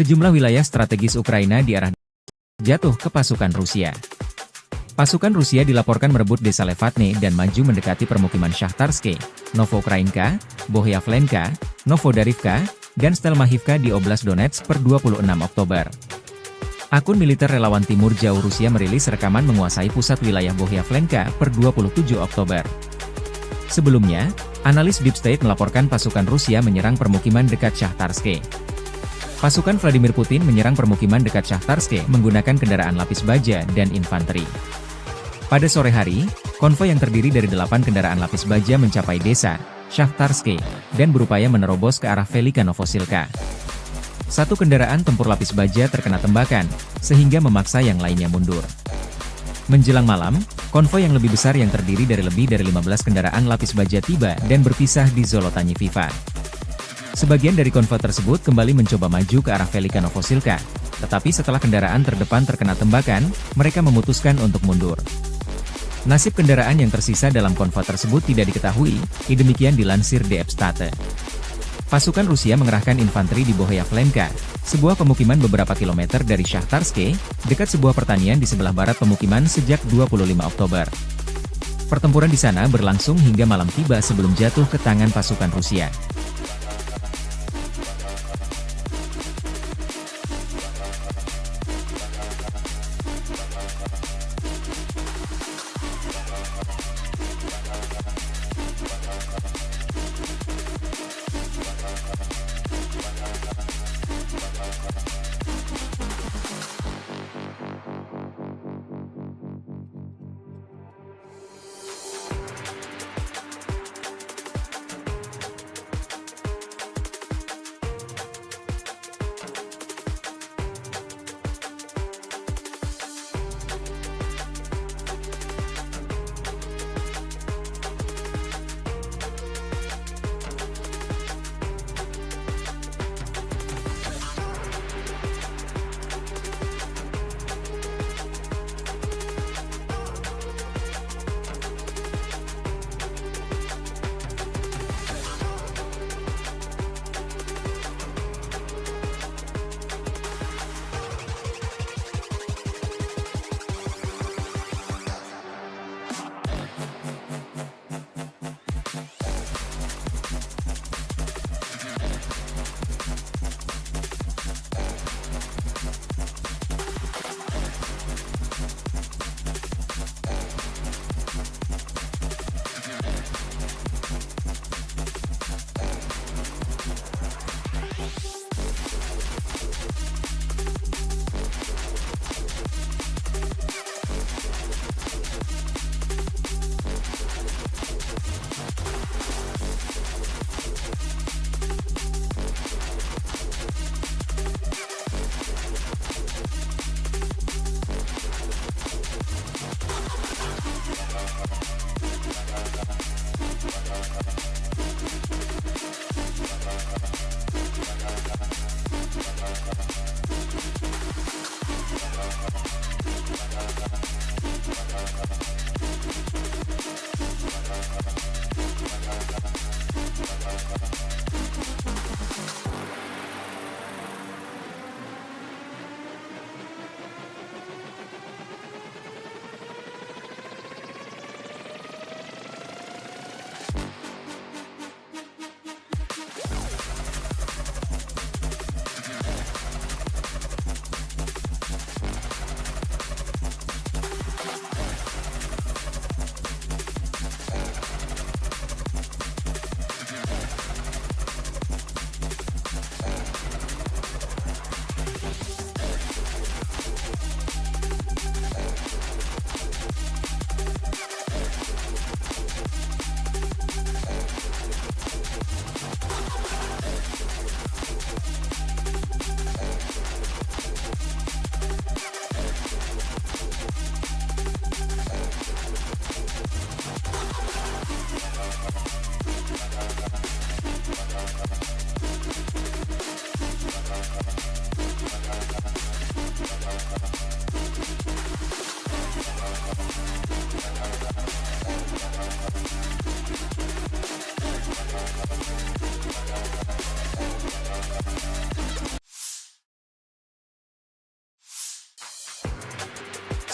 Sejumlah wilayah strategis Ukraina diarah jatuh ke pasukan Rusia. Pasukan Rusia dilaporkan merebut desa Levatne dan maju mendekati permukiman Shakhtarske, Novoukrayinka, Bohyavlenka, Novodarivka, dan Stelmachivka di Oblast Donetsk per 26 Oktober. Akun militer relawan Timur Jauh Rusia merilis rekaman menguasai pusat wilayah Bohyavlenka per 27 Oktober. Sebelumnya, analis Deep State melaporkan pasukan Rusia menyerang permukiman dekat Shakhtarske. Pasukan Vladimir Putin menyerang permukiman dekat Shakhtarske menggunakan kendaraan lapis baja dan infanteri. Pada sore hari, konvoi yang terdiri dari 8 kendaraan lapis baja mencapai desa Shakhtarske dan berupaya menerobos ke arah Velika Novosilka. Satu kendaraan tempur lapis baja terkena tembakan, sehingga memaksa yang lainnya mundur. Menjelang malam, konvoi yang lebih besar yang terdiri dari lebih dari 15 kendaraan lapis baja tiba dan berpisah di Zolotanyi Viva. Sebagian dari konvoi tersebut kembali mencoba maju ke arah Velika Novosilka, tetapi setelah kendaraan terdepan terkena tembakan, mereka memutuskan untuk mundur. Nasib kendaraan yang tersisa dalam konvoi tersebut tidak diketahui, demikian dilansir DF State. Pasukan Rusia mengerahkan infanteri di Bohyavlenka, sebuah pemukiman beberapa kilometer dari Shakhtarske, dekat sebuah pertanian di sebelah barat pemukiman sejak 25 Oktober. Pertempuran di sana berlangsung hingga malam tiba sebelum jatuh ke tangan pasukan Rusia.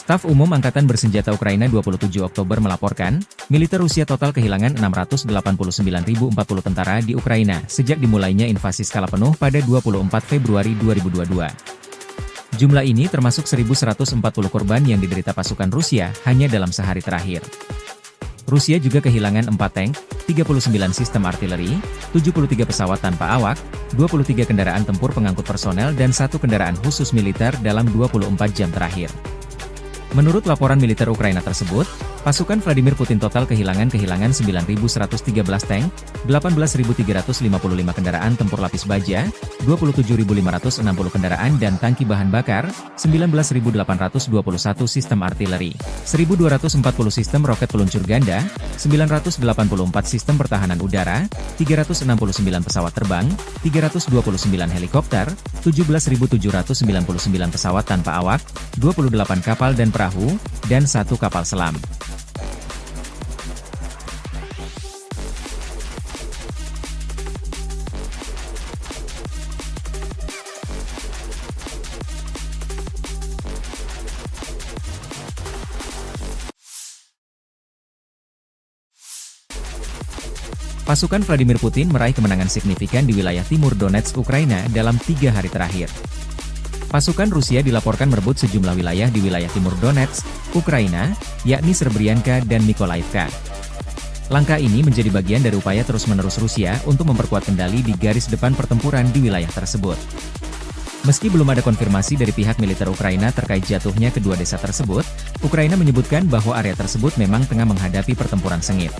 Staf Umum Angkatan Bersenjata Ukraina 27 Oktober melaporkan, militer Rusia total kehilangan 689.040 tentara di Ukraina sejak dimulainya invasi skala penuh pada 24 Februari 2022. Jumlah ini termasuk 1.140 korban yang diderita pasukan Rusia hanya dalam sehari terakhir. Rusia juga kehilangan 4 tank, 39 sistem artileri, 73 pesawat tanpa awak, 23 kendaraan tempur pengangkut personel dan 1 kendaraan khusus militer dalam 24 jam terakhir. Menurut laporan militer Ukraina tersebut, pasukan Vladimir Putin total kehilangan 9.113 tank, 18.355 kendaraan tempur lapis baja, 27.560 kendaraan dan tangki bahan bakar, 19.821 sistem artileri, 1.240 sistem roket peluncur ganda, 984 sistem pertahanan udara, 369 pesawat terbang, 329 helikopter, 17.799 pesawat tanpa awak, 28 kapal dan perahu, dan 1 kapal selam. Pasukan Vladimir Putin meraih kemenangan signifikan di wilayah timur Donetsk, Ukraina dalam 3 hari terakhir. Pasukan Rusia dilaporkan merebut sejumlah wilayah di wilayah timur Donetsk, Ukraina, yakni Srebrenica dan Mykolaiv. Langkah ini menjadi bagian dari upaya terus-menerus Rusia untuk memperkuat kendali di garis depan pertempuran di wilayah tersebut. Meski belum ada konfirmasi dari pihak militer Ukraina terkait jatuhnya kedua desa tersebut, Ukraina menyebutkan bahwa area tersebut memang tengah menghadapi pertempuran sengit.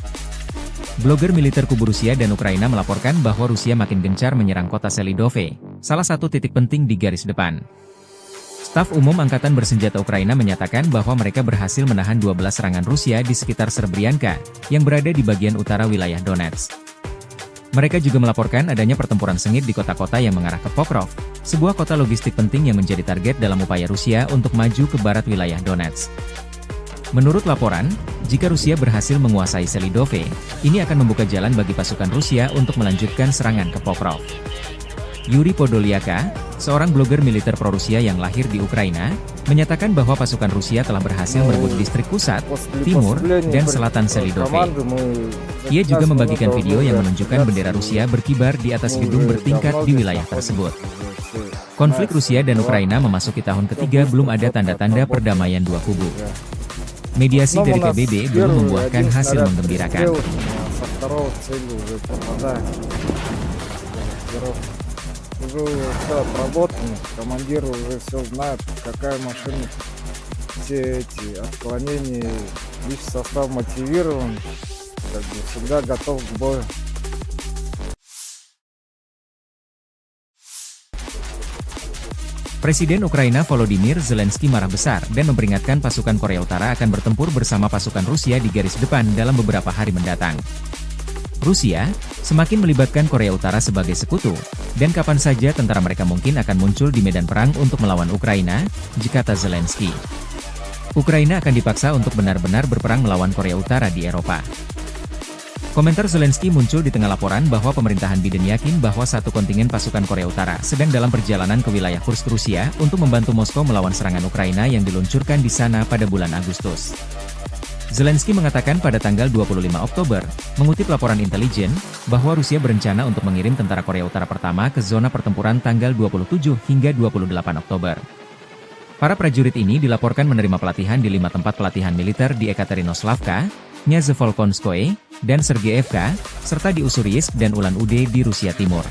Blogger militer kubu Rusia dan Ukraina melaporkan bahwa Rusia makin gencar menyerang kota Selidove, salah satu titik penting di garis depan. Staf Umum Angkatan Bersenjata Ukraina menyatakan bahwa mereka berhasil menahan 12 serangan Rusia di sekitar Srebrenica, yang berada di bagian utara wilayah Donetsk. Mereka juga melaporkan adanya pertempuran sengit di kota-kota yang mengarah ke Pokrov, sebuah kota logistik penting yang menjadi target dalam upaya Rusia untuk maju ke barat wilayah Donetsk. Menurut laporan, jika Rusia berhasil menguasai Selidove, ini akan membuka jalan bagi pasukan Rusia untuk melanjutkan serangan ke Pokrov. Yuri Podolyaka, seorang blogger militer pro-Rusia yang lahir di Ukraina, menyatakan bahwa pasukan Rusia telah berhasil merebut distrik pusat, timur, dan selatan Selidove. Ia juga membagikan video yang menunjukkan bendera Rusia berkibar di atas gedung bertingkat di wilayah tersebut. Konflik Rusia dan Ukraina memasuki tahun ketiga, belum ada tanda-tanda perdamaian dua kubu. Mediasi dari PBB belum membuahkan hasil menggembirakan. Уже все отработано, командир уже все знает, какая машина, все эти отклонения, личный состав мотивирован, как бы всегда готов к бою. Presiden Ukraina Volodymyr Zelensky marah besar dan memperingatkan pasukan Korea Utara akan bertempur bersama pasukan Rusia di garis depan dalam beberapa hari mendatang. Rusia semakin melibatkan Korea Utara sebagai sekutu, dan kapan saja tentara mereka mungkin akan muncul di medan perang untuk melawan Ukraina, kata Zelensky. Ukraina akan dipaksa untuk benar-benar berperang melawan Korea Utara di Eropa. Komentar Zelensky muncul di tengah laporan bahwa pemerintahan Biden yakin bahwa satu kontingen pasukan Korea Utara sedang dalam perjalanan ke wilayah Kursk, Rusia untuk membantu Moskow melawan serangan Ukraina yang diluncurkan di sana pada bulan Agustus. Zelensky mengatakan pada tanggal 25 Oktober, mengutip laporan intelijen, bahwa Rusia berencana untuk mengirim tentara Korea Utara pertama ke zona pertempuran tanggal 27 hingga 28 Oktober. Para prajurit ini dilaporkan menerima pelatihan di 5 tempat pelatihan militer di Ekaterinoslavka, Nyazevolkonskoye, dan Sergeyevka, serta di Ussuriyisk dan Ulan-Ude di Rusia Timur.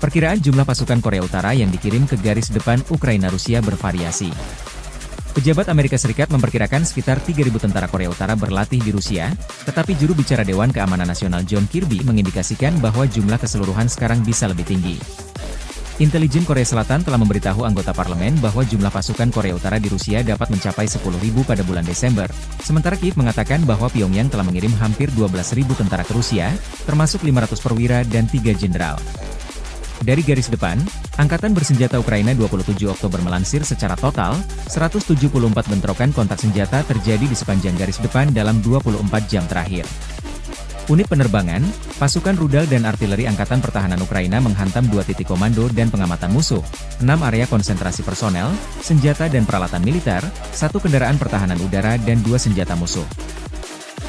Perkiraan jumlah pasukan Korea Utara yang dikirim ke garis depan Ukraina-Rusia bervariasi. Pejabat Amerika Serikat memperkirakan sekitar 3.000 tentara Korea Utara berlatih di Rusia, tetapi juru bicara Dewan Keamanan Nasional John Kirby mengindikasikan bahwa jumlah keseluruhan sekarang bisa lebih tinggi. Intelijen Korea Selatan telah memberitahu anggota parlemen bahwa jumlah pasukan Korea Utara di Rusia dapat mencapai 10.000 pada bulan Desember, sementara Kiev mengatakan bahwa Pyongyang telah mengirim hampir 12.000 tentara ke Rusia, termasuk 500 perwira dan 3 jenderal. Dari garis depan, Angkatan Bersenjata Ukraina 27 Oktober melansir secara total, 174 bentrokan kontak senjata terjadi di sepanjang garis depan dalam 24 jam terakhir. Unit penerbangan, pasukan rudal dan artileri Angkatan Pertahanan Ukraina menghantam 2 titik komando dan pengamatan musuh, 6 area konsentrasi personel, senjata dan peralatan militer, 1 kendaraan pertahanan udara dan 2 senjata musuh.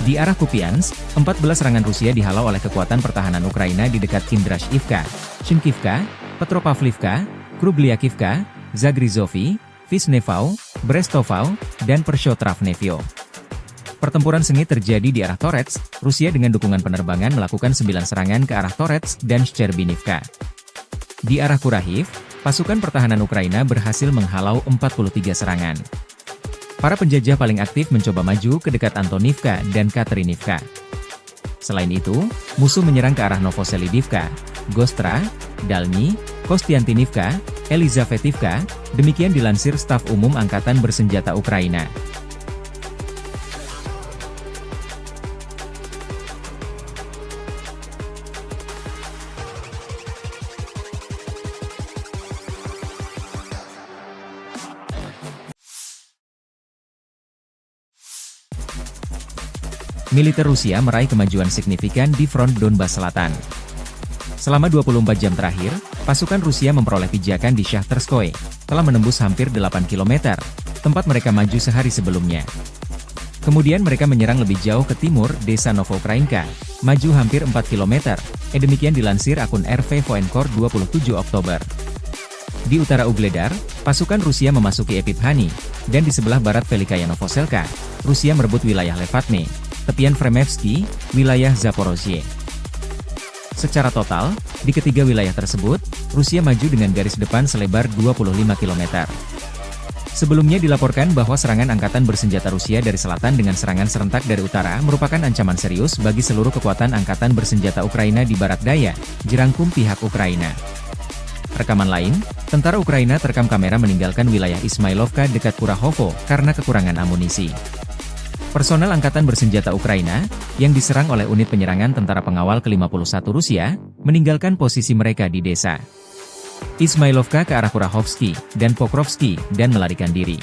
Di arah Kupiansk, 14 serangan Rusia dihalau oleh kekuatan pertahanan Ukraina di dekat Kindrashivka, Chinkivka, Petropavlivka, Krubliakivka, Zagrizovy, Vishnevau, Brestovau, dan Pershotravnevyo. Pertempuran sengit terjadi di arah Torets, Rusia dengan dukungan penerbangan melakukan 9 serangan ke arah Torets dan Shcherbinivka. Di arah Kurahiv, pasukan pertahanan Ukraina berhasil menghalau 43 serangan. Para penjajah paling aktif mencoba maju ke dekat Antonivka dan Katerinivka. Selain itu, musuh menyerang ke arah Novoselidivka, Gostra, Dalny, Kostiantinivka, Elizavetivka, demikian dilansir Staf Umum Angkatan Bersenjata Ukraina. Militer Rusia meraih kemajuan signifikan di front Donbas Selatan. Selama 24 jam terakhir, pasukan Rusia memperoleh pijakan di Shahtarskoye, telah menembus hampir 8 km, tempat mereka maju sehari sebelumnya. Kemudian mereka menyerang lebih jauh ke timur, desa Novokrainka, maju hampir 4 km, demikian dilansir akun RV Voenkor 27 Oktober. Di utara Ugledar, pasukan Rusia memasuki Epiphanny, dan di sebelah barat Velikaya Novoselka, Rusia merebut wilayah Levatne, tepian Fremevsky, wilayah Zaporozhye. Secara total, di ketiga wilayah tersebut, Rusia maju dengan garis depan selebar 25 km. Sebelumnya dilaporkan bahwa serangan angkatan bersenjata Rusia dari selatan dengan serangan serentak dari utara merupakan ancaman serius bagi seluruh kekuatan angkatan bersenjata Ukraina di barat daya, jerangkum pihak Ukraina. Rekaman lain, tentara Ukraina terekam kamera meninggalkan wilayah Ismailovka dekat Kurahovo karena kekurangan amunisi. Personel Angkatan Bersenjata Ukraina, yang diserang oleh unit penyerangan tentara pengawal ke-51 Rusia, meninggalkan posisi mereka di desa Ismailovka ke arah Kurahovsky dan Pokrovsky dan melarikan diri.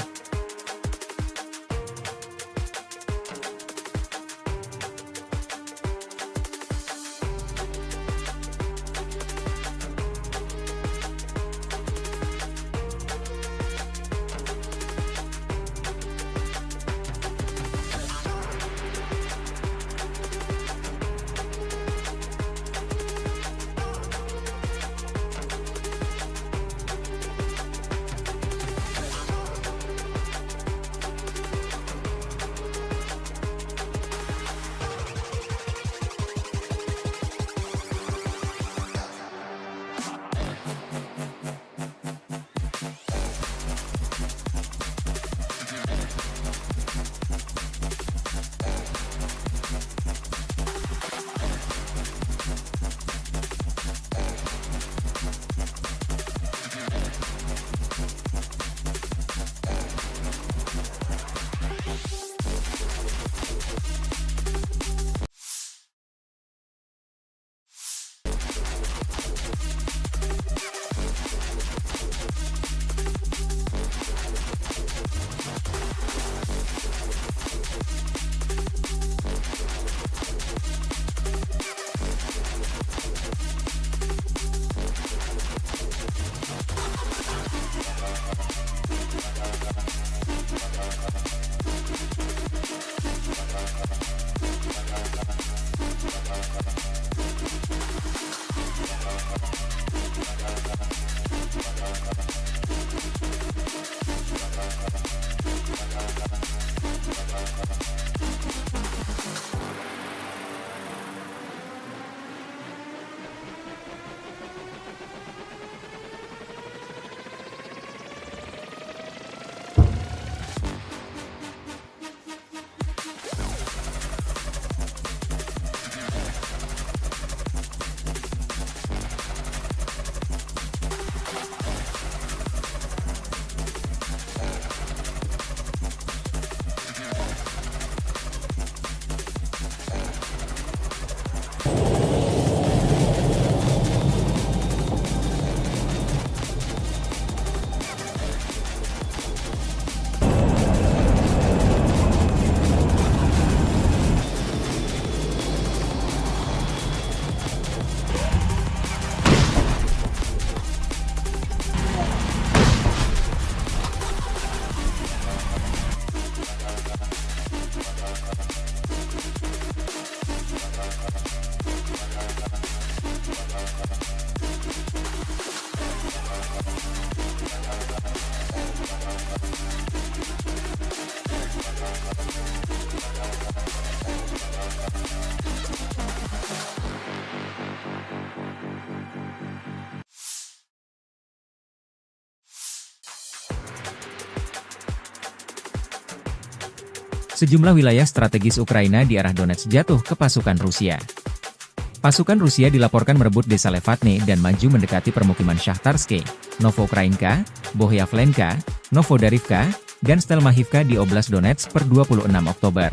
Sejumlah wilayah strategis Ukraina di arah Donetsk jatuh ke pasukan Rusia. Pasukan Rusia dilaporkan merebut desa Levatne dan maju mendekati permukiman Shahtarske, Novokrainka, Bohyavlenka, Novodarivka, dan Stelmachivka di Oblast Donetsk per 26 Oktober.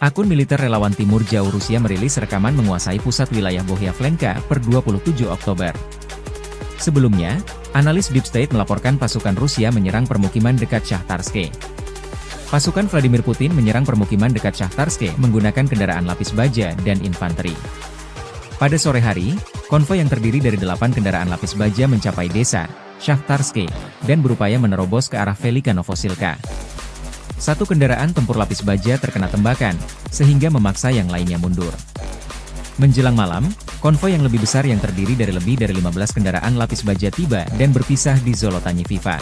Akun militer relawan Timur Jauh Rusia merilis rekaman menguasai pusat wilayah Bohyavlenka per 27 Oktober. Sebelumnya, analis Deep State melaporkan pasukan Rusia menyerang permukiman dekat Shahtarske. Pasukan Vladimir Putin menyerang permukiman dekat Shahtarske menggunakan kendaraan lapis baja dan infanteri. Pada sore hari, konvoi yang terdiri dari 8 kendaraan lapis baja mencapai desa Shahtarske dan berupaya menerobos ke arah Velika Novosilka. Satu kendaraan tempur lapis baja terkena tembakan, sehingga memaksa yang lainnya mundur. Menjelang malam, konvoi yang lebih besar yang terdiri dari lebih dari 15 kendaraan lapis baja tiba dan berpisah di Zolotanyiviva.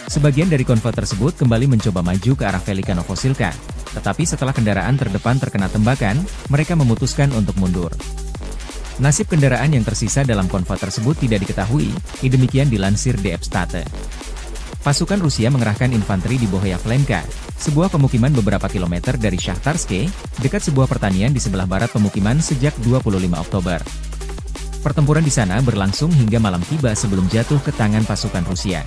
Sebagian dari konvoi tersebut kembali mencoba maju ke arah Velika Novosilka, tetapi setelah kendaraan terdepan terkena tembakan, mereka memutuskan untuk mundur. Nasib kendaraan yang tersisa dalam konvoi tersebut tidak diketahui, demikian dilansir DF State. Pasukan Rusia mengerahkan infanteri di Bohyavlenka, sebuah pemukiman beberapa kilometer dari Shahtarske, dekat sebuah pertanian di sebelah barat pemukiman sejak 25 Oktober. Pertempuran di sana berlangsung hingga malam tiba sebelum jatuh ke tangan pasukan Rusia.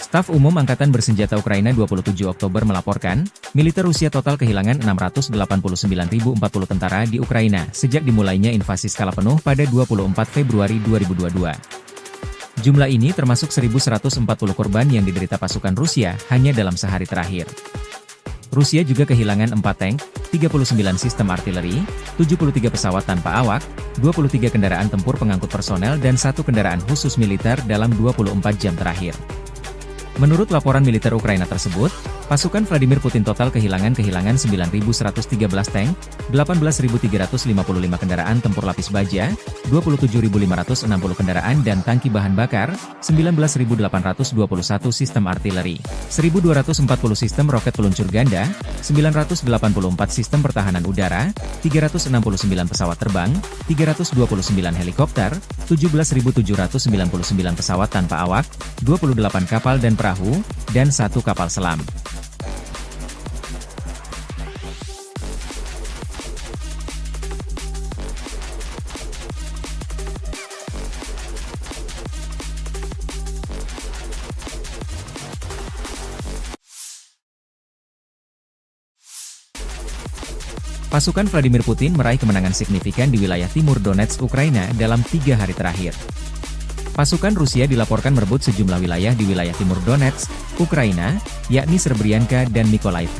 Staf Umum Angkatan Bersenjata Ukraina 27 Oktober melaporkan, militer Rusia total kehilangan 689.040 tentara di Ukraina sejak dimulainya invasi skala penuh pada 24 Februari 2022. Jumlah ini termasuk 1.140 korban yang diderita pasukan Rusia hanya dalam sehari terakhir. Rusia juga kehilangan 4 tank, 39 sistem artileri, 73 pesawat tanpa awak, 23 kendaraan tempur pengangkut personel dan 1 kendaraan khusus militer dalam 24 jam terakhir. Menurut laporan militer Ukraina tersebut, pasukan Vladimir Putin total kehilangan 9.113 tank, 18.355 kendaraan tempur lapis baja, 27.560 kendaraan dan tangki bahan bakar, 19.821 sistem artileri, 1.240 sistem roket peluncur ganda, 984 sistem pertahanan udara, 369 pesawat terbang, 329 helikopter, 17.799 pesawat tanpa awak, 28 kapal dan perahu, dan 1 kapal selam. Pasukan Vladimir Putin meraih kemenangan signifikan di wilayah timur Donetsk, Ukraina dalam 3 hari terakhir. Pasukan Rusia dilaporkan merebut sejumlah wilayah di wilayah timur Donetsk, Ukraina, yakni Srebrenica dan Mykolaiv.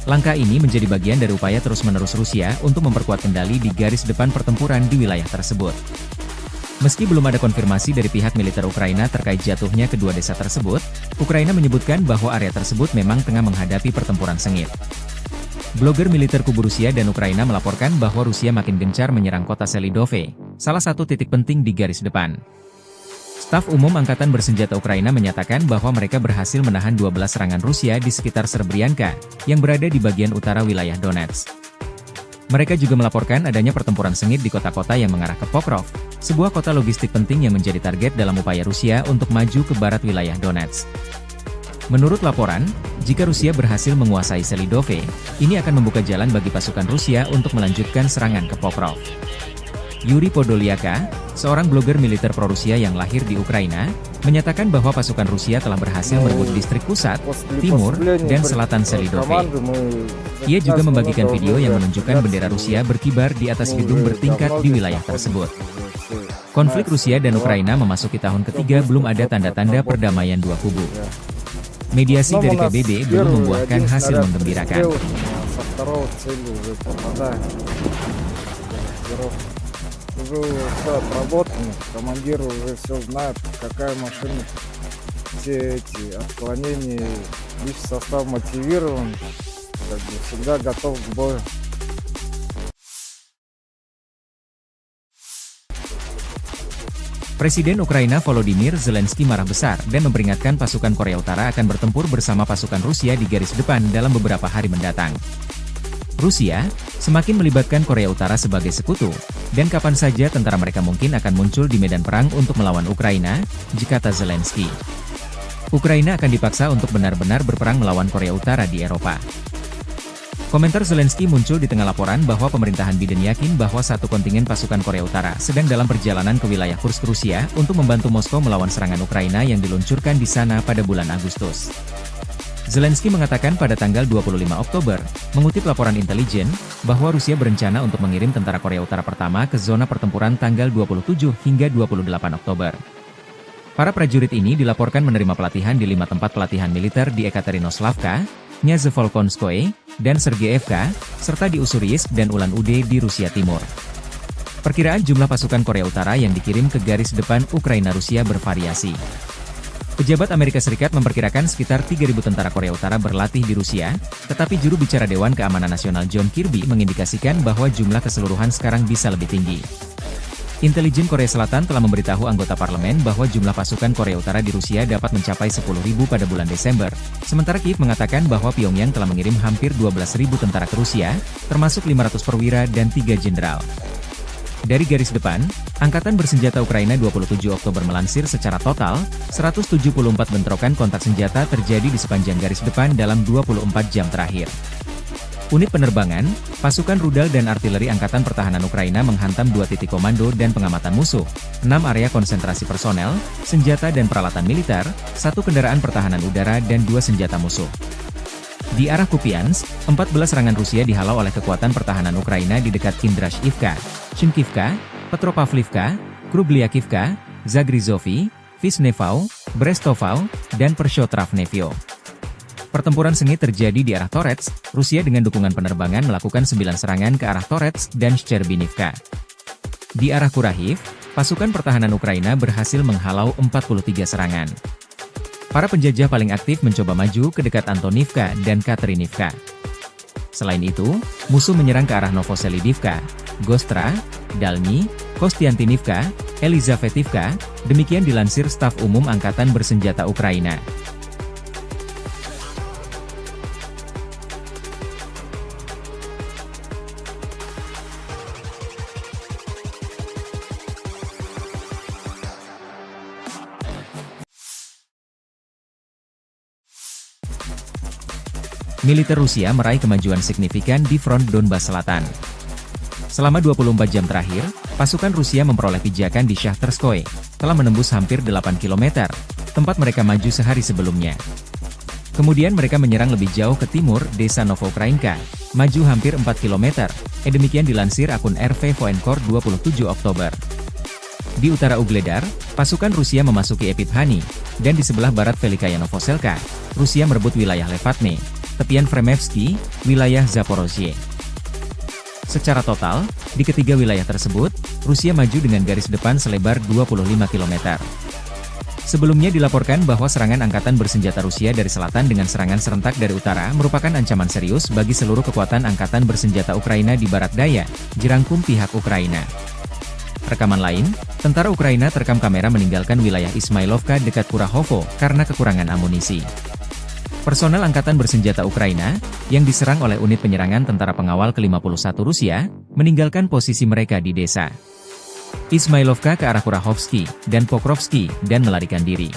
Langkah ini menjadi bagian dari upaya terus-menerus Rusia untuk memperkuat kendali di garis depan pertempuran di wilayah tersebut. Meski belum ada konfirmasi dari pihak militer Ukraina terkait jatuhnya kedua desa tersebut, Ukraina menyebutkan bahwa area tersebut memang tengah menghadapi pertempuran sengit. Blogger militer kubu Rusia dan Ukraina melaporkan bahwa Rusia makin gencar menyerang kota Selidove, salah satu titik penting di garis depan. Staf Umum Angkatan Bersenjata Ukraina menyatakan bahwa mereka berhasil menahan 12 serangan Rusia di sekitar Srebrenica, yang berada di bagian utara wilayah Donetsk. Mereka juga melaporkan adanya pertempuran sengit di kota-kota yang mengarah ke Pokrov, sebuah kota logistik penting yang menjadi target dalam upaya Rusia untuk maju ke barat wilayah Donetsk. Menurut laporan, jika Rusia berhasil menguasai Selidove, ini akan membuka jalan bagi pasukan Rusia untuk melanjutkan serangan ke Pokrov. Yuri Podolyaka, seorang blogger militer pro-Rusia yang lahir di Ukraina, menyatakan bahwa pasukan Rusia telah berhasil merebut distrik pusat, timur, dan selatan Selidove. Ia juga membagikan video yang menunjukkan bendera Rusia berkibar di atas gedung bertingkat di wilayah tersebut. Konflik Rusia dan Ukraina memasuki tahun ketiga, belum ada tanda-tanda perdamaian dua kubu. Mediasi dari PBB belum membuahkan hasil menggembirakan. Уже все отработано, командир уже все знает, какая машина, все эти отклонения, лишь состав мотивирован, как бы всегда готов к бою. Presiden Ukraina Volodymyr Zelensky marah besar dan memperingatkan pasukan Korea Utara akan bertempur bersama pasukan Rusia di garis depan dalam beberapa hari mendatang. Rusia semakin melibatkan Korea Utara sebagai sekutu, dan kapan saja tentara mereka mungkin akan muncul di medan perang untuk melawan Ukraina, kata Zelensky. Ukraina akan dipaksa untuk benar-benar berperang melawan Korea Utara di Eropa. Komentar Zelensky muncul di tengah laporan bahwa pemerintahan Biden yakin bahwa satu kontingen pasukan Korea Utara sedang dalam perjalanan ke wilayah Kursk, Rusia untuk membantu Moskow melawan serangan Ukraina yang diluncurkan di sana pada bulan Agustus. Zelensky mengatakan pada tanggal 25 Oktober, mengutip laporan intelijen, bahwa Rusia berencana untuk mengirim tentara Korea Utara pertama ke zona pertempuran tanggal 27 hingga 28 Oktober. Para prajurit ini dilaporkan menerima pelatihan di 5 tempat pelatihan militer di Ekaterinoslavka, Nyazevolkonskoye, dan Sergeyevka, serta di Ussuriyisk dan Ulan-Ude di Rusia Timur. Perkiraan jumlah pasukan Korea Utara yang dikirim ke garis depan Ukraina-Rusia bervariasi. Pejabat Amerika Serikat memperkirakan sekitar 3.000 tentara Korea Utara berlatih di Rusia, tetapi juru bicara Dewan Keamanan Nasional John Kirby mengindikasikan bahwa jumlah keseluruhan sekarang bisa lebih tinggi. Intelijen Korea Selatan telah memberitahu anggota parlemen bahwa jumlah pasukan Korea Utara di Rusia dapat mencapai 10.000 pada bulan Desember, sementara Kiev mengatakan bahwa Pyongyang telah mengirim hampir 12.000 tentara ke Rusia, termasuk 500 perwira dan 3 jenderal. Dari garis depan, Angkatan Bersenjata Ukraina 27 Oktober melansir secara total, 174 bentrokan kontak senjata terjadi di sepanjang garis depan dalam 24 jam terakhir. Unit penerbangan, pasukan rudal dan artileri Angkatan Pertahanan Ukraina menghantam 2 titik komando dan pengamatan musuh, 6 area konsentrasi personel, senjata dan peralatan militer, 1 kendaraan pertahanan udara dan 2 senjata musuh. Di arah Kupiansk, 14 serangan Rusia dihalau oleh kekuatan pertahanan Ukraina di dekat Kindrashivka, Shinkivka, Petropavlivka, Krubliakivka, Zagrizovy, Vishnevau, Brestovau, dan Pershotravnevyo. Pertempuran sengit terjadi di arah Torets, Rusia dengan dukungan penerbangan melakukan 9 serangan ke arah Torets dan Shcherbinivka. Di arah Kurahiv, pasukan pertahanan Ukraina berhasil menghalau 43 serangan. Para penjajah paling aktif mencoba maju ke dekat Antonivka dan Katerinivka. Selain itu, musuh menyerang ke arah Novoselidivka, Gostra, Dalny, Kostiantinivka, Elizavetivka, demikian dilansir Staf Umum Angkatan Bersenjata Ukraina. Militer Rusia meraih kemajuan signifikan di front Donbas Selatan. Selama 24 jam terakhir, pasukan Rusia memperoleh pijakan di Shahtarskoye, telah menembus hampir 8 km, tempat mereka maju sehari sebelumnya. Kemudian mereka menyerang lebih jauh ke timur, desa Novokrainka, maju hampir 4 km, demikian dilansir akun RV Voenkor 27 Oktober. Di utara Ugledar, pasukan Rusia memasuki Epifhani, dan di sebelah barat Velikaya Novoselka, Rusia merebut wilayah Levatne, tepian Fremevsky, wilayah Zaporozhye. Secara total, di ketiga wilayah tersebut, Rusia maju dengan garis depan selebar 25 km. Sebelumnya dilaporkan bahwa serangan angkatan bersenjata Rusia dari selatan dengan serangan serentak dari utara merupakan ancaman serius bagi seluruh kekuatan angkatan bersenjata Ukraina di barat daya, jerangkum pihak Ukraina. Rekaman lain, tentara Ukraina terekam kamera meninggalkan wilayah Ismailovka dekat Kurahovo karena kekurangan amunisi. Personel Angkatan Bersenjata Ukraina, yang diserang oleh unit penyerangan tentara pengawal ke-51 Rusia, meninggalkan posisi mereka di desa Ismailovka ke arah Kurahovsky dan Pokrovsky dan melarikan diri.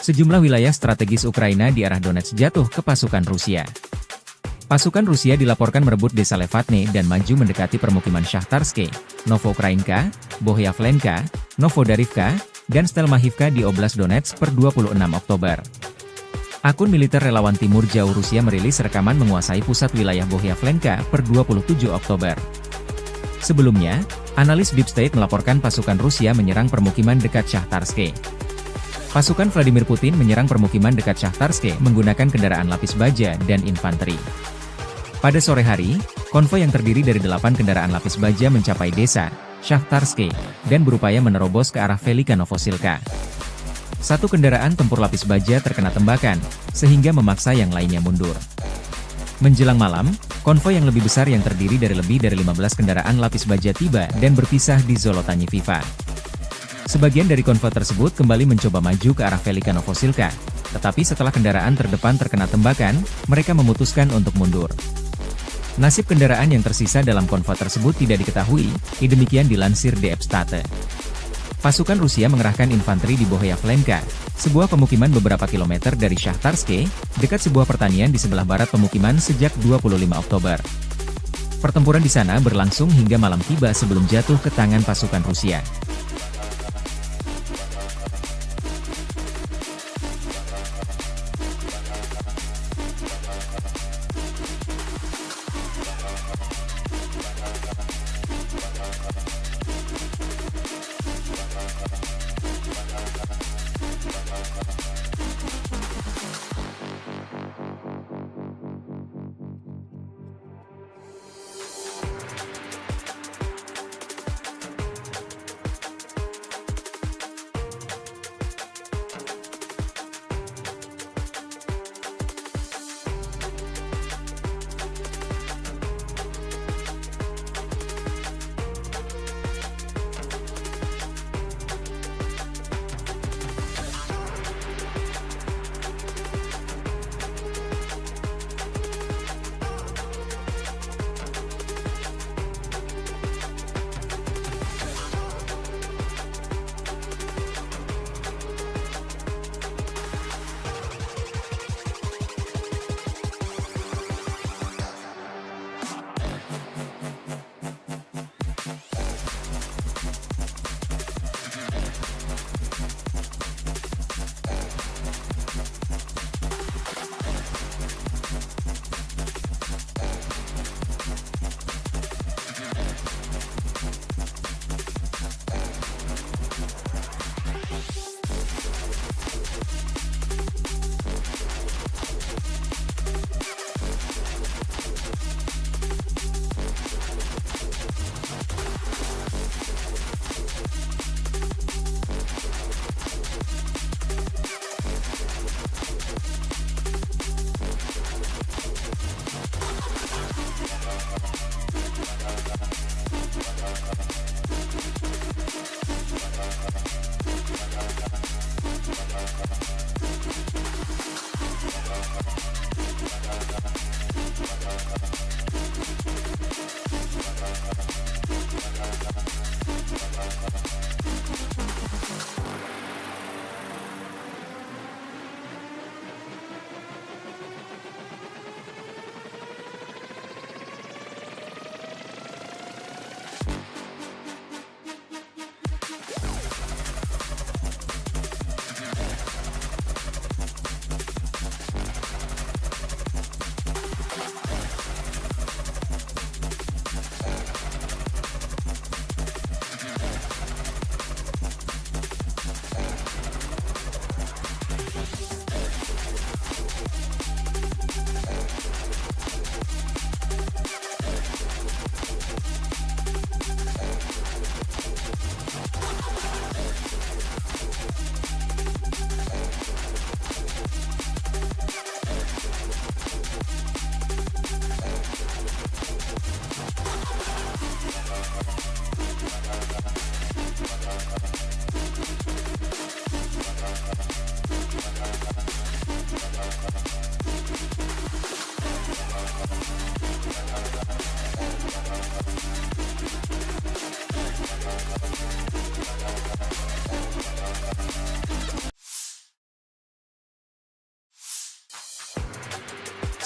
Sejumlah wilayah strategis Ukraina di arah Donetsk jatuh ke pasukan Rusia. Pasukan Rusia dilaporkan merebut desa Levatne dan maju mendekati permukiman Shahtarske, Novoukrainka, Bohyavlenka, Novodarivka, dan Stelmachivka di Oblast Donetsk per 26 Oktober. Akun militer relawan Timur Jauh Rusia merilis rekaman menguasai pusat wilayah Bohyavlenka per 27 Oktober. Sebelumnya, analis Deep State melaporkan pasukan Rusia menyerang permukiman dekat Shahtarske. Pasukan Vladimir Putin menyerang permukiman dekat Shahtarske menggunakan kendaraan lapis baja dan infanteri. Pada sore hari, konvoi yang terdiri dari 8 kendaraan lapis baja mencapai desa Shahtarske dan berupaya menerobos ke arah Velika Novosilka. Satu kendaraan tempur lapis baja terkena tembakan, sehingga memaksa yang lainnya mundur. Menjelang malam, konvoi yang lebih besar yang terdiri dari lebih dari 15 kendaraan lapis baja tiba dan berpisah di Zolotanyiviva. Sebagian dari konvoi tersebut kembali mencoba maju ke arah Velika Novosilka, tetapi setelah kendaraan terdepan terkena tembakan, mereka memutuskan untuk mundur. Nasib kendaraan yang tersisa dalam konvoi tersebut tidak diketahui, demikian dilansir DF State. Pasukan Rusia mengerahkan infanteri di Bohyavlenka, sebuah pemukiman beberapa kilometer dari Shahtarske, dekat sebuah pertanian di sebelah barat pemukiman sejak 25 Oktober. Pertempuran di sana berlangsung hingga malam tiba sebelum jatuh ke tangan pasukan Rusia.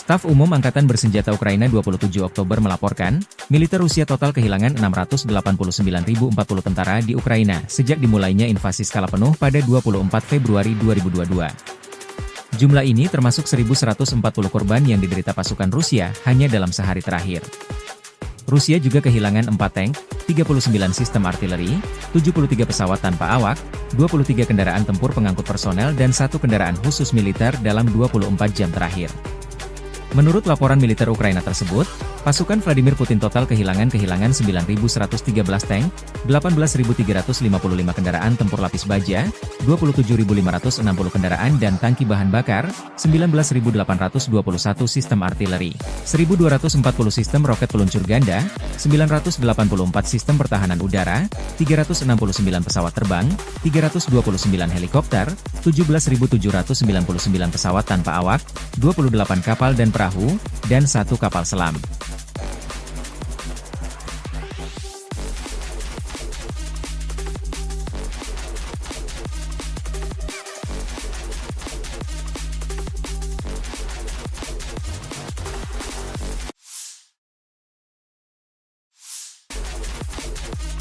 Staf Umum Angkatan Bersenjata Ukraina 27 Oktober melaporkan, militer Rusia total kehilangan 689.040 tentara di Ukraina sejak dimulainya invasi skala penuh pada 24 Februari 2022. Jumlah ini termasuk 1.140 korban yang diderita pasukan Rusia hanya dalam sehari terakhir. Rusia juga kehilangan 4 tank, 39 sistem artileri, 73 pesawat tanpa awak, 23 kendaraan tempur pengangkut personel dan 1 kendaraan khusus militer dalam 24 jam terakhir. Menurut laporan militer Ukraina tersebut, pasukan Vladimir Putin total kehilangan 9.113 tank, 18.355 kendaraan tempur lapis baja, 27.560 kendaraan dan tangki bahan bakar, 19.821 sistem artileri, 1.240 sistem roket peluncur ganda, 984 sistem pertahanan udara, 369 pesawat terbang, 329 helikopter, 17.799 pesawat tanpa awak, 28 kapal dan perahu, dan 1 kapal selam.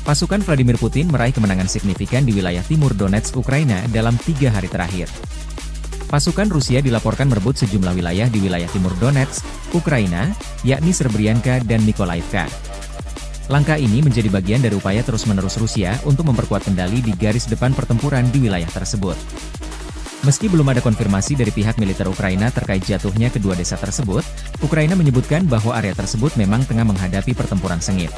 Pasukan Vladimir Putin meraih kemenangan signifikan di wilayah timur Donetsk, Ukraina dalam 3 hari terakhir. Pasukan Rusia dilaporkan merebut sejumlah wilayah di wilayah timur Donetsk, Ukraina, yakni Srebrenica dan Nikolaivka. Langkah ini menjadi bagian dari upaya terus-menerus Rusia untuk memperkuat kendali di garis depan pertempuran di wilayah tersebut. Meski belum ada konfirmasi dari pihak militer Ukraina terkait jatuhnya kedua desa tersebut, Ukraina menyebutkan bahwa area tersebut memang tengah menghadapi pertempuran sengit.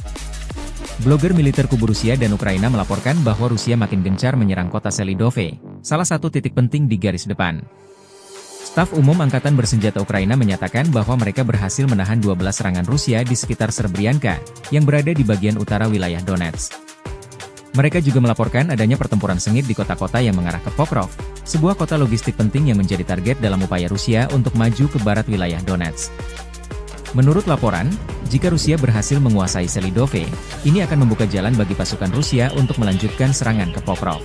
Blogger militer kubu Rusia dan Ukraina melaporkan bahwa Rusia makin gencar menyerang kota Selidove, salah satu titik penting di garis depan. Staf Umum Angkatan Bersenjata Ukraina menyatakan bahwa mereka berhasil menahan 12 serangan Rusia di sekitar Srebrenica, yang berada di bagian utara wilayah Donetsk. Mereka juga melaporkan adanya pertempuran sengit di kota-kota yang mengarah ke Pokrov, sebuah kota logistik penting yang menjadi target dalam upaya Rusia untuk maju ke barat wilayah Donetsk. Menurut laporan, jika Rusia berhasil menguasai Selidove, ini akan membuka jalan bagi pasukan Rusia untuk melanjutkan serangan ke Pokrov.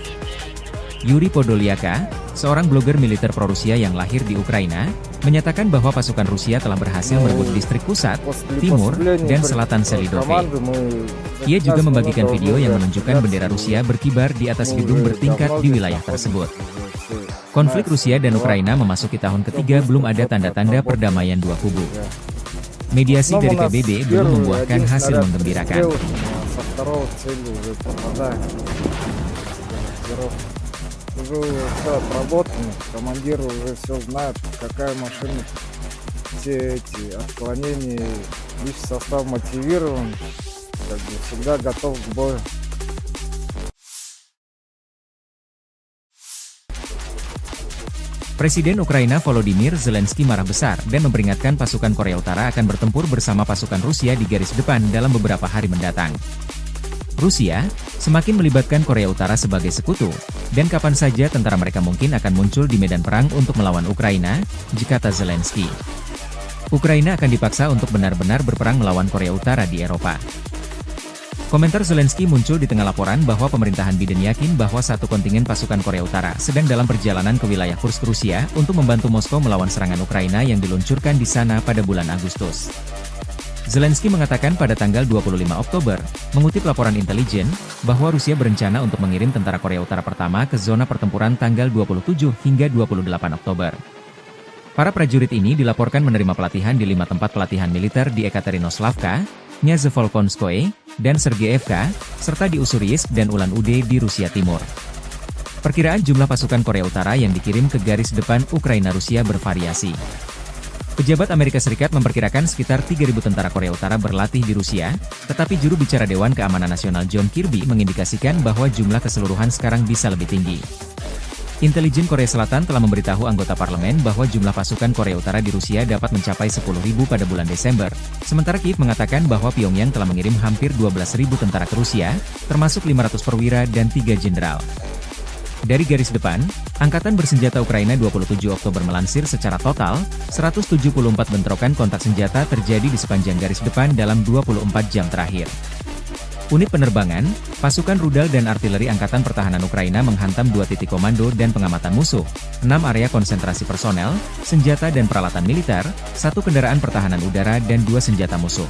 Yuri Podolyaka, seorang blogger militer pro-Rusia yang lahir di Ukraina, menyatakan bahwa pasukan Rusia telah berhasil merebut distrik pusat, timur, dan selatan Selidove. Ia juga membagikan video yang menunjukkan bendera Rusia berkibar di atas gedung bertingkat di wilayah tersebut. Konflik Rusia dan Ukraina memasuki tahun ketiga, belum ada tanda-tanda perdamaian dua kubu. Mediasi dari PBB belum membuahkan hasil menggembirakan. Уже все отработано, командир уже все знает, какая машина, все эти отклонения, лишь состав мотивирован, как бы всегда готов к бою. Presiden Ukraina Volodymyr Zelensky marah besar dan memperingatkan pasukan Korea Utara akan bertempur bersama pasukan Rusia di garis depan dalam beberapa hari mendatang. Rusia semakin melibatkan Korea Utara sebagai sekutu, dan kapan saja tentara mereka mungkin akan muncul di medan perang untuk melawan Ukraina, kata Zelensky. Ukraina akan dipaksa untuk benar-benar berperang melawan Korea Utara di Eropa. Komentar Zelensky muncul di tengah laporan bahwa pemerintahan Biden yakin bahwa satu kontingen pasukan Korea Utara sedang dalam perjalanan ke wilayah Kursk, Rusia untuk membantu Moskow melawan serangan Ukraina yang diluncurkan di sana pada bulan Agustus. Zelensky mengatakan pada tanggal 25 Oktober, mengutip laporan intelijen, bahwa Rusia berencana untuk mengirim tentara Korea Utara pertama ke zona pertempuran tanggal 27 hingga 28 Oktober. Para prajurit ini dilaporkan menerima pelatihan di 5 tempat pelatihan militer di Ekaterinoslavka, Nyazevolkonskoye, dan Sergeyevka, serta di Ussuriyisk dan Ulan-Ude di Rusia Timur. Perkiraan jumlah pasukan Korea Utara yang dikirim ke garis depan Ukraina-Rusia bervariasi. Pejabat Amerika Serikat memperkirakan sekitar 3.000 tentara Korea Utara berlatih di Rusia, tetapi juru bicara Dewan Keamanan Nasional John Kirby mengindikasikan bahwa jumlah keseluruhan sekarang bisa lebih tinggi. Intelijen Korea Selatan telah memberitahu anggota parlemen bahwa jumlah pasukan Korea Utara di Rusia dapat mencapai 10.000 pada bulan Desember, sementara Kiev mengatakan bahwa Pyongyang telah mengirim hampir 12.000 tentara ke Rusia, termasuk 500 perwira dan 3 jenderal. Dari garis depan, Angkatan Bersenjata Ukraina 27 Oktober melansir secara total, 174 bentrokan kontak senjata terjadi di sepanjang garis depan dalam 24 jam terakhir. Unit penerbangan, pasukan rudal dan artileri Angkatan Pertahanan Ukraina menghantam 2 titik komando dan pengamatan musuh, 6 area konsentrasi personel, senjata dan peralatan militer, 1 kendaraan pertahanan udara dan 2 senjata musuh.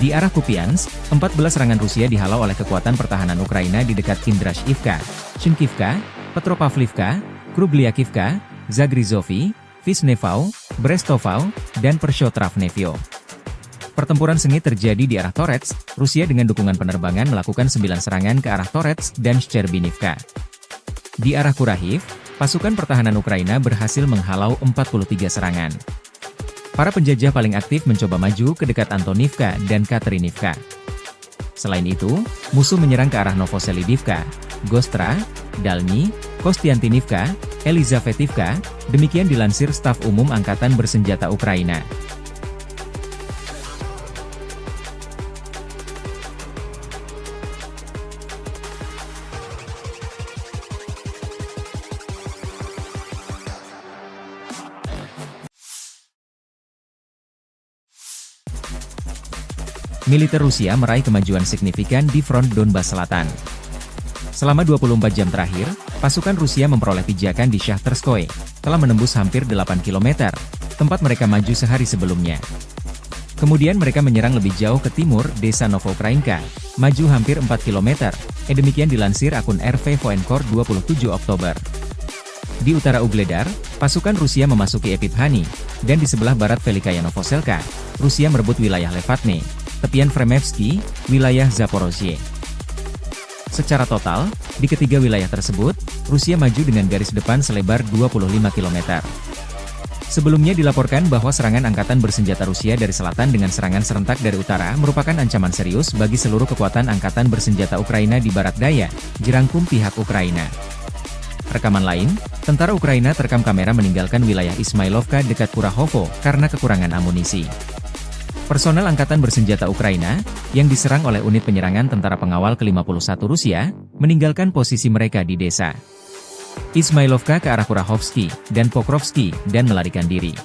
Di arah Kupiansk, 14 serangan Rusia dihalau oleh kekuatan pertahanan Ukraina di dekat Kindrashivka, Chinkivka, Petropavlivka, Krubliakivka, Zagrizovy, Vishnevau, Brestovau, dan Pershotravnevyo. Pertempuran sengit terjadi di arah Torets, Rusia dengan dukungan penerbangan melakukan 9 serangan ke arah Torets dan Shcherbinivka. Di arah Kurahiv, pasukan pertahanan Ukraina berhasil menghalau 43 serangan. Para penjajah paling aktif mencoba maju ke dekat Antonivka dan Katerinivka. Selain itu, musuh menyerang ke arah Novoselidivka, Gostra, Dalny, Kostiantinivka, Elizavetivka, demikian dilansir Staf Umum Angkatan Bersenjata Ukraina. Militer Rusia meraih kemajuan signifikan di front Donbas Selatan. Selama 24 jam terakhir, pasukan Rusia memperoleh pijakan di Shahtarskoye, telah menembus hampir 8 km, tempat mereka maju sehari sebelumnya. Kemudian mereka menyerang lebih jauh ke timur, desa Novoukrainka, maju hampir 4 km, demikian dilansir akun RV Voenkor 27 Oktober. Di utara Ugledar, pasukan Rusia memasuki Epiphanny, dan di sebelah barat Velikaya Novoselka, Rusia merebut wilayah Levatne, tepian Fremevsky, wilayah Zaporozhye. Secara total, di ketiga wilayah tersebut, Rusia maju dengan garis depan selebar 25 km. Sebelumnya dilaporkan bahwa serangan angkatan bersenjata Rusia dari selatan dengan serangan serentak dari utara merupakan ancaman serius bagi seluruh kekuatan angkatan bersenjata Ukraina di barat daya, jerangkum pihak Ukraina. Rekaman lain, tentara Ukraina terekam kamera meninggalkan wilayah Ismailovka dekat Kurahovo karena kekurangan amunisi. Personel Angkatan Bersenjata Ukraina, yang diserang oleh unit penyerangan tentara pengawal ke-51 Rusia, meninggalkan posisi mereka di desa Ismailovka ke arah Kurahovsky dan Pokrovsky dan melarikan diri.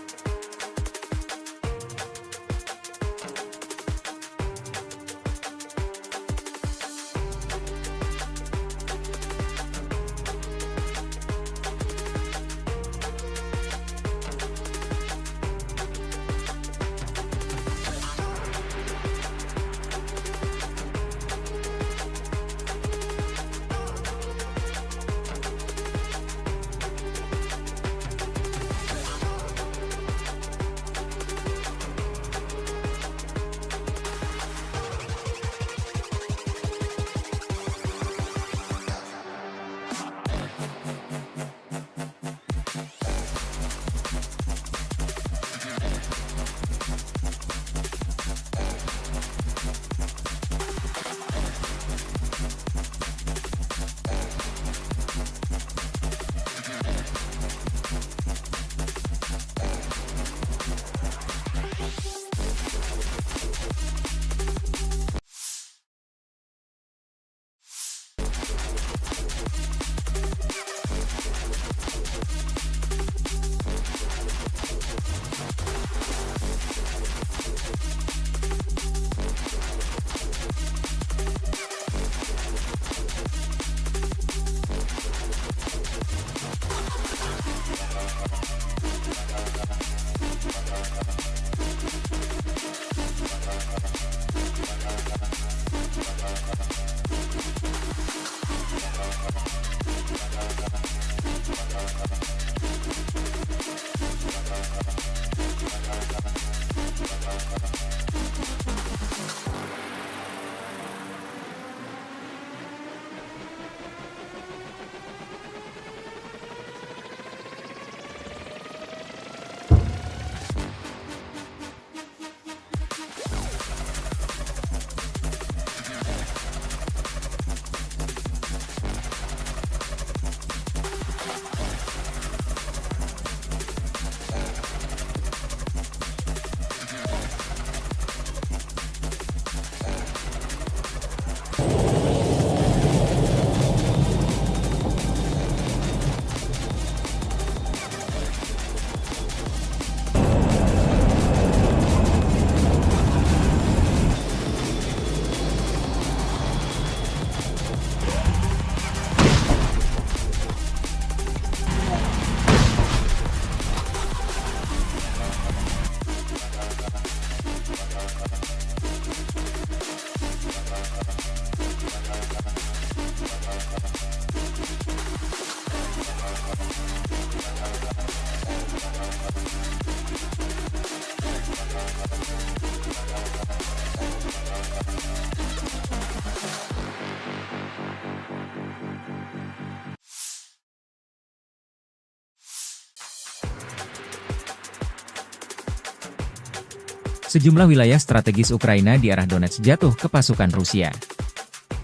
Sejumlah wilayah strategis Ukraina di arah Donetsk jatuh ke pasukan Rusia.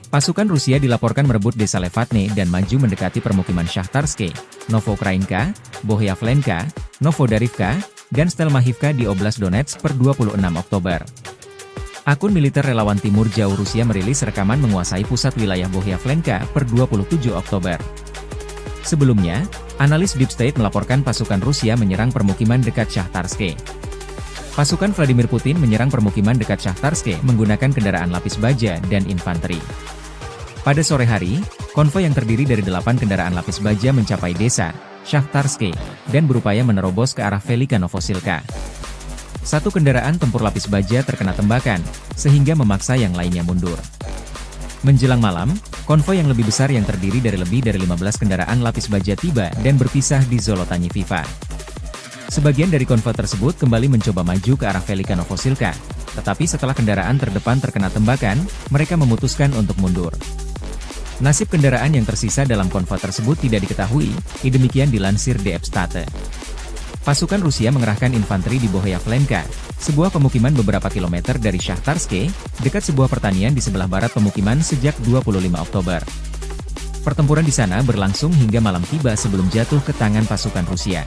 Pasukan Rusia dilaporkan merebut desa Levatne dan maju mendekati permukiman Shahtarske, Novoukrainka, Bohyavlenka, Novodarivka, dan Stelmahivka di Oblast Donetsk per 26 Oktober. Akun militer relawan Timur Jauh Rusia merilis rekaman menguasai pusat wilayah Bohyavlenka per 27 Oktober. Sebelumnya, analis Deep State melaporkan pasukan Rusia menyerang permukiman dekat Shahtarske. Pasukan Vladimir Putin menyerang permukiman dekat Shahtarske menggunakan kendaraan lapis baja dan infanteri. Pada sore hari, konvoi yang terdiri dari 8 kendaraan lapis baja mencapai desa Shahtarske dan berupaya menerobos ke arah Velika Novosilka. Satu kendaraan tempur lapis baja terkena tembakan, sehingga memaksa yang lainnya mundur. Menjelang malam, konvoi yang lebih besar yang terdiri dari lebih dari 15 kendaraan lapis baja tiba dan berpisah di Zolotanye Viva. Sebagian dari konvoi tersebut kembali mencoba maju ke arah Velika Novosilka, tetapi setelah kendaraan terdepan terkena tembakan, mereka memutuskan untuk mundur. Nasib kendaraan yang tersisa dalam konvoi tersebut tidak diketahui, demikian dilansir DF State. Pasukan Rusia mengerahkan infanteri di Bohyavlenka, sebuah pemukiman beberapa kilometer dari Shahtarske, dekat sebuah pertanian di sebelah barat pemukiman sejak 25 Oktober. Pertempuran di sana berlangsung hingga malam tiba sebelum jatuh ke tangan pasukan Rusia.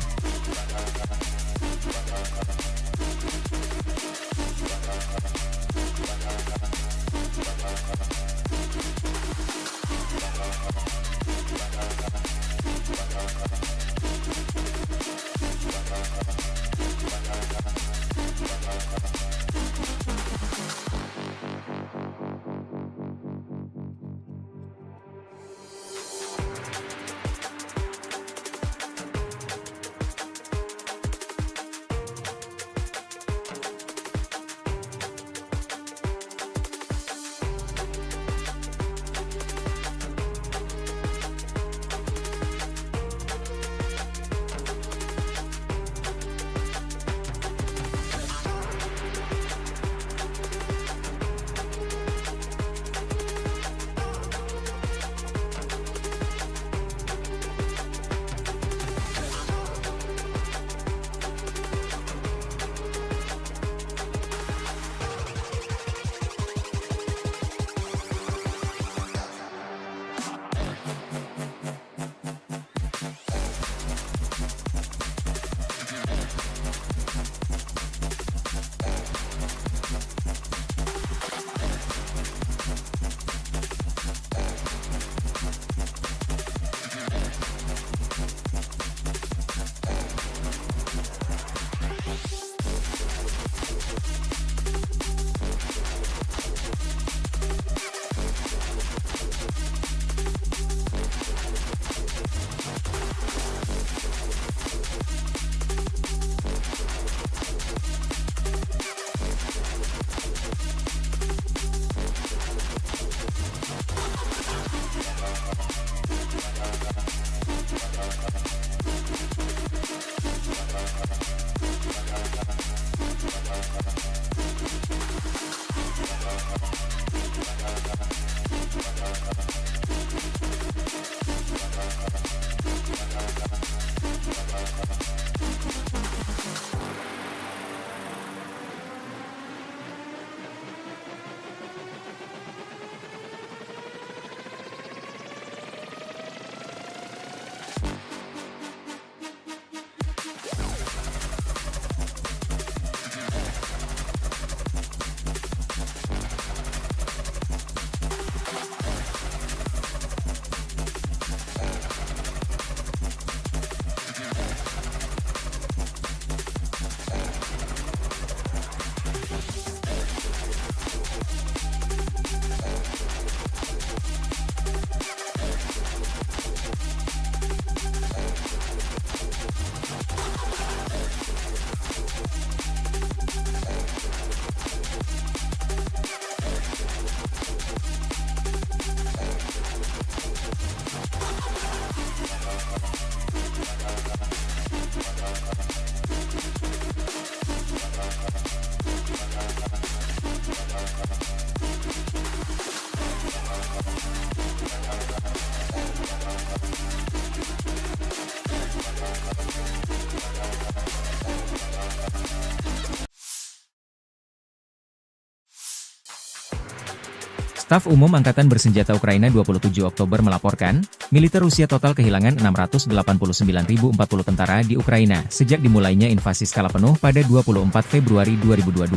Staf Umum Angkatan Bersenjata Ukraina 27 Oktober melaporkan, militer Rusia total kehilangan 689.040 tentara di Ukraina sejak dimulainya invasi skala penuh pada 24 Februari 2022.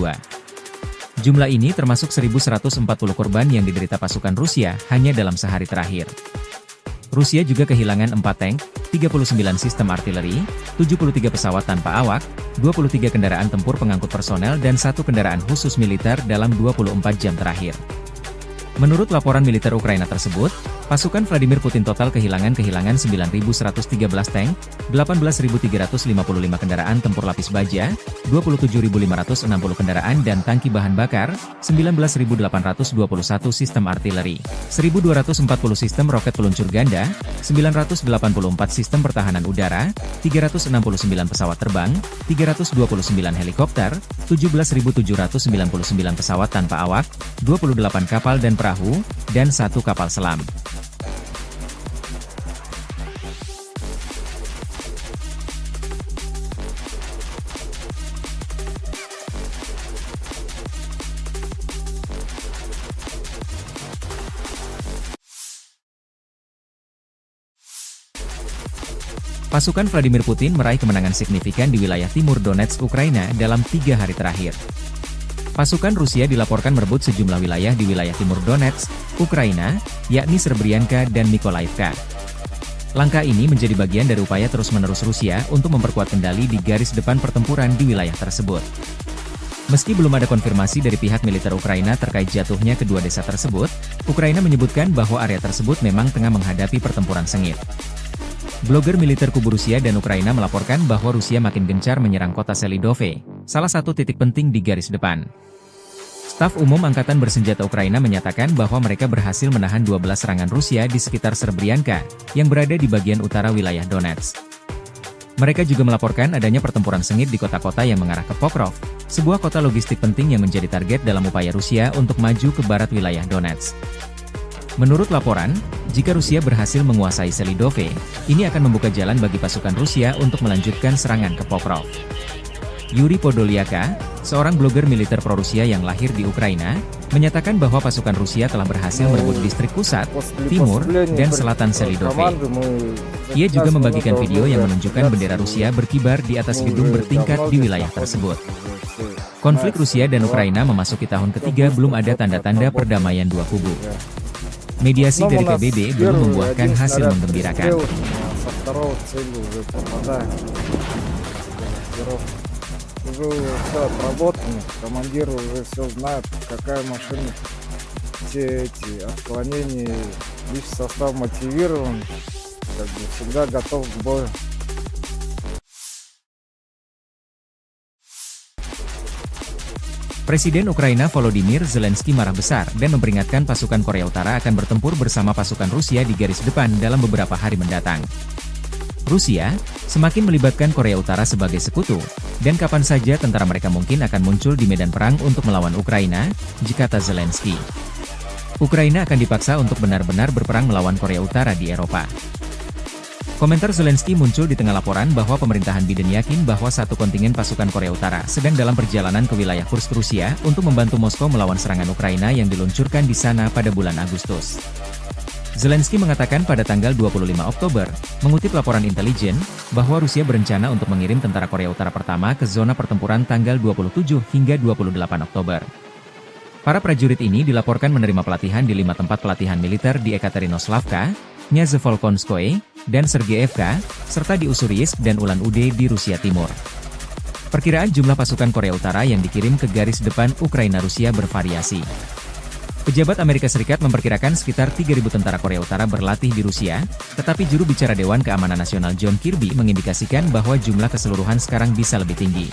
Jumlah ini termasuk 1.140 korban yang diderita pasukan Rusia hanya dalam sehari terakhir. Rusia juga kehilangan 4 tank, 39 sistem artileri, 73 pesawat tanpa awak, 23 kendaraan tempur pengangkut personel dan 1 kendaraan khusus militer dalam 24 jam terakhir. Menurut laporan militer Ukraina tersebut, pasukan Vladimir Putin total kehilangan 9.113 tank, 18.355 kendaraan tempur lapis baja, 27.560 kendaraan dan tangki bahan bakar, 19.821 sistem artileri, 1.240 sistem roket peluncur ganda, 984 sistem pertahanan udara, 369 pesawat terbang, 329 helikopter, 17.799 pesawat tanpa awak, 28 kapal dan perahu, dan 1 kapal selam. Pasukan Vladimir Putin meraih kemenangan signifikan di wilayah timur Donetsk, Ukraina dalam 3 hari terakhir. Pasukan Rusia dilaporkan merebut sejumlah wilayah di wilayah timur Donetsk, Ukraina, yakni Srebrenica dan Mykolaiv. Langkah ini menjadi bagian dari upaya terus-menerus Rusia untuk memperkuat kendali di garis depan pertempuran di wilayah tersebut. Meski belum ada konfirmasi dari pihak militer Ukraina terkait jatuhnya kedua desa tersebut, Ukraina menyebutkan bahwa area tersebut memang tengah menghadapi pertempuran sengit. Blogger militer kubu Rusia dan Ukraina melaporkan bahwa Rusia makin gencar menyerang kota Selidove, salah satu titik penting di garis depan. Staf Umum Angkatan Bersenjata Ukraina menyatakan bahwa mereka berhasil menahan 12 serangan Rusia di sekitar Srebrenica, yang berada di bagian utara wilayah Donetsk. Mereka juga melaporkan adanya pertempuran sengit di kota-kota yang mengarah ke Pokrov, sebuah kota logistik penting yang menjadi target dalam upaya Rusia untuk maju ke barat wilayah Donetsk. Menurut laporan, jika Rusia berhasil menguasai Selidove, ini akan membuka jalan bagi pasukan Rusia untuk melanjutkan serangan ke Pokrov. Yuri Podolyaka, seorang blogger militer pro-Rusia yang lahir di Ukraina, menyatakan bahwa pasukan Rusia telah berhasil merebut distrik pusat, timur, dan selatan Selidove. Ia juga membagikan video yang menunjukkan bendera Rusia berkibar di atas gedung bertingkat di wilayah tersebut. Konflik Rusia dan Ukraina memasuki tahun ketiga, belum ada tanda-tanda perdamaian dua kubu. Mediasi dari PBB belum membuahkan hasil menggembirakan. Уже все отработано, командир уже все знает, какая машина, все эти отклонения, лишь состав мотивирован, как бы всегда готов к бою. Presiden Ukraina Volodymyr Zelensky marah besar dan memperingatkan pasukan Korea Utara akan bertempur bersama pasukan Rusia di garis depan dalam beberapa hari mendatang. Rusia semakin melibatkan Korea Utara sebagai sekutu, dan kapan saja tentara mereka mungkin akan muncul di medan perang untuk melawan Ukraina, kata Zelensky. Ukraina akan dipaksa untuk benar-benar berperang melawan Korea Utara di Eropa. Komentar Zelensky muncul di tengah laporan bahwa pemerintahan Biden yakin bahwa satu kontingen pasukan Korea Utara sedang dalam perjalanan ke wilayah Kursk, Rusia, untuk membantu Moskow melawan serangan Ukraina yang diluncurkan di sana pada bulan Agustus. Zelensky mengatakan pada tanggal 25 Oktober, mengutip laporan intelijen, bahwa Rusia berencana untuk mengirim tentara Korea Utara pertama ke zona pertempuran tanggal 27 hingga 28 Oktober. Para prajurit ini dilaporkan menerima pelatihan di 5 tempat pelatihan militer di Ekaterinoslavka, Nyazevolkonskoye, dan Sergeyevka, serta di Ussuriyisk dan Ulan-Ude di Rusia Timur. Perkiraan jumlah pasukan Korea Utara yang dikirim ke garis depan Ukraina-Rusia bervariasi. Pejabat Amerika Serikat memperkirakan sekitar 3.000 tentara Korea Utara berlatih di Rusia, tetapi juru bicara Dewan Keamanan Nasional John Kirby mengindikasikan bahwa jumlah keseluruhan sekarang bisa lebih tinggi.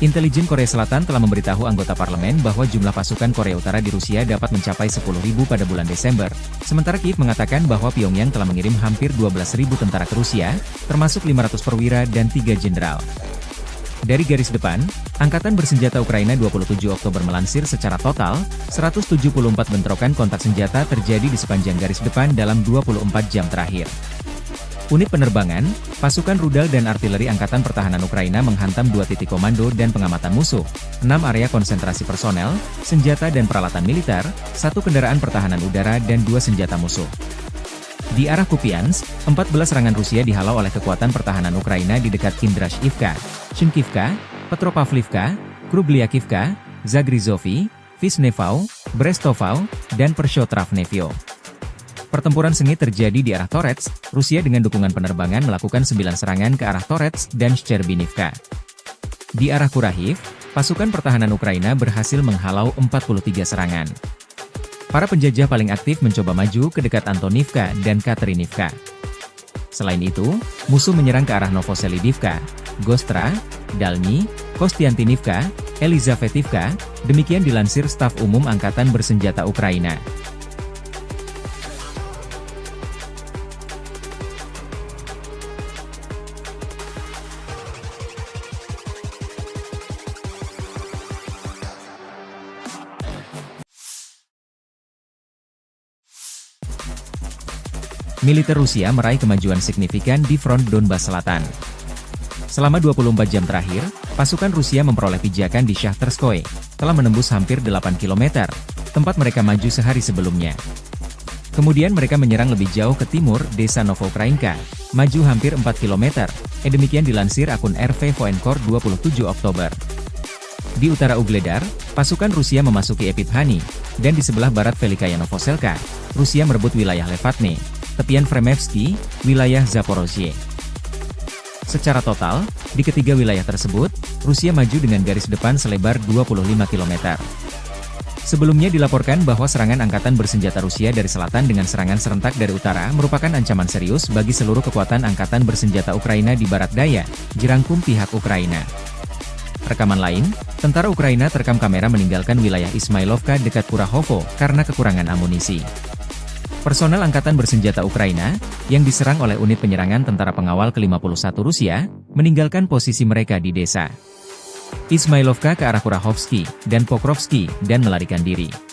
Intelijen Korea Selatan telah memberitahu anggota parlemen bahwa jumlah pasukan Korea Utara di Rusia dapat mencapai 10.000 pada bulan Desember, sementara Kiev mengatakan bahwa Pyongyang telah mengirim hampir 12.000 tentara ke Rusia, termasuk 500 perwira dan 3 jenderal. Dari garis depan, Angkatan Bersenjata Ukraina 27 Oktober melansir secara total, 174 bentrokan kontak senjata terjadi di sepanjang garis depan dalam 24 jam terakhir. Unit penerbangan, pasukan rudal dan artileri Angkatan Pertahanan Ukraina menghantam 2 titik komando dan pengamatan musuh, 6 area konsentrasi personel, senjata dan peralatan militer, 1 kendaraan pertahanan udara dan 2 senjata musuh. Di arah Kupiansk, 14 serangan Rusia dihalau oleh kekuatan pertahanan Ukraina di dekat Kindrashivka, Shinkivka, Petropavlivka, Krubliakivka, Zagrizovy, Visnevau, Brestovau, dan Pershotravnevyo. Pertempuran sengit terjadi di arah Torets, Rusia dengan dukungan penerbangan melakukan 9 serangan ke arah Torets dan Shcherbinivka. Di arah Kurahiv, pasukan pertahanan Ukraina berhasil menghalau 43 serangan. Para penjajah paling aktif mencoba maju ke dekat Antonivka dan Katerinivka. Selain itu, musuh menyerang ke arah Novoselidivka, Gostra, Dalny, Kostiantinivka, Elizavetivka, demikian dilansir Staf Umum Angkatan Bersenjata Ukraina. Militer Rusia meraih kemajuan signifikan di front Donbas Selatan. Selama 24 jam terakhir, pasukan Rusia memperoleh pijakan di Shahtarskoye, telah menembus hampir 8 km, tempat mereka maju sehari sebelumnya. Kemudian mereka menyerang lebih jauh ke timur, desa Novokrainka, maju hampir 4 km, demikian dilansir akun RV Voenkor 27 Oktober. Di utara Ugledar, pasukan Rusia memasuki Epifhani, dan di sebelah barat Velikaya Novoselka, Rusia merebut wilayah Levatne, tepian Fremevsky, wilayah Zaporozhye. Secara total, di ketiga wilayah tersebut, Rusia maju dengan garis depan selebar 25 km. Sebelumnya dilaporkan bahwa serangan angkatan bersenjata Rusia dari selatan dengan serangan serentak dari utara merupakan ancaman serius bagi seluruh kekuatan angkatan bersenjata Ukraina di barat daya, jerangkum pihak Ukraina. Rekaman lain, tentara Ukraina terekam kamera meninggalkan wilayah Ismailovka dekat Kurahovo karena kekurangan amunisi. Personel Angkatan Bersenjata Ukraina, yang diserang oleh unit penyerangan tentara pengawal ke-51 Rusia, meninggalkan posisi mereka di desa Ismailovka ke arah Kurahovsky dan Pokrovsky dan melarikan diri.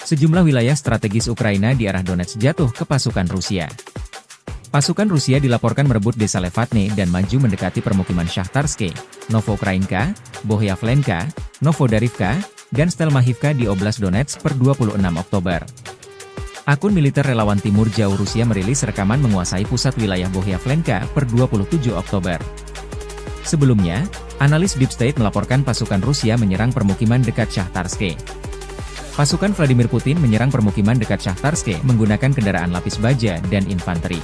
Sejumlah wilayah strategis Ukraina di arah Donetsk jatuh ke pasukan Rusia. Pasukan Rusia dilaporkan merebut desa Levatne dan maju mendekati permukiman Shakhtarske, Novoukrainka, Bohyavlenka, Novodarivka, dan Stelmachivka di Oblast Donetsk per 26 Oktober. Akun militer relawan Timur Jauh Rusia merilis rekaman menguasai pusat wilayah Bohyavlenka per 27 Oktober. Sebelumnya, analis Deep State melaporkan pasukan Rusia menyerang permukiman dekat Shakhtarske. Pasukan Vladimir Putin menyerang permukiman dekat Shakhtarske menggunakan kendaraan lapis baja dan infanteri.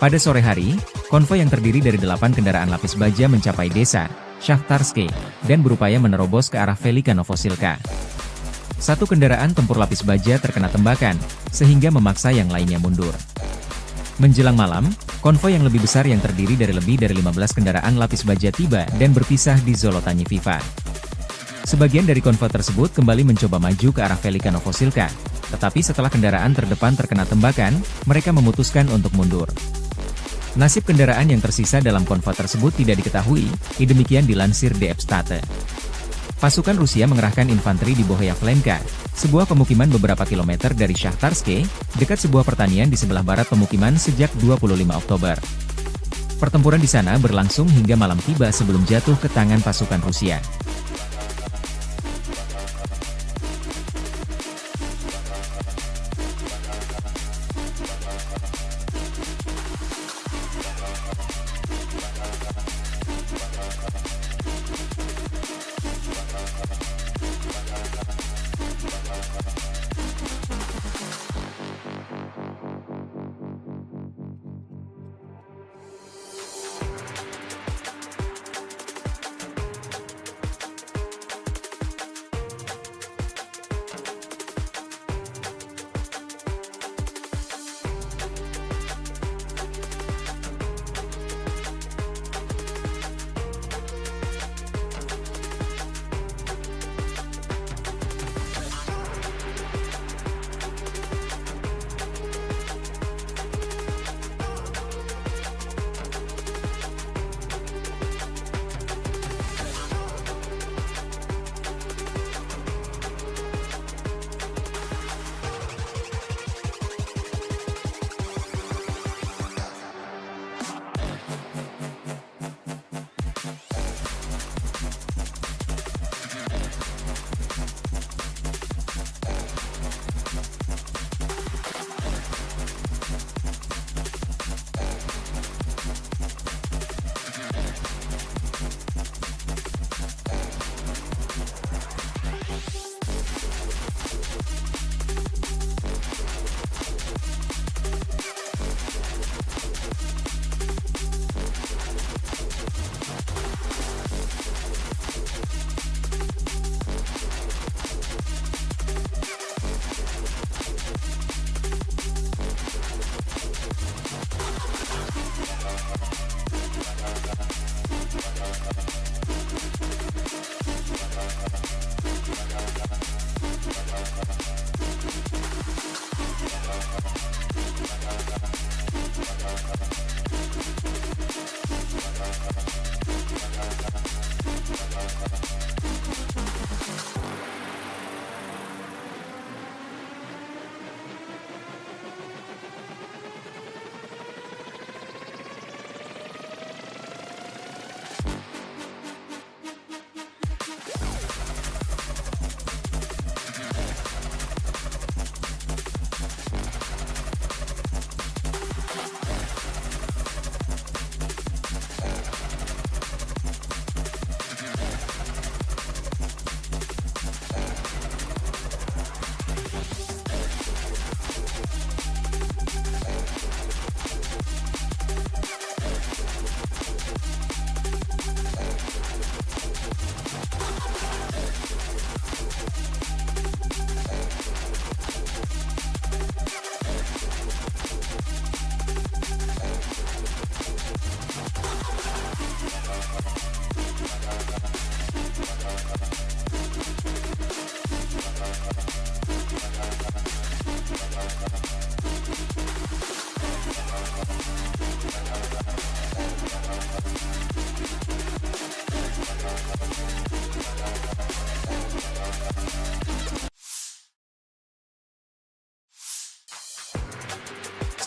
Pada sore hari, konvoi yang terdiri dari 8 kendaraan lapis baja mencapai desa Shakhtarske dan berupaya menerobos ke arah Velika Novosilka. Satu kendaraan tempur lapis baja terkena tembakan, sehingga memaksa yang lainnya mundur. Menjelang malam, konvoi yang lebih besar yang terdiri dari lebih dari 15 kendaraan lapis baja tiba dan berpisah di Zolotanyiviva. Sebagian dari konvoi tersebut kembali mencoba maju ke arah Velika Novosilka, tetapi setelah kendaraan terdepan terkena tembakan, mereka memutuskan untuk mundur. Nasib kendaraan yang tersisa dalam konvoi tersebut tidak diketahui, demikian dilansir DF State. Pasukan Rusia mengerahkan infanteri di Bohyavlenka, sebuah pemukiman beberapa kilometer dari Shakhtarske, dekat sebuah pertanian di sebelah barat pemukiman sejak 25 Oktober. Pertempuran di sana berlangsung hingga malam tiba sebelum jatuh ke tangan pasukan Rusia.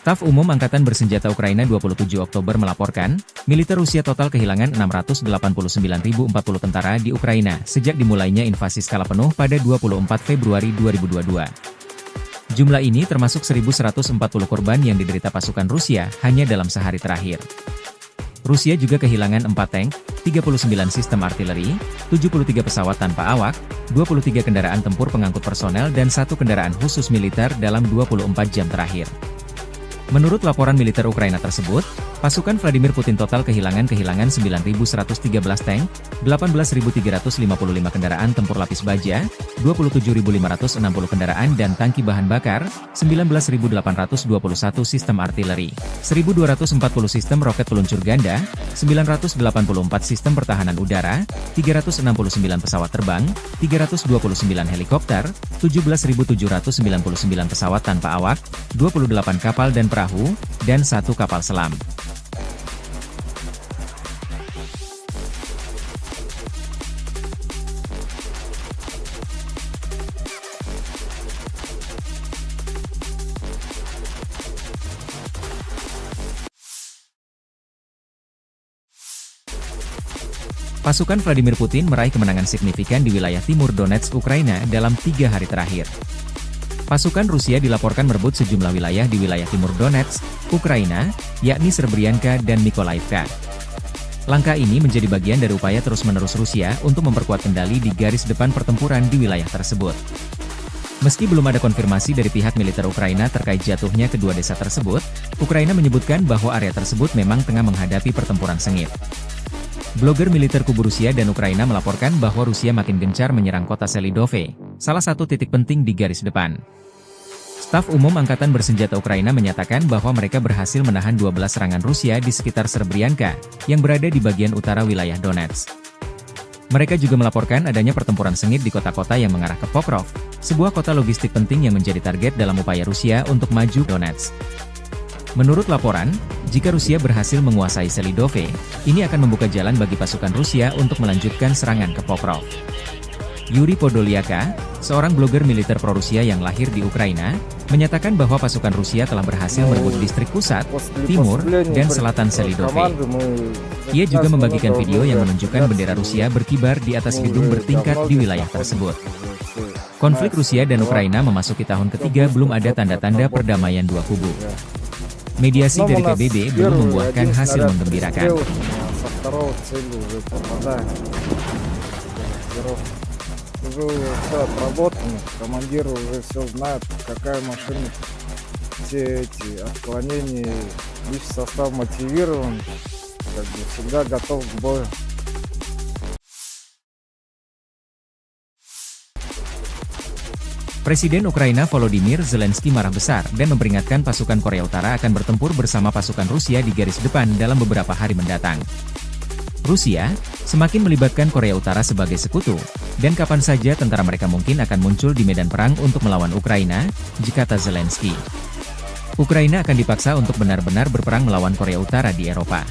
Staf Umum Angkatan Bersenjata Ukraina 27 Oktober melaporkan, militer Rusia total kehilangan 689.040 tentara di Ukraina sejak dimulainya invasi skala penuh pada 24 Februari 2022. Jumlah ini termasuk 1.140 korban yang diderita pasukan Rusia hanya dalam sehari terakhir. Rusia juga kehilangan 4 tank, 39 sistem artileri, 73 pesawat tanpa awak, 23 kendaraan tempur pengangkut personel dan 1 kendaraan khusus militer dalam 24 jam terakhir. Menurut laporan militer Ukraina tersebut, pasukan Vladimir Putin total kehilangan 9.113 tank, 18.355 kendaraan tempur lapis baja, 27.560 kendaraan dan tangki bahan bakar, 19.821 sistem artileri, 1.240 sistem roket peluncur ganda, 984 sistem pertahanan udara, 369 pesawat terbang, 329 helikopter, 17.799 pesawat tanpa awak, 28 kapal dan perahu, dan 1 kapal selam. Pasukan Vladimir Putin meraih kemenangan signifikan di wilayah timur Donetsk, Ukraina dalam 3 hari terakhir. Pasukan Rusia dilaporkan merebut sejumlah wilayah di wilayah timur Donetsk, Ukraina, yakni Srebrenica dan Mykolaiv. Langkah ini menjadi bagian dari upaya terus-menerus Rusia untuk memperkuat kendali di garis depan pertempuran di wilayah tersebut. Meski belum ada konfirmasi dari pihak militer Ukraina terkait jatuhnya kedua desa tersebut, Ukraina menyebutkan bahwa area tersebut memang tengah menghadapi pertempuran sengit. Blogger militer kubu Rusia dan Ukraina melaporkan bahwa Rusia makin gencar menyerang kota Selidove, salah satu titik penting di garis depan. Staf Umum Angkatan Bersenjata Ukraina menyatakan bahwa mereka berhasil menahan 12 serangan Rusia di sekitar Srebrenica, yang berada di bagian utara wilayah Donetsk. Mereka juga melaporkan adanya pertempuran sengit di kota-kota yang mengarah ke Pokrov, sebuah kota logistik penting yang menjadi target dalam upaya Rusia untuk maju Donetsk. Menurut laporan, jika Rusia berhasil menguasai Selidove, ini akan membuka jalan bagi pasukan Rusia untuk melanjutkan serangan ke Pokrov. Yuri Podolyaka, seorang blogger militer pro-Rusia yang lahir di Ukraina, menyatakan bahwa pasukan Rusia telah berhasil merebut distrik pusat, timur, dan selatan Selidove. Ia juga membagikan video yang menunjukkan bendera Rusia berkibar di atas gedung bertingkat di wilayah tersebut. Konflik Rusia dan Ukraina memasuki tahun ketiga, belum ada tanda-tanda perdamaian dua kubu. Mediasi dari PBB belum membuahkan hasil menggembirakan. Уже все отработано, командир уже все знает, какая машина, все эти отклонения, лишь состав мотивирован, как бы всегда готов к бою. Presiden Ukraina Volodymyr Zelensky marah besar dan memperingatkan pasukan Korea Utara akan bertempur bersama pasukan Rusia di garis depan dalam beberapa hari mendatang. Rusia semakin melibatkan Korea Utara sebagai sekutu, dan kapan saja tentara mereka mungkin akan muncul di medan perang untuk melawan Ukraina, kata Zelensky. Ukraina akan dipaksa untuk benar-benar berperang melawan Korea Utara di Eropa.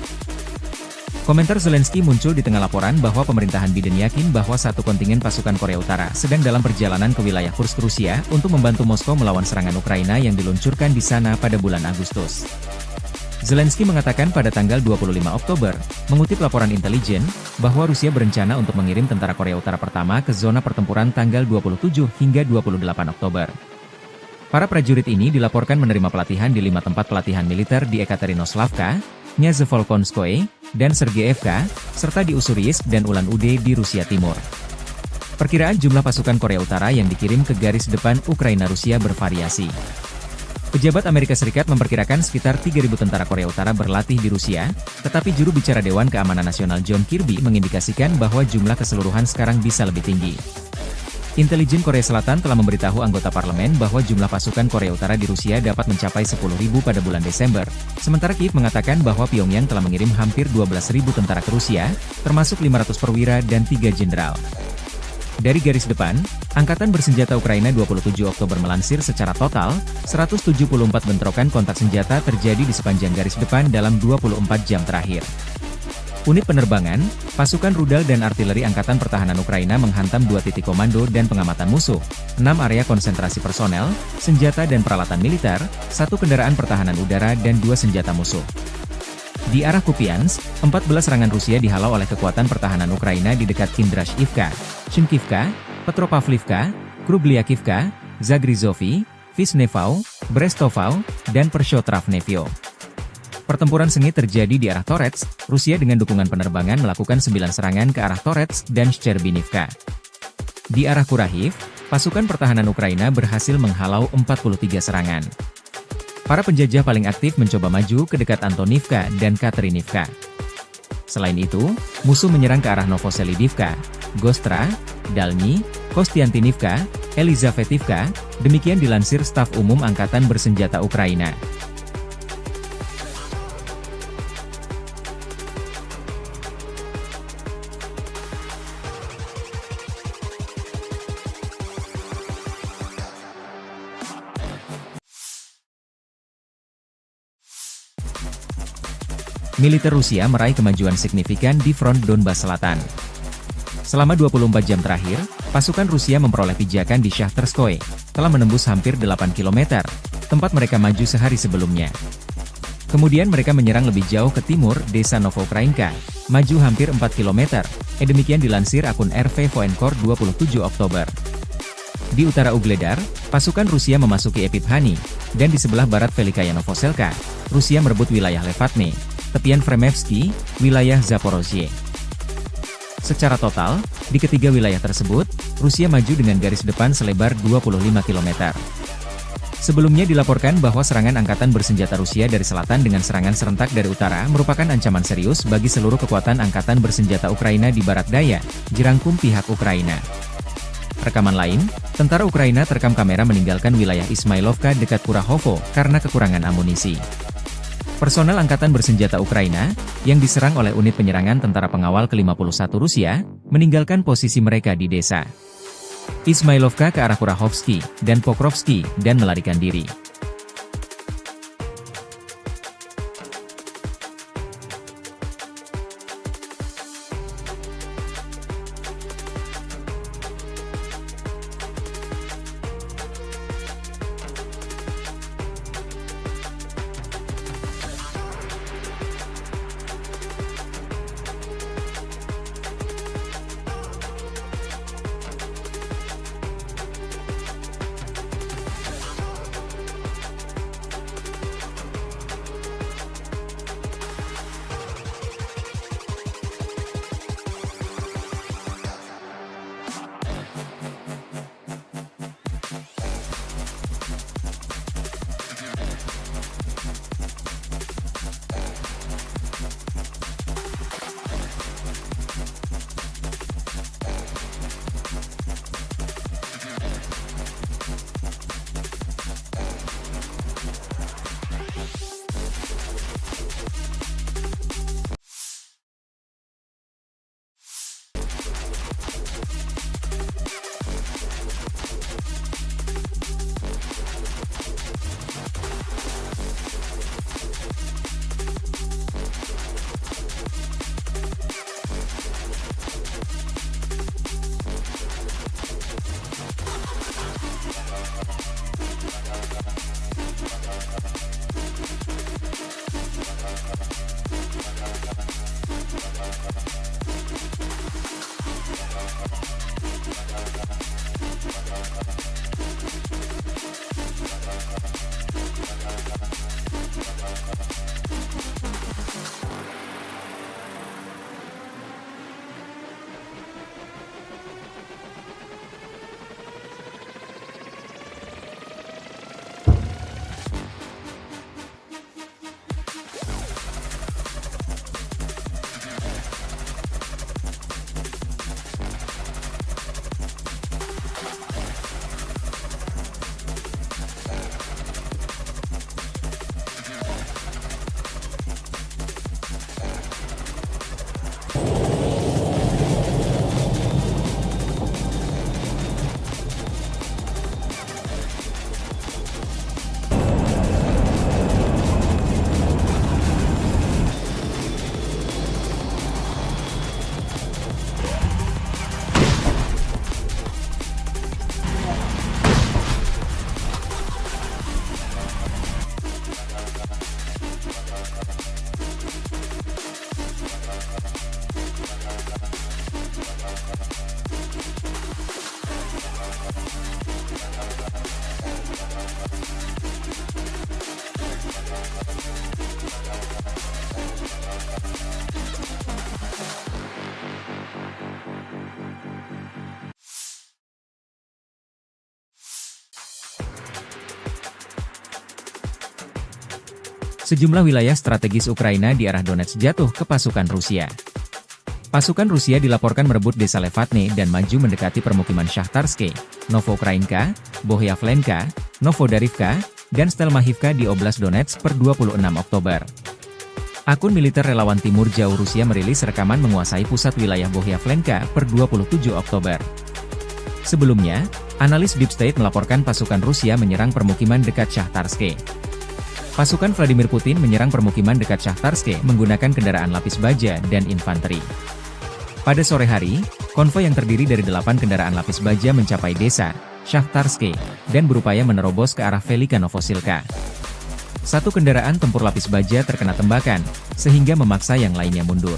Komentar Zelensky muncul di tengah laporan bahwa pemerintahan Biden yakin bahwa satu kontingen pasukan Korea Utara sedang dalam perjalanan ke wilayah Kursk, Rusia untuk membantu Moskow melawan serangan Ukraina yang diluncurkan di sana pada bulan Agustus. Zelensky mengatakan pada tanggal 25 Oktober, mengutip laporan intelijen, bahwa Rusia berencana untuk mengirim tentara Korea Utara pertama ke zona pertempuran tanggal 27 hingga 28 Oktober. Para prajurit ini dilaporkan menerima pelatihan di 5 tempat pelatihan militer di Ekaterinoslavka, Nyazevolkonskoye, dan Sergeyevka, serta di Ussuriyisk dan Ulan-Ude di Rusia Timur. Perkiraan jumlah pasukan Korea Utara yang dikirim ke garis depan Ukraina Rusia bervariasi. Pejabat Amerika Serikat memperkirakan sekitar 3.000 tentara Korea Utara berlatih di Rusia, tetapi juru bicara Dewan Keamanan Nasional John Kirby mengindikasikan bahwa jumlah keseluruhan sekarang bisa lebih tinggi. Intelijen Korea Selatan telah memberitahu anggota parlemen bahwa jumlah pasukan Korea Utara di Rusia dapat mencapai 10.000 pada bulan Desember, sementara Kiev mengatakan bahwa Pyongyang telah mengirim hampir 12.000 tentara ke Rusia, termasuk 500 perwira dan 3 jenderal. Dari garis depan, Angkatan Bersenjata Ukraina 27 Oktober melansir secara total, 174 bentrokan kontak senjata terjadi di sepanjang garis depan dalam 24 jam terakhir. Unit penerbangan, pasukan rudal dan artileri Angkatan Pertahanan Ukraina menghantam 2 titik komando dan pengamatan musuh, 6 area konsentrasi personel, senjata dan peralatan militer, 1 kendaraan pertahanan udara dan 2 senjata musuh. Di arah Kupiansk, 14 serangan Rusia dihalau oleh kekuatan pertahanan Ukraina di dekat Kindrashivka, Shinkivka, Petropavlivka, Krubliakivka, Zagrizovy, Vishnevau, Brestovau, dan Pershotravnevyo. Pertempuran sengit terjadi di arah Torets, Rusia dengan dukungan penerbangan melakukan 9 serangan ke arah Torets dan Shcherbinivka. Di arah Kurahiv, pasukan pertahanan Ukraina berhasil menghalau 43 serangan. Para penjajah paling aktif mencoba maju ke dekat Antonivka dan Katerinivka. Selain itu, musuh menyerang ke arah Novoselidivka, Gostra, Dalny, Kostiantinivka, Elizavetivka, demikian dilansir Staf Umum Angkatan Bersenjata Ukraina. Militer Rusia meraih kemajuan signifikan di front Donbas Selatan. Selama 24 jam terakhir, pasukan Rusia memperoleh pijakan di Shahtarskoye, telah menembus hampir 8 km, tempat mereka maju sehari sebelumnya. Kemudian mereka menyerang lebih jauh ke timur, desa Novokrainka, maju hampir 4 km, demikian dilansir akun RV Voenkor 27 Oktober. Di utara Ugledar, pasukan Rusia memasuki Epiphanny, dan di sebelah barat Velikaya Novoselka, Rusia merebut wilayah Levatne, tepian Fremevsky, wilayah Zaporozhye. Secara total, di ketiga wilayah tersebut, Rusia maju dengan garis depan selebar 25 km. Sebelumnya dilaporkan bahwa serangan angkatan bersenjata Rusia dari selatan dengan serangan serentak dari utara merupakan ancaman serius bagi seluruh kekuatan angkatan bersenjata Ukraina di barat daya, jerangkum pihak Ukraina. Rekaman lain, tentara Ukraina terekam kamera meninggalkan wilayah Ismailovka dekat Kurahovo karena kekurangan amunisi. Personel Angkatan Bersenjata Ukraina, yang diserang oleh unit penyerangan tentara pengawal ke-51 Rusia, meninggalkan posisi mereka di desa Ismailovka ke arah Kurahovsky dan Pokrovsky dan melarikan diri. Sejumlah wilayah strategis Ukraina di arah Donetsk jatuh ke pasukan Rusia. Pasukan Rusia dilaporkan merebut desa Levatne dan maju mendekati permukiman Shahtarske, Novoukrainka, Bohyavlenka, Novodarivka, dan Stelmahivka di Oblast Donetsk per 26 Oktober. Akun militer relawan Timur Jauh Rusia merilis rekaman menguasai pusat wilayah Bohyavlenka per 27 Oktober. Sebelumnya, analis Deep State melaporkan pasukan Rusia menyerang permukiman dekat Shahtarske. Pasukan Vladimir Putin menyerang permukiman dekat Shahtarske menggunakan kendaraan lapis baja dan infanteri. Pada sore hari, konvoi yang terdiri dari 8 kendaraan lapis baja mencapai desa Shahtarske dan berupaya menerobos ke arah Velika Novosilka. Satu kendaraan tempur lapis baja terkena tembakan, sehingga memaksa yang lainnya mundur.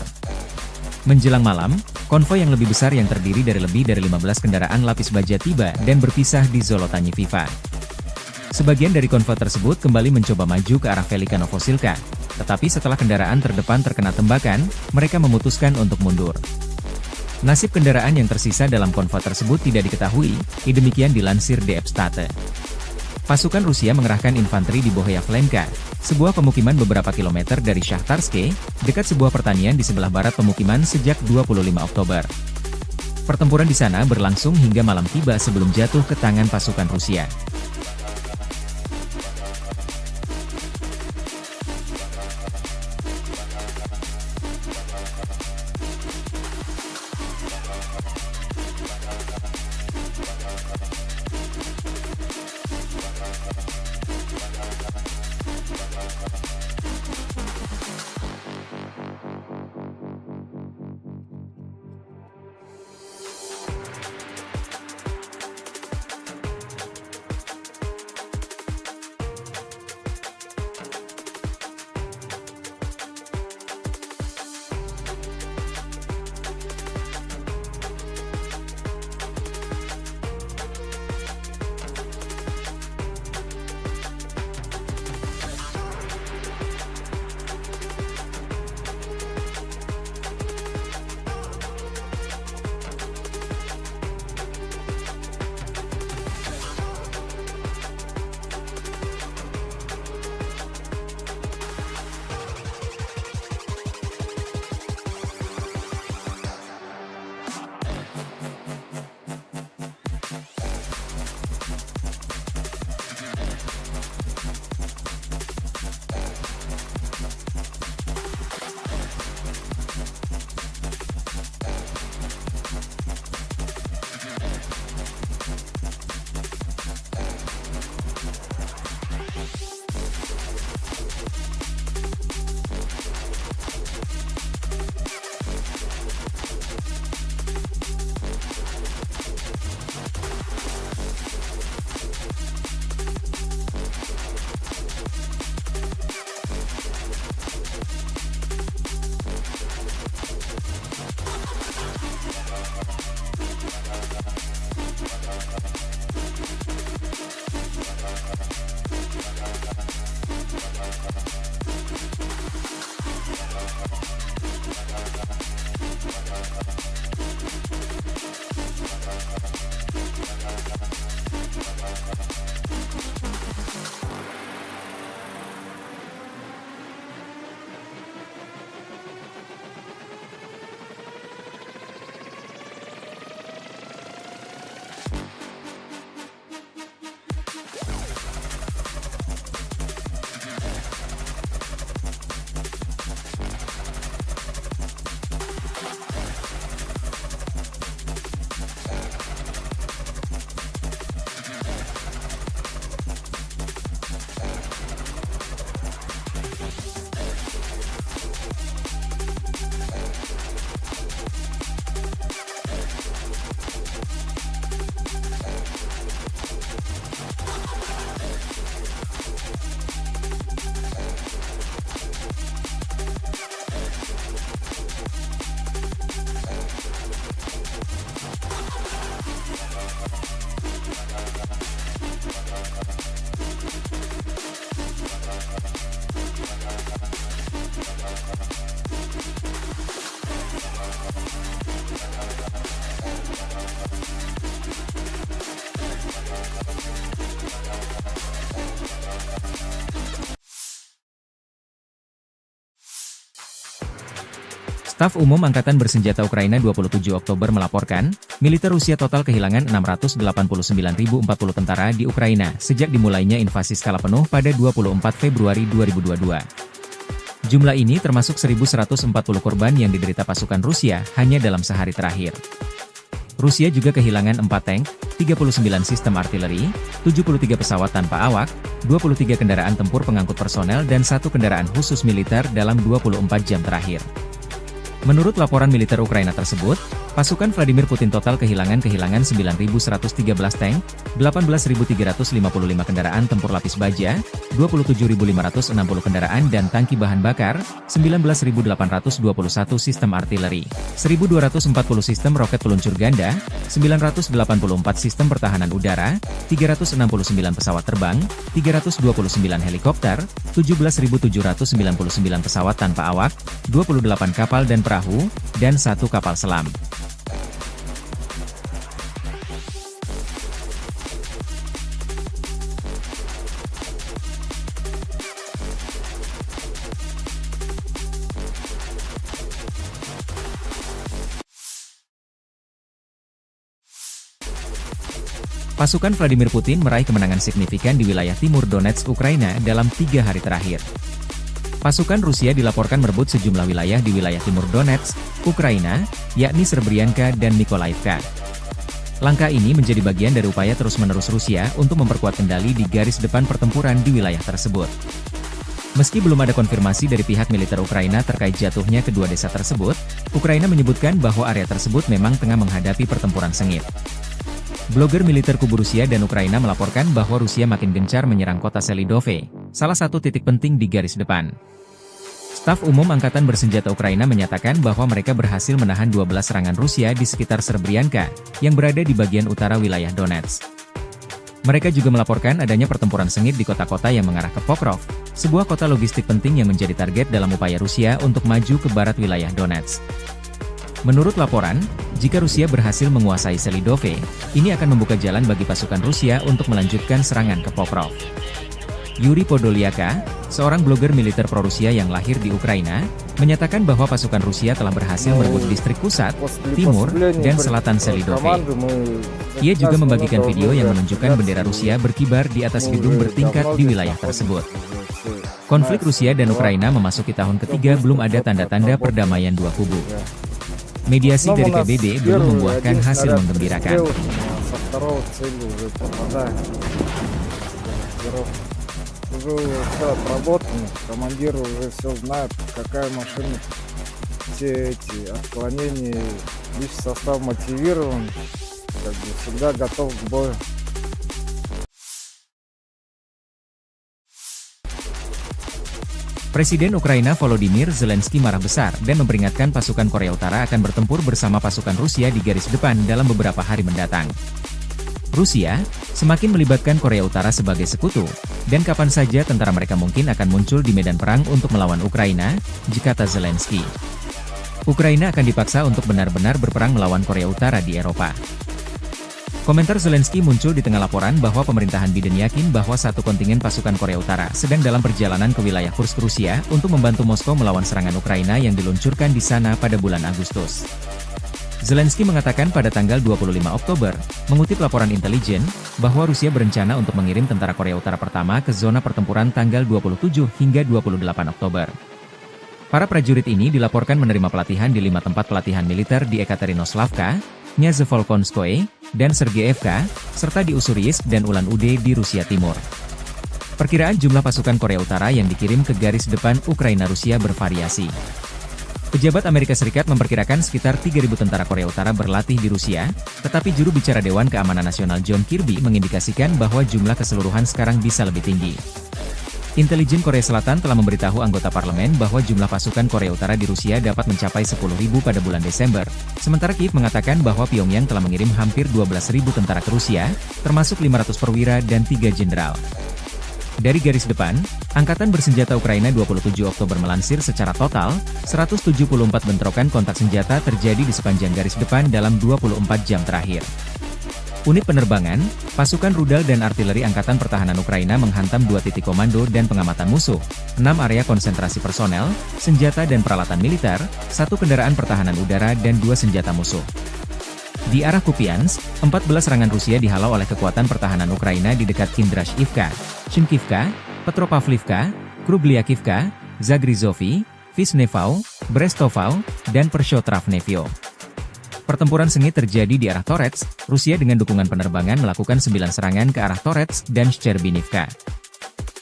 Menjelang malam, konvoi yang lebih besar yang terdiri dari lebih dari 15 kendaraan lapis baja tiba dan berpisah di Zolotanyi Viva. Sebagian dari konvoi tersebut kembali mencoba maju ke arah Velika Novosilka, tetapi setelah kendaraan terdepan terkena tembakan, mereka memutuskan untuk mundur. Nasib kendaraan yang tersisa dalam konvoi tersebut tidak diketahui, demikian dilansir DF State. Pasukan Rusia mengerahkan infanteri di Bohyavlenka, sebuah pemukiman beberapa kilometer dari Shahtarske, dekat sebuah pertanian di sebelah barat pemukiman sejak 25 Oktober. Pertempuran di sana berlangsung hingga malam tiba sebelum jatuh ke tangan pasukan Rusia. Staf Umum Angkatan Bersenjata Ukraina 27 Oktober melaporkan, militer Rusia total kehilangan 689.040 tentara di Ukraina sejak dimulainya invasi skala penuh pada 24 Februari 2022. Jumlah ini termasuk 1.140 korban yang diderita pasukan Rusia hanya dalam sehari terakhir. Rusia juga kehilangan 4 tank, 39 sistem artileri, 73 pesawat tanpa awak, 23 kendaraan tempur pengangkut personel dan 1 kendaraan khusus militer dalam 24 jam terakhir. Menurut laporan militer Ukraina tersebut, pasukan Vladimir Putin total kehilangan 9.113 tank, 18.355 kendaraan tempur lapis baja, 27.560 kendaraan dan tangki bahan bakar, 19.821 sistem artileri, 1.240 sistem roket peluncur ganda, 984 sistem pertahanan udara, 369 pesawat terbang, 329 helikopter, 17.799 pesawat tanpa awak, 28 kapal dan perahu, dan 1 kapal selam. Pasukan Vladimir Putin meraih kemenangan signifikan di wilayah timur Donetsk, Ukraina dalam 3 hari terakhir. Pasukan Rusia dilaporkan merebut sejumlah wilayah di wilayah timur Donetsk, Ukraina, yakni Serbrianka dan Nikolaivka. Langkah ini menjadi bagian dari upaya terus-menerus Rusia untuk memperkuat kendali di garis depan pertempuran di wilayah tersebut. Meski belum ada konfirmasi dari pihak militer Ukraina terkait jatuhnya kedua desa tersebut, Ukraina menyebutkan bahwa area tersebut memang tengah menghadapi pertempuran sengit. Blogger militer kubu Rusia dan Ukraina melaporkan bahwa Rusia makin gencar menyerang kota Selidove, salah satu titik penting di garis depan. Staf Umum Angkatan Bersenjata Ukraina menyatakan bahwa mereka berhasil menahan 12 serangan Rusia di sekitar Serbrianka, yang berada di bagian utara wilayah Donetsk. Mereka juga melaporkan adanya pertempuran sengit di kota-kota yang mengarah ke Pokrov, sebuah kota logistik penting yang menjadi target dalam upaya Rusia untuk maju ke barat wilayah Donetsk. Menurut laporan, jika Rusia berhasil menguasai Selidove, ini akan membuka jalan bagi pasukan Rusia untuk melanjutkan serangan ke Pokrov. Yuri Podolyaka, seorang blogger militer pro-Rusia yang lahir di Ukraina, menyatakan bahwa pasukan Rusia telah berhasil merebut distrik pusat, timur, dan selatan Selidove. Ia juga membagikan video yang menunjukkan bendera Rusia berkibar di atas gedung bertingkat di wilayah tersebut. Konflik Rusia dan Ukraina memasuki tahun ketiga, belum ada tanda-tanda perdamaian dua kubu. Mediasi dari PBB belum membuahkan hasil menggembirakan. Уже все отработано, командир уже все знает, какая машина, все эти отклонения, лишь состав мотивирован, как бы всегда готов к бою. Presiden Ukraina Volodymyr Zelensky marah besar dan memperingatkan pasukan Korea Utara akan bertempur bersama pasukan Rusia di garis depan dalam beberapa hari mendatang. Rusia semakin melibatkan Korea Utara sebagai sekutu, dan kapan saja tentara mereka mungkin akan muncul di medan perang untuk melawan Ukraina, kata Zelensky. Ukraina akan dipaksa untuk benar-benar berperang melawan Korea Utara di Eropa. Komentar Zelensky muncul di tengah laporan bahwa pemerintahan Biden yakin bahwa satu kontingen pasukan Korea Utara sedang dalam perjalanan ke wilayah Kursk, Rusia untuk membantu Moskow melawan serangan Ukraina yang diluncurkan di sana pada bulan Agustus. Zelensky mengatakan pada tanggal 25 Oktober, mengutip laporan intelijen, bahwa Rusia berencana untuk mengirim tentara Korea Utara pertama ke zona pertempuran tanggal 27 hingga 28 Oktober. Para prajurit ini dilaporkan menerima pelatihan di 5 tempat pelatihan militer di Ekaterinoslavka, Nyazevolkonskoye, dan Sergeyevka, serta di Ussuriyisk dan Ulan-Ude di Rusia Timur. Perkiraan jumlah pasukan Korea Utara yang dikirim ke garis depan Ukraina-Rusia bervariasi. Pejabat Amerika Serikat memperkirakan sekitar 3.000 tentara Korea Utara berlatih di Rusia, tetapi juru bicara Dewan Keamanan Nasional John Kirby mengindikasikan bahwa jumlah keseluruhan sekarang bisa lebih tinggi. Intelijen Korea Selatan telah memberitahu anggota parlemen bahwa jumlah pasukan Korea Utara di Rusia dapat mencapai 10.000 pada bulan Desember, sementara Kiev mengatakan bahwa Pyongyang telah mengirim hampir 12.000 tentara ke Rusia, termasuk 500 perwira dan 3 jenderal. Dari garis depan, Angkatan Bersenjata Ukraina 27 Oktober melansir secara total, 174 bentrokan kontak senjata terjadi di sepanjang garis depan dalam 24 jam terakhir. Unit penerbangan, pasukan rudal dan artileri Angkatan Pertahanan Ukraina menghantam 2 titik komando dan pengamatan musuh, 6 area konsentrasi personel, senjata dan peralatan militer, 1 kendaraan pertahanan udara dan 2 senjata musuh. Di arah Kupiansk, 14 serangan Rusia dihalau oleh kekuatan pertahanan Ukraina di dekat Kindrashivka, Chinkivka, Petropavlivka, Krubliakivka, Zagrizovy, Visnevau, Brestovau, dan Pershotravnevyo. Pertempuran sengit terjadi di arah Torets, Rusia dengan dukungan penerbangan melakukan 9 serangan ke arah Torets dan Shcherbinivka.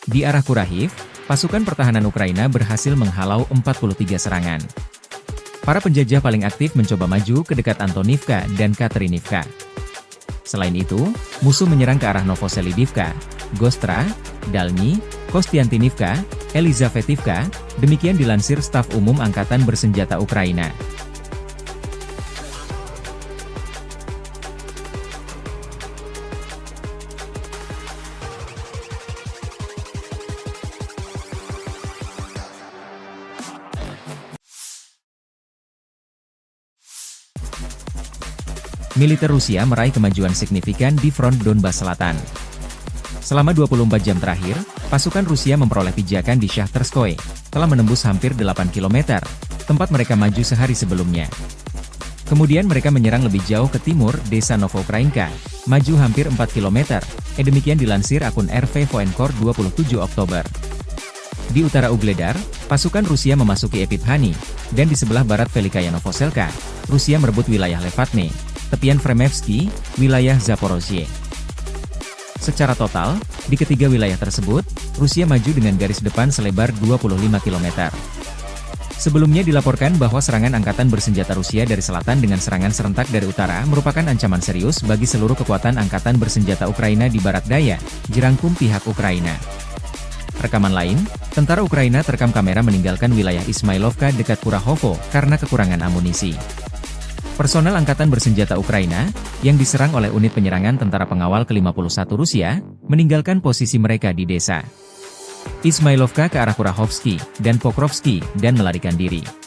Di arah Kurahiv, pasukan pertahanan Ukraina berhasil menghalau 43 serangan. Para penjajah paling aktif mencoba maju ke dekat Antonivka dan Katerinivka. Selain itu, musuh menyerang ke arah Novoselidivka, Gostra, Dalny, Kostiantinivka, Elizavetivka, demikian dilansir Staf Umum Angkatan Bersenjata Ukraina. Militer Rusia meraih kemajuan signifikan di front Donbas Selatan. Selama 24 jam terakhir, pasukan Rusia memperoleh pijakan di Shahtarskoye, telah menembus hampir 8 km, tempat mereka maju sehari sebelumnya. Kemudian mereka menyerang lebih jauh ke timur, desa Novokrainka, maju hampir 4 km, demikian dilansir akun RV Voenkor 27 Oktober. Di utara Ugledar, pasukan Rusia memasuki Epifhani, dan di sebelah barat Velikaya Novoselka, Rusia merebut wilayah Levatne, tepian Fremevsky, wilayah Zaporozhye. Secara total, di ketiga wilayah tersebut, Rusia maju dengan garis depan selebar 25 km. Sebelumnya dilaporkan bahwa serangan angkatan bersenjata Rusia dari selatan dengan serangan serentak dari utara merupakan ancaman serius bagi seluruh kekuatan angkatan bersenjata Ukraina di barat daya, jerangkum pihak Ukraina. Rekaman lain, tentara Ukraina terekam kamera meninggalkan wilayah Ismailovka dekat Kurahovo karena kekurangan amunisi. Personel Angkatan Bersenjata Ukraina, yang diserang oleh unit penyerangan tentara pengawal ke-51 Rusia, meninggalkan posisi mereka di desa Ismailovka ke arah Kurahovsky dan Pokrovsky dan melarikan diri.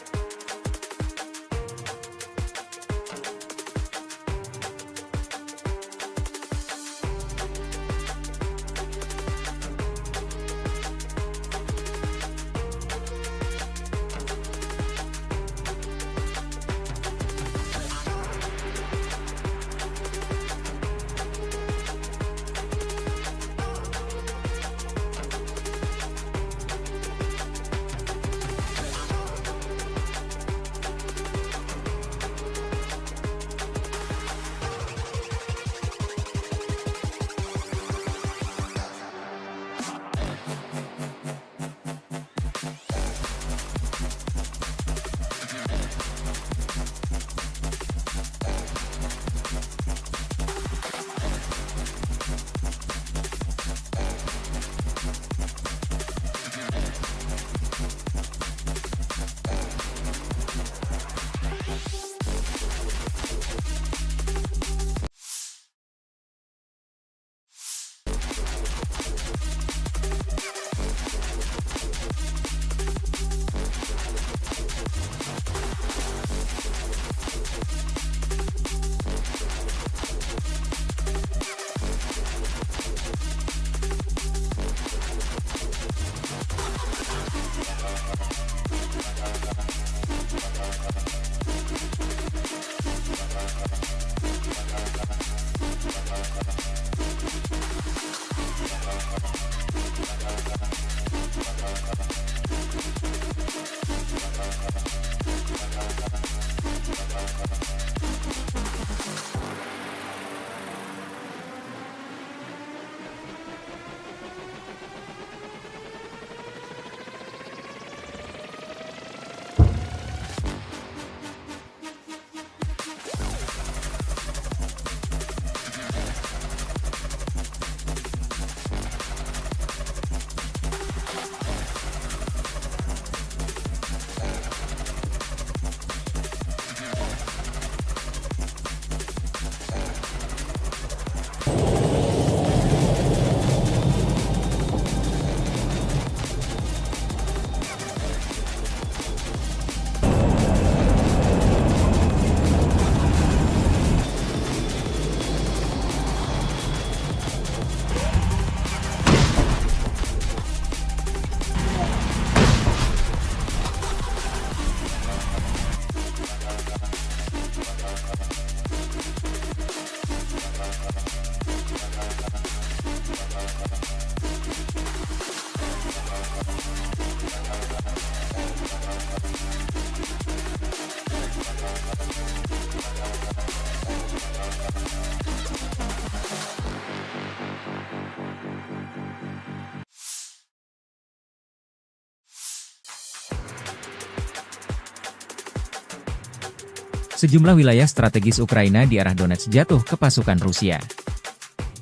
Sejumlah wilayah strategis Ukraina di arah Donetsk jatuh ke pasukan Rusia.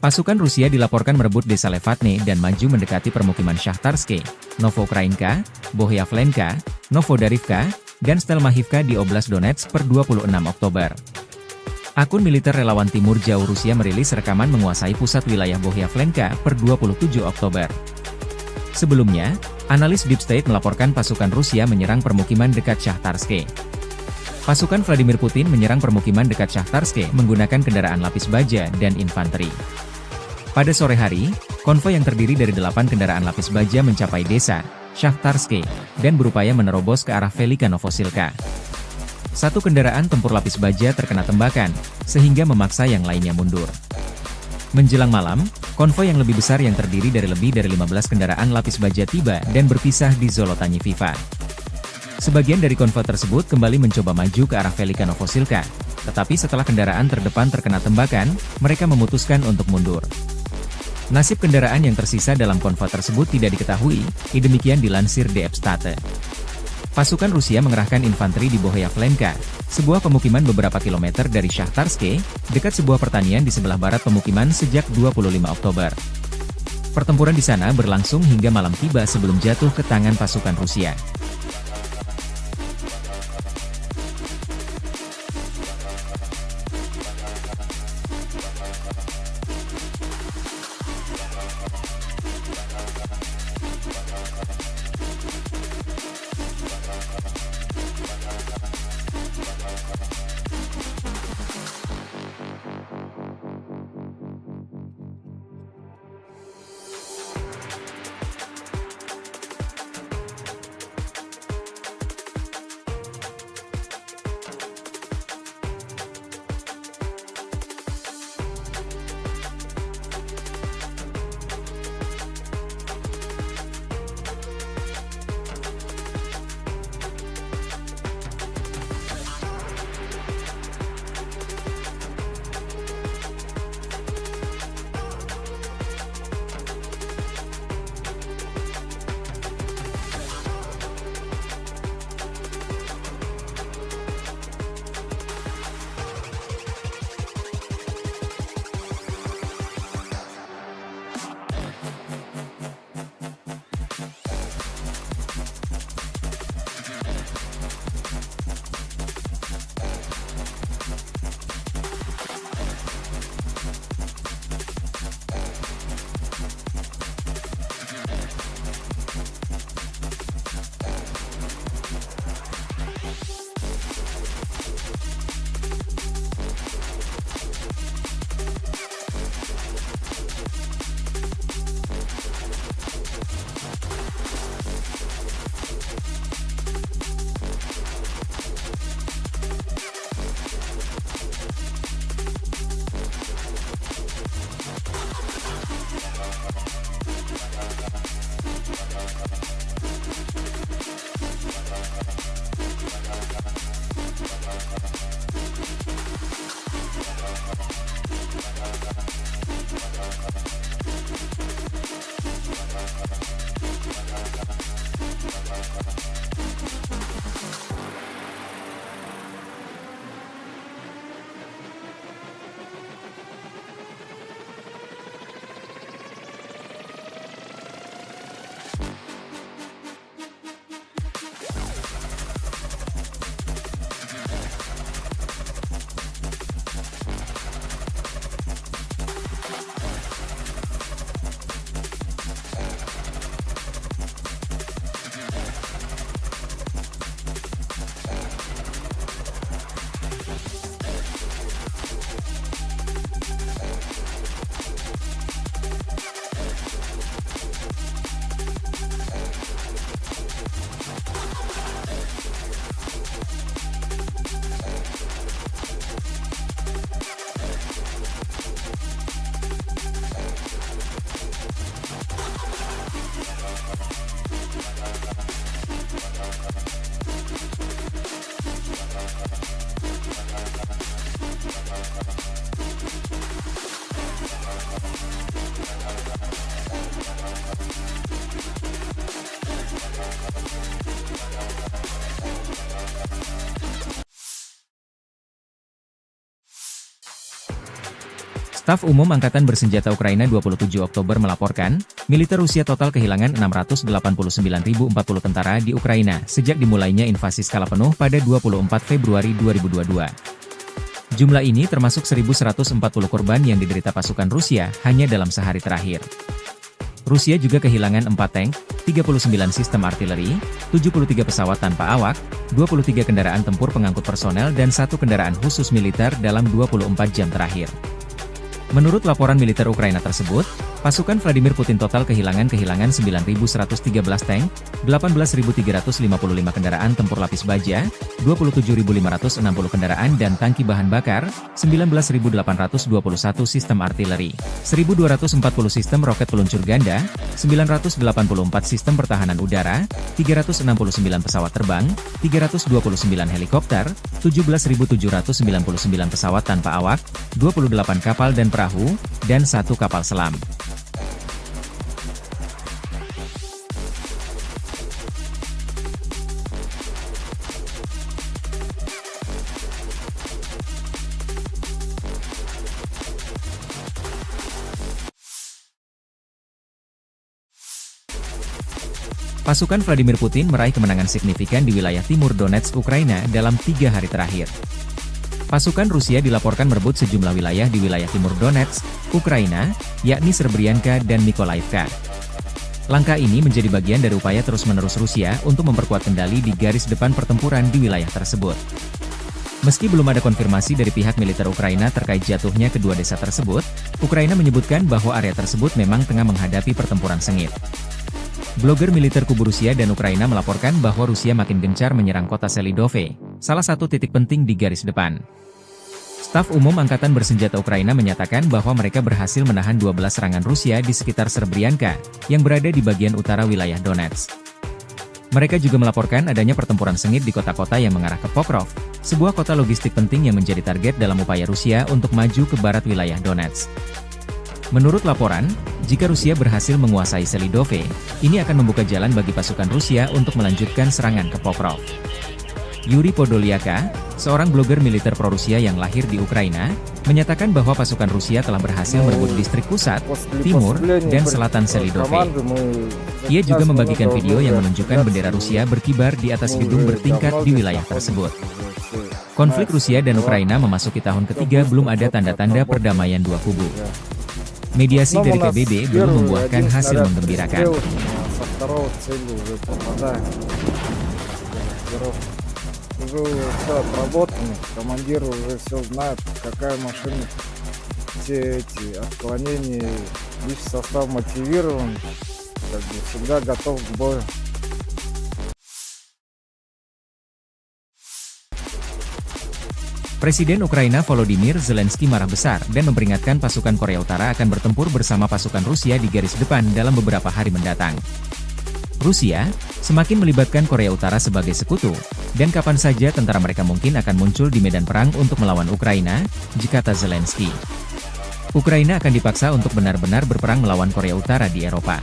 Pasukan Rusia dilaporkan merebut desa Levatne dan maju mendekati permukiman Shahtarske, Novoukrainka, Bohyavlenka, Novodarivka, dan Stelmachivka di Oblast Donetsk per 26 Oktober. Akun militer relawan Timur Jauh Rusia merilis rekaman menguasai pusat wilayah Bohyavlenka per 27 Oktober. Sebelumnya, analis Deep State melaporkan pasukan Rusia menyerang permukiman dekat Shahtarske. Pasukan Vladimir Putin menyerang permukiman dekat Shahtarske menggunakan kendaraan lapis baja dan infanteri. Pada sore hari, konvoi yang terdiri dari 8 kendaraan lapis baja mencapai desa Shahtarske dan berupaya menerobos ke arah Velika Novosilka. Satu kendaraan tempur lapis baja terkena tembakan, sehingga memaksa yang lainnya mundur. Menjelang malam, konvoi yang lebih besar yang terdiri dari lebih dari 15 kendaraan lapis baja tiba dan berpisah di Zolotanye Viva. Sebagian dari konvoi tersebut kembali mencoba maju ke arah Velika Novosilka, tetapi setelah kendaraan terdepan terkena tembakan, mereka memutuskan untuk mundur. Nasib kendaraan yang tersisa dalam konvoi tersebut tidak diketahui, demikian dilansir DF State. Pasukan Rusia mengerahkan infanteri di Bohyavlenka, sebuah pemukiman beberapa kilometer dari Shahtarske, dekat sebuah pertanian di sebelah barat pemukiman sejak 25 Oktober. Pertempuran di sana berlangsung hingga malam tiba sebelum jatuh ke tangan pasukan Rusia. Staf Umum Angkatan Bersenjata Ukraina 27 Oktober melaporkan, militer Rusia total kehilangan 689.040 tentara di Ukraina sejak dimulainya invasi skala penuh pada 24 Februari 2022. Jumlah ini termasuk 1.140 korban yang diderita pasukan Rusia hanya dalam sehari terakhir. Rusia juga kehilangan 4 tank, 39 sistem artileri, 73 pesawat tanpa awak, 23 kendaraan tempur pengangkut personel dan 1 kendaraan khusus militer dalam 24 jam terakhir. Menurut laporan militer Ukraina tersebut, pasukan Vladimir Putin total kehilangan 9.113 tank, 18.355 kendaraan tempur lapis baja, 27.560 kendaraan dan tangki bahan bakar, 19.821 sistem artileri, 1.240 sistem roket peluncur ganda, 984 sistem pertahanan udara, 369 pesawat terbang, 329 helikopter, 17.799 pesawat tanpa awak, 28 kapal dan perahu, dan 1 kapal selam. Pasukan Vladimir Putin meraih kemenangan signifikan di wilayah timur Donetsk, Ukraina dalam 3 hari terakhir. Pasukan Rusia dilaporkan merebut sejumlah wilayah di wilayah timur Donetsk, Ukraina, yakni Serbrianka dan Mykolaiivka. Langkah ini menjadi bagian dari upaya terus-menerus Rusia untuk memperkuat kendali di garis depan pertempuran di wilayah tersebut. Meski belum ada konfirmasi dari pihak militer Ukraina terkait jatuhnya kedua desa tersebut, Ukraina menyebutkan bahwa area tersebut memang tengah menghadapi pertempuran sengit. Blogger militer kubu Rusia dan Ukraina melaporkan bahwa Rusia makin gencar menyerang kota Selidove, salah satu titik penting di garis depan. Staf Umum Angkatan Bersenjata Ukraina menyatakan bahwa mereka berhasil menahan 12 serangan Rusia di sekitar Serbrianka, yang berada di bagian utara wilayah Donetsk. Mereka juga melaporkan adanya pertempuran sengit di kota-kota yang mengarah ke Pokrov, sebuah kota logistik penting yang menjadi target dalam upaya Rusia untuk maju ke barat wilayah Donetsk. Menurut laporan, jika Rusia berhasil menguasai Selidove, ini akan membuka jalan bagi pasukan Rusia untuk melanjutkan serangan ke Pokrov. Yuri Podolyaka, seorang blogger militer pro-Rusia yang lahir di Ukraina, menyatakan bahwa pasukan Rusia telah berhasil merebut distrik pusat, timur, dan selatan Selidove. Ia juga membagikan video yang menunjukkan bendera Rusia berkibar di atas gedung bertingkat di wilayah tersebut. Konflik Rusia dan Ukraina memasuki tahun ketiga, belum ada tanda-tanda perdamaian dua kubu. Mediasi dari PBB belum membuahkan hasil menggembirakan. Уже все отработано, командир уже все знает, какая машина, все эти отклонения, лишь состав мотивирован, как бы всегда готов к бою. Presiden Ukraina Volodymyr Zelensky marah besar dan memperingatkan pasukan Korea Utara akan bertempur bersama pasukan Rusia di garis depan dalam beberapa hari mendatang. Rusia semakin melibatkan Korea Utara sebagai sekutu, dan kapan saja tentara mereka mungkin akan muncul di medan perang untuk melawan Ukraina, kata Zelensky. Ukraina akan dipaksa untuk benar-benar berperang melawan Korea Utara di Eropa.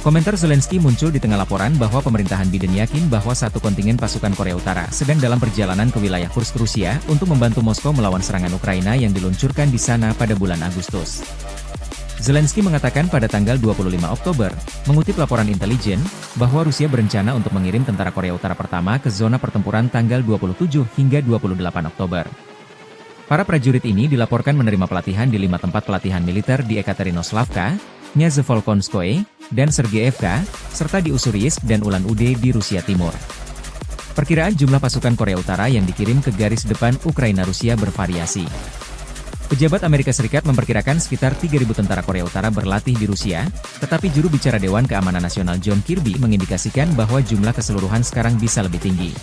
Komentar Zelensky muncul di tengah laporan bahwa pemerintahan Biden yakin bahwa satu kontingen pasukan Korea Utara sedang dalam perjalanan ke wilayah Kursk, Rusia, untuk membantu Moskow melawan serangan Ukraina yang diluncurkan di sana pada bulan Agustus. Zelensky mengatakan pada tanggal 25 Oktober, mengutip laporan intelijen, bahwa Rusia berencana untuk mengirim tentara Korea Utara pertama ke zona pertempuran tanggal 27 hingga 28 Oktober. Para prajurit ini dilaporkan menerima pelatihan di 5 tempat pelatihan militer di Ekaterinoslavka, Nyazevolkonskoye, dan Sergeyevka, serta di Ussuriyisk dan Ulan-Ude di Rusia Timur. Perkiraan jumlah pasukan Korea Utara yang dikirim ke garis depan Ukraina-Rusia bervariasi. Pejabat Amerika Serikat memperkirakan sekitar 3.000 tentara Korea Utara berlatih di Rusia, tetapi juru bicara Dewan Keamanan Nasional John Kirby mengindikasikan bahwa jumlah keseluruhan sekarang bisa lebih tinggi.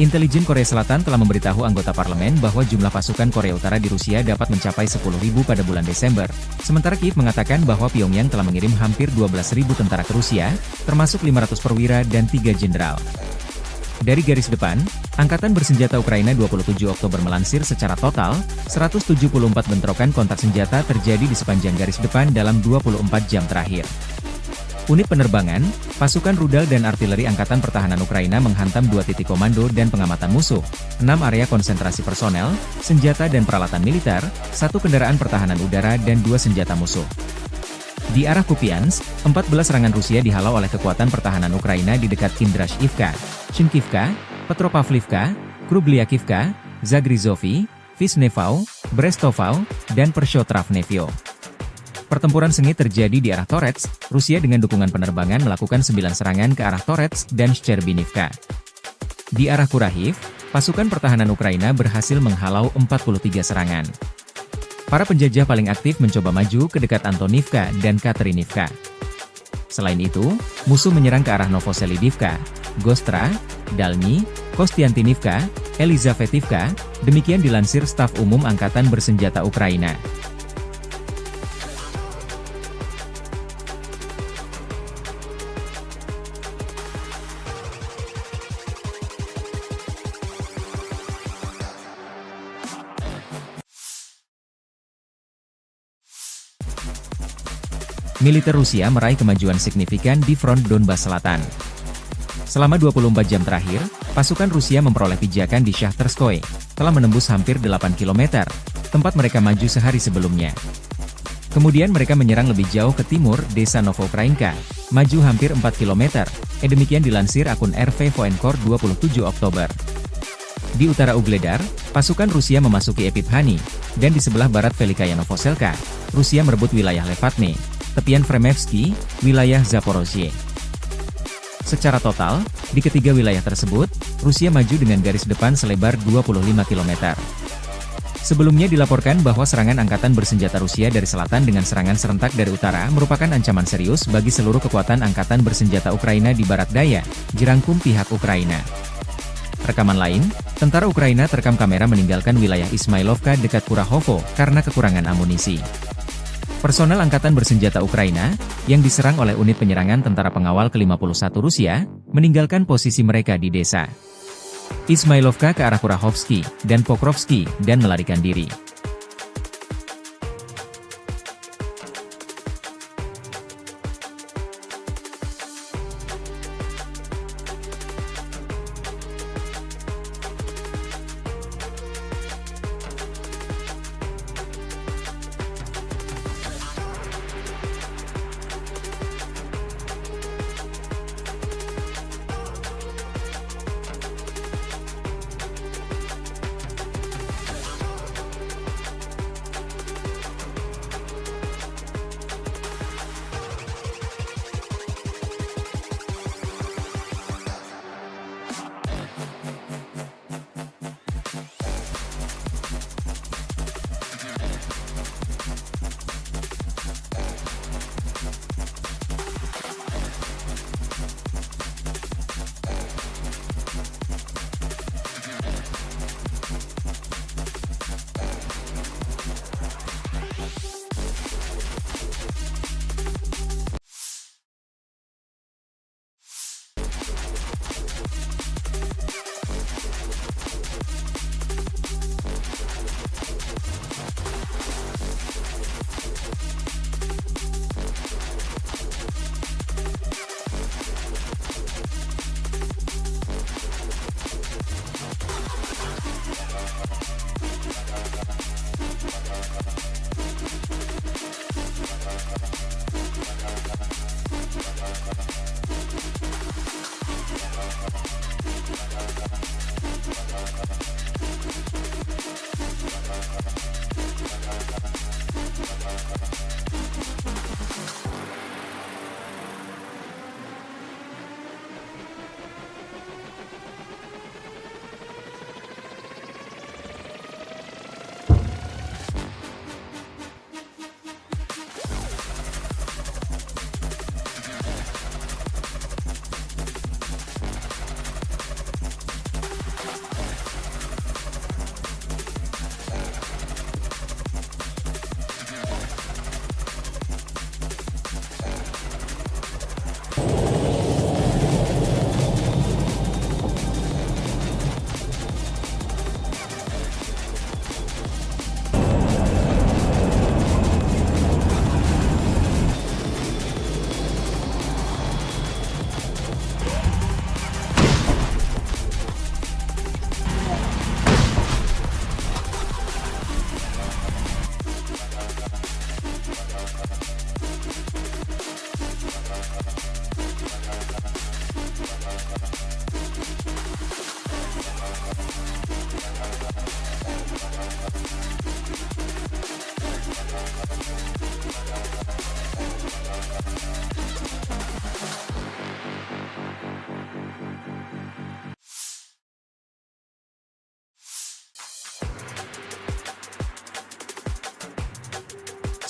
Intelijen Korea Selatan telah memberitahu anggota parlemen bahwa jumlah pasukan Korea Utara di Rusia dapat mencapai 10.000 pada bulan Desember, sementara Kiev mengatakan bahwa Pyongyang telah mengirim hampir 12.000 tentara ke Rusia, termasuk 500 perwira dan 3 jenderal. Dari garis depan, Angkatan Bersenjata Ukraina 27 Oktober melansir secara total, 174 bentrokan kontak senjata terjadi di sepanjang garis depan dalam 24 jam terakhir. Unit penerbangan, pasukan rudal dan artileri Angkatan Pertahanan Ukraina menghantam 2 titik komando dan pengamatan musuh, 6 area konsentrasi personel, senjata dan peralatan militer, 1 kendaraan pertahanan udara dan 2 senjata musuh. Di arah Kupiansk, 14 serangan Rusia dihalau oleh kekuatan pertahanan Ukraina di dekat Kindrashivka, Chinkivka, Petropavlivka, Krubliakivka, Zagrizovy, Visnevau, Brestovau, dan Pershotravnevyo. Pertempuran sengit terjadi di arah Torets, Rusia dengan dukungan penerbangan melakukan 9 serangan ke arah Torets dan Shcherbinivka. Di arah Kurahiv, pasukan pertahanan Ukraina berhasil menghalau 43 serangan. Para penjajah paling aktif mencoba maju ke dekat Antonivka dan Katerinivka. Selain itu, musuh menyerang ke arah Novoselidivka, Gostra, Dalny, Kostiantinivka, Elizavetivka, demikian dilansir Staf Umum Angkatan Bersenjata Ukraina. Militer Rusia meraih kemajuan signifikan di front Donbas Selatan. Selama 24 jam terakhir, pasukan Rusia memperoleh pijakan di Shahtarskoye, telah menembus hampir 8 km, tempat mereka maju sehari sebelumnya. Kemudian mereka menyerang lebih jauh ke timur, desa Novokrainka, maju hampir 4 km, demikian dilansir akun RV Voenkor 27 Oktober. Di utara Ugledar, pasukan Rusia memasuki Epiphanny, dan di sebelah barat Velikaya Novoselka, Rusia merebut wilayah Levatne, tepian Fremevsky, wilayah Zaporozhye. Secara total, di ketiga wilayah tersebut, Rusia maju dengan garis depan selebar 25 km. Sebelumnya dilaporkan bahwa serangan angkatan bersenjata Rusia dari selatan dengan serangan serentak dari utara merupakan ancaman serius bagi seluruh kekuatan angkatan bersenjata Ukraina di barat daya, dirangkum pihak Ukraina. Rekaman lain, tentara Ukraina terekam kamera meninggalkan wilayah Ismailovka dekat Kurahovo karena kekurangan amunisi. Personel Angkatan Bersenjata Ukraina, yang diserang oleh unit penyerangan tentara pengawal ke-51 Rusia, meninggalkan posisi mereka di desa Ismailovka ke arah Kurahovsky dan Pokrovsky dan melarikan diri.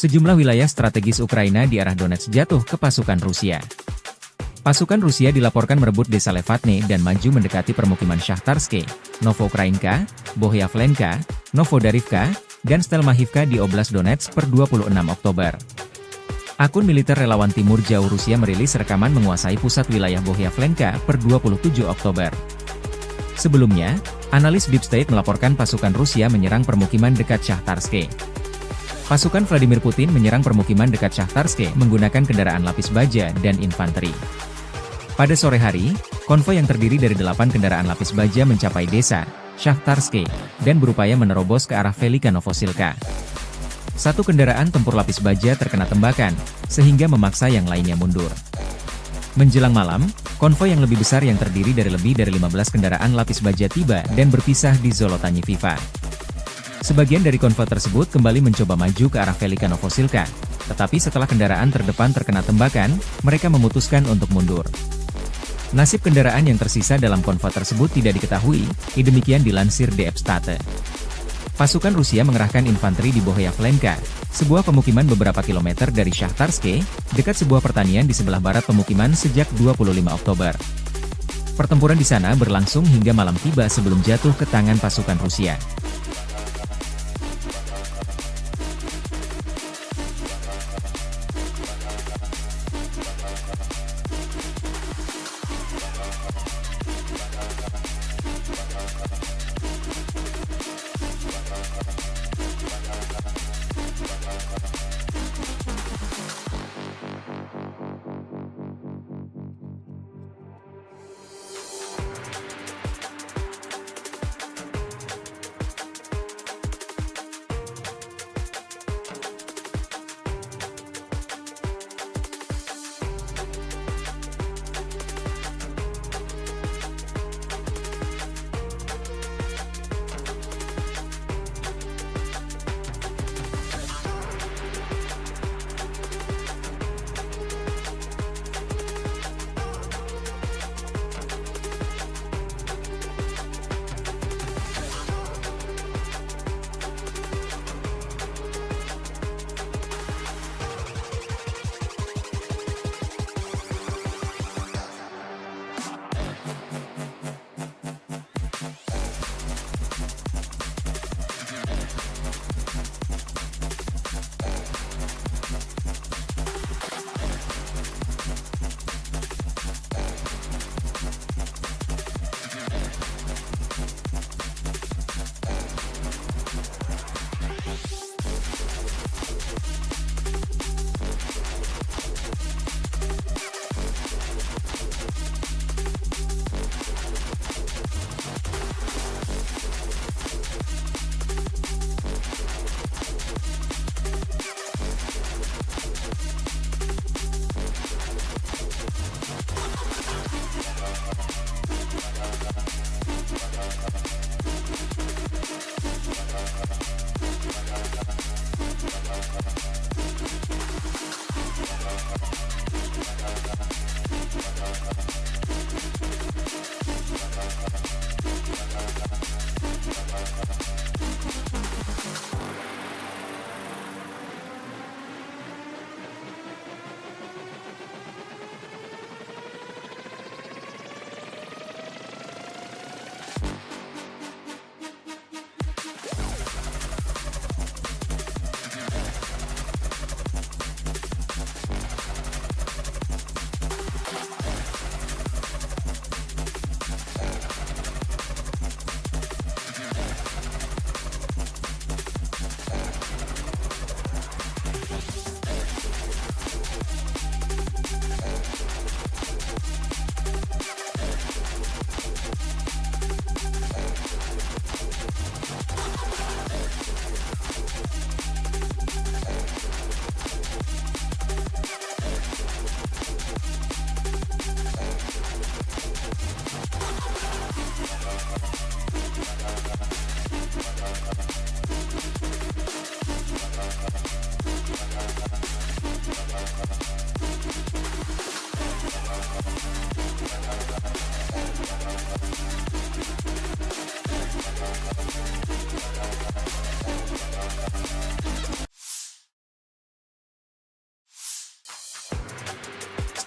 Sejumlah wilayah strategis Ukraina di arah Donetsk jatuh ke pasukan Rusia. Pasukan Rusia dilaporkan merebut desa Levatne dan maju mendekati permukiman Shahtarske, Novoukrainka, Bohyavlenka, Novodarivka, dan Stelmachivka di Oblast Donetsk per 26 Oktober. Akun militer relawan Timur Jauh Rusia merilis rekaman menguasai pusat wilayah Bohyavlenka per 27 Oktober. Sebelumnya, analis Deep State melaporkan pasukan Rusia menyerang permukiman dekat Shahtarske. Pasukan Vladimir Putin menyerang permukiman dekat Shahtarske menggunakan kendaraan lapis baja dan infanteri. Pada sore hari, konvoi yang terdiri dari 8 kendaraan lapis baja mencapai desa Shahtarske dan berupaya menerobos ke arah Velika Novosilka. Satu kendaraan tempur lapis baja terkena tembakan, sehingga memaksa yang lainnya mundur. Menjelang malam, konvoi yang lebih besar yang terdiri dari lebih dari 15 kendaraan lapis baja tiba dan berpisah di Zolotanyiviva. Sebagian dari konvoi tersebut kembali mencoba maju ke arah Velika Novosilka, tetapi setelah kendaraan terdepan terkena tembakan, mereka memutuskan untuk mundur. Nasib kendaraan yang tersisa dalam konvoi tersebut tidak diketahui, demikian dilansir DF State. Pasukan Rusia mengerahkan infanteri di Bohyavlenka, sebuah pemukiman beberapa kilometer dari Shahtarske, dekat sebuah pertanian di sebelah barat pemukiman sejak 25 Oktober. Pertempuran di sana berlangsung hingga malam tiba sebelum jatuh ke tangan pasukan Rusia.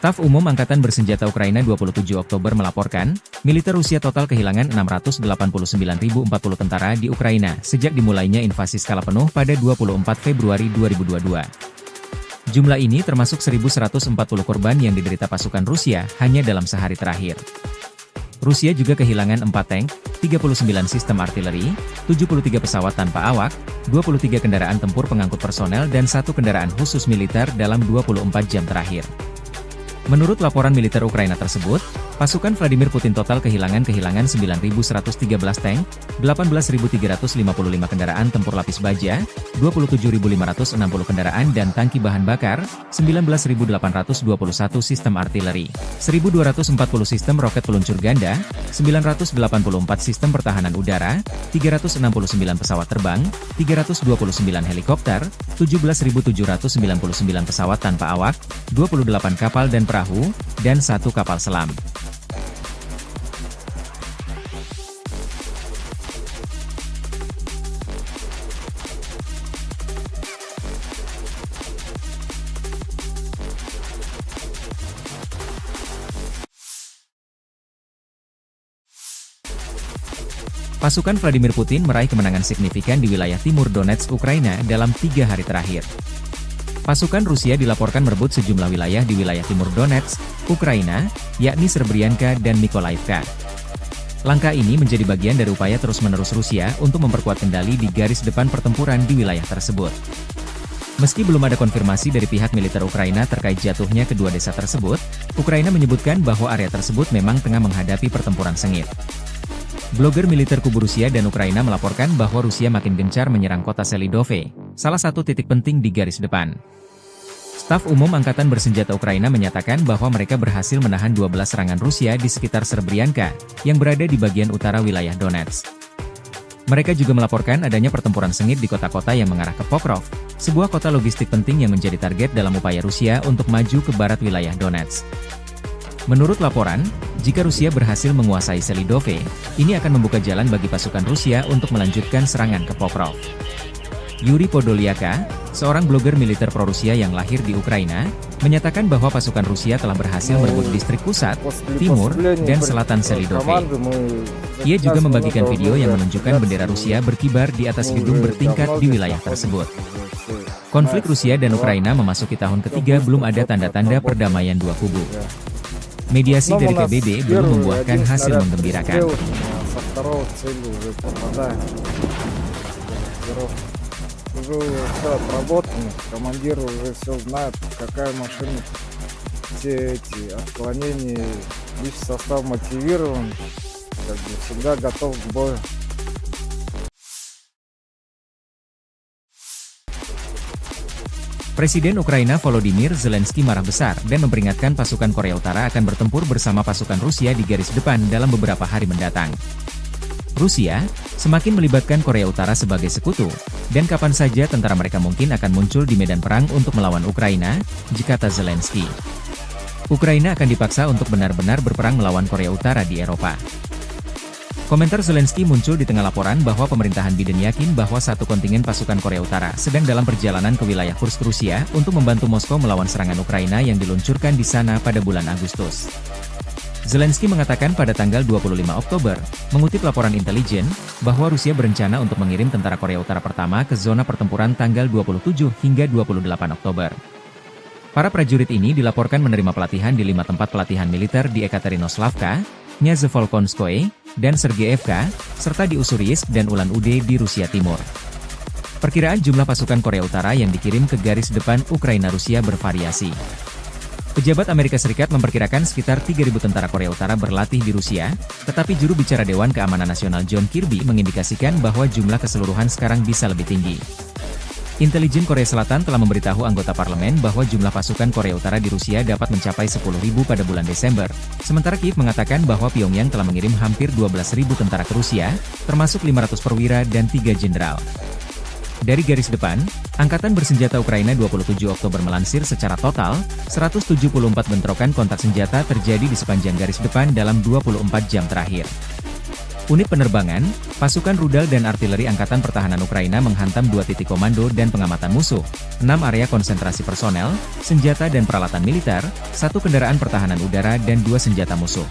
Staf Umum Angkatan Bersenjata Ukraina 27 Oktober melaporkan, militer Rusia total kehilangan 689.040 tentara di Ukraina sejak dimulainya invasi skala penuh pada 24 Februari 2022. Jumlah ini termasuk 1.140 korban yang diderita pasukan Rusia hanya dalam sehari terakhir. Rusia juga kehilangan 4 tank, 39 sistem artileri, 73 pesawat tanpa awak, 23 kendaraan tempur pengangkut personel dan 1 kendaraan khusus militer dalam 24 jam terakhir. Menurut laporan militer Ukraina tersebut, pasukan Vladimir Putin total kehilangan 9.113 tank, 18.355 kendaraan tempur lapis baja, 27.560 kendaraan dan tangki bahan bakar, 19.821 sistem artileri, 1.240 sistem roket peluncur ganda, 984 sistem pertahanan udara, 369 pesawat terbang, 329 helikopter, 17.799 pesawat tanpa awak, 28 kapal dan perahu, dan 1 kapal selam. Pasukan Vladimir Putin meraih kemenangan signifikan di wilayah timur Donetsk, Ukraina dalam 3 hari terakhir. Pasukan Rusia dilaporkan merebut sejumlah wilayah di wilayah timur Donetsk, Ukraina, yakni Srebrenica dan Mykolaiv. Langkah ini menjadi bagian dari upaya terus-menerus Rusia untuk memperkuat kendali di garis depan pertempuran di wilayah tersebut. Meski belum ada konfirmasi dari pihak militer Ukraina terkait jatuhnya kedua desa tersebut, Ukraina menyebutkan bahwa area tersebut memang tengah menghadapi pertempuran sengit. Blogger militer kubu Rusia dan Ukraina melaporkan bahwa Rusia makin gencar menyerang kota Selidove, salah satu titik penting di garis depan. Staf Umum Angkatan Bersenjata Ukraina menyatakan bahwa mereka berhasil menahan 12 serangan Rusia di sekitar Srebrenica, yang berada di bagian utara wilayah Donetsk. Mereka juga melaporkan adanya pertempuran sengit di kota-kota yang mengarah ke Pokrov, sebuah kota logistik penting yang menjadi target dalam upaya Rusia untuk maju ke barat wilayah Donetsk. Menurut laporan, jika Rusia berhasil menguasai Selidove, ini akan membuka jalan bagi pasukan Rusia untuk melanjutkan serangan ke Pokrov. Yuri Podolyaka, seorang blogger militer pro-Rusia yang lahir di Ukraina, menyatakan bahwa pasukan Rusia telah berhasil merebut distrik pusat, timur, dan selatan Selidove. Ia juga membagikan video yang menunjukkan bendera Rusia berkibar di atas gedung bertingkat di wilayah tersebut. Konflik Rusia dan Ukraina memasuki tahun ketiga, belum ada tanda-tanda perdamaian dua kubu. Mediasi dari PBB belum membuahkan hasil menggembirakan. Уже все отработано, командир уже все знает, какая машина, все эти отклонения, лишь состав мотивирован, как бы всегда готов к бою. Presiden Ukraina Volodymyr Zelensky marah besar dan memperingatkan pasukan Korea Utara akan bertempur bersama pasukan Rusia di garis depan dalam beberapa hari mendatang. Rusia semakin melibatkan Korea Utara sebagai sekutu, dan kapan saja tentara mereka mungkin akan muncul di medan perang untuk melawan Ukraina, kata Zelensky. Ukraina akan dipaksa untuk benar-benar berperang melawan Korea Utara di Eropa. Komentar Zelensky muncul di tengah laporan bahwa pemerintahan Biden yakin bahwa satu kontingen pasukan Korea Utara sedang dalam perjalanan ke wilayah Kursk, Rusia untuk membantu Moskow melawan serangan Ukraina yang diluncurkan di sana pada bulan Agustus. Zelensky mengatakan pada tanggal 25 Oktober, mengutip laporan intelijen, bahwa Rusia berencana untuk mengirim tentara Korea Utara pertama ke zona pertempuran tanggal 27 hingga 28 Oktober. Para prajurit ini dilaporkan menerima pelatihan di 5 tempat pelatihan militer di Ekaterinoslavka, Nyazevolkonskoye, dan Sergeyevka, serta di Ussuriyisk dan Ulan-Ude di Rusia Timur. Perkiraan jumlah pasukan Korea Utara yang dikirim ke garis depan Ukraina-Rusia bervariasi. Pejabat Amerika Serikat memperkirakan sekitar 3.000 tentara Korea Utara berlatih di Rusia, tetapi juru bicara Dewan Keamanan Nasional John Kirby mengindikasikan bahwa jumlah keseluruhan sekarang bisa lebih tinggi. Intelijen Korea Selatan telah memberitahu anggota parlemen bahwa jumlah pasukan Korea Utara di Rusia dapat mencapai 10.000 pada bulan Desember, sementara Kiev mengatakan bahwa Pyongyang telah mengirim hampir 12.000 tentara ke Rusia, termasuk 500 perwira dan 3 jenderal. Dari garis depan, Angkatan Bersenjata Ukraina 27 Oktober melansir secara total, 174 bentrokan kontak senjata terjadi di sepanjang garis depan dalam 24 jam terakhir. Unit penerbangan, pasukan rudal dan artileri Angkatan Pertahanan Ukraina menghantam 2 titik komando dan pengamatan musuh, 6 area konsentrasi personel, senjata dan peralatan militer, 1 kendaraan pertahanan udara dan 2 senjata musuh.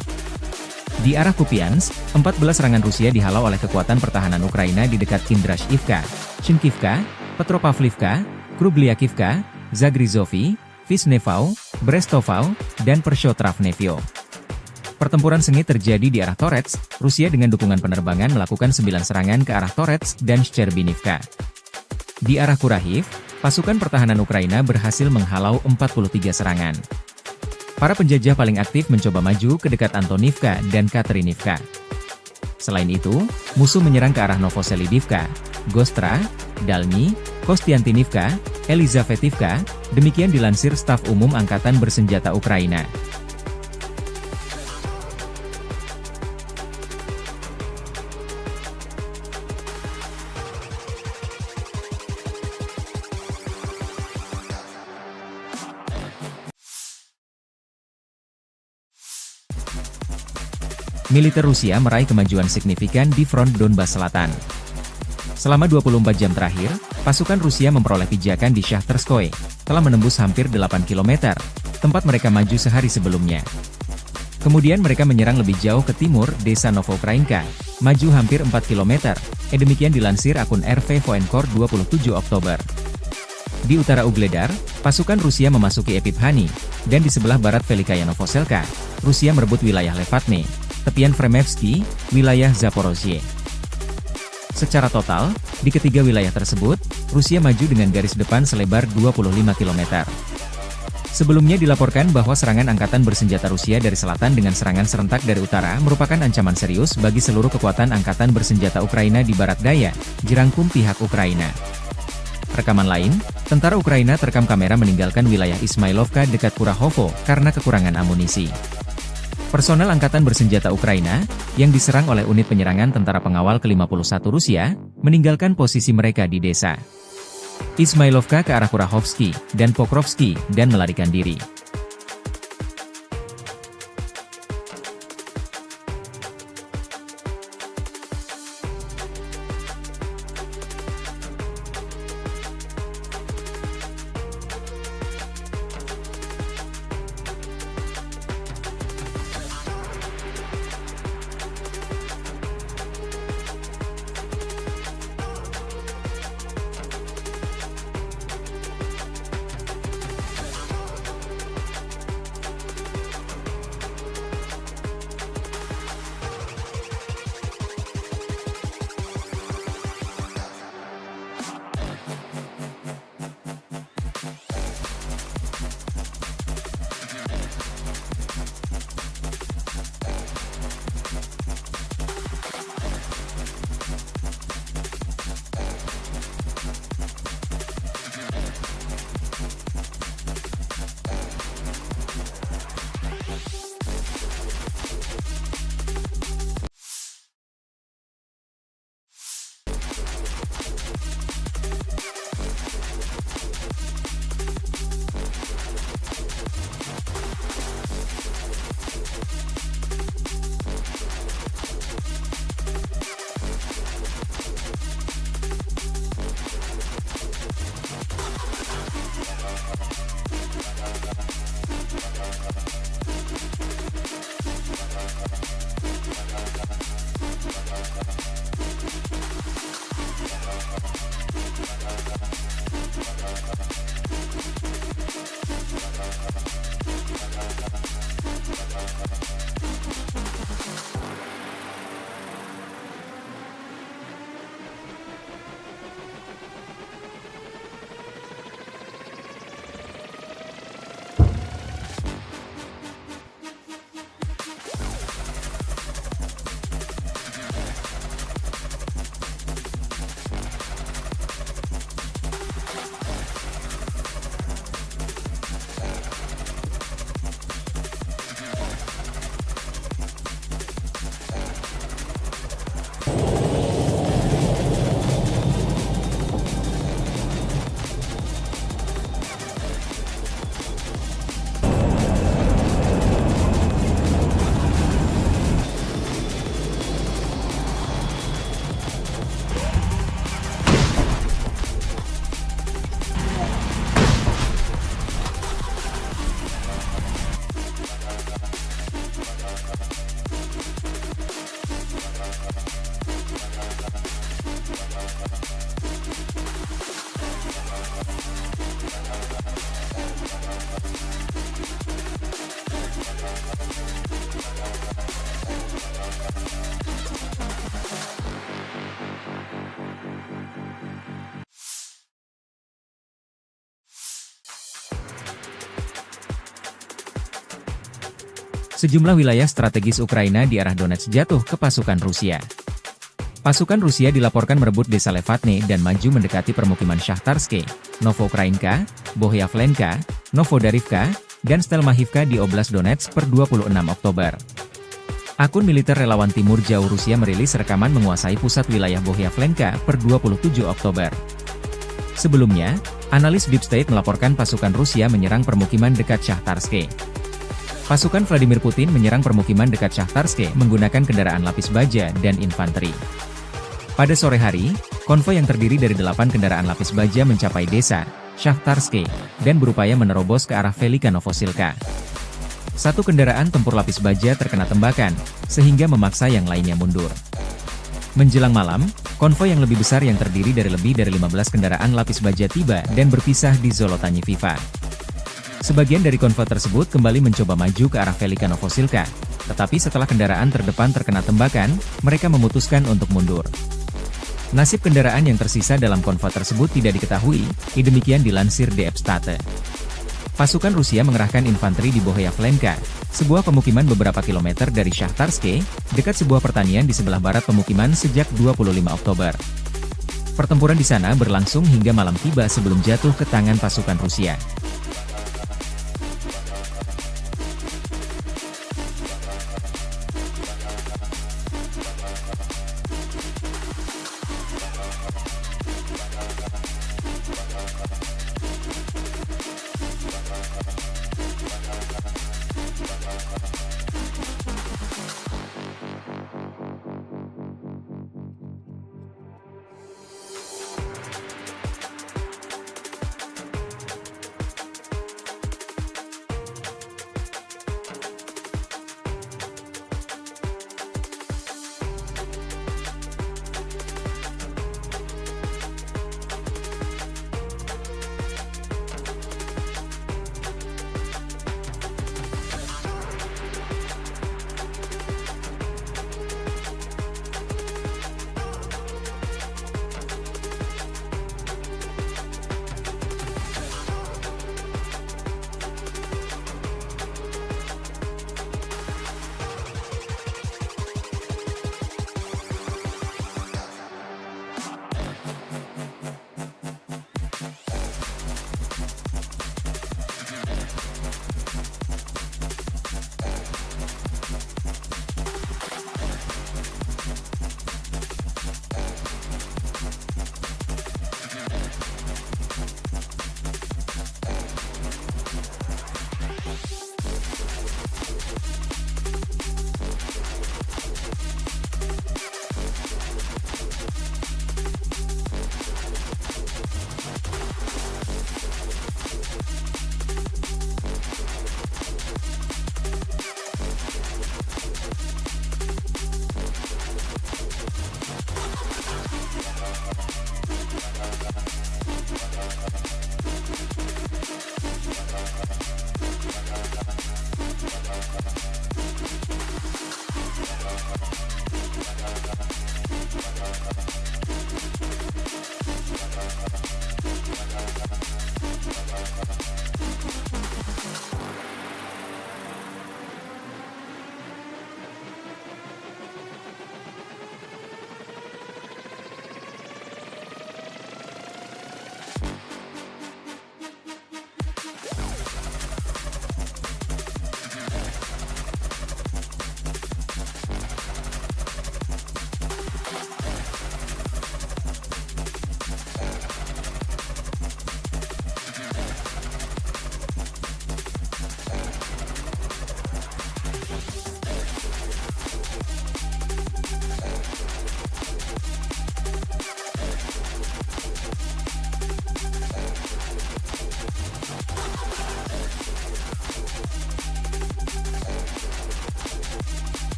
Di arah Kupiansk, 14 serangan Rusia dihalau oleh kekuatan pertahanan Ukraina di dekat Kindrashivka, Shinkivka, Petropavlivka, Krubliakivka, Zagrizovy, Vishnevau, Brestovau, dan Pershotravnevyo. Pertempuran sengit terjadi di arah Torets, Rusia dengan dukungan penerbangan melakukan 9 serangan ke arah Torets dan Shcherbinivka. Di arah Kurahiv, pasukan pertahanan Ukraina berhasil menghalau 43 serangan. Para penjajah paling aktif mencoba maju ke dekat Antonivka dan Katerinivka. Selain itu, musuh menyerang ke arah Novoselidivka, Gostra, Dalny, Kostiantinivka, Elizavetivka, demikian dilansir Staf Umum Angkatan Bersenjata Ukraina. Militer Rusia meraih kemajuan signifikan di front Donbas Selatan. Selama 24 jam terakhir, pasukan Rusia memperoleh pijakan di Shahtarskoye, telah menembus hampir 8 km, tempat mereka maju sehari sebelumnya. Kemudian mereka menyerang lebih jauh ke timur, desa Novokrainka, maju hampir 4 km, demikian dilansir akun RV Voenkor 27 Oktober. Di utara Ugledar, pasukan Rusia memasuki Epiphanny, dan di sebelah barat Velikaya Novoselka, Rusia merebut wilayah Levatne, tepian Fremevsky, wilayah Zaporozhye. Secara total, di ketiga wilayah tersebut, Rusia maju dengan garis depan selebar 25 km. Sebelumnya dilaporkan bahwa serangan angkatan bersenjata Rusia dari selatan dengan serangan serentak dari utara merupakan ancaman serius bagi seluruh kekuatan angkatan bersenjata Ukraina di barat daya, jerangkum pihak Ukraina. Rekaman lain, tentara Ukraina terekam kamera meninggalkan wilayah Ismailovka dekat Kurahovo karena kekurangan amunisi. Personel Angkatan Bersenjata Ukraina, yang diserang oleh unit penyerangan tentara pengawal ke-51 Rusia, meninggalkan posisi mereka di desa Ismailovka ke arah Kurahovsky dan Pokrovsky dan melarikan diri. Sejumlah wilayah strategis Ukraina di arah Donetsk jatuh ke pasukan Rusia. Pasukan Rusia dilaporkan merebut desa Levatne dan maju mendekati permukiman Shahtarske, Novoukrainka, Bohyavlenka, Novodarivka, dan Stelmachivka di Oblast Donetsk per 26 Oktober. Akun militer relawan Timur Jauh Rusia merilis rekaman menguasai pusat wilayah Bohyavlenka per 27 Oktober. Sebelumnya, analis Deep State melaporkan pasukan Rusia menyerang permukiman dekat Shahtarske. Pasukan Vladimir Putin menyerang permukiman dekat Shahtarske menggunakan kendaraan lapis baja dan infanteri. Pada sore hari, konvoi yang terdiri dari 8 kendaraan lapis baja mencapai desa Shahtarske dan berupaya menerobos ke arah Velika Novosilka. Satu kendaraan tempur lapis baja terkena tembakan, sehingga memaksa yang lainnya mundur. Menjelang malam, konvoi yang lebih besar yang terdiri dari lebih dari 15 kendaraan lapis baja tiba dan berpisah di Zolotanyi Viva. Sebagian dari konvoi tersebut kembali mencoba maju ke arah Velika Novosilka, tetapi setelah kendaraan terdepan terkena tembakan, mereka memutuskan untuk mundur. Nasib kendaraan yang tersisa dalam konvoi tersebut tidak diketahui, demikian dilansir DF State. Pasukan Rusia mengerahkan infanteri di Bohyavlenka, sebuah pemukiman beberapa kilometer dari Shahtarske, dekat sebuah pertanian di sebelah barat pemukiman sejak 25 Oktober. Pertempuran di sana berlangsung hingga malam tiba sebelum jatuh ke tangan pasukan Rusia.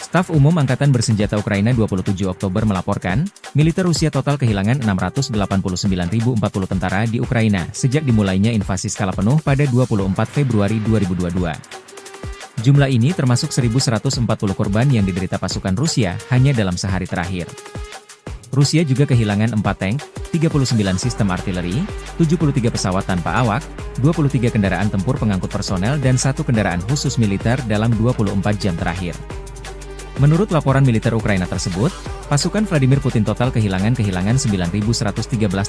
Staf Umum Angkatan Bersenjata Ukraina 27 Oktober melaporkan, militer Rusia total kehilangan 689.040 tentara di Ukraina sejak dimulainya invasi skala penuh pada 24 Februari 2022. Jumlah ini termasuk 1.140 korban yang diderita pasukan Rusia hanya dalam sehari terakhir. Rusia juga kehilangan 4 tank, 39 sistem artileri, 73 pesawat tanpa awak, 23 kendaraan tempur pengangkut personel dan 1 kendaraan khusus militer dalam 24 jam terakhir. Menurut laporan militer Ukraina tersebut, pasukan Vladimir Putin total kehilangan 9.113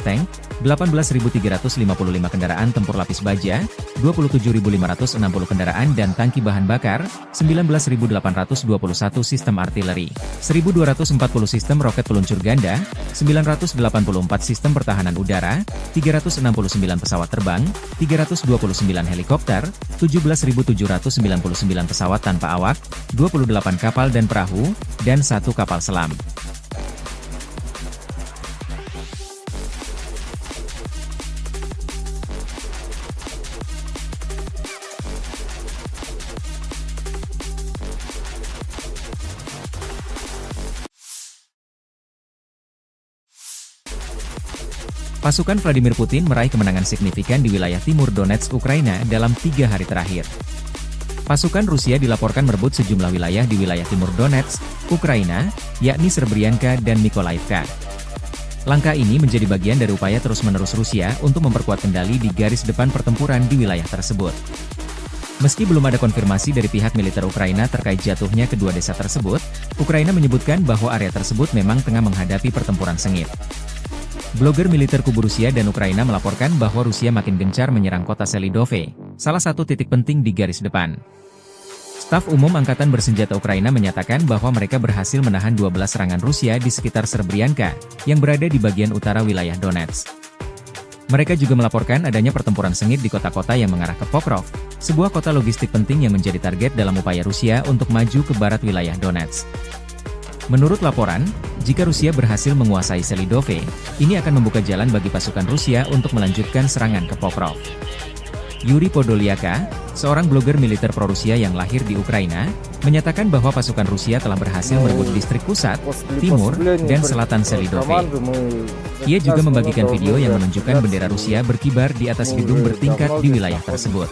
tank, 18.355 kendaraan tempur lapis baja, 27.560 kendaraan dan tangki bahan bakar, 19.821 sistem artileri, 1.240 sistem roket peluncur ganda, 984 sistem pertahanan udara, 369 pesawat terbang, 329 helikopter, 17.799 pesawat tanpa awak, 28 kapal dan perahu, dan 1 kapal selam. Pasukan Vladimir Putin meraih kemenangan signifikan di wilayah timur Donetsk, Ukraina dalam 3 hari terakhir. Pasukan Rusia dilaporkan merebut sejumlah wilayah di wilayah timur Donetsk, Ukraina, yakni Serbrianka dan Mykolaiivka. Langkah ini menjadi bagian dari upaya terus-menerus Rusia untuk memperkuat kendali di garis depan pertempuran di wilayah tersebut. Meski belum ada konfirmasi dari pihak militer Ukraina terkait jatuhnya kedua desa tersebut, Ukraina menyebutkan bahwa area tersebut memang tengah menghadapi pertempuran sengit. Blogger militer kubu Rusia dan Ukraina melaporkan bahwa Rusia makin gencar menyerang kota Selidove, salah satu titik penting di garis depan. Staf Umum Angkatan Bersenjata Ukraina menyatakan bahwa mereka berhasil menahan 12 serangan Rusia di sekitar Serbrianka, yang berada di bagian utara wilayah Donetsk. Mereka juga melaporkan adanya pertempuran sengit di kota-kota yang mengarah ke Pokrov, sebuah kota logistik penting yang menjadi target dalam upaya Rusia untuk maju ke barat wilayah Donetsk. Menurut laporan, jika Rusia berhasil menguasai Selidove, ini akan membuka jalan bagi pasukan Rusia untuk melanjutkan serangan ke Pokrov. Yuri Podolyaka, seorang blogger militer pro-Rusia yang lahir di Ukraina, menyatakan bahwa pasukan Rusia telah berhasil merebut distrik pusat, timur, dan selatan Selidove. Ia juga membagikan video yang menunjukkan bendera Rusia berkibar di atas gedung bertingkat di wilayah tersebut.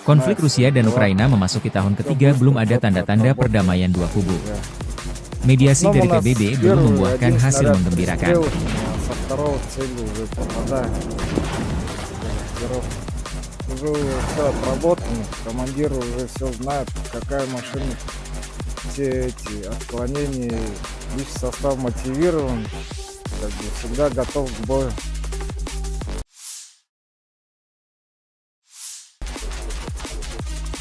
Konflik Rusia dan Ukraina memasuki tahun ketiga, belum ada tanda-tanda perdamaian dua kubu. Mediasi dari PBB belum membuahkan hasil menggembirakan. Уже все отработано, командир уже все знает, какая машина, все эти отклонения, лишь состав мотивирован, как бы всегда готов к бою.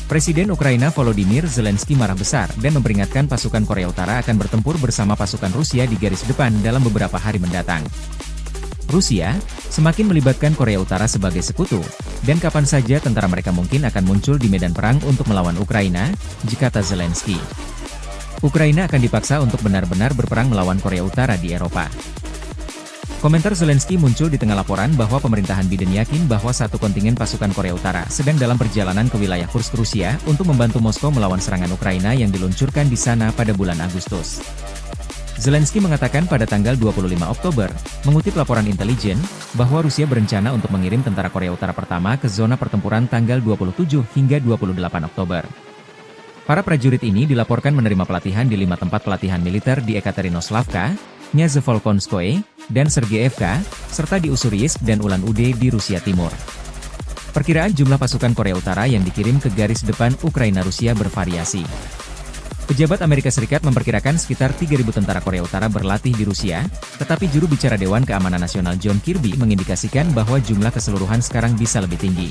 Presiden Ukraina Volodymyr Zelensky marah besar dan memperingatkan pasukan Korea Utara akan bertempur bersama pasukan Rusia di garis depan dalam beberapa hari mendatang. Rusia semakin melibatkan Korea Utara sebagai sekutu, dan kapan saja tentara mereka mungkin akan muncul di medan perang untuk melawan Ukraina, kata Zelensky. Ukraina akan dipaksa untuk benar-benar berperang melawan Korea Utara di Eropa. Komentar Zelensky muncul di tengah laporan bahwa pemerintahan Biden yakin bahwa satu kontingen pasukan Korea Utara sedang dalam perjalanan ke wilayah Kursk, Rusia untuk membantu Moskow melawan serangan Ukraina yang diluncurkan di sana pada bulan Agustus. Zelensky mengatakan pada tanggal 25 Oktober, mengutip laporan intelijen, bahwa Rusia berencana untuk mengirim tentara Korea Utara pertama ke zona pertempuran tanggal 27 hingga 28 Oktober. Para prajurit ini dilaporkan menerima pelatihan di 5 tempat pelatihan militer di Ekaterinoslavka, Nyazevolkonskoye, dan Sergeyevka, serta di Ussuriyisk dan Ulan-Ude di Rusia Timur. Perkiraan jumlah pasukan Korea Utara yang dikirim ke garis depan Ukraina Rusia bervariasi. Pejabat Amerika Serikat memperkirakan sekitar 3.000 tentara Korea Utara berlatih di Rusia, tetapi juru bicara Dewan Keamanan Nasional John Kirby mengindikasikan bahwa jumlah keseluruhan sekarang bisa lebih tinggi.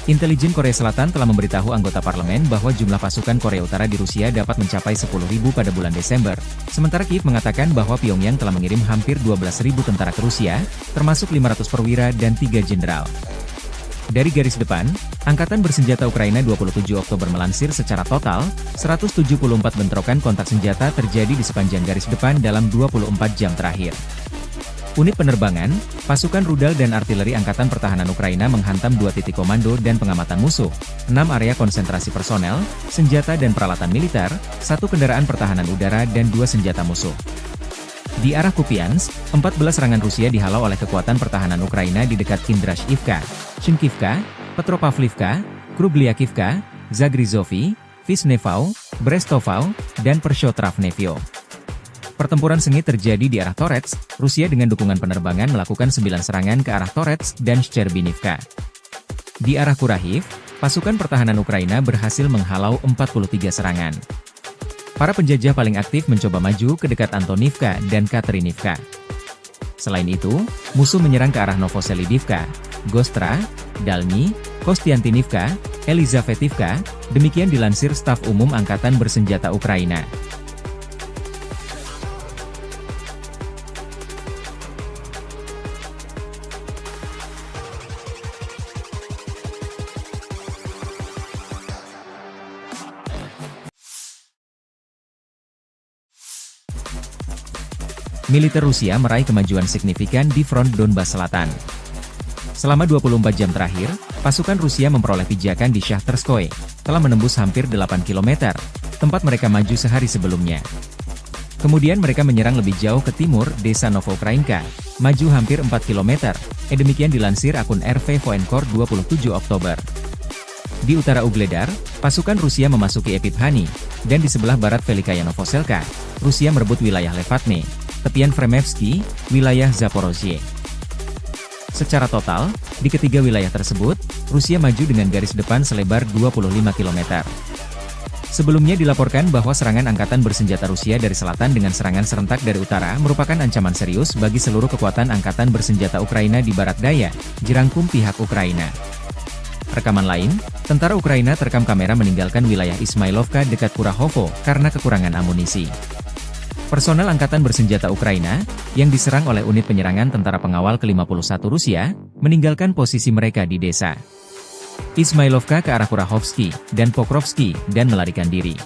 Intelijen Korea Selatan telah memberitahu anggota parlemen bahwa jumlah pasukan Korea Utara di Rusia dapat mencapai 10.000 pada bulan Desember, sementara Kiev mengatakan bahwa Pyongyang telah mengirim hampir 12.000 tentara ke Rusia, termasuk 500 perwira dan 3 jenderal. Dari garis depan, Angkatan Bersenjata Ukraina 27 Oktober melansir secara total, 174 bentrokan kontak senjata terjadi di sepanjang garis depan dalam 24 jam terakhir. Unit penerbangan, pasukan rudal dan artileri Angkatan Pertahanan Ukraina menghantam 2 titik komando dan pengamatan musuh, 6 area konsentrasi personel, senjata dan peralatan militer, 1 kendaraan pertahanan udara dan 2 senjata musuh. Di arah Kupiansk, 14 serangan Rusia dihalau oleh kekuatan pertahanan Ukraina di dekat Kindrashivka, Shinkivka, Petropavlivka, Krubliakivka, Zagrizovy, Visnevau, Brestovau, dan Pershotravnevyo. Pertempuran sengit terjadi di arah Torets, Rusia dengan dukungan penerbangan melakukan 9 serangan ke arah Torets dan Shcherbinivka. Di arah Kurahiv, pasukan pertahanan Ukraina berhasil menghalau 43 serangan. Para penjajah paling aktif mencoba maju ke dekat Antonivka dan Katerinivka. Selain itu, musuh menyerang ke arah Novoselidivka, Gostra, Dalny, Kostiantinivka, Elizavetivka, demikian dilansir Staf Umum Angkatan Bersenjata Ukraina. Militer Rusia meraih kemajuan signifikan di front Donbas Selatan. Selama 24 jam terakhir, pasukan Rusia memperoleh pijakan di Shahtarskoye, telah menembus hampir 8 km, tempat mereka maju sehari sebelumnya. Kemudian mereka menyerang lebih jauh ke timur, desa Novoukrainka, maju hampir 4 km, demikian dilansir akun RV Voenkor 27 Oktober. Di utara Ugledar, pasukan Rusia memasuki Epipani, dan di sebelah barat Velikaya Novoselka, Rusia merebut wilayah Levatne, tepian Fremevsky, wilayah Zaporozhye. Secara total, di ketiga wilayah tersebut, Rusia maju dengan garis depan selebar 25 km. Sebelumnya dilaporkan bahwa serangan angkatan bersenjata Rusia dari selatan dengan serangan serentak dari utara merupakan ancaman serius bagi seluruh kekuatan angkatan bersenjata Ukraina di barat daya, jerangkum pihak Ukraina. Rekaman lain, tentara Ukraina terekam kamera meninggalkan wilayah Ismailovka dekat Kurahovo karena kekurangan amunisi. Personel Angkatan Bersenjata Ukraina, yang diserang oleh unit penyerangan tentara pengawal ke-51 Rusia, meninggalkan posisi mereka di desa Ismailovka ke arah Kurahovsky dan Pokrovsky dan melarikan diri.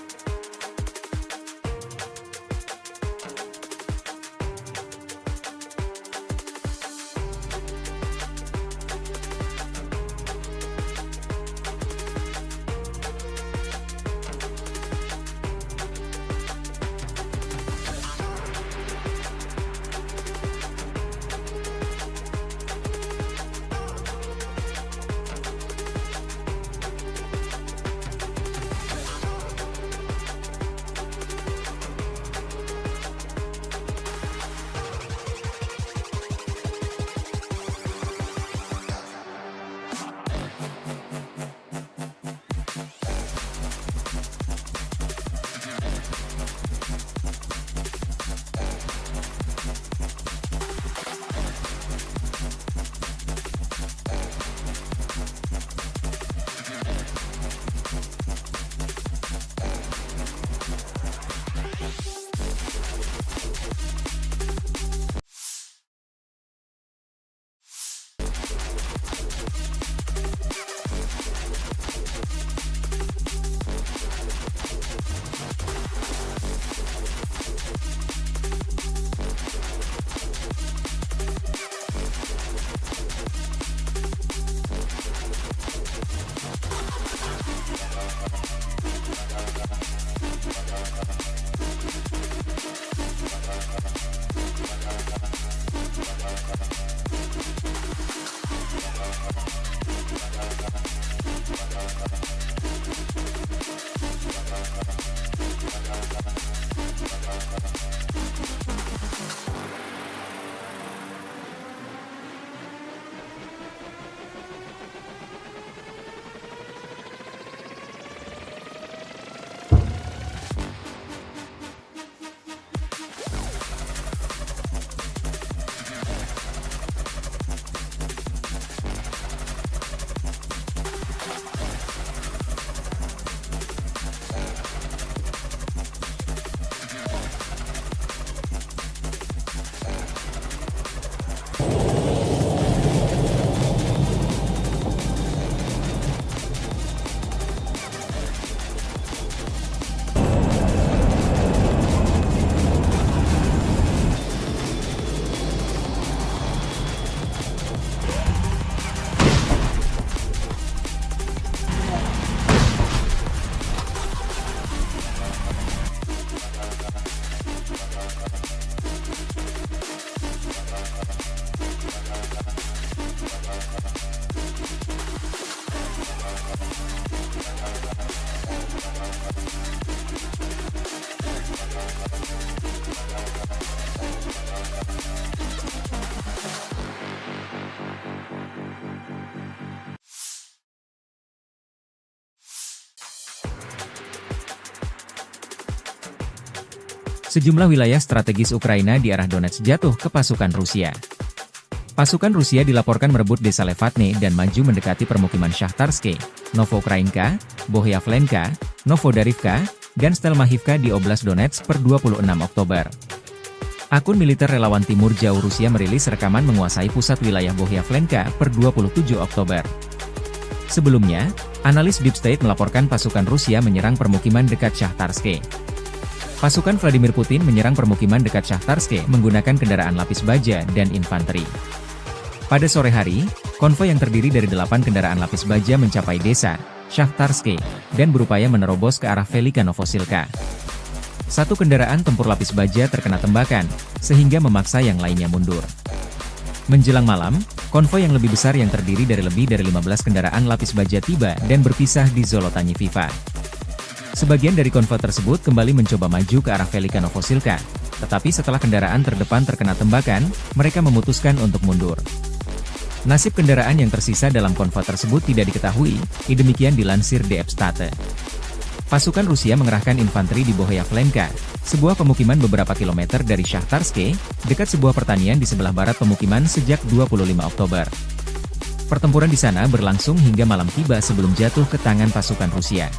Sejumlah wilayah strategis Ukraina di arah Donetsk jatuh ke pasukan Rusia. Pasukan Rusia dilaporkan merebut desa Levatne dan maju mendekati permukiman Shahtarske, Novokrainka, Bohyavlenka, Novodarivka, dan Stelmahivka di Oblast Donetsk per 26 Oktober. Akun militer relawan Timur Jauh Rusia merilis rekaman menguasai pusat wilayah Bohyavlenka per 27 Oktober. Sebelumnya, analis Deep State melaporkan pasukan Rusia menyerang permukiman dekat Shahtarske. Pasukan Vladimir Putin menyerang permukiman dekat Shahtarske menggunakan kendaraan lapis baja dan infanteri. Pada sore hari, konvoi yang terdiri dari 8 kendaraan lapis baja mencapai desa Shahtarske dan berupaya menerobos ke arah Velika Novosilka. Satu kendaraan tempur lapis baja terkena tembakan, sehingga memaksa yang lainnya mundur. Menjelang malam, konvoi yang lebih besar yang terdiri dari lebih dari 15 kendaraan lapis baja tiba dan berpisah di Zolotanyi Viva. Sebagian dari konvoi tersebut kembali mencoba maju ke arah Velika Novosilka, tetapi setelah kendaraan terdepan terkena tembakan, mereka memutuskan untuk mundur. Nasib kendaraan yang tersisa dalam konvoi tersebut tidak diketahui, demikian dilansir DF State. Pasukan Rusia mengerahkan infanteri di Bohyavlenka, sebuah pemukiman beberapa kilometer dari Shahtarske, dekat sebuah pertanian di sebelah barat pemukiman sejak 25 Oktober. Pertempuran di sana berlangsung hingga malam tiba sebelum jatuh ke tangan pasukan Rusia.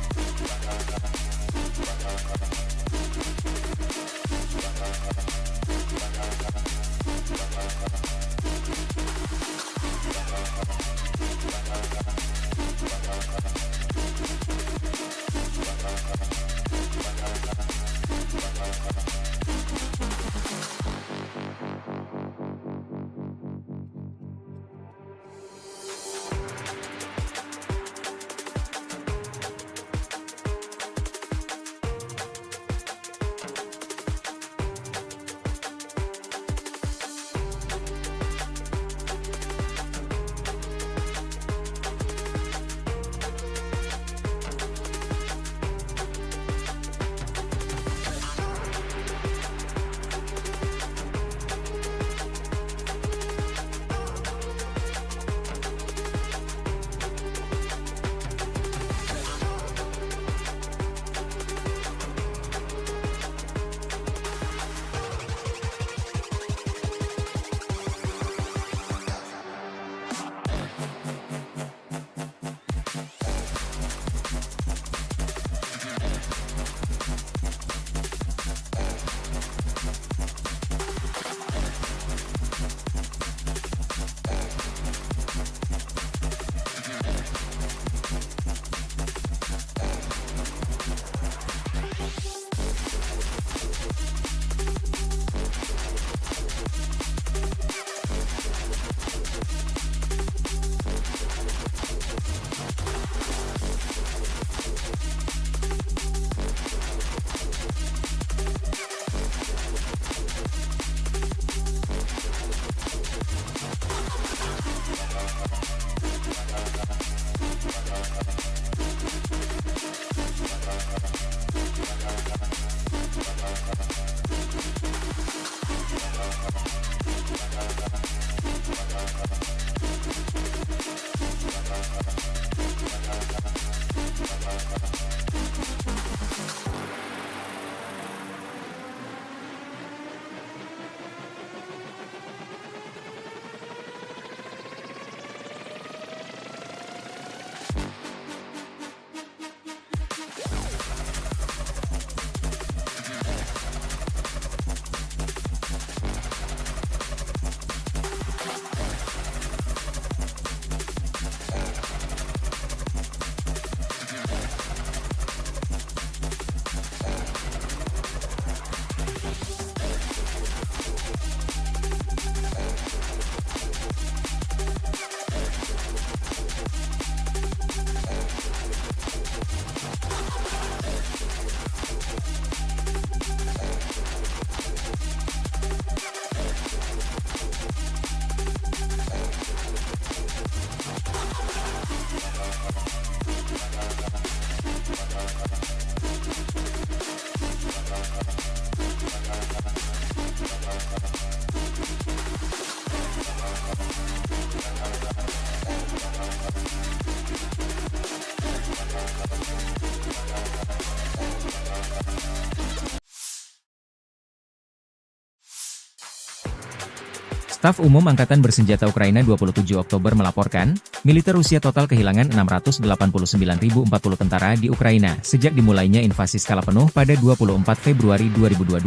Staf Umum Angkatan Bersenjata Ukraina 27 Oktober melaporkan, militer Rusia total kehilangan 689.040 tentara di Ukraina sejak dimulainya invasi skala penuh pada 24 Februari 2022.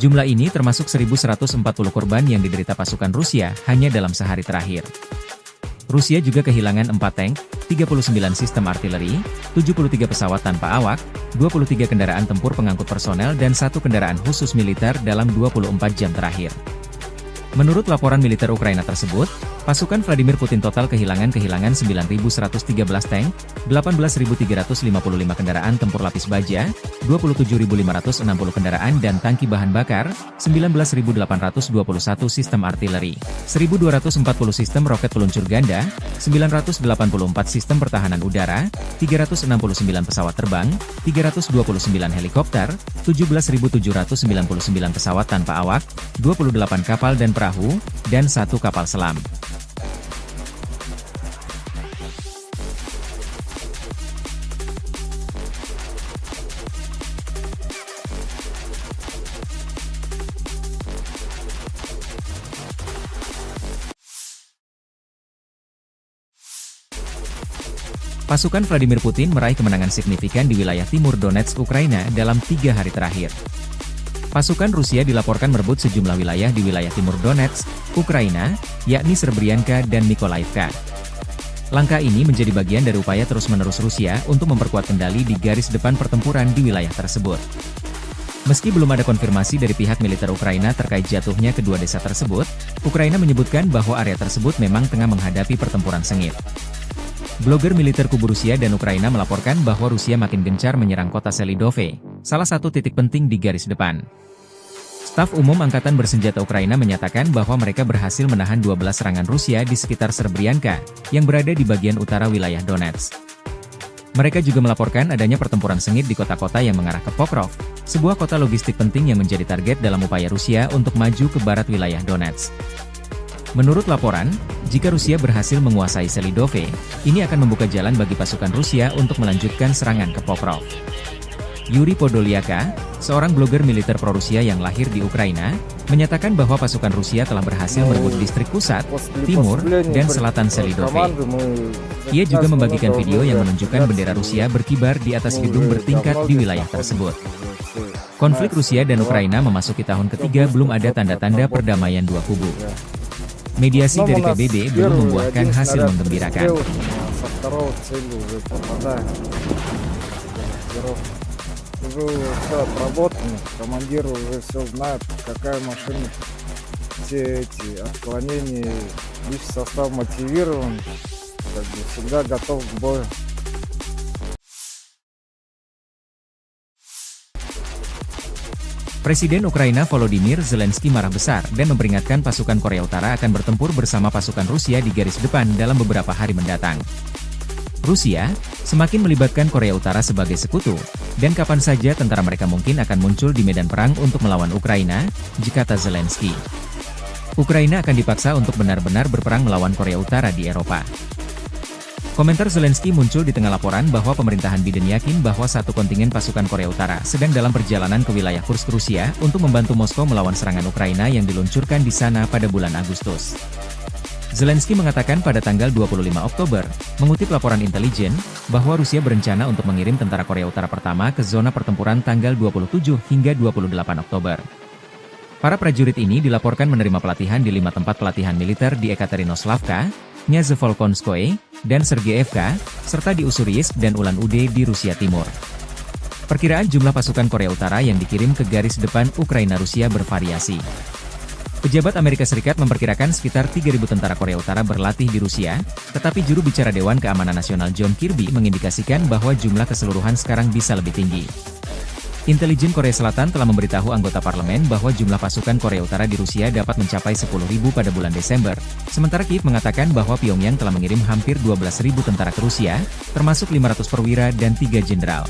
Jumlah ini termasuk 1.140 korban yang diderita pasukan Rusia hanya dalam sehari terakhir. Rusia juga kehilangan 4 tank, 39 sistem artileri, 73 pesawat tanpa awak, 23 kendaraan tempur pengangkut personel dan 1 kendaraan khusus militer dalam 24 jam terakhir. Menurut laporan militer Ukraina tersebut, pasukan Vladimir Putin total kehilangan 9.113 tank, 18.355 kendaraan tempur lapis baja, 27.560 kendaraan dan tangki bahan bakar, 19.821 sistem artileri, 1.240 sistem roket peluncur ganda, 984 sistem pertahanan udara, 369 pesawat terbang, 329 helikopter, 17.799 pesawat tanpa awak, 28 kapal dan perahu, dan 1 kapal selam. Pasukan Vladimir Putin meraih kemenangan signifikan di wilayah timur Donetsk, Ukraina dalam 3 hari terakhir. Pasukan Rusia dilaporkan merebut sejumlah wilayah di wilayah timur Donetsk, Ukraina, yakni Serbrianka dan Mykolaivka. Langkah ini menjadi bagian dari upaya terus-menerus Rusia untuk memperkuat kendali di garis depan pertempuran di wilayah tersebut. Meski belum ada konfirmasi dari pihak militer Ukraina terkait jatuhnya kedua desa tersebut, Ukraina menyebutkan bahwa area tersebut memang tengah menghadapi pertempuran sengit. Blogger militer kubu Rusia dan Ukraina melaporkan bahwa Rusia makin gencar menyerang kota Selidove, salah satu titik penting di garis depan. Staf Umum Angkatan Bersenjata Ukraina menyatakan bahwa mereka berhasil menahan 12 serangan Rusia di sekitar Serbrianka, yang berada di bagian utara wilayah Donetsk. Mereka juga melaporkan adanya pertempuran sengit di kota-kota yang mengarah ke Pokrov, sebuah kota logistik penting yang menjadi target dalam upaya Rusia untuk maju ke barat wilayah Donetsk. Menurut laporan, jika Rusia berhasil menguasai Selidove, ini akan membuka jalan bagi pasukan Rusia untuk melanjutkan serangan ke Pokrov. Yuri Podolyaka, seorang blogger militer pro-Rusia yang lahir di Ukraina, menyatakan bahwa pasukan Rusia telah berhasil merebut distrik pusat, timur, dan selatan Selidove. Ia juga membagikan video yang menunjukkan bendera Rusia berkibar di atas gedung bertingkat di wilayah tersebut. Konflik Rusia dan Ukraina memasuki tahun ketiga, belum ada tanda-tanda perdamaian dua kubu. Mediasi dari PBB belum membuahkan hasil menggembirakan. Уже все отработано, командир уже все знает, какая машина, все эти отклонения, лишь состав мотивирован, как бы всегда готов к бою. Presiden Ukraina Volodymyr Zelensky marah besar dan memperingatkan pasukan Korea Utara akan bertempur bersama pasukan Rusia di garis depan dalam beberapa hari mendatang. Rusia semakin melibatkan Korea Utara sebagai sekutu, dan kapan saja tentara mereka mungkin akan muncul di medan perang untuk melawan Ukraina, kata Zelensky. Ukraina akan dipaksa untuk benar-benar berperang melawan Korea Utara di Eropa. Komentar Zelensky muncul di tengah laporan bahwa pemerintahan Biden yakin bahwa satu kontingen pasukan Korea Utara sedang dalam perjalanan ke wilayah Kursk, Rusia untuk membantu Moskow melawan serangan Ukraina yang diluncurkan di sana pada bulan Agustus. Zelensky mengatakan pada tanggal 25 Oktober, mengutip laporan intelijen, bahwa Rusia berencana untuk mengirim tentara Korea Utara pertama ke zona pertempuran tanggal 27 hingga 28 Oktober. Para prajurit ini dilaporkan menerima pelatihan di 5 tempat pelatihan militer di Ekaterinoslavka, Nyazevolkonskoye, dan Sergeyevka, serta di Ussuriyisk dan Ulan-Ude di Rusia Timur. Perkiraan jumlah pasukan Korea Utara yang dikirim ke garis depan Ukraina-Rusia bervariasi. Pejabat Amerika Serikat memperkirakan sekitar 3.000 tentara Korea Utara berlatih di Rusia, tetapi juru bicara Dewan Keamanan Nasional John Kirby mengindikasikan bahwa jumlah keseluruhan sekarang bisa lebih tinggi. Intelijen Korea Selatan telah memberitahu anggota parlemen bahwa jumlah pasukan Korea Utara di Rusia dapat mencapai 10.000 pada bulan Desember, sementara Kiev mengatakan bahwa Pyongyang telah mengirim hampir 12.000 tentara ke Rusia, termasuk 500 perwira dan 3 jenderal.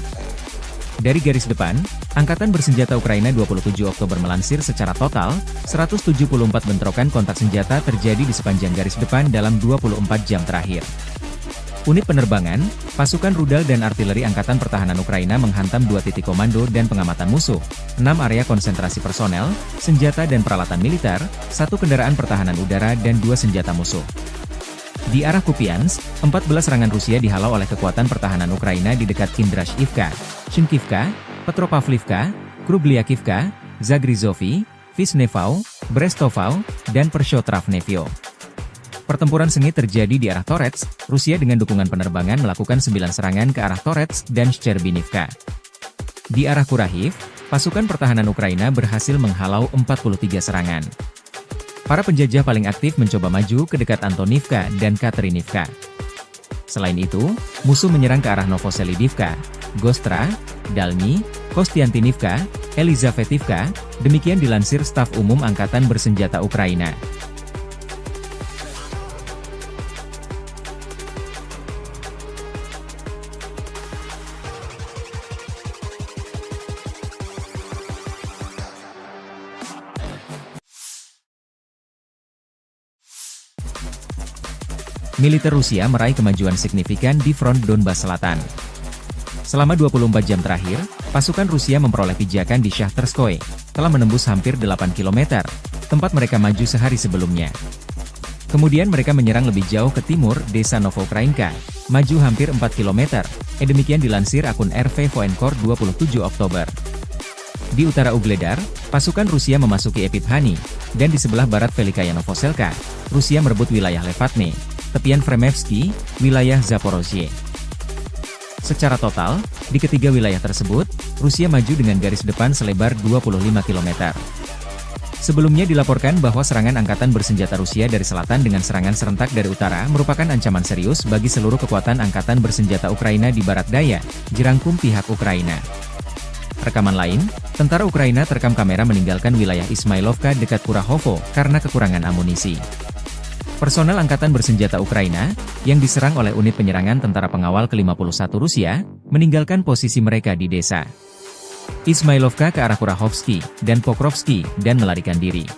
Dari garis depan, Angkatan Bersenjata Ukraina 27 Oktober melansir secara total, 174 bentrokan kontak senjata terjadi di sepanjang garis depan dalam 24 jam terakhir. Unit penerbangan, pasukan rudal dan artileri Angkatan Pertahanan Ukraina menghantam 2 titik komando dan pengamatan musuh, 6 area konsentrasi personel, senjata dan peralatan militer, 1 kendaraan pertahanan udara dan 2 senjata musuh. Di arah Kupiansk, 14 serangan Rusia dihalau oleh kekuatan pertahanan Ukraina di dekat Kindrashivka, Shinkivka, Petropavlivka, Krubliakivka, Zagrizovy, Visnevau, Brestovau, dan Pershotravnevyo. Pertempuran sengit terjadi di arah Torets, Rusia dengan dukungan penerbangan melakukan 9 serangan ke arah Torets dan Shcherbinivka. Di arah Kurahiv, pasukan pertahanan Ukraina berhasil menghalau 43 serangan. Para penjajah paling aktif mencoba maju ke dekat Antonivka dan Katerinivka. Selain itu, musuh menyerang ke arah Novoselidivka, Gostra, Dalny, Kostiantinivka, Elizavetivka, demikian dilansir Staf Umum Angkatan Bersenjata Ukraina. Militer Rusia meraih kemajuan signifikan di front Donbas Selatan. Selama 24 jam terakhir, pasukan Rusia memperoleh pijakan di Shahtarskoye, telah menembus hampir 8 km, tempat mereka maju sehari sebelumnya. Kemudian mereka menyerang lebih jauh ke timur, desa Novokrainka, maju hampir 4 km, demikian dilansir akun RV Voenkor 27 Oktober. Di utara Ugledar, pasukan Rusia memasuki Epithani, dan di sebelah barat Velikaya Novoselka, Rusia merebut wilayah Levatne, tepian Fremevsky, wilayah Zaporozhye. Secara total, di ketiga wilayah tersebut, Rusia maju dengan garis depan selebar 25 km. Sebelumnya dilaporkan bahwa serangan angkatan bersenjata Rusia dari selatan dengan serangan serentak dari utara merupakan ancaman serius bagi seluruh kekuatan angkatan bersenjata Ukraina di barat daya, jerangkum pihak Ukraina. Rekaman lain, tentara Ukraina terekam kamera meninggalkan wilayah Ismailovka dekat Kurahovo karena kekurangan amunisi. Personel Angkatan Bersenjata Ukraina, yang diserang oleh unit penyerangan tentara pengawal ke-51 Rusia, meninggalkan posisi mereka di desa Ismailovka ke arah Kurahovsky dan Pokrovsky dan melarikan diri.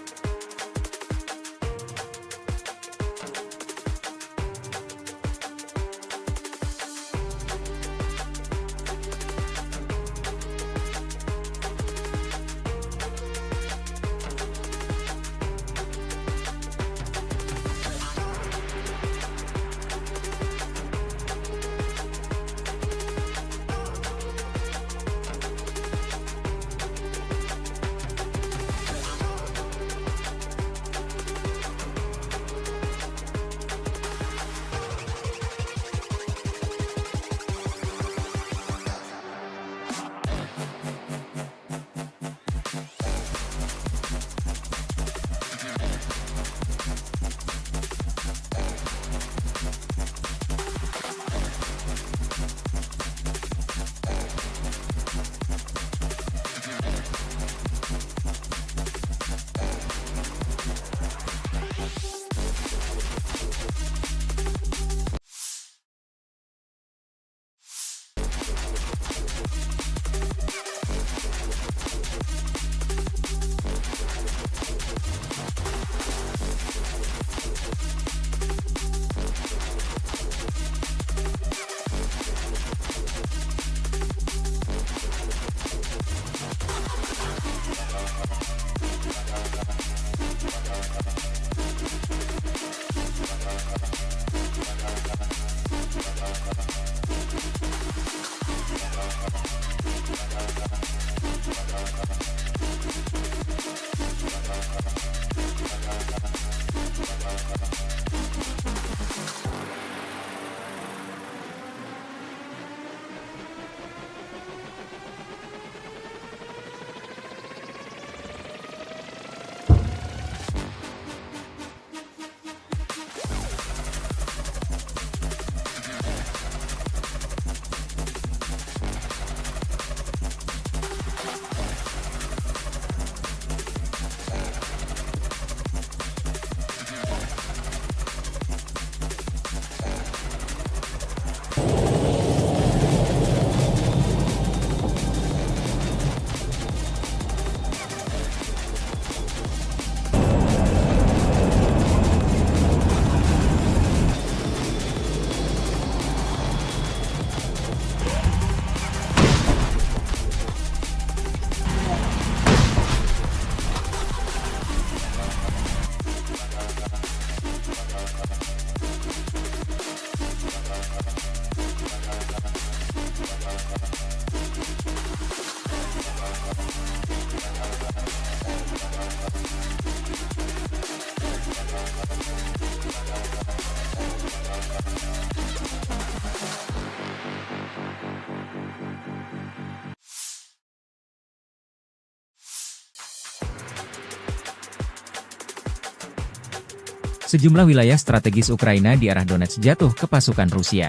Sejumlah wilayah strategis Ukraina di arah Donetsk jatuh ke pasukan Rusia.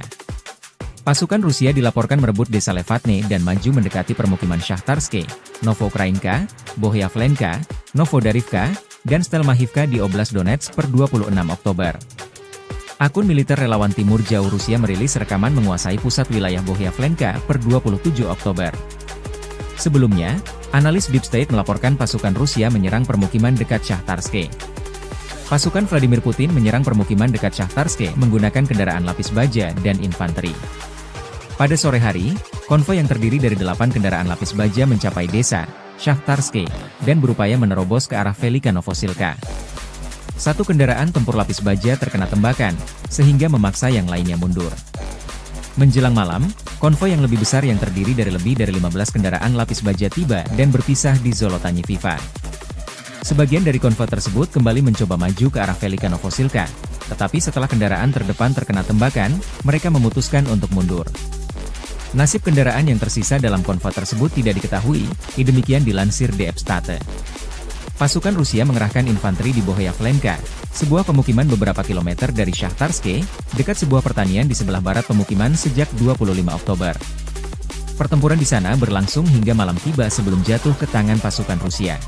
Pasukan Rusia dilaporkan merebut desa Levatne dan maju mendekati permukiman Shahtarske, Novoukrainka, Bohyavlenka, Novodarivka, dan Stelmachivka di Oblast Donetsk per 26 Oktober. Akun militer relawan Timur Jauh Rusia merilis rekaman menguasai pusat wilayah Bohyavlenka per 27 Oktober. Sebelumnya, analis Deep State melaporkan pasukan Rusia menyerang permukiman dekat Shahtarske. Pasukan Vladimir Putin menyerang permukiman dekat Shahtarske menggunakan kendaraan lapis baja dan infanteri. Pada sore hari, konvoi yang terdiri dari 8 kendaraan lapis baja mencapai desa Shahtarske dan berupaya menerobos ke arah Velika Novosilka. Satu kendaraan tempur lapis baja terkena tembakan, sehingga memaksa yang lainnya mundur. Menjelang malam, konvoi yang lebih besar yang terdiri dari lebih dari 15 kendaraan lapis baja tiba dan berpisah di Zolotanyi Viva. Sebagian dari konvoi tersebut kembali mencoba maju ke arah Velika Novosilka, tetapi setelah kendaraan terdepan terkena tembakan, mereka memutuskan untuk mundur. Nasib kendaraan yang tersisa dalam konvoi tersebut tidak diketahui, demikian dilansir DF State. Pasukan Rusia mengerahkan infanteri di Bohyavlenka, sebuah pemukiman beberapa kilometer dari Shahtarske, dekat sebuah pertanian di sebelah barat pemukiman sejak 25 Oktober. Pertempuran di sana berlangsung hingga malam tiba sebelum jatuh ke tangan pasukan Rusia.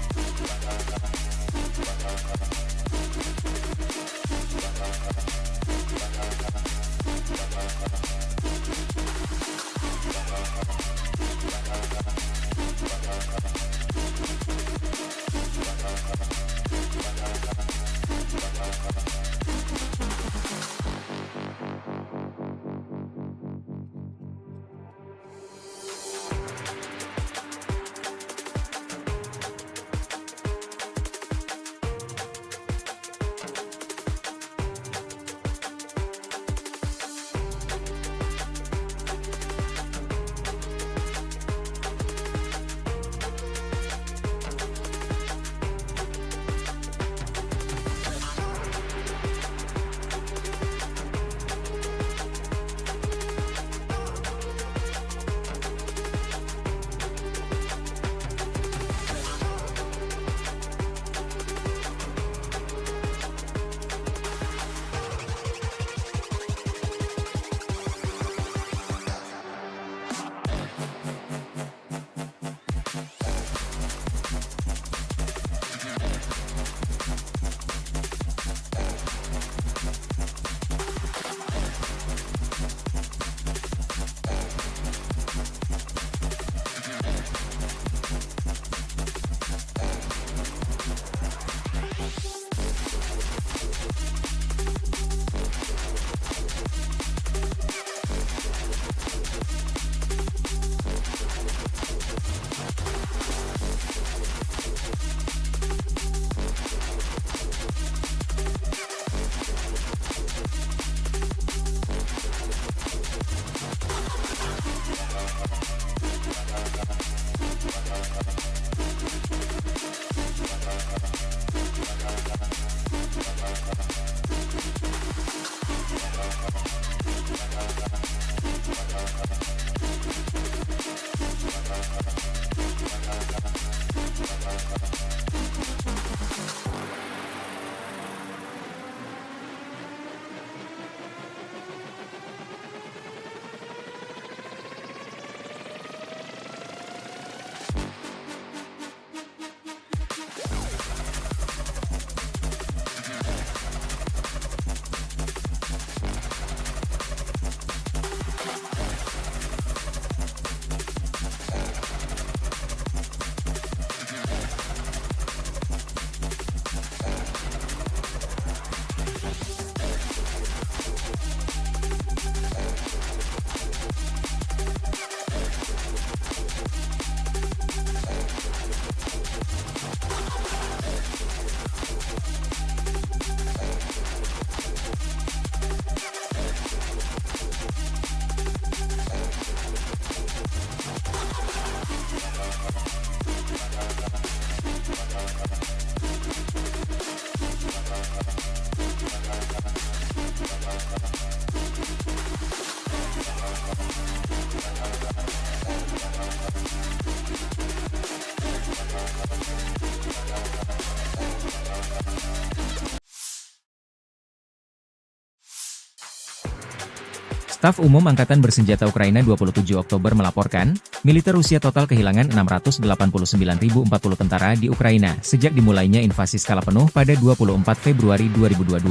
Staf Umum Angkatan Bersenjata Ukraina 27 Oktober melaporkan, militer Rusia total kehilangan 689.040 tentara di Ukraina sejak dimulainya invasi skala penuh pada 24 Februari 2022.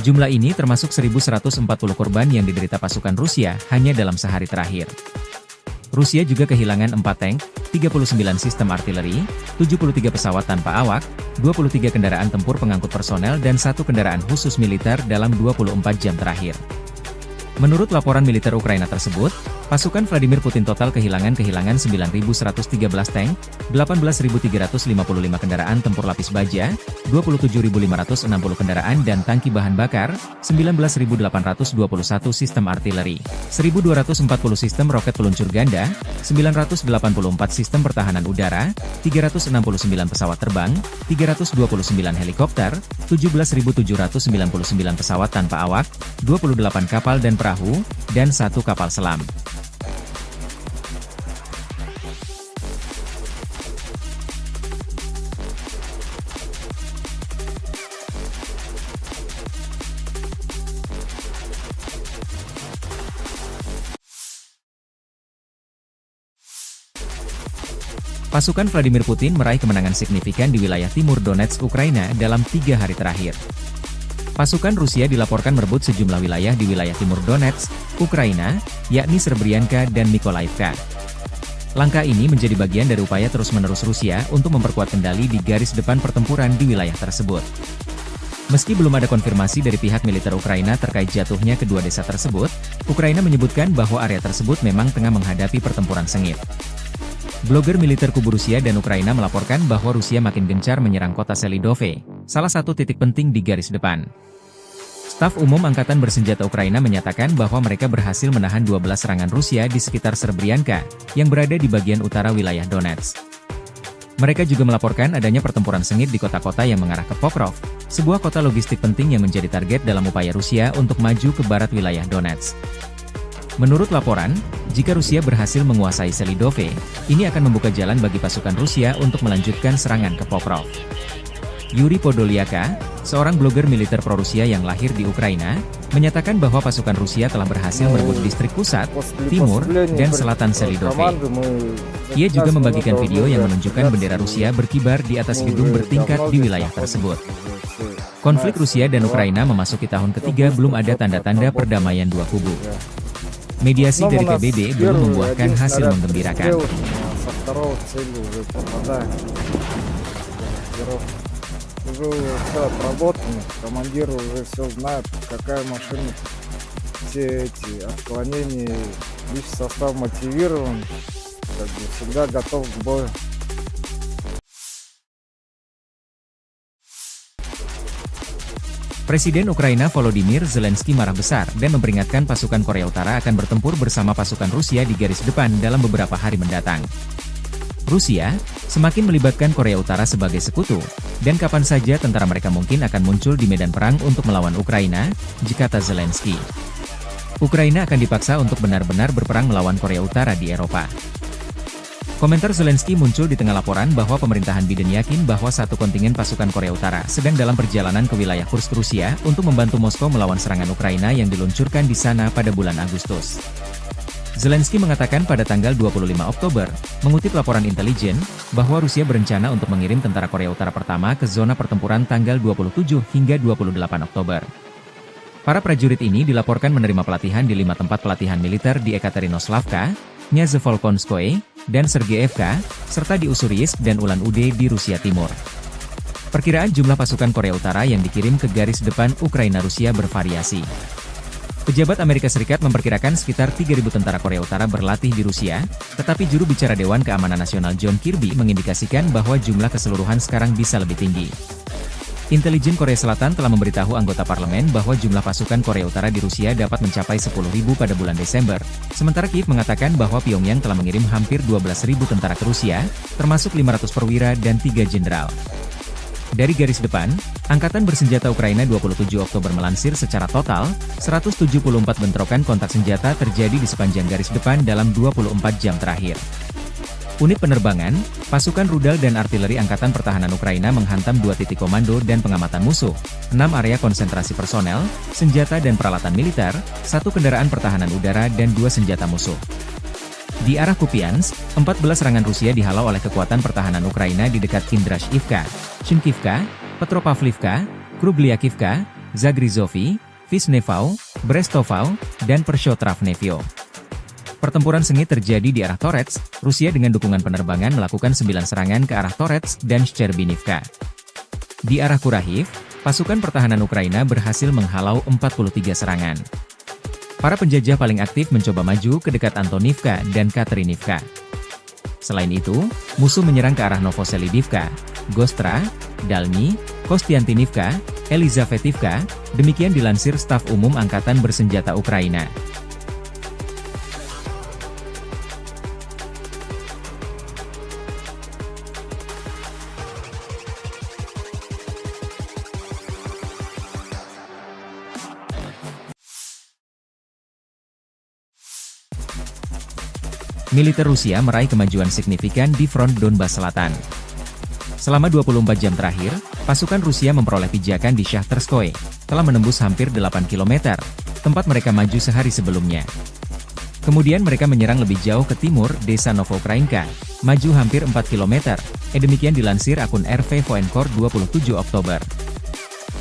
Jumlah ini termasuk 1.140 korban yang diderita pasukan Rusia hanya dalam sehari terakhir. Rusia juga kehilangan 4 tank, 39 sistem artileri, 73 pesawat tanpa awak, 23 kendaraan tempur pengangkut personel dan 1 kendaraan khusus militer dalam 24 jam terakhir. Menurut laporan militer Ukraina tersebut, pasukan Vladimir Putin total kehilangan 9.113 tank, 18.355 kendaraan tempur lapis baja, 27.560 kendaraan dan tangki bahan bakar, 19.821 sistem artileri, 1.240 sistem roket peluncur ganda, 984 sistem pertahanan udara, 369 pesawat terbang, 329 helikopter, 17.799 pesawat tanpa awak, 28 kapal dan perahu, dan 1 kapal selam. Pasukan Vladimir Putin meraih kemenangan signifikan di wilayah timur Donetsk, Ukraina dalam 3 hari terakhir. Pasukan Rusia dilaporkan merebut sejumlah wilayah di wilayah timur Donetsk, Ukraina, yakni Serbrianka dan Mykolaiivka. Langkah ini menjadi bagian dari upaya terus-menerus Rusia untuk memperkuat kendali di garis depan pertempuran di wilayah tersebut. Meski belum ada konfirmasi dari pihak militer Ukraina terkait jatuhnya kedua desa tersebut, Ukraina menyebutkan bahwa area tersebut memang tengah menghadapi pertempuran sengit. Blogger militer kubu Rusia dan Ukraina melaporkan bahwa Rusia makin gencar menyerang kota Selidove, salah satu titik penting di garis depan. Staf Umum Angkatan Bersenjata Ukraina menyatakan bahwa mereka berhasil menahan 12 serangan Rusia di sekitar Serbrianka, yang berada di bagian utara wilayah Donetsk. Mereka juga melaporkan adanya pertempuran sengit di kota-kota yang mengarah ke Pokrov, sebuah kota logistik penting yang menjadi target dalam upaya Rusia untuk maju ke barat wilayah Donetsk. Menurut laporan, jika Rusia berhasil menguasai Selidove, ini akan membuka jalan bagi pasukan Rusia untuk melanjutkan serangan ke Pokrov. Yuri Podolyaka, seorang blogger militer pro-Rusia yang lahir di Ukraina, menyatakan bahwa pasukan Rusia telah berhasil merebut distrik pusat, timur, dan selatan Selidove. Ia juga membagikan video yang menunjukkan bendera Rusia berkibar di atas gedung bertingkat di wilayah tersebut. Konflik Rusia dan Ukraina memasuki tahun ketiga, belum ada tanda-tanda perdamaian dua kubu. Mediasi dari PBB belum membuahkan hasil menggembirakan. Уже все отработано, командир уже все знает, какая машина, все эти отклонения, лишь состав мотивирован, как бы всегда готов к бою. Presiden Ukraina Volodymyr Zelensky marah besar dan memperingatkan pasukan Korea Utara akan bertempur bersama pasukan Rusia di garis depan dalam beberapa hari mendatang. Rusia semakin melibatkan Korea Utara sebagai sekutu, dan kapan saja tentara mereka mungkin akan muncul di medan perang untuk melawan Ukraina, kata Zelensky. Ukraina akan dipaksa untuk benar-benar berperang melawan Korea Utara di Eropa. Komentar Zelensky muncul di tengah laporan bahwa pemerintahan Biden yakin bahwa satu kontingen pasukan Korea Utara sedang dalam perjalanan ke wilayah Kursk, Rusia untuk membantu Moskow melawan serangan Ukraina yang diluncurkan di sana pada bulan Agustus. Zelensky mengatakan pada tanggal 25 Oktober, mengutip laporan intelijen, bahwa Rusia berencana untuk mengirim tentara Korea Utara pertama ke zona pertempuran tanggal 27 hingga 28 Oktober. Para prajurit ini dilaporkan menerima pelatihan di 5 tempat pelatihan militer di Ekaterinoslavka, Nyazevolkonskoye, dan Sergeyevka, serta di Ussuriyisk dan Ulan-Ude di Rusia Timur. Perkiraan jumlah pasukan Korea Utara yang dikirim ke garis depan Ukraina-Rusia bervariasi. Pejabat Amerika Serikat memperkirakan sekitar 3.000 tentara Korea Utara berlatih di Rusia, tetapi juru bicara Dewan Keamanan Nasional John Kirby mengindikasikan bahwa jumlah keseluruhan sekarang bisa lebih tinggi. Intelijen Korea Selatan telah memberitahu anggota parlemen bahwa jumlah pasukan Korea Utara di Rusia dapat mencapai 10.000 pada bulan Desember, sementara Kiev mengatakan bahwa Pyongyang telah mengirim hampir 12.000 tentara ke Rusia, termasuk 500 perwira dan 3 jenderal. Dari garis depan, Angkatan Bersenjata Ukraina 27 Oktober melansir secara total, 174 bentrokan kontak senjata terjadi di sepanjang garis depan dalam 24 jam terakhir. Unit penerbangan, pasukan rudal dan artileri Angkatan Pertahanan Ukraina menghantam 2 titik komando dan pengamatan musuh, 6 area konsentrasi personel, senjata dan peralatan militer, 1 kendaraan pertahanan udara dan 2 senjata musuh. Di arah Kupiansk, 14 serangan Rusia dihalau oleh kekuatan pertahanan Ukraina di dekat Kindrashivka, Chinkivka, Petropavlivka, Krugliakivka, Zagrizovy, Visnevau, Brestovau, dan Pershotravnevyo. Pertempuran sengit terjadi di arah Torets, Rusia dengan dukungan penerbangan melakukan 9 serangan ke arah Torets dan Shcherbinivka. Di arah Kurahiv, pasukan pertahanan Ukraina berhasil menghalau 43 serangan. Para penjajah paling aktif mencoba maju ke dekat Antonivka dan Katerinivka. Selain itu, musuh menyerang ke arah Novoselidivka, Gostra, Dalny, Kostiantinivka, Elizavetivka, demikian dilansir Staf Umum Angkatan Bersenjata Ukraina. Militer Rusia meraih kemajuan signifikan di front Donbas Selatan. Selama 24 jam terakhir, pasukan Rusia memperoleh pijakan di Shahtarskoye, telah menembus hampir 8 km, tempat mereka maju sehari sebelumnya. Kemudian mereka menyerang lebih jauh ke timur, desa Novokrainka, maju hampir 4 km, demikian dilansir akun RV Voenkor 27 Oktober.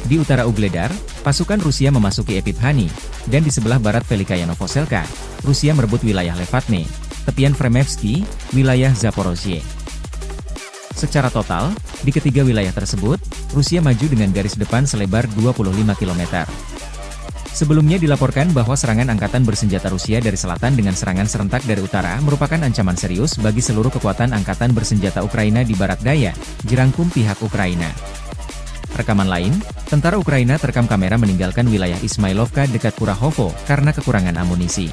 Di utara Ugledar, pasukan Rusia memasuki Epiphanny, dan di sebelah barat Velikaya Novoselka, Rusia merebut wilayah Levatne, tepian Fremevsky, wilayah Zaporozhye. Secara total, di ketiga wilayah tersebut, Rusia maju dengan garis depan selebar 25 km. Sebelumnya dilaporkan bahwa serangan angkatan bersenjata Rusia dari selatan dengan serangan serentak dari utara merupakan ancaman serius bagi seluruh kekuatan angkatan bersenjata Ukraina di barat daya, dirangkum pihak Ukraina. Rekaman lain, tentara Ukraina terekam kamera meninggalkan wilayah Ismailovka dekat Kurahovo karena kekurangan amunisi.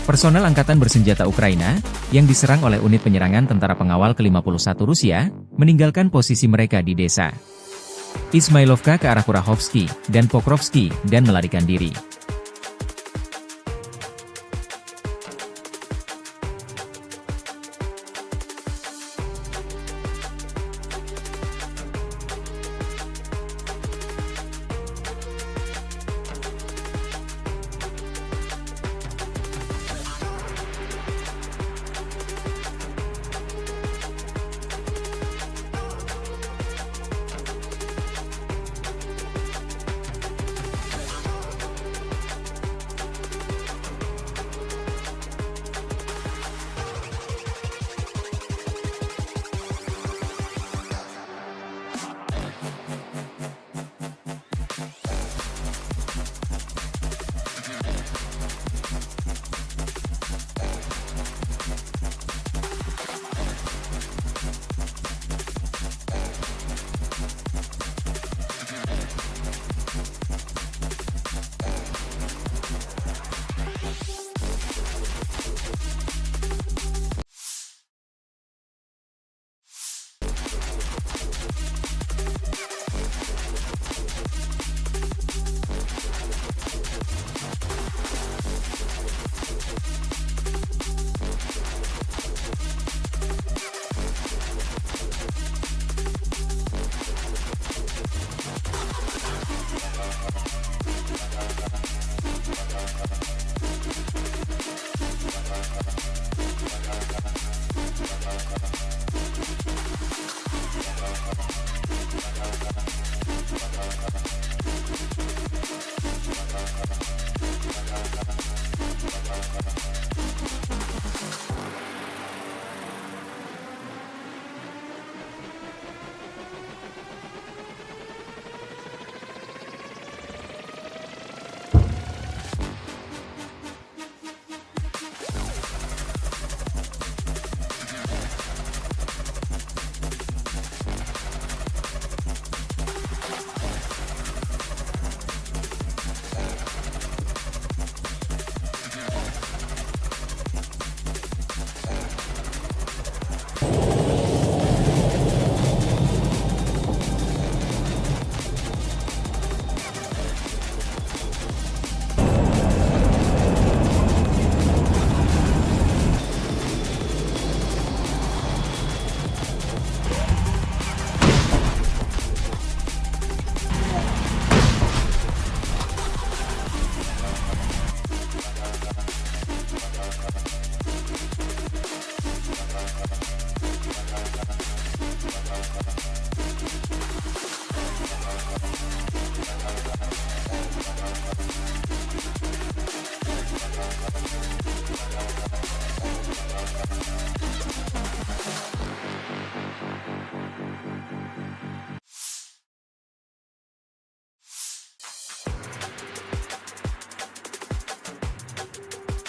Personel Angkatan Bersenjata Ukraina, yang diserang oleh unit penyerangan tentara pengawal ke-51 Rusia, meninggalkan posisi mereka di desa Ismailovka ke arah Kurahovsky dan Pokrovsky dan melarikan diri.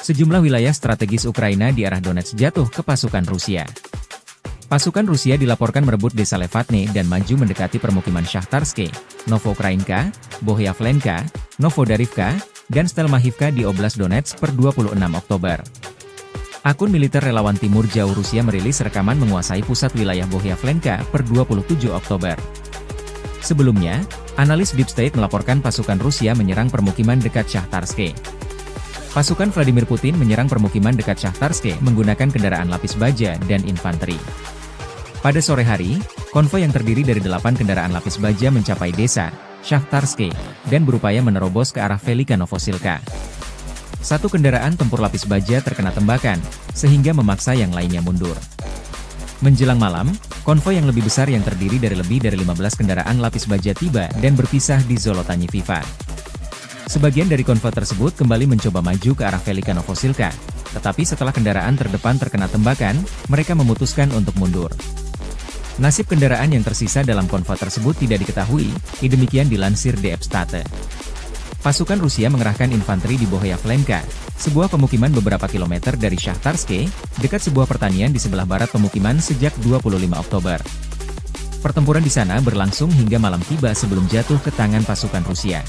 Sejumlah wilayah strategis Ukraina di arah Donetsk jatuh ke pasukan Rusia. Pasukan Rusia dilaporkan merebut desa Levatne dan maju mendekati permukiman Shakhtarske, Novoukrainka, Bohyavlenka, Novodarivka, dan Stelmachivka di Oblast Donetsk per 26 Oktober. Akun militer relawan Timur Jauh Rusia merilis rekaman menguasai pusat wilayah Bohyavlenka per 27 Oktober. Sebelumnya, analis Deep State melaporkan pasukan Rusia menyerang permukiman dekat Shakhtarske. Pasukan Vladimir Putin menyerang permukiman dekat Shakhtarske menggunakan kendaraan lapis baja dan infanteri. Pada sore hari, konvoi yang terdiri dari 8 kendaraan lapis baja mencapai desa Shakhtarske dan berupaya menerobos ke arah Velika Novosilka. Satu kendaraan tempur lapis baja terkena tembakan, sehingga memaksa yang lainnya mundur. Menjelang malam, konvoi yang lebih besar yang terdiri dari lebih dari 15 kendaraan lapis baja tiba dan berpisah di Zolotanyi Viva. Sebagian dari konvoi tersebut kembali mencoba maju ke arah Velika Novosilka, tetapi setelah kendaraan terdepan terkena tembakan, mereka memutuskan untuk mundur. Nasib kendaraan yang tersisa dalam konvoi tersebut tidak diketahui, demikian dilansir DF State. Pasukan Rusia mengerahkan infanteri di Bohyavlenka, sebuah pemukiman beberapa kilometer dari Shakhtarske, dekat sebuah pertanian di sebelah barat pemukiman sejak 25 Oktober. Pertempuran di sana berlangsung hingga malam tiba sebelum jatuh ke tangan pasukan Rusia.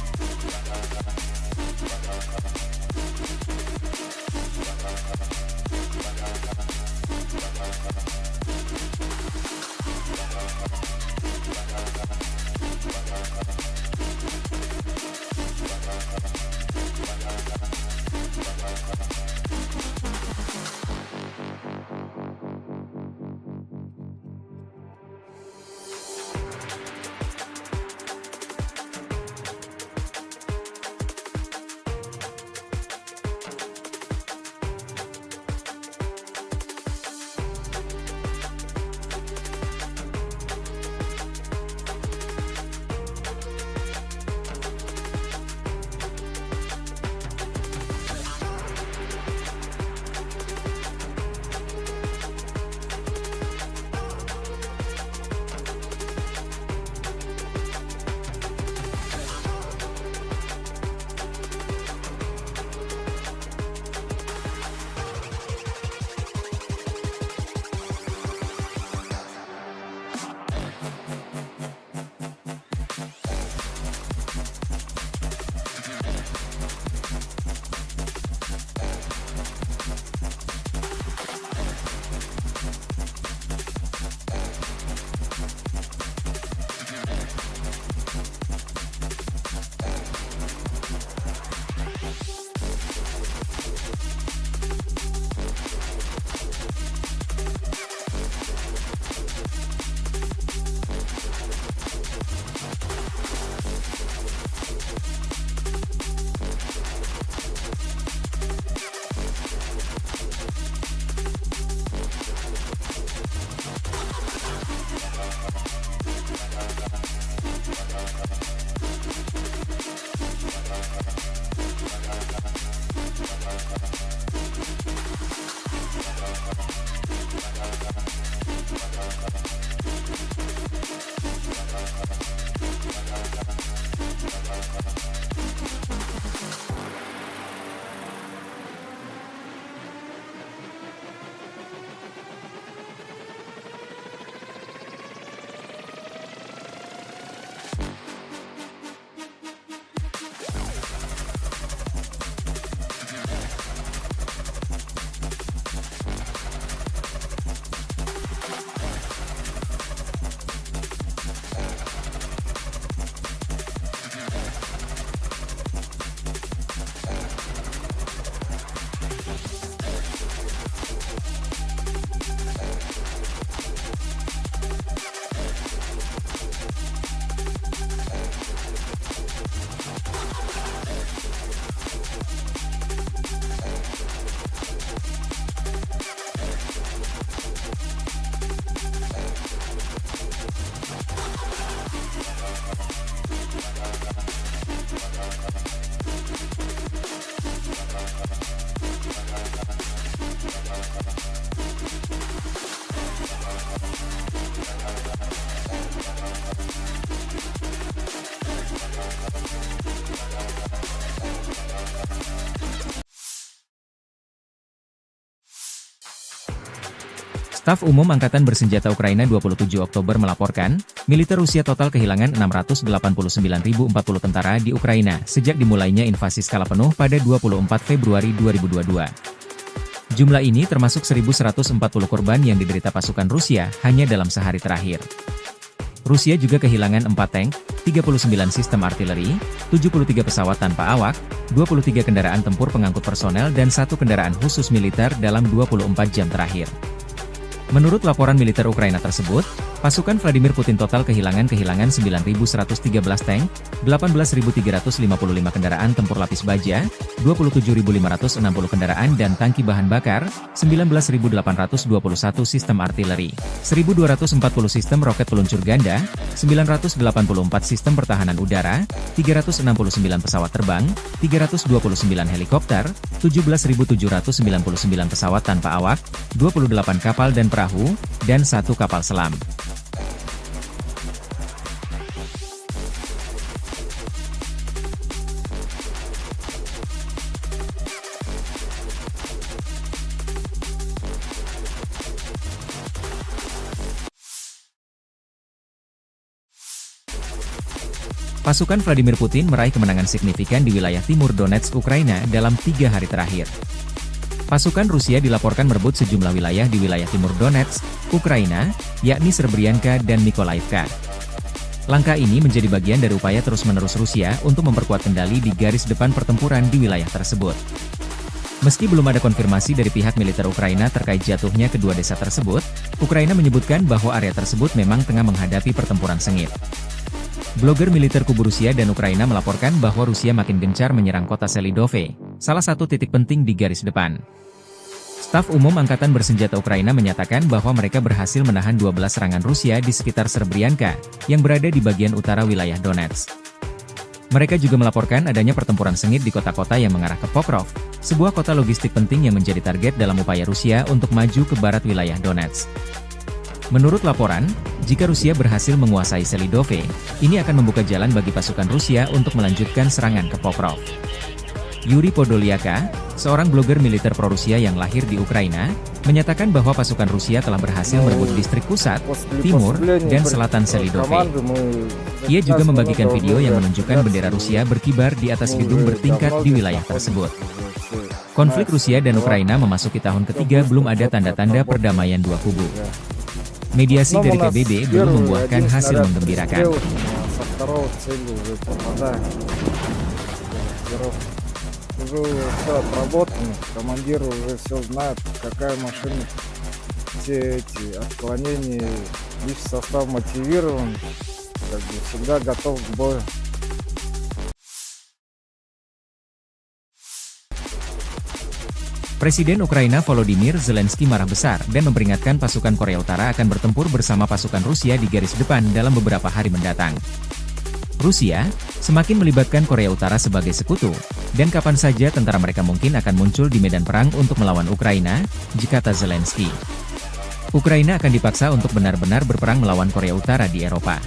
Staf Umum Angkatan Bersenjata Ukraina 27 Oktober melaporkan, militer Rusia total kehilangan 689.040 tentara di Ukraina sejak dimulainya invasi skala penuh pada 24 Februari 2022. Jumlah ini termasuk 1.140 korban yang diderita pasukan Rusia hanya dalam sehari terakhir. Rusia juga kehilangan 4 tank, 39 sistem artileri, 73 pesawat tanpa awak, 23 kendaraan tempur pengangkut personel dan 1 kendaraan khusus militer dalam 24 jam terakhir. Menurut laporan militer Ukraina tersebut, pasukan Vladimir Putin total kehilangan 9.113 tank, 18.355 kendaraan tempur lapis baja, 27.560 kendaraan dan tangki bahan bakar, 19.821 sistem artileri, 1.240 sistem roket peluncur ganda, 984 sistem pertahanan udara, 369 pesawat terbang, 329 helikopter, 17.799 pesawat tanpa awak, 28 kapal dan perahu, dan 1 kapal selam. Pasukan Vladimir Putin meraih kemenangan signifikan di wilayah timur Donetsk, Ukraina dalam 3 hari terakhir. Pasukan Rusia dilaporkan merebut sejumlah wilayah di wilayah timur Donetsk, Ukraina, yakni Srebrenica dan Mykolaiv. Langkah ini menjadi bagian dari upaya terus-menerus Rusia untuk memperkuat kendali di garis depan pertempuran di wilayah tersebut. Meski belum ada konfirmasi dari pihak militer Ukraina terkait jatuhnya kedua desa tersebut, Ukraina menyebutkan bahwa area tersebut memang tengah menghadapi pertempuran sengit. Blogger militer kubu Rusia dan Ukraina melaporkan bahwa Rusia makin gencar menyerang kota Selidove, salah satu titik penting di garis depan. Staf Umum Angkatan Bersenjata Ukraina menyatakan bahwa mereka berhasil menahan 12 serangan Rusia di sekitar Srebrenica, yang berada di bagian utara wilayah Donetsk. Mereka juga melaporkan adanya pertempuran sengit di kota-kota yang mengarah ke Pokrov, sebuah kota logistik penting yang menjadi target dalam upaya Rusia untuk maju ke barat wilayah Donetsk. Menurut laporan, jika Rusia berhasil menguasai Selidove, ini akan membuka jalan bagi pasukan Rusia untuk melanjutkan serangan ke Pokrov. Yuri Podolyaka, seorang blogger militer pro-Rusia yang lahir di Ukraina, menyatakan bahwa pasukan Rusia telah berhasil merebut distrik pusat, timur, dan selatan Selidove. Ia juga membagikan video yang menunjukkan bendera Rusia berkibar di atas gedung bertingkat di wilayah tersebut. Konflik Rusia dan Ukraina memasuki tahun ketiga, belum ada tanda-tanda perdamaian dua kubu. Mediasi dari PBB belum membuahkan hasil menggembirakan. Уже все отработано, командир уже все знает, какая машина, все эти отклонения, личный состав мотивирован, как бы всегда готов к бою. Presiden Ukraina Volodymyr Zelensky marah besar dan memperingatkan pasukan Korea Utara akan bertempur bersama pasukan Rusia di garis depan dalam beberapa hari mendatang. Rusia semakin melibatkan Korea Utara sebagai sekutu, dan kapan saja tentara mereka mungkin akan muncul di medan perang untuk melawan Ukraina, kata Zelensky. Ukraina akan dipaksa untuk benar-benar berperang melawan Korea Utara di Eropa.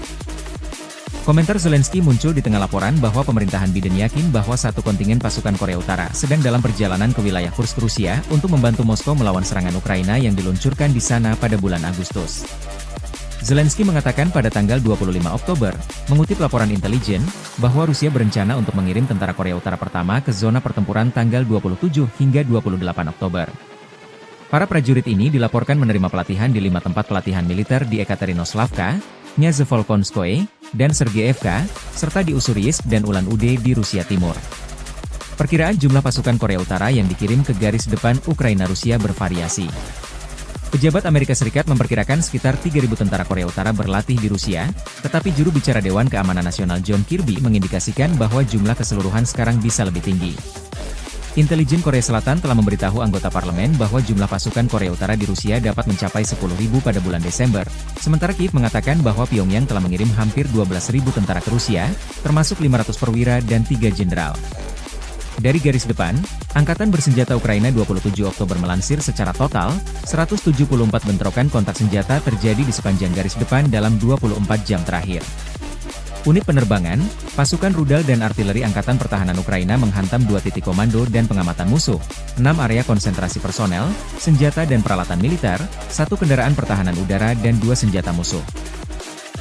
Komentar Zelensky muncul di tengah laporan bahwa pemerintahan Biden yakin bahwa satu kontingen pasukan Korea Utara sedang dalam perjalanan ke wilayah Kursk, Rusia untuk membantu Moskow melawan serangan Ukraina yang diluncurkan di sana pada bulan Agustus. Zelensky mengatakan pada tanggal 25 Oktober, mengutip laporan intelijen, bahwa Rusia berencana untuk mengirim tentara Korea Utara pertama ke zona pertempuran tanggal 27 hingga 28 Oktober. Para prajurit ini dilaporkan menerima pelatihan di 5 tempat pelatihan militer di Ekaterinoslavka, Nyazevolkonskoye, dan Sergeyevka, serta di Ussuriyisk dan Ulan-Ude di Rusia Timur. Perkiraan jumlah pasukan Korea Utara yang dikirim ke garis depan Ukraina-Rusia bervariasi. Pejabat Amerika Serikat memperkirakan sekitar 3.000 tentara Korea Utara berlatih di Rusia, tetapi juru bicara Dewan Keamanan Nasional John Kirby mengindikasikan bahwa jumlah keseluruhan sekarang bisa lebih tinggi. Intelijen Korea Selatan telah memberitahu anggota parlemen bahwa jumlah pasukan Korea Utara di Rusia dapat mencapai 10.000 pada bulan Desember, sementara Kiev mengatakan bahwa Pyongyang telah mengirim hampir 12.000 tentara ke Rusia, termasuk 500 perwira dan 3 jenderal. Dari garis depan, Angkatan Bersenjata Ukraina 27 Oktober melansir secara total, 174 bentrokan kontak senjata terjadi di sepanjang garis depan dalam 24 jam terakhir. Unit penerbangan, pasukan rudal dan artileri Angkatan Pertahanan Ukraina menghantam 2 titik komando dan pengamatan musuh, 6 area konsentrasi personel, senjata dan peralatan militer, 1 kendaraan pertahanan udara dan 2 senjata musuh.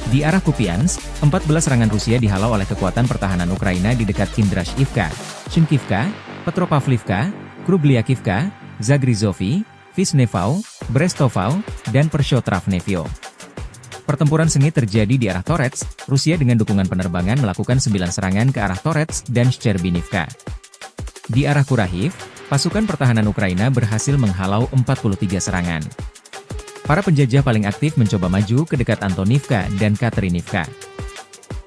Di arah Kupiansk, 14 serangan Rusia dihalau oleh kekuatan pertahanan Ukraina di dekat Kindrashivka, Shinkivka, Petropavlivka, Krubliakivka, Zagrizovy, Vishnevau, Brestovau, dan Pershotravnevyo. Pertempuran sengit terjadi di arah Torets, Rusia dengan dukungan penerbangan melakukan 9 serangan ke arah Torets dan Shcherbinivka. Di arah Kurahiv, pasukan pertahanan Ukraina berhasil menghalau 43 serangan. Para penjajah paling aktif mencoba maju ke dekat Antonivka dan Katerinivka.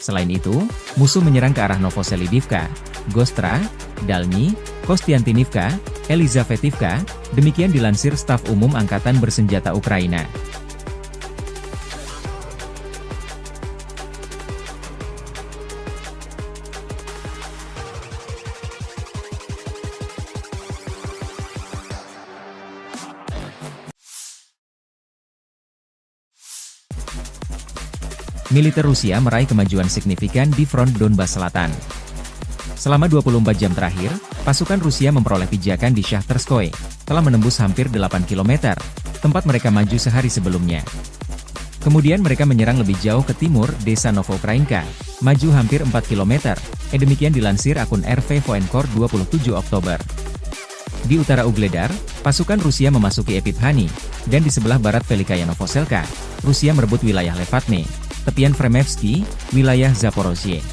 Selain itu, musuh menyerang ke arah Novoselidivka, Gostra, Dalny, Kostiantinivka, Elizavetivka, demikian dilansir Staf Umum Angkatan Bersenjata Ukraina. Militer Rusia meraih kemajuan signifikan di front Donbas Selatan. Selama 24 jam terakhir, pasukan Rusia memperoleh pijakan di Shahtarskoye, telah menembus hampir 8 km, tempat mereka maju sehari sebelumnya. Kemudian mereka menyerang lebih jauh ke timur, desa Novokrainka, maju hampir 4 km, demikian dilansir akun RV Voenkor 27 Oktober. Di utara Ugledar, pasukan Rusia memasuki Epifhani, dan di sebelah barat Velikaya Novoselka, Rusia merebut wilayah Levatne, tepian Fremevsky, wilayah Zaporozhye.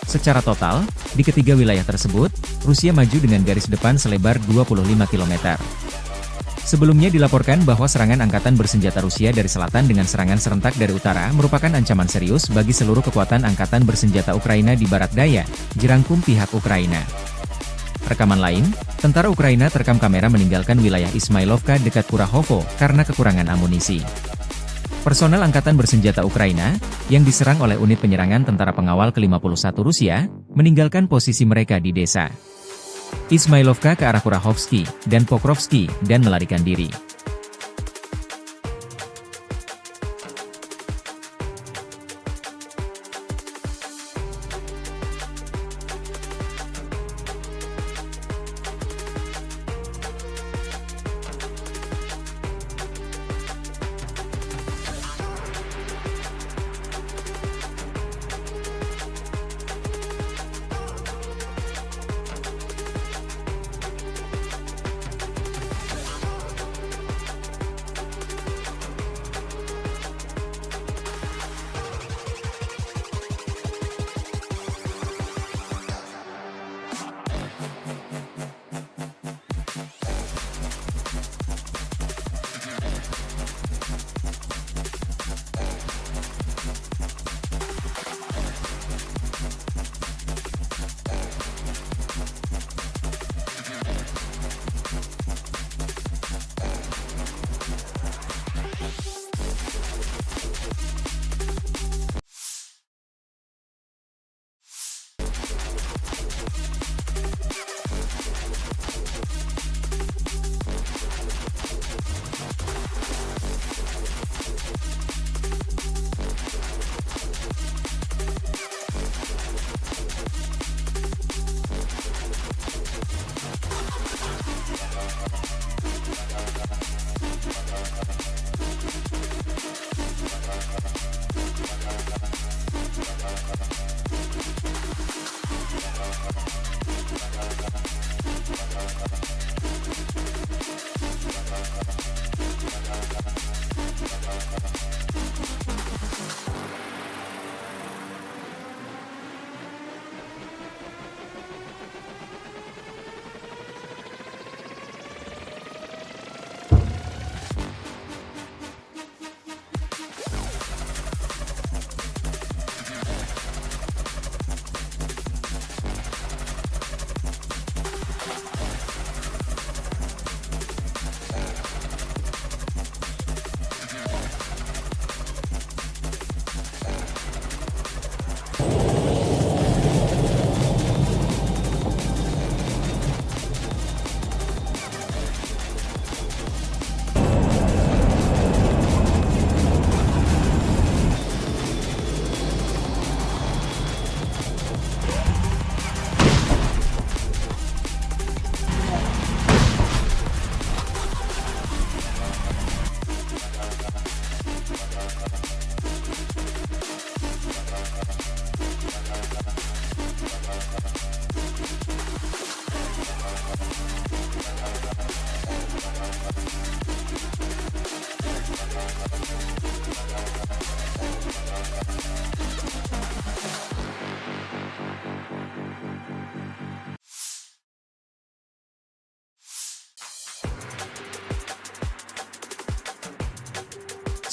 Secara total, di ketiga wilayah tersebut, Rusia maju dengan garis depan selebar 25 km. Sebelumnya dilaporkan bahwa serangan angkatan bersenjata Rusia dari selatan dengan serangan serentak dari utara merupakan ancaman serius bagi seluruh kekuatan angkatan bersenjata Ukraina di barat daya, jerangkum pihak Ukraina. Rekaman lain, tentara Ukraina terekam kamera meninggalkan wilayah Ismailovka dekat Kurahovo karena kekurangan amunisi. Personel Angkatan Bersenjata Ukraina, yang diserang oleh unit penyerangan tentara pengawal ke-51 Rusia, meninggalkan posisi mereka di desa Ismailovka ke arah Kurahovsky dan Pokrovsky dan melarikan diri.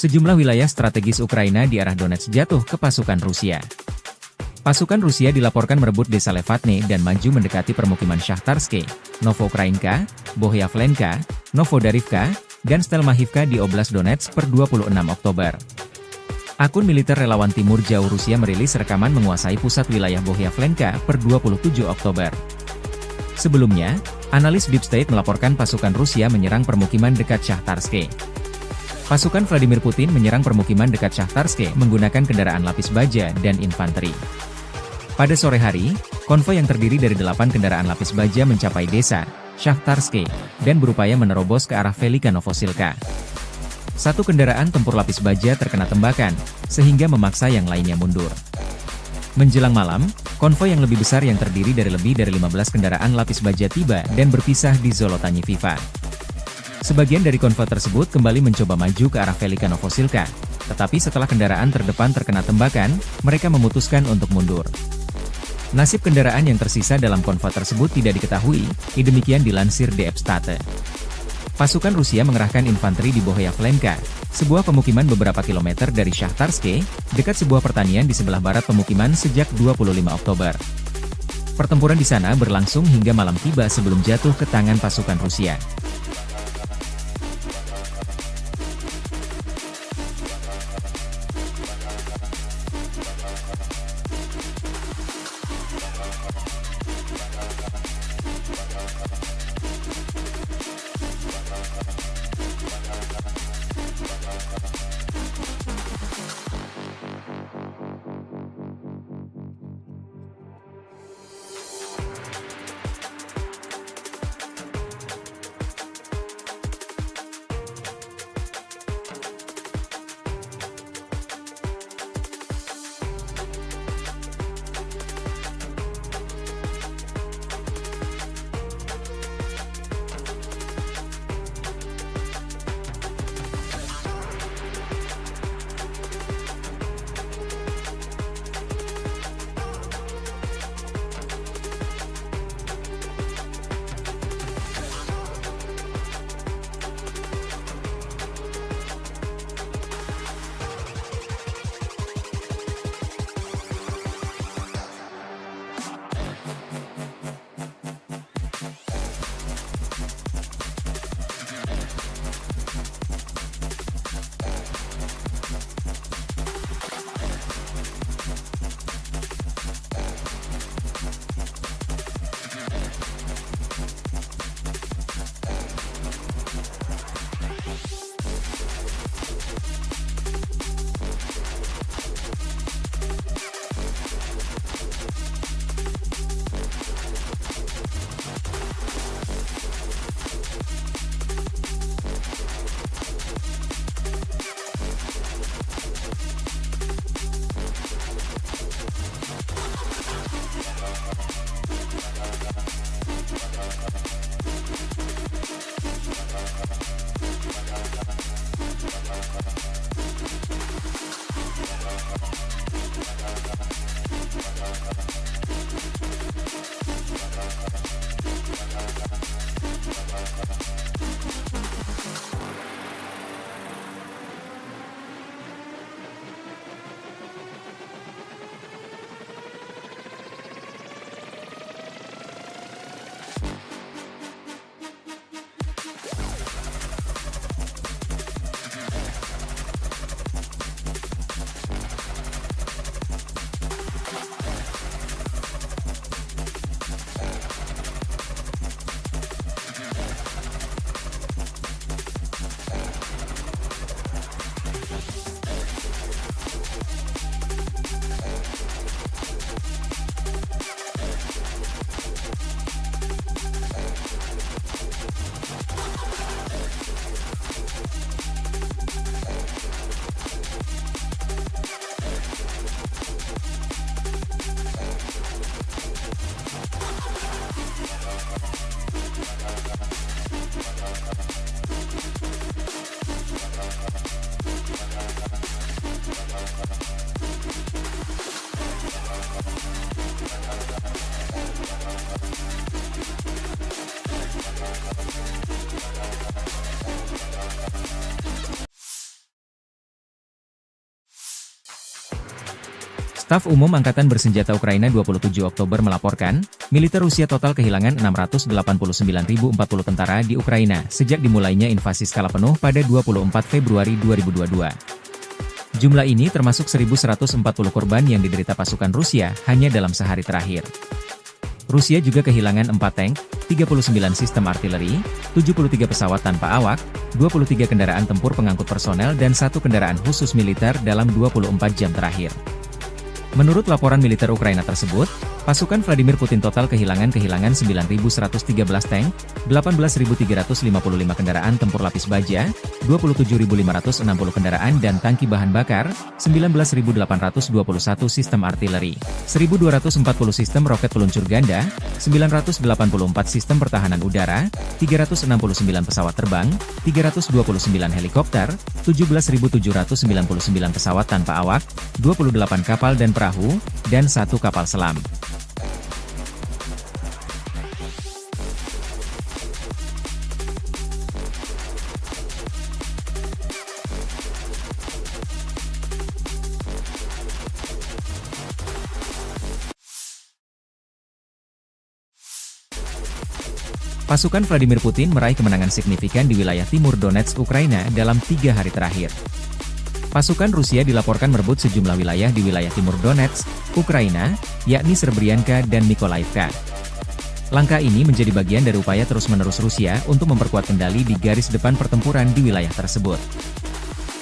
Sejumlah wilayah strategis Ukraina di arah Donetsk jatuh ke pasukan Rusia. Pasukan Rusia dilaporkan merebut desa Levatne dan maju mendekati permukiman Shahtarske, Novoukrainka, Bohyavlenka, Novodarivka, dan Stelmachivka di Oblast Donetsk per 26 Oktober. Akun militer relawan Timur Jauh Rusia merilis rekaman menguasai pusat wilayah Bohyavlenka per 27 Oktober. Sebelumnya, analis Deep State melaporkan pasukan Rusia menyerang permukiman dekat Shahtarske. Pasukan Vladimir Putin menyerang permukiman dekat Shahtarske menggunakan kendaraan lapis baja dan infanteri. Pada sore hari, konvoi yang terdiri dari 8 kendaraan lapis baja mencapai desa Shahtarske dan berupaya menerobos ke arah Velika Novosilka. Satu kendaraan tempur lapis baja terkena tembakan, sehingga memaksa yang lainnya mundur. Menjelang malam, konvoi yang lebih besar yang terdiri dari lebih dari 15 kendaraan lapis baja tiba dan berpisah di Zolotanyiviva. Sebagian dari konvoi tersebut kembali mencoba maju ke arah Velika Novosilka, tetapi setelah kendaraan terdepan terkena tembakan, mereka memutuskan untuk mundur. Nasib kendaraan yang tersisa dalam konvoi tersebut tidak diketahui, demikian dilansir DF State. Pasukan Rusia mengerahkan infanteri di Bohyavlenka, sebuah pemukiman beberapa kilometer dari Shahtarske, dekat sebuah pertanian di sebelah barat pemukiman sejak 25 Oktober. Pertempuran di sana berlangsung hingga malam tiba sebelum jatuh ke tangan pasukan Rusia. Staf Umum Angkatan Bersenjata Ukraina 27 Oktober melaporkan, militer Rusia total kehilangan 689.040 tentara di Ukraina sejak dimulainya invasi skala penuh pada 24 Februari 2022. Jumlah ini termasuk 1.140 korban yang diderita pasukan Rusia hanya dalam sehari terakhir. Rusia juga kehilangan 4 tank, 39 sistem artileri, 73 pesawat tanpa awak, 23 kendaraan tempur pengangkut personel dan 1 kendaraan khusus militer dalam 24 jam terakhir. Menurut laporan militer Ukraina tersebut, pasukan Vladimir Putin total kehilangan 9.113 tank, 18.355 kendaraan tempur lapis baja, 27.560 kendaraan dan tangki bahan bakar, 19.821 sistem artileri, 1.240 sistem roket peluncur ganda, 984 sistem pertahanan udara, 369 pesawat terbang, 329 helikopter, 17.799 pesawat tanpa awak, 28 kapal dan perahu, dan 1 kapal selam. Pasukan Vladimir Putin meraih kemenangan signifikan di wilayah timur Donetsk, Ukraina dalam 3 hari terakhir. Pasukan Rusia dilaporkan merebut sejumlah wilayah di wilayah timur Donetsk, Ukraina, yakni Serbrianka dan Mykolaiivka. Langkah ini menjadi bagian dari upaya terus-menerus Rusia untuk memperkuat kendali di garis depan pertempuran di wilayah tersebut.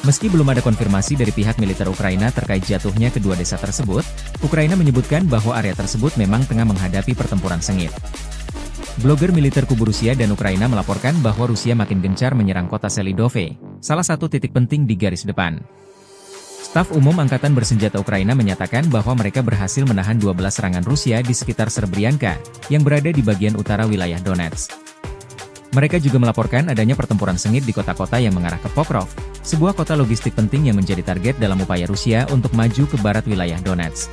Meski belum ada konfirmasi dari pihak militer Ukraina terkait jatuhnya kedua desa tersebut, Ukraina menyebutkan bahwa area tersebut memang tengah menghadapi pertempuran sengit. Blogger militer kubu Rusia dan Ukraina melaporkan bahwa Rusia makin gencar menyerang kota Selidove, salah satu titik penting di garis depan. Staf Umum Angkatan Bersenjata Ukraina menyatakan bahwa mereka berhasil menahan 12 serangan Rusia di sekitar Serbrianka, yang berada di bagian utara wilayah Donetsk. Mereka juga melaporkan adanya pertempuran sengit di kota-kota yang mengarah ke Pokrov, sebuah kota logistik penting yang menjadi target dalam upaya Rusia untuk maju ke barat wilayah Donetsk.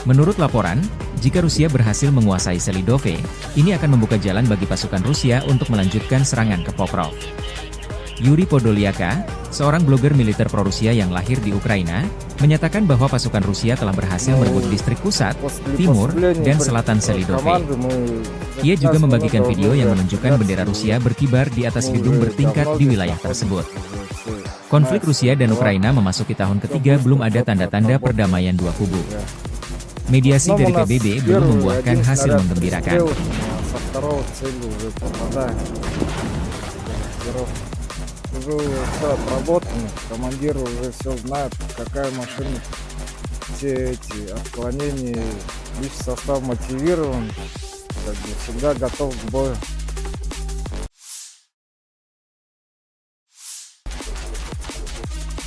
Menurut laporan, jika Rusia berhasil menguasai Selidove, ini akan membuka jalan bagi pasukan Rusia untuk melanjutkan serangan ke Pokrov. Yuri Podolyaka, seorang blogger militer pro-Rusia yang lahir di Ukraina, menyatakan bahwa pasukan Rusia telah berhasil merebut distrik pusat, timur, dan selatan Selidove. Ia juga membagikan video yang menunjukkan bendera Rusia berkibar di atas gedung bertingkat di wilayah tersebut. Konflik Rusia dan Ukraina memasuki tahun ketiga, belum ada tanda-tanda perdamaian dua kubu. Mediasi dari PBB belum membuahkan hasil menggembirakan. Уже все отработано, командир уже все знает, какая машина, все эти отклонения, лишь состав мотивирован, как бы всегда готов к бою.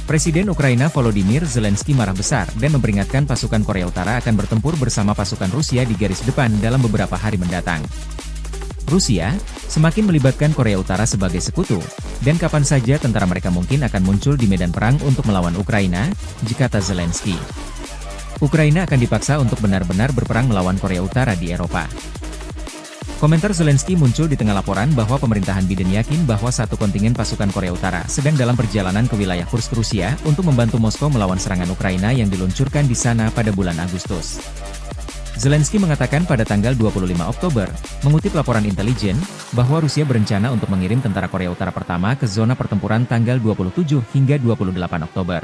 Presiden Ukraina Volodymyr Zelensky marah besar dan memperingatkan pasukan Korea Utara akan bertempur bersama pasukan Rusia di garis depan dalam beberapa hari mendatang. Rusia semakin melibatkan Korea Utara sebagai sekutu, dan kapan saja tentara mereka mungkin akan muncul di medan perang untuk melawan Ukraina, kata Zelensky. Ukraina akan dipaksa untuk benar-benar berperang melawan Korea Utara di Eropa. Komentar Zelensky muncul di tengah laporan bahwa pemerintahan Biden yakin bahwa satu kontingen pasukan Korea Utara sedang dalam perjalanan ke wilayah Kursk, Rusia, untuk membantu Moskow melawan serangan Ukraina yang diluncurkan di sana pada bulan Agustus. Zelensky mengatakan pada tanggal 25 Oktober, mengutip laporan intelijen, bahwa Rusia berencana untuk mengirim tentara Korea Utara pertama ke zona pertempuran tanggal 27 hingga 28 Oktober.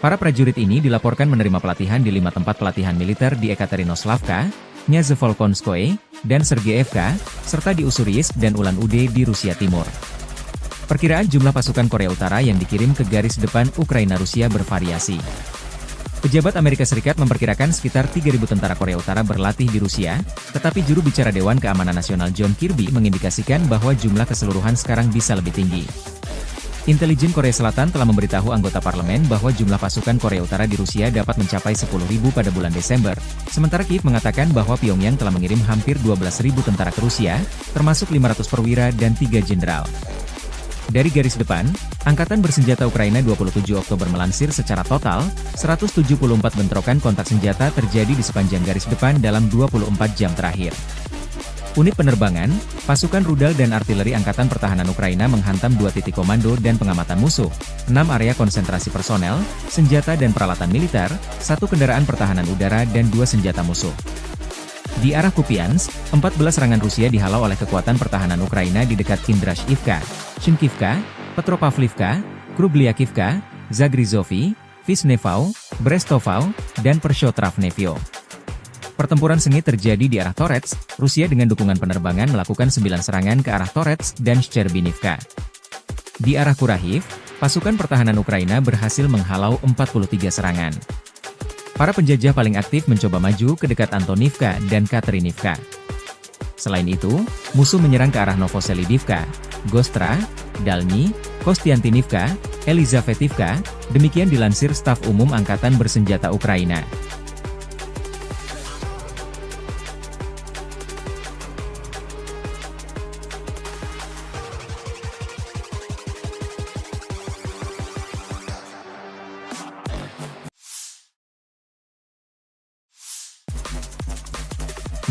Para prajurit ini dilaporkan menerima pelatihan di 5 tempat pelatihan militer di Ekaterinoslavka, Nyazevolkonskoye, dan Sergeyevka, serta di Ussuriyisk dan Ulan-Ude di Rusia Timur. Perkiraan jumlah pasukan Korea Utara yang dikirim ke garis depan Ukraina-Rusia bervariasi. Pejabat Amerika Serikat memperkirakan sekitar 3.000 tentara Korea Utara berlatih di Rusia, tetapi juru bicara Dewan Keamanan Nasional John Kirby mengindikasikan bahwa jumlah keseluruhan sekarang bisa lebih tinggi. Intelijen Korea Selatan telah memberitahu anggota parlemen bahwa jumlah pasukan Korea Utara di Rusia dapat mencapai 10.000 pada bulan Desember, sementara Kiev mengatakan bahwa Pyongyang telah mengirim hampir 12.000 tentara ke Rusia, termasuk 500 perwira dan 3 jenderal. Dari garis depan, Angkatan Bersenjata Ukraina 27 Oktober melansir secara total, 174 bentrokan kontak senjata terjadi di sepanjang garis depan dalam 24 jam terakhir. Unit penerbangan, pasukan rudal dan artileri Angkatan Pertahanan Ukraina menghantam 2 titik komando dan pengamatan musuh, 6 area konsentrasi personel, senjata dan peralatan militer, 1 kendaraan pertahanan udara dan 2 senjata musuh. Di arah Kupiansk, 14 serangan Rusia dihalau oleh kekuatan pertahanan Ukraina di dekat Kindrashivka, Shinkivka, Petropavlivka, Krubliakivka, Zagrizovy, Vishnevau, Brestovau, dan Pershotravnevyo. Pertempuran sengit terjadi di arah Torets, Rusia dengan dukungan penerbangan melakukan 9 serangan ke arah Torets dan Shcherbinivka. Di arah Kurahiv, pasukan pertahanan Ukraina berhasil menghalau 43 serangan. Para penjajah paling aktif mencoba maju ke dekat Antonivka dan Katerinivka. Selain itu, musuh menyerang ke arah Novoselidivka, Gostra, Dalny, Kostiantinivka, Elizavetivka, demikian dilansir Staf Umum Angkatan Bersenjata Ukraina.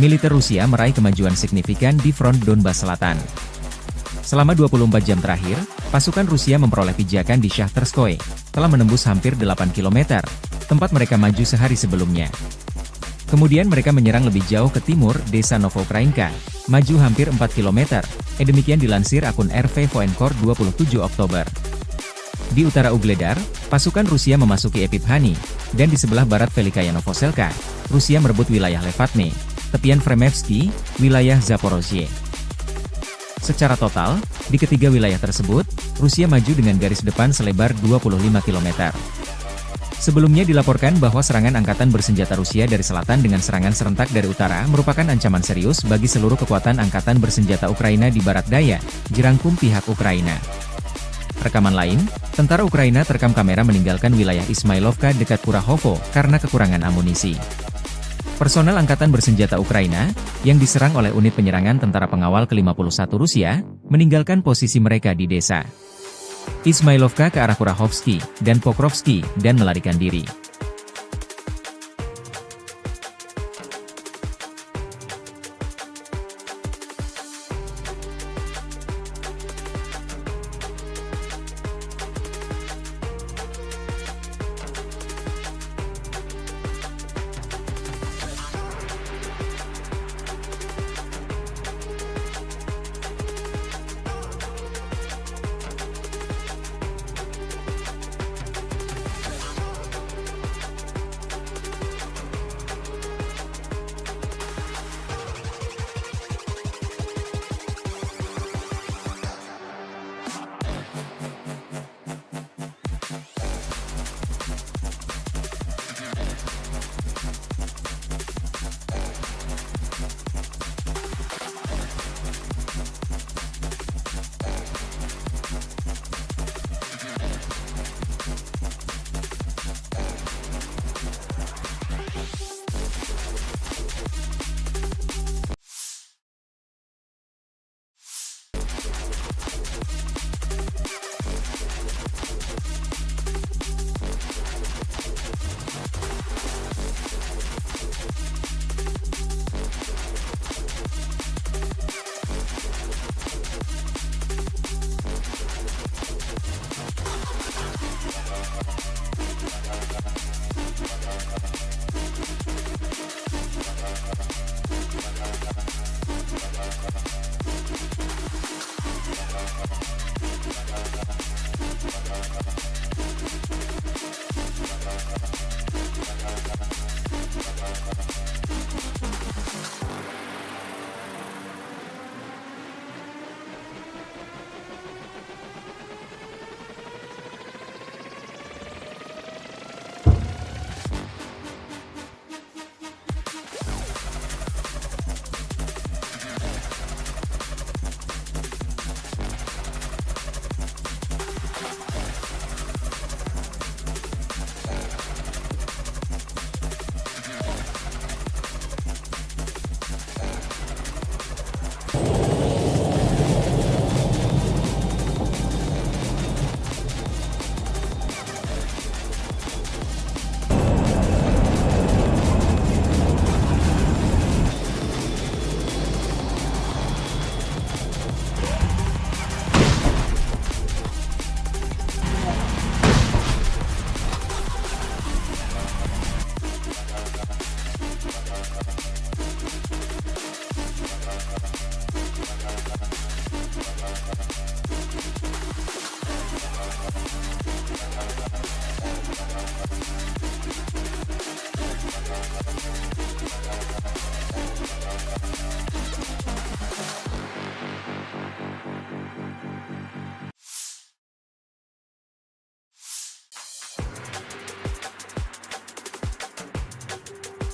Militer Rusia meraih kemajuan signifikan di front Donbas Selatan. Selama 24 jam terakhir, pasukan Rusia memperoleh pijakan di Shahtarskoye, telah menembus hampir 8 km, tempat mereka maju sehari sebelumnya. Kemudian mereka menyerang lebih jauh ke timur, desa Novoukrainka, maju hampir 4 km, demikian dilansir akun RV Voenkor 27 Oktober. Di utara Ugledar, pasukan Rusia memasuki Epiphanny, dan di sebelah barat Velikaya Novoselka, Rusia merebut wilayah Levatne, tepian Fremevsky, wilayah Zaporozhye. Secara total, di ketiga wilayah tersebut, Rusia maju dengan garis depan selebar 25 km. Sebelumnya dilaporkan bahwa serangan angkatan bersenjata Rusia dari selatan dengan serangan serentak dari utara merupakan ancaman serius bagi seluruh kekuatan angkatan bersenjata Ukraina di barat daya, jerangkum pihak Ukraina. Rekaman lain, tentara Ukraina terekam kamera meninggalkan wilayah Ismailovka dekat Kurahovo karena kekurangan amunisi. Personel Angkatan Bersenjata Ukraina, yang diserang oleh unit penyerangan tentara pengawal ke-51 Rusia, meninggalkan posisi mereka di desa Ismailovka ke arah Kurahovsky dan Pokrovsky dan melarikan diri.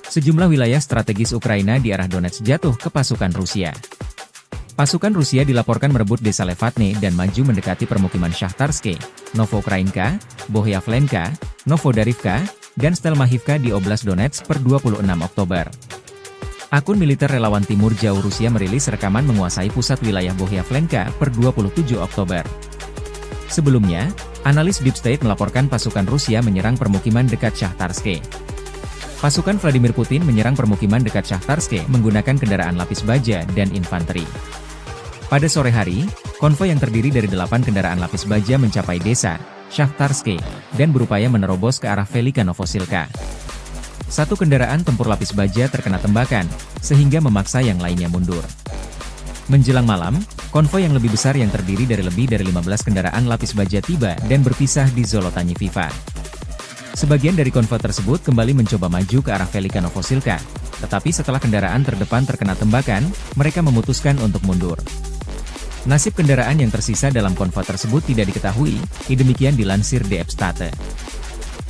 Sejumlah wilayah strategis Ukraina di arah Donetsk jatuh ke pasukan Rusia. Pasukan Rusia dilaporkan merebut desa Levatne dan maju mendekati permukiman Shahtarske, Novoukrainka, Bohyavlenka, Novodarivka, dan Stelmahivka di Oblast Donetsk per 26 Oktober. Akun militer relawan Timur Jauh Rusia merilis rekaman menguasai pusat wilayah Bohyavlenka per 27 Oktober. Sebelumnya, analis Deep State melaporkan pasukan Rusia menyerang permukiman dekat Shahtarske. Pasukan Vladimir Putin menyerang permukiman dekat Shahtarske menggunakan kendaraan lapis baja dan infanteri. Pada sore hari, konvoi yang terdiri dari 8 kendaraan lapis baja mencapai desa Shahtarske dan berupaya menerobos ke arah Velika Novosilka. Satu kendaraan tempur lapis baja terkena tembakan, sehingga memaksa yang lainnya mundur. Menjelang malam, konvoi yang lebih besar yang terdiri dari lebih dari 15 kendaraan lapis baja tiba dan berpisah di Zolotanye Viva. Sebagian dari konvoi tersebut kembali mencoba maju ke arah Velika Novosilka, tetapi setelah kendaraan terdepan terkena tembakan, mereka memutuskan untuk mundur. Nasib kendaraan yang tersisa dalam konvoi tersebut tidak diketahui, demikian dilansir DF State.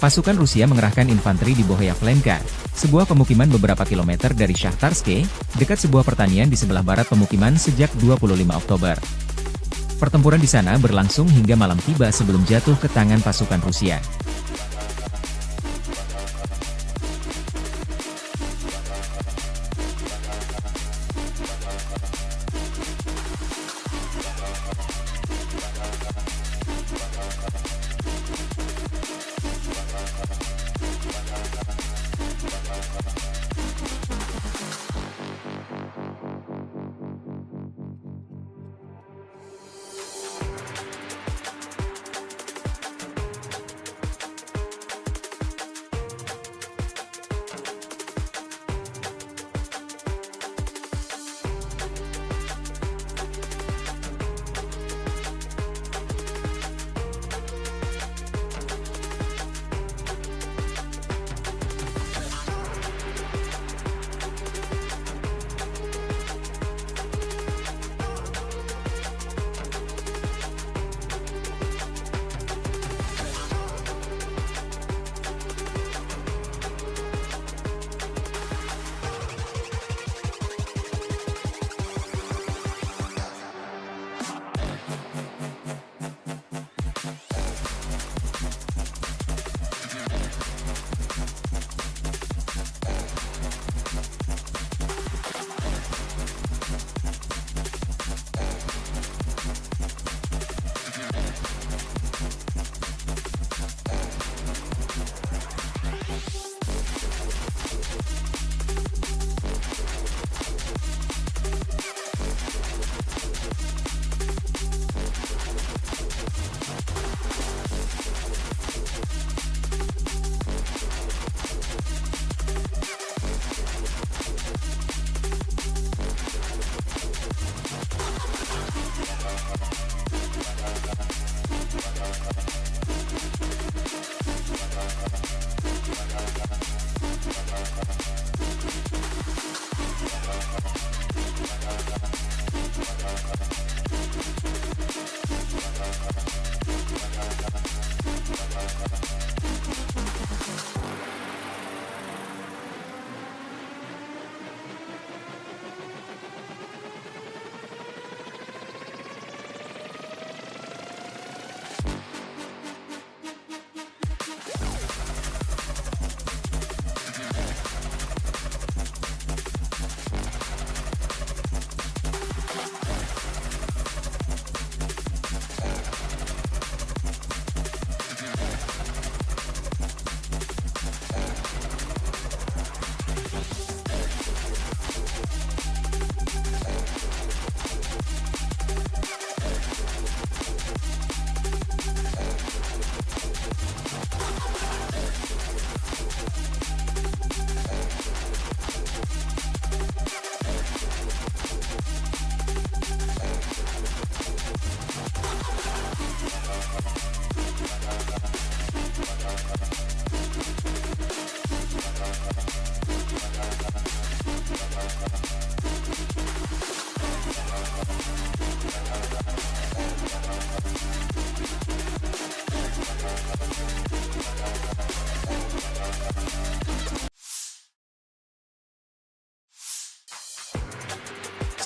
Pasukan Rusia mengerahkan infanteri di Bohyavlenka, sebuah pemukiman beberapa kilometer dari Shahtarske, dekat sebuah pertanian di sebelah barat pemukiman sejak 25 Oktober. Pertempuran di sana berlangsung hingga malam tiba sebelum jatuh ke tangan pasukan Rusia.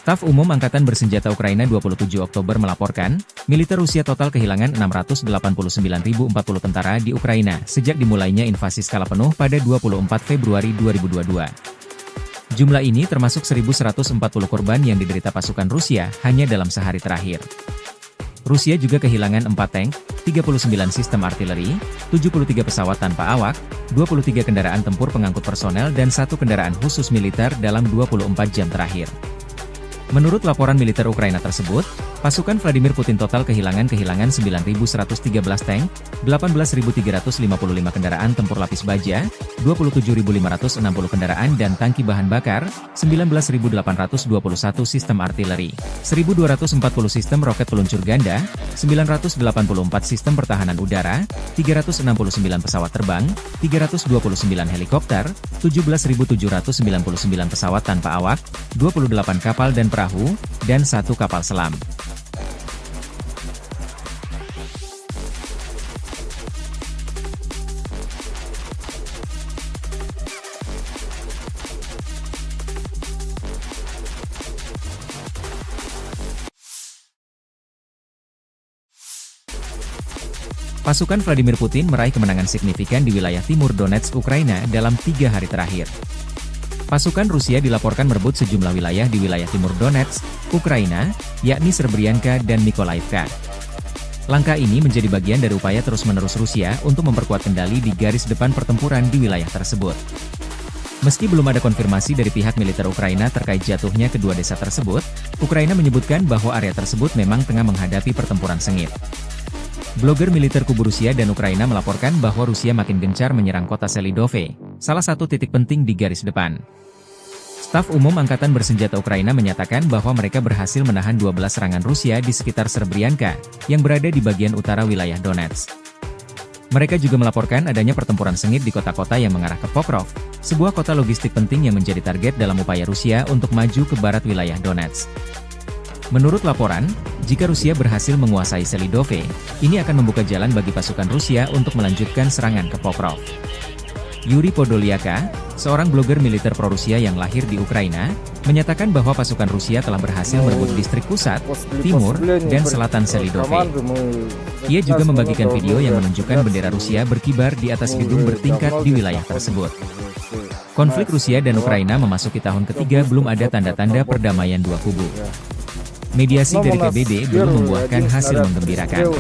Staf Umum Angkatan Bersenjata Ukraina 27 Oktober melaporkan, militer Rusia total kehilangan 689.040 tentara di Ukraina sejak dimulainya invasi skala penuh pada 24 Februari 2022. Jumlah ini termasuk 1.140 korban yang diderita pasukan Rusia hanya dalam sehari terakhir. Rusia juga kehilangan 4 tank, 39 sistem artileri, 73 pesawat tanpa awak, 23 kendaraan tempur pengangkut personel dan 1 kendaraan khusus militer dalam 24 jam terakhir. Menurut laporan militer Ukraina tersebut, pasukan Vladimir Putin total kehilangan 9.113 tank, 18.355 kendaraan tempur lapis baja, 27.560 kendaraan dan tangki bahan bakar, 19.821 sistem artileri, 1.240 sistem roket peluncur ganda, 984 sistem pertahanan udara, 369 pesawat terbang, 329 helikopter, 17.799 pesawat tanpa awak, 28 kapal dan perahu, dan 1 kapal selam. Pasukan Vladimir Putin meraih kemenangan signifikan di wilayah timur Donetsk, Ukraina dalam 3 hari terakhir. Pasukan Rusia dilaporkan merebut sejumlah wilayah di wilayah timur Donetsk, Ukraina, yakni Serbrianka dan Mykolaiv. Langkah ini menjadi bagian dari upaya terus-menerus Rusia untuk memperkuat kendali di garis depan pertempuran di wilayah tersebut. Meski belum ada konfirmasi dari pihak militer Ukraina terkait jatuhnya kedua desa tersebut, Ukraina menyebutkan bahwa area tersebut memang tengah menghadapi pertempuran sengit. Blogger militer kubu Rusia dan Ukraina melaporkan bahwa Rusia makin gencar menyerang kota Selidove, salah satu titik penting di garis depan. Staf Umum Angkatan Bersenjata Ukraina menyatakan bahwa mereka berhasil menahan 12 serangan Rusia di sekitar Serbrianka, yang berada di bagian utara wilayah Donetsk. Mereka juga melaporkan adanya pertempuran sengit di kota-kota yang mengarah ke Pokrov, sebuah kota logistik penting yang menjadi target dalam upaya Rusia untuk maju ke barat wilayah Donetsk. Menurut laporan, jika Rusia berhasil menguasai Selidove, ini akan membuka jalan bagi pasukan Rusia untuk melanjutkan serangan ke Pokrov. Yuri Podolyaka, seorang blogger militer pro-Rusia yang lahir di Ukraina, menyatakan bahwa pasukan Rusia telah berhasil merebut distrik pusat, timur, dan selatan Selidove. Ia juga membagikan video yang menunjukkan bendera Rusia berkibar di atas gedung bertingkat di wilayah tersebut. Konflik Rusia dan Ukraina memasuki tahun ketiga, belum ada tanda-tanda perdamaian dua kubu. Mediasi dari PBB belum membuahkan hasil menggembirakan.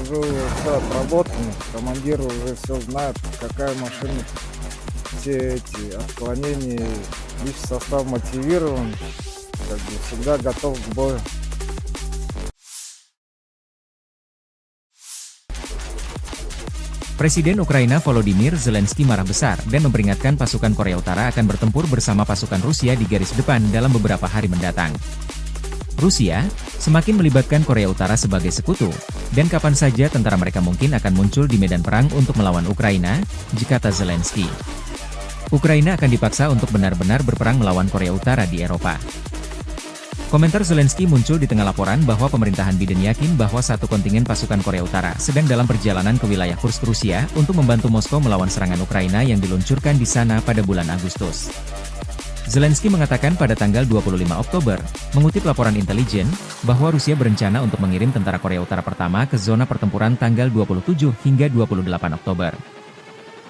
Уже все отработано, командир уже все знает, какая машина, все эти отклонения, лишь состав мотивирован, как бы всегда готов к бою. Presiden Ukraina Volodymyr Zelensky marah besar dan memperingatkan pasukan Korea Utara akan bertempur bersama pasukan Rusia di garis depan dalam beberapa hari mendatang. Rusia semakin melibatkan Korea Utara sebagai sekutu, dan kapan saja tentara mereka mungkin akan muncul di medan perang untuk melawan Ukraina, kata Zelensky. Ukraina akan dipaksa untuk benar-benar berperang melawan Korea Utara di Eropa. Komentar Zelensky muncul di tengah laporan bahwa pemerintahan Biden yakin bahwa satu kontingen pasukan Korea Utara sedang dalam perjalanan ke wilayah Kursk, Rusia untuk membantu Moskow melawan serangan Ukraina yang diluncurkan di sana pada bulan Agustus. Zelensky mengatakan pada tanggal 25 Oktober, mengutip laporan intelijen, bahwa Rusia berencana untuk mengirim tentara Korea Utara pertama ke zona pertempuran tanggal 27 hingga 28 Oktober.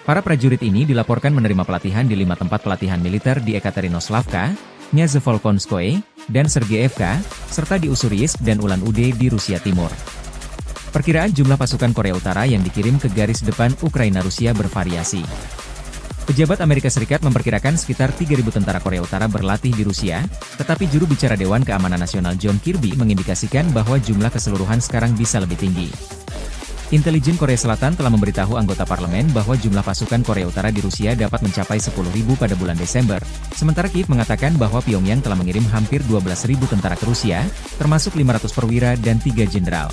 Para prajurit ini dilaporkan menerima pelatihan di 5 tempat pelatihan militer di Ekaterinoslavka, Nyazevolkonskoye, dan Sergeyevka, serta di Ussuriyisk dan Ulan-Ude di Rusia Timur. Perkiraan jumlah pasukan Korea Utara yang dikirim ke garis depan Ukraina-Rusia bervariasi. Pejabat Amerika Serikat memperkirakan sekitar 3.000 tentara Korea Utara berlatih di Rusia, tetapi juru bicara Dewan Keamanan Nasional John Kirby mengindikasikan bahwa jumlah keseluruhan sekarang bisa lebih tinggi. Intelijen Korea Selatan telah memberitahu anggota parlemen bahwa jumlah pasukan Korea Utara di Rusia dapat mencapai 10.000 pada bulan Desember, sementara Kiev mengatakan bahwa Pyongyang telah mengirim hampir 12.000 tentara ke Rusia, termasuk 500 perwira dan 3 jenderal.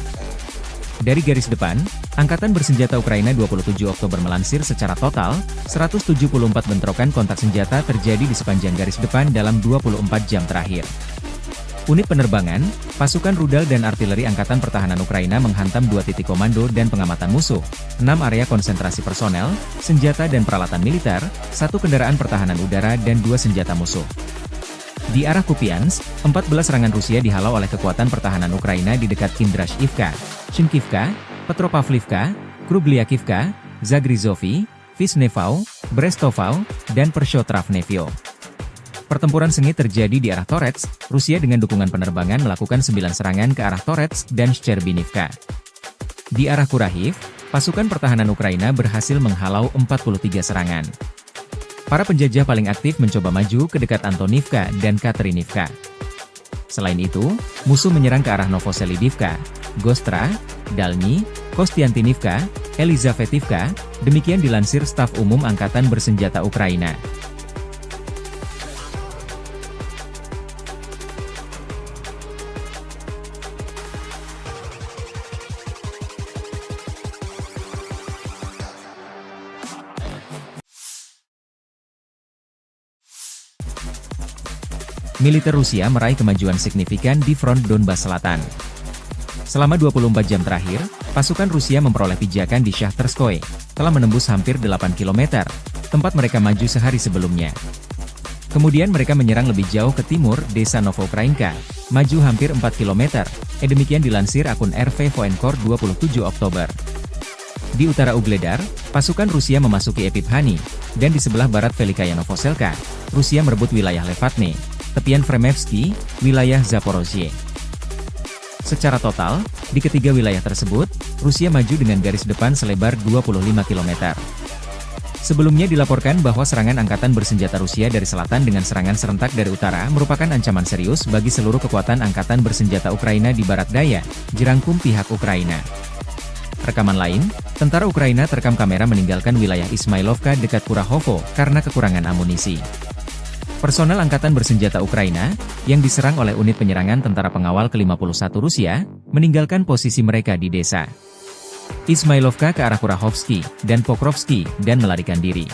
Dari garis depan, Angkatan Bersenjata Ukraina 27 Oktober melansir secara total, 174 bentrokan kontak senjata terjadi di sepanjang garis depan dalam 24 jam terakhir. Unit penerbangan, pasukan rudal dan artileri Angkatan Pertahanan Ukraina menghantam 2 titik komando dan pengamatan musuh, 6 area konsentrasi personel, senjata dan peralatan militer, 1 kendaraan pertahanan udara dan 2 senjata musuh. Di arah Kupiansk, 14 serangan Rusia dihalau oleh kekuatan pertahanan Ukraina di dekat Kindrashivka, Shinkivka, Petropavlivka, Krubliakivka, Zagrizovy, Visnevau, Brestovau, dan Pershotravnevyo. Pertempuran sengit terjadi di arah Torets, Rusia dengan dukungan penerbangan melakukan 9 serangan ke arah Torets dan Shcherbinivka. Di arah Kurahiv, pasukan pertahanan Ukraina berhasil menghalau 43 serangan. Para penjajah paling aktif mencoba maju ke dekat Antonivka dan Katerinivka. Selain itu, musuh menyerang ke arah Novoselidivka, Gostra, Dalny, Kostiantinivka, Elizavetivka, demikian dilansir Staf Umum Angkatan Bersenjata Ukraina. Militer Rusia meraih kemajuan signifikan di front Donbas Selatan. Selama 24 jam terakhir, pasukan Rusia memperoleh pijakan di Shahtarskoye, telah menembus hampir 8 km, tempat mereka maju sehari sebelumnya. Kemudian mereka menyerang lebih jauh ke timur, desa Novoukrainka, maju hampir 4 km, demikian dilansir akun RV Voenkor 27 Oktober. Di utara Ugledar, pasukan Rusia memasuki Epiphanny, dan di sebelah barat Velikaya Novoselka, Rusia merebut wilayah Levatne, tepian Fremevsky, wilayah Zaporozhye. Secara total, di ketiga wilayah tersebut, Rusia maju dengan garis depan selebar 25 km. Sebelumnya dilaporkan bahwa serangan angkatan bersenjata Rusia dari selatan dengan serangan serentak dari utara merupakan ancaman serius bagi seluruh kekuatan angkatan bersenjata Ukraina di barat daya, jerangkum pihak Ukraina. Rekaman lain, tentara Ukraina terekam kamera meninggalkan wilayah Ismailovka dekat Kurahovo karena kekurangan amunisi. Personel Angkatan Bersenjata Ukraina, yang diserang oleh unit penyerangan tentara pengawal ke-51 Rusia, meninggalkan posisi mereka di desa Ismailovka ke arah Kurahovsky dan Pokrovsky dan melarikan diri.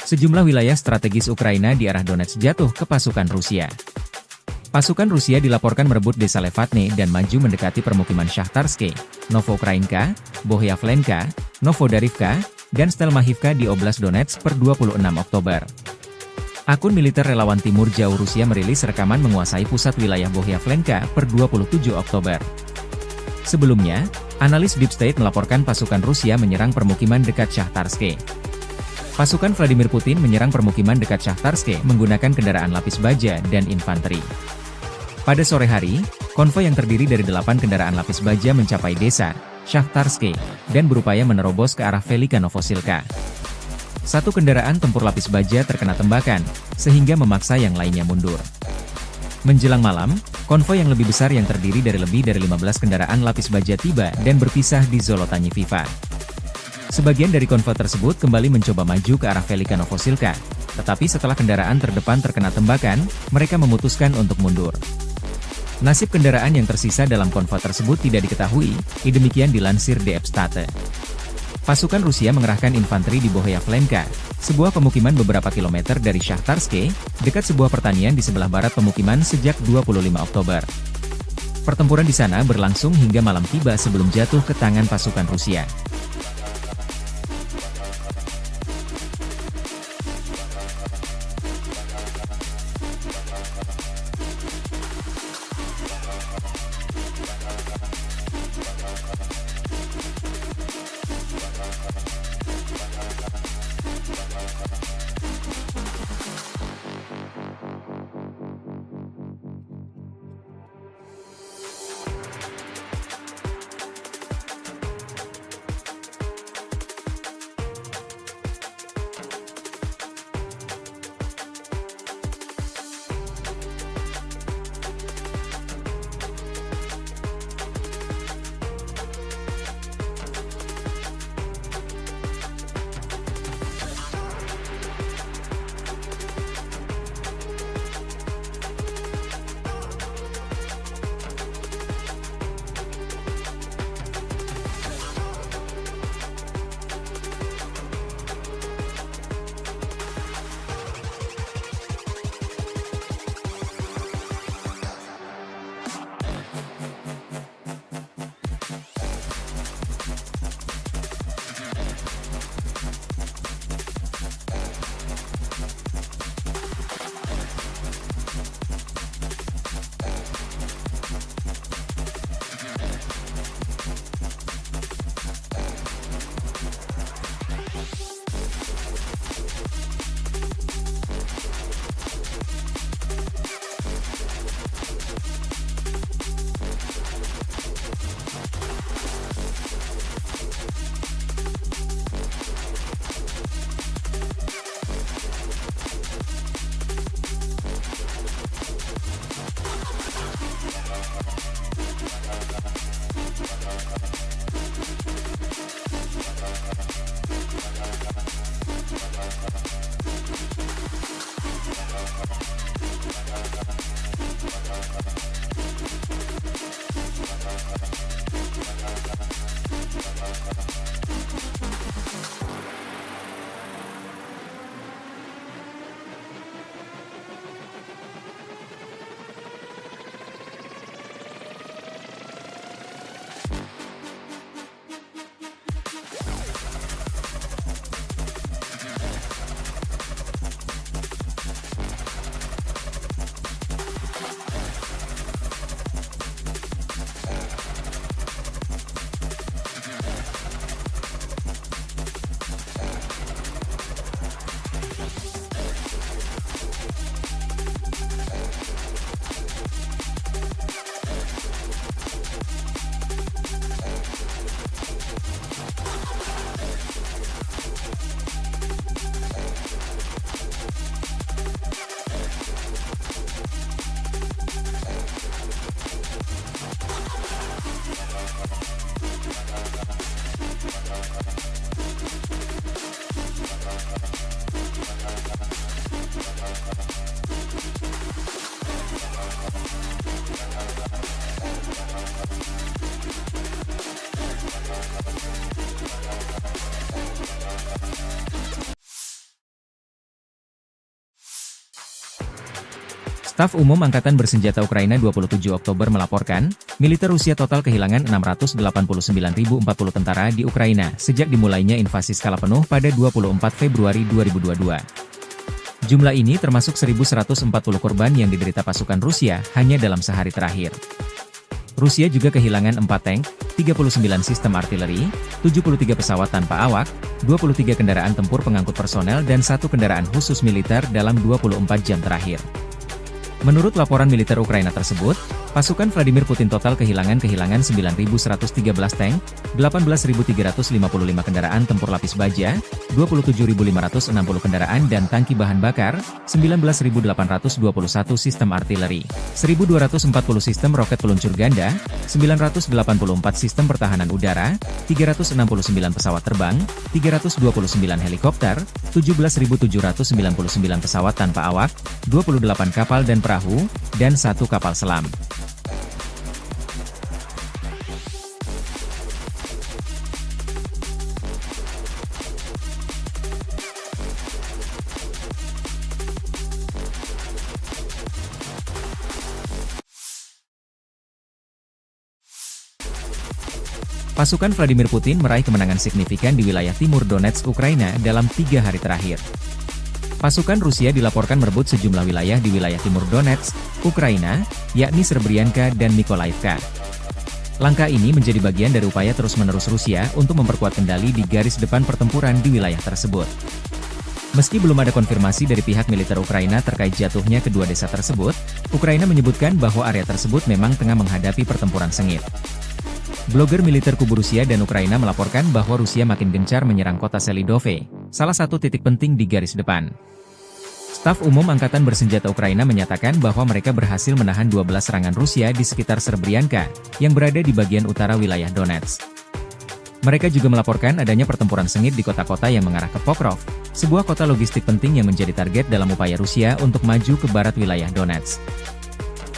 Sejumlah wilayah strategis Ukraina di arah Donetsk jatuh ke pasukan Rusia. Pasukan Rusia dilaporkan merebut desa Levatne dan maju mendekati permukiman Shahtarske, Novoukrainka, Bohyavlenka, Novodarivka, dan Stelmachivka di Oblast Donetsk per 26 Oktober. Akun militer relawan Timur Jauh Rusia merilis rekaman menguasai pusat wilayah Bohyavlenka per 27 Oktober. Sebelumnya, analis Deep State melaporkan pasukan Rusia menyerang permukiman dekat Shahtarske. Pasukan Vladimir Putin menyerang permukiman dekat Shahtarske menggunakan kendaraan lapis baja dan infanteri. Pada sore hari, konvoi yang terdiri dari 8 kendaraan lapis baja mencapai desa Shahtarske dan berupaya menerobos ke arah Velika Novosilka. Satu kendaraan tempur lapis baja terkena tembakan, sehingga memaksa yang lainnya mundur. Menjelang malam, konvoi yang lebih besar yang terdiri dari lebih dari 15 kendaraan lapis baja tiba dan berpisah di Zolotanyi Viva. Sebagian dari konvoi tersebut kembali mencoba maju ke arah Velika Novosilka, tetapi setelah kendaraan terdepan terkena tembakan, mereka memutuskan untuk mundur. Nasib kendaraan yang tersisa dalam konvoi tersebut tidak diketahui, demikian dilansir DF State. Pasukan Rusia mengerahkan infanteri di Bohyavlenka, sebuah pemukiman beberapa kilometer dari Shahtarske, dekat sebuah pertanian di sebelah barat pemukiman sejak 25 Oktober. Pertempuran di sana berlangsung hingga malam tiba sebelum jatuh ke tangan pasukan Rusia. Staf Umum Angkatan Bersenjata Ukraina 27 Oktober melaporkan, militer Rusia total kehilangan 689.040 tentara di Ukraina sejak dimulainya invasi skala penuh pada 24 Februari 2022. Jumlah ini termasuk 1.140 korban yang diderita pasukan Rusia hanya dalam sehari terakhir. Rusia juga kehilangan 4 tank, 39 sistem artileri, 73 pesawat tanpa awak, 23 kendaraan tempur pengangkut personel dan 1 kendaraan khusus militer dalam 24 jam terakhir. Menurut laporan militer Ukraina tersebut, pasukan Vladimir Putin total kehilangan 9.113 tank, 18.355 kendaraan tempur lapis baja, 27.560 kendaraan dan tangki bahan bakar, 19.821 sistem artileri, 1.240 sistem roket peluncur ganda, 984 sistem pertahanan udara, 369 pesawat terbang, 329 helikopter, 17.799 pesawat tanpa awak, 28 kapal dan perahu, dan 1 kapal selam. Pasukan Vladimir Putin meraih kemenangan signifikan di wilayah timur Donetsk, Ukraina dalam 3 hari terakhir. Pasukan Rusia dilaporkan merebut sejumlah wilayah di wilayah timur Donetsk, Ukraina, yakni Srebrenica dan Mykolaiv. Langkah ini menjadi bagian dari upaya terus-menerus Rusia untuk memperkuat kendali di garis depan pertempuran di wilayah tersebut. Meski belum ada konfirmasi dari pihak militer Ukraina terkait jatuhnya kedua desa tersebut, Ukraina menyebutkan bahwa area tersebut memang tengah menghadapi pertempuran sengit. Blogger militer kubu Rusia dan Ukraina melaporkan bahwa Rusia makin gencar menyerang kota Selidove, salah satu titik penting di garis depan. Staf Umum Angkatan Bersenjata Ukraina menyatakan bahwa mereka berhasil menahan 12 serangan Rusia di sekitar Srebrenica, yang berada di bagian utara wilayah Donetsk. Mereka juga melaporkan adanya pertempuran sengit di kota-kota yang mengarah ke Pokrov, sebuah kota logistik penting yang menjadi target dalam upaya Rusia untuk maju ke barat wilayah Donetsk.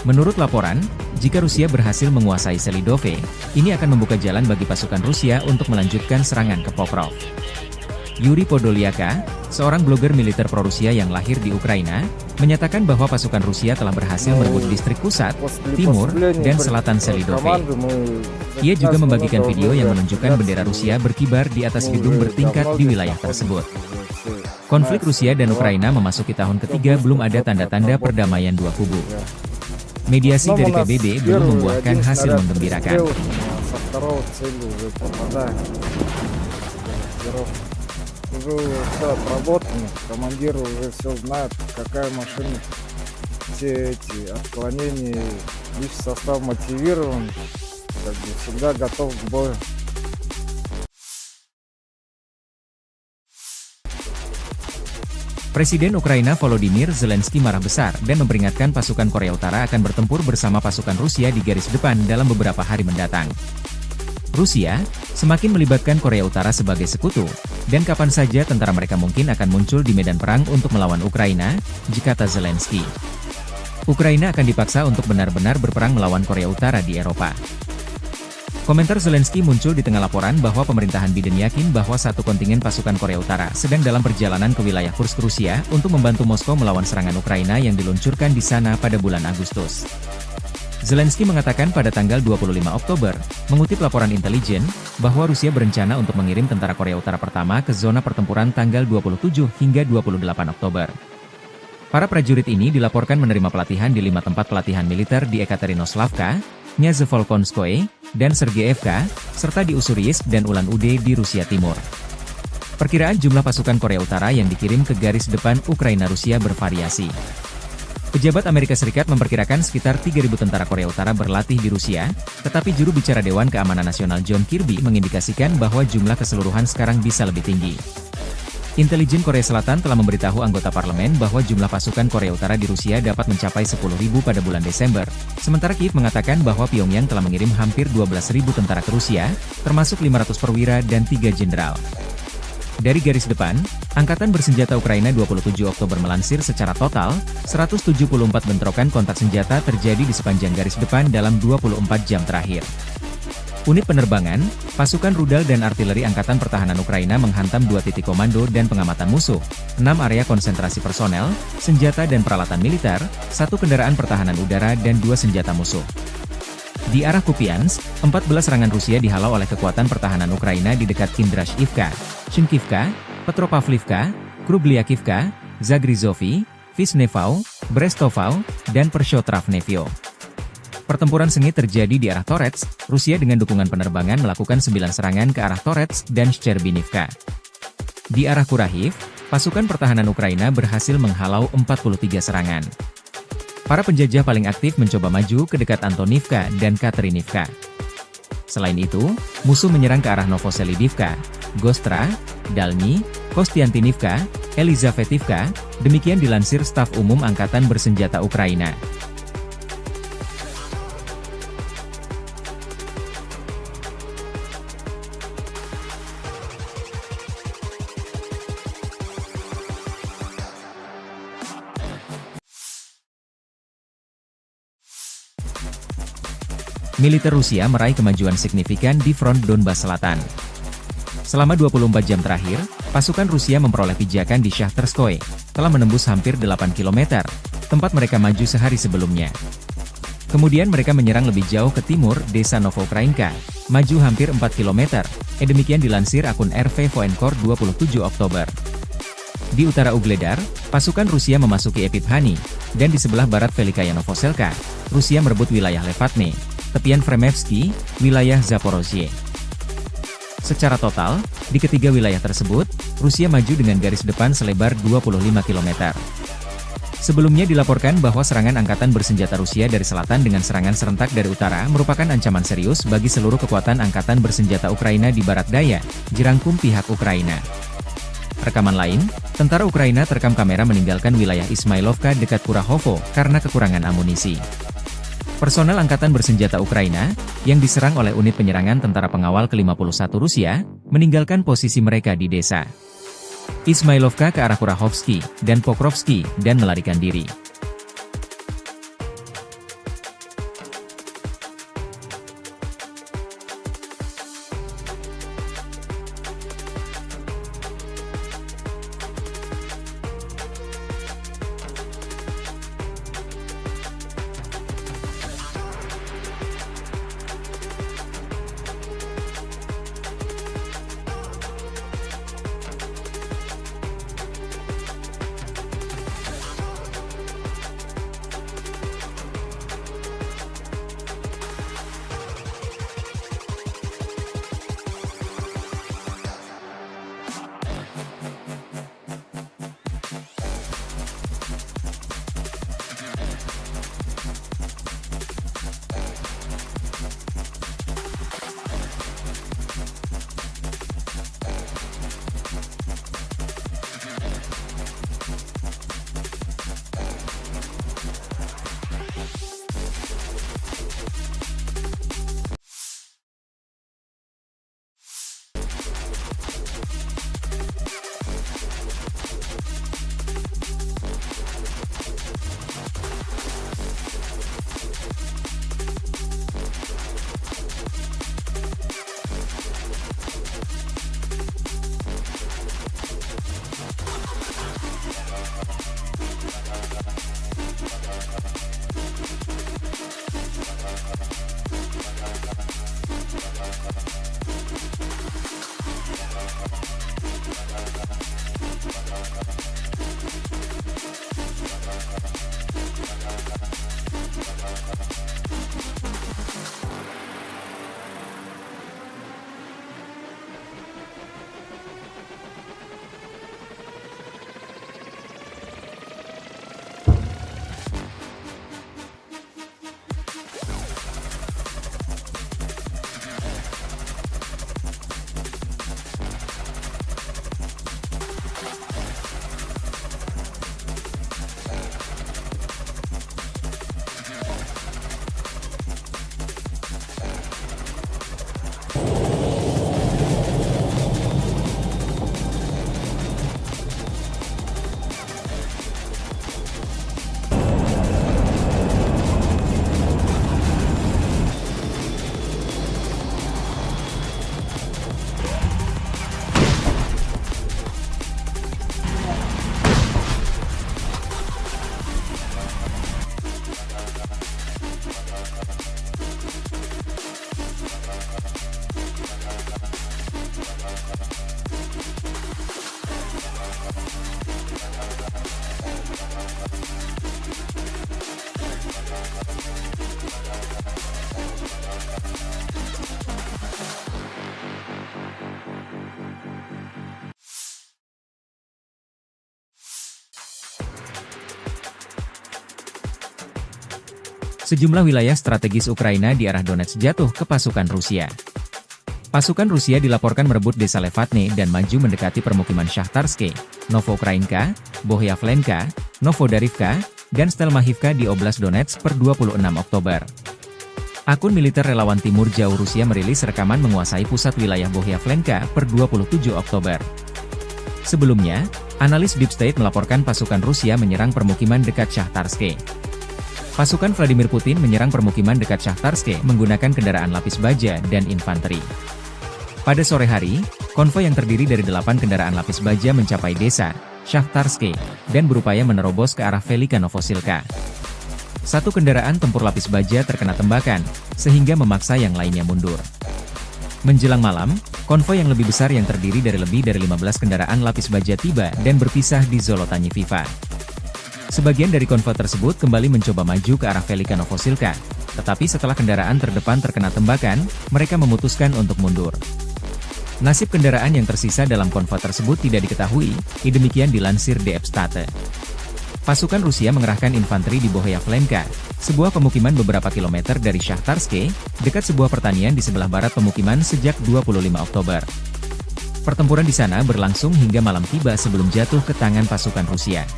Menurut laporan, jika Rusia berhasil menguasai Selidove, ini akan membuka jalan bagi pasukan Rusia untuk melanjutkan serangan ke Pokrov. Yuri Podolyaka, seorang blogger militer pro-Rusia yang lahir di Ukraina, menyatakan bahwa pasukan Rusia telah berhasil merebut distrik pusat, timur, dan selatan Selidove. Ia juga membagikan video yang menunjukkan bendera Rusia berkibar di atas gedung bertingkat di wilayah tersebut. Konflik Rusia dan Ukraina memasuki tahun ketiga, belum ada tanda-tanda perdamaian dua kubu. Mediasi dari PBB belum membuahkan hasil menggembirakan. Уже все отработано, командир уже все знает, какая машина, все эти отклонения, личный состав мотивирован, как бы всегда готов к бою. Presiden Ukraina Volodymyr Zelensky marah besar dan memperingatkan pasukan Korea Utara akan bertempur bersama pasukan Rusia di garis depan dalam beberapa hari mendatang. Rusia semakin melibatkan Korea Utara sebagai sekutu, dan kapan saja tentara mereka mungkin akan muncul di medan perang untuk melawan Ukraina, kata Zelensky. Ukraina akan dipaksa untuk benar-benar berperang melawan Korea Utara di Eropa. Komentar Zelensky muncul di tengah laporan bahwa pemerintahan Biden yakin bahwa satu kontingen pasukan Korea Utara sedang dalam perjalanan ke wilayah Kursk, Rusia untuk membantu Moskow melawan serangan Ukraina yang diluncurkan di sana pada bulan Agustus. Zelensky mengatakan pada tanggal 25 Oktober, mengutip laporan intelijen, bahwa Rusia berencana untuk mengirim tentara Korea Utara pertama ke zona pertempuran tanggal 27 hingga 28 Oktober. Para prajurit ini dilaporkan menerima pelatihan di 5 tempat pelatihan militer di Ekaterinoslavka, Nyazevolkonskoye, dan Sergeyevka, serta di Ussuriyisk dan Ulan-Ude di Rusia Timur. Perkiraan jumlah pasukan Korea Utara yang dikirim ke garis depan Ukraina-Rusia bervariasi. Pejabat Amerika Serikat memperkirakan sekitar 3.000 tentara Korea Utara berlatih di Rusia, tetapi juru bicara Dewan Keamanan Nasional John Kirby mengindikasikan bahwa jumlah keseluruhan sekarang bisa lebih tinggi. Intelijen Korea Selatan telah memberitahu anggota parlemen bahwa jumlah pasukan Korea Utara di Rusia dapat mencapai 10.000 pada bulan Desember, sementara Kiev mengatakan bahwa Pyongyang telah mengirim hampir 12.000 tentara ke Rusia, termasuk 500 perwira dan 3 jenderal. Dari garis depan, Angkatan Bersenjata Ukraina 27 Oktober melansir secara total, 174 bentrokan kontak senjata terjadi di sepanjang garis depan dalam 24 jam terakhir. Unit penerbangan, pasukan rudal dan artileri Angkatan Pertahanan Ukraina menghantam 2 titik komando dan pengamatan musuh, 6 area konsentrasi personel, senjata dan peralatan militer, 1 kendaraan pertahanan udara dan 2 senjata musuh. Di arah Kupiansk, 14 serangan Rusia dihalau oleh kekuatan pertahanan Ukraina di dekat Kindrashivka, Shinkivka, Petropavlivka, Krugliakivka, Zagrizovy, Visnevau, Brestovau, dan Pershotravnevyo. Pertempuran sengit terjadi di arah Torets, Rusia dengan dukungan penerbangan melakukan 9 serangan ke arah Torets dan Shcherbinivka. Di arah Kurahiv, pasukan pertahanan Ukraina berhasil menghalau 43 serangan. Para penjajah paling aktif mencoba maju ke dekat Antonivka dan Katerinivka. Selain itu, musuh menyerang ke arah Novoselidivka, Gostra, Dalny, Kostiantinivka, Elizavetivka, demikian dilansir Staf Umum Angkatan Bersenjata Ukraina. Militer Rusia meraih kemajuan signifikan di front Donbas Selatan. Selama 24 jam terakhir, pasukan Rusia memperoleh pijakan di Shahtarskoye, telah menembus hampir 8 km, tempat mereka maju sehari sebelumnya. Kemudian mereka menyerang lebih jauh ke timur, desa Novokrainka, maju hampir 4 km, demikian dilansir akun RV Voenkor 27 Oktober. Di utara Ugledar, pasukan Rusia memasuki Epiphanny, dan di sebelah barat Velikaya Novoselka, Rusia merebut wilayah Levatne, tepian Fremevsky, wilayah Zaporozhye. Secara total, di ketiga wilayah tersebut, Rusia maju dengan garis depan selebar 25 km. Sebelumnya dilaporkan bahwa serangan angkatan bersenjata Rusia dari selatan dengan serangan serentak dari utara merupakan ancaman serius bagi seluruh kekuatan angkatan bersenjata Ukraina di barat daya, dirangkum pihak Ukraina. Rekaman lain, tentara Ukraina terekam kamera meninggalkan wilayah Ismailovka dekat Kurahovo karena kekurangan amunisi. Personel Angkatan Bersenjata Ukraina, yang diserang oleh unit penyerangan tentara pengawal ke-51 Rusia, meninggalkan posisi mereka di desa Ismailovka ke arah Kurahovsky dan Pokrovsky dan melarikan diri. Sejumlah wilayah strategis Ukraina di arah Donetsk jatuh ke pasukan Rusia. Pasukan Rusia dilaporkan merebut desa Levatne dan maju mendekati permukiman Shakhtarske, Novoukrainka, Bohyavlenka, Novodarivka, dan Stelmachivka di Oblast Donetsk per 26 Oktober. Akun militer relawan Timur Jauh Rusia merilis rekaman menguasai pusat wilayah Bohyavlenka per 27 Oktober. Sebelumnya, analis Deep State melaporkan pasukan Rusia menyerang permukiman dekat Shakhtarske. Pasukan Vladimir Putin menyerang permukiman dekat Shakhtarske menggunakan kendaraan lapis baja dan infanteri. Pada sore hari, konvoi yang terdiri dari 8 kendaraan lapis baja mencapai desa Shakhtarske dan berupaya menerobos ke arah Velika Novosilka. Satu kendaraan tempur lapis baja terkena tembakan, sehingga memaksa yang lainnya mundur. Menjelang malam, konvoi yang lebih besar yang terdiri dari lebih dari 15 kendaraan lapis baja tiba dan berpisah di Zolotanye Viva. Sebagian dari konvoi tersebut kembali mencoba maju ke arah Velika Novosilka, tetapi setelah kendaraan terdepan terkena tembakan, mereka memutuskan untuk mundur. Nasib kendaraan yang tersisa dalam konvoi tersebut tidak diketahui, demikian dilansir DF State. Pasukan Rusia mengerahkan infanteri di Bohyavlenka, sebuah pemukiman beberapa kilometer dari Shakhtarske, dekat sebuah pertanian di sebelah barat pemukiman sejak 25 Oktober. Pertempuran di sana berlangsung hingga malam tiba sebelum jatuh ke tangan pasukan Rusia.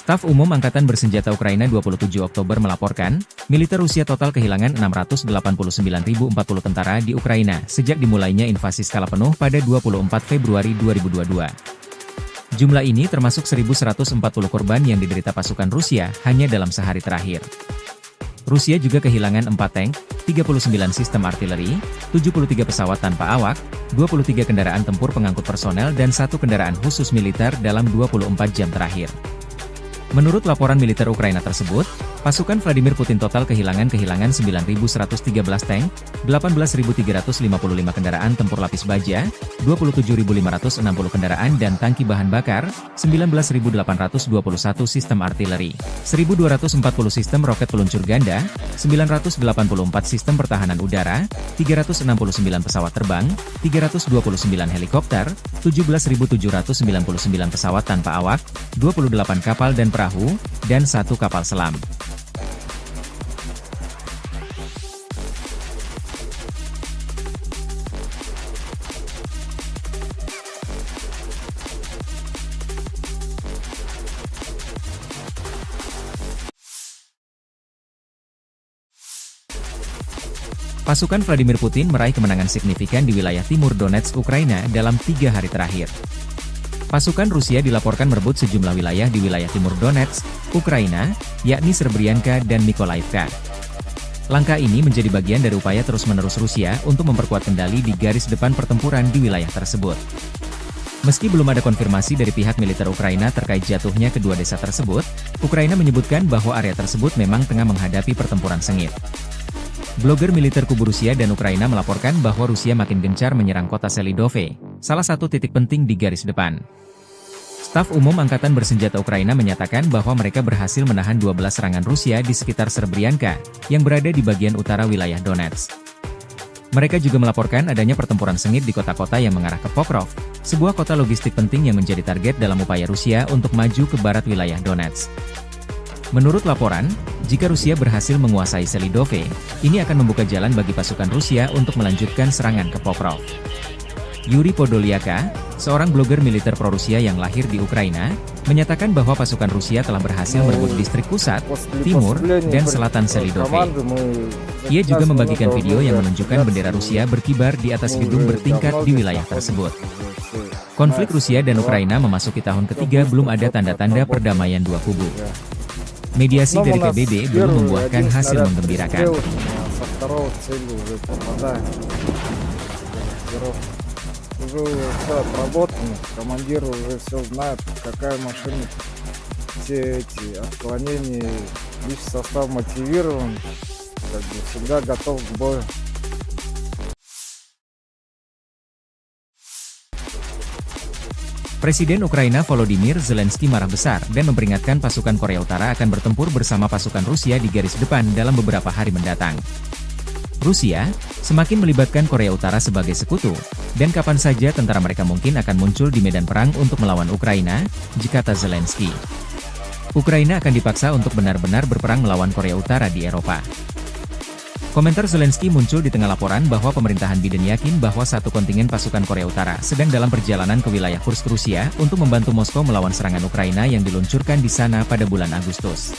Staf Umum Angkatan Bersenjata Ukraina 27 Oktober melaporkan, militer Rusia total kehilangan 689.040 tentara di Ukraina sejak dimulainya invasi skala penuh pada 24 Februari 2022. Jumlah ini termasuk 1.140 korban yang diderita pasukan Rusia hanya dalam sehari terakhir. Rusia juga kehilangan 4 tank, 39 sistem artileri, 73 pesawat tanpa awak, 23 kendaraan tempur pengangkut personel dan 1 kendaraan khusus militer dalam 24 jam terakhir. Menurut laporan militer Ukraina tersebut, pasukan Vladimir Putin total kehilangan 9.113 tank, 18.355 kendaraan tempur lapis baja, 27.560 kendaraan dan tangki bahan bakar, 19.821 sistem artileri, 1.240 sistem roket peluncur ganda, 984 sistem pertahanan udara, 369 pesawat terbang, 329 helikopter, 17.799 pesawat tanpa awak, 28 kapal dan perahu, dan 1 kapal selam. Pasukan Vladimir Putin meraih kemenangan signifikan di wilayah timur Donetsk, Ukraina dalam 3 hari terakhir. Pasukan Rusia dilaporkan merebut sejumlah wilayah di wilayah timur Donetsk, Ukraina, yakni Srebrenica dan Mykolaiv. Langkah ini menjadi bagian dari upaya terus-menerus Rusia untuk memperkuat kendali di garis depan pertempuran di wilayah tersebut. Meski belum ada konfirmasi dari pihak militer Ukraina terkait jatuhnya kedua desa tersebut, Ukraina menyebutkan bahwa area tersebut memang tengah menghadapi pertempuran sengit. Blogger militer kubu Rusia dan Ukraina melaporkan bahwa Rusia makin gencar menyerang kota Selidove, salah satu titik penting di garis depan. Staf Umum Angkatan Bersenjata Ukraina menyatakan bahwa mereka berhasil menahan 12 serangan Rusia di sekitar Srebrenica, yang berada di bagian utara wilayah Donetsk. Mereka juga melaporkan adanya pertempuran sengit di kota-kota yang mengarah ke Pokrov, sebuah kota logistik penting yang menjadi target dalam upaya Rusia untuk maju ke barat wilayah Donetsk. Menurut laporan, jika Rusia berhasil menguasai Selidove, ini akan membuka jalan bagi pasukan Rusia untuk melanjutkan serangan ke Pokrov. Yuri Podolyaka, seorang blogger militer pro-Rusia yang lahir di Ukraina, menyatakan bahwa pasukan Rusia telah berhasil merebut distrik pusat, timur, dan selatan Selidove. Ia juga membagikan video yang menunjukkan bendera Rusia berkibar di atas gedung bertingkat di wilayah tersebut. Konflik Rusia dan Ukraina memasuki tahun ketiga, belum ada tanda-tanda perdamaian dua kubu. Mediasi dari PBB belum membuahkan hasil menggembirakan. Уже все отработано, командир уже все знает, какая машина, все эти отклонения, личный состав мотивирован, как бы всегда готов к бою. Presiden Ukraina Volodymyr Zelensky marah besar dan memperingatkan pasukan Korea Utara akan bertempur bersama pasukan Rusia di garis depan dalam beberapa hari mendatang. Rusia semakin melibatkan Korea Utara sebagai sekutu, dan kapan saja tentara mereka mungkin akan muncul di medan perang untuk melawan Ukraina, kata Zelensky. Ukraina akan dipaksa untuk benar-benar berperang melawan Korea Utara di Eropa. Komentar Zelensky muncul di tengah laporan bahwa pemerintahan Biden yakin bahwa satu kontingen pasukan Korea Utara sedang dalam perjalanan ke wilayah Kursk, Rusia untuk membantu Moskow melawan serangan Ukraina yang diluncurkan di sana pada bulan Agustus.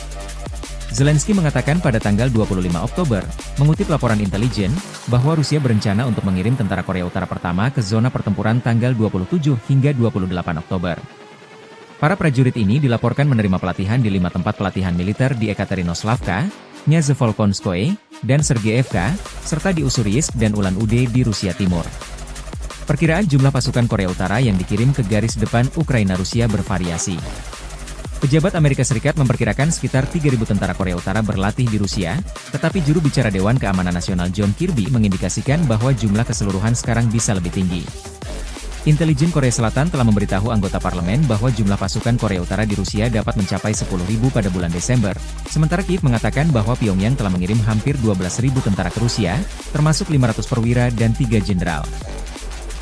Zelensky mengatakan pada tanggal 25 Oktober, mengutip laporan intelijen, bahwa Rusia berencana untuk mengirim tentara Korea Utara pertama ke zona pertempuran tanggal 27 hingga 28 Oktober. Para prajurit ini dilaporkan menerima pelatihan di 5 tempat pelatihan militer di Ekaterinoslavka, Nyazevolkonskoye, dan Sergeyevka, serta di Ussuriyisk dan Ulan-Ude di Rusia Timur. Perkiraan jumlah pasukan Korea Utara yang dikirim ke garis depan Ukraina-Rusia bervariasi. Pejabat Amerika Serikat memperkirakan sekitar 3.000 tentara Korea Utara berlatih di Rusia, tetapi juru bicara Dewan Keamanan Nasional John Kirby mengindikasikan bahwa jumlah keseluruhan sekarang bisa lebih tinggi. Intelijen Korea Selatan telah memberitahu anggota parlemen bahwa jumlah pasukan Korea Utara di Rusia dapat mencapai 10.000 pada bulan Desember, sementara Kiev mengatakan bahwa Pyongyang telah mengirim hampir 12.000 tentara ke Rusia, termasuk 500 perwira dan 3 jenderal.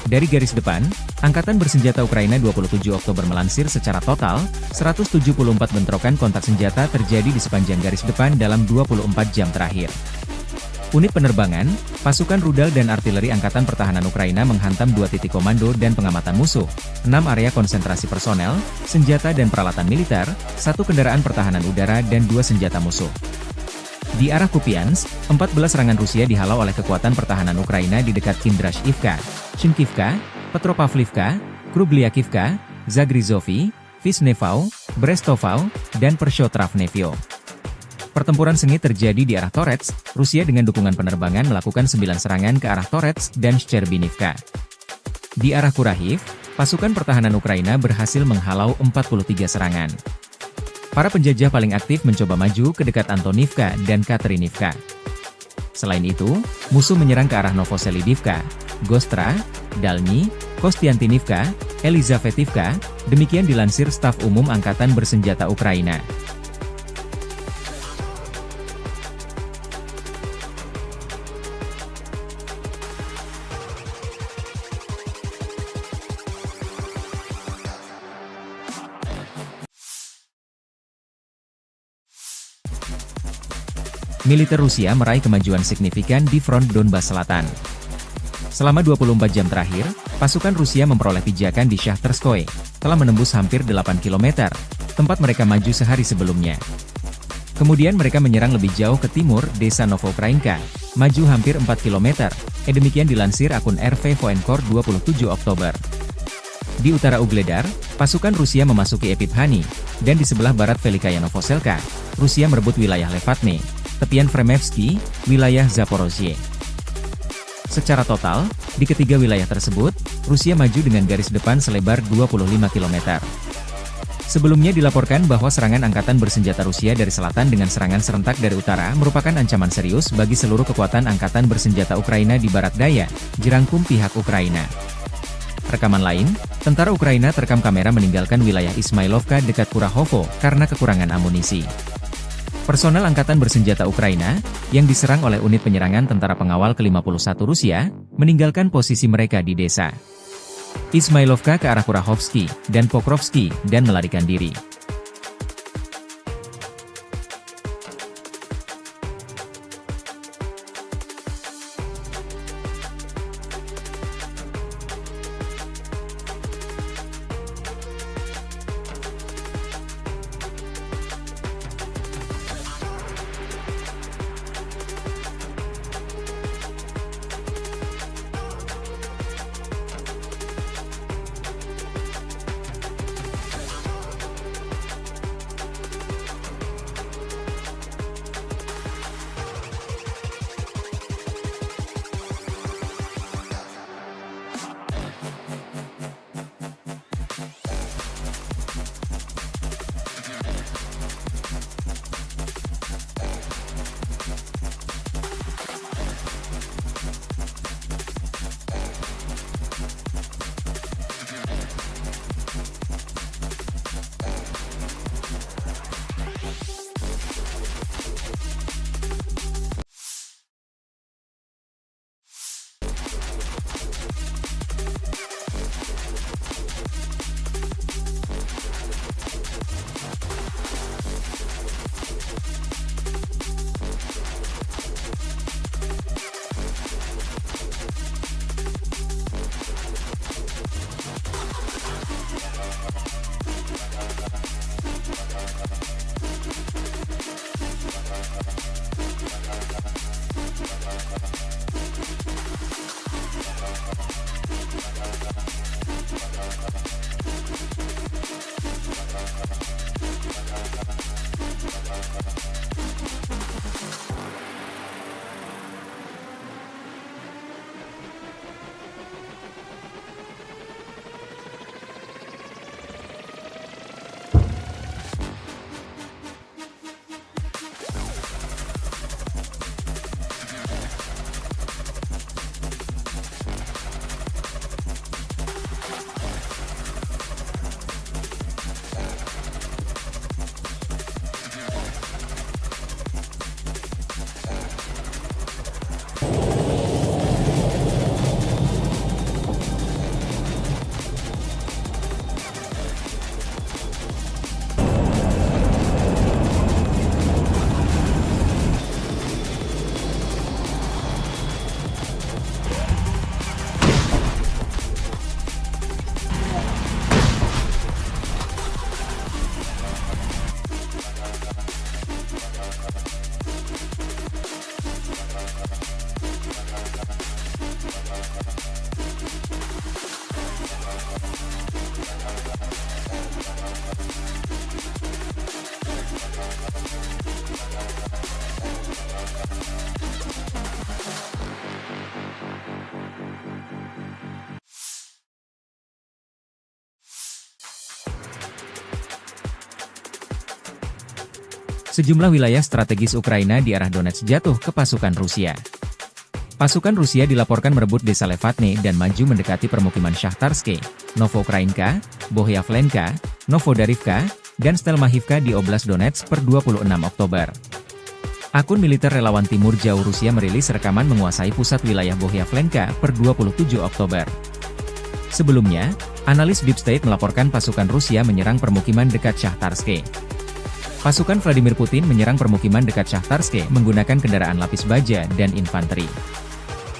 Dari garis depan, Angkatan Bersenjata Ukraina 27 Oktober melansir secara total, 174 bentrokan kontak senjata terjadi di sepanjang garis depan dalam 24 jam terakhir. Unit penerbangan, pasukan rudal dan artileri Angkatan Pertahanan Ukraina menghantam 2 titik komando dan pengamatan musuh, 6 area konsentrasi personel, senjata dan peralatan militer, 1 kendaraan pertahanan udara dan 2 senjata musuh. Di arah Kupiansk, 14 serangan Rusia dihalau oleh kekuatan pertahanan Ukraina di dekat Kindrashivka, Shinkivka, Petropavlivka, Krubliakivka, Zagrizovy, Vishnevau, Brestovau, dan Pershotravnevyo. Pertempuran sengit terjadi di arah Torets, Rusia dengan dukungan penerbangan melakukan 9 serangan ke arah Torets dan Shcherbinivka. Di arah Kurahiv, pasukan pertahanan Ukraina berhasil menghalau 43 serangan. Para penjajah paling aktif mencoba maju ke dekat Antonivka dan Katerinivka. Selain itu, musuh menyerang ke arah Novoselidivka, Gostra, Dalny, Kostiantinivka, Elizavetivka, demikian dilansir Staf Umum Angkatan Bersenjata Ukraina. Militer Rusia meraih kemajuan signifikan di front Donbas Selatan. Selama 24 jam terakhir, pasukan Rusia memperoleh pijakan di Shahtarskoye, telah menembus hampir 8 km, tempat mereka maju sehari sebelumnya. Kemudian mereka menyerang lebih jauh ke timur, desa Novokrainka, maju hampir 4 km, demikian dilansir akun RV Voenkor 27 Oktober. Di utara Ugledar, pasukan Rusia memasuki Epiphanny, dan di sebelah barat Velikaya Novoselka, Rusia merebut wilayah Levatne, tepian Fremevsky, wilayah Zaporozhye. Secara total, di ketiga wilayah tersebut, Rusia maju dengan garis depan selebar 25 km. Sebelumnya dilaporkan bahwa serangan angkatan bersenjata Rusia dari selatan dengan serangan serentak dari utara merupakan ancaman serius bagi seluruh kekuatan angkatan bersenjata Ukraina di barat daya, jerangkum pihak Ukraina. Rekaman lain, tentara Ukraina terekam kamera meninggalkan wilayah Ismailovka dekat Kurahovo karena kekurangan amunisi. Personel Angkatan Bersenjata Ukraina, yang diserang oleh unit penyerangan tentara pengawal ke-51 Rusia, meninggalkan posisi mereka di desa Ismailovka ke arah Kurahovsky dan Pokrovsky dan melarikan diri. Sejumlah wilayah strategis Ukraina di arah Donetsk jatuh ke pasukan Rusia. Pasukan Rusia dilaporkan merebut desa Levatne dan maju mendekati permukiman Shahtarske, Novoukrainka, Bohyavlenka, Novodarivka, dan Stelmachivka di Oblast Donetsk per 26 Oktober. Akun militer relawan Timur Jauh Rusia merilis rekaman menguasai pusat wilayah Bohyavlenka per 27 Oktober. Sebelumnya, analis Deep State melaporkan pasukan Rusia menyerang permukiman dekat Shahtarske. Pasukan Vladimir Putin menyerang permukiman dekat Shahtarske menggunakan kendaraan lapis baja dan infanteri.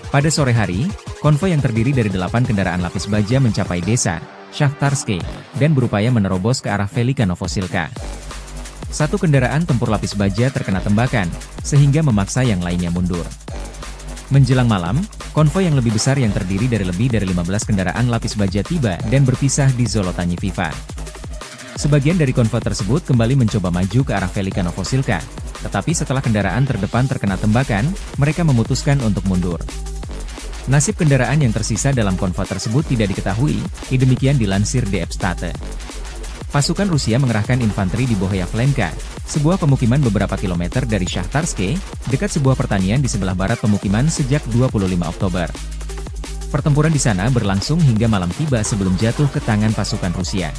Pada sore hari, konvoi yang terdiri dari 8 kendaraan lapis baja mencapai desa Shahtarske dan berupaya menerobos ke arah Velika Novosilka. Satu kendaraan tempur lapis baja terkena tembakan, sehingga memaksa yang lainnya mundur. Menjelang malam, konvoi yang lebih besar yang terdiri dari lebih dari 15 kendaraan lapis baja tiba dan berpisah di Zolotanyiviva. Sebagian dari konvoi tersebut kembali mencoba maju ke arah Velika Novosilka, tetapi setelah kendaraan terdepan terkena tembakan, mereka memutuskan untuk mundur. Nasib kendaraan yang tersisa dalam konvoi tersebut tidak diketahui, demikian dilansir DF State. Pasukan Rusia mengerahkan infanteri di Bohyavlenka, sebuah pemukiman beberapa kilometer dari Shahtarske, dekat sebuah pertanian di sebelah barat pemukiman sejak 25 Oktober. Pertempuran di sana berlangsung hingga malam tiba sebelum jatuh ke tangan pasukan Rusia.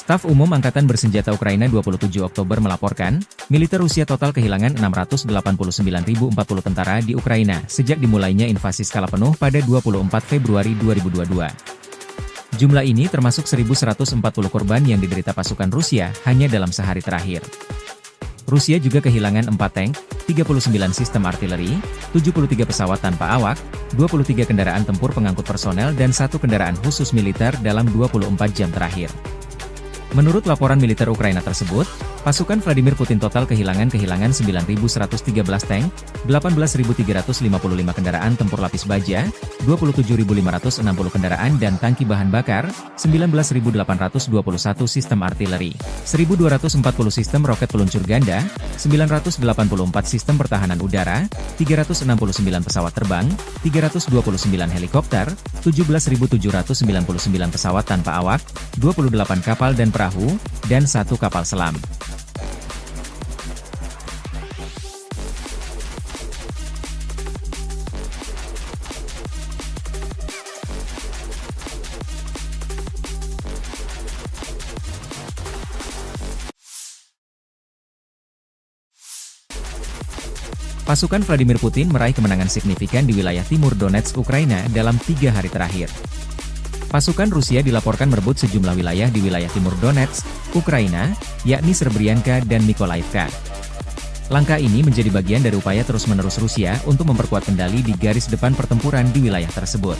Staf Umum Angkatan Bersenjata Ukraina 27 Oktober melaporkan, militer Rusia total kehilangan 689.040 tentara di Ukraina sejak dimulainya invasi skala penuh pada 24 Februari 2022. Jumlah ini termasuk 1.140 korban yang diderita pasukan Rusia hanya dalam sehari terakhir. Rusia juga kehilangan 4 tank, 39 sistem artileri, 73 pesawat tanpa awak, 23 kendaraan tempur pengangkut personel dan 1 kendaraan khusus militer dalam 24 jam terakhir. Menurut laporan militer Ukraina tersebut, pasukan Vladimir Putin total kehilangan 9.113 tank, 18.355 kendaraan tempur lapis baja, 27.560 kendaraan dan tangki bahan bakar, 19.821 sistem artileri, 1.240 sistem roket peluncur ganda, 984 sistem pertahanan udara, 369 pesawat terbang, 329 helikopter, 17.799 pesawat tanpa awak, 28 kapal dan perahu, dan 1 kapal selam. Pasukan Vladimir Putin meraih kemenangan signifikan di wilayah timur Donetsk, Ukraina dalam 3 hari terakhir. Pasukan Rusia dilaporkan merebut sejumlah wilayah di wilayah timur Donetsk, Ukraina, yakni Srebrenica dan Mykolaiv. Langkah ini menjadi bagian dari upaya terus-menerus Rusia untuk memperkuat kendali di garis depan pertempuran di wilayah tersebut.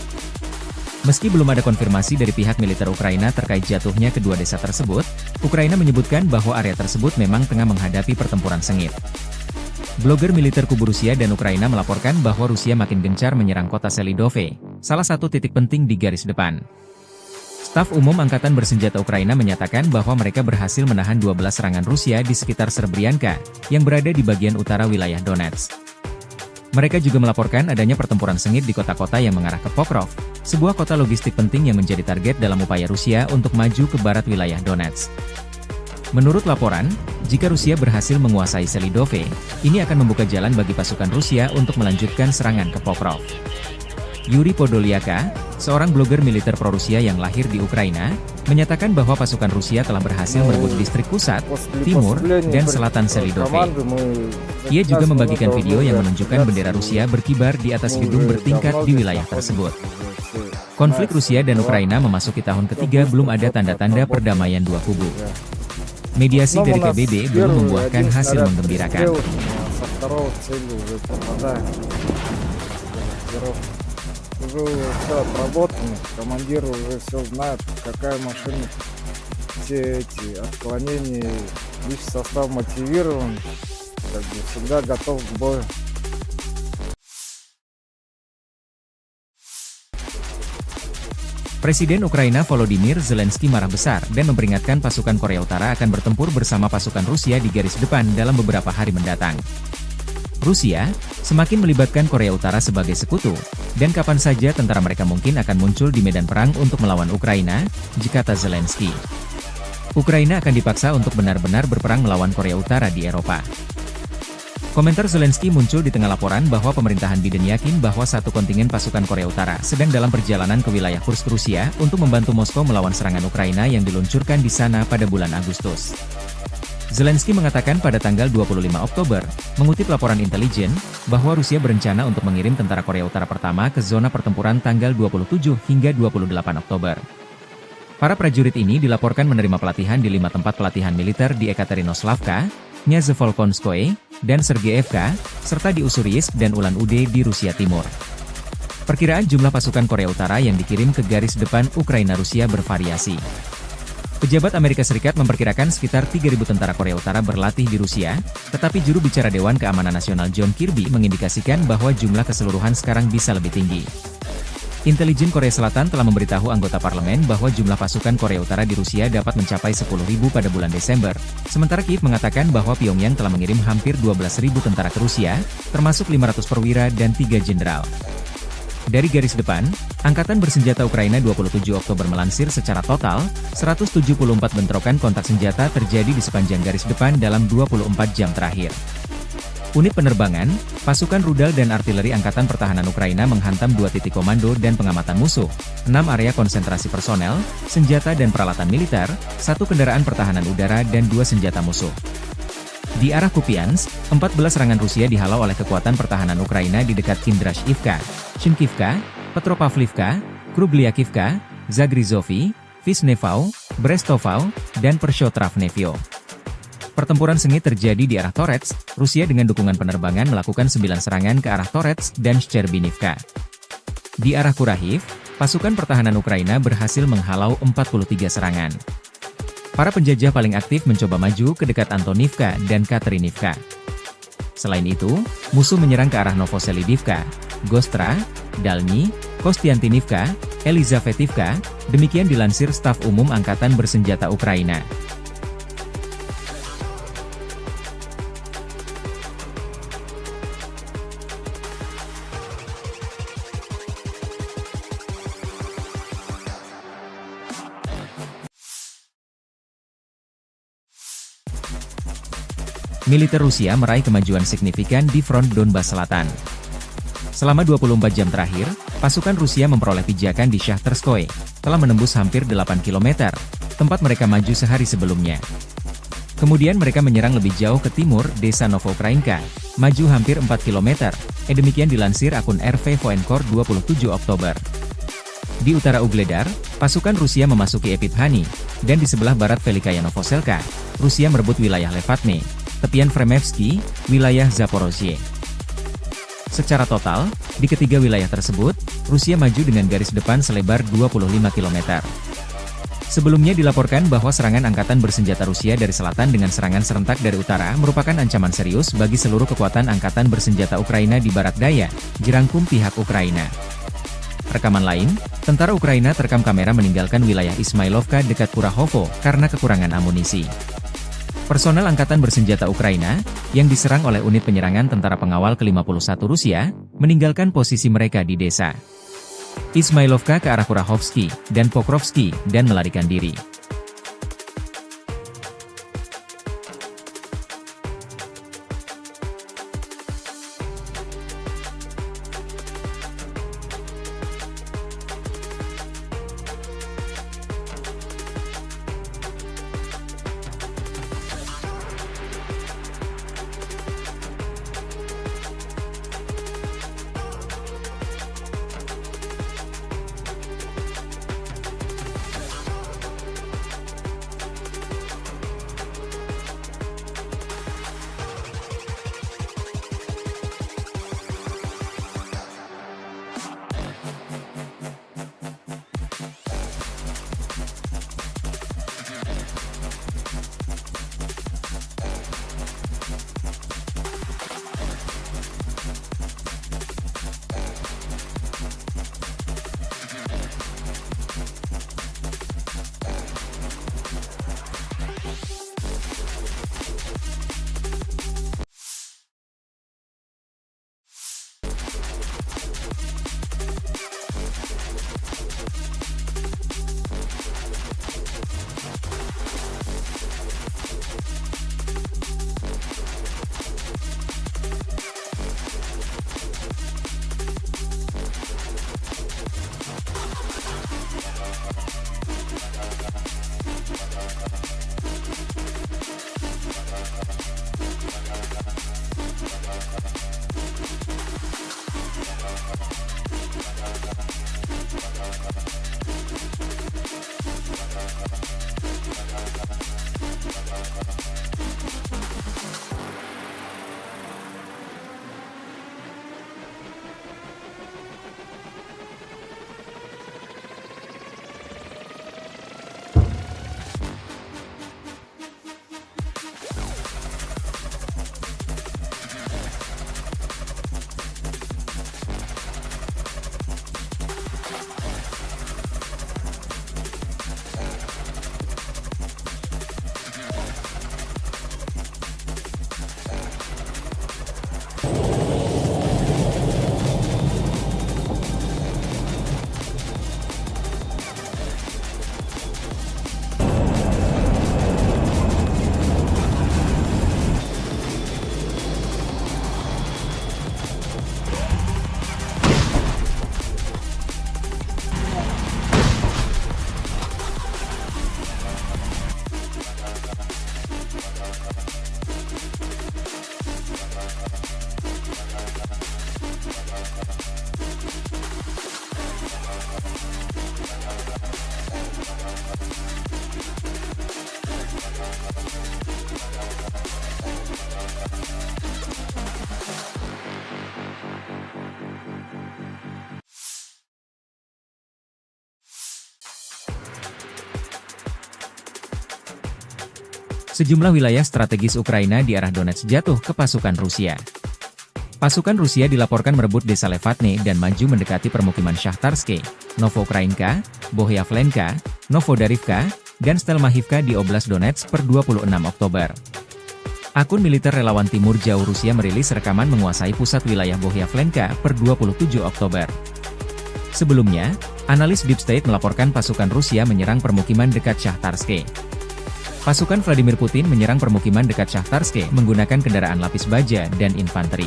Meski belum ada konfirmasi dari pihak militer Ukraina terkait jatuhnya kedua desa tersebut, Ukraina menyebutkan bahwa area tersebut memang tengah menghadapi pertempuran sengit. Blogger militer kubu Rusia dan Ukraina melaporkan bahwa Rusia makin gencar menyerang kota Selidove, salah satu titik penting di garis depan. Staf Umum Angkatan Bersenjata Ukraina menyatakan bahwa mereka berhasil menahan 12 serangan Rusia di sekitar Srebrenica, yang berada di bagian utara wilayah Donetsk. Mereka juga melaporkan adanya pertempuran sengit di kota-kota yang mengarah ke Pokrov, sebuah kota logistik penting yang menjadi target dalam upaya Rusia untuk maju ke barat wilayah Donetsk. Menurut laporan, jika Rusia berhasil menguasai Selidove, ini akan membuka jalan bagi pasukan Rusia untuk melanjutkan serangan ke Pokrov. Yuri Podolyaka, seorang blogger militer pro-Rusia yang lahir di Ukraina, menyatakan bahwa pasukan Rusia telah berhasil merebut distrik pusat, timur, dan selatan Selidove. Ia juga membagikan video yang menunjukkan bendera Rusia berkibar di atas gedung bertingkat di wilayah tersebut. Konflik Rusia dan Ukraina memasuki tahun ketiga, belum ada tanda-tanda perdamaian dua kubu. Mediasi dari PBB belum membuahkan hasil menggembirakan. Уже все отработано, командир уже все знает, какая машина, все эти отклонения, лишь состав мотивирован, как бы всегда готов к бою. Presiden Ukraina Volodymyr Zelensky marah besar dan memperingatkan pasukan Korea Utara akan bertempur bersama pasukan Rusia di garis depan dalam beberapa hari mendatang. Rusia semakin melibatkan Korea Utara sebagai sekutu, dan kapan saja tentara mereka mungkin akan muncul di medan perang untuk melawan Ukraina, kata Zelensky. Ukraina akan dipaksa untuk benar-benar berperang melawan Korea Utara di Eropa. Komentar Zelensky muncul di tengah laporan bahwa pemerintahan Biden yakin bahwa satu kontingen pasukan Korea Utara sedang dalam perjalanan ke wilayah Kursk, Rusia, untuk membantu Moskow melawan serangan Ukraina yang diluncurkan di sana pada bulan Agustus. Zelensky mengatakan pada tanggal 25 Oktober, mengutip laporan intelijen, bahwa Rusia berencana untuk mengirim tentara Korea Utara pertama ke zona pertempuran tanggal 27 hingga 28 Oktober. Para prajurit ini dilaporkan menerima pelatihan di 5 tempat pelatihan militer di Ekaterinoslavka, Nyazevolkonskoye, dan Sergeyevka, serta di Ussuriyisk dan Ulan-Ude di Rusia Timur. Perkiraan jumlah pasukan Korea Utara yang dikirim ke garis depan Ukraina Rusia bervariasi. Pejabat Amerika Serikat memperkirakan sekitar 3.000 tentara Korea Utara berlatih di Rusia, tetapi juru bicara Dewan Keamanan Nasional John Kirby mengindikasikan bahwa jumlah keseluruhan sekarang bisa lebih tinggi. Intelijen Korea Selatan telah memberitahu anggota parlemen bahwa jumlah pasukan Korea Utara di Rusia dapat mencapai 10.000 pada bulan Desember, sementara Kiev mengatakan bahwa Pyongyang telah mengirim hampir 12.000 tentara ke Rusia, termasuk 500 perwira dan 3 jenderal. Dari garis depan, Angkatan Bersenjata Ukraina 27 Oktober melansir secara total, 174 bentrokan kontak senjata terjadi di sepanjang garis depan dalam 24 jam terakhir. Unit penerbangan, pasukan rudal dan artileri Angkatan Pertahanan Ukraina menghantam 2 titik komando dan pengamatan musuh, 6 area konsentrasi personel, senjata dan peralatan militer, 1 kendaraan pertahanan udara dan 2 senjata musuh. Di arah Kupiansk, 14 serangan Rusia dihalau oleh kekuatan pertahanan Ukraina di dekat Kindrashivka, Shinkivka, Petropavlivka, Krugliakivka, Zagrizovy, Vishnevau, Brestovau, dan Pershotravnevyo. Pertempuran sengit terjadi di arah Torets, Rusia dengan dukungan penerbangan melakukan 9 serangan ke arah Torets dan Shcherbinivka. Di arah Kurahiv, pasukan pertahanan Ukraina berhasil menghalau 43 serangan. Para penjajah paling aktif mencoba maju ke dekat Antonivka dan Katerinivka. Selain itu, musuh menyerang ke arah Novoselidivka, Gostra, Dalny, Kostiantinivka, Elizavetivka, demikian dilansir Staf Umum Angkatan Bersenjata Ukraina. Militer Rusia meraih kemajuan signifikan di front Donbas Selatan. Selama 24 jam terakhir, pasukan Rusia memperoleh pijakan di Shahtarskoye, telah menembus hampir 8 km, tempat mereka maju sehari sebelumnya. Kemudian mereka menyerang lebih jauh ke timur, desa Novoukrainka, maju hampir 4 km, demikian dilansir akun RV Voenkor 27 Oktober. Di utara Ugledar, pasukan Rusia memasuki Epiphanny, dan di sebelah barat Velikaya Novoselka, Rusia merebut wilayah Levatne, tepian Fremevsky, wilayah Zaporozhye. Secara total, di ketiga wilayah tersebut, Rusia maju dengan garis depan selebar 25 km. Sebelumnya dilaporkan bahwa serangan angkatan bersenjata Rusia dari selatan dengan serangan serentak dari utara merupakan ancaman serius bagi seluruh kekuatan angkatan bersenjata Ukraina di barat daya, jerangkum pihak Ukraina. Rekaman lain, tentara Ukraina terekam kamera meninggalkan wilayah Ismailovka dekat Kurahovo karena kekurangan amunisi. Personel Angkatan Bersenjata Ukraina, yang diserang oleh unit penyerangan tentara pengawal ke-51 Rusia, meninggalkan posisi mereka di desa Ismailovka ke arah Kurahovsky dan Pokrovsky dan melarikan diri. Sejumlah wilayah strategis Ukraina di arah Donetsk jatuh ke pasukan Rusia. Pasukan Rusia dilaporkan merebut desa Levatne dan maju mendekati permukiman Shahtarske, Novoukrainka, Bohyavlenka, Novodarivka, dan Stelmachivka di Oblast Donetsk per 26 Oktober. Akun militer relawan Timur Jauh Rusia merilis rekaman menguasai pusat wilayah Bohyavlenka per 27 Oktober. Sebelumnya, analis Deep State melaporkan pasukan Rusia menyerang permukiman dekat Shahtarske. Pasukan Vladimir Putin menyerang permukiman dekat Shahtarske menggunakan kendaraan lapis baja dan infanteri.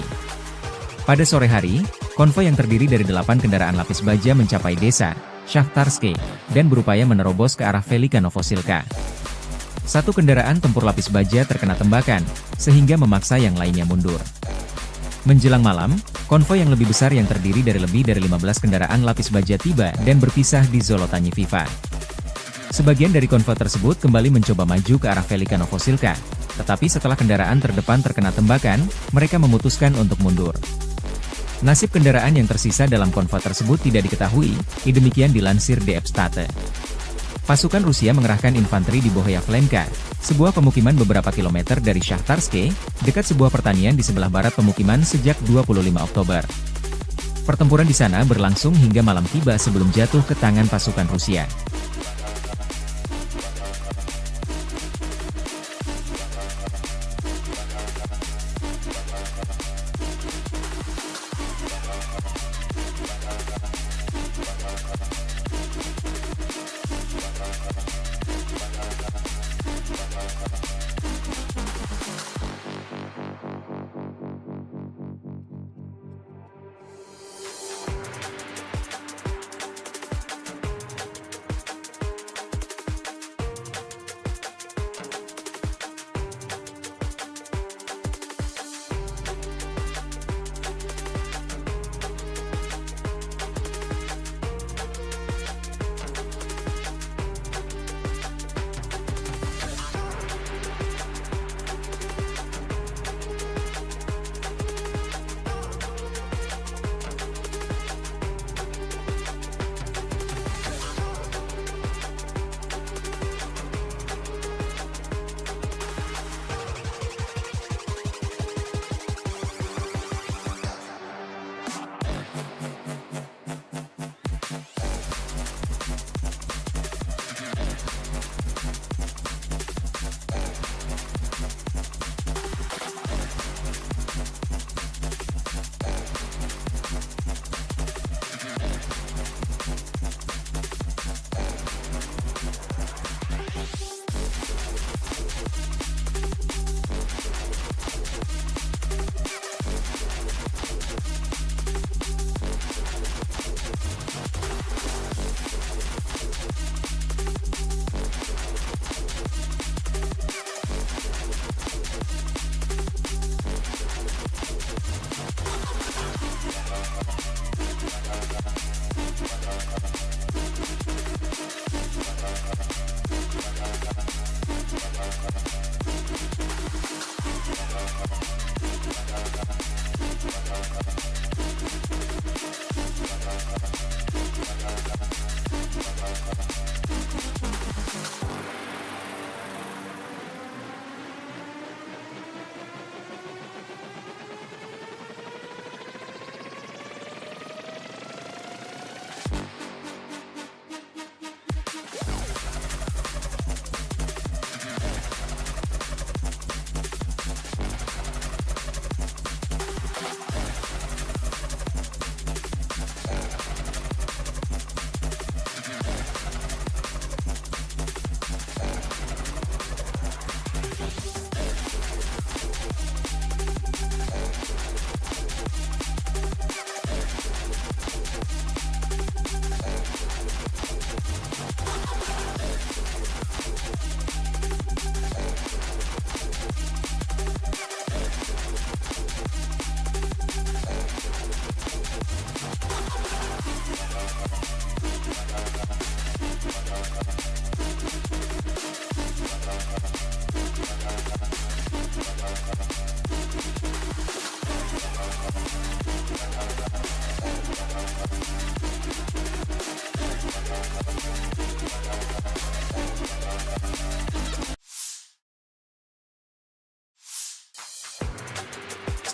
Pada sore hari, konvoi yang terdiri dari 8 kendaraan lapis baja mencapai desa Shahtarske dan berupaya menerobos ke arah Velika Novosilka. Satu kendaraan tempur lapis baja terkena tembakan, sehingga memaksa yang lainnya mundur. Menjelang malam, konvoi yang lebih besar yang terdiri dari lebih dari 15 kendaraan lapis baja tiba dan berpisah di Zolotanyiviva. Sebagian dari konvoi tersebut kembali mencoba maju ke arah Velika Novosilka, tetapi setelah kendaraan terdepan terkena tembakan, mereka memutuskan untuk mundur. Nasib kendaraan yang tersisa dalam konvoi tersebut tidak diketahui, demikian dilansir DF State. Pasukan Rusia mengerahkan infanteri di Bohyavlenka, sebuah pemukiman beberapa kilometer dari Shahtarske, dekat sebuah pertanian di sebelah barat pemukiman sejak 25 Oktober. Pertempuran di sana berlangsung hingga malam tiba sebelum jatuh ke tangan pasukan Rusia.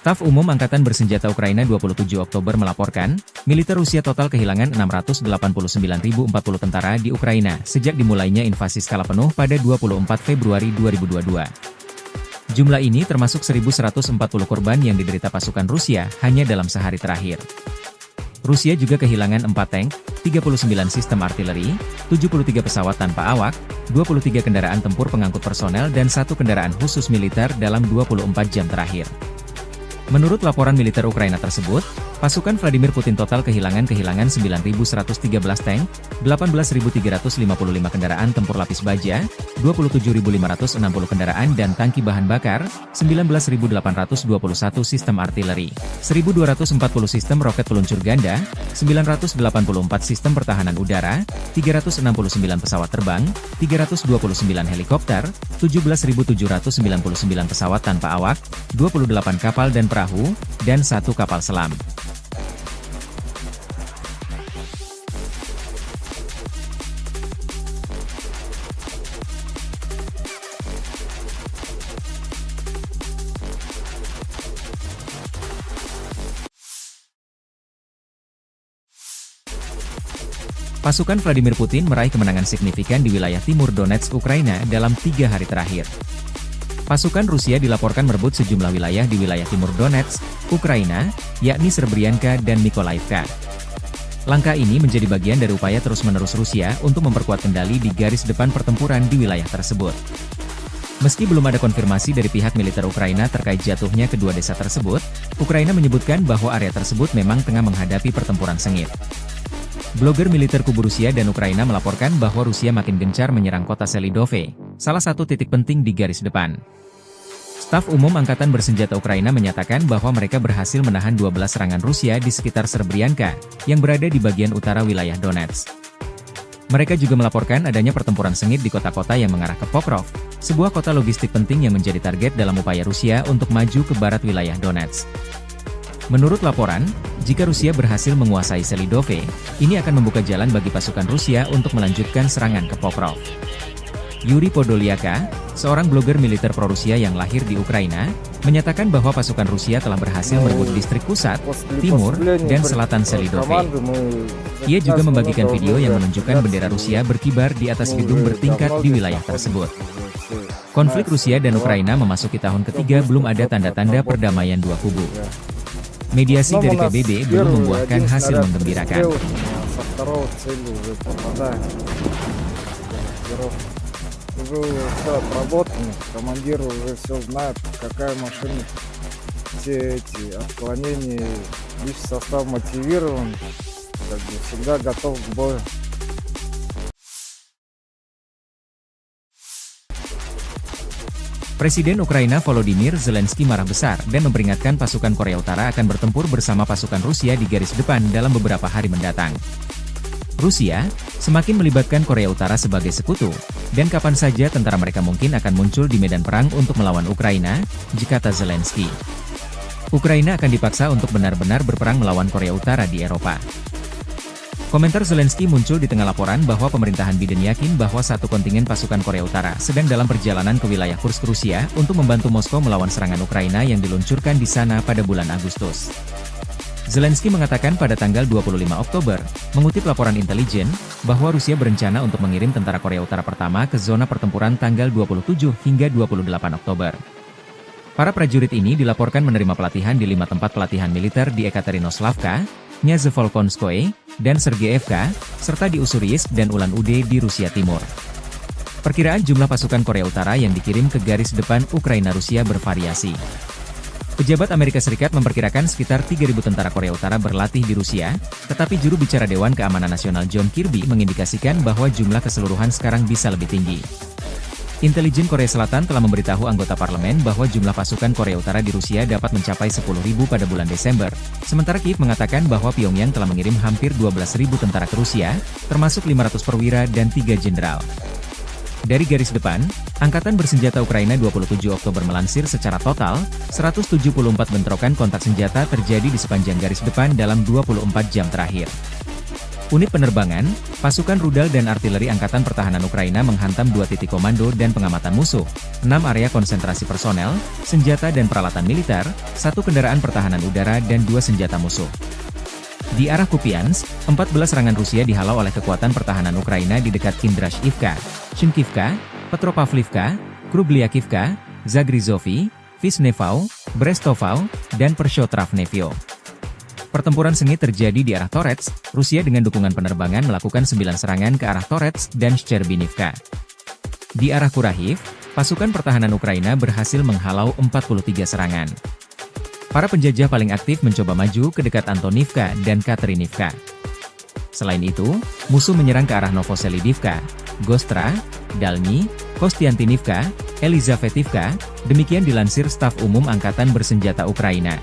Staf Umum Angkatan Bersenjata Ukraina 27 Oktober melaporkan, militer Rusia total kehilangan 689.040 tentara di Ukraina sejak dimulainya invasi skala penuh pada 24 Februari 2022. Jumlah ini termasuk 1.140 korban yang diderita pasukan Rusia hanya dalam sehari terakhir. Rusia juga kehilangan 4 tank, 39 sistem artileri, 73 pesawat tanpa awak, 23 kendaraan tempur pengangkut personel dan 1 kendaraan khusus militer dalam 24 jam terakhir. Menurut laporan militer Ukraina tersebut, pasukan Vladimir Putin total kehilangan 9.113 tank, 18.355 kendaraan tempur lapis baja, 27.560 kendaraan dan tangki bahan bakar, 19.821 sistem artileri, 1.240 sistem roket peluncur ganda, 984 sistem pertahanan udara, 369 pesawat terbang, 329 helikopter, 17.799 pesawat tanpa awak, 28 kapal dan perahu, dan 1 kapal selam. Pasukan Vladimir Putin meraih kemenangan signifikan di wilayah timur Donetsk, Ukraina dalam 3 hari terakhir. Pasukan Rusia dilaporkan merebut sejumlah wilayah di wilayah timur Donetsk, Ukraina, yakni Srebrenica dan Mykolaiv. Langkah ini menjadi bagian dari upaya terus-menerus Rusia untuk memperkuat kendali di garis depan pertempuran di wilayah tersebut. Meski belum ada konfirmasi dari pihak militer Ukraina terkait jatuhnya kedua desa tersebut, Ukraina menyebutkan bahwa area tersebut memang tengah menghadapi pertempuran sengit. Blogger militer kubu Rusia dan Ukraina melaporkan bahwa Rusia makin gencar menyerang kota Selidove, salah satu titik penting di garis depan. Staf Umum Angkatan Bersenjata Ukraina menyatakan bahwa mereka berhasil menahan 12 serangan Rusia di sekitar Srebrenica, yang berada di bagian utara wilayah Donetsk. Mereka juga melaporkan adanya pertempuran sengit di kota-kota yang mengarah ke Pokrov, sebuah kota logistik penting yang menjadi target dalam upaya Rusia untuk maju ke barat wilayah Donetsk. Menurut laporan, jika Rusia berhasil menguasai Selidove, ini akan membuka jalan bagi pasukan Rusia untuk melanjutkan serangan ke Pokrov. Yuri Podolyaka, seorang blogger militer pro-Rusia yang lahir di Ukraina, menyatakan bahwa pasukan Rusia telah berhasil merebut distrik pusat, timur, dan selatan Selidove. Ia juga membagikan video yang menunjukkan bendera Rusia berkibar di atas gedung bertingkat di wilayah tersebut. Konflik Rusia dan Ukraina memasuki tahun ketiga, belum ada tanda-tanda perdamaian dua kubu. Mediasi dari PBB belum membuahkan hasil menggembirakan. Уже все отработано, командир уже все знает, какая машина, все эти отклонения, лишь состав мотивирован, как бы всегда готов к бою. Presiden Ukraina Volodymyr Zelensky marah besar dan memperingatkan pasukan Korea Utara akan bertempur bersama pasukan Rusia di garis depan dalam beberapa hari mendatang. Rusia semakin melibatkan Korea Utara sebagai sekutu, dan kapan saja tentara mereka mungkin akan muncul di medan perang untuk melawan Ukraina, kata Zelensky. Ukraina akan dipaksa untuk benar-benar berperang melawan Korea Utara di Eropa. Komentar Zelensky muncul di tengah laporan bahwa pemerintahan Biden yakin bahwa satu kontingen pasukan Korea Utara sedang dalam perjalanan ke wilayah Kursk, Rusia untuk membantu Moskow melawan serangan Ukraina yang diluncurkan di sana pada bulan Agustus. Zelensky mengatakan pada tanggal 25 Oktober, mengutip laporan intelijen, bahwa Rusia berencana untuk mengirim tentara Korea Utara pertama ke zona pertempuran tanggal 27 hingga 28 Oktober. Para prajurit ini dilaporkan menerima pelatihan di 5 tempat pelatihan militer di Ekaterinoslavka, Nyazevolkonskoye, dan Sergeyevka, serta di Ussuriyisk dan Ulan-Ude di Rusia Timur. Perkiraan jumlah pasukan Korea Utara yang dikirim ke garis depan Ukraina-Rusia bervariasi. Pejabat Amerika Serikat memperkirakan sekitar 3.000 tentara Korea Utara berlatih di Rusia, tetapi juru bicara Dewan Keamanan Nasional John Kirby mengindikasikan bahwa jumlah keseluruhan sekarang bisa lebih tinggi. Intelijen Korea Selatan telah memberitahu anggota parlemen bahwa jumlah pasukan Korea Utara di Rusia dapat mencapai 10.000 pada bulan Desember, sementara Kiev mengatakan bahwa Pyongyang telah mengirim hampir 12.000 tentara ke Rusia, termasuk 500 perwira dan 3 jenderal. Dari garis depan, Angkatan Bersenjata Ukraina 27 Oktober melansir secara total, 174 bentrokan kontak senjata terjadi di sepanjang garis depan dalam 24 jam terakhir. Unit penerbangan, pasukan rudal dan artileri Angkatan Pertahanan Ukraina menghantam 2 titik komando dan pengamatan musuh, 6 area konsentrasi personel, senjata dan peralatan militer, 1 kendaraan pertahanan udara dan 2 senjata musuh. Di arah Kupiansk, 14 serangan Rusia dihalau oleh kekuatan pertahanan Ukraina di dekat Kindrashivka, Shinkivka, Petropavlivka, Krubliakivka, Zagrizovy, Vishnevau, Brestovau, dan Pershotravnevyo. Pertempuran sengit terjadi di arah Torets, Rusia dengan dukungan penerbangan melakukan 9 serangan ke arah Torets dan Shcherbinivka. Di arah Kurahiv, pasukan pertahanan Ukraina berhasil menghalau 43 serangan. Para penjajah paling aktif mencoba maju ke dekat Antonivka dan Katerinivka. Selain itu, musuh menyerang ke arah Novoselidivka, Gostra, Dalny, Kostiantinivka, Elizavetivka, demikian dilansir Staf Umum Angkatan Bersenjata Ukraina.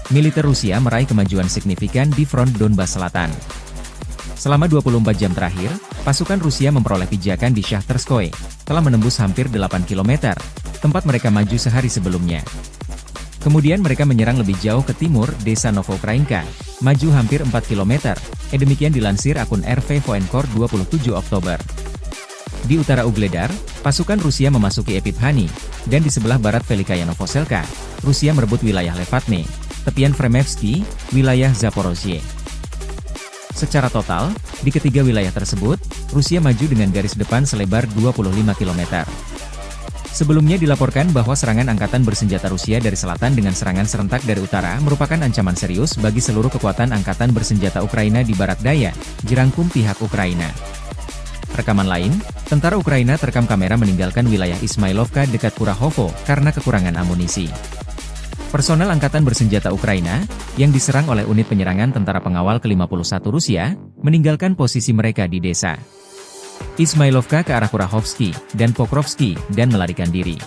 Militer Rusia meraih kemajuan signifikan di front Donbas Selatan. Selama 24 jam terakhir, pasukan Rusia memperoleh pijakan di Shahtarskoye, telah menembus hampir 8 km, tempat mereka maju sehari sebelumnya. Kemudian mereka menyerang lebih jauh ke timur, desa Novoukrainka, maju hampir 4 km, demikian dilansir akun RV Voenkor 27 Oktober. Di utara Ugledar, pasukan Rusia memasuki Epiphanny, dan di sebelah barat Velikaya Novoselka, Rusia merebut wilayah Levatne, tepian Fremevsky, wilayah Zaporozhye. Secara total, di ketiga wilayah tersebut, Rusia maju dengan garis depan selebar 25 km. Sebelumnya dilaporkan bahwa serangan angkatan bersenjata Rusia dari selatan dengan serangan serentak dari utara merupakan ancaman serius bagi seluruh kekuatan angkatan bersenjata Ukraina di barat daya, jerangkum pihak Ukraina. Rekaman lain, tentara Ukraina terekam kamera meninggalkan wilayah Ismailovka dekat Kurahovo karena kekurangan amunisi. Personel Angkatan Bersenjata Ukraina, yang diserang oleh unit penyerangan tentara pengawal ke-51 Rusia, meninggalkan posisi mereka di desa Ismailovka ke arah Kurahovsky dan Pokrovsky dan melarikan diri.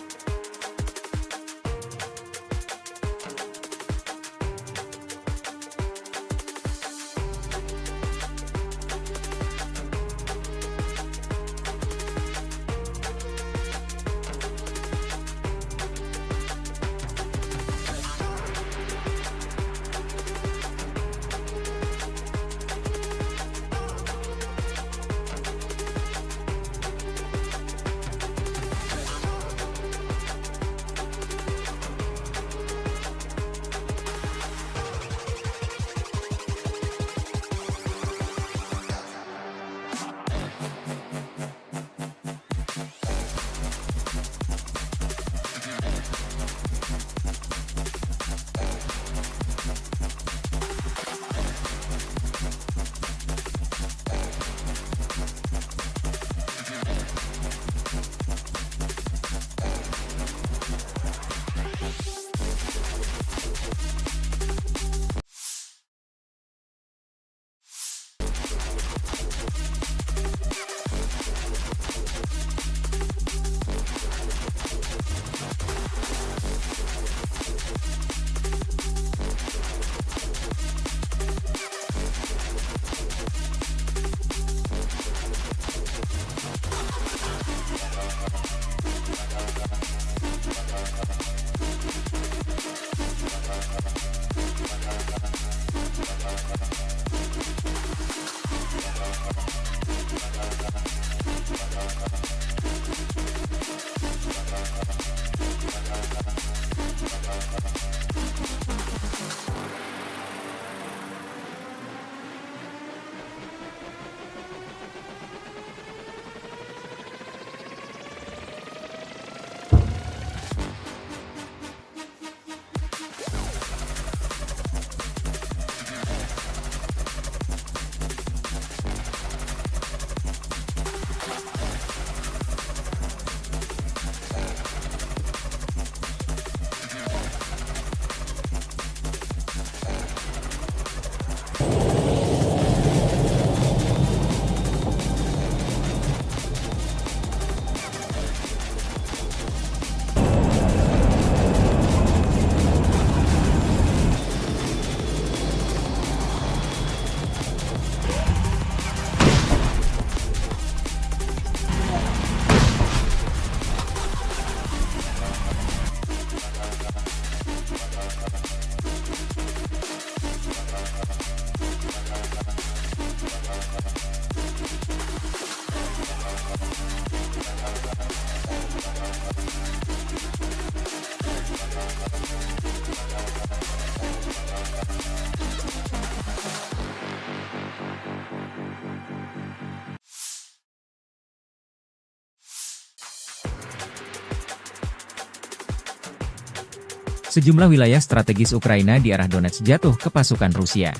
Sejumlah wilayah strategis Ukraina di arah Donetsk jatuh ke pasukan Rusia.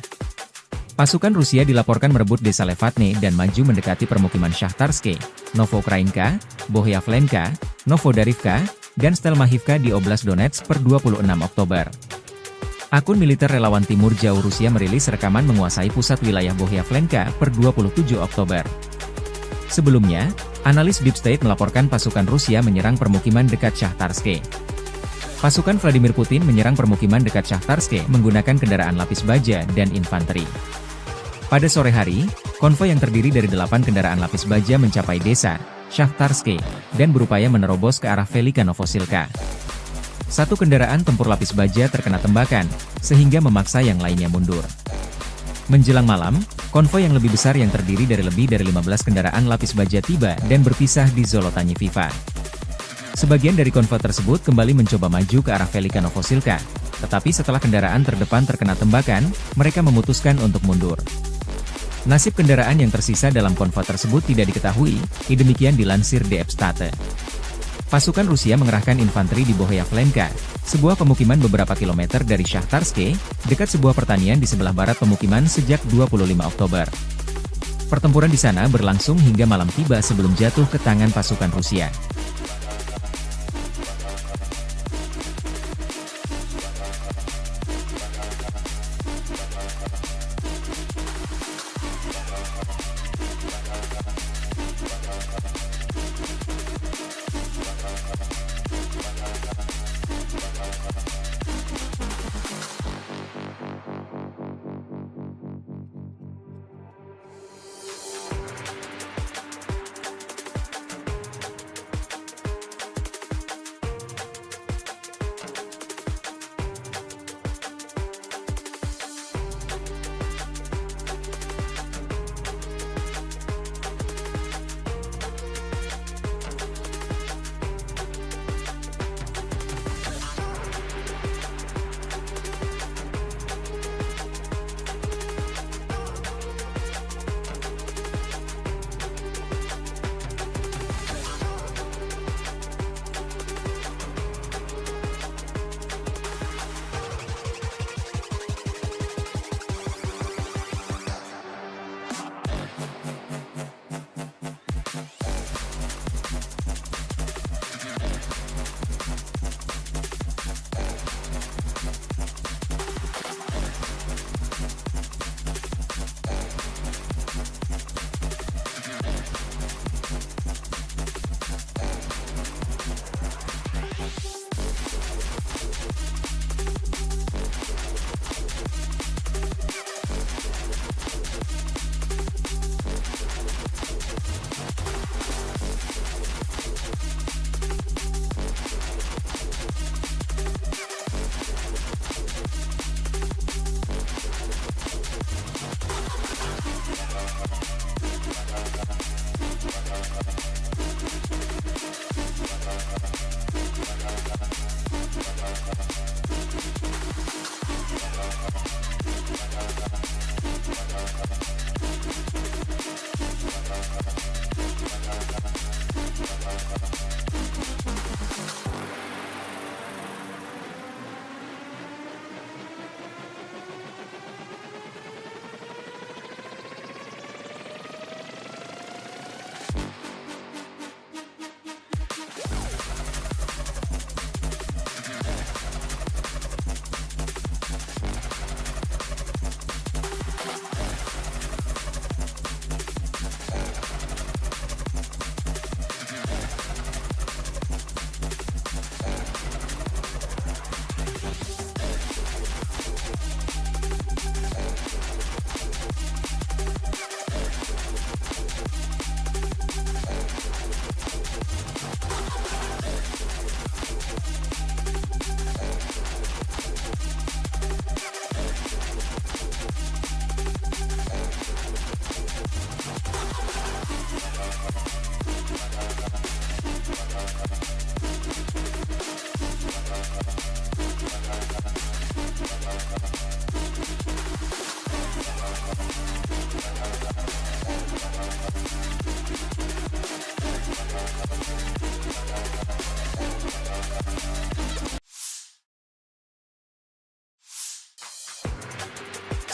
Pasukan Rusia dilaporkan merebut desa Levatne dan maju mendekati permukiman Shahtarske, Novoukrainka, Bohyavlenka, Novodarivka, dan Stelmahivka di Oblast Donetsk per 26 Oktober. Akun militer relawan Timur Jauh Rusia merilis rekaman menguasai pusat wilayah Bohyavlenka per 27 Oktober. Sebelumnya, analis Deep State melaporkan pasukan Rusia menyerang permukiman dekat Shahtarske. Pasukan Vladimir Putin menyerang permukiman dekat Shahtarske menggunakan kendaraan lapis baja dan infanteri. Pada sore hari, konvoi yang terdiri dari 8 kendaraan lapis baja mencapai desa Shahtarske dan berupaya menerobos ke arah Velika Novosilka. Satu kendaraan tempur lapis baja terkena tembakan, sehingga memaksa yang lainnya mundur. Menjelang malam, konvoi yang lebih besar yang terdiri dari lebih dari 15 kendaraan lapis baja tiba dan berpisah di Zolotanyi Viva. Sebagian dari konvoi tersebut kembali mencoba maju ke arah Velika Novosilka, tetapi setelah kendaraan terdepan terkena tembakan, mereka memutuskan untuk mundur. Nasib kendaraan yang tersisa dalam konvoi tersebut tidak diketahui, demikian dilansir DF State. Pasukan Rusia mengerahkan infanteri di Bohyavlenka, sebuah pemukiman beberapa kilometer dari Shahtarske, dekat sebuah pertanian di sebelah barat pemukiman sejak 25 Oktober. Pertempuran di sana berlangsung hingga malam tiba sebelum jatuh ke tangan pasukan Rusia.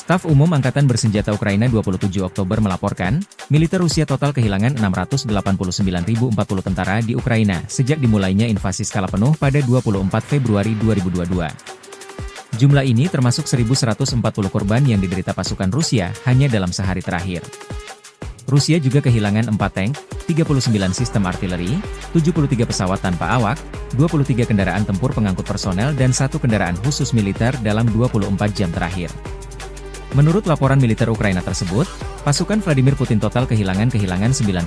Staf Umum Angkatan Bersenjata Ukraina 27 Oktober melaporkan, militer Rusia total kehilangan 689.040 tentara di Ukraina sejak dimulainya invasi skala penuh pada 24 Februari 2022. Jumlah ini termasuk 1.140 korban yang diderita pasukan Rusia hanya dalam sehari terakhir. Rusia juga kehilangan 4 tank, 39 sistem artileri, 73 pesawat tanpa awak, 23 kendaraan tempur pengangkut personel dan 1 kendaraan khusus militer dalam 24 jam terakhir. Menurut laporan militer Ukraina tersebut, pasukan Vladimir Putin total kehilangan 9.113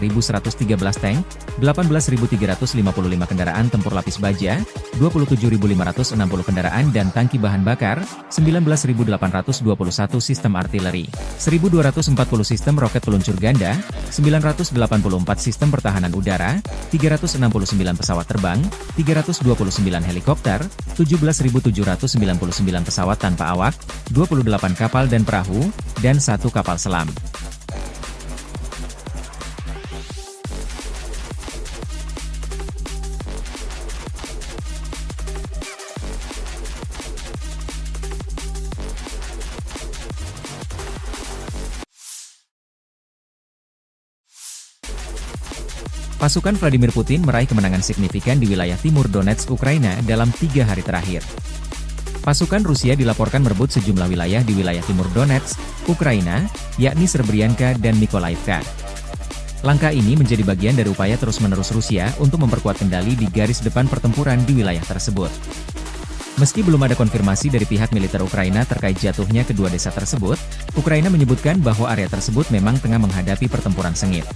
tank, 18.355 kendaraan tempur lapis baja, 27.560 kendaraan dan tangki bahan bakar, 19.821 sistem artileri, 1.240 sistem roket peluncur ganda, 984 sistem pertahanan udara, 369 pesawat terbang, 329 helikopter, 17.799 pesawat tanpa awak, 28 kapal dan perahu, dan 1 kapal selam. Pasukan Vladimir Putin meraih kemenangan signifikan di wilayah timur Donetsk, Ukraina dalam 3 hari terakhir. Pasukan Rusia dilaporkan merebut sejumlah wilayah di wilayah timur Donetsk, Ukraina, yakni Serbrianka dan Mykolaiivka. Langkah ini menjadi bagian dari upaya terus-menerus Rusia untuk memperkuat kendali di garis depan pertempuran di wilayah tersebut. Meski belum ada konfirmasi dari pihak militer Ukraina terkait jatuhnya kedua desa tersebut, Ukraina menyebutkan bahwa area tersebut memang tengah menghadapi pertempuran sengit.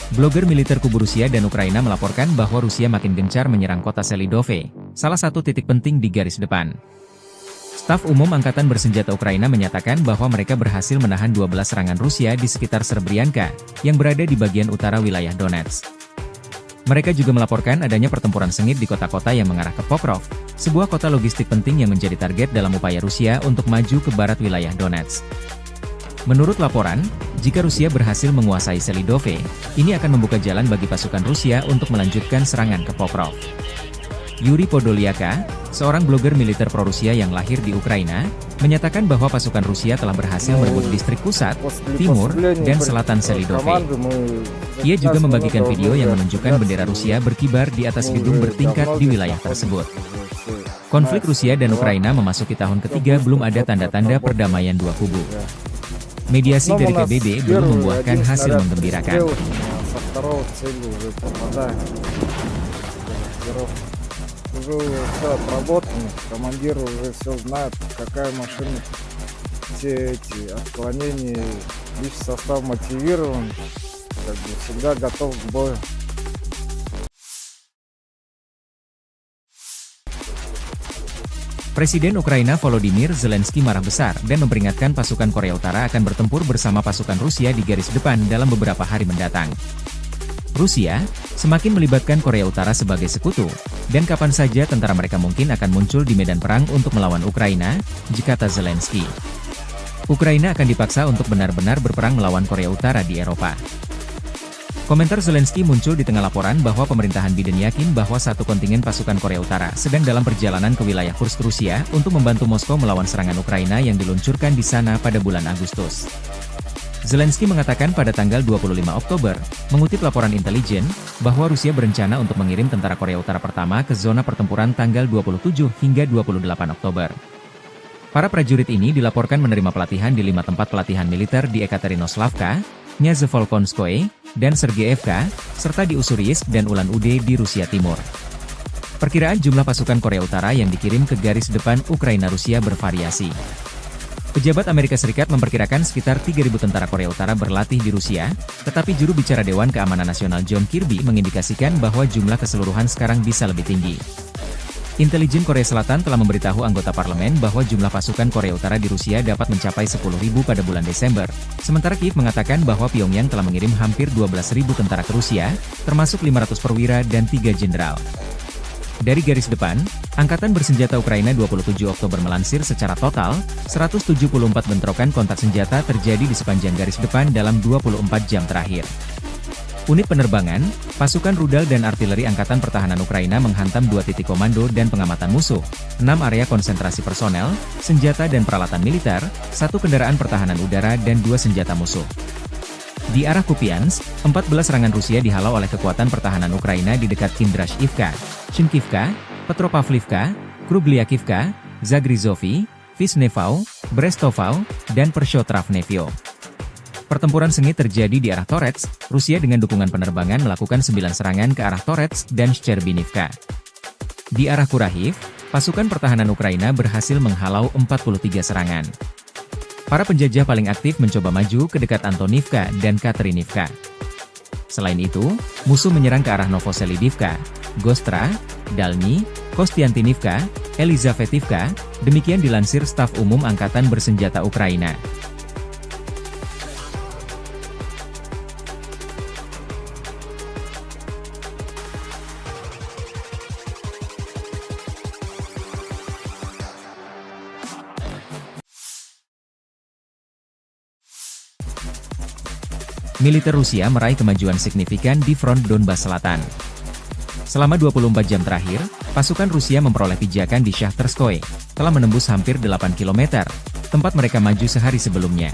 Blogger militer kubu Rusia dan Ukraina melaporkan bahwa Rusia makin gencar menyerang kota Selidove, salah satu titik penting di garis depan. Staf Umum Angkatan Bersenjata Ukraina menyatakan bahwa mereka berhasil menahan 12 serangan Rusia di sekitar Serbrianka, yang berada di bagian utara wilayah Donetsk. Mereka juga melaporkan adanya pertempuran sengit di kota-kota yang mengarah ke Pokrov, sebuah kota logistik penting yang menjadi target dalam upaya Rusia untuk maju ke barat wilayah Donetsk. Menurut laporan, jika Rusia berhasil menguasai Selidove, ini akan membuka jalan bagi pasukan Rusia untuk melanjutkan serangan ke Pokrov. Yuri Podolyaka, seorang blogger militer pro-Rusia yang lahir di Ukraina, menyatakan bahwa pasukan Rusia telah berhasil merebut distrik pusat, timur, dan selatan Selidove. Ia juga membagikan video yang menunjukkan bendera Rusia berkibar di atas gedung bertingkat di wilayah tersebut. Konflik Rusia dan Ukraina memasuki tahun ketiga, belum ada tanda-tanda perdamaian dua kubu. Mediasi dari PBB belum membuahkan hasil menggembirakan. Уже все отработано, командир уже все знает, какая машина, все эти отклонения, личный состав мотивирован, как бы всегда готов к бою. Presiden Ukraina Volodymyr Zelensky marah besar dan memperingatkan pasukan Korea Utara akan bertempur bersama pasukan Rusia di garis depan dalam beberapa hari mendatang. Rusia semakin melibatkan Korea Utara sebagai sekutu, dan kapan saja tentara mereka mungkin akan muncul di medan perang untuk melawan Ukraina, kata Zelensky. Ukraina akan dipaksa untuk benar-benar berperang melawan Korea Utara di Eropa. Komentar Zelensky muncul di tengah laporan bahwa pemerintahan Biden yakin bahwa satu kontingen pasukan Korea Utara sedang dalam perjalanan ke wilayah Kursk, Rusia, untuk membantu Moskow melawan serangan Ukraina yang diluncurkan di sana pada bulan Agustus. Zelensky mengatakan pada tanggal 25 Oktober, mengutip laporan intelijen, bahwa Rusia berencana untuk mengirim tentara Korea Utara pertama ke zona pertempuran tanggal 27 hingga 28 Oktober. Para prajurit ini dilaporkan menerima pelatihan di 5 tempat pelatihan militer di Ekaterinoslavka, Nyazevolkonskoye, dan Sergeyevka, serta di Ussuriyisk dan Ulan-Ude di Rusia Timur. Perkiraan jumlah pasukan Korea Utara yang dikirim ke garis depan Ukraina-Rusia bervariasi. Pejabat Amerika Serikat memperkirakan sekitar 3.000 tentara Korea Utara berlatih di Rusia, tetapi juru bicara Dewan Keamanan Nasional John Kirby mengindikasikan bahwa jumlah keseluruhan sekarang bisa lebih tinggi. Intelijen Korea Selatan telah memberitahu anggota parlemen bahwa jumlah pasukan Korea Utara di Rusia dapat mencapai 10.000 pada bulan Desember, sementara Kiev mengatakan bahwa Pyongyang telah mengirim hampir 12.000 tentara ke Rusia, termasuk 500 perwira dan 3 jenderal. Dari garis depan, Angkatan Bersenjata Ukraina 27 Oktober melansir secara total, 174 bentrokan kontak senjata terjadi di sepanjang garis depan dalam 24 jam terakhir. Unit penerbangan, pasukan rudal dan artileri Angkatan Pertahanan Ukraina menghantam 2 titik komando dan pengamatan musuh, 6 area konsentrasi personel, senjata dan peralatan militer, 1 kendaraan pertahanan udara dan 2 senjata musuh. Di arah Kupiansk, 14 serangan Rusia dihalau oleh kekuatan pertahanan Ukraina di dekat Kindrashivka, Shinkivka, Petropavlivka, Krugliakivka, Zagrizovy, Visnevau, Brestovau, dan Pershotravnevyo. Pertempuran sengit terjadi di arah Torets, Rusia dengan dukungan penerbangan melakukan 9 serangan ke arah Torets dan Shcherbinivka. Di arah Kurahiv, pasukan pertahanan Ukraina berhasil menghalau 43 serangan. Para penjajah paling aktif mencoba maju ke dekat Antonivka dan Katerinivka. Selain itu, musuh menyerang ke arah Novoselidivka, Gostra, Dalny, Kostiantinivka, Elizavetivka, demikian dilansir Staf Umum Angkatan Bersenjata Ukraina. Militer Rusia meraih kemajuan signifikan di front Donbas Selatan. Selama 24 jam terakhir, pasukan Rusia memperoleh pijakan di Shahtarskoye, telah menembus hampir 8 km, tempat mereka maju sehari sebelumnya.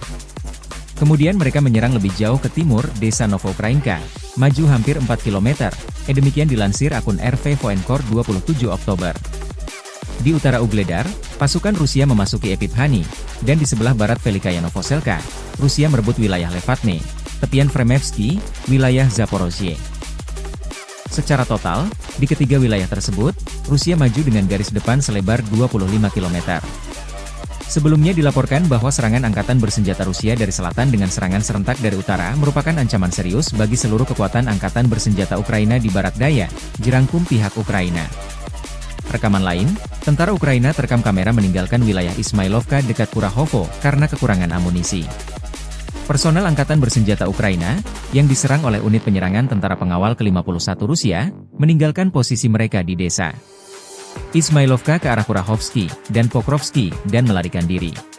Kemudian mereka menyerang lebih jauh ke timur, desa Novoukrainka, maju hampir 4 km, demikian dilansir akun RV Voenkor 27 Oktober. Di utara Ugledar, pasukan Rusia memasuki Epiphanny, dan di sebelah barat Velikaya Novoselka, Rusia merebut wilayah Levatne, tepian Fremevsky, wilayah Zaporozhye. Secara total, di ketiga wilayah tersebut, Rusia maju dengan garis depan selebar 25 km. Sebelumnya dilaporkan bahwa serangan angkatan bersenjata Rusia dari selatan dengan serangan serentak dari utara merupakan ancaman serius bagi seluruh kekuatan angkatan bersenjata Ukraina di barat daya, dirangkum pihak Ukraina. Rekaman lain, tentara Ukraina terekam kamera meninggalkan wilayah Ismailovka dekat Kurahovo karena kekurangan amunisi. Personel Angkatan Bersenjata Ukraina, yang diserang oleh unit penyerangan tentara pengawal ke-51 Rusia, meninggalkan posisi mereka di desa Ismailovka ke arah Kurahovsky dan Pokrovsky dan melarikan diri.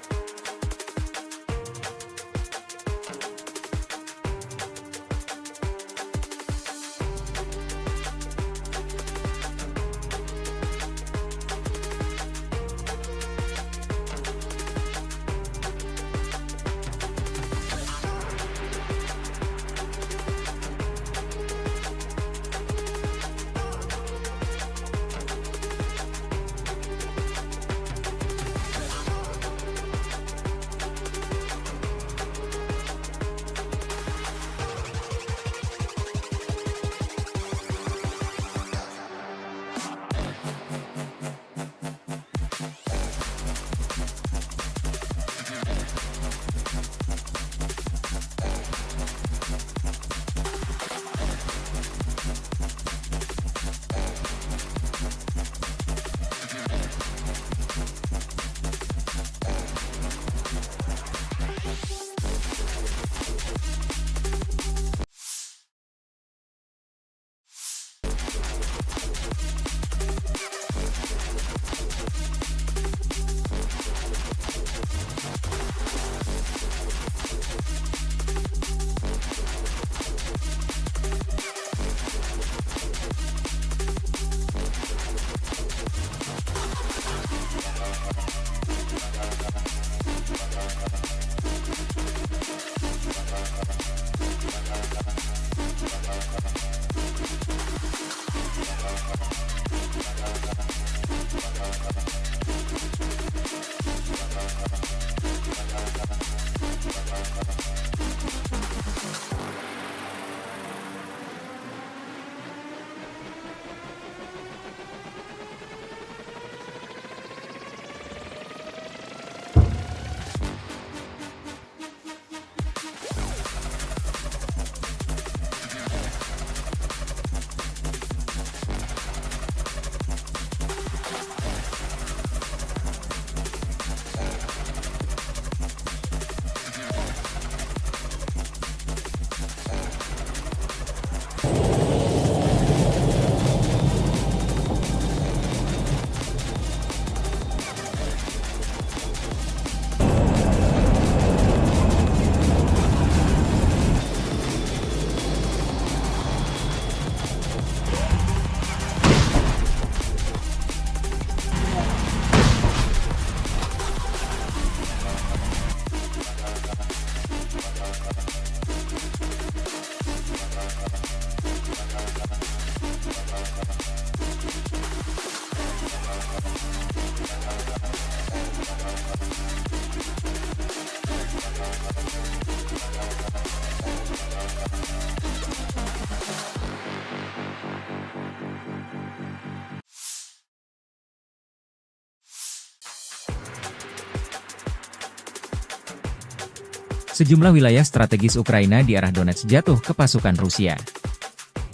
Sejumlah wilayah strategis Ukraina di arah Donetsk jatuh ke pasukan Rusia.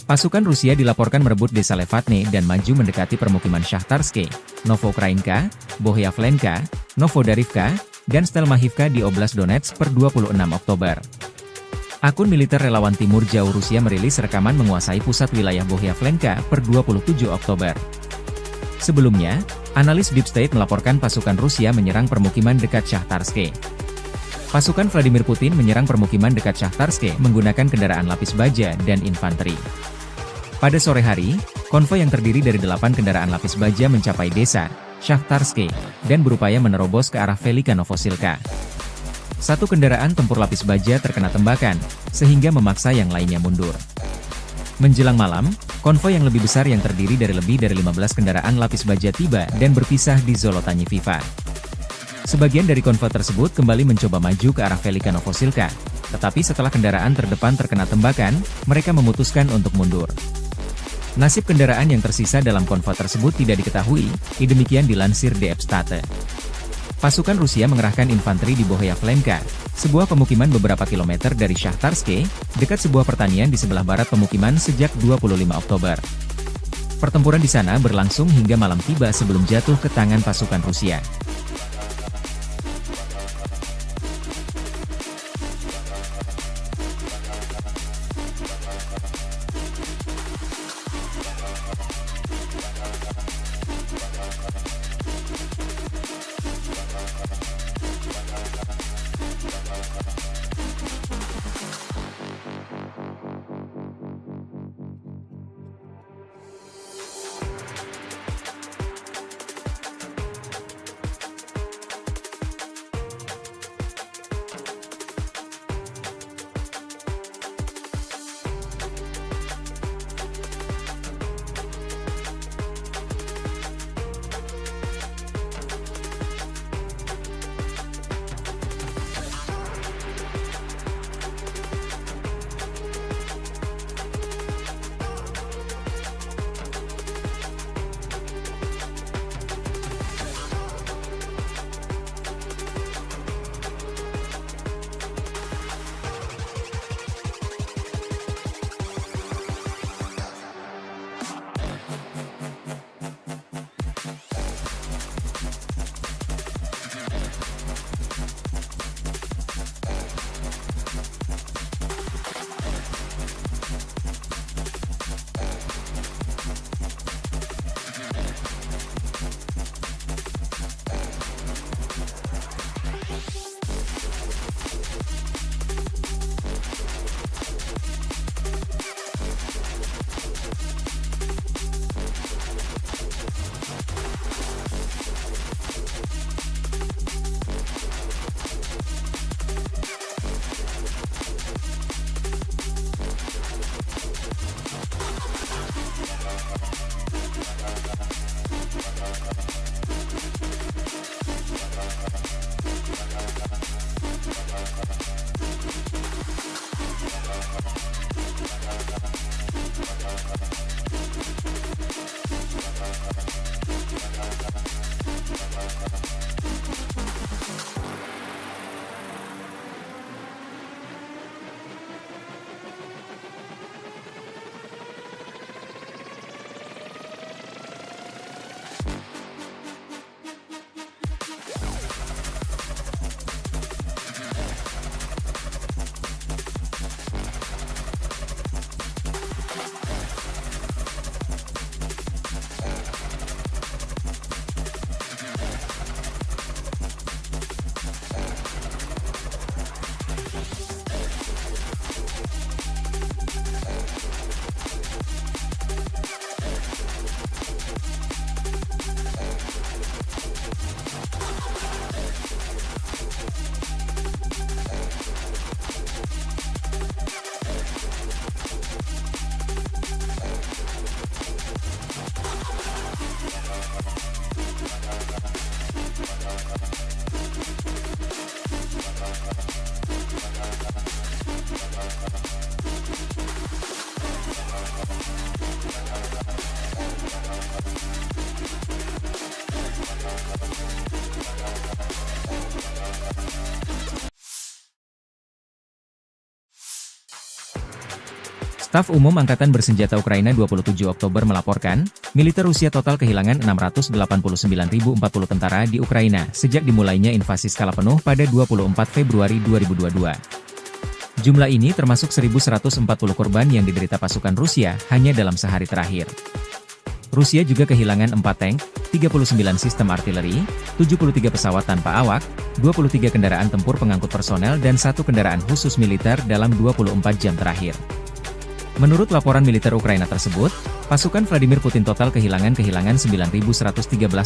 Pasukan Rusia dilaporkan merebut desa Levatne dan maju mendekati permukiman Shakhtarske, Novoukrainka, Bohyavlenka, Novodarivka, dan Stelmachivka di Oblast Donetsk per 26 Oktober. Akun militer relawan Timur Jauh Rusia merilis rekaman menguasai pusat wilayah Bohyavlenka per 27 Oktober. Sebelumnya, analis Deep State melaporkan pasukan Rusia menyerang permukiman dekat Shakhtarske. Pasukan Vladimir Putin menyerang permukiman dekat Shakhtarske menggunakan kendaraan lapis baja dan infanteri. Pada sore hari, konvoi yang terdiri dari 8 kendaraan lapis baja mencapai desa Shakhtarske dan berupaya menerobos ke arah Velika Novosilka. Satu kendaraan tempur lapis baja terkena tembakan, sehingga memaksa yang lainnya mundur. Menjelang malam, konvoi yang lebih besar yang terdiri dari lebih dari 15 kendaraan lapis baja tiba dan berpisah di Zolotanyi Viva. Sebagian dari konvoi tersebut kembali mencoba maju ke arah Velika Novosilka, tetapi setelah kendaraan terdepan terkena tembakan, mereka memutuskan untuk mundur. Nasib kendaraan yang tersisa dalam konvoi tersebut tidak diketahui, demikian dilansir DF State. Pasukan Rusia mengerahkan infanteri di Bohyavlenka, sebuah pemukiman beberapa kilometer dari Shakhtarske, dekat sebuah pertanian di sebelah barat pemukiman sejak 25 Oktober. Pertempuran di sana berlangsung hingga malam tiba sebelum jatuh ke tangan pasukan Rusia. Staf Umum Angkatan Bersenjata Ukraina 27 Oktober melaporkan, militer Rusia total kehilangan 689.040 tentara di Ukraina sejak dimulainya invasi skala penuh pada 24 Februari 2022. Jumlah ini termasuk 1.140 korban yang diderita pasukan Rusia hanya dalam sehari terakhir. Rusia juga kehilangan 4 tank, 39 sistem artileri, 73 pesawat tanpa awak, 23 kendaraan tempur pengangkut personel dan 1 kendaraan khusus militer dalam 24 jam terakhir. Menurut laporan militer Ukraina tersebut, pasukan Vladimir Putin total kehilangan 9.113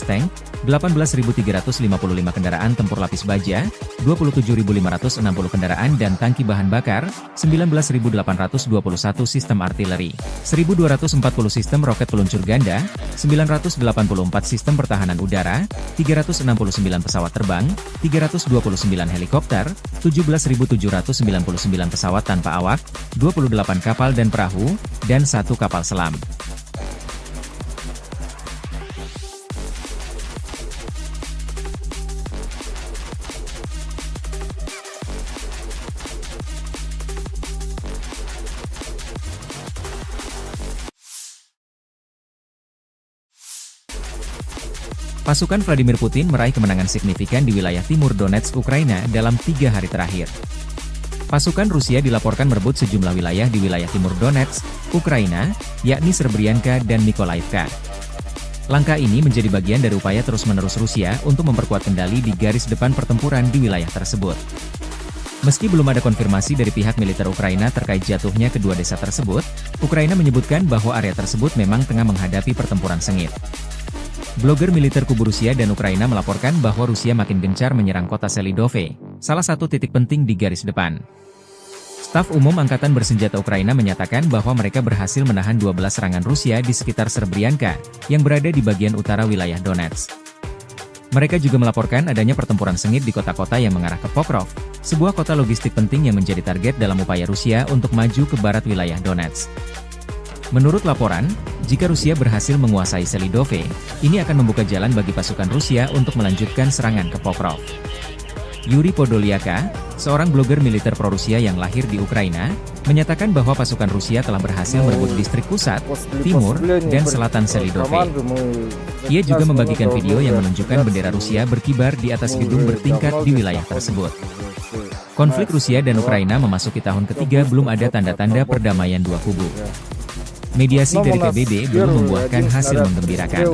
tank, 18.355 kendaraan tempur lapis baja, 27.560 kendaraan dan tangki bahan bakar, 19.821 sistem artileri, 1.240 sistem roket peluncur ganda, 984 sistem pertahanan udara, 369 pesawat terbang, 329 helikopter, 17.799 pesawat tanpa awak, 28 kapal dan perahu, dan 1 kapal selam. Pasukan Vladimir Putin meraih kemenangan signifikan di wilayah timur Donetsk, Ukraina dalam 3 hari terakhir. Pasukan Rusia dilaporkan merebut sejumlah wilayah di wilayah timur Donetsk, Ukraina, yakni Srebrenica dan Mykolaiv. Langkah ini menjadi bagian dari upaya terus-menerus Rusia untuk memperkuat kendali di garis depan pertempuran di wilayah tersebut. Meski belum ada konfirmasi dari pihak militer Ukraina terkait jatuhnya kedua desa tersebut, Ukraina menyebutkan bahwa area tersebut memang tengah menghadapi pertempuran sengit. Blogger militer kubu Rusia dan Ukraina melaporkan bahwa Rusia makin gencar menyerang kota Selidove, salah satu titik penting di garis depan. Staf Umum Angkatan Bersenjata Ukraina menyatakan bahwa mereka berhasil menahan 12 serangan Rusia di sekitar Srebrenica, yang berada di bagian utara wilayah Donetsk. Mereka juga melaporkan adanya pertempuran sengit di kota-kota yang mengarah ke Pokrov, sebuah kota logistik penting yang menjadi target dalam upaya Rusia untuk maju ke barat wilayah Donetsk. Menurut laporan, jika Rusia berhasil menguasai Selidove, ini akan membuka jalan bagi pasukan Rusia untuk melanjutkan serangan ke Pokrov. Yuri Podolyaka, seorang blogger militer pro-Rusia yang lahir di Ukraina, menyatakan bahwa pasukan Rusia telah berhasil merebut distrik pusat, timur, dan selatan Selidove. Ia juga membagikan video yang menunjukkan bendera Rusia berkibar di atas gedung bertingkat di wilayah tersebut. Konflik Rusia dan Ukraina memasuki tahun ketiga, belum ada tanda-tanda perdamaian dua kubu. Mediasi dari PBB belum membuahkan hasil menggembirakan.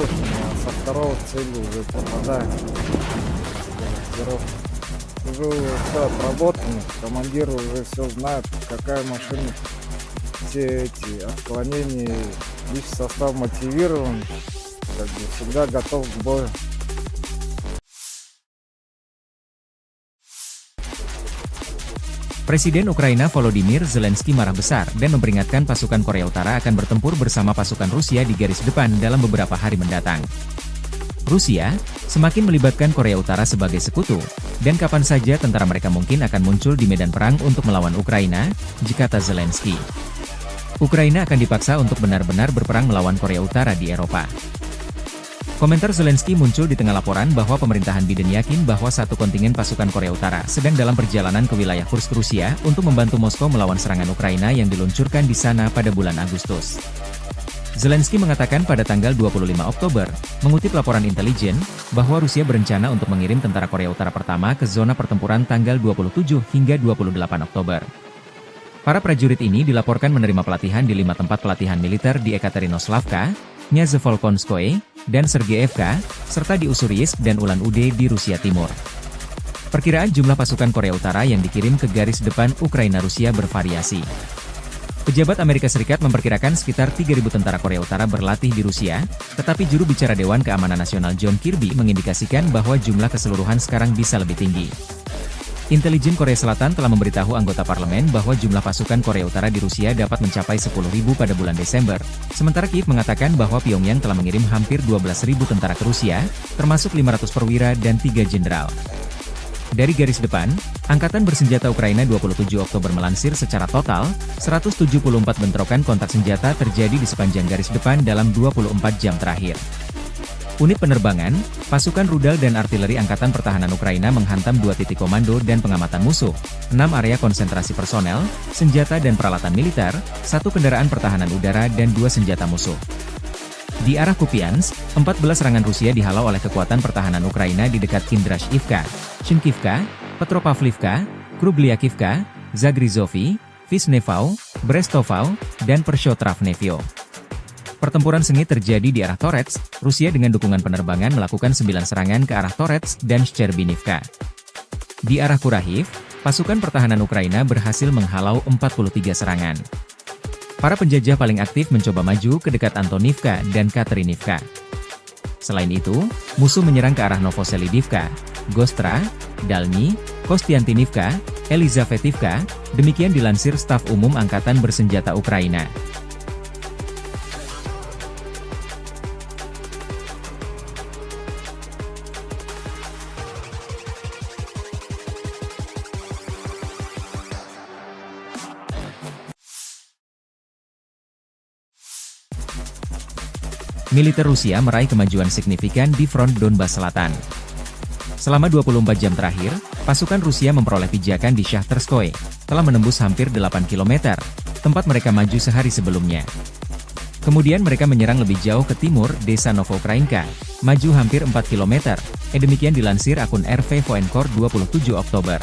Уже все отработано, командир уже все знает, какая машина, все эти отклонения, лишь состав мотивирован, как бы всегда готов к бою. Presiden Ukraina Volodymyr Zelensky marah besar dan memperingatkan pasukan Korea Utara akan bertempur bersama pasukan Rusia di garis depan dalam beberapa hari mendatang. Rusia semakin melibatkan Korea Utara sebagai sekutu, dan kapan saja tentara mereka mungkin akan muncul di medan perang untuk melawan Ukraina, kata Zelensky. Ukraina akan dipaksa untuk benar-benar berperang melawan Korea Utara di Eropa. Komentar Zelensky muncul di tengah laporan bahwa pemerintahan Biden yakin bahwa satu kontingen pasukan Korea Utara sedang dalam perjalanan ke wilayah Kursk, Rusia untuk membantu Moskow melawan serangan Ukraina yang diluncurkan di sana pada bulan Agustus. Zelensky mengatakan pada tanggal 25 Oktober, mengutip laporan intelijen, bahwa Rusia berencana untuk mengirim tentara Korea Utara pertama ke zona pertempuran tanggal 27 hingga 28 Oktober. Para prajurit ini dilaporkan menerima pelatihan di 5 tempat pelatihan militer di Ekaterinoslavka, Nyazevolkonskoye, dan Sergeyevka, serta di Ussuriyisk dan Ulan-Ude di Rusia Timur. Perkiraan jumlah pasukan Korea Utara yang dikirim ke garis depan Ukraina-Rusia bervariasi. Pejabat Amerika Serikat memperkirakan sekitar 3.000 tentara Korea Utara berlatih di Rusia, tetapi juru bicara Dewan Keamanan Nasional John Kirby mengindikasikan bahwa jumlah keseluruhan sekarang bisa lebih tinggi. Intelijen Korea Selatan telah memberitahu anggota parlemen bahwa jumlah pasukan Korea Utara di Rusia dapat mencapai 10.000 pada bulan Desember, sementara Kiev mengatakan bahwa Pyongyang telah mengirim hampir 12.000 tentara ke Rusia, termasuk 500 perwira dan 3 jenderal. Dari garis depan, Angkatan Bersenjata Ukraina 27 Oktober melansir secara total, 174 bentrokan kontak senjata terjadi di sepanjang garis depan dalam 24 jam terakhir. Unit penerbangan, pasukan rudal dan artileri Angkatan Pertahanan Ukraina menghantam 2 titik komando dan pengamatan musuh, 6 area konsentrasi personel, senjata dan peralatan militer, 1 kendaraan pertahanan udara dan 2 senjata musuh. Di arah Kupiansk, 14 serangan Rusia dihalau oleh kekuatan pertahanan Ukraina di dekat Kindrashivka, Shinkivka, Petropavlivka, Krubliakivka, Zagrizovy, Vishnevau, Brestovau, dan Pershotravnevyo. Pertempuran sengit terjadi di arah Torets, Rusia dengan dukungan penerbangan melakukan 9 serangan ke arah Torets dan Shcherbinivka. Di arah Kurahiv, pasukan pertahanan Ukraina berhasil menghalau 43 serangan. Para penjajah paling aktif mencoba maju ke dekat Antonivka dan Katerinivka. Selain itu, musuh menyerang ke arah Novoselidivka, Gostra, Dalny, Kostiantinivka, Elizavetivka, demikian dilansir Staf Umum Angkatan Bersenjata Ukraina. Militer Rusia meraih kemajuan signifikan di front Donbas Selatan. Selama 24 jam terakhir, pasukan Rusia memperoleh pijakan di Shahtarskoye, telah menembus hampir 8 km, tempat mereka maju sehari sebelumnya. Kemudian mereka menyerang lebih jauh ke timur, desa Novokrainka, maju hampir 4 km, demikian dilansir akun RV Voenkor 27 Oktober.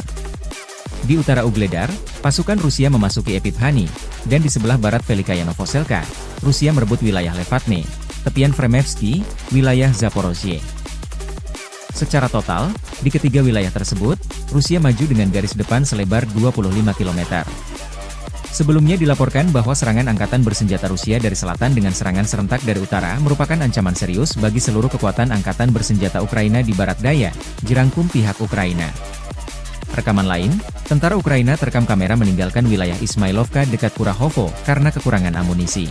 Di utara Ugledar, pasukan Rusia memasuki Epiphanny, dan di sebelah barat Velikaya Novoselka, Rusia merebut wilayah Levatne, tepian Fremevsky, wilayah Zaporozhye. Secara total, di ketiga wilayah tersebut, Rusia maju dengan garis depan selebar 25 km. Sebelumnya dilaporkan bahwa serangan angkatan bersenjata Rusia dari selatan dengan serangan serentak dari utara merupakan ancaman serius bagi seluruh kekuatan angkatan bersenjata Ukraina di barat daya, dirangkum pihak Ukraina. Rekaman lain, tentara Ukraina terekam kamera meninggalkan wilayah Ismailovka dekat Kurahovo karena kekurangan amunisi.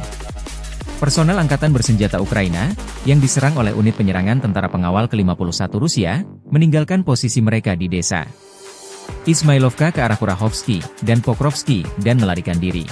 Personel Angkatan Bersenjata Ukraina, yang diserang oleh unit penyerangan tentara pengawal ke-51 Rusia, meninggalkan posisi mereka di desa Ismailovka ke arah Kurahovsky dan Pokrovsky dan melarikan diri.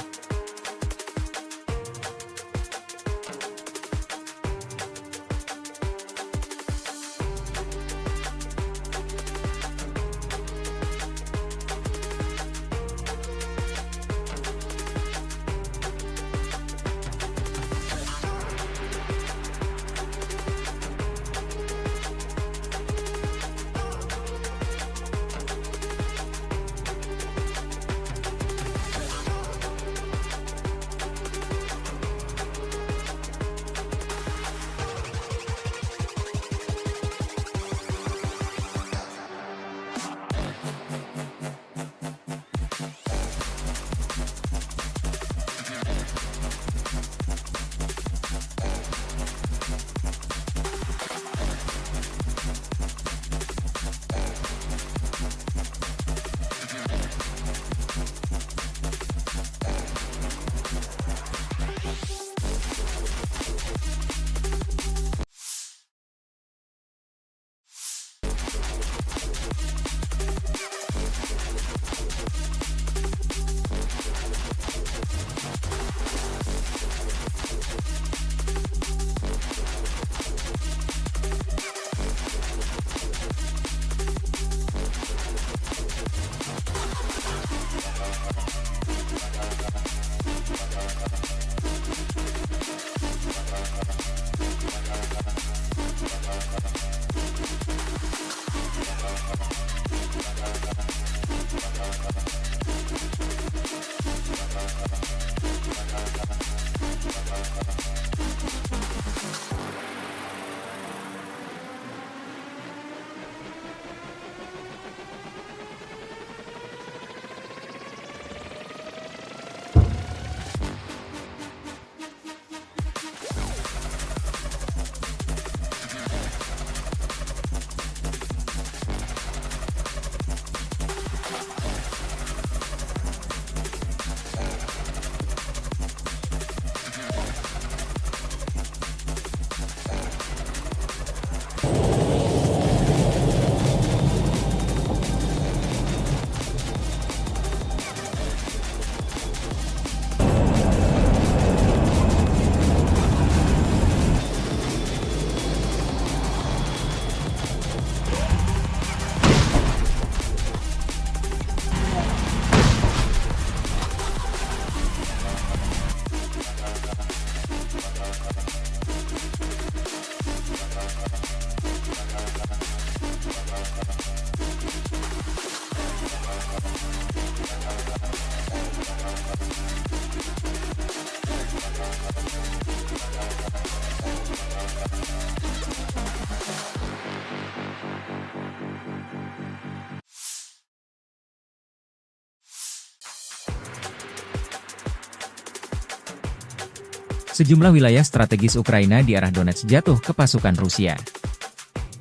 Sejumlah wilayah strategis Ukraina di arah Donetsk jatuh ke pasukan Rusia.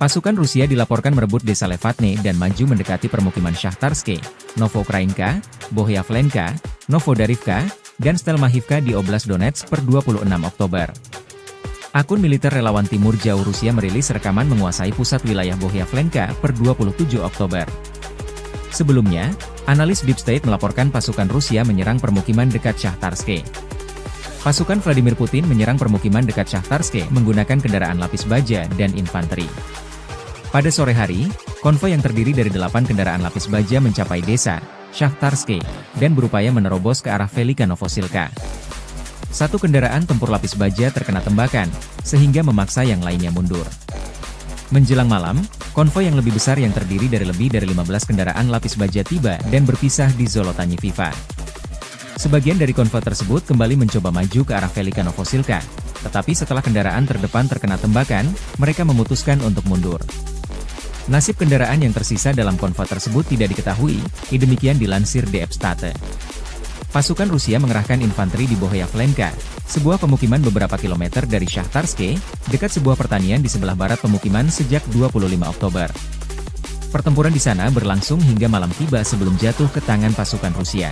Pasukan Rusia dilaporkan merebut desa Levatne dan maju mendekati permukiman Shahtarske, Novoukrainka, Bohyavlenka, Novodarivka, dan Stelmachivka di Oblast Donetsk per 26 Oktober. Akun militer relawan Timur Jauh Rusia merilis rekaman menguasai pusat wilayah Bohyavlenka per 27 Oktober. Sebelumnya, analis Deep State melaporkan pasukan Rusia menyerang permukiman dekat Shahtarske. Pasukan Vladimir Putin menyerang permukiman dekat Shahtarske menggunakan kendaraan lapis baja dan infanteri. Pada sore hari, konvoi yang terdiri dari 8 kendaraan lapis baja mencapai desa Shahtarske dan berupaya menerobos ke arah Velika Novosilka. Satu kendaraan tempur lapis baja terkena tembakan, sehingga memaksa yang lainnya mundur. Menjelang malam, konvoi yang lebih besar yang terdiri dari lebih dari 15 kendaraan lapis baja tiba dan berpisah di Zolotanyiviva. Sebagian dari konvoi tersebut kembali mencoba maju ke arah Velika Novosilka, tetapi setelah kendaraan terdepan terkena tembakan, mereka memutuskan untuk mundur. Nasib kendaraan yang tersisa dalam konvoi tersebut tidak diketahui, demikian dilansir DF State. Pasukan Rusia mengerahkan infanteri di Bohyavlenka, sebuah pemukiman beberapa kilometer dari Shahtarske, dekat sebuah pertanian di sebelah barat pemukiman sejak 25 Oktober. Pertempuran di sana berlangsung hingga malam tiba sebelum jatuh ke tangan pasukan Rusia.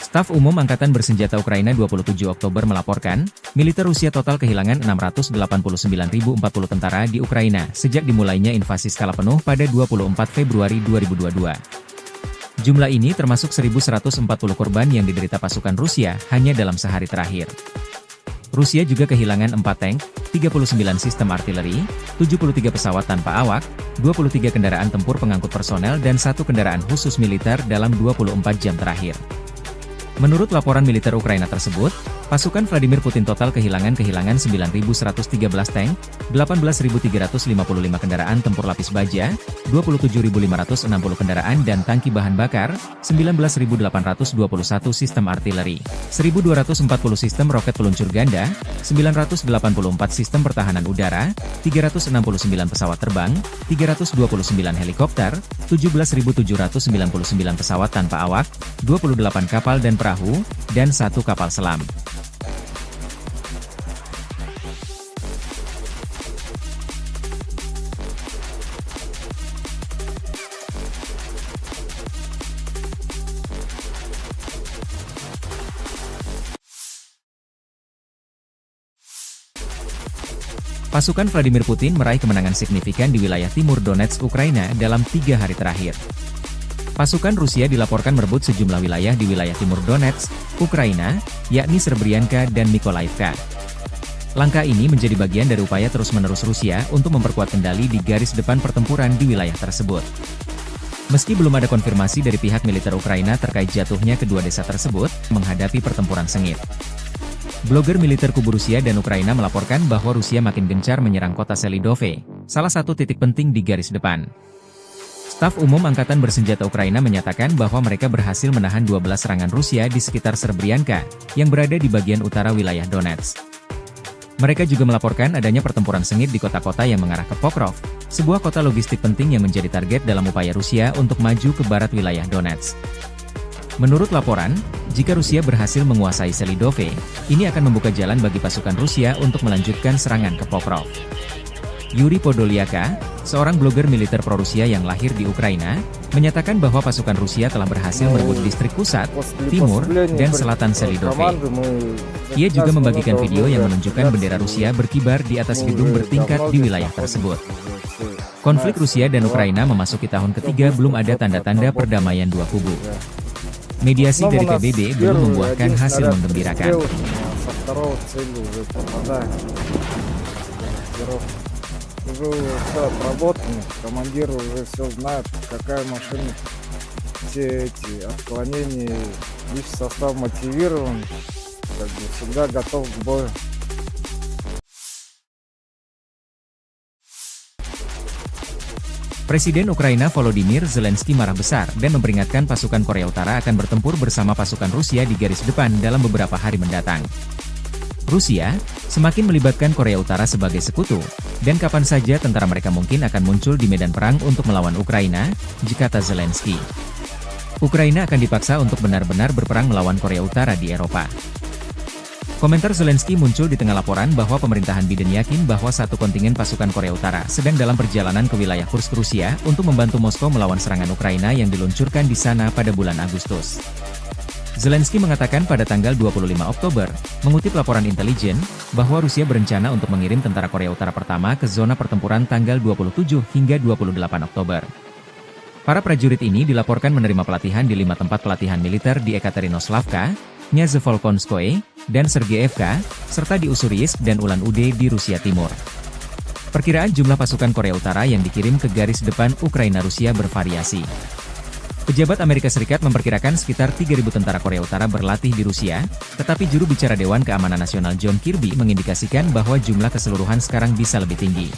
Staf Umum Angkatan Bersenjata Ukraina 27 Oktober melaporkan, militer Rusia total kehilangan 689.040 tentara di Ukraina sejak dimulainya invasi skala penuh pada 24 Februari 2022. Jumlah ini termasuk 1.140 korban yang diderita pasukan Rusia hanya dalam sehari terakhir. Rusia juga kehilangan 4 tank, 39 sistem artileri, 73 pesawat tanpa awak, 23 kendaraan tempur pengangkut personel dan 1 kendaraan khusus militer dalam 24 jam terakhir. Menurut laporan militer Ukraina tersebut, pasukan Vladimir Putin total kehilangan 9.113 tank, 18.355 kendaraan tempur lapis baja, 27.560 kendaraan dan tangki bahan bakar, 19.821 sistem artileri, 1.240 sistem roket peluncur ganda, 984 sistem pertahanan udara, 369 pesawat terbang, 329 helikopter, 17.799 pesawat tanpa awak, 28 kapal dan perahu, dan 1 kapal selam. Pasukan Vladimir Putin meraih kemenangan signifikan di wilayah timur Donetsk, Ukraina dalam 3 hari terakhir. Pasukan Rusia dilaporkan merebut sejumlah wilayah di wilayah timur Donetsk, Ukraina, yakni Srebrenica dan Mykolaiv. Langkah ini menjadi bagian dari upaya terus-menerus Rusia untuk memperkuat kendali di garis depan pertempuran di wilayah tersebut. Meski belum ada konfirmasi dari pihak militer Ukraina terkait jatuhnya kedua desa tersebut, menghadapi pertempuran sengit. Blogger militer kubu Rusia dan Ukraina melaporkan bahwa Rusia makin gencar menyerang kota Selidove, salah satu titik penting di garis depan. Staf Umum Angkatan Bersenjata Ukraina menyatakan bahwa mereka berhasil menahan 12 serangan Rusia di sekitar Srebrenica, yang berada di bagian utara wilayah Donetsk. Mereka juga melaporkan adanya pertempuran sengit di kota-kota yang mengarah ke Pokrov, sebuah kota logistik penting yang menjadi target dalam upaya Rusia untuk maju ke barat wilayah Donetsk. Menurut laporan, jika Rusia berhasil menguasai Selidove, ini akan membuka jalan bagi pasukan Rusia untuk melanjutkan serangan ke Pokrov. Yuri Podolyaka, seorang blogger militer pro-Rusia yang lahir di Ukraina, menyatakan bahwa pasukan Rusia telah berhasil merebut distrik pusat, timur, dan selatan Selidove. Ia juga membagikan video yang menunjukkan bendera Rusia berkibar di atas gedung bertingkat di wilayah tersebut. Konflik Rusia dan Ukraina memasuki tahun ketiga, belum ada tanda-tanda perdamaian dua kubu. Mediasi dari PBB belum membuahkan hasil menggembirakan. Уже все отработано, командир уже все знает, какая машина, все эти отклонения, лишь состав мотивирован, как бы всегда готов к бою. Presiden Ukraina Volodymyr Zelensky marah besar dan memperingatkan pasukan Korea Utara akan bertempur bersama pasukan Rusia di garis depan dalam beberapa hari mendatang. Rusia semakin melibatkan Korea Utara sebagai sekutu, dan kapan saja tentara mereka mungkin akan muncul di medan perang untuk melawan Ukraina, kata Zelensky. Ukraina akan dipaksa untuk benar-benar berperang melawan Korea Utara di Eropa. Komentar Zelensky muncul di tengah laporan bahwa pemerintahan Biden yakin bahwa satu kontingen pasukan Korea Utara sedang dalam perjalanan ke wilayah Kursk, Rusia untuk membantu Moskow melawan serangan Ukraina yang diluncurkan di sana pada bulan Agustus. Zelensky mengatakan pada tanggal 25 Oktober, mengutip laporan intelijen, bahwa Rusia berencana untuk mengirim tentara Korea Utara pertama ke zona pertempuran tanggal 27 hingga 28 Oktober. Para prajurit ini dilaporkan menerima pelatihan di 5 tempat pelatihan militer di Ekaterinoslavka, Nyazevolkonskoye, dan Sergeyevka, serta di Ussuriyisk dan Ulan-Ude di Rusia Timur. Perkiraan jumlah pasukan Korea Utara yang dikirim ke garis depan Ukraina-Rusia bervariasi. Pejabat Amerika Serikat memperkirakan sekitar 3.000 tentara Korea Utara berlatih di Rusia, tetapi juru bicara Dewan Keamanan Nasional John Kirby mengindikasikan bahwa jumlah keseluruhan sekarang bisa lebih tinggi.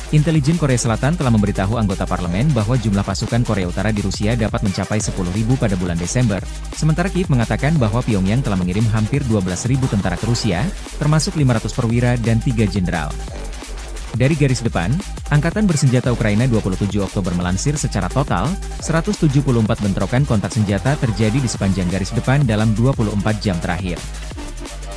Intelijen Korea Selatan telah memberitahu anggota parlemen bahwa jumlah pasukan Korea Utara di Rusia dapat mencapai 10.000 pada bulan Desember, sementara Kiev mengatakan bahwa Pyongyang telah mengirim hampir 12.000 tentara ke Rusia, termasuk 500 perwira dan 3 jenderal. Dari garis depan, Angkatan Bersenjata Ukraina 27 Oktober melansir secara total, 174 bentrokan kontak senjata terjadi di sepanjang garis depan dalam 24 jam terakhir.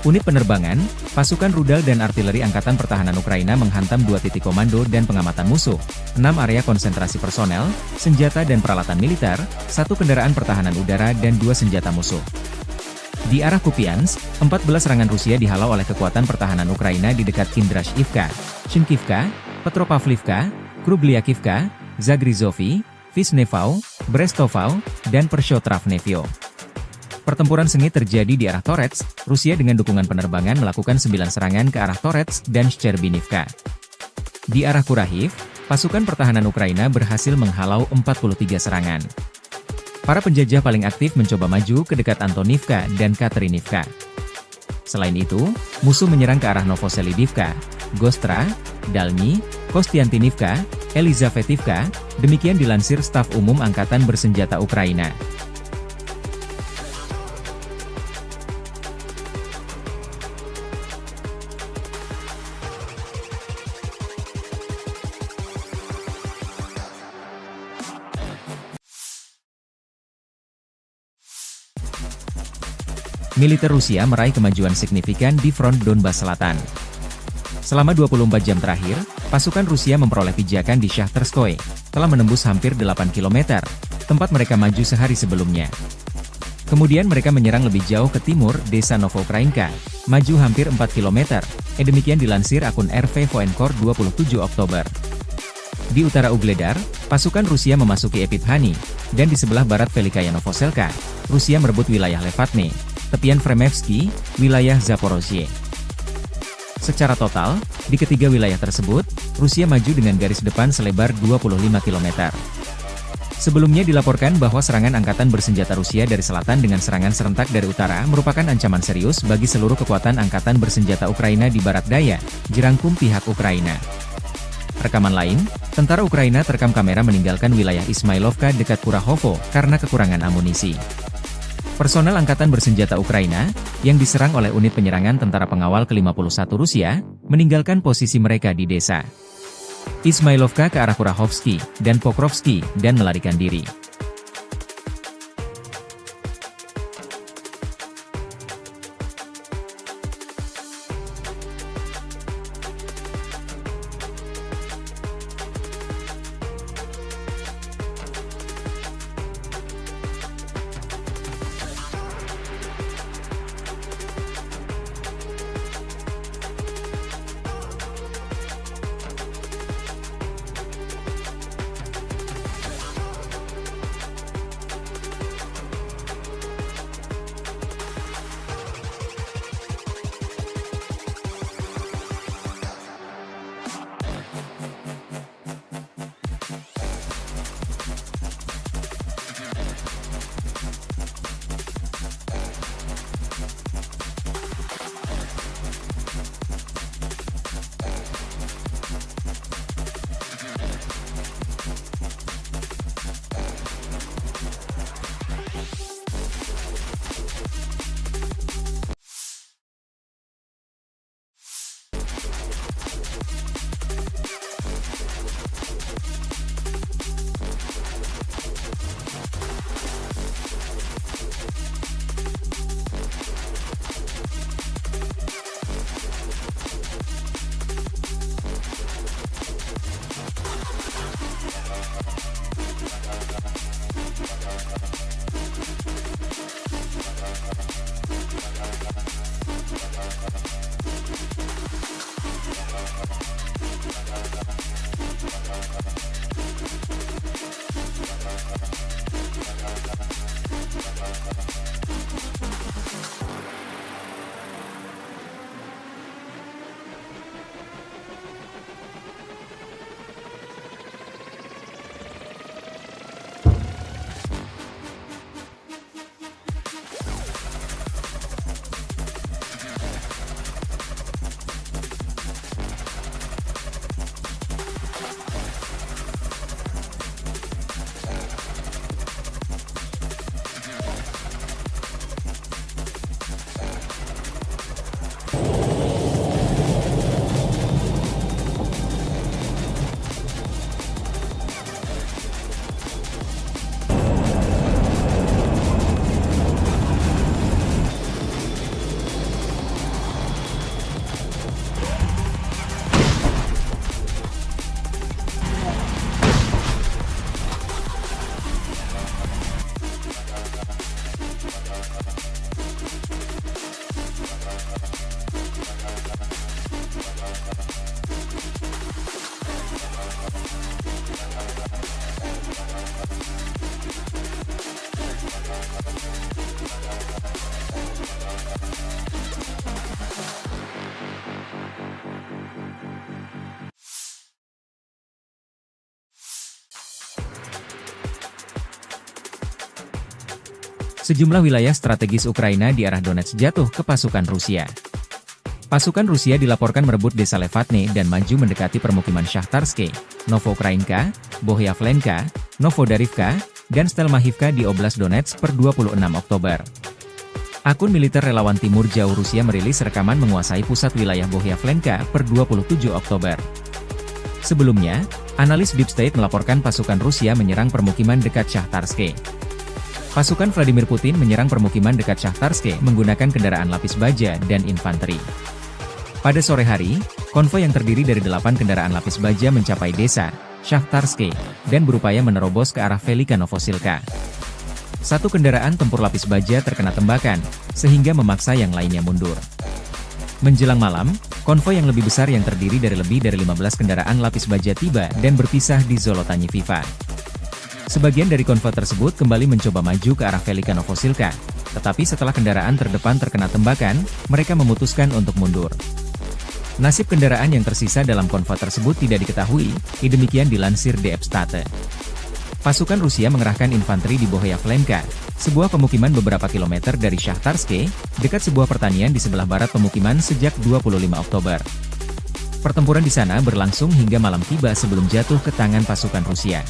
Unit penerbangan, pasukan rudal dan artileri Angkatan Pertahanan Ukraina menghantam 2 titik komando dan pengamatan musuh, 6 area konsentrasi personel, senjata dan peralatan militer, 1 kendaraan pertahanan udara dan 2 senjata musuh. Di arah Kupiansk, 14 serangan Rusia dihalau oleh kekuatan pertahanan Ukraina di dekat Kindrashivka, Shinkivka, Petropavlivka, Krubliakivka, Zagrizovy, Vishnevau, Brestovau, dan Pershotravnevyo. Pertempuran sengit terjadi di arah Torets, Rusia dengan dukungan penerbangan melakukan 9 serangan ke arah Torets dan Shcherbinivka. Di arah Kurahiv, pasukan pertahanan Ukraina berhasil menghalau 43 serangan. Para penjajah paling aktif mencoba maju ke dekat Antonivka dan Katerinivka. Selain itu, musuh menyerang ke arah Novoselidivka, Gostra, Dalny, Kostiantinivka, Elizavetivka, demikian dilansir Staf Umum Angkatan Bersenjata Ukraina. Militer Rusia meraih kemajuan signifikan di front Donbas Selatan. Selama 24 jam terakhir, pasukan Rusia memperoleh pijakan di Shahtarskoye, telah menembus hampir 8 km, tempat mereka maju sehari sebelumnya. Kemudian mereka menyerang lebih jauh ke timur, desa Novokrainka, maju hampir 4 km, demikian dilansir akun RV Voenkor 27 Oktober. Di utara Ugledar, pasukan Rusia memasuki Epifhani, dan di sebelah barat Velikaya Novoselka, Rusia merebut wilayah Levatne, tepian Fremevsky, wilayah Zaporozhye. Secara total, di ketiga wilayah tersebut, Rusia maju dengan garis depan selebar 25 km. Sebelumnya dilaporkan bahwa serangan angkatan bersenjata Rusia dari selatan dengan serangan serentak dari utara merupakan ancaman serius bagi seluruh kekuatan angkatan bersenjata Ukraina di barat daya, jerangkum pihak Ukraina. Rekaman lain, tentara Ukraina terekam kamera meninggalkan wilayah Ismailovka dekat Kurahovo karena kekurangan amunisi. Personel angkatan bersenjata Ukraina, yang diserang oleh unit penyerangan tentara pengawal ke-51 Rusia, meninggalkan posisi mereka di desa Ismailovka ke arah Kurahovsky dan Pokrovsky dan melarikan diri. Sejumlah wilayah strategis Ukraina di arah Donetsk jatuh ke pasukan Rusia. Pasukan Rusia dilaporkan merebut desa Levatne dan maju mendekati permukiman Shahtarske, Novoukrainka, Bohyavlenka, Novodarivka, dan Stelmachivka di Oblast Donetsk per 26 Oktober. Akun militer relawan Timur Jauh Rusia merilis rekaman menguasai pusat wilayah Bohyavlenka per 27 Oktober. Sebelumnya, analis Deep State melaporkan pasukan Rusia menyerang permukiman dekat Shahtarske. Pasukan Vladimir Putin menyerang permukiman dekat Shahtarske menggunakan kendaraan lapis baja dan infanteri. Pada sore hari, konvoi yang terdiri dari 8 kendaraan lapis baja mencapai desa Shahtarske dan berupaya menerobos ke arah Velika Novosilka. Satu kendaraan tempur lapis baja terkena tembakan, sehingga memaksa yang lainnya mundur. Menjelang malam, konvoi yang lebih besar yang terdiri dari lebih dari 15 kendaraan lapis baja tiba dan berpisah di Zolotanyiviva. Sebagian dari konvoi tersebut kembali mencoba maju ke arah Velika Novosilka, tetapi setelah kendaraan terdepan terkena tembakan, mereka memutuskan untuk mundur. Nasib kendaraan yang tersisa dalam konvoi tersebut tidak diketahui, demikian dilansir DF State. Pasukan Rusia mengerahkan infanteri di Bohyavlenka, sebuah pemukiman beberapa kilometer dari Shahtarske, dekat sebuah pertanian di sebelah barat pemukiman sejak 25 Oktober. Pertempuran di sana berlangsung hingga malam tiba sebelum jatuh ke tangan pasukan Rusia.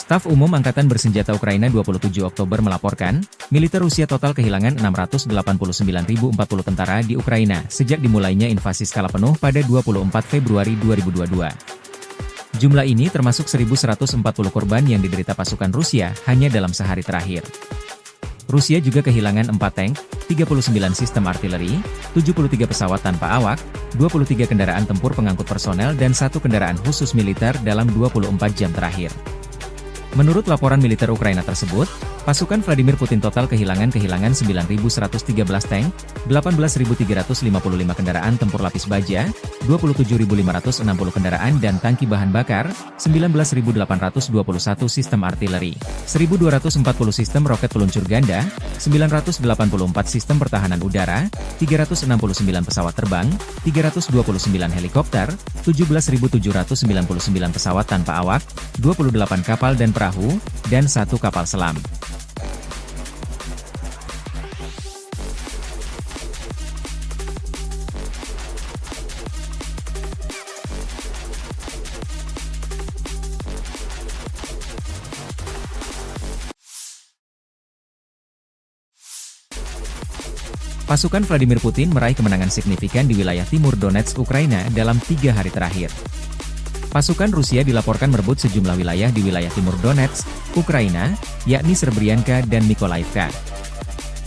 Staf Umum Angkatan Bersenjata Ukraina 27 Oktober melaporkan, militer Rusia total kehilangan 689.040 tentara di Ukraina sejak dimulainya invasi skala penuh pada 24 Februari 2022. Jumlah ini termasuk 1.140 korban yang diderita pasukan Rusia hanya dalam sehari terakhir. Rusia juga kehilangan 4 tank, 39 sistem artileri, 73 pesawat tanpa awak, 23 kendaraan tempur pengangkut personel dan 1 kendaraan khusus militer dalam 24 jam terakhir. Menurut laporan militer Ukraina tersebut, pasukan Vladimir Putin total kehilangan 9.113 tank, 18.355 kendaraan tempur lapis baja, 27.560 kendaraan dan tangki bahan bakar, 19.821 sistem artileri, 1.240 sistem roket peluncur ganda, 984 sistem pertahanan udara, 369 pesawat terbang, 329 helikopter, 17.799 pesawat tanpa awak, 28 kapal dan perahu, dan 1 kapal selam. Pasukan Vladimir Putin meraih kemenangan signifikan di wilayah timur Donetsk, Ukraina dalam 3 hari terakhir. Pasukan Rusia dilaporkan merebut sejumlah wilayah di wilayah timur Donetsk, Ukraina, yakni Serbrianka dan Nikolaivka.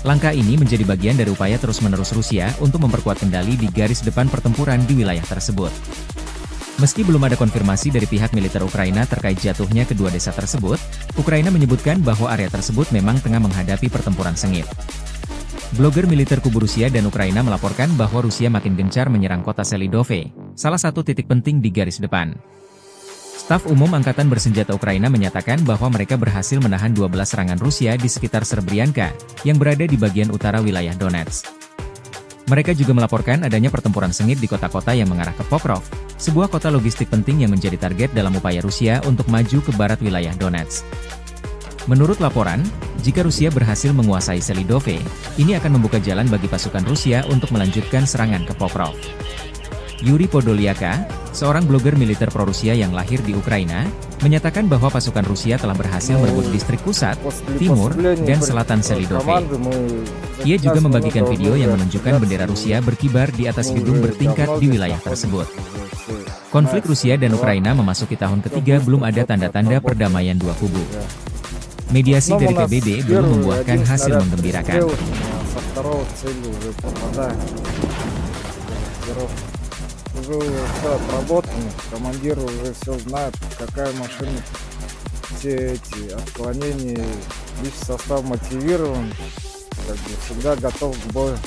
Langkah ini menjadi bagian dari upaya terus-menerus Rusia untuk memperkuat kendali di garis depan pertempuran di wilayah tersebut. Meski belum ada konfirmasi dari pihak militer Ukraina terkait jatuhnya kedua desa tersebut, Ukraina menyebutkan bahwa area tersebut memang tengah menghadapi pertempuran sengit. Blogger militer kubu Rusia dan Ukraina melaporkan bahwa Rusia makin gencar menyerang kota Selidove, salah satu titik penting di garis depan. Staf Umum Angkatan Bersenjata Ukraina menyatakan bahwa mereka berhasil menahan 12 serangan Rusia di sekitar Serbrianka, yang berada di bagian utara wilayah Donetsk. Mereka juga melaporkan adanya pertempuran sengit di kota-kota yang mengarah ke Pokrov, sebuah kota logistik penting yang menjadi target dalam upaya Rusia untuk maju ke barat wilayah Donetsk. Menurut laporan, jika Rusia berhasil menguasai Selidove, ini akan membuka jalan bagi pasukan Rusia untuk melanjutkan serangan ke Pokrov. Yuri Podolyaka, seorang blogger militer pro-Rusia yang lahir di Ukraina, menyatakan bahwa pasukan Rusia telah berhasil merebut distrik pusat, timur, dan selatan Selidove. Ia juga membagikan video yang menunjukkan bendera Rusia berkibar di atas gedung bertingkat di wilayah tersebut. Konflik Rusia dan Ukraina memasuki tahun ketiga, belum ada tanda-tanda perdamaian dua kubu. Mediasi dari PBB belum membuahkan hasil menggembirakan. Уже все отработано, командир уже все знает, какая машина, все эти отклонения, лишь состав мотивирован, как бы всегда готов к бою.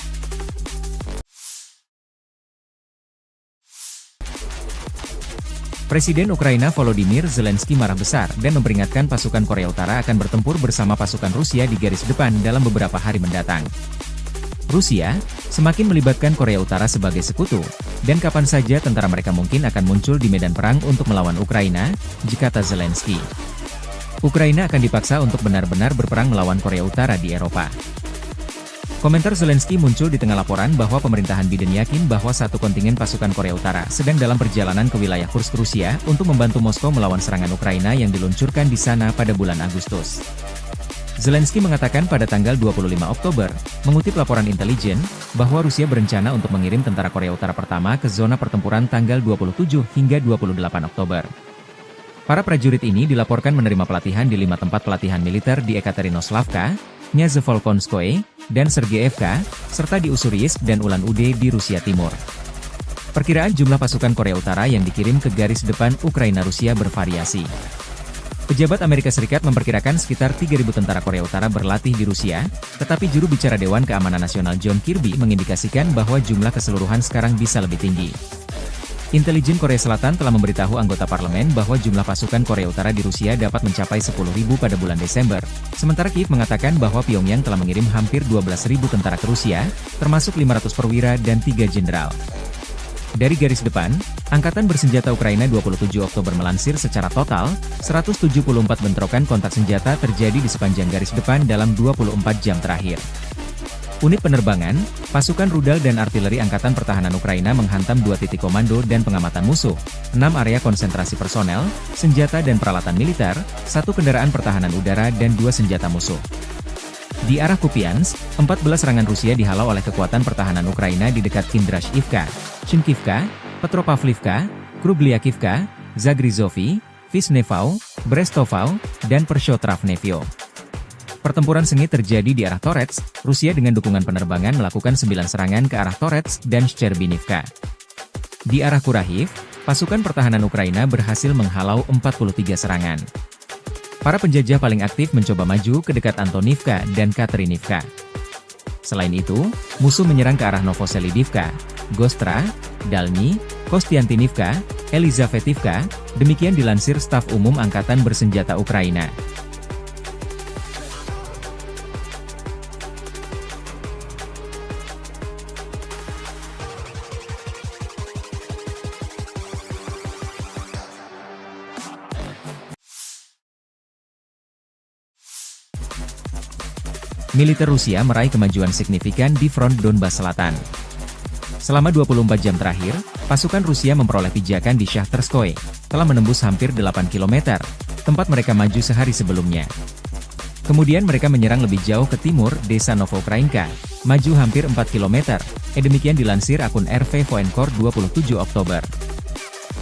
Presiden Ukraina Volodymyr Zelensky marah besar dan memperingatkan pasukan Korea Utara akan bertempur bersama pasukan Rusia di garis depan dalam beberapa hari mendatang. Rusia semakin melibatkan Korea Utara sebagai sekutu, dan kapan saja tentara mereka mungkin akan muncul di medan perang untuk melawan Ukraina, kata Zelensky. Ukraina akan dipaksa untuk benar-benar berperang melawan Korea Utara di Eropa. Komentar Zelensky muncul di tengah laporan bahwa pemerintahan Biden yakin bahwa satu kontingen pasukan Korea Utara sedang dalam perjalanan ke wilayah Kursk, Rusia, untuk membantu Moskow melawan serangan Ukraina yang diluncurkan di sana pada bulan Agustus. Zelensky mengatakan pada tanggal 25 Oktober, mengutip laporan intelijen, bahwa Rusia berencana untuk mengirim tentara Korea Utara pertama ke zona pertempuran tanggal 27 hingga 28 Oktober. Para prajurit ini dilaporkan menerima pelatihan di 5 tempat pelatihan militer di Ekaterinoslavka, Nyazevolkonskoye, dan Sergeyevka, serta di Ussuriyisk dan Ulan-Ude di Rusia Timur. Perkiraan jumlah pasukan Korea Utara yang dikirim ke garis depan Ukraina-Rusia bervariasi. Pejabat Amerika Serikat memperkirakan sekitar 3.000 tentara Korea Utara berlatih di Rusia, tetapi juru bicara Dewan Keamanan Nasional John Kirby mengindikasikan bahwa jumlah keseluruhan sekarang bisa lebih tinggi. Intelijen Korea Selatan telah memberitahu anggota parlemen bahwa jumlah pasukan Korea Utara di Rusia dapat mencapai 10.000 pada bulan Desember, sementara Kiev mengatakan bahwa Pyongyang telah mengirim hampir 12.000 tentara ke Rusia, termasuk 500 perwira dan 3 jenderal. Dari garis depan, Angkatan Bersenjata Ukraina 27 Oktober melansir secara total, 174 bentrokan kontak senjata terjadi di sepanjang garis depan dalam 24 jam terakhir. Unit penerbangan, pasukan rudal dan artileri Angkatan Pertahanan Ukraina menghantam 2 titik komando dan pengamatan musuh, 6 area konsentrasi personel, senjata dan peralatan militer, 1 kendaraan pertahanan udara dan 2 senjata musuh. Di arah Kupiansk, 14 serangan Rusia dihalau oleh kekuatan pertahanan Ukraina di dekat Kindrashivka, Chinkivka, Petropavlivka, Krubliakivka, Zagrizovy, Vishnevau, Brestovau, dan Pershotravnevyo. Pertempuran sengit terjadi di arah Torets, Rusia dengan dukungan penerbangan melakukan 9 serangan ke arah Torets dan Shcherbinivka. Di arah Kurahiv, pasukan pertahanan Ukraina berhasil menghalau 43 serangan. Para penjajah paling aktif mencoba maju ke dekat Antonivka dan Katerinivka. Selain itu, musuh menyerang ke arah Novoselidivka, Gostra, Dalny, Kostiantinivka, Elizavetivka, demikian dilansir Staf Umum Angkatan Bersenjata Ukraina. Militer Rusia meraih kemajuan signifikan di front Donbas Selatan. Selama 24 jam terakhir, pasukan Rusia memperoleh pijakan di Shahtarskoye, telah menembus hampir 8 km, tempat mereka maju sehari sebelumnya. Kemudian mereka menyerang lebih jauh ke timur, desa Novokrainka, maju hampir 4 km, demikian dilansir akun RV Voenkor 27 Oktober.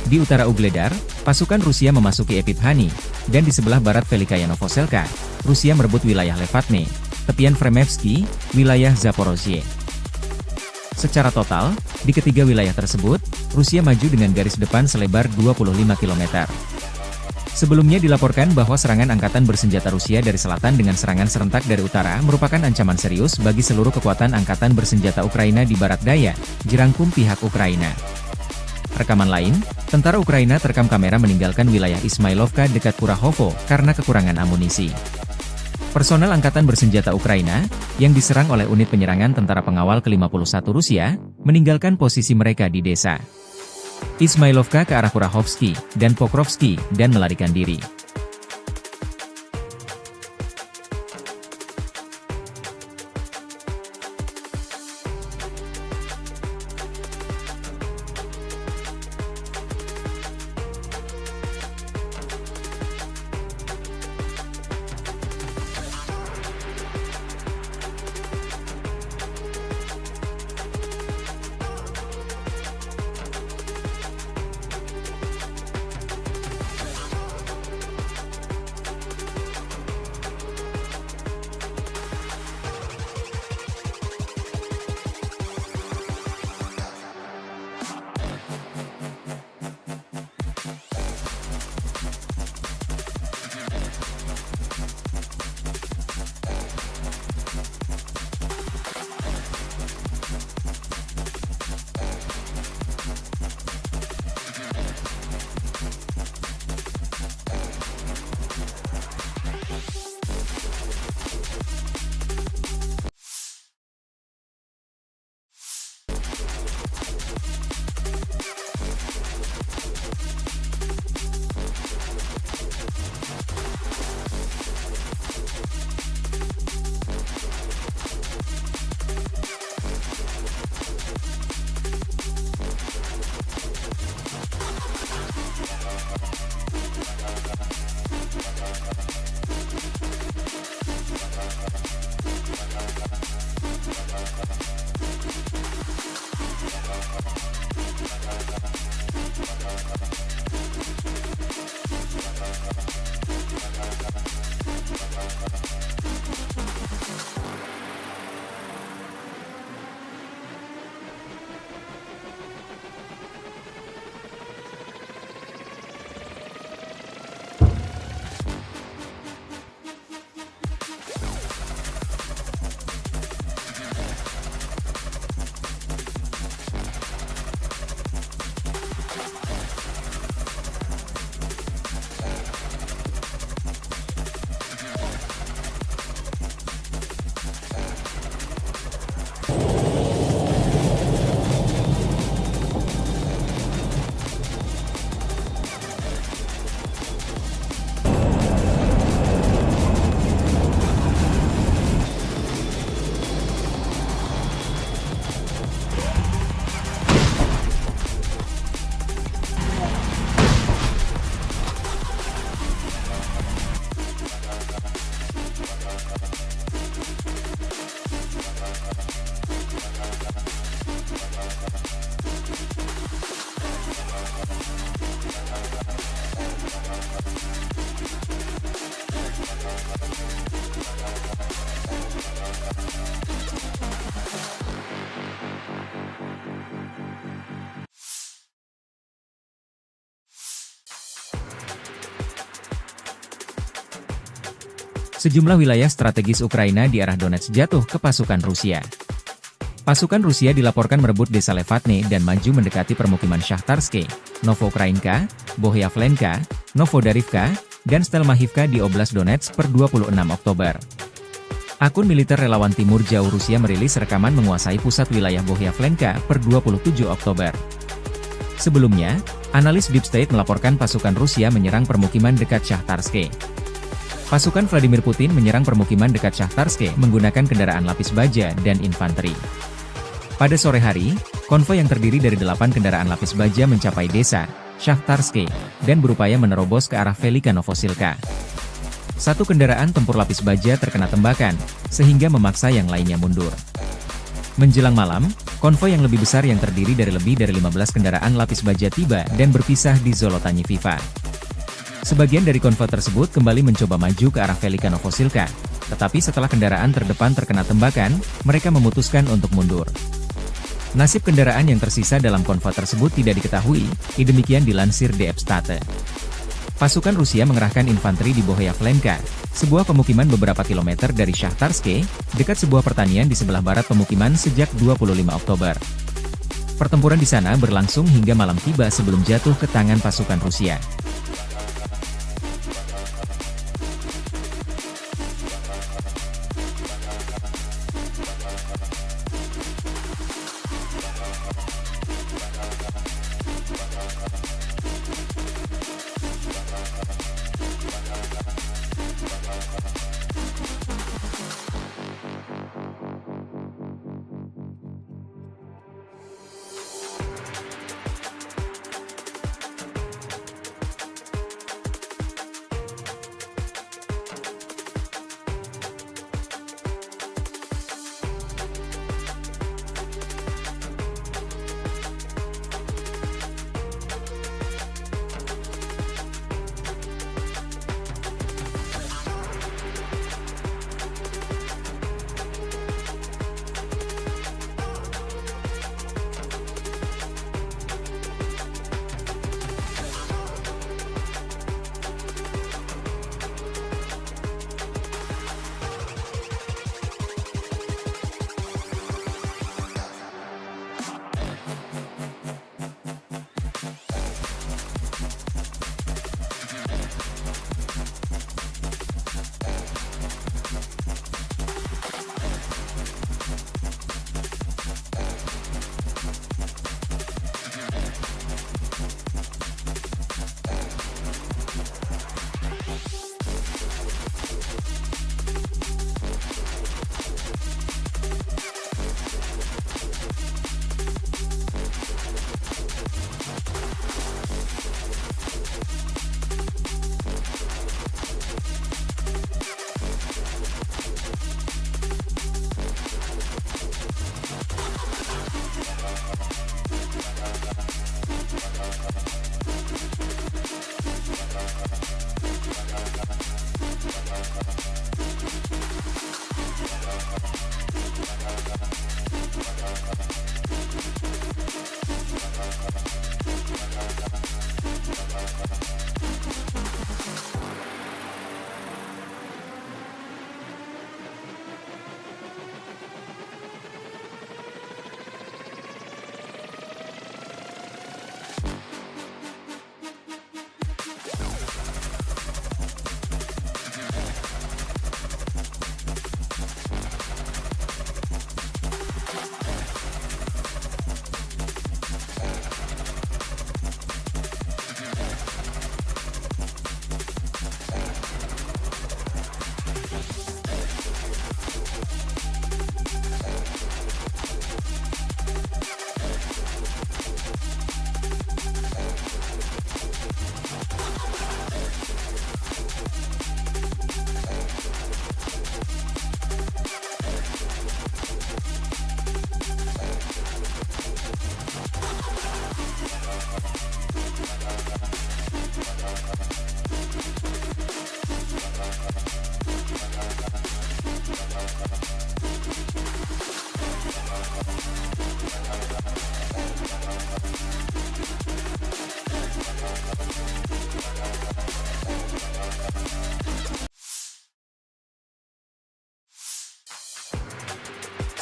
Di utara Ugledar, pasukan Rusia memasuki Epiphanny, dan di sebelah barat Velikaya Novoselka, Rusia merebut wilayah Levatne, tepian Fremevsky, wilayah Zaporozhye. Secara total, di ketiga wilayah tersebut, Rusia maju dengan garis depan selebar 25 km. Sebelumnya dilaporkan bahwa serangan angkatan bersenjata Rusia dari selatan dengan serangan serentak dari utara merupakan ancaman serius bagi seluruh kekuatan angkatan bersenjata Ukraina di barat daya, jerangkum pihak Ukraina. Rekaman lain, tentara Ukraina terekam kamera meninggalkan wilayah Ismailovka dekat Kurahovo karena kekurangan amunisi. Personel Angkatan Bersenjata Ukraina, yang diserang oleh unit penyerangan tentara pengawal ke-51 Rusia, meninggalkan posisi mereka di desa Ismailovka ke arah Kurahovsky dan Pokrovsky dan melarikan diri. Sejumlah wilayah strategis Ukraina di arah Donetsk jatuh ke pasukan Rusia. Pasukan Rusia dilaporkan merebut desa Levatne dan maju mendekati permukiman Shahtarske, Novoukrainka, Bohyavlenka, Novodarivka, dan Stelmahivka di Oblast Donetsk per 26 Oktober. Akun militer relawan Timur Jauh Rusia merilis rekaman menguasai pusat wilayah Bohyavlenka per 27 Oktober. Sebelumnya, analis Deep State melaporkan pasukan Rusia menyerang permukiman dekat Shahtarske. Pasukan Vladimir Putin menyerang permukiman dekat Shahtarske menggunakan kendaraan lapis baja dan infanteri. Pada sore hari, konvoi yang terdiri dari 8 kendaraan lapis baja mencapai desa Shahtarske dan berupaya menerobos ke arah Velika Novosilka. Satu kendaraan tempur lapis baja terkena tembakan, sehingga memaksa yang lainnya mundur. Menjelang malam, konvoi yang lebih besar yang terdiri dari lebih dari 15 kendaraan lapis baja tiba dan berpisah di Zolotanyi Viva. Sebagian dari konvoi tersebut kembali mencoba maju ke arah Velika Novosilka, tetapi setelah kendaraan terdepan terkena tembakan, mereka memutuskan untuk mundur. Nasib kendaraan yang tersisa dalam konvoi tersebut tidak diketahui, demikian dilansir DF State. Pasukan Rusia mengerahkan infanteri di Bohyavlenka, sebuah pemukiman beberapa kilometer dari Shahtarske, dekat sebuah pertanian di sebelah barat pemukiman sejak 25 Oktober. Pertempuran di sana berlangsung hingga malam tiba sebelum jatuh ke tangan pasukan Rusia.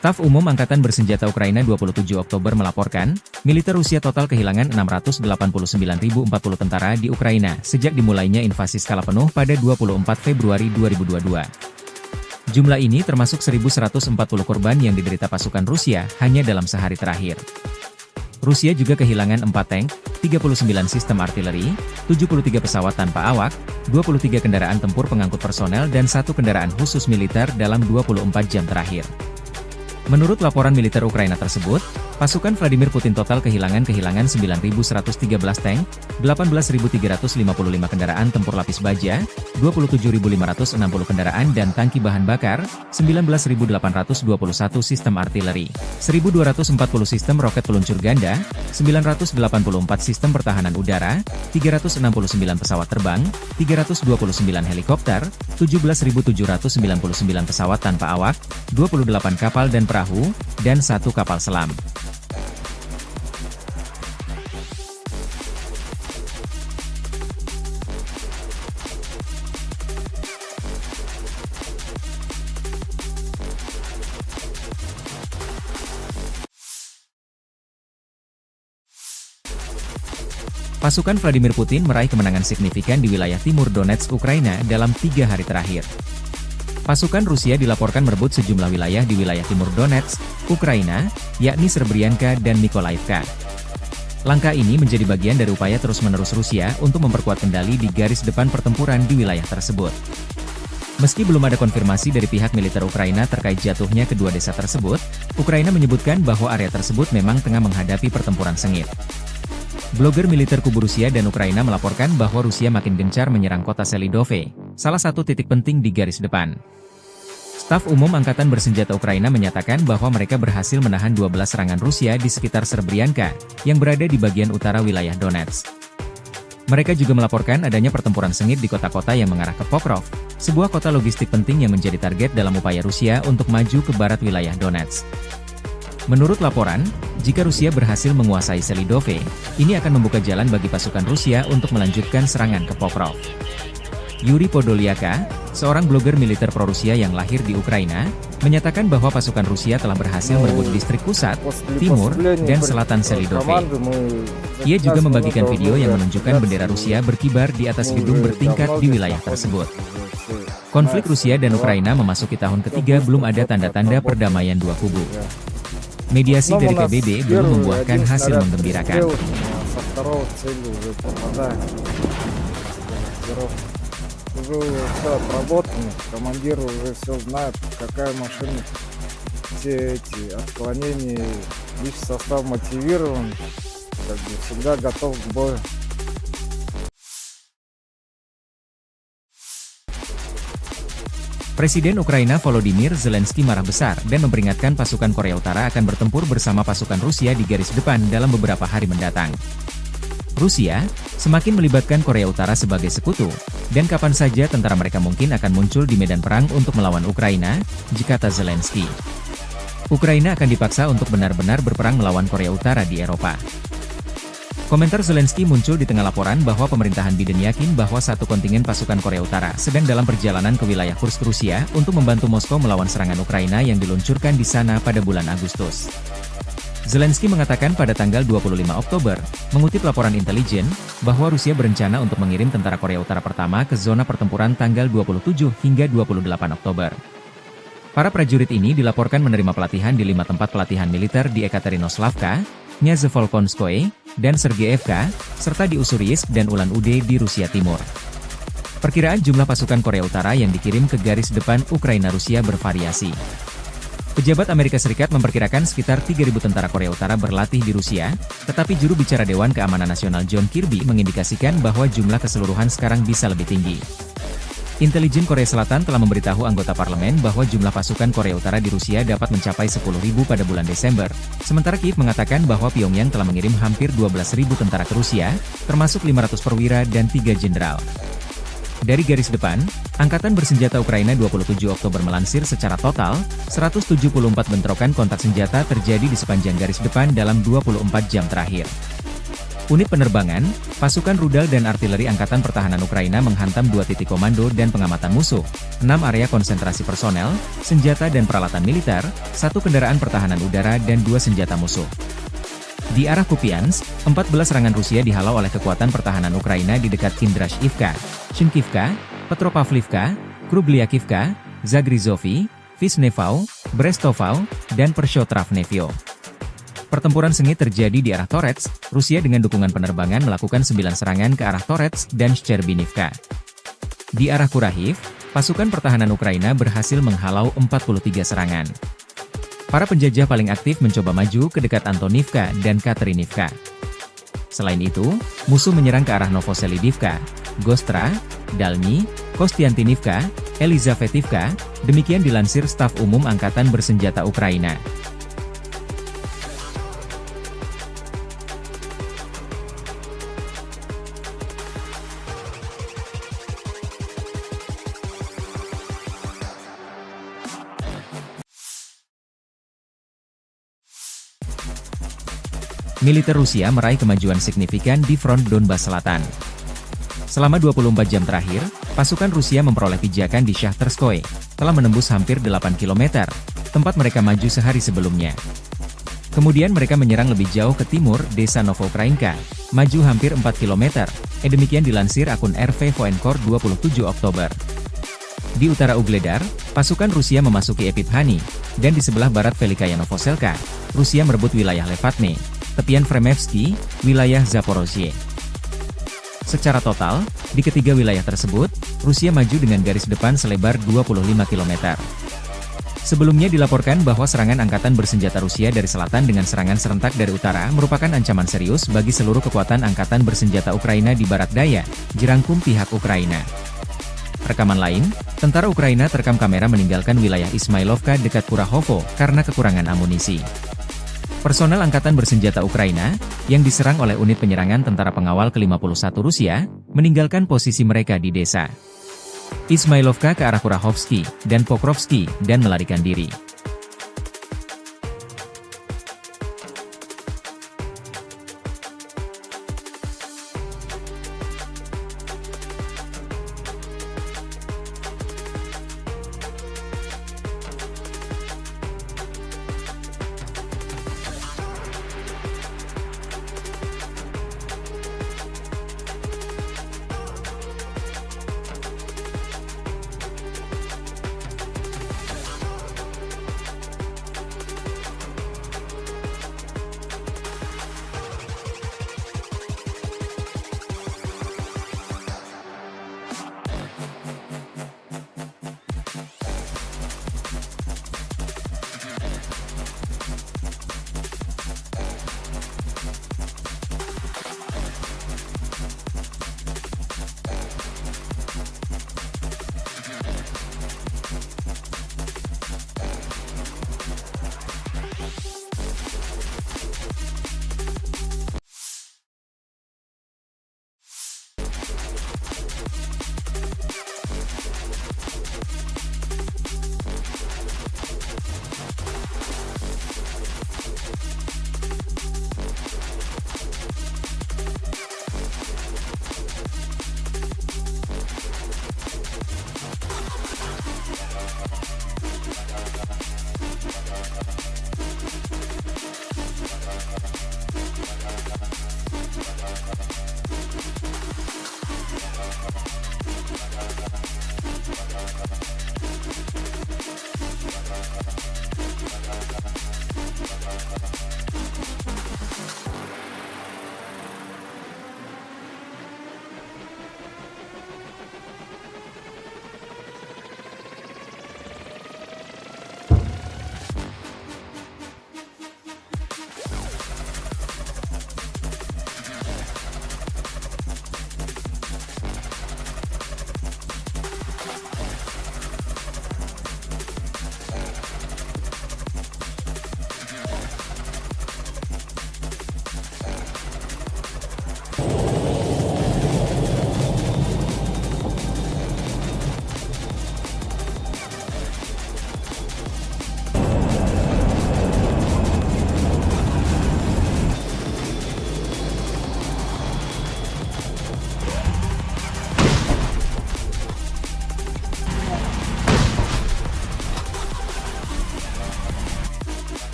Staf Umum Angkatan Bersenjata Ukraina 27 Oktober melaporkan, militer Rusia total kehilangan 689.040 tentara di Ukraina sejak dimulainya invasi skala penuh pada 24 Februari 2022. Jumlah ini termasuk 1.140 korban yang diderita pasukan Rusia hanya dalam sehari terakhir. Rusia juga kehilangan 4 tank, 39 sistem artileri, 73 pesawat tanpa awak, 23 kendaraan tempur pengangkut personel dan 1 kendaraan khusus militer dalam 24 jam terakhir. Menurut laporan militer Ukraina tersebut, pasukan Vladimir Putin total kehilangan 9.113 tank, 18.355 kendaraan tempur lapis baja, 27.560 kendaraan dan tangki bahan bakar, 19.821 sistem artileri, 1.240 sistem roket peluncur ganda, 984 sistem pertahanan udara, 369 pesawat terbang, 329 helikopter, 17.799 pesawat tanpa awak, 28 kapal dan perahu, dan 1 kapal selam. Pasukan Vladimir Putin meraih kemenangan signifikan di wilayah timur Donetsk, Ukraina dalam 3 hari terakhir. Pasukan Rusia dilaporkan merebut sejumlah wilayah di wilayah timur Donetsk, Ukraina, yakni Srebrenica dan Mykolaiv. Langkah ini menjadi bagian dari upaya terus-menerus Rusia untuk memperkuat kendali di garis depan pertempuran di wilayah tersebut. Meski belum ada konfirmasi dari pihak militer Ukraina terkait jatuhnya kedua desa tersebut, Ukraina menyebutkan bahwa area tersebut memang tengah menghadapi pertempuran sengit. Blogger militer kubu Rusia dan Ukraina melaporkan bahwa Rusia makin gencar menyerang kota Selidove, salah satu titik penting di garis depan. Staf Umum Angkatan Bersenjata Ukraina menyatakan bahwa mereka berhasil menahan 12 serangan Rusia di sekitar Srebrenica, yang berada di bagian utara wilayah Donetsk. Mereka juga melaporkan adanya pertempuran sengit di kota-kota yang mengarah ke Pokrov, sebuah kota logistik penting yang menjadi target dalam upaya Rusia untuk maju ke barat wilayah Donetsk. Menurut laporan, jika Rusia berhasil menguasai Selidove, ini akan membuka jalan bagi pasukan Rusia untuk melanjutkan serangan ke Pokrov. Yuri Podolyaka, seorang blogger militer pro-Rusia yang lahir di Ukraina, menyatakan bahwa pasukan Rusia telah berhasil merebut distrik pusat, timur, dan selatan Selidove. Ia juga membagikan video yang menunjukkan bendera Rusia berkibar di atas gedung bertingkat di wilayah tersebut. Konflik Rusia dan Ukraina memasuki tahun ketiga, belum ada tanda-tanda perdamaian dua kubu. Mediasi dari PBB belum membuahkan hasil menggembirakan. Уже все отработано, командир уже все знает, какая машина, все эти отклонения, лишь состав мотивирован, как бы всегда готов к бою. Presiden Ukraina Volodymyr Zelensky marah besar dan memperingatkan pasukan Korea Utara akan bertempur bersama pasukan Rusia di garis depan dalam beberapa hari mendatang. Rusia semakin melibatkan Korea Utara sebagai sekutu, dan kapan saja tentara mereka mungkin akan muncul di medan perang untuk melawan Ukraina, kata Zelensky. Ukraina akan dipaksa untuk benar-benar berperang melawan Korea Utara di Eropa. Komentar Zelensky muncul di tengah laporan bahwa pemerintahan Biden yakin bahwa satu kontingen pasukan Korea Utara sedang dalam perjalanan ke wilayah Kursk, Rusia untuk membantu Moskow melawan serangan Ukraina yang diluncurkan di sana pada bulan Agustus. Zelensky mengatakan pada tanggal 25 Oktober, mengutip laporan intelijen, bahwa Rusia berencana untuk mengirim tentara Korea Utara pertama ke zona pertempuran tanggal 27 hingga 28 Oktober. Para prajurit ini dilaporkan menerima pelatihan di 5 tempat pelatihan militer di Ekaterinoslavka, Nyazevolkonskoye, dan Sergeyevka, serta di Ussuriyisk dan Ulan-Ude di Rusia Timur. Perkiraan jumlah pasukan Korea Utara yang dikirim ke garis depan Ukraina-Rusia bervariasi. Pejabat Amerika Serikat memperkirakan sekitar 3.000 tentara Korea Utara berlatih di Rusia, tetapi juru bicara Dewan Keamanan Nasional John Kirby mengindikasikan bahwa jumlah keseluruhan sekarang bisa lebih tinggi. Intelijen Korea Selatan telah memberitahu anggota parlemen bahwa jumlah pasukan Korea Utara di Rusia dapat mencapai 10.000 pada bulan Desember, sementara Kiev mengatakan bahwa Pyongyang telah mengirim hampir 12.000 tentara ke Rusia, termasuk 500 perwira dan 3 jenderal. Dari garis depan, Angkatan Bersenjata Ukraina 27 Oktober melansir secara total, 174 bentrokan kontak senjata terjadi di sepanjang garis depan dalam 24 jam terakhir. Unit penerbangan, pasukan rudal dan artileri Angkatan Pertahanan Ukraina menghantam 2 titik komando dan pengamatan musuh, 6 area konsentrasi personel, senjata dan peralatan militer, 1 kendaraan pertahanan udara dan 2 senjata musuh. Di arah Kupiansk, 14 serangan Rusia dihalau oleh kekuatan pertahanan Ukraina di dekat Kindrashivka, Shinkivka, Petropavlivka, Krubliakivka, Zagrizovy, Visnevau, Brestovau, dan Pershotravnevyo. Pertempuran sengit terjadi di arah Torets, Rusia dengan dukungan penerbangan melakukan 9 serangan ke arah Torets dan Shcherbinivka. Di arah Kurahiv, pasukan pertahanan Ukraina berhasil menghalau 43 serangan. Para penjajah paling aktif mencoba maju ke dekat Antonivka dan Katerinivka. Selain itu, musuh menyerang ke arah Novoselidivka, Gostra, Dalny, Kostiantinivka, Elizavetivka, demikian dilansir Staf Umum Angkatan Bersenjata Ukraina. Militer Rusia meraih kemajuan signifikan di front Donbas Selatan. Selama 24 jam terakhir, pasukan Rusia memperoleh pijakan di Shahtarskoye, telah menembus hampir 8 km, tempat mereka maju sehari sebelumnya. Kemudian mereka menyerang lebih jauh ke timur, desa Novokrainka, maju hampir 4 km, demikian dilansir akun RV Voenkor 27 Oktober. Di utara Ugledar, pasukan Rusia memasuki Epifhani, dan di sebelah barat Velikaya Novoselka, Rusia merebut wilayah Levatne, tepian Fremevsky, wilayah Zaporozhye. Secara total, di ketiga wilayah tersebut, Rusia maju dengan garis depan selebar 25 km. Sebelumnya dilaporkan bahwa serangan angkatan bersenjata Rusia dari selatan dengan serangan serentak dari utara merupakan ancaman serius bagi seluruh kekuatan angkatan bersenjata Ukraina di barat daya, jerangkum pihak Ukraina. Rekaman lain, tentara Ukraina terekam kamera meninggalkan wilayah Ismailovka dekat Kurahovo karena kekurangan amunisi. Personel Angkatan Bersenjata Ukraina, yang diserang oleh unit penyerangan tentara pengawal ke-51 Rusia, meninggalkan posisi mereka di desa Ismailovka ke arah Kurahovsky dan Pokrovsky dan melarikan diri.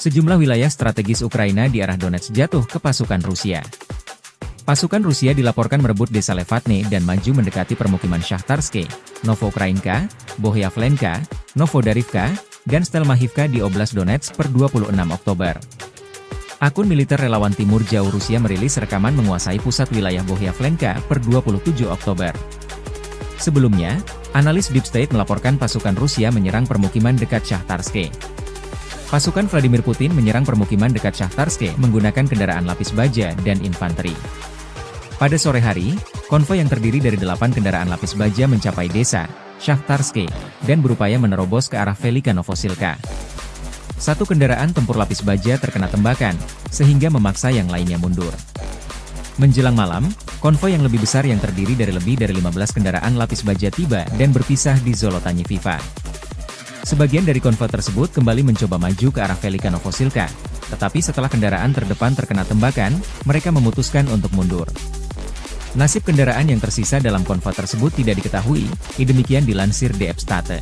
Sejumlah wilayah strategis Ukraina di arah Donetsk jatuh ke pasukan Rusia. Pasukan Rusia dilaporkan merebut desa Levatne dan maju mendekati permukiman Shakhtarske, Novoukrainka, Bohyavlenka, Novodarivka, dan Stelmachivka di Oblast Donetsk per 26 Oktober. Akun militer relawan Timur Jauh Rusia merilis rekaman menguasai pusat wilayah Bohyavlenka per 27 Oktober. Sebelumnya, analis Deep State melaporkan pasukan Rusia menyerang permukiman dekat Shakhtarske. Pasukan Vladimir Putin menyerang permukiman dekat Shakhtarske menggunakan kendaraan lapis baja dan infanteri. Pada sore hari, konvoi yang terdiri dari 8 kendaraan lapis baja mencapai desa Shakhtarske dan berupaya menerobos ke arah Velika Novosilka. Satu kendaraan tempur lapis baja terkena tembakan, sehingga memaksa yang lainnya mundur. Menjelang malam, konvoi yang lebih besar yang terdiri dari lebih dari 15 kendaraan lapis baja tiba dan berpisah di Zolotanye Viva. Sebagian dari konvoi tersebut kembali mencoba maju ke arah Velika Novosilka, tetapi setelah kendaraan terdepan terkena tembakan, mereka memutuskan untuk mundur. Nasib kendaraan yang tersisa dalam konvoi tersebut tidak diketahui, demikian dilansir DF State.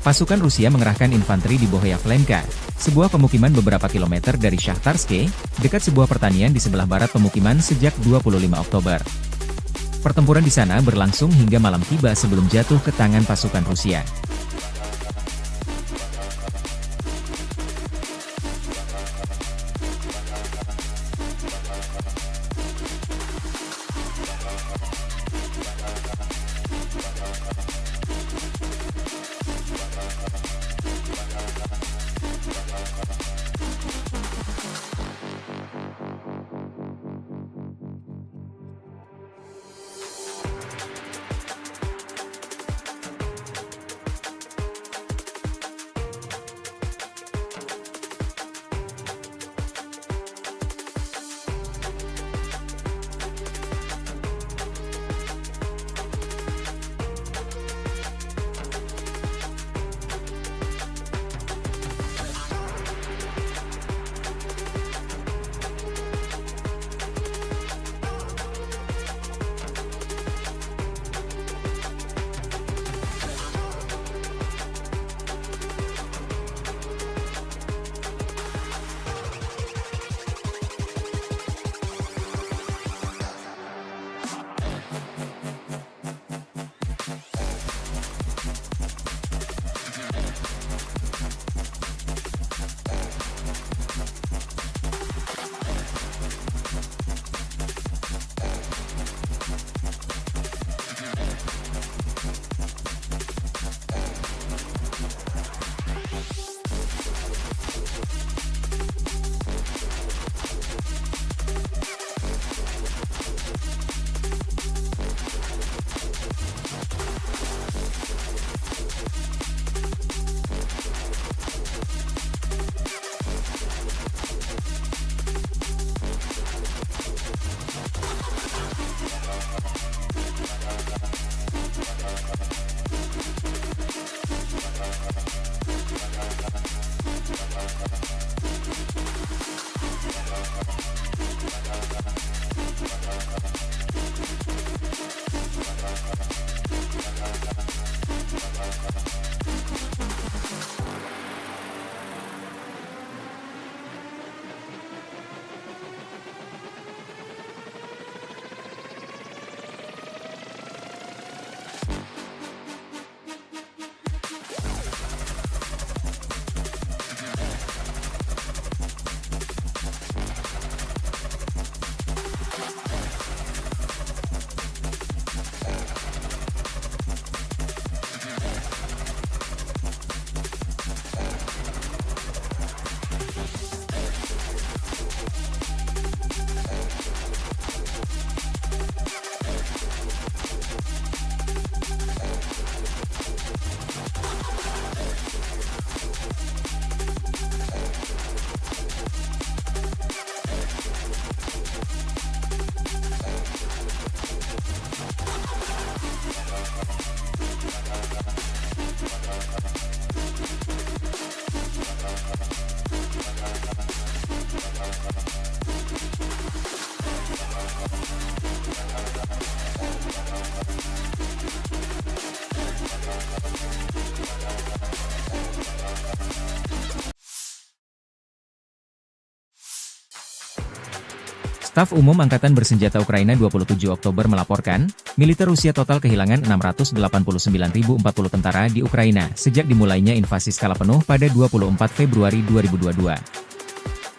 Pasukan Rusia mengerahkan infanteri di Bohyavlenka, sebuah pemukiman beberapa kilometer dari Shakhtarske, dekat sebuah pertanian di sebelah barat pemukiman sejak 25 Oktober. Pertempuran di sana berlangsung hingga malam tiba sebelum jatuh ke tangan pasukan Rusia. Staf Umum Angkatan Bersenjata Ukraina 27 Oktober melaporkan, militer Rusia total kehilangan 689.040 tentara di Ukraina sejak dimulainya invasi skala penuh pada 24 Februari 2022.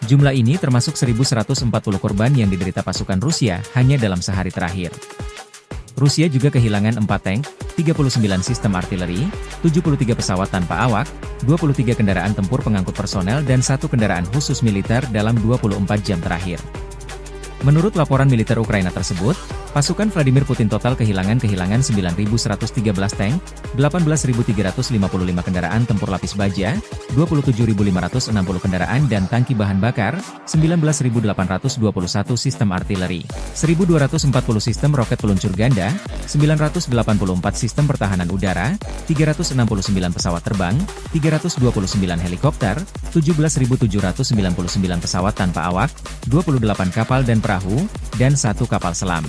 Jumlah ini termasuk 1.140 korban yang diderita pasukan Rusia hanya dalam sehari terakhir. Rusia juga kehilangan 4 tank, 39 sistem artileri, 73 pesawat tanpa awak, 23 kendaraan tempur pengangkut personel dan 1 kendaraan khusus militer dalam 24 jam terakhir. Menurut laporan militer Ukraina tersebut, pasukan Vladimir Putin total kehilangan 9.113 tank, 18.355 kendaraan tempur lapis baja, 27.560 kendaraan dan tangki bahan bakar, 19.821 sistem artileri, 1.240 sistem roket peluncur ganda, 984 sistem pertahanan udara, 369 pesawat terbang, 329 helikopter, 17.799 pesawat tanpa awak, 28 kapal dan perahu, dan 1 kapal selam.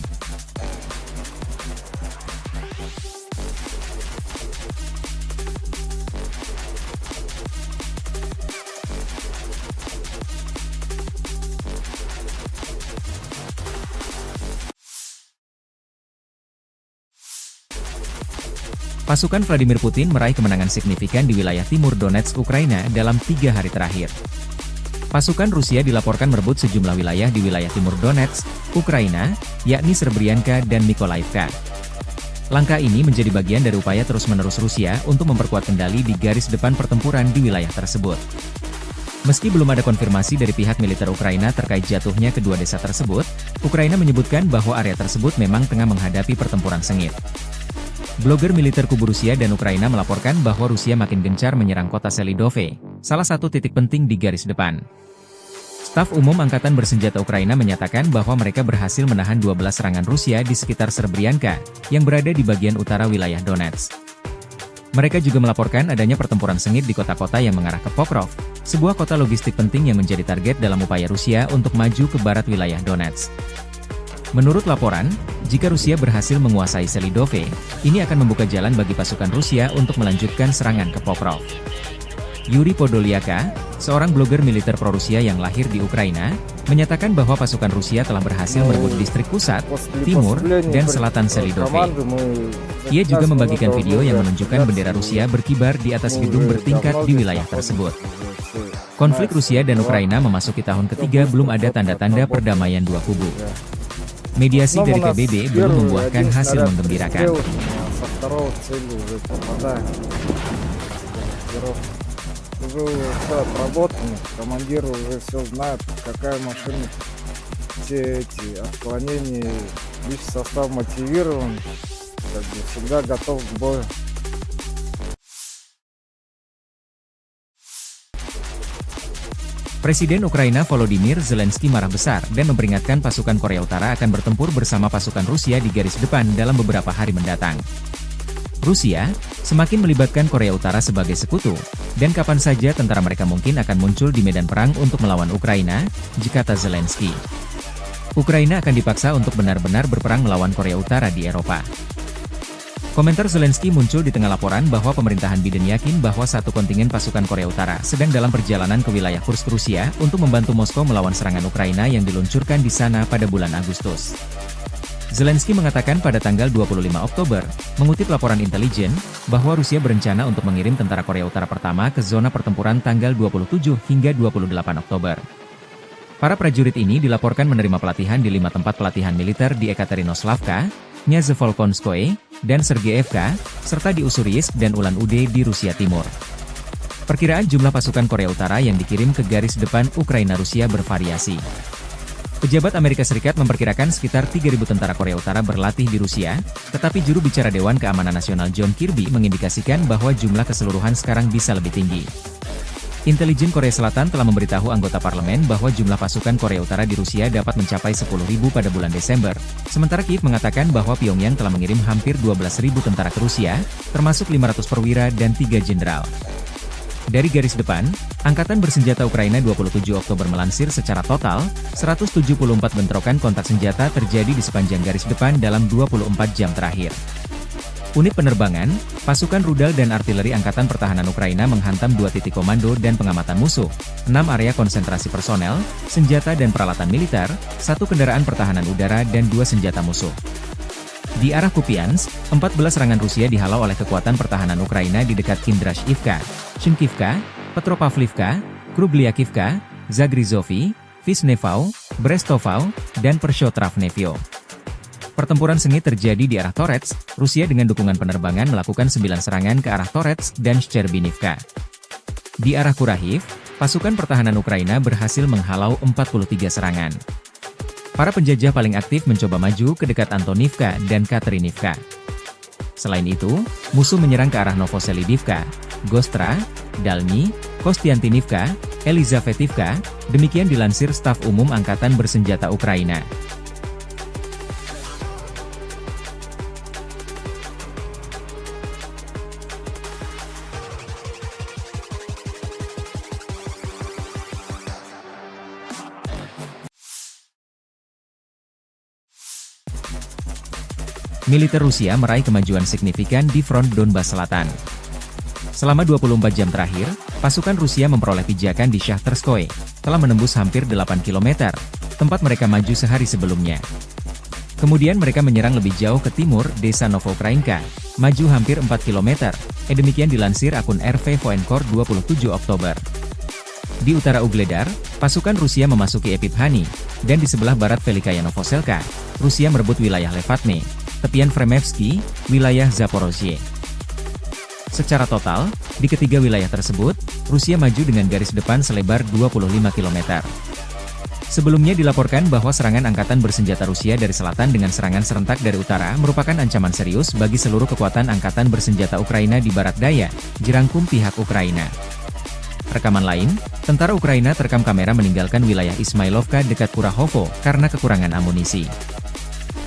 Pasukan Vladimir Putin meraih kemenangan signifikan di wilayah timur Donetsk, Ukraina dalam 3 hari terakhir. Pasukan Rusia dilaporkan merebut sejumlah wilayah di wilayah timur Donetsk, Ukraina, yakni Serbrianka dan Mykolaiivka. Langkah ini menjadi bagian dari upaya terus-menerus Rusia untuk memperkuat kendali di garis depan pertempuran di wilayah tersebut. Meski belum ada konfirmasi dari pihak militer Ukraina terkait jatuhnya kedua desa tersebut, Ukraina menyebutkan bahwa area tersebut memang tengah menghadapi pertempuran sengit. Blogger militer kubu Rusia dan Ukraina melaporkan bahwa Rusia makin gencar menyerang kota Selidove, salah satu titik penting di garis depan. Staf Umum Angkatan Bersenjata Ukraina menyatakan bahwa mereka berhasil menahan 12 serangan Rusia di sekitar Serbrianka, yang berada di bagian utara wilayah Donetsk. Mereka juga melaporkan adanya pertempuran sengit di kota-kota yang mengarah ke Pokrov, sebuah kota logistik penting yang menjadi target dalam upaya Rusia untuk maju ke barat wilayah Donetsk. Menurut laporan, jika Rusia berhasil menguasai Selidove, ini akan membuka jalan bagi pasukan Rusia untuk melanjutkan serangan ke Pokrov. Yuri Podolyaka, seorang blogger militer pro-Rusia yang lahir di Ukraina, menyatakan bahwa pasukan Rusia telah berhasil merebut distrik pusat, timur, dan selatan Selidove. Ia juga membagikan video yang menunjukkan bendera Rusia berkibar di atas gedung bertingkat di wilayah tersebut. Konflik Rusia dan Ukraina memasuki tahun ketiga, belum ada tanda-tanda perdamaian dua kubu. Mediasi dari PBB belum membuahkan hasil menggembirakan. Уже все отработано, командир уже все знает, какая машина, все эти отклонения, личный состав мотивирован, как бы всегда готов к бою. Presiden Ukraina Volodymyr Zelensky marah besar dan memperingatkan pasukan Korea Utara akan bertempur bersama pasukan Rusia di garis depan dalam beberapa hari mendatang. Rusia semakin melibatkan Korea Utara sebagai sekutu, dan kapan saja tentara mereka mungkin akan muncul di medan perang untuk melawan Ukraina, kata Zelensky. Ukraina akan dipaksa untuk benar-benar berperang melawan Korea Utara di Eropa. Komentar Zelensky muncul di tengah laporan bahwa pemerintahan Biden yakin bahwa satu kontingen pasukan Korea Utara sedang dalam perjalanan ke wilayah Kursk, Rusia, untuk membantu Moskow melawan serangan Ukraina yang diluncurkan di sana pada bulan Agustus. Zelensky mengatakan pada tanggal 25 Oktober, mengutip laporan intelijen, bahwa Rusia berencana untuk mengirim tentara Korea Utara pertama ke zona pertempuran tanggal 27 hingga 28 Oktober. Para prajurit ini dilaporkan menerima pelatihan di 5 tempat pelatihan militer di Ekaterinoslavka, Nyazevolkonskoye, dan Sergeyevka, serta di Ussuriyisk dan Ulan-Ude di Rusia Timur. Perkiraan jumlah pasukan Korea Utara yang dikirim ke garis depan Ukraina-Rusia bervariasi. Pejabat Amerika Serikat memperkirakan sekitar 3.000 tentara Korea Utara berlatih di Rusia, tetapi juru bicara Dewan Keamanan Nasional John Kirby mengindikasikan bahwa jumlah keseluruhan sekarang bisa lebih tinggi. Intelijen Korea Selatan telah memberitahu anggota parlemen bahwa jumlah pasukan Korea Utara di Rusia dapat mencapai 10.000 pada bulan Desember, sementara Kiev mengatakan bahwa Pyongyang telah mengirim hampir 12.000 tentara ke Rusia, termasuk 500 perwira dan 3 jenderal. Dari garis depan, Angkatan Bersenjata Ukraina 27 Oktober melansir secara total, 174 bentrokan kontak senjata terjadi di sepanjang garis depan dalam 24 jam terakhir. Unit penerbangan, pasukan rudal dan artileri Angkatan Pertahanan Ukraina menghantam 2 titik komando dan pengamatan musuh, 6 area konsentrasi personel, senjata dan peralatan militer, 1 kendaraan pertahanan udara dan 2 senjata musuh. Di arah Kupiansk, 14 serangan Rusia dihalau oleh kekuatan pertahanan Ukraina di dekat Kindrashivka, Shinkivka, Petropavlivka, Krubliakivka, Zagrizovy, Vishnevau, Brestovau, dan Pershotravnevyo. Pertempuran sengit terjadi di arah Torets, Rusia dengan dukungan penerbangan melakukan 9 serangan ke arah Torets dan Shcherbinivka. Di arah Kurahiv, pasukan pertahanan Ukraina berhasil menghalau 43 serangan. Para penjajah paling aktif mencoba maju ke dekat Antonivka dan Katerinivka. Selain itu, musuh menyerang ke arah Novoselidivka, Gostra, Dalny, Kostiantinivka, Elizavetivka, demikian dilansir Staf Umum Angkatan Bersenjata Ukraina. Militer Rusia meraih kemajuan signifikan di front Donbas Selatan. Selama 24 jam terakhir, pasukan Rusia memperoleh pijakan di Shahtarskoye, telah menembus hampir 8 km, tempat mereka maju sehari sebelumnya. Kemudian mereka menyerang lebih jauh ke timur, desa Novokrainka, maju hampir 4 km, demikian dilansir akun RV Voenkor 27 Oktober. Di utara Ugledar, pasukan Rusia memasuki Epiphanny, dan di sebelah barat Velikaya Novoselka, Rusia merebut wilayah Levatne, tepian Fremevsky, wilayah Zaporozhye. Secara total, di ketiga wilayah tersebut, Rusia maju dengan garis depan selebar 25 km. Sebelumnya dilaporkan bahwa serangan angkatan bersenjata Rusia dari selatan dengan serangan serentak dari utara merupakan ancaman serius bagi seluruh kekuatan angkatan bersenjata Ukraina di barat daya, dirangkum pihak Ukraina. Rekaman lain, tentara Ukraina terekam kamera meninggalkan wilayah Ismailovka dekat Kurahovo karena kekurangan amunisi.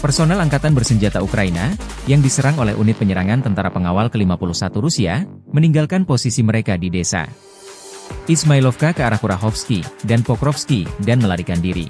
Personel Angkatan Bersenjata Ukraina, yang diserang oleh unit penyerangan tentara pengawal ke-51 Rusia, meninggalkan posisi mereka di desa Ismailovka ke arah Kurahovsky dan Pokrovsky dan melarikan diri.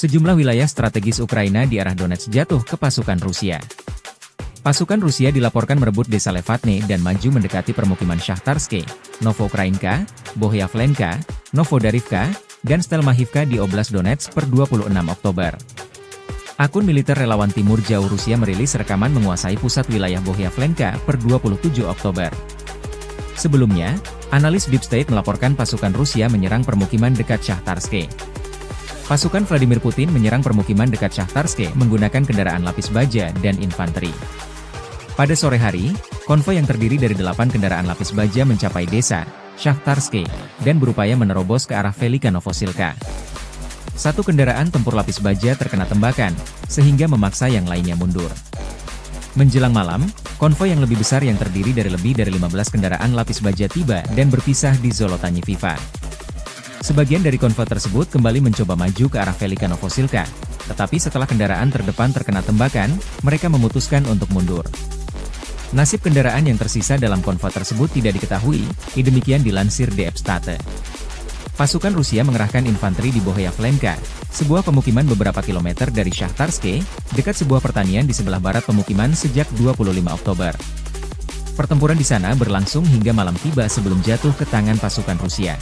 Sejumlah wilayah strategis Ukraina di arah Donetsk jatuh ke pasukan Rusia. Pasukan Rusia dilaporkan merebut desa Levatne dan maju mendekati permukiman Shahtarske, Novoukrainka, Bohyavlenka, Novodarivka, dan Stelmachivka di Oblast Donetsk per 26 Oktober. Akun militer relawan Timur Jauh Rusia merilis rekaman menguasai pusat wilayah Bohyavlenka per 27 Oktober. Sebelumnya, analis Deep State melaporkan pasukan Rusia menyerang permukiman dekat Shahtarske. Pasukan Vladimir Putin menyerang permukiman dekat Shahtarske menggunakan kendaraan lapis baja dan infanteri. Pada sore hari, konvoi yang terdiri dari 8 kendaraan lapis baja mencapai desa Shahtarske dan berupaya menerobos ke arah Velika Novosilka. Satu kendaraan tempur lapis baja terkena tembakan, sehingga memaksa yang lainnya mundur. Menjelang malam, konvoi yang lebih besar yang terdiri dari lebih dari 15 kendaraan lapis baja tiba dan berpisah di Zolotanyiviva. Sebagian dari konvoi tersebut kembali mencoba maju ke arah Velika Novosilka, tetapi setelah kendaraan terdepan terkena tembakan, mereka memutuskan untuk mundur. Nasib kendaraan yang tersisa dalam konvoi tersebut tidak diketahui, demikian dilansir DF State. Pasukan Rusia mengerahkan infanteri di Bohyavlenka, sebuah pemukiman beberapa kilometer dari Shahtarske, dekat sebuah pertanian di sebelah barat pemukiman sejak 25 Oktober. Pertempuran di sana berlangsung hingga malam tiba sebelum jatuh ke tangan pasukan Rusia.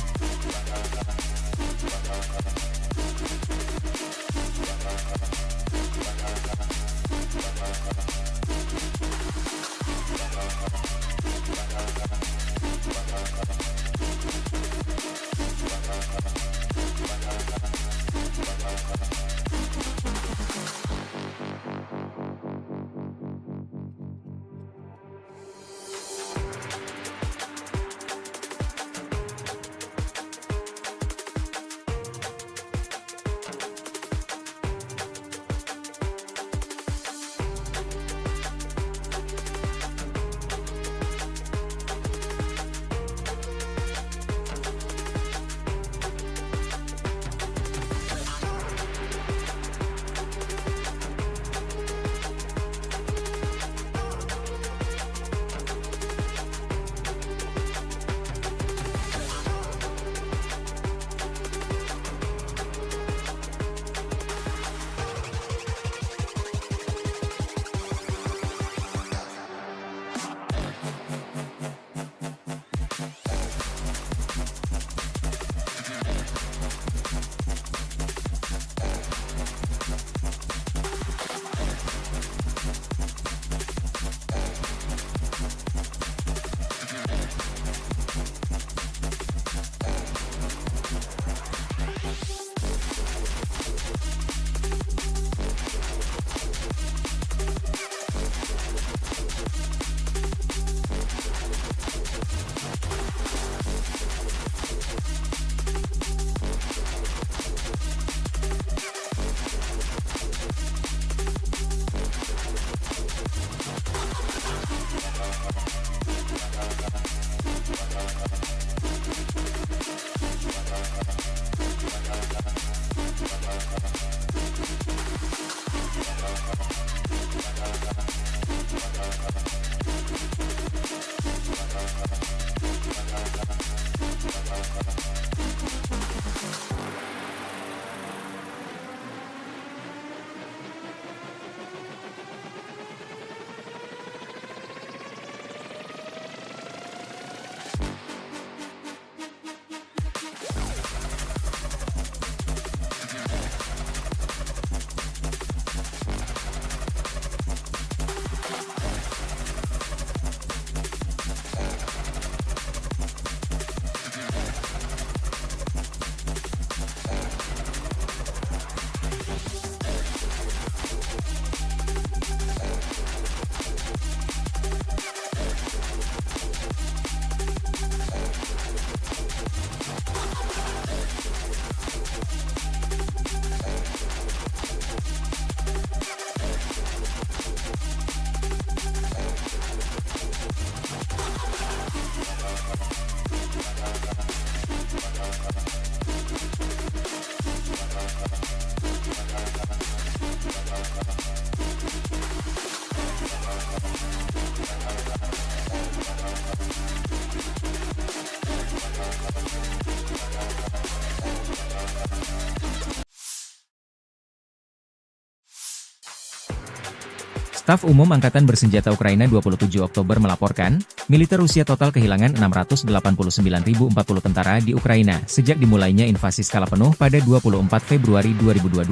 Staf Umum Angkatan Bersenjata Ukraina 27 Oktober melaporkan, militer Rusia total kehilangan 689.040 tentara di Ukraina sejak dimulainya invasi skala penuh pada 24 Februari 2022.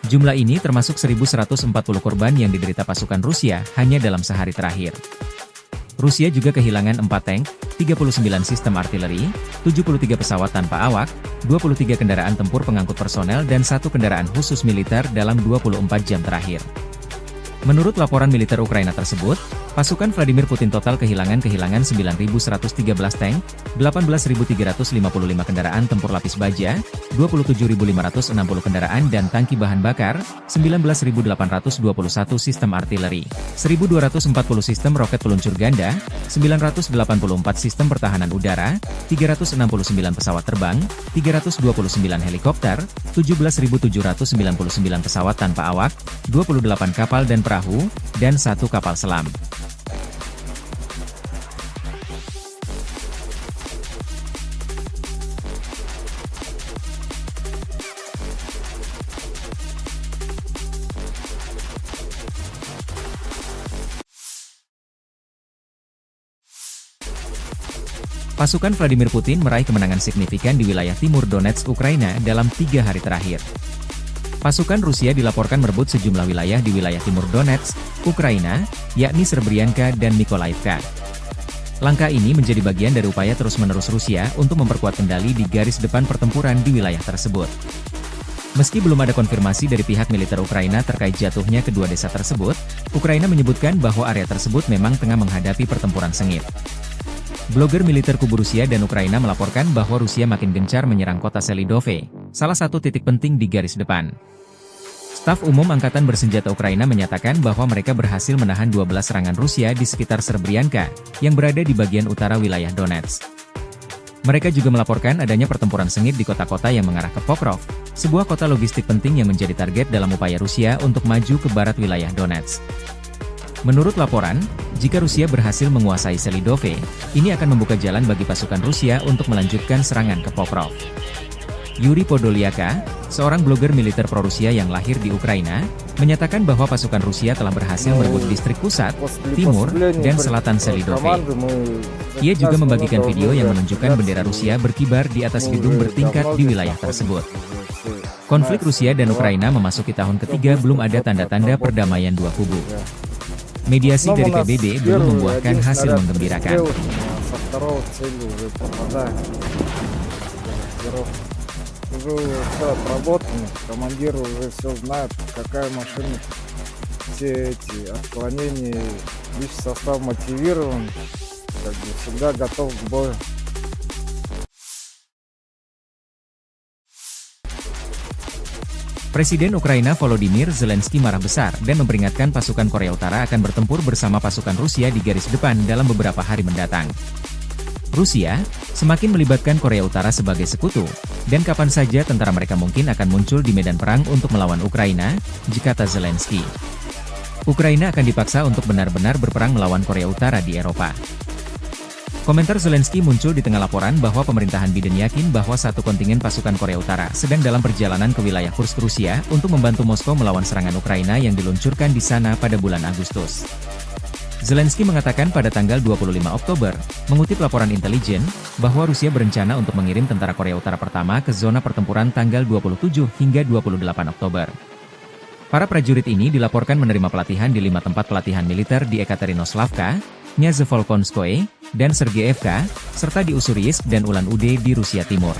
Jumlah ini termasuk 1.140 korban yang diderita pasukan Rusia hanya dalam sehari terakhir. Rusia juga kehilangan 4 tank, 39 sistem artileri, 73 pesawat tanpa awak, 23 kendaraan tempur pengangkut personel dan 1 kendaraan khusus militer dalam 24 jam terakhir. Menurut laporan militer Ukraina tersebut, pasukan Vladimir Putin total kehilangan 9.113 tank, 18.355 kendaraan tempur lapis baja, 27.560 kendaraan dan tangki bahan bakar, 19.821 sistem artileri, 1.240 sistem roket peluncur ganda, 984 sistem pertahanan udara, 369 pesawat terbang, 329 helikopter, 17.799 pesawat tanpa awak, 28 kapal dan perahu, dan 1 kapal selam. Pasukan Vladimir Putin meraih kemenangan signifikan di wilayah timur Donetsk, Ukraina dalam 3 hari terakhir. Pasukan Rusia dilaporkan merebut sejumlah wilayah di wilayah timur Donetsk, Ukraina, yakni Srebrenica dan Mykolaiv. Langkah ini menjadi bagian dari upaya terus-menerus Rusia untuk memperkuat kendali di garis depan pertempuran di wilayah tersebut. Meski belum ada konfirmasi dari pihak militer Ukraina terkait jatuhnya kedua desa tersebut, Ukraina menyebutkan bahwa area tersebut memang tengah menghadapi pertempuran sengit. Blogger militer kubu Rusia dan Ukraina melaporkan bahwa Rusia makin gencar menyerang kota Selidove, salah satu titik penting di garis depan. Staf Umum Angkatan Bersenjata Ukraina menyatakan bahwa mereka berhasil menahan 12 serangan Rusia di sekitar Srebrenica, yang berada di bagian utara wilayah Donetsk. Mereka juga melaporkan adanya pertempuran sengit di kota-kota yang mengarah ke Pokrov, sebuah kota logistik penting yang menjadi target dalam upaya Rusia untuk maju ke barat wilayah Donetsk. Menurut laporan, jika Rusia berhasil menguasai Selidove, ini akan membuka jalan bagi pasukan Rusia untuk melanjutkan serangan ke Pokrov. Yuri Podolyaka, seorang blogger militer pro-Rusia yang lahir di Ukraina, menyatakan bahwa pasukan Rusia telah berhasil merebut distrik pusat, timur, dan selatan Selidove. Ia juga membagikan video yang menunjukkan bendera Rusia berkibar di atas gedung bertingkat di wilayah tersebut. Konflik Rusia dan Ukraina memasuki tahun ketiga, belum ada tanda-tanda perdamaian dua kubu. Mediasi dari PBB belum membuahkan hasil menggembirakan. Уже все отработано, командир уже все знает, какая машина, все эти отклонения, лишь состав мотивирован, как бы всегда готов к бою. Presiden Ukraina Volodymyr Zelensky marah besar dan memperingatkan pasukan Korea Utara akan bertempur bersama pasukan Rusia di garis depan dalam beberapa hari mendatang. Rusia semakin melibatkan Korea Utara sebagai sekutu, dan kapan saja tentara mereka mungkin akan muncul di medan perang untuk melawan Ukraina, kata Zelensky. Ukraina akan dipaksa untuk benar-benar berperang melawan Korea Utara di Eropa. Komentar Zelensky muncul di tengah laporan bahwa pemerintahan Biden yakin bahwa satu kontingen pasukan Korea Utara sedang dalam perjalanan ke wilayah Kursk, Rusia untuk membantu Moskow melawan serangan Ukraina yang diluncurkan di sana pada bulan Agustus. Zelensky mengatakan pada tanggal 25 Oktober, mengutip laporan intelijen, bahwa Rusia berencana untuk mengirim tentara Korea Utara pertama ke zona pertempuran tanggal 27 hingga 28 Oktober. Para prajurit ini dilaporkan menerima pelatihan di 5 tempat pelatihan militer di Ekaterinoslavka, Nyazevolkonskoye, dan Sergeyevka, serta di Ussuriyisk dan Ulan-Ude di Rusia Timur.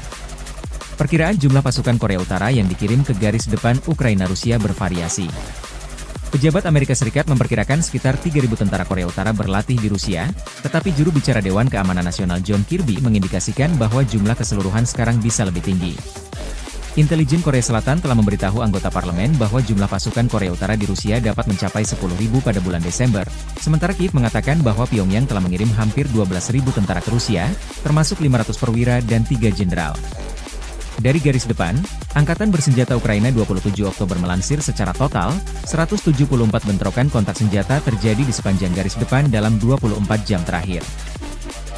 Perkiraan jumlah pasukan Korea Utara yang dikirim ke garis depan Ukraina-Rusia bervariasi. Pejabat Amerika Serikat memperkirakan sekitar 3.000 tentara Korea Utara berlatih di Rusia, tetapi juru bicara Dewan Keamanan Nasional John Kirby mengindikasikan bahwa jumlah keseluruhan sekarang bisa lebih tinggi. Intelijen Korea Selatan telah memberitahu anggota parlemen bahwa jumlah pasukan Korea Utara di Rusia dapat mencapai 10.000 pada bulan Desember, sementara Kiev mengatakan bahwa Pyongyang telah mengirim hampir 12.000 tentara ke Rusia, termasuk 500 perwira dan 3 jenderal. Dari garis depan, Angkatan Bersenjata Ukraina 27 Oktober melansir secara total, 174 bentrokan kontak senjata terjadi di sepanjang garis depan dalam 24 jam terakhir.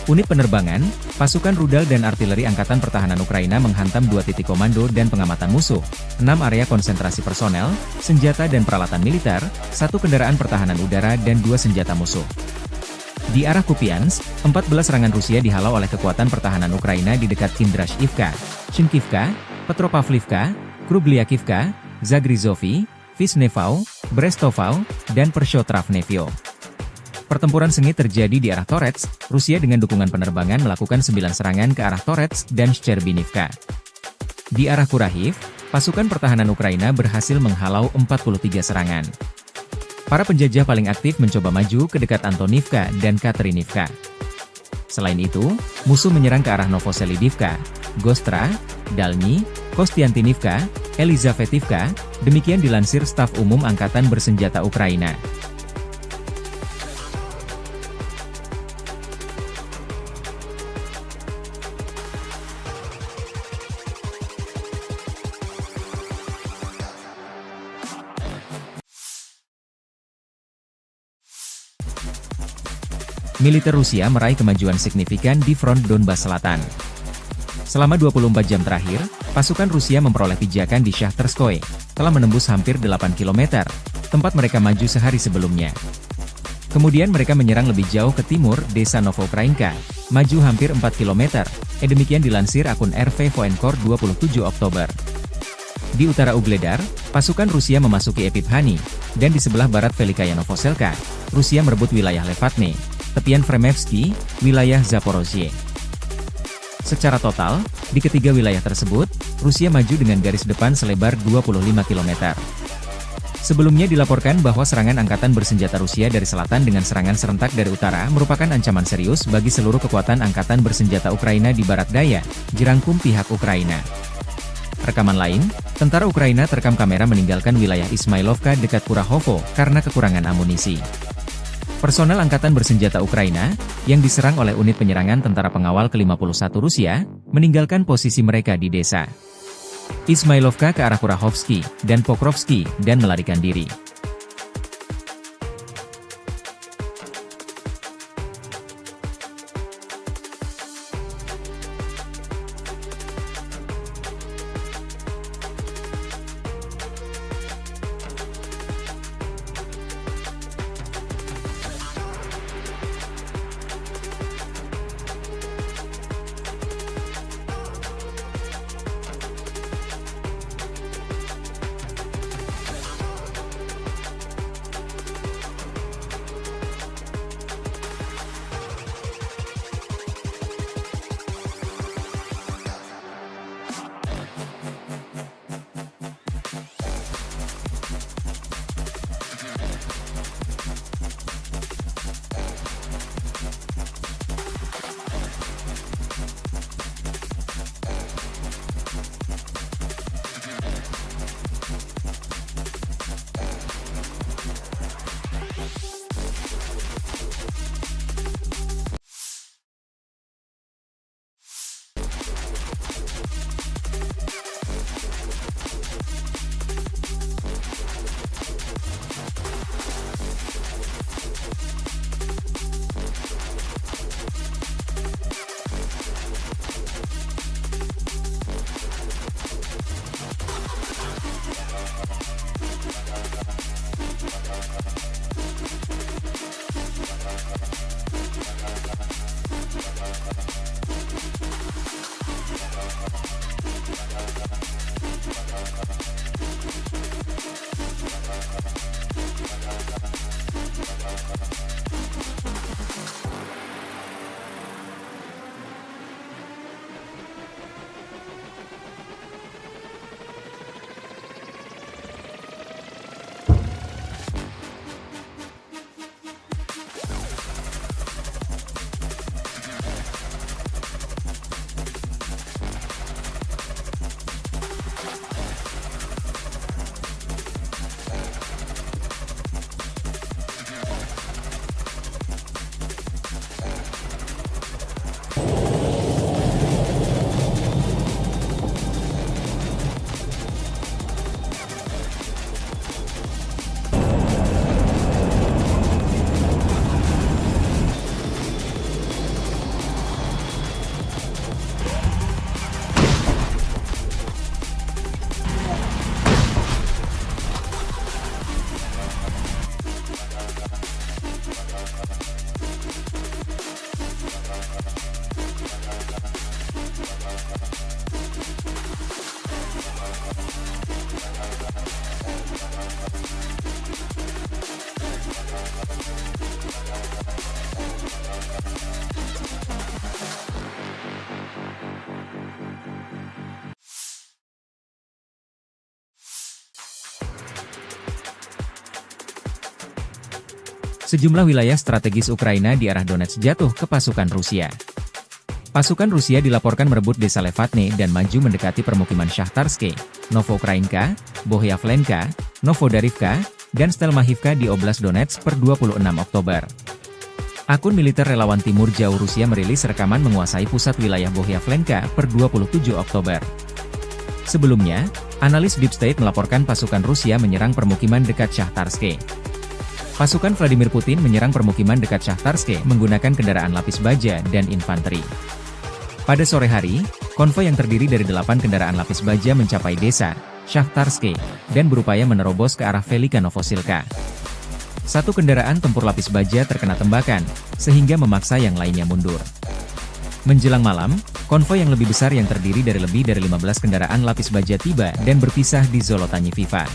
Unit penerbangan, pasukan rudal dan artileri Angkatan Pertahanan Ukraina menghantam 2 titik komando dan pengamatan musuh, 6 area konsentrasi personel, senjata dan peralatan militer, 1 kendaraan pertahanan udara dan 2 senjata musuh. Di arah Kupiansk, 14 serangan Rusia dihalau oleh kekuatan pertahanan Ukraina di dekat Kindrashivka, Shinkivka, Petropavlivka, Krubliakivka, Zagrizovy, Vishnevau, Brestovau, dan Pershotravnevyo. Pertempuran sengit terjadi di arah Torets, Rusia dengan dukungan penerbangan melakukan 9 serangan ke arah Torets dan Shcherbinivka. Di arah Kurahiv, pasukan pertahanan Ukraina berhasil menghalau 43 serangan. Para penjajah paling aktif mencoba maju ke dekat Antonivka dan Katerinivka. Selain itu, musuh menyerang ke arah Novoselidivka, Gostra, Dalny, Kostiantinivka, Elizavetivka, demikian dilansir Staf Umum Angkatan Bersenjata Ukraina. Militer Rusia meraih kemajuan signifikan di front Donbas Selatan. Selama 24 jam terakhir, pasukan Rusia memperoleh pijakan di Shahtarskoye, telah menembus hampir 8 km, tempat mereka maju sehari sebelumnya. Kemudian mereka menyerang lebih jauh ke timur, desa Novokrainka, maju hampir 4 km, demikian dilansir akun RV Voenkor 27 Oktober. Di utara Ugledar, pasukan Rusia memasuki Epiphanny, dan di sebelah barat Velikaya Novoselka, Rusia merebut wilayah Levatne, tepian Fremevsky, wilayah Zaporozhye. Secara total, di ketiga wilayah tersebut, Rusia maju dengan garis depan selebar 25 km. Sebelumnya dilaporkan bahwa serangan angkatan bersenjata Rusia dari selatan dengan serangan serentak dari utara merupakan ancaman serius bagi seluruh kekuatan angkatan bersenjata Ukraina di barat daya, jerangkum pihak Ukraina. Rekaman lain, tentara Ukraina terekam kamera meninggalkan wilayah Ismailovka dekat Kurahovo karena kekurangan amunisi. Personel Angkatan Bersenjata Ukraina, yang diserang oleh unit penyerangan tentara pengawal ke-51 Rusia, meninggalkan posisi mereka di desa Ismailovka ke arah Kurahovsky dan Pokrovsky dan melarikan diri. Sejumlah wilayah strategis Ukraina di arah Donetsk jatuh ke pasukan Rusia. Pasukan Rusia dilaporkan merebut desa Levatne dan maju mendekati permukiman Shahtarske, Novoukrainka, Bohyavlenka, Novodarivka, dan Stelmachivka di Oblast Donetsk per 26 Oktober. Akun militer relawan Timur Jauh Rusia merilis rekaman menguasai pusat wilayah Bohyavlenka per 27 Oktober. Sebelumnya, analis Deep State melaporkan pasukan Rusia menyerang permukiman dekat Shahtarske. Pasukan Vladimir Putin menyerang permukiman dekat Shahtarske menggunakan kendaraan lapis baja dan infanteri. Pada sore hari, konvoi yang terdiri dari 8 kendaraan lapis baja mencapai desa Shahtarske dan berupaya menerobos ke arah Velika Novosilka. Satu kendaraan tempur lapis baja terkena tembakan, sehingga memaksa yang lainnya mundur. Menjelang malam, konvoi yang lebih besar yang terdiri dari lebih dari 15 kendaraan lapis baja tiba dan berpisah di Zolotanyi Viva.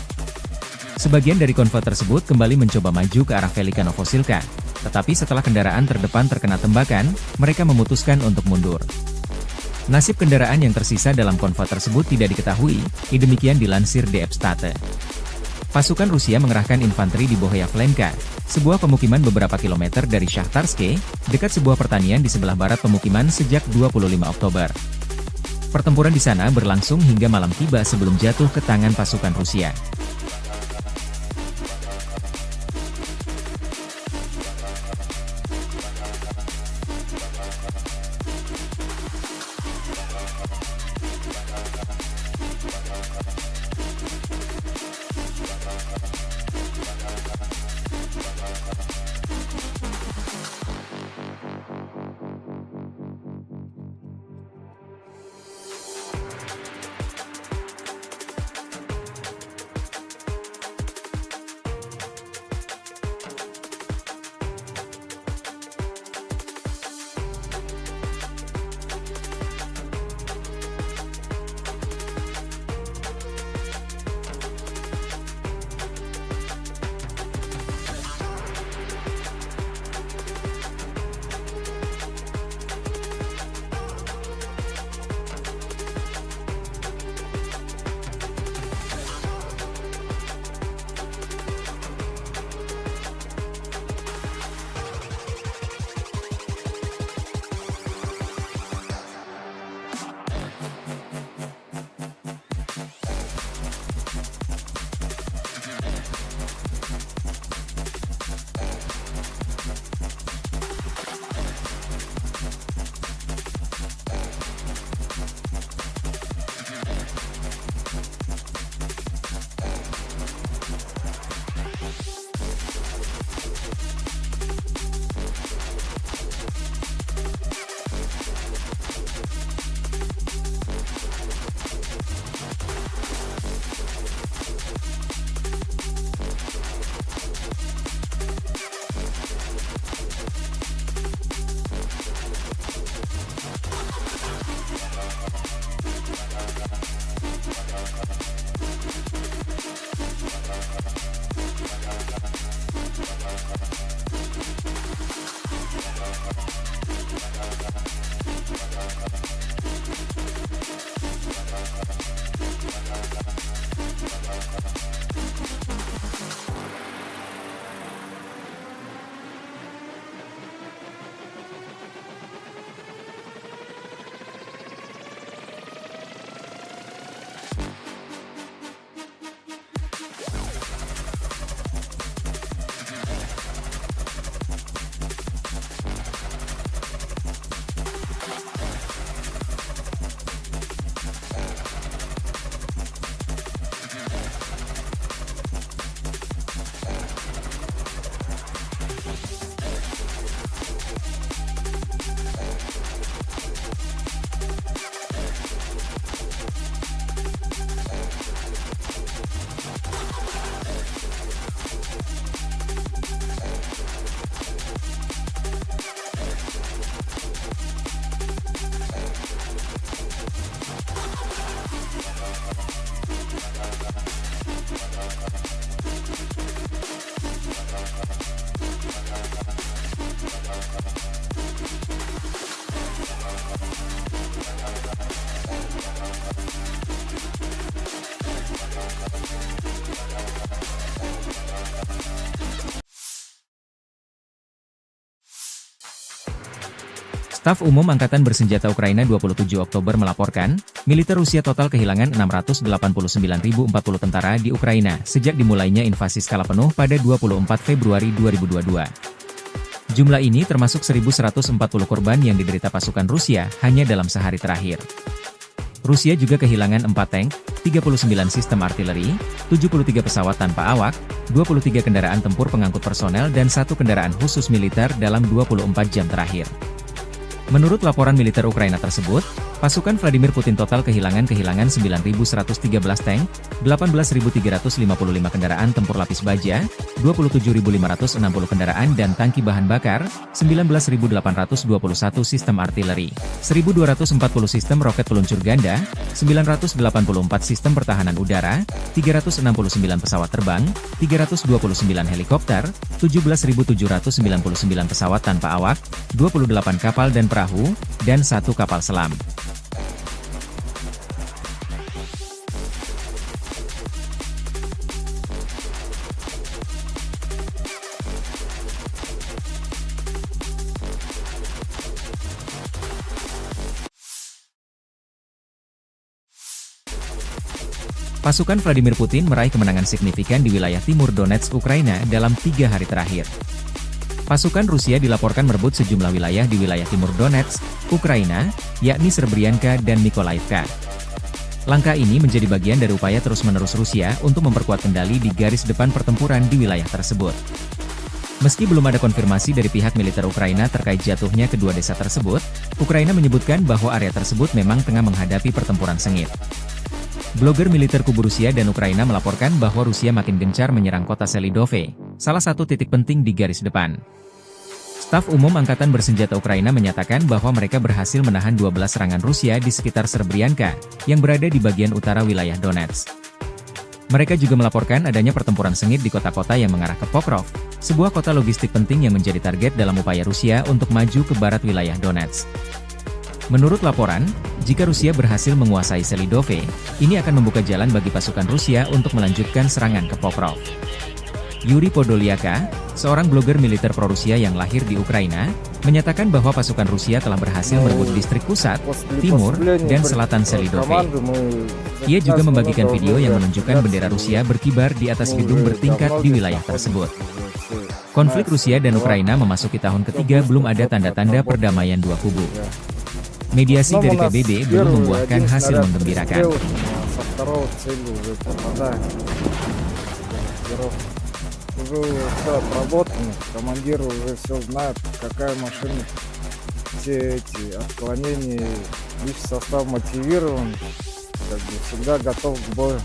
Sebagian dari konvoi tersebut kembali mencoba maju ke arah Velika Novosilka, tetapi setelah kendaraan terdepan terkena tembakan, mereka memutuskan untuk mundur. Nasib kendaraan yang tersisa dalam konvoi tersebut tidak diketahui, demikian dilansir DF State. Pasukan Rusia mengerahkan infanteri di Bohyavlenka, sebuah pemukiman beberapa kilometer dari Shahtarske, dekat sebuah pertanian di sebelah barat pemukiman sejak 25 Oktober. Pertempuran di sana berlangsung hingga malam tiba sebelum jatuh ke tangan pasukan Rusia. Staf Umum Angkatan Bersenjata Ukraina 27 Oktober melaporkan, militer Rusia total kehilangan 689.040 tentara di Ukraina sejak dimulainya invasi skala penuh pada 24 Februari 2022. Jumlah ini termasuk 1.140 korban yang diderita pasukan Rusia hanya dalam sehari terakhir. Rusia juga kehilangan 4 tank, 39 sistem artileri, 73 pesawat tanpa awak, 23 kendaraan tempur pengangkut personel dan 1 kendaraan khusus militer dalam 24 jam terakhir. Menurut laporan militer Ukraina tersebut, pasukan Vladimir Putin total kehilangan 9.113 tank, 18.355 kendaraan tempur lapis baja, 27.560 kendaraan dan tangki bahan bakar, 19.821 sistem artileri, 1.240 sistem roket peluncur ganda, 984 sistem pertahanan udara, 369 pesawat terbang, 329 helikopter, 17.799 pesawat tanpa awak, 28 kapal dan perahu, dan 1 kapal selam. Pasukan Vladimir Putin meraih kemenangan signifikan di wilayah timur Donetsk, Ukraina dalam 3 hari terakhir. Pasukan Rusia dilaporkan merebut sejumlah wilayah di wilayah timur Donetsk, Ukraina, yakni Srebrenica dan Mykolaiv. Langkah ini menjadi bagian dari upaya terus-menerus Rusia untuk memperkuat kendali di garis depan pertempuran di wilayah tersebut. Meski belum ada konfirmasi dari pihak militer Ukraina terkait jatuhnya kedua desa tersebut, Ukraina menyebutkan bahwa area tersebut memang tengah menghadapi pertempuran sengit. Blogger militer kubu Rusia dan Ukraina melaporkan bahwa Rusia makin gencar menyerang kota Selidove, salah satu titik penting di garis depan. Staf Umum Angkatan Bersenjata Ukraina menyatakan bahwa mereka berhasil menahan 12 serangan Rusia di sekitar Srebrenica, yang berada di bagian utara wilayah Donetsk. Mereka juga melaporkan adanya pertempuran sengit di kota-kota yang mengarah ke Pokrov, sebuah kota logistik penting yang menjadi target dalam upaya Rusia untuk maju ke barat wilayah Donetsk. Menurut laporan, jika Rusia berhasil menguasai Selidove, ini akan membuka jalan bagi pasukan Rusia untuk melanjutkan serangan ke Pokrov. Yuri Podolyaka, seorang blogger militer pro-Rusia yang lahir di Ukraina, menyatakan bahwa pasukan Rusia telah berhasil merebut distrik pusat, timur, dan selatan Selidove. Ia juga membagikan video yang menunjukkan bendera Rusia berkibar di atas gedung bertingkat di wilayah tersebut. Konflik Rusia dan Ukraina memasuki tahun ketiga, belum ada tanda-tanda perdamaian dua kubu. Mediasi dari PBB belum membuahkan hasil menggembirakan. Уже все отработано, командир уже все знает, какая машина, все эти отклонения, лишь состав мотивирован, как бы всегда готов к бою.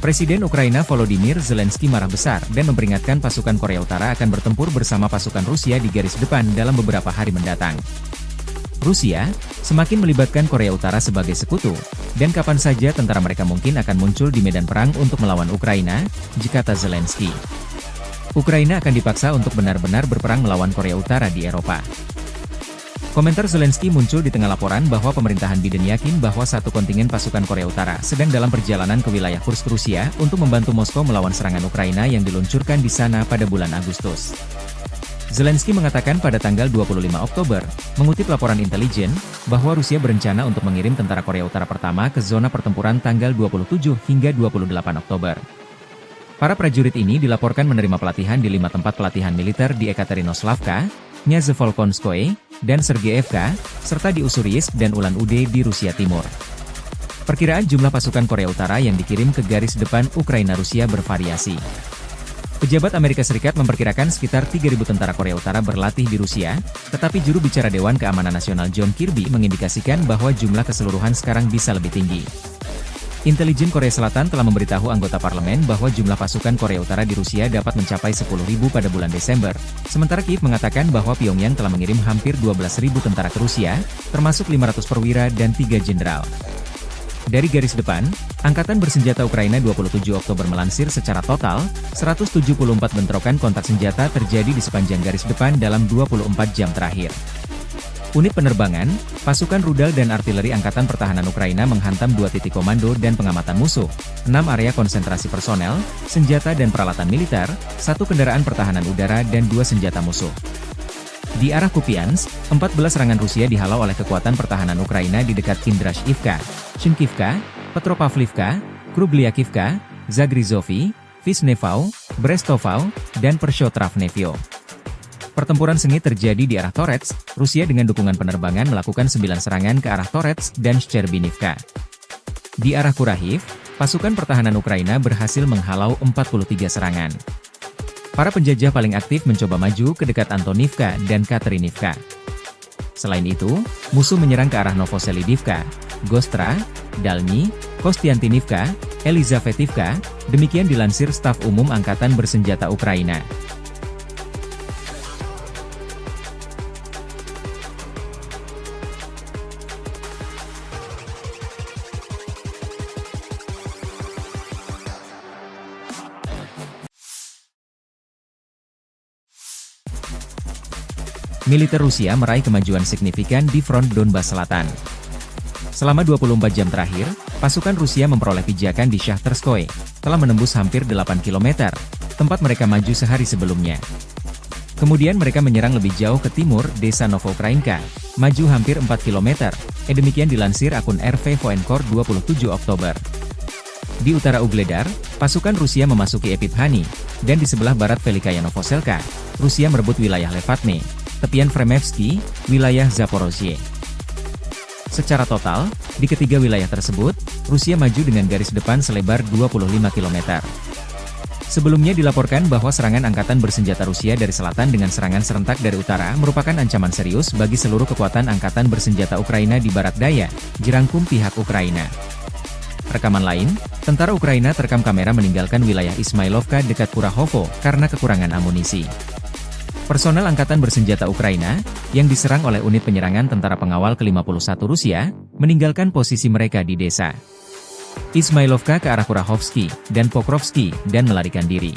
Presiden Ukraina Volodymyr Zelensky marah besar dan memperingatkan pasukan Korea Utara akan bertempur bersama pasukan Rusia di garis depan dalam beberapa hari mendatang. Rusia semakin melibatkan Korea Utara sebagai sekutu, dan kapan saja tentara mereka mungkin akan muncul di medan perang untuk melawan Ukraina, kata Zelensky. Ukraina akan dipaksa untuk benar-benar berperang melawan Korea Utara di Eropa. Komentar Zelensky muncul di tengah laporan bahwa pemerintahan Biden yakin bahwa satu kontingen pasukan Korea Utara sedang dalam perjalanan ke wilayah Kursk, Rusia untuk membantu Moskow melawan serangan Ukraina yang diluncurkan di sana pada bulan Agustus. Zelensky mengatakan pada tanggal 25 Oktober, mengutip laporan intelijen, bahwa Rusia berencana untuk mengirim tentara Korea Utara pertama ke zona pertempuran tanggal 27 hingga 28 Oktober. Para prajurit ini dilaporkan menerima pelatihan di 5 tempat pelatihan militer di Ekaterinoslavka, Nyazevolkonskoye, dan Sergeyevka, serta di Ussuriyisk dan Ulan-Ude di Rusia Timur. Perkiraan jumlah pasukan Korea Utara yang dikirim ke garis depan Ukraina-Rusia bervariasi. Pejabat Amerika Serikat memperkirakan sekitar 3.000 tentara Korea Utara berlatih di Rusia, tetapi juru bicara Dewan Keamanan Nasional John Kirby mengindikasikan bahwa jumlah keseluruhan sekarang bisa lebih tinggi. Intelijen Korea Selatan telah memberitahu anggota parlemen bahwa jumlah pasukan Korea Utara di Rusia dapat mencapai 10.000 pada bulan Desember, sementara Kiev mengatakan bahwa Pyongyang telah mengirim hampir 12.000 tentara ke Rusia, termasuk 500 perwira dan 3 jenderal. Dari garis depan, Angkatan Bersenjata Ukraina 27 Oktober melansir secara total, 174 bentrokan kontak senjata terjadi di sepanjang garis depan dalam 24 jam terakhir. Unit penerbangan, pasukan rudal dan artileri Angkatan Pertahanan Ukraina menghantam 2 titik komando dan pengamatan musuh, 6 area konsentrasi personel, senjata dan peralatan militer, 1 kendaraan pertahanan udara dan 2 senjata musuh. Di arah Kupiansk, 14 serangan Rusia dihalau oleh kekuatan pertahanan Ukraina di dekat Kindrashivka, Shinkivka, Petropavlivka, Krubliakivka, Zagrizovy, Vishnevau, Brestovau, dan Pershotravnevyo. Pertempuran sengit terjadi di arah Torets, Rusia dengan dukungan penerbangan melakukan 9 serangan ke arah Torets dan Shcherbinivka. Di arah Kurahiv, pasukan pertahanan Ukraina berhasil menghalau 43 serangan. Para penjajah paling aktif mencoba maju ke dekat Antonivka dan Katerinivka. Selain itu, musuh menyerang ke arah Novoselidivka, Gostra, Dalny, Kostiantinivka, Elizavetivka, demikian dilansir Staf Umum Angkatan Bersenjata Ukraina. Militer Rusia meraih kemajuan signifikan di front Donbas Selatan. Selama 24 jam terakhir, pasukan Rusia memperoleh pijakan di Shahtarskoye, telah menembus hampir 8 km, tempat mereka maju sehari sebelumnya. Kemudian mereka menyerang lebih jauh ke timur, desa Novoukrainka, maju hampir 4 km, demikian dilansir akun RV Voenkor 27 Oktober. Di utara Ugledar, pasukan Rusia memasuki Epiphanny, dan di sebelah barat Velikaya Novoselka, Rusia merebut wilayah Levatne, tepian Fremevsky, wilayah Zaporozhye. Secara total, di ketiga wilayah tersebut, Rusia maju dengan garis depan selebar 25 km. Sebelumnya dilaporkan bahwa serangan angkatan bersenjata Rusia dari selatan dengan serangan serentak dari utara merupakan ancaman serius bagi seluruh kekuatan angkatan bersenjata Ukraina di barat daya, jerangkum pihak Ukraina. Rekaman lain, tentara Ukraina terekam kamera meninggalkan wilayah Ismailovka dekat Kurahovo karena kekurangan amunisi. Personel Angkatan Bersenjata Ukraina, yang diserang oleh unit penyerangan tentara pengawal ke-51 Rusia, meninggalkan posisi mereka di desa Ismailovka ke arah Kurahovsky dan Pokrovsky dan melarikan diri.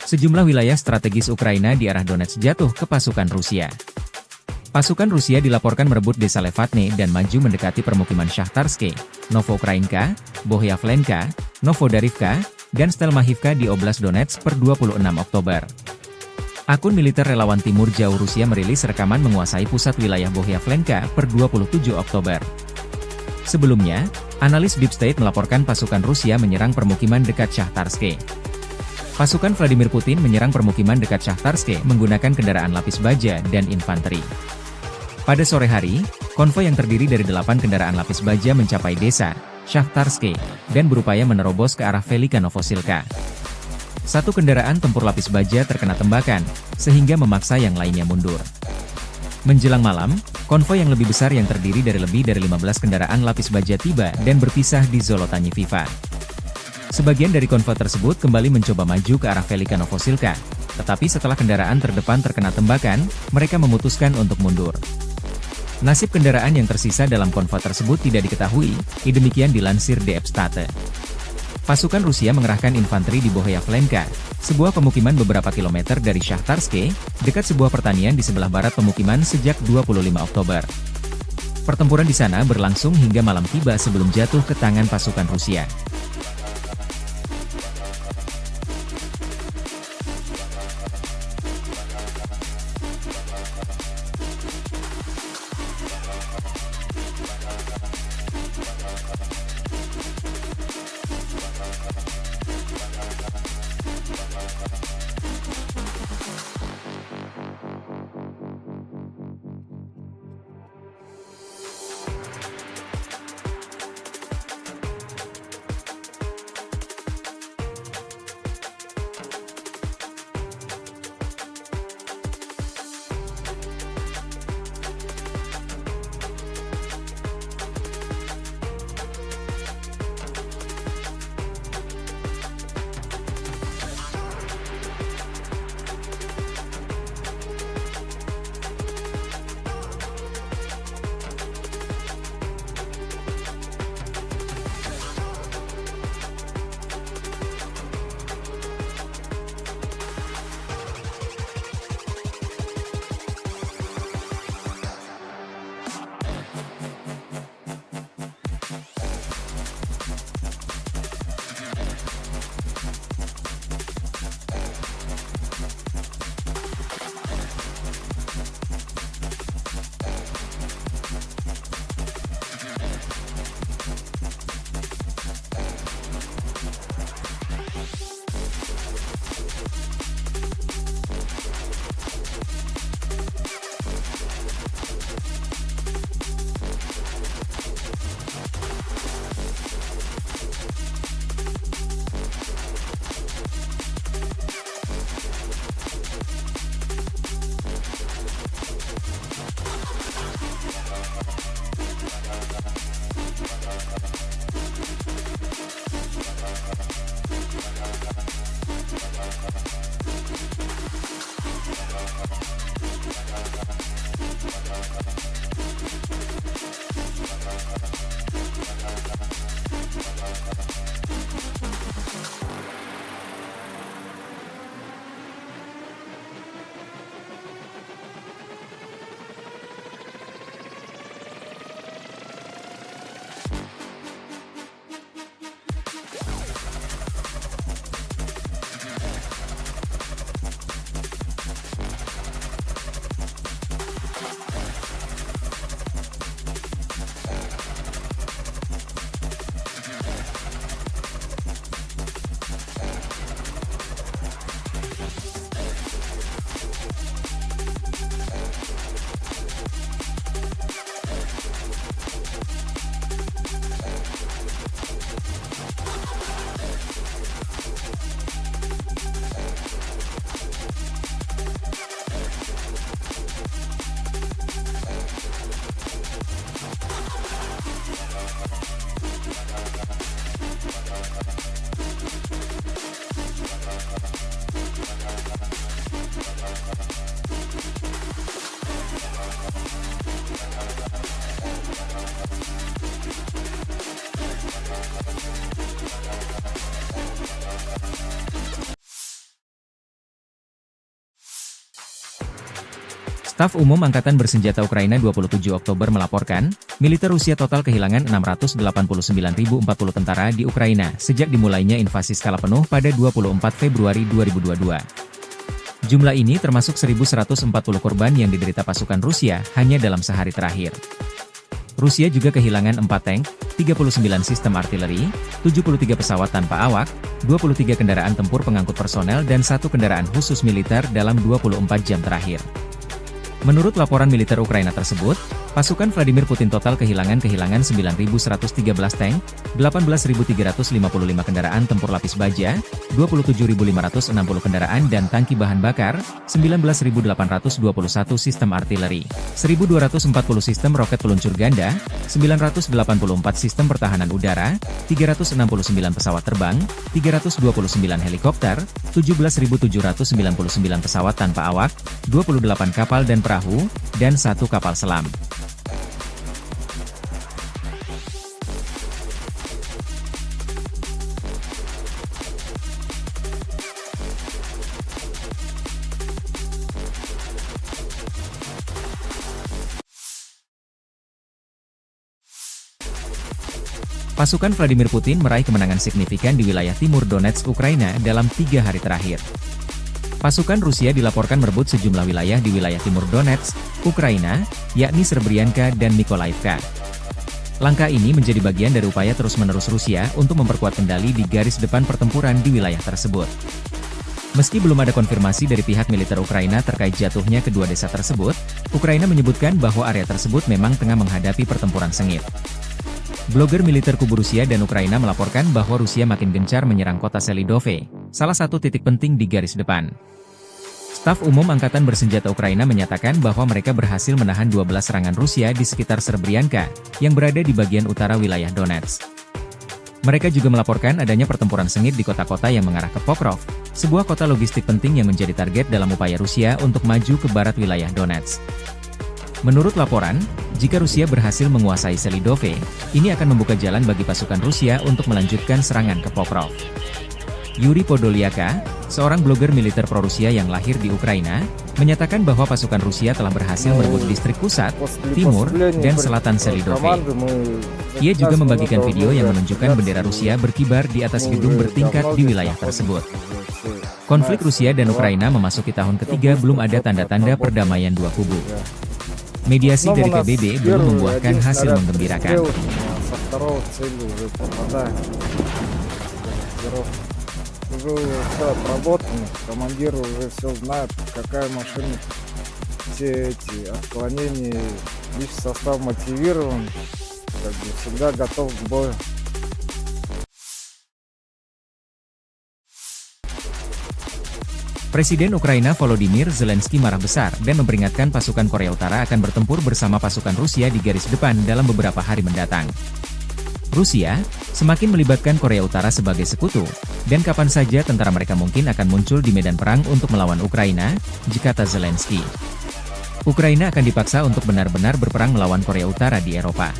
Sejumlah wilayah strategis Ukraina di arah Donetsk jatuh ke pasukan Rusia. Pasukan Rusia dilaporkan merebut desa Levatne dan maju mendekati permukiman Shahtarske, Novoukrainka, Bohyavlenka, Novodarivka, dan Stelmahivka di Oblast Donetsk per 26 Oktober. Akun militer relawan Timur Jauh Rusia merilis rekaman menguasai pusat wilayah Bohyavlenka per 27 Oktober. Sebelumnya, analis Deep State melaporkan pasukan Rusia menyerang permukiman dekat Shahtarske. Pasukan Vladimir Putin menyerang permukiman dekat Shahtarske menggunakan kendaraan lapis baja dan infanteri. Pada sore hari, konvoi yang terdiri dari 8 kendaraan lapis baja mencapai desa Shahtarske dan berupaya menerobos ke arah Velika Novosilka. Satu kendaraan tempur lapis baja terkena tembakan, sehingga memaksa yang lainnya mundur. Menjelang malam, konvoi yang lebih besar yang terdiri dari lebih dari 15 kendaraan lapis baja tiba dan berpisah di Zolotanyi Viva. Sebagian dari konvoi tersebut kembali mencoba maju ke arah Velika Novosilka, tetapi setelah kendaraan terdepan terkena tembakan, mereka memutuskan untuk mundur. Nasib kendaraan yang tersisa dalam konvoi tersebut tidak diketahui, demikian dilansir DF State. Pasukan Rusia mengerahkan infanteri di Bohyavlenka, sebuah pemukiman beberapa kilometer dari Shahtarske, dekat sebuah pertanian di sebelah barat pemukiman sejak 25 Oktober. Pertempuran di sana berlangsung hingga malam tiba sebelum jatuh ke tangan pasukan Rusia. Staf Umum Angkatan Bersenjata Ukraina 27 Oktober melaporkan, militer Rusia total kehilangan 689.040 tentara di Ukraina sejak dimulainya invasi skala penuh pada 24 Februari 2022. Jumlah ini termasuk 1.140 korban yang diderita pasukan Rusia hanya dalam sehari terakhir. Rusia juga kehilangan 4 tank, 39 sistem artileri, 73 pesawat tanpa awak, 23 kendaraan tempur pengangkut personel dan 1 kendaraan khusus militer dalam 24 jam terakhir. Menurut laporan militer Ukraina tersebut, pasukan Vladimir Putin total kehilangan 9.113 tank, 18.355 kendaraan tempur lapis baja, 27.560 kendaraan dan tangki bahan bakar, 19.821 sistem artileri, 1.240 sistem roket peluncur ganda, 984 sistem pertahanan udara, 369 pesawat terbang, 329 helikopter, 17.799 pesawat tanpa awak, 28 kapal dan perahu, dan 1 kapal selam. Pasukan Vladimir Putin meraih kemenangan signifikan di wilayah timur Donetsk, Ukraina dalam 3 hari terakhir. Pasukan Rusia dilaporkan merebut sejumlah wilayah di wilayah timur Donetsk, Ukraina, yakni Srebrenica dan Mykolaiv. Langkah ini menjadi bagian dari upaya terus-menerus Rusia untuk memperkuat kendali di garis depan pertempuran di wilayah tersebut. Meski belum ada konfirmasi dari pihak militer Ukraina terkait jatuhnya kedua desa tersebut, Ukraina menyebutkan bahwa area tersebut memang tengah menghadapi pertempuran sengit. Blogger militer kubu Rusia dan Ukraina melaporkan bahwa Rusia makin gencar menyerang kota Selidove, salah satu titik penting di garis depan. Staf Umum Angkatan Bersenjata Ukraina menyatakan bahwa mereka berhasil menahan 12 serangan Rusia di sekitar Srebrenica, yang berada di bagian utara wilayah Donetsk. Mereka juga melaporkan adanya pertempuran sengit di kota-kota yang mengarah ke Pokrov, sebuah kota logistik penting yang menjadi target dalam upaya Rusia untuk maju ke barat wilayah Donetsk. Menurut laporan, jika Rusia berhasil menguasai Selidove, ini akan membuka jalan bagi pasukan Rusia untuk melanjutkan serangan ke Pokrov. Yuri Podolyaka, seorang blogger militer pro-Rusia yang lahir di Ukraina, menyatakan bahwa pasukan Rusia telah berhasil merebut distrik pusat, timur, dan selatan Selidove. Ia juga membagikan video yang menunjukkan bendera Rusia berkibar di atas gedung bertingkat di wilayah tersebut. Konflik Rusia dan Ukraina memasuki tahun ketiga, belum ada tanda-tanda perdamaian dua kubu. Mediasi dari PBB belum membuahkan hasil menggembirakan. Уже все отработано, командир уже все знает, какая машина, все эти отклонения, лишь состав мотивирован, как бы всегда готов к бою. Presiden Ukraina Volodymyr Zelensky marah besar dan memperingatkan pasukan Korea Utara akan bertempur bersama pasukan Rusia di garis depan dalam beberapa hari mendatang. Rusia semakin melibatkan Korea Utara sebagai sekutu, dan kapan saja tentara mereka mungkin akan muncul di medan perang untuk melawan Ukraina, kata Zelensky. Ukraina akan dipaksa untuk benar-benar berperang melawan Korea Utara di Eropa.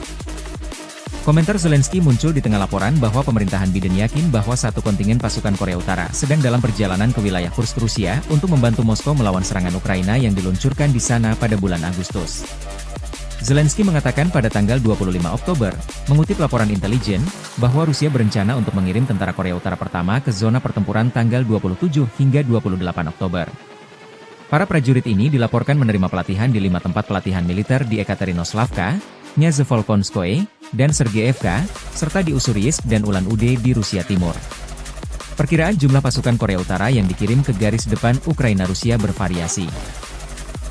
Komentar Zelensky muncul di tengah laporan bahwa pemerintahan Biden yakin bahwa satu kontingen pasukan Korea Utara sedang dalam perjalanan ke wilayah Kursk, Rusia untuk membantu Moskow melawan serangan Ukraina yang diluncurkan di sana pada bulan Agustus. Zelensky mengatakan pada tanggal 25 Oktober, mengutip laporan intelijen, bahwa Rusia berencana untuk mengirim tentara Korea Utara pertama ke zona pertempuran tanggal 27 hingga 28 Oktober. Para prajurit ini dilaporkan menerima pelatihan di 5 tempat pelatihan militer di Ekaterinoslavka, Nyazevolkonskoye, dan Sergeyevka, serta di Ussuriyisk dan Ulan-Ude di Rusia Timur. Perkiraan jumlah pasukan Korea Utara yang dikirim ke garis depan Ukraina-Rusia bervariasi.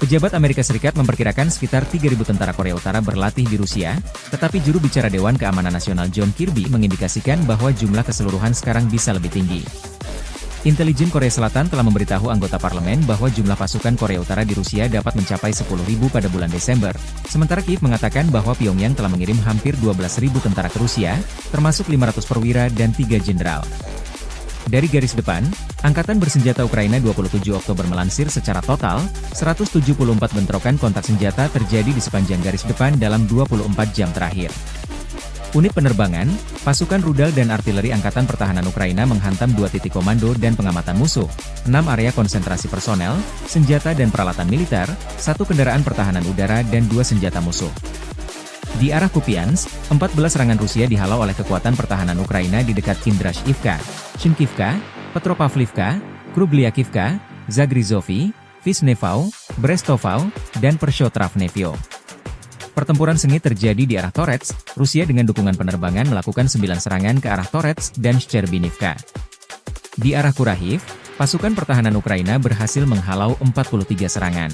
Pejabat Amerika Serikat memperkirakan sekitar 3.000 tentara Korea Utara berlatih di Rusia, tetapi juru bicara Dewan Keamanan Nasional John Kirby mengindikasikan bahwa jumlah keseluruhan sekarang bisa lebih tinggi. Intelijen Korea Selatan telah memberitahu anggota parlemen bahwa jumlah pasukan Korea Utara di Rusia dapat mencapai 10.000 pada bulan Desember, sementara Kiev mengatakan bahwa Pyongyang telah mengirim hampir 12.000 tentara ke Rusia, termasuk 500 perwira dan 3 jenderal. Dari garis depan, Angkatan Bersenjata Ukraina 27 Oktober melansir secara total, 174 bentrokan kontak senjata terjadi di sepanjang garis depan dalam 24 jam terakhir. Unit penerbangan, pasukan rudal dan artileri Angkatan Pertahanan Ukraina menghantam 2 titik komando dan pengamatan musuh, 6 area konsentrasi personel, senjata dan peralatan militer, 1 kendaraan pertahanan udara dan 2 senjata musuh. Di arah Kupiansk, 14 serangan Rusia dihalau oleh kekuatan pertahanan Ukraina di dekat Kindrashivka, Shinkivka, Petropavlivka, Krubliakivka, Zagrizovy, Visnevau, Brestovau, dan Pershotravnevyo. Pertempuran sengit terjadi di arah Torets, Rusia dengan dukungan penerbangan melakukan 9 serangan ke arah Torets dan Shcherbinivka. Di arah Kurahiv, pasukan pertahanan Ukraina berhasil menghalau 43 serangan.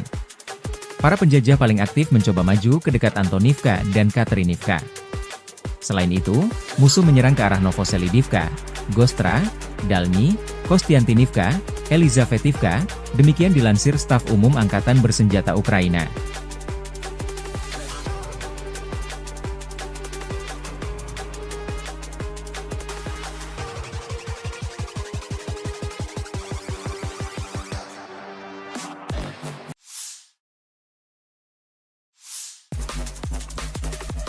Para penjajah paling aktif mencoba maju ke dekat Antonivka dan Katerinivka. Selain itu, musuh menyerang ke arah Novoselidivka, Gostra, Dalny, Kostiantinivka, Elizavetivka, demikian dilansir Staf Umum Angkatan Bersenjata Ukraina.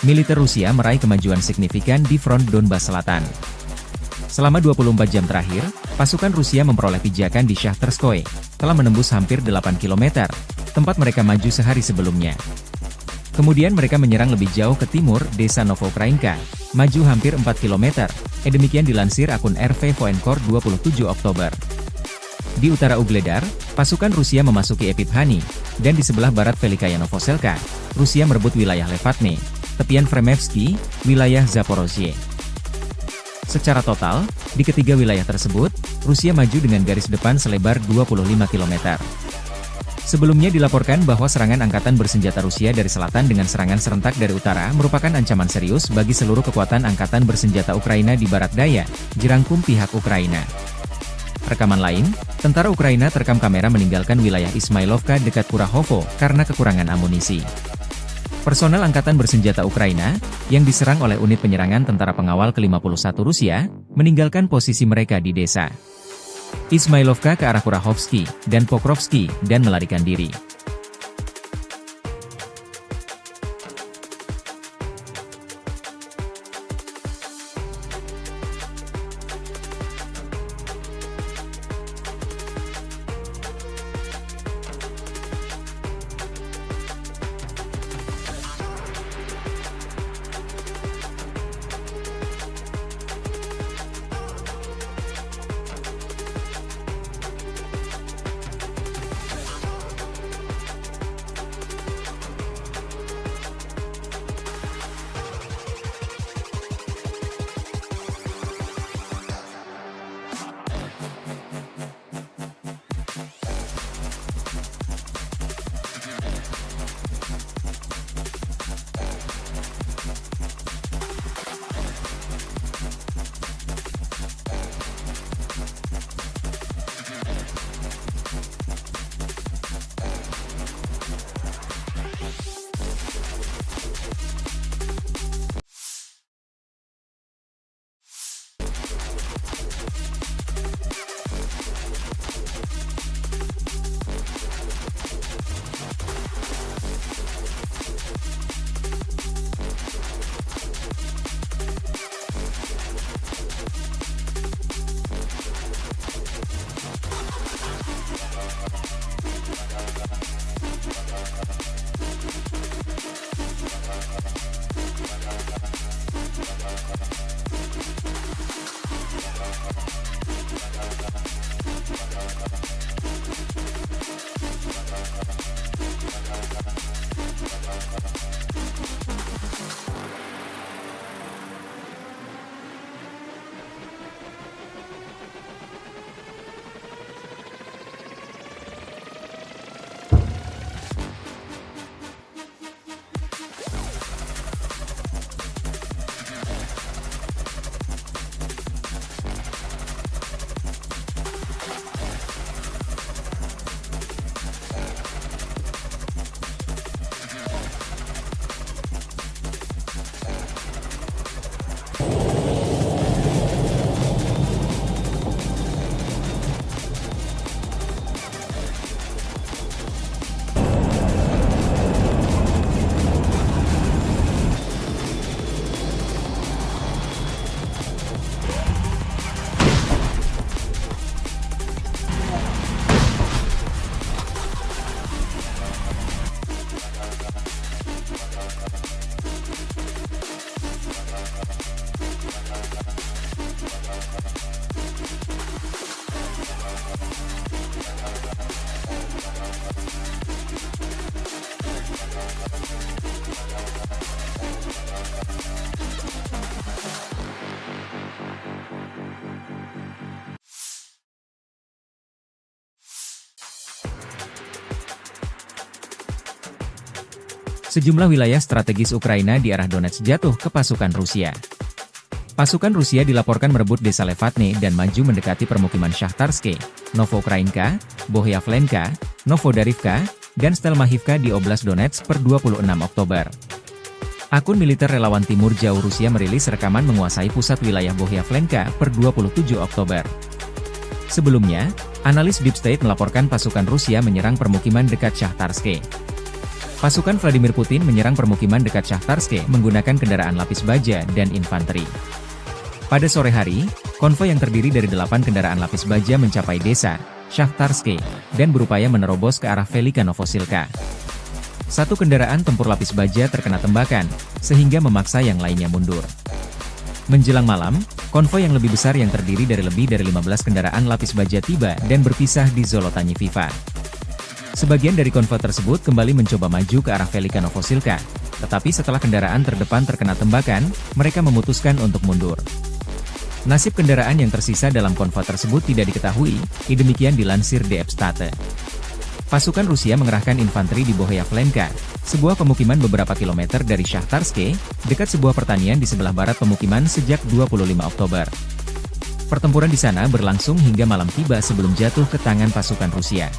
Militer Rusia meraih kemajuan signifikan di front Donbas Selatan. Selama 24 jam terakhir, pasukan Rusia memperoleh pijakan di Shahtarskoye, telah menembus hampir 8 km, tempat mereka maju sehari sebelumnya. Kemudian mereka menyerang lebih jauh ke timur, desa Novokrainka, maju hampir 4 km, demikian dilansir akun RV Voenkor 27 Oktober. Di utara Ugledar, pasukan Rusia memasuki Epiphanny, dan di sebelah barat Velikaya Novoselka, Rusia merebut wilayah Levatne, tepian Fremevsky, wilayah Zaporozhye. Secara total, di ketiga wilayah tersebut, Rusia maju dengan garis depan selebar 25 km. Sebelumnya dilaporkan bahwa serangan angkatan bersenjata Rusia dari selatan dengan serangan serentak dari utara merupakan ancaman serius bagi seluruh kekuatan angkatan bersenjata Ukraina di barat daya, jerangkum pihak Ukraina. Rekaman lain, tentara Ukraina terekam kamera meninggalkan wilayah Ismailovka dekat Kurahovo karena kekurangan amunisi. Personel Angkatan Bersenjata Ukraina, yang diserang oleh unit penyerangan tentara pengawal ke-51 Rusia, meninggalkan posisi mereka di desa Ismailovka ke arah Kurahovsky dan Pokrovsky dan melarikan diri. Sejumlah wilayah strategis Ukraina di arah Donetsk jatuh ke pasukan Rusia. Pasukan Rusia dilaporkan merebut desa Levatne dan maju mendekati permukiman Shahtarske, Novoukrainka, Bohyavlenka, Novodarivka, dan Stelmachivka di Oblast Donetsk per 26 Oktober. Akun militer relawan Timur Jauh Rusia merilis rekaman menguasai pusat wilayah Bohyavlenka per 27 Oktober. Sebelumnya, analis Deep State melaporkan pasukan Rusia menyerang permukiman dekat Shahtarske. Pasukan Vladimir Putin menyerang permukiman dekat Shahtarske menggunakan kendaraan lapis baja dan infanteri. Pada sore hari, konvoi yang terdiri dari 8 kendaraan lapis baja mencapai desa Shahtarske dan berupaya menerobos ke arah Velika Novosilka. Satu kendaraan tempur lapis baja terkena tembakan, sehingga memaksa yang lainnya mundur. Menjelang malam, konvoi yang lebih besar yang terdiri dari lebih dari 15 kendaraan lapis baja tiba dan berpisah di Zolotanyi Viva. Sebagian dari konvoi tersebut kembali mencoba maju ke arah Velika Novosilka, tetapi setelah kendaraan terdepan terkena tembakan, mereka memutuskan untuk mundur. Nasib kendaraan yang tersisa dalam konvoi tersebut tidak diketahui, demikian dilansir DF State. Pasukan Rusia mengerahkan infanteri di Bohyavlenka, sebuah pemukiman beberapa kilometer dari Shahtarske, dekat sebuah pertanian di sebelah barat pemukiman sejak 25 Oktober. Pertempuran di sana berlangsung hingga malam tiba sebelum jatuh ke tangan pasukan Rusia.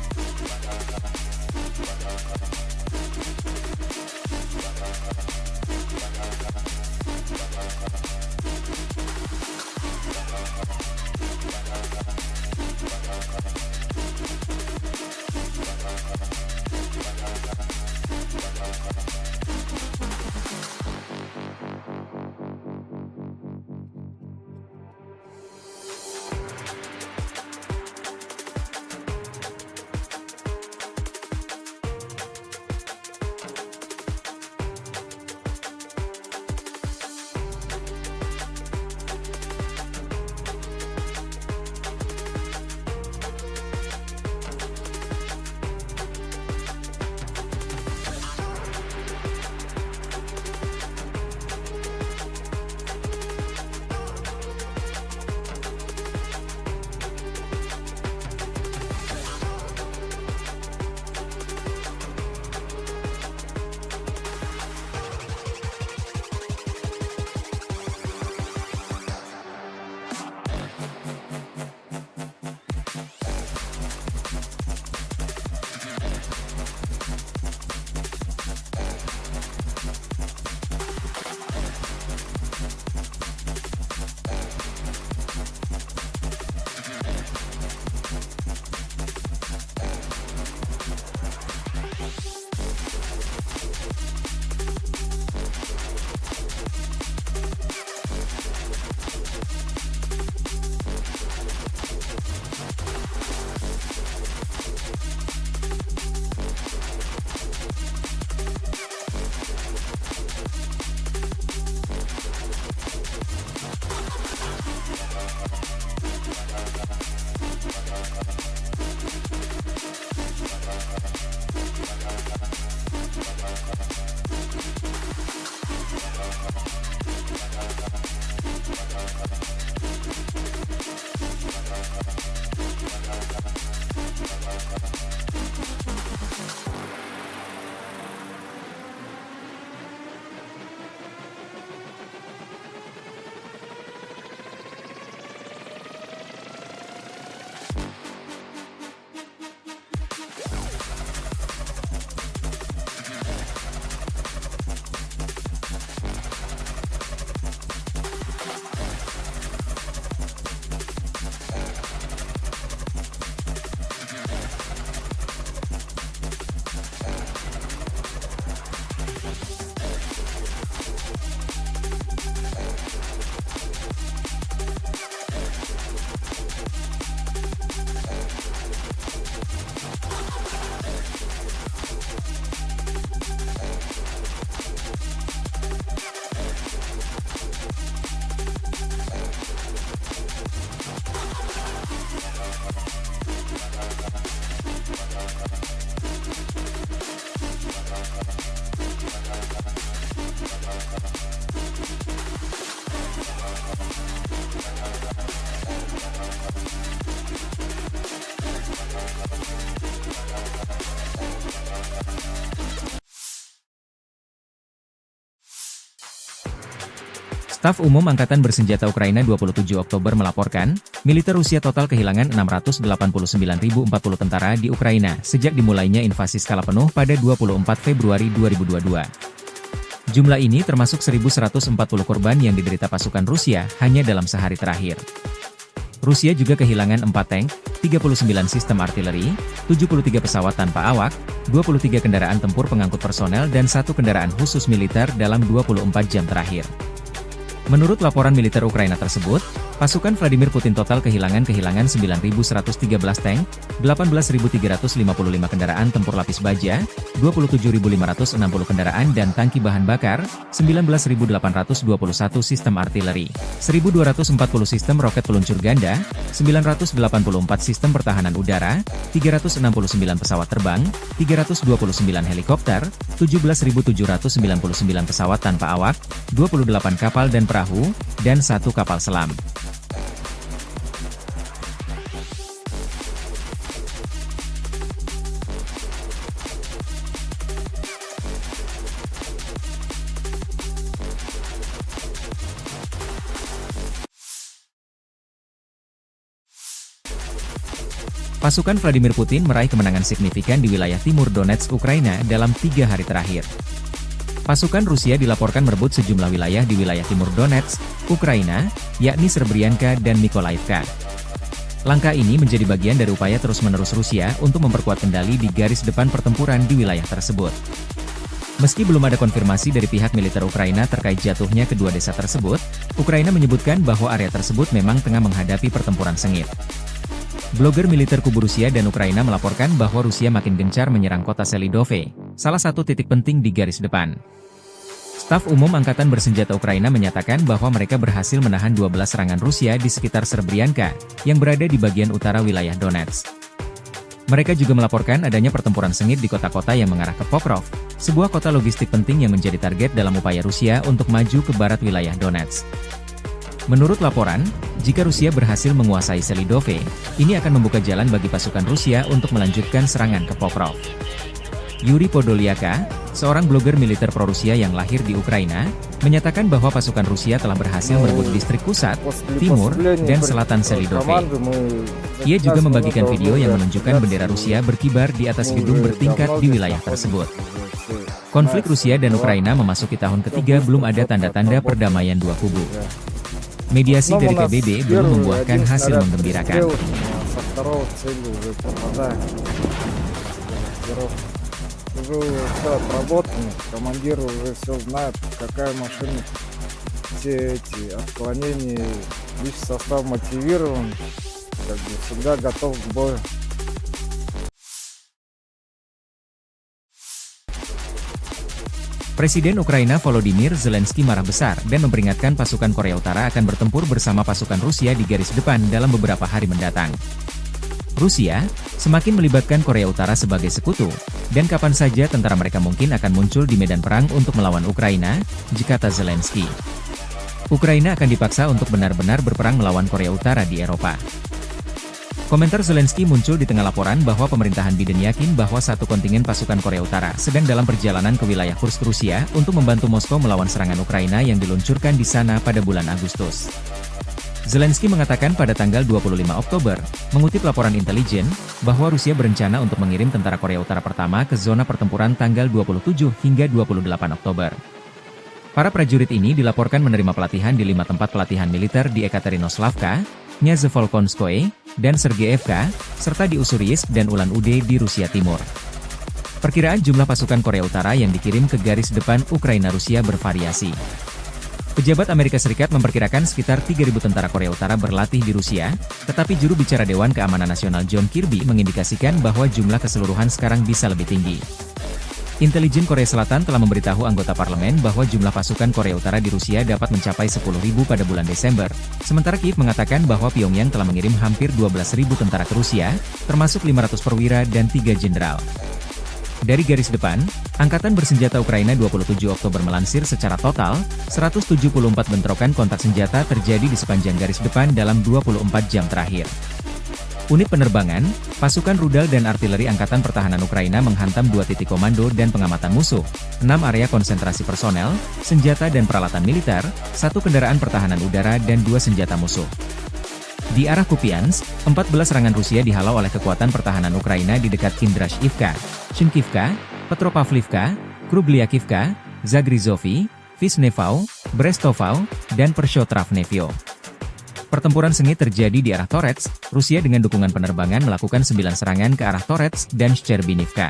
Staf Umum Angkatan Bersenjata Ukraina 27 Oktober melaporkan, militer Rusia total kehilangan 689.040 tentara di Ukraina sejak dimulainya invasi skala penuh pada 24 Februari 2022. Jumlah ini termasuk 1.140 korban yang diderita pasukan Rusia hanya dalam sehari terakhir. Rusia juga kehilangan 4 tank, 39 sistem artileri, 73 pesawat tanpa awak, 23 kendaraan tempur pengangkut personel dan 1 kendaraan khusus militer dalam 24 jam terakhir. Menurut laporan militer Ukraina tersebut, pasukan Vladimir Putin total kehilangan 9.113 tank, 18.355 kendaraan tempur lapis baja, 27.560 kendaraan dan tangki bahan bakar, 19.821 sistem artileri, 1.240 sistem roket peluncur ganda, 984 sistem pertahanan udara, 369 pesawat terbang, 329 helikopter, 17.799 pesawat tanpa awak, 28 kapal dan perahu, dan 1 kapal selam. Pasukan Vladimir Putin meraih kemenangan signifikan di wilayah timur Donetsk, Ukraina dalam 3 hari terakhir. Pasukan Rusia dilaporkan merebut sejumlah wilayah di wilayah timur Donetsk, Ukraina, yakni Serbrianka dan Mykolaiivka. Langkah ini menjadi bagian dari upaya terus-menerus Rusia untuk memperkuat kendali di garis depan pertempuran di wilayah tersebut. Meski belum ada konfirmasi dari pihak militer Ukraina terkait jatuhnya kedua desa tersebut, Ukraina menyebutkan bahwa area tersebut memang tengah menghadapi pertempuran sengit. Blogger militer kubu Rusia dan Ukraina melaporkan bahwa Rusia makin gencar menyerang kota Selidove, salah satu titik penting di garis depan. Staf Umum Angkatan Bersenjata Ukraina menyatakan bahwa mereka berhasil menahan 12 serangan Rusia di sekitar Serbrianka, yang berada di bagian utara wilayah Donetsk. Mereka juga melaporkan adanya pertempuran sengit di kota-kota yang mengarah ke Pokrov, sebuah kota logistik penting yang menjadi target dalam upaya Rusia untuk maju ke barat wilayah Donetsk. Menurut laporan, jika Rusia berhasil menguasai Selidove, ini akan membuka jalan bagi pasukan Rusia untuk melanjutkan serangan ke Pokrov. Yuri Podolyaka, seorang blogger militer pro-Rusia yang lahir di Ukraina, menyatakan bahwa pasukan Rusia telah berhasil merebut distrik pusat, timur, dan selatan Selidove. Ia juga membagikan video yang menunjukkan bendera Rusia berkibar di atas gedung bertingkat di wilayah tersebut. Konflik Rusia dan Ukraina memasuki tahun ketiga, belum ada tanda-tanda perdamaian dua kubu. Mediasi dari PBB belum membuahkan hasil menggembirakan. Уже все отработано, командир уже все знает, какая машина, все эти отклонения, личный состав мотивирован, как бы всегда готов к бою. Presiden Ukraina Volodymyr Zelensky marah besar dan memperingatkan pasukan Korea Utara akan bertempur bersama pasukan Rusia di garis depan dalam beberapa hari mendatang. Rusia semakin melibatkan Korea Utara sebagai sekutu, dan kapan saja tentara mereka mungkin akan muncul di medan perang untuk melawan Ukraina, kata Zelensky. Ukraina akan dipaksa untuk benar-benar berperang melawan Korea Utara di Eropa. Komentar Zelensky muncul di tengah laporan bahwa pemerintahan Biden yakin bahwa satu kontingen pasukan Korea Utara sedang dalam perjalanan ke wilayah Kursk, Rusia, untuk membantu Moskow melawan serangan Ukraina yang diluncurkan di sana pada bulan Agustus. Zelensky mengatakan pada tanggal 25 Oktober, mengutip laporan intelijen, bahwa Rusia berencana untuk mengirim tentara Korea Utara pertama ke zona pertempuran tanggal 27 hingga 28 Oktober. Para prajurit ini dilaporkan menerima pelatihan di 5 tempat pelatihan militer di Ekaterinoslavka, Nyazevolkonskoye, dan Sergeyevka, serta di Ussuriyisk dan Ulan-Ude di Rusia Timur. Perkiraan jumlah pasukan Korea Utara yang dikirim ke garis depan Ukraina-Rusia bervariasi. Pejabat Amerika Serikat memperkirakan sekitar 3.000 tentara Korea Utara berlatih di Rusia, tetapi juru bicara Dewan Keamanan Nasional John Kirby mengindikasikan bahwa jumlah keseluruhan sekarang bisa lebih tinggi. Intelijen Korea Selatan telah memberitahu anggota parlemen bahwa jumlah pasukan Korea Utara di Rusia dapat mencapai 10.000 pada bulan Desember, sementara Kiev mengatakan bahwa Pyongyang telah mengirim hampir 12.000 tentara ke Rusia, termasuk 500 perwira dan 3 jenderal. Dari garis depan, Angkatan Bersenjata Ukraina 27 Oktober melansir secara total, 174 bentrokan kontak senjata terjadi di sepanjang garis depan dalam 24 jam terakhir. Unit penerbangan, pasukan rudal dan artileri Angkatan Pertahanan Ukraina menghantam 2 titik komando dan pengamatan musuh, 6 area konsentrasi personel, senjata dan peralatan militer, 1 kendaraan pertahanan udara dan 2 senjata musuh. Di arah Kupiansk, 14 serangan Rusia dihalau oleh kekuatan pertahanan Ukraina di dekat Kindrashivka, Shinkivka, Petropavlivka, Krugliakivka, Zagrizovy, Visnevau, Brestovau, dan Pershotravnevyo. Pertempuran sengit terjadi di arah Torets, Rusia dengan dukungan penerbangan melakukan 9 serangan ke arah Torets dan Shcherbinivka.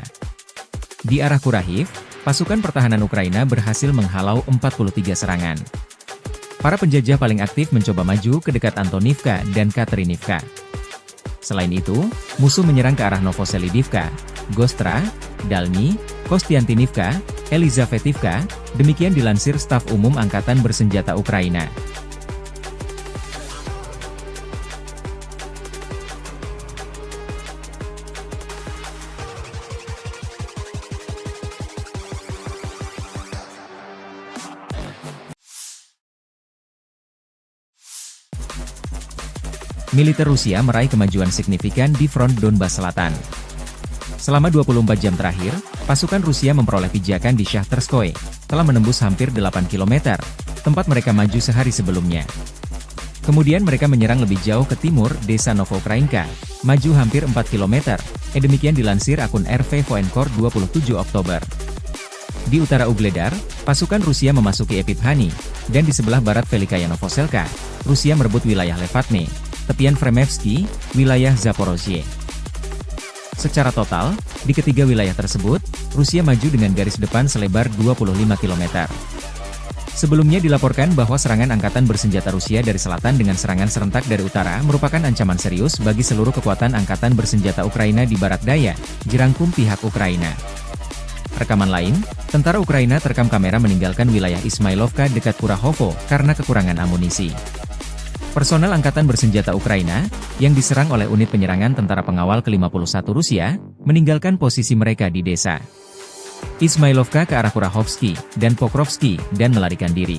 Di arah Kurahiv, pasukan pertahanan Ukraina berhasil menghalau 43 serangan. Para penjajah paling aktif mencoba maju ke dekat Antonivka dan Katerinivka. Selain itu, musuh menyerang ke arah Novoselidivka, Gostra, Dalny, Kostiantinivka, Elizavetivka, demikian dilansir Staf Umum Angkatan Bersenjata Ukraina. Militer Rusia meraih kemajuan signifikan di front Donbas Selatan. Selama 24 jam terakhir, pasukan Rusia memperoleh pijakan di Shahtarskoye, telah menembus hampir 8 km, tempat mereka maju sehari sebelumnya. Kemudian mereka menyerang lebih jauh ke timur, desa Novokrainka, maju hampir 4 km, demikian dilansir akun RV Voenkor 27 Oktober. Di utara Ugledar, pasukan Rusia memasuki Epiphanny, dan di sebelah barat Velikaya Novoselka, Rusia merebut wilayah Levatne, tepian Fremevsky, wilayah Zaporozhye. Secara total, di ketiga wilayah tersebut, Rusia maju dengan garis depan selebar 25 km. Sebelumnya dilaporkan bahwa serangan angkatan bersenjata Rusia dari selatan dengan serangan serentak dari utara merupakan ancaman serius bagi seluruh kekuatan angkatan bersenjata Ukraina di barat daya, dirangkum pihak Ukraina. Rekaman lain, tentara Ukraina terekam kamera meninggalkan wilayah Ismailovka dekat Kurahovo karena kekurangan amunisi. Personel Angkatan Bersenjata Ukraina, yang diserang oleh unit penyerangan tentara pengawal ke-51 Rusia, meninggalkan posisi mereka di desa Ismailovka ke arah Kurahovsky dan Pokrovsky dan melarikan diri.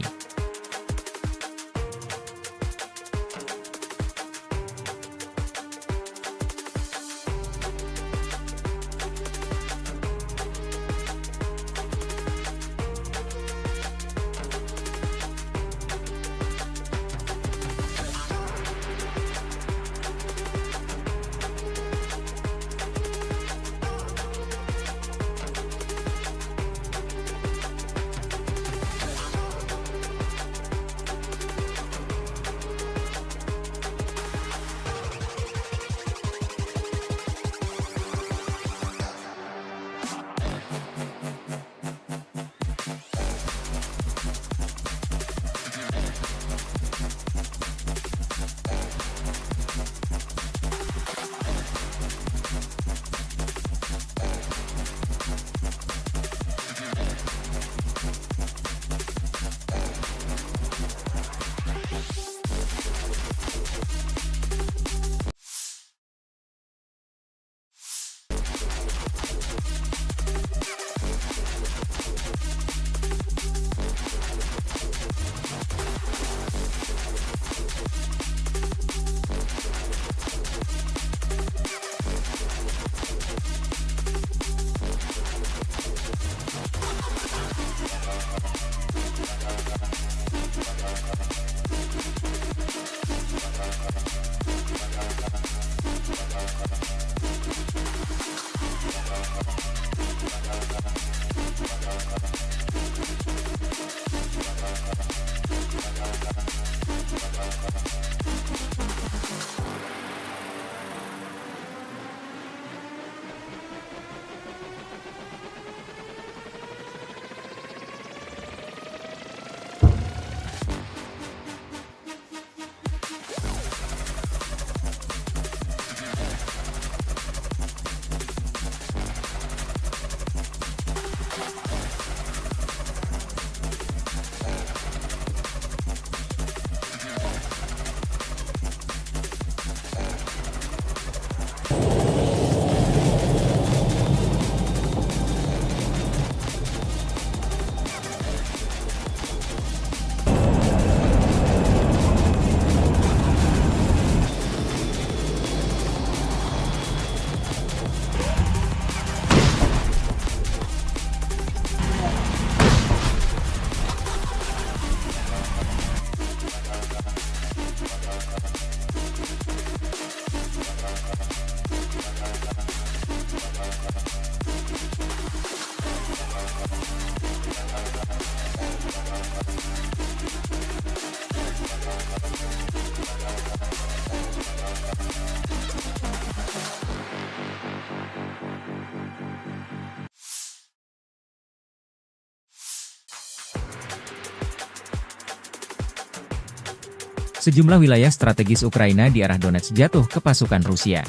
Sejumlah wilayah strategis Ukraina di arah Donetsk jatuh ke pasukan Rusia.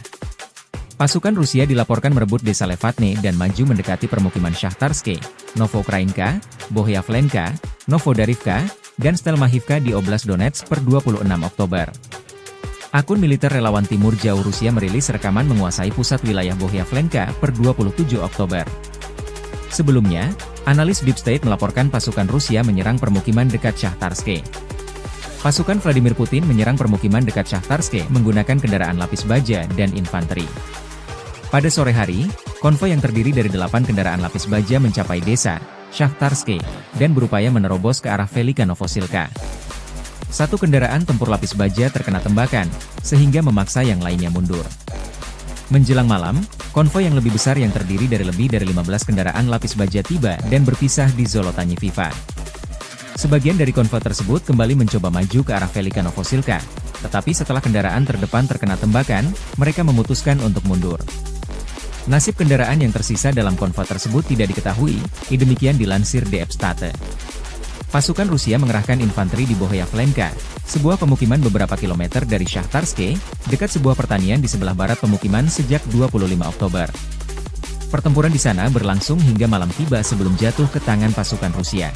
Pasukan Rusia dilaporkan merebut desa Levatne dan maju mendekati permukiman Shahtarske, Novoukrainka, Bohyavlenka, Novodarivka, dan Stelmachivka di Oblast Donetsk per 26 Oktober. Akun militer relawan Timur Jauh Rusia merilis rekaman menguasai pusat wilayah Bohyavlenka per 27 Oktober. Sebelumnya, analis Deep State melaporkan pasukan Rusia menyerang permukiman dekat Shahtarske. Pasukan Vladimir Putin menyerang permukiman dekat Shahtarske menggunakan kendaraan lapis baja dan infanteri. Pada sore hari, konvoi yang terdiri dari 8 kendaraan lapis baja mencapai desa Shahtarske dan berupaya menerobos ke arah Velika Novosilka. Satu kendaraan tempur lapis baja terkena tembakan, sehingga memaksa yang lainnya mundur. Menjelang malam, konvoi yang lebih besar yang terdiri dari lebih dari 15 kendaraan lapis baja tiba dan berpisah di Zolotanyiviva. Sebagian dari konvoi tersebut kembali mencoba maju ke arah Velika Novosilka, tetapi setelah kendaraan terdepan terkena tembakan, mereka memutuskan untuk mundur. Nasib kendaraan yang tersisa dalam konvoi tersebut tidak diketahui, demikian dilansir DF State. Pasukan Rusia mengerahkan infanteri di Bohyavlenka, sebuah pemukiman beberapa kilometer dari Shahtarske, dekat sebuah pertanian di sebelah barat pemukiman sejak 25 Oktober. Pertempuran di sana berlangsung hingga malam tiba sebelum jatuh ke tangan pasukan Rusia.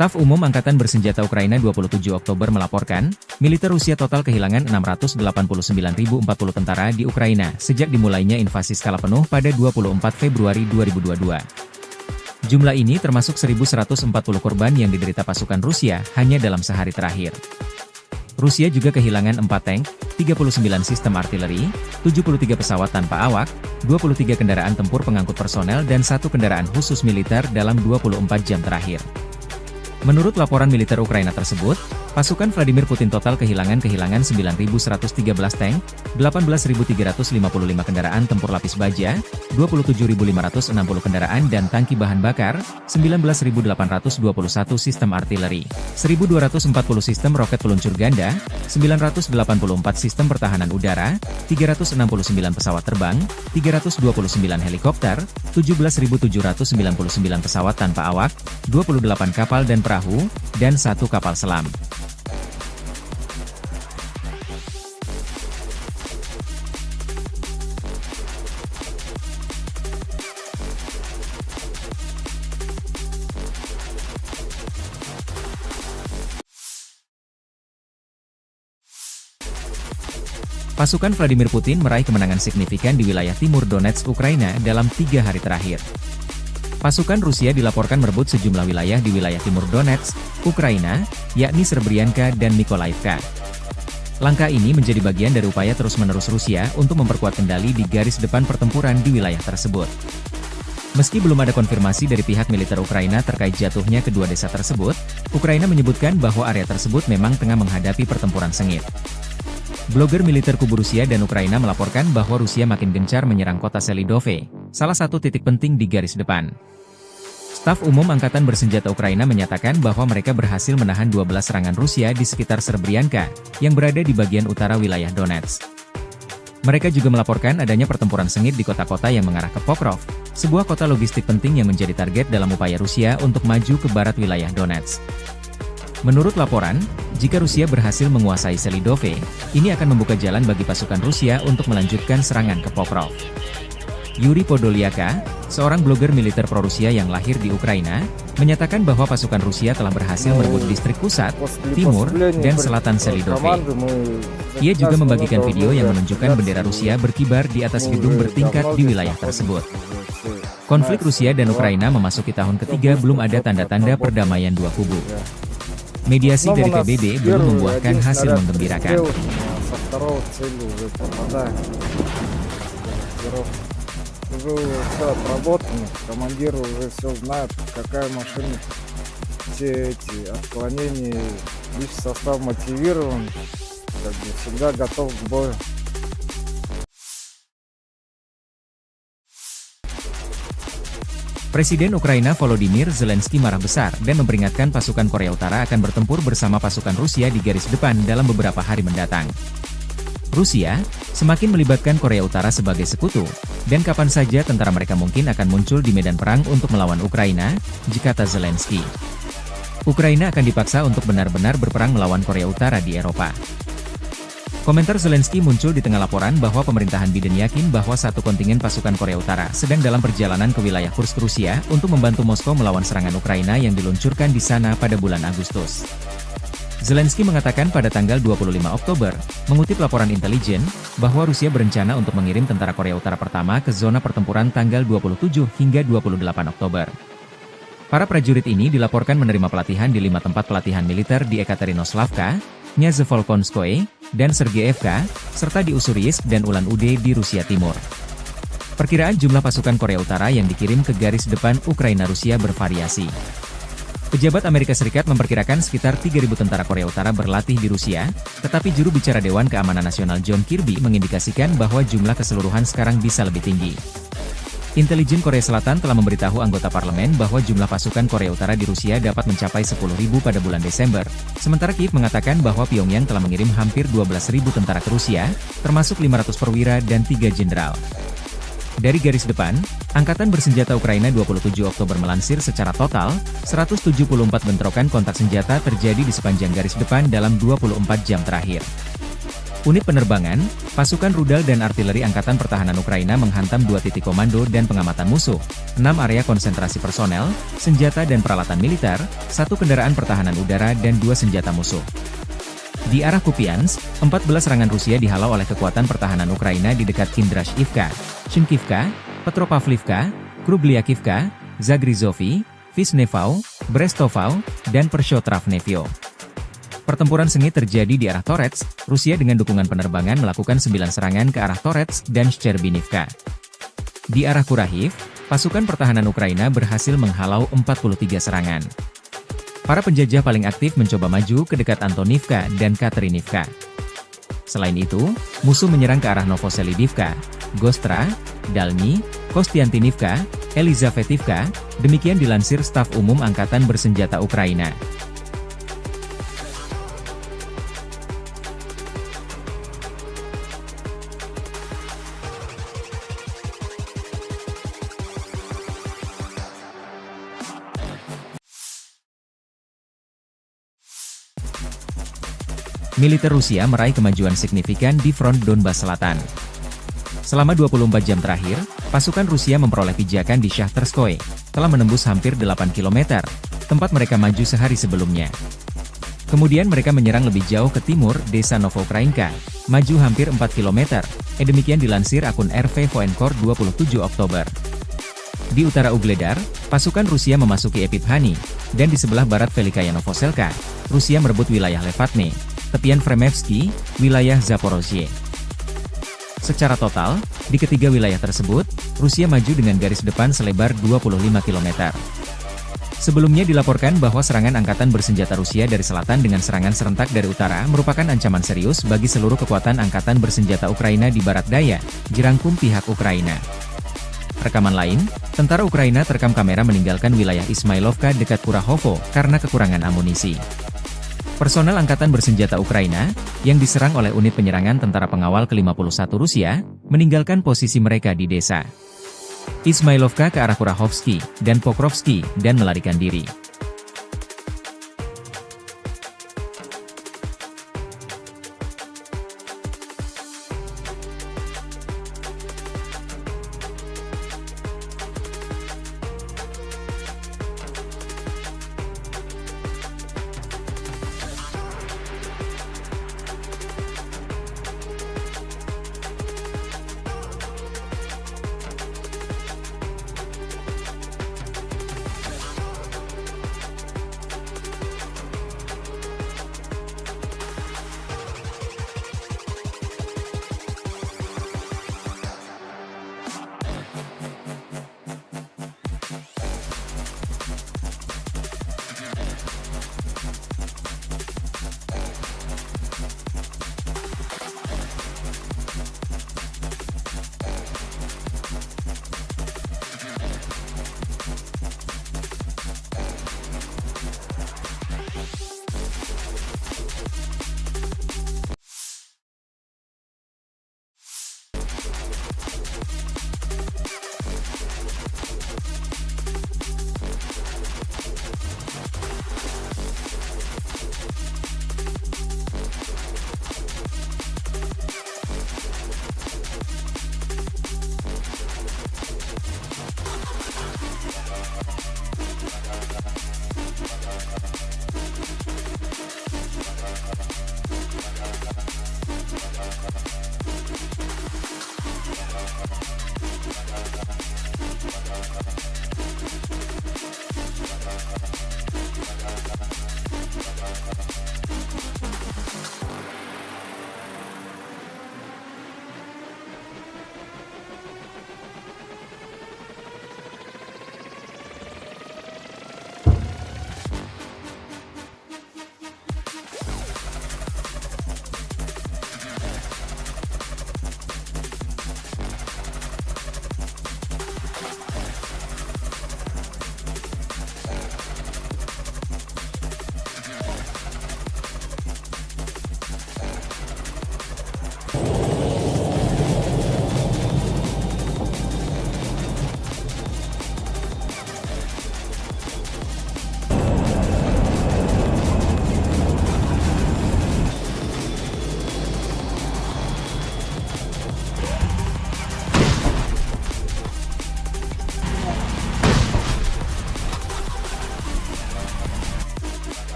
Staf Umum Angkatan Bersenjata Ukraina 27 Oktober melaporkan, militer Rusia total kehilangan 689.040 tentara di Ukraina sejak dimulainya invasi skala penuh pada 24 Februari 2022. Jumlah ini termasuk 1.140 korban yang diderita pasukan Rusia hanya dalam sehari terakhir. Rusia juga kehilangan 4 tank, 39 sistem artileri, 73 pesawat tanpa awak, 23 kendaraan tempur pengangkut personel dan 1 kendaraan khusus militer dalam 24 jam terakhir. Menurut laporan militer Ukraina tersebut, pasukan Vladimir Putin total kehilangan 9.113 tank, 18.355 kendaraan tempur lapis baja, 27.560 kendaraan dan tangki bahan bakar, 19.821 sistem artileri, 1.240 sistem roket peluncur ganda, 984 sistem pertahanan udara, 369 pesawat terbang, 329 helikopter, 17.799 pesawat tanpa awak, 28 kapal dan perahu, dan 1 kapal selam. Pasukan Vladimir Putin meraih kemenangan signifikan di wilayah timur Donetsk, Ukraina dalam 3 hari terakhir. Pasukan Rusia dilaporkan merebut sejumlah wilayah di wilayah timur Donetsk, Ukraina, yakni Srebrenica dan Mykolaiv. Langkah ini menjadi bagian dari upaya terus-menerus Rusia untuk memperkuat kendali di garis depan pertempuran di wilayah tersebut. Meski belum ada konfirmasi dari pihak militer Ukraina terkait jatuhnya kedua desa tersebut, Ukraina menyebutkan bahwa area tersebut memang tengah menghadapi pertempuran sengit. Blogger militer kubu Rusia dan Ukraina melaporkan bahwa Rusia makin gencar menyerang kota Selidove, salah satu titik penting di garis depan. Staf Umum Angkatan Bersenjata Ukraina menyatakan bahwa mereka berhasil menahan 12 serangan Rusia di sekitar Srebrenica, yang berada di bagian utara wilayah Donetsk. Mereka juga melaporkan adanya pertempuran sengit di kota-kota yang mengarah ke Pokrov, sebuah kota logistik penting yang menjadi target dalam upaya Rusia untuk maju ke barat wilayah Donetsk. Menurut laporan, jika Rusia berhasil menguasai Selidove, ini akan membuka jalan bagi pasukan Rusia untuk melanjutkan serangan ke Pokrov. Yuri Podolyaka, seorang blogger militer pro-Rusia yang lahir di Ukraina, menyatakan bahwa pasukan Rusia telah berhasil merebut distrik pusat, timur, dan selatan Selidove. Ia juga membagikan video yang menunjukkan bendera Rusia berkibar di atas gedung bertingkat di wilayah tersebut. Konflik Rusia dan Ukraina memasuki tahun ketiga, belum ada tanda-tanda perdamaian dua kubu. Mediasi dari PBB belum membuahkan hasil menggembirakan. Уже все отработано, командир уже все знает, какая машина, все эти отклонения, лишь состав мотивирован, как бы всегда готов к бою. Presiden Ukraina Volodymyr Zelensky marah besar dan memperingatkan pasukan Korea Utara akan bertempur bersama pasukan Rusia di garis depan dalam beberapa hari mendatang. Rusia semakin melibatkan Korea Utara sebagai sekutu, dan kapan saja tentara mereka mungkin akan muncul di medan perang untuk melawan Ukraina, kata Zelensky. Ukraina akan dipaksa untuk benar-benar berperang melawan Korea Utara di Eropa. Komentar Zelensky muncul di tengah laporan bahwa pemerintahan Biden yakin bahwa satu kontingen pasukan Korea Utara sedang dalam perjalanan ke wilayah Kursk, Rusia untuk membantu Moskow melawan serangan Ukraina yang diluncurkan di sana pada bulan Agustus. Zelensky mengatakan pada tanggal 25 Oktober, mengutip laporan intelijen, bahwa Rusia berencana untuk mengirim tentara Korea Utara pertama ke zona pertempuran tanggal 27 hingga 28 Oktober. Para prajurit ini dilaporkan menerima pelatihan di 5 tempat pelatihan militer di Ekaterinoslavka, Nyazevolkonskoye, dan Sergeyevka, serta di Ussuriyisk dan Ulan-Ude di Rusia Timur. Perkiraan jumlah pasukan Korea Utara yang dikirim ke garis depan Ukraina-Rusia bervariasi. Pejabat Amerika Serikat memperkirakan sekitar 3.000 tentara Korea Utara berlatih di Rusia, tetapi juru bicara Dewan Keamanan Nasional John Kirby mengindikasikan bahwa jumlah keseluruhan sekarang bisa lebih tinggi. Intelijen Korea Selatan telah memberitahu anggota parlemen bahwa jumlah pasukan Korea Utara di Rusia dapat mencapai 10.000 pada bulan Desember, sementara Kiev mengatakan bahwa Pyongyang telah mengirim hampir 12.000 tentara ke Rusia, termasuk 500 perwira dan 3 jenderal. Dari garis depan, Angkatan Bersenjata Ukraina 27 Oktober melansir secara total, 174 bentrokan kontak senjata terjadi di sepanjang garis depan dalam 24 jam terakhir. Unit penerbangan, pasukan rudal dan artileri Angkatan Pertahanan Ukraina menghantam 2 titik komando dan pengamatan musuh, 6 area konsentrasi personel, senjata dan peralatan militer, 1 kendaraan pertahanan udara dan 2 senjata musuh. Di arah Kupiansk, 14 serangan Rusia dihalau oleh kekuatan pertahanan Ukraina di dekat Kindrashivka, Shinkivka, Petropavlivka, Krubliakivka, Zagrizovy, Vishnevau, Brestovau, dan Pershotravnevyo. Pertempuran sengit terjadi di arah Torets, Rusia dengan dukungan penerbangan melakukan 9 serangan ke arah Torets dan Shcherbinivka. Di arah Kurahiv, pasukan pertahanan Ukraina berhasil menghalau 43 serangan. Para penjajah paling aktif mencoba maju ke dekat Antonivka dan Katerinivka. Selain itu, musuh menyerang ke arah Novoselidivka, Gostra, Dalny, Kostiantinivka, Elizavetivka, demikian dilansir Staf Umum Angkatan Bersenjata Ukraina. Militer Rusia meraih kemajuan signifikan di front Donbas Selatan. Selama 24 jam terakhir, pasukan Rusia memperoleh pijakan di Shahtarskoye, telah menembus hampir 8 km, tempat mereka maju sehari sebelumnya. Kemudian mereka menyerang lebih jauh ke timur, desa Novokrainka, maju hampir 4 km, demikian dilansir akun RV Voenkor 27 Oktober. Di utara Ugledar, pasukan Rusia memasuki Epiphanny, dan di sebelah barat Velikaya Novoselka, Rusia merebut wilayah Levatne, tepian Fremevsky, wilayah Zaporozhye. Secara total, di ketiga wilayah tersebut, Rusia maju dengan garis depan selebar 25 km. Sebelumnya dilaporkan bahwa serangan angkatan bersenjata Rusia dari selatan dengan serangan serentak dari utara merupakan ancaman serius bagi seluruh kekuatan angkatan bersenjata Ukraina di barat daya, dirangkum pihak Ukraina. Rekaman lain, tentara Ukraina terekam kamera meninggalkan wilayah Ismailovka dekat Kurahovo karena kekurangan amunisi. Personel Angkatan Bersenjata Ukraina, yang diserang oleh unit penyerangan tentara pengawal ke-51 Rusia, meninggalkan posisi mereka di desa Ismailovka ke arah Kurahovsky dan Pokrovsky dan melarikan diri.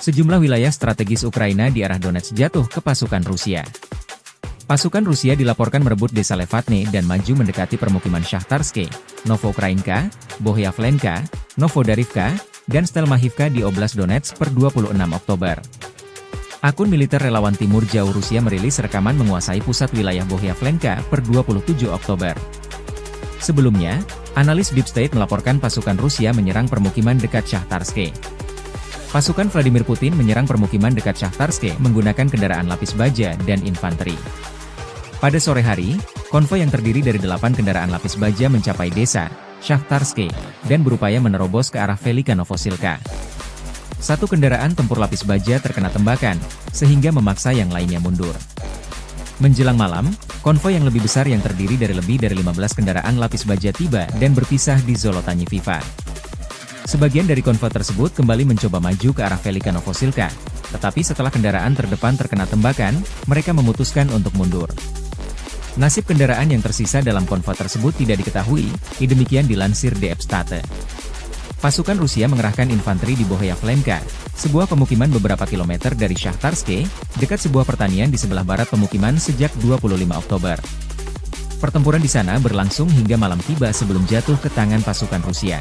Sejumlah wilayah strategis Ukraina di arah Donetsk jatuh ke pasukan Rusia. Pasukan Rusia dilaporkan merebut desa Levatne dan maju mendekati permukiman Shahtarske, Novoukrainka, Bohyavlenka, Novodarivka, dan Stelmachivka di Oblast Donetsk per 26 Oktober. Akun militer relawan Timur Jauh Rusia merilis rekaman menguasai pusat wilayah Bohyavlenka per 27 Oktober. Sebelumnya, analis Deep State melaporkan pasukan Rusia menyerang permukiman dekat Shahtarske. Pasukan Vladimir Putin menyerang permukiman dekat Shahtarske menggunakan kendaraan lapis baja dan infanteri. Pada sore hari, konvoi yang terdiri dari 8 kendaraan lapis baja mencapai desa Shahtarske dan berupaya menerobos ke arah Velika Novosilka. Satu kendaraan tempur lapis baja terkena tembakan, sehingga memaksa yang lainnya mundur. Menjelang malam, konvoi yang lebih besar yang terdiri dari lebih dari 15 kendaraan lapis baja tiba dan berpisah di Zolotanyiviva. Sebagian dari konvoi tersebut kembali mencoba maju ke arah Velika Novosilka, tetapi setelah kendaraan terdepan terkena tembakan, mereka memutuskan untuk mundur. Nasib kendaraan yang tersisa dalam konvoi tersebut tidak diketahui, demikian dilansir DF State. Pasukan Rusia mengerahkan infanteri di Bohyavlenka, sebuah pemukiman beberapa kilometer dari Shahtarske, dekat sebuah pertanian di sebelah barat pemukiman sejak 25 Oktober. Pertempuran di sana berlangsung hingga malam tiba sebelum jatuh ke tangan pasukan Rusia.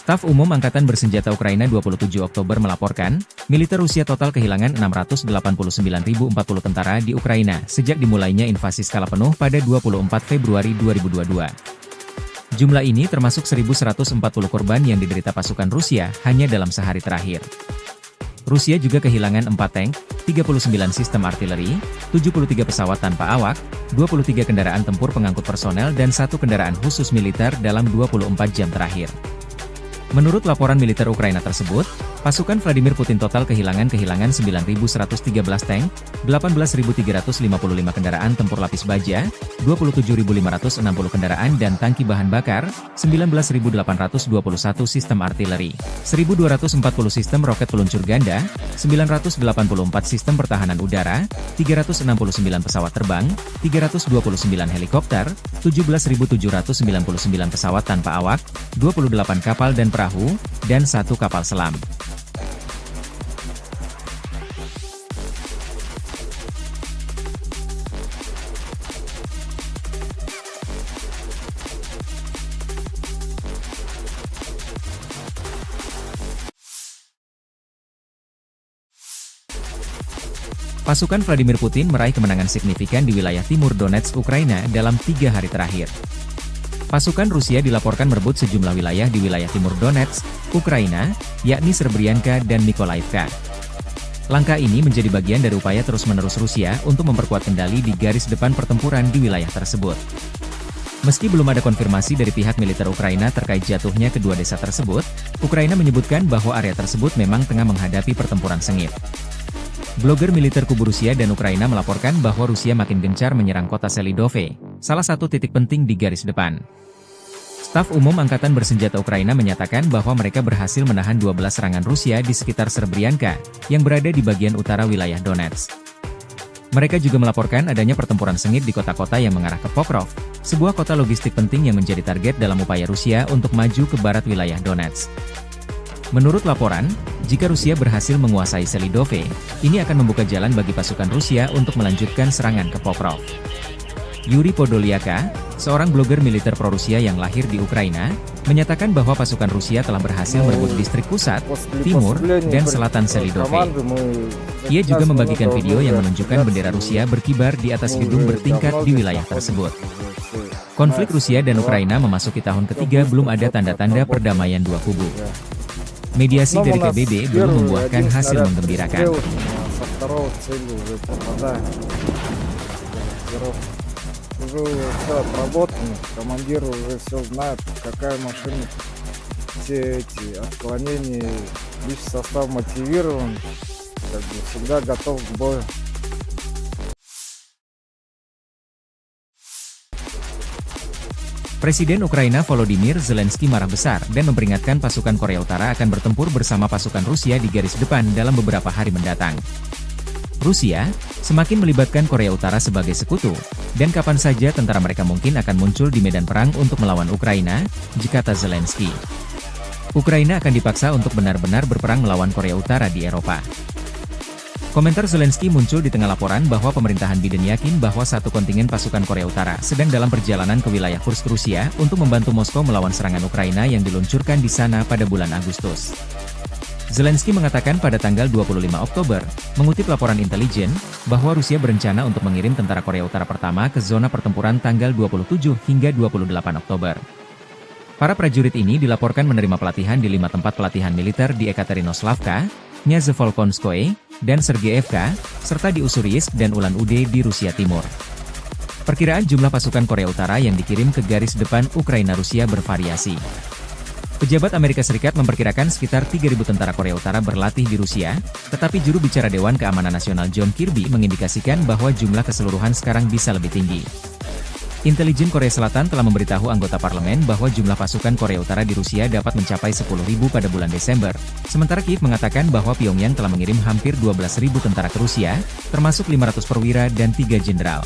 Staf Umum Angkatan Bersenjata Ukraina 27 Oktober melaporkan, militer Rusia total kehilangan 689.040 tentara di Ukraina sejak dimulainya invasi skala penuh pada 24 Februari 2022. Jumlah ini termasuk 1.140 korban yang diderita pasukan Rusia hanya dalam sehari terakhir. Rusia juga kehilangan 4 tank, 39 sistem artileri, 73 pesawat tanpa awak, 23 kendaraan tempur pengangkut personel dan 1 kendaraan khusus militer dalam 24 jam terakhir. Menurut laporan militer Ukraina tersebut, pasukan Vladimir Putin total kehilangan 9.113 tank, 18.355 kendaraan tempur lapis baja, 27.560 kendaraan dan tangki bahan bakar, 19.821 sistem artileri, 1.240 sistem roket peluncur ganda, 984 sistem pertahanan udara, 369 pesawat terbang, 329 helikopter, 17.799 pesawat tanpa awak, 28 kapal dan perahu, dan 1 kapal selam. Pasukan Vladimir Putin meraih kemenangan signifikan di wilayah timur Donetsk, Ukraina dalam 3 hari terakhir. Pasukan Rusia dilaporkan merebut sejumlah wilayah di wilayah timur Donetsk, Ukraina, yakni Srebrenica dan Mykolaiv. Langkah ini menjadi bagian dari upaya terus-menerus Rusia untuk memperkuat kendali di garis depan pertempuran di wilayah tersebut. Meski belum ada konfirmasi dari pihak militer Ukraina terkait jatuhnya kedua desa tersebut, Ukraina menyebutkan bahwa area tersebut memang tengah menghadapi pertempuran sengit. Blogger militer kubu Rusia dan Ukraina melaporkan bahwa Rusia makin gencar menyerang kota Selidove, salah satu titik penting di garis depan. Staf Umum Angkatan Bersenjata Ukraina menyatakan bahwa mereka berhasil menahan 12 serangan Rusia di sekitar Srebrenica, yang berada di bagian utara wilayah Donetsk. Mereka juga melaporkan adanya pertempuran sengit di kota-kota yang mengarah ke Pokrov, sebuah kota logistik penting yang menjadi target dalam upaya Rusia untuk maju ke barat wilayah Donetsk. Menurut laporan, jika Rusia berhasil menguasai Selidove, ini akan membuka jalan bagi pasukan Rusia untuk melanjutkan serangan ke Pokrov. Yuri Podolyaka, seorang blogger militer pro-Rusia yang lahir di Ukraina, menyatakan bahwa pasukan Rusia telah berhasil merebut distrik pusat, timur, dan selatan Selidove. Ia juga membagikan video yang menunjukkan bendera Rusia berkibar di atas gedung bertingkat di wilayah tersebut. Konflik Rusia dan Ukraina memasuki tahun ketiga, belum ada tanda-tanda perdamaian dua kubu. Mediasi dari PBB belum membuahkan hasil menggembirakan. Уже все отработано, командир уже все знает, какая машина, все эти отклонения, лишь состав мотивирован, как бы всегда готов к бою. Presiden Ukraina Volodymyr Zelensky marah besar dan memperingatkan pasukan Korea Utara akan bertempur bersama pasukan Rusia di garis depan dalam beberapa hari mendatang. Rusia semakin melibatkan Korea Utara sebagai sekutu, dan kapan saja tentara mereka mungkin akan muncul di medan perang untuk melawan Ukraina, kata Zelensky. Ukraina akan dipaksa untuk benar-benar berperang melawan Korea Utara di Eropa. Komentar Zelensky muncul di tengah laporan bahwa pemerintahan Biden yakin bahwa satu kontingen pasukan Korea Utara sedang dalam perjalanan ke wilayah Kursk, Rusia untuk membantu Moskow melawan serangan Ukraina yang diluncurkan di sana pada bulan Agustus. Zelensky mengatakan pada tanggal 25 Oktober, mengutip laporan intelijen, bahwa Rusia berencana untuk mengirim tentara Korea Utara pertama ke zona pertempuran tanggal 27 hingga 28 Oktober. Para prajurit ini dilaporkan menerima pelatihan di 5 tempat pelatihan militer di Ekaterinoslavka, Nyazevolkonskoye, dan Sergeyevka, serta di Ussuriyisk dan Ulan-Ude di Rusia Timur. Perkiraan jumlah pasukan Korea Utara yang dikirim ke garis depan Ukraina Rusia bervariasi. Pejabat Amerika Serikat memperkirakan sekitar 3.000 tentara Korea Utara berlatih di Rusia, tetapi juru bicara Dewan Keamanan Nasional John Kirby mengindikasikan bahwa jumlah keseluruhan sekarang bisa lebih tinggi. Intelijen Korea Selatan telah memberitahu anggota parlemen bahwa jumlah pasukan Korea Utara di Rusia dapat mencapai 10.000 pada bulan Desember, sementara Kiev mengatakan bahwa Pyongyang telah mengirim hampir 12.000 tentara ke Rusia, termasuk 500 perwira dan 3 jenderal.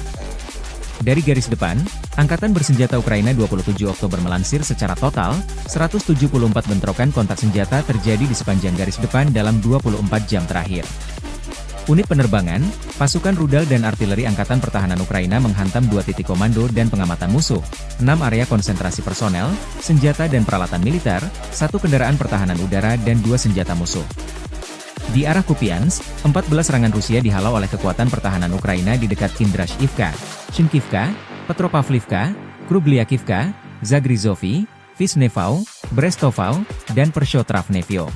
Dari garis depan, Angkatan Bersenjata Ukraina 27 Oktober melansir secara total, 174 bentrokan kontak senjata terjadi di sepanjang garis depan dalam 24 jam terakhir. Unit penerbangan, pasukan rudal dan artileri Angkatan Pertahanan Ukraina menghantam 2 titik komando dan pengamatan musuh, 6 area konsentrasi personel, senjata dan peralatan militer, 1 kendaraan pertahanan udara dan 2 senjata musuh. Di arah Kupiansk, 14 serangan Rusia dihalau oleh kekuatan pertahanan Ukraina di dekat Kindrashivka, Shinkivka, Petropavlivka, Krugliakivka, Zagrizovy, Vishnevau, Brestovau, dan Pershotravnevyo.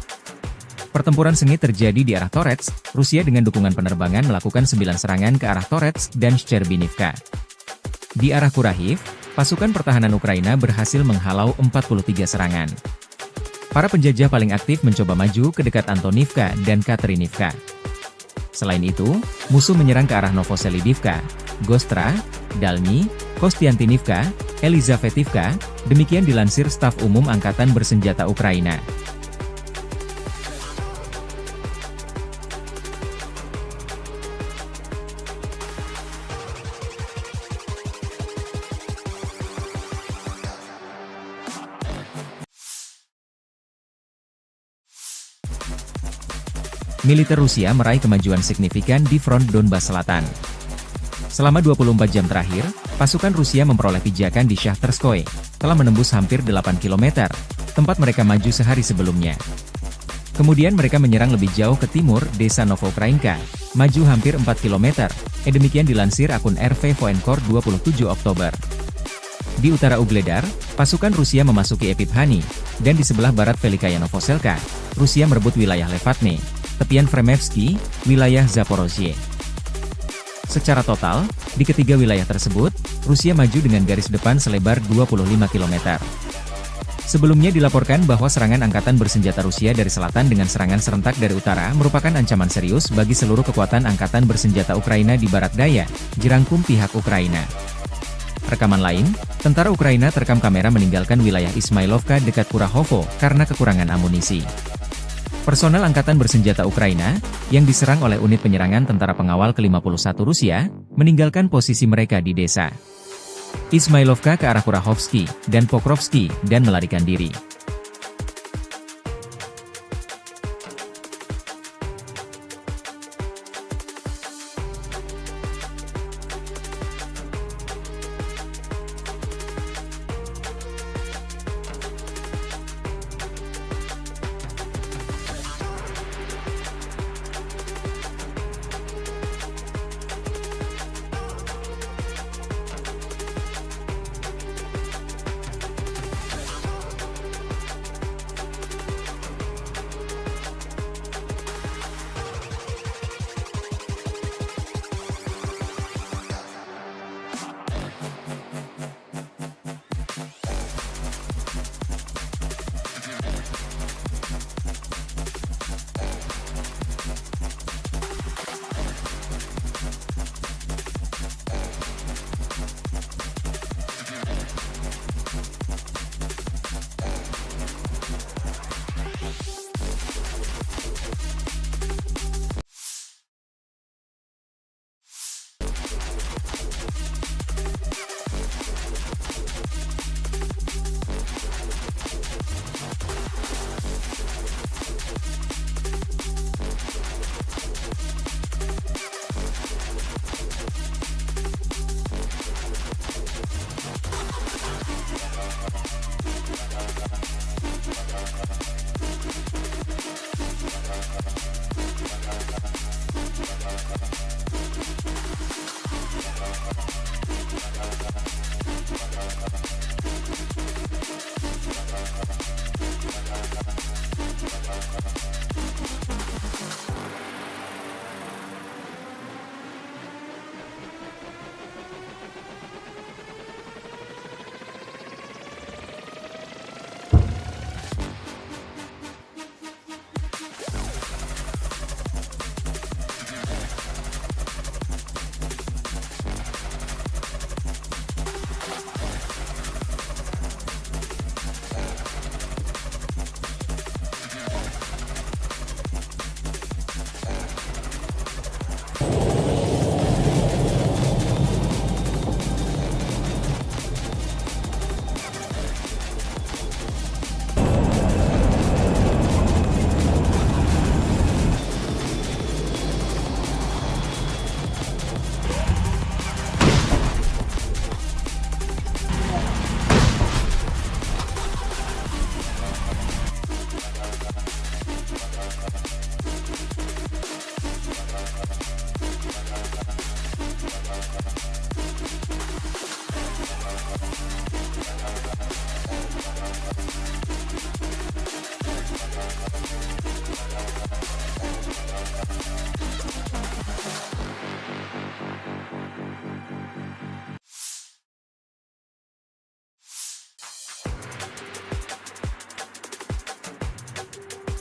Pertempuran sengit terjadi di arah Torets, Rusia dengan dukungan penerbangan melakukan 9 serangan ke arah Torets dan Shcherbinivka. Di arah Kurahiv, pasukan pertahanan Ukraina berhasil menghalau 43 serangan. Para penjajah paling aktif mencoba maju ke dekat Antonivka dan Katerinivka. Selain itu, musuh menyerang ke arah Novoselidivka, Gostra, Dalny, Kostiantinivka, Elizavetivka, demikian dilansir Staf Umum Angkatan Bersenjata Ukraina. Militer Rusia meraih kemajuan signifikan di front Donbas Selatan. Selama 24 jam terakhir, pasukan Rusia memperoleh pijakan di Shahtarskoye, telah menembus hampir 8 km, tempat mereka maju sehari sebelumnya. Kemudian mereka menyerang lebih jauh ke timur, desa Novoukrainka, maju hampir 4 km, demikian dilansir akun RV Voenkor 27 Oktober. Di utara Ugledar, pasukan Rusia memasuki Epipani, dan di sebelah barat Velikaya Novoselka, Rusia merebut wilayah Levatne, tepian Fremevsky, wilayah Zaporozhye. Secara total, di ketiga wilayah tersebut, Rusia maju dengan garis depan selebar 25 km. Sebelumnya dilaporkan bahwa serangan angkatan bersenjata Rusia dari selatan dengan serangan serentak dari utara merupakan ancaman serius bagi seluruh kekuatan angkatan bersenjata Ukraina di barat daya, jerangkum pihak Ukraina. Rekaman lain, tentara Ukraina terekam kamera meninggalkan wilayah Ismailovka dekat Kurahovo karena kekurangan amunisi. Personel Angkatan Bersenjata Ukraina, yang diserang oleh unit penyerangan tentara pengawal ke-51 Rusia, meninggalkan posisi mereka di desa Ismailovka ke arah Kurahovsky dan Pokrovsky dan melarikan diri.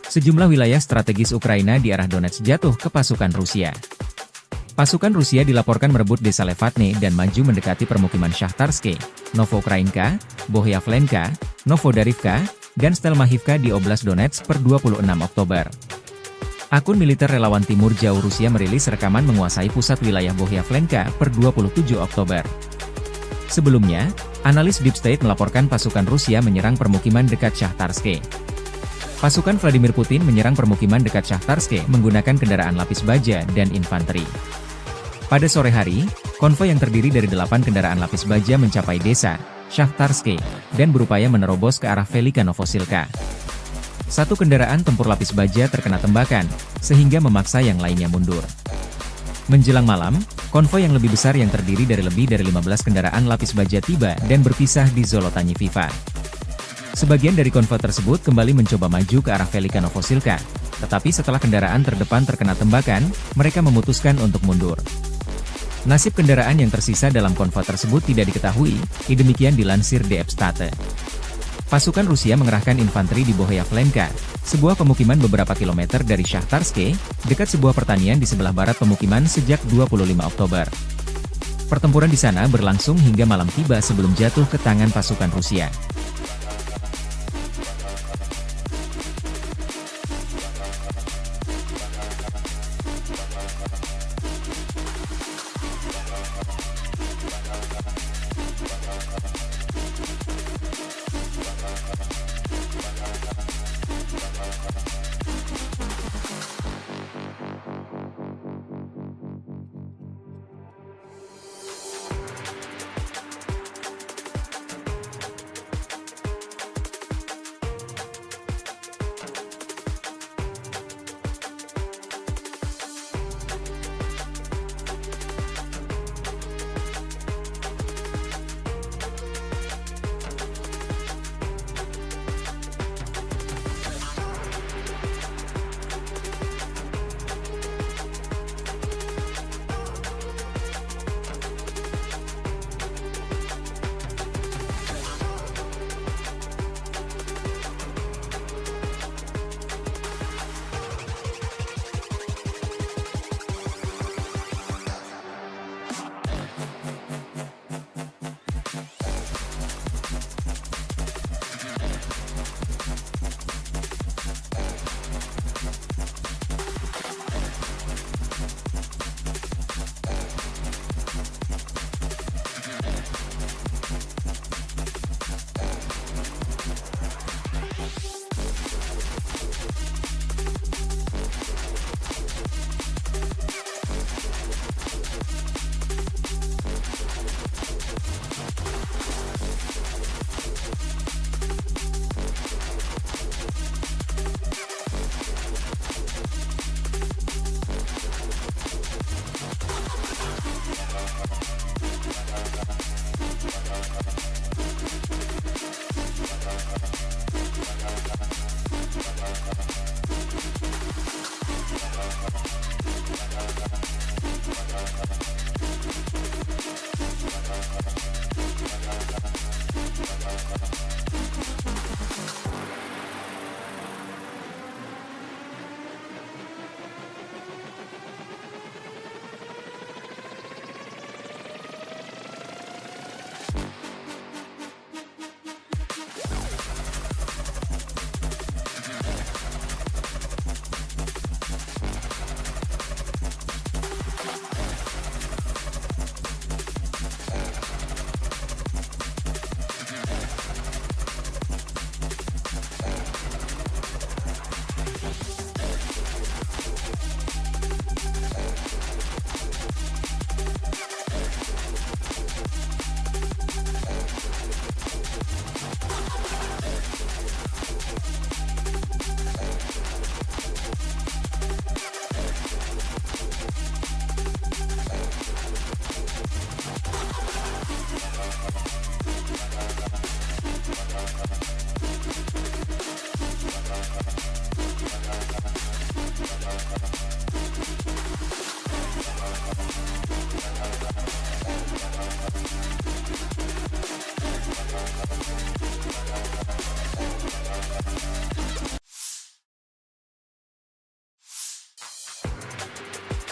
Sejumlah wilayah strategis Ukraina di arah Donetsk jatuh ke pasukan Rusia. Pasukan Rusia dilaporkan merebut desa Levatne dan maju mendekati permukiman Shahtarske, Novokrainka, Bohyavlenka, Novodarivka, dan Stelmahivka di Oblast Donetsk per 26 Oktober. Akun militer relawan Timur Jauh Rusia merilis rekaman menguasai pusat wilayah Bohyavlenka per 27 Oktober. Sebelumnya, analis Deep State melaporkan pasukan Rusia menyerang permukiman dekat Shahtarske. Pasukan Vladimir Putin menyerang permukiman dekat Shahtarske menggunakan kendaraan lapis baja dan infanteri. Pada sore hari, konvoi yang terdiri dari 8 kendaraan lapis baja mencapai desa Shahtarske dan berupaya menerobos ke arah Velika Novosilka. Satu kendaraan tempur lapis baja terkena tembakan, sehingga memaksa yang lainnya mundur. Menjelang malam, konvoi yang lebih besar yang terdiri dari lebih dari 15 kendaraan lapis baja tiba dan berpisah di Zolotanye Viva. Sebagian dari konvoi tersebut kembali mencoba maju ke arah Velika Novosilka, tetapi setelah kendaraan terdepan terkena tembakan, mereka memutuskan untuk mundur. Nasib kendaraan yang tersisa dalam konvoi tersebut tidak diketahui, demikian dilansir DF State. Pasukan Rusia mengerahkan infanteri di Bohyavlenka, sebuah pemukiman beberapa kilometer dari Shahtarske, dekat sebuah pertanian di sebelah barat pemukiman sejak 25 Oktober. Pertempuran di sana berlangsung hingga malam tiba sebelum jatuh ke tangan pasukan Rusia.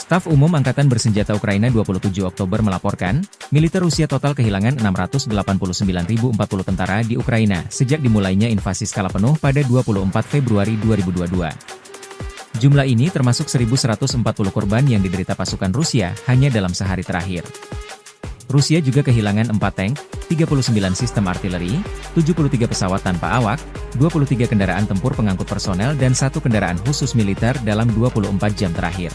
Staf Umum Angkatan Bersenjata Ukraina 27 Oktober melaporkan, militer Rusia total kehilangan 689.040 tentara di Ukraina sejak dimulainya invasi skala penuh pada 24 Februari 2022. Jumlah ini termasuk 1.140 korban yang diderita pasukan Rusia hanya dalam sehari terakhir. Rusia juga kehilangan 4 tank, 39 sistem artileri, 73 pesawat tanpa awak, 23 kendaraan tempur pengangkut personel dan 1 kendaraan khusus militer dalam 24 jam terakhir.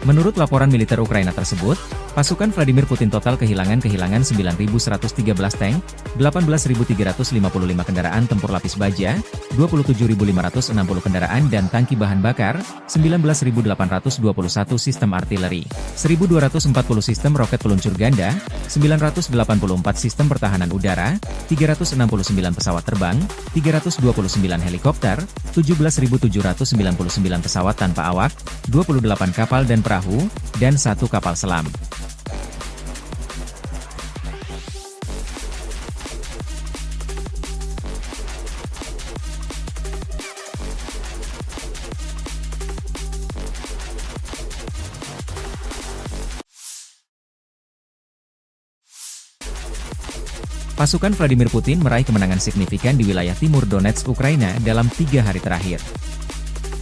Menurut laporan militer Ukraina tersebut, pasukan Vladimir Putin total kehilangan 9.113 tank, 18.355 kendaraan tempur lapis baja, 27.560 kendaraan dan tangki bahan bakar, 19.821 sistem artileri, 1.240 sistem roket peluncur ganda, 984 sistem pertahanan udara, 369 pesawat terbang, 329 helikopter, 17.799 pesawat tanpa awak, 28 kapal dan perahu, dan 1 kapal selam. Pasukan Vladimir Putin meraih kemenangan signifikan di wilayah timur Donetsk, Ukraina dalam 3 hari terakhir.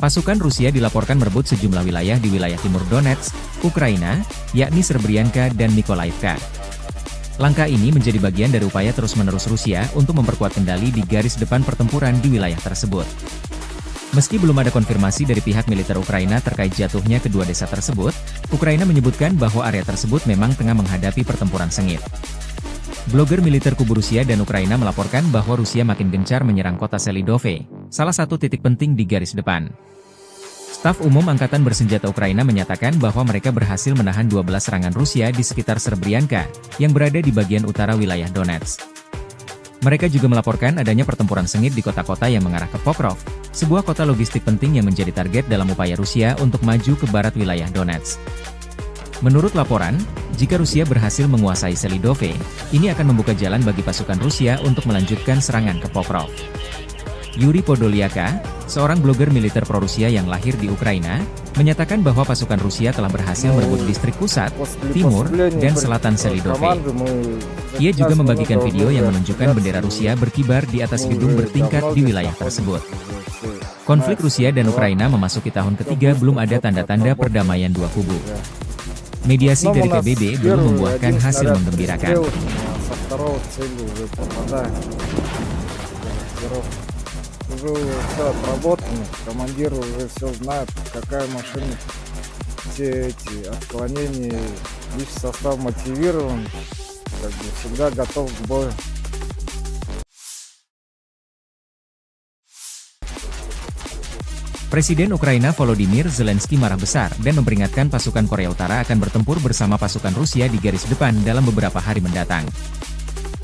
Pasukan Rusia dilaporkan merebut sejumlah wilayah di wilayah timur Donetsk, Ukraina, yakni Serbrianka dan Nikolaivka. Langkah ini menjadi bagian dari upaya terus-menerus Rusia untuk memperkuat kendali di garis depan pertempuran di wilayah tersebut. Meski belum ada konfirmasi dari pihak militer Ukraina terkait jatuhnya kedua desa tersebut, Ukraina menyebutkan bahwa area tersebut memang tengah menghadapi pertempuran sengit. Blogger militer kubu Rusia dan Ukraina melaporkan bahwa Rusia makin gencar menyerang kota Selidove, salah satu titik penting di garis depan. Staf Umum Angkatan Bersenjata Ukraina menyatakan bahwa mereka berhasil menahan 12 serangan Rusia di sekitar Serbrianka, yang berada di bagian utara wilayah Donetsk. Mereka juga melaporkan adanya pertempuran sengit di kota-kota yang mengarah ke Pokrov, sebuah kota logistik penting yang menjadi target dalam upaya Rusia untuk maju ke barat wilayah Donetsk. Menurut laporan, jika Rusia berhasil menguasai Selidove, ini akan membuka jalan bagi pasukan Rusia untuk melanjutkan serangan ke Pokrov. Yuri Podolyaka, seorang blogger militer pro-Rusia yang lahir di Ukraina, menyatakan bahwa pasukan Rusia telah berhasil merebut distrik pusat, timur, dan selatan Selidove. Ia juga membagikan video yang menunjukkan bendera Rusia berkibar di atas gedung bertingkat di wilayah tersebut. Konflik Rusia dan Ukraina memasuki tahun ketiga, belum ada tanda-tanda perdamaian dua kubu. Mediasi dari PBB belum membuahkan hasil menggembirakan. Уже все отработано, командир уже все знает, какая машина, все эти отклонения, лишь состав мотивирован, как бы всегда готов к бою. Presiden Ukraina Volodymyr Zelensky marah besar dan memperingatkan pasukan Korea Utara akan bertempur bersama pasukan Rusia di garis depan dalam beberapa hari mendatang.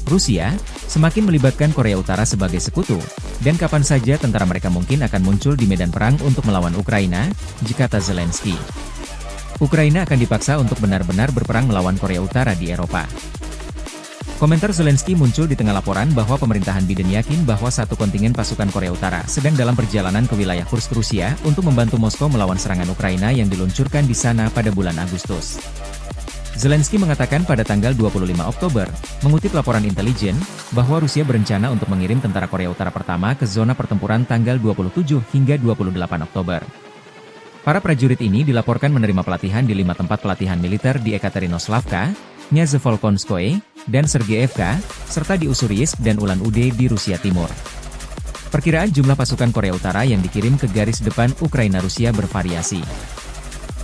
Rusia semakin melibatkan Korea Utara sebagai sekutu, dan kapan saja tentara mereka mungkin akan muncul di medan perang untuk melawan Ukraina, kata Zelensky. Ukraina akan dipaksa untuk benar-benar berperang melawan Korea Utara di Eropa. Komentar Zelensky muncul di tengah laporan bahwa pemerintahan Biden yakin bahwa satu kontingen pasukan Korea Utara sedang dalam perjalanan ke wilayah Kursk, Rusia untuk membantu Moskow melawan serangan Ukraina yang diluncurkan di sana pada bulan Agustus. Zelensky mengatakan pada tanggal 25 Oktober, mengutip laporan intelijen, bahwa Rusia berencana untuk mengirim tentara Korea Utara pertama ke zona pertempuran tanggal 27 hingga 28 Oktober. Para prajurit ini dilaporkan menerima pelatihan di 5 tempat pelatihan militer di Ekaterinoslavka, Nyazevolkonskoye, dan Sergeyevka, serta di Ussuriyisk dan Ulan-Ude di Rusia Timur. Perkiraan jumlah pasukan Korea Utara yang dikirim ke garis depan Ukraina-Rusia bervariasi.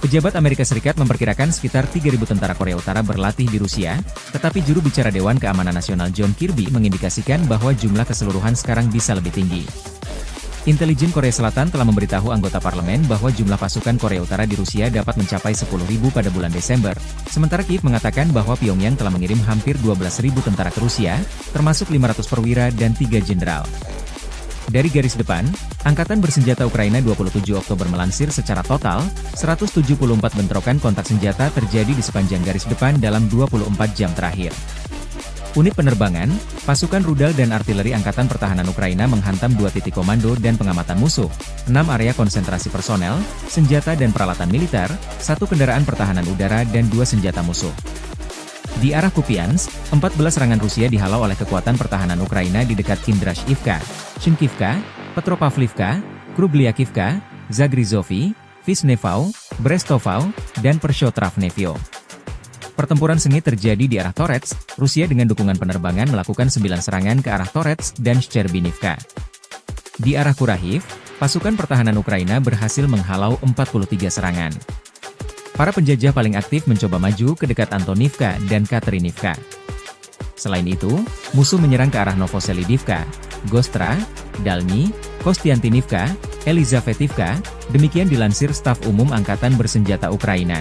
Pejabat Amerika Serikat memperkirakan sekitar 3.000 tentara Korea Utara berlatih di Rusia, tetapi juru bicara Dewan Keamanan Nasional John Kirby mengindikasikan bahwa jumlah keseluruhan sekarang bisa lebih tinggi. Intelijen Korea Selatan telah memberitahu anggota parlemen bahwa jumlah pasukan Korea Utara di Rusia dapat mencapai 10.000 pada bulan Desember, sementara Kiev mengatakan bahwa Pyongyang telah mengirim hampir 12.000 tentara ke Rusia, termasuk 500 perwira dan 3 jenderal. Dari garis depan, Angkatan Bersenjata Ukraina 27 Oktober melansir secara total, 174 bentrokan kontak senjata terjadi di sepanjang garis depan dalam 24 jam terakhir. Unit penerbangan, pasukan rudal dan artileri Angkatan Pertahanan Ukraina menghantam 2 titik komando dan pengamatan musuh, 6 area konsentrasi personel, senjata dan peralatan militer, 1 kendaraan pertahanan udara dan 2 senjata musuh. Di arah Kupiansk, 14 serangan Rusia dihalau oleh kekuatan pertahanan Ukraina di dekat Kindrashivka, Shinkivka, Petropavlivka, Krubliakivka, Zagrizovy, Visnevau, Brestovau, dan Pershotravnevyo. Pertempuran sengit terjadi di arah Torets, Rusia dengan dukungan penerbangan melakukan 9 serangan ke arah Torets dan Shcherbinivka. Di arah Kurahiv, pasukan pertahanan Ukraina berhasil menghalau 43 serangan. Para penjajah paling aktif mencoba maju ke dekat Antonivka dan Katerinivka. Selain itu, musuh menyerang ke arah Novoselidivka, Gostra, Dalny, Kostiantinivka, Elizavetivka, demikian dilansir Staf Umum Angkatan Bersenjata Ukraina.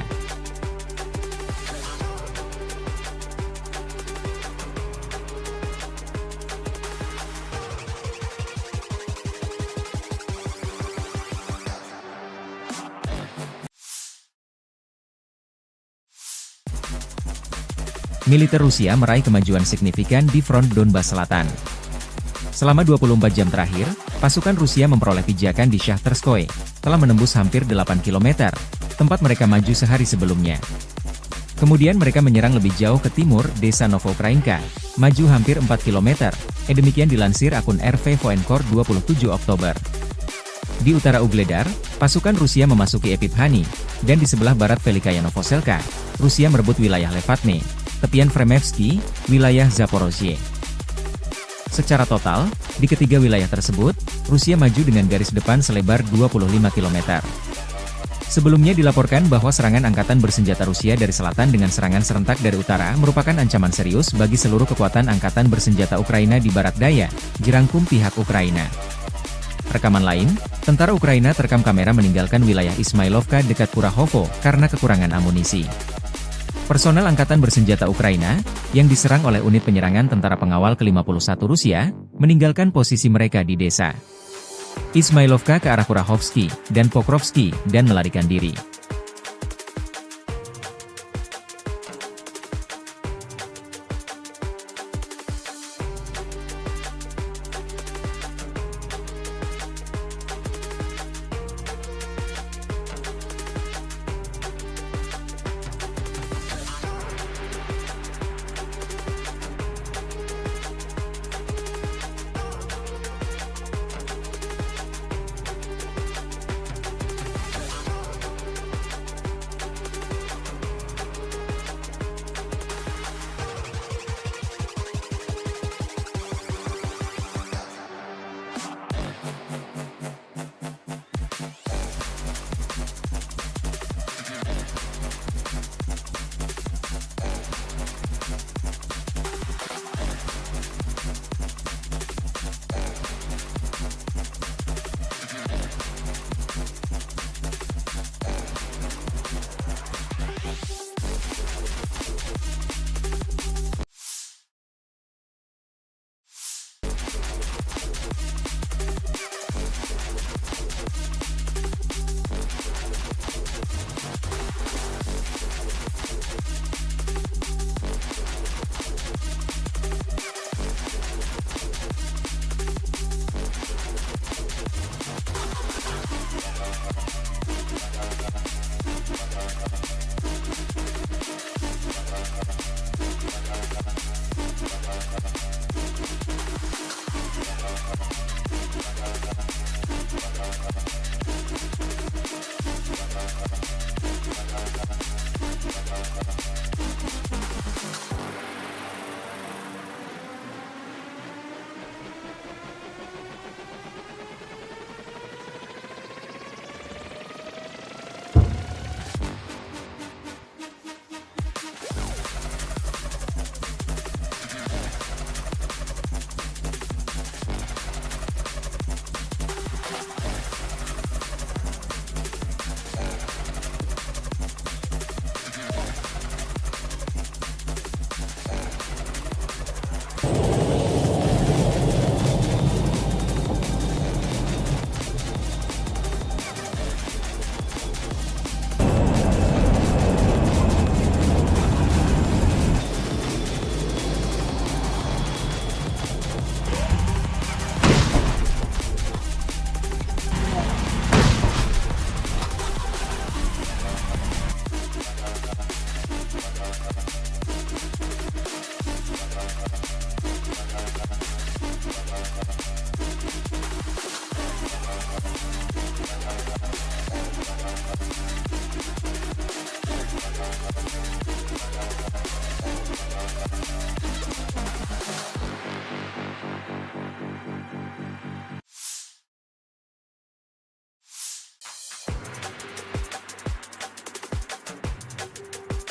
Militer Rusia meraih kemajuan signifikan di front Donbas Selatan. Selama 24 jam terakhir, pasukan Rusia memperoleh pijakan di Shahtarskoye, telah menembus hampir 8 km, tempat mereka maju sehari sebelumnya. Kemudian mereka menyerang lebih jauh ke timur, desa Novokrainka, maju hampir 4 km, demikian dilansir akun RV Voenkor 27 Oktober. Di utara Ugledar, pasukan Rusia memasuki Epiphanny, dan di sebelah barat Velikaya Novoselka, Rusia merebut wilayah Levatne, tepian Fremevsky, wilayah Zaporozhye. Secara total, di ketiga wilayah tersebut, Rusia maju dengan garis depan selebar 25 km. Sebelumnya dilaporkan bahwa serangan angkatan bersenjata Rusia dari selatan dengan serangan serentak dari utara merupakan ancaman serius bagi seluruh kekuatan angkatan bersenjata Ukraina di barat daya, jerangkum pihak Ukraina. Rekaman lain, tentara Ukraina terekam kamera meninggalkan wilayah Ismailovka dekat Kurahovo karena kekurangan amunisi. Personel Angkatan Bersenjata Ukraina, yang diserang oleh unit penyerangan tentara pengawal ke-51 Rusia, meninggalkan posisi mereka di desa Ismailovka ke arah Kurahovsky dan Pokrovsky dan melarikan diri.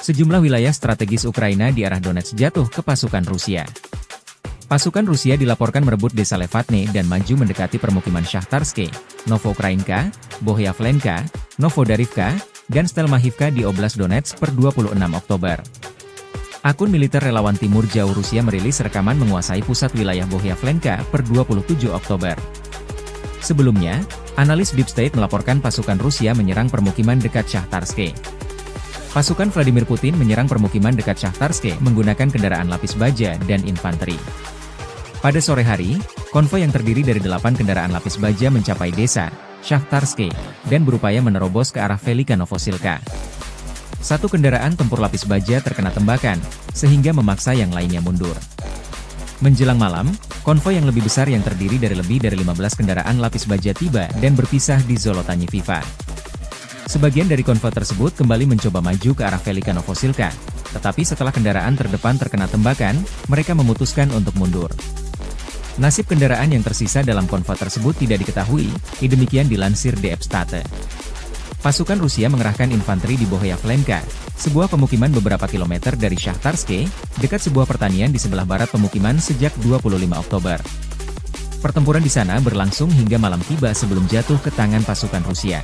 Sejumlah wilayah strategis Ukraina di arah Donetsk jatuh ke pasukan Rusia. Pasukan Rusia dilaporkan merebut desa Levatne dan maju mendekati permukiman Shahtarske, Novoukrainka, Bohyavlenka, Novodarivka, dan Stelmachivka di Oblast Donetsk per 26 Oktober. Akun militer relawan Timur Jauh Rusia merilis rekaman menguasai pusat wilayah Bohyavlenka per 27 Oktober. Sebelumnya, analis Deep State melaporkan pasukan Rusia menyerang permukiman dekat Shahtarske. Pasukan Vladimir Putin menyerang permukiman dekat Shahtarske menggunakan kendaraan lapis baja dan infanteri. Pada sore hari, konvoi yang terdiri dari 8 kendaraan lapis baja mencapai desa Shahtarske dan berupaya menerobos ke arah Velika Novosilka. Satu kendaraan tempur lapis baja terkena tembakan, sehingga memaksa yang lainnya mundur. Menjelang malam, konvoi yang lebih besar yang terdiri dari lebih dari 15 kendaraan lapis baja tiba dan berpisah di Zolotanye Viva. Sebagian dari konvoi tersebut kembali mencoba maju ke arah Velika Novosilka, tetapi setelah kendaraan terdepan terkena tembakan, mereka memutuskan untuk mundur. Nasib kendaraan yang tersisa dalam konvoi tersebut tidak diketahui, demikian dilansir DF State. Pasukan Rusia mengerahkan infanteri di Bohyavlenka, sebuah pemukiman beberapa kilometer dari Shahtarske, dekat sebuah pertanian di sebelah barat pemukiman sejak 25 Oktober. Pertempuran di sana berlangsung hingga malam tiba sebelum jatuh ke tangan pasukan Rusia.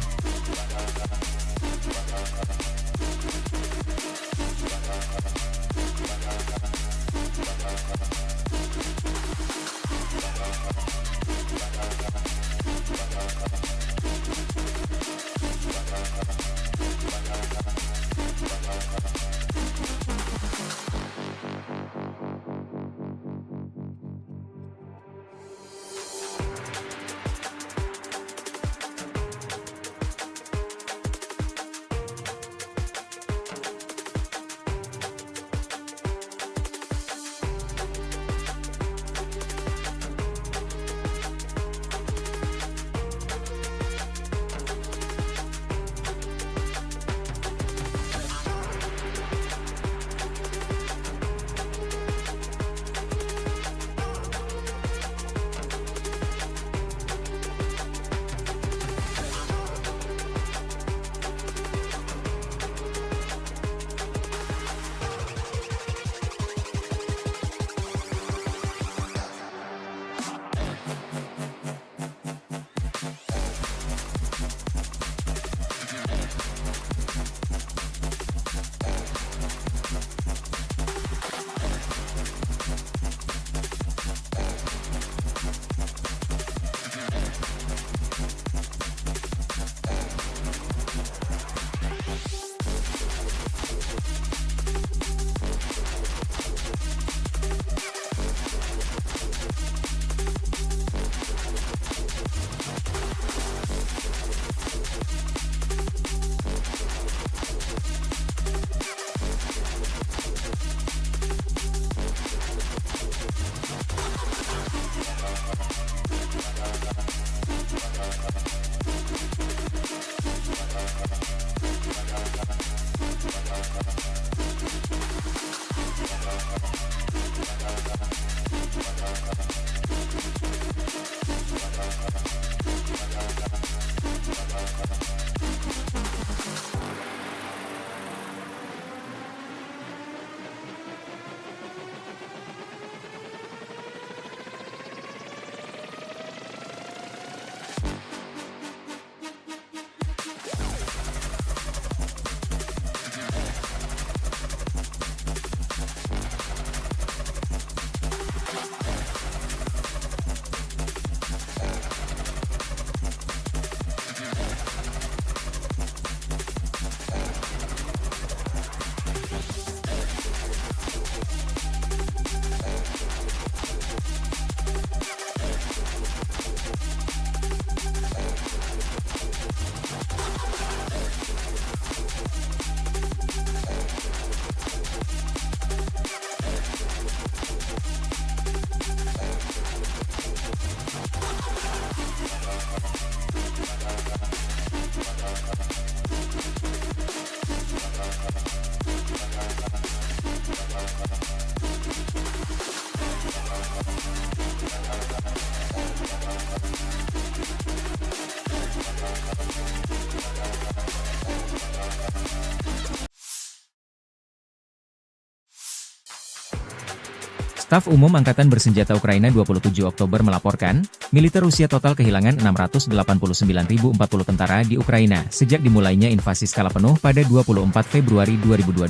Staf Umum Angkatan Bersenjata Ukraina 27 Oktober melaporkan, militer Rusia total kehilangan 689.040 tentara di Ukraina sejak dimulainya invasi skala penuh pada 24 Februari 2022.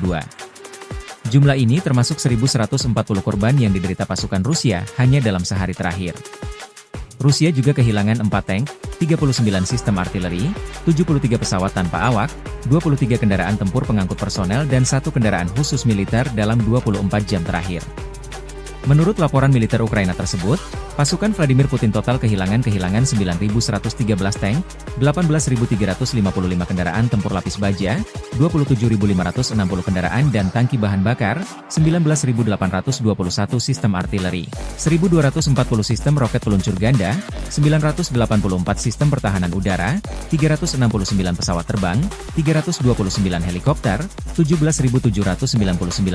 Jumlah ini termasuk 1.140 korban yang diderita pasukan Rusia hanya dalam sehari terakhir. Rusia juga kehilangan 4 tank, 39 sistem artileri, 73 pesawat tanpa awak, 23 kendaraan tempur pengangkut personel dan 1 kendaraan khusus militer dalam 24 jam terakhir. Menurut laporan militer Ukraina tersebut, pasukan Vladimir Putin total kehilangan 9.113 tank, 18.355 kendaraan tempur lapis baja, 27.560 kendaraan dan tangki bahan bakar, 19.821 sistem artileri, 1.240 sistem roket peluncur ganda, 984 sistem pertahanan udara, 369 pesawat terbang, 329 helikopter, 17.799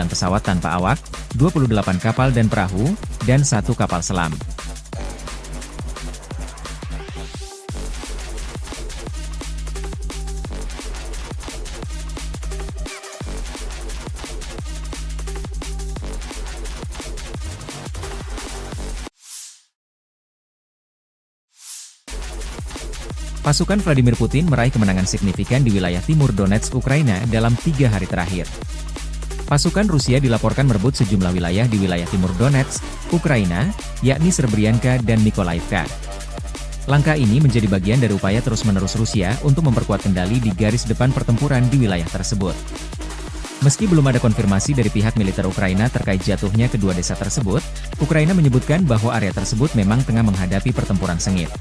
pesawat tanpa awak, 28 kapal dan perahu, dan 1 kapal selam. Pasukan Vladimir Putin meraih kemenangan signifikan di wilayah timur Donetsk, Ukraina dalam 3 hari terakhir. Pasukan Rusia dilaporkan merebut sejumlah wilayah di wilayah timur Donetsk, Ukraina, yakni Serbrianka dan Mykolaiivka. Langkah ini menjadi bagian dari upaya terus-menerus Rusia untuk memperkuat kendali di garis depan pertempuran di wilayah tersebut. Meski belum ada konfirmasi dari pihak militer Ukraina terkait jatuhnya kedua desa tersebut, Ukraina menyebutkan bahwa area tersebut memang tengah menghadapi pertempuran sengit.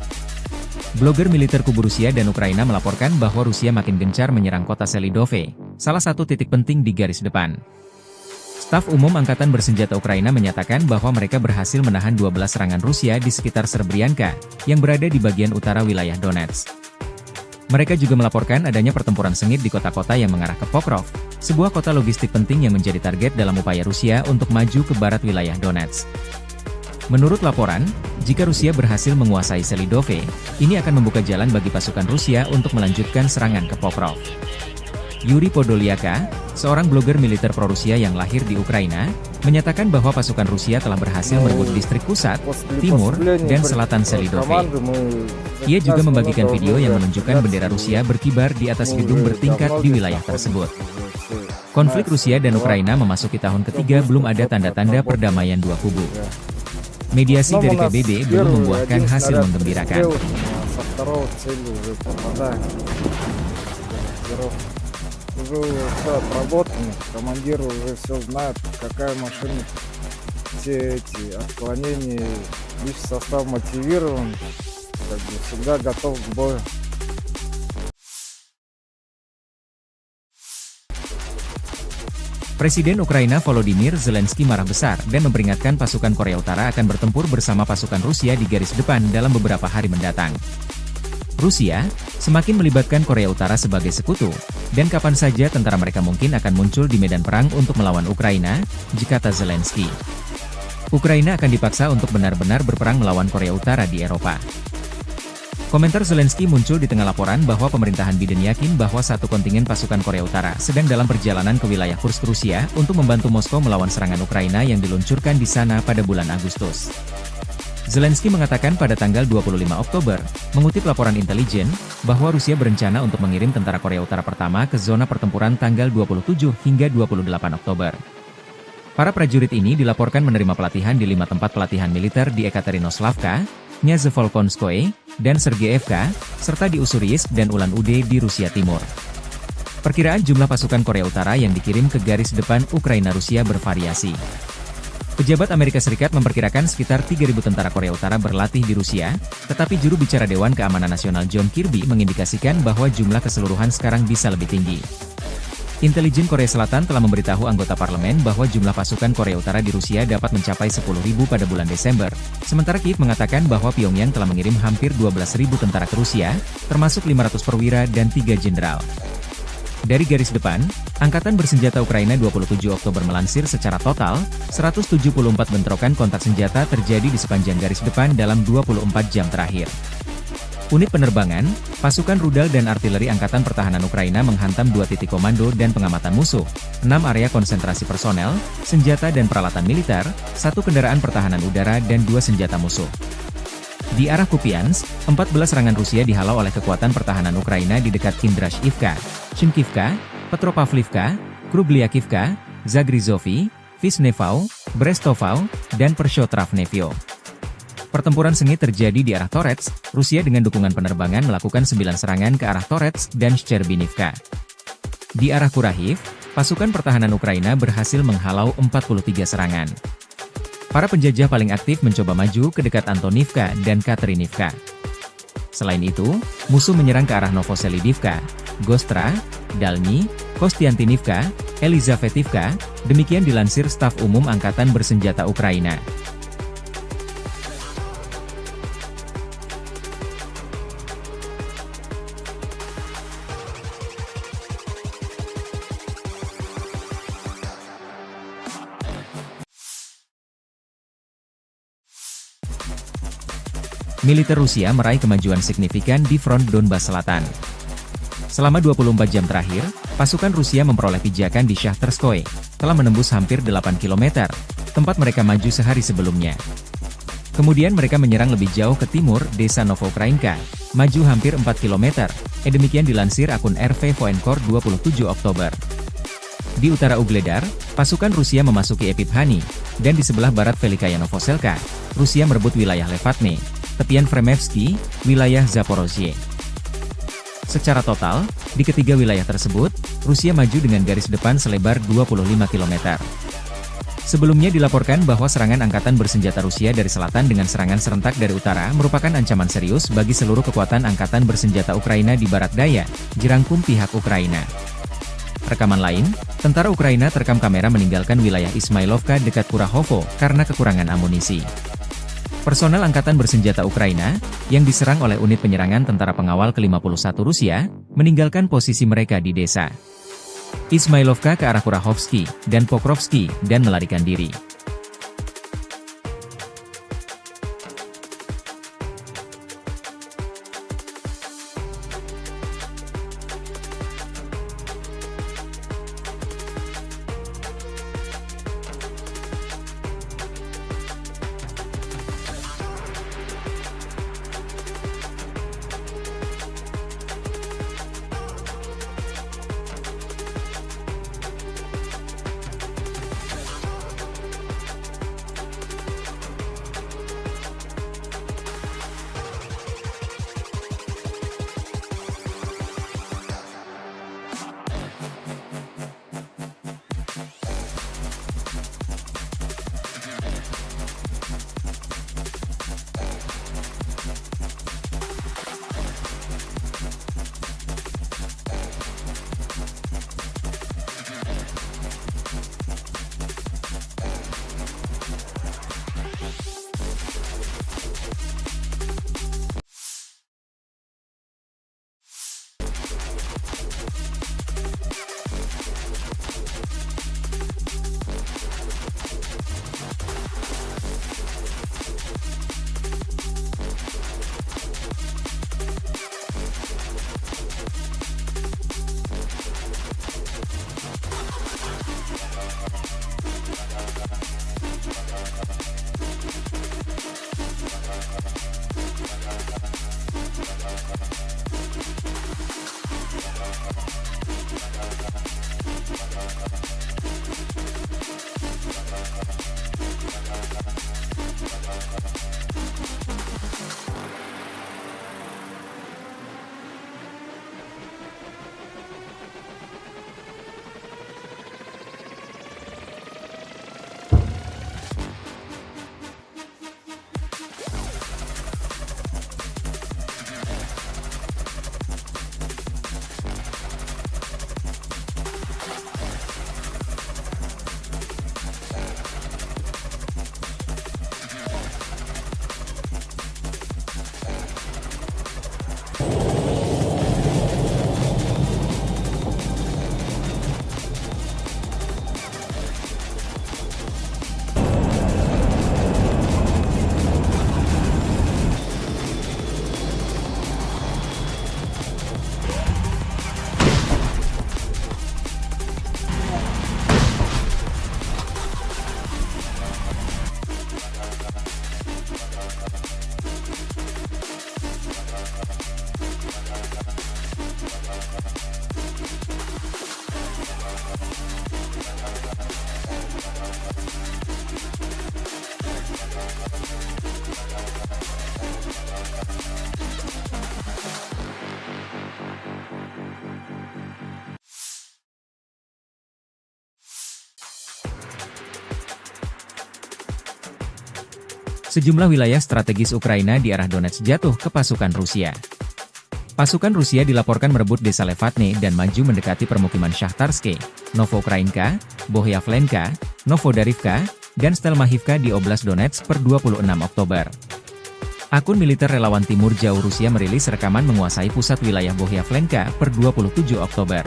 Blogger militer kubu Rusia dan Ukraina melaporkan bahwa Rusia makin gencar menyerang kota Selidove, salah satu titik penting di garis depan. Staf Umum Angkatan Bersenjata Ukraina menyatakan bahwa mereka berhasil menahan 12 serangan Rusia di sekitar Serbrianka, yang berada di bagian utara wilayah Donetsk. Mereka juga melaporkan adanya pertempuran sengit di kota-kota yang mengarah ke Pokrov, sebuah kota logistik penting yang menjadi target dalam upaya Rusia untuk maju ke barat wilayah Donetsk. Menurut laporan, jika Rusia berhasil menguasai Selidove, ini akan membuka jalan bagi pasukan Rusia untuk melanjutkan serangan ke Pokrov. Yuri Podolyaka, seorang blogger militer pro-Rusia yang lahir di Ukraina, menyatakan bahwa pasukan Rusia telah berhasil merebut distrik pusat, timur, dan selatan Selidove. Ia juga membagikan video yang menunjukkan bendera Rusia berkibar di atas gedung bertingkat di wilayah tersebut. Konflik Rusia dan Ukraina memasuki tahun ketiga, belum ada tanda-tanda perdamaian dua kubu. Mediasi dari PBB belum membuahkan hasil menggembirakan. Уже все отработано, командир уже все знает, какая машина, все эти отклонения, лишь состав мотивирован, как бы всегда готов к бою. Presiden Ukraina Volodymyr Zelensky marah besar dan memperingatkan pasukan Korea Utara akan bertempur bersama pasukan Rusia di garis depan dalam beberapa hari mendatang. Rusia semakin melibatkan Korea Utara sebagai sekutu, dan kapan saja tentara mereka mungkin akan muncul di medan perang untuk melawan Ukraina, kata Zelensky. Ukraina akan dipaksa untuk benar-benar berperang melawan Korea Utara di Eropa. Komentar Zelensky muncul di tengah laporan bahwa pemerintahan Biden yakin bahwa satu kontingen pasukan Korea Utara sedang dalam perjalanan ke wilayah Kursk, Rusia untuk membantu Moskow melawan serangan Ukraina yang diluncurkan di sana pada bulan Agustus. Zelensky mengatakan pada tanggal 25 Oktober, mengutip laporan intelijen, bahwa Rusia berencana untuk mengirim tentara Korea Utara pertama ke zona pertempuran tanggal 27 hingga 28 Oktober. Para prajurit ini dilaporkan menerima pelatihan di 5 tempat pelatihan militer di Ekaterinoslavka, Nyazevolkonskoye, dan Sergeyevka, serta di Ussuriyisk dan Ulan-Ude di Rusia Timur. Perkiraan jumlah pasukan Korea Utara yang dikirim ke garis depan Ukraina-Rusia bervariasi. Pejabat Amerika Serikat memperkirakan sekitar 3.000 tentara Korea Utara berlatih di Rusia, tetapi juru bicara Dewan Keamanan Nasional John Kirby mengindikasikan bahwa jumlah keseluruhan sekarang bisa lebih tinggi. Intelijen Korea Selatan telah memberitahu anggota parlemen bahwa jumlah pasukan Korea Utara di Rusia dapat mencapai 10.000 pada bulan Desember, sementara Kiev mengatakan bahwa Pyongyang telah mengirim hampir 12.000 tentara ke Rusia, termasuk 500 perwira dan 3 jenderal. Dari garis depan, Angkatan Bersenjata Ukraina 27 Oktober melansir secara total, 174 bentrokan kontak senjata terjadi di sepanjang garis depan dalam 24 jam terakhir. Unit penerbangan, pasukan rudal dan artileri Angkatan Pertahanan Ukraina menghantam 2 titik komando dan pengamatan musuh, 6 area konsentrasi personel, senjata dan peralatan militer, 1 kendaraan pertahanan udara dan 2 senjata musuh. Di arah Kupiansk, 14 serangan Rusia dihalau oleh kekuatan pertahanan Ukraina di dekat Kindrashivka, Shinkivka, Petropavlivka, Krugliakivka, Zagrizovy, Visnevau, Brestovau, dan Pershotravnevyo. Pertempuran sengit terjadi di arah Torets, Rusia dengan dukungan penerbangan melakukan 9 serangan ke arah Torets dan Shcherbinivka. Di arah Kurahiv, pasukan pertahanan Ukraina berhasil menghalau 43 serangan. Para penjajah paling aktif mencoba maju ke dekat Antonivka dan Katerinivka. Selain itu, musuh menyerang ke arah Novoselidivka, Gostra, Dalny, Kostiantinivka, Elizavetivka, demikian dilansir Staf Umum Angkatan Bersenjata Ukraina. Militer Rusia meraih kemajuan signifikan di front Donbas Selatan. Selama 24 jam terakhir, pasukan Rusia memperoleh pijakan di Shahtarskoye, telah menembus hampir 8 km, tempat mereka maju sehari sebelumnya. Kemudian mereka menyerang lebih jauh ke timur, desa Novokrainka, maju hampir 4 km, demikian dilansir akun RV Voenkor 27 Oktober. Di utara Ugledar, pasukan Rusia memasuki Epiphanny, dan di sebelah barat Velikaya Novoselka, Rusia merebut wilayah Levatne, tepian Fremevsky, wilayah Zaporozhye. Secara total, di ketiga wilayah tersebut, Rusia maju dengan garis depan selebar 25 km. Sebelumnya dilaporkan bahwa serangan angkatan bersenjata Rusia dari selatan dengan serangan serentak dari utara merupakan ancaman serius bagi seluruh kekuatan angkatan bersenjata Ukraina di barat daya, dirangkum pihak Ukraina. Rekaman lain, tentara Ukraina terekam kamera meninggalkan wilayah Ismailovka dekat Kurahovo karena kekurangan amunisi. Personel Angkatan Bersenjata Ukraina, yang diserang oleh unit penyerangan tentara pengawal ke-51 Rusia, meninggalkan posisi mereka di desa Ismailovka ke arah Kurahovsky dan Pokrovsky dan melarikan diri. Sejumlah wilayah strategis Ukraina di arah Donetsk jatuh ke pasukan Rusia. Pasukan Rusia dilaporkan merebut desa Levatne dan maju mendekati permukiman Shakhtarske, Novoukrainka, Bohyavlenka, Novodarivka, dan Stelmachivka di Oblast Donetsk per 26 Oktober. Akun militer relawan Timur Jauh Rusia merilis rekaman menguasai pusat wilayah Bohyavlenka per 27 Oktober.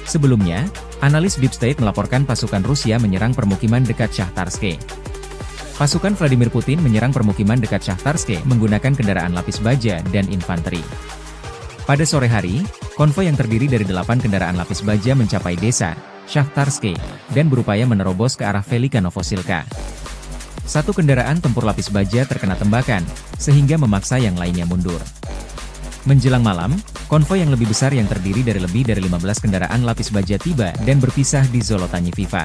Sebelumnya, analis Deep State melaporkan pasukan Rusia menyerang permukiman dekat Shakhtarske. Pasukan Vladimir Putin menyerang permukiman dekat Shakhtarske menggunakan kendaraan lapis baja dan infanteri. Pada sore hari, konvoi yang terdiri dari 8 kendaraan lapis baja mencapai desa Shakhtarske dan berupaya menerobos ke arah Velika Novosilka. Satu kendaraan tempur lapis baja terkena tembakan, sehingga memaksa yang lainnya mundur. Menjelang malam, konvoi yang lebih besar yang terdiri dari lebih dari 15 kendaraan lapis baja tiba dan berpisah di Zolotanyi Viva.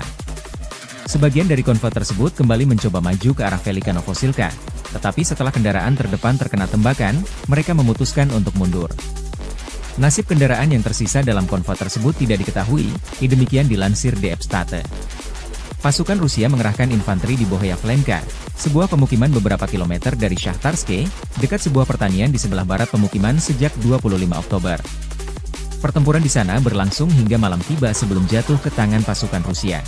Sebagian dari konvoi tersebut kembali mencoba maju ke arah Velika Novosilka, tetapi setelah kendaraan terdepan terkena tembakan, mereka memutuskan untuk mundur. Nasib kendaraan yang tersisa dalam konvoi tersebut tidak diketahui, demikian dilansir DF State. Pasukan Rusia mengerahkan infanteri di Bohyavlenka, sebuah pemukiman beberapa kilometer dari Shakhtarske, dekat sebuah pertanian di sebelah barat pemukiman sejak 25 Oktober. Pertempuran di sana berlangsung hingga malam tiba sebelum jatuh ke tangan pasukan Rusia.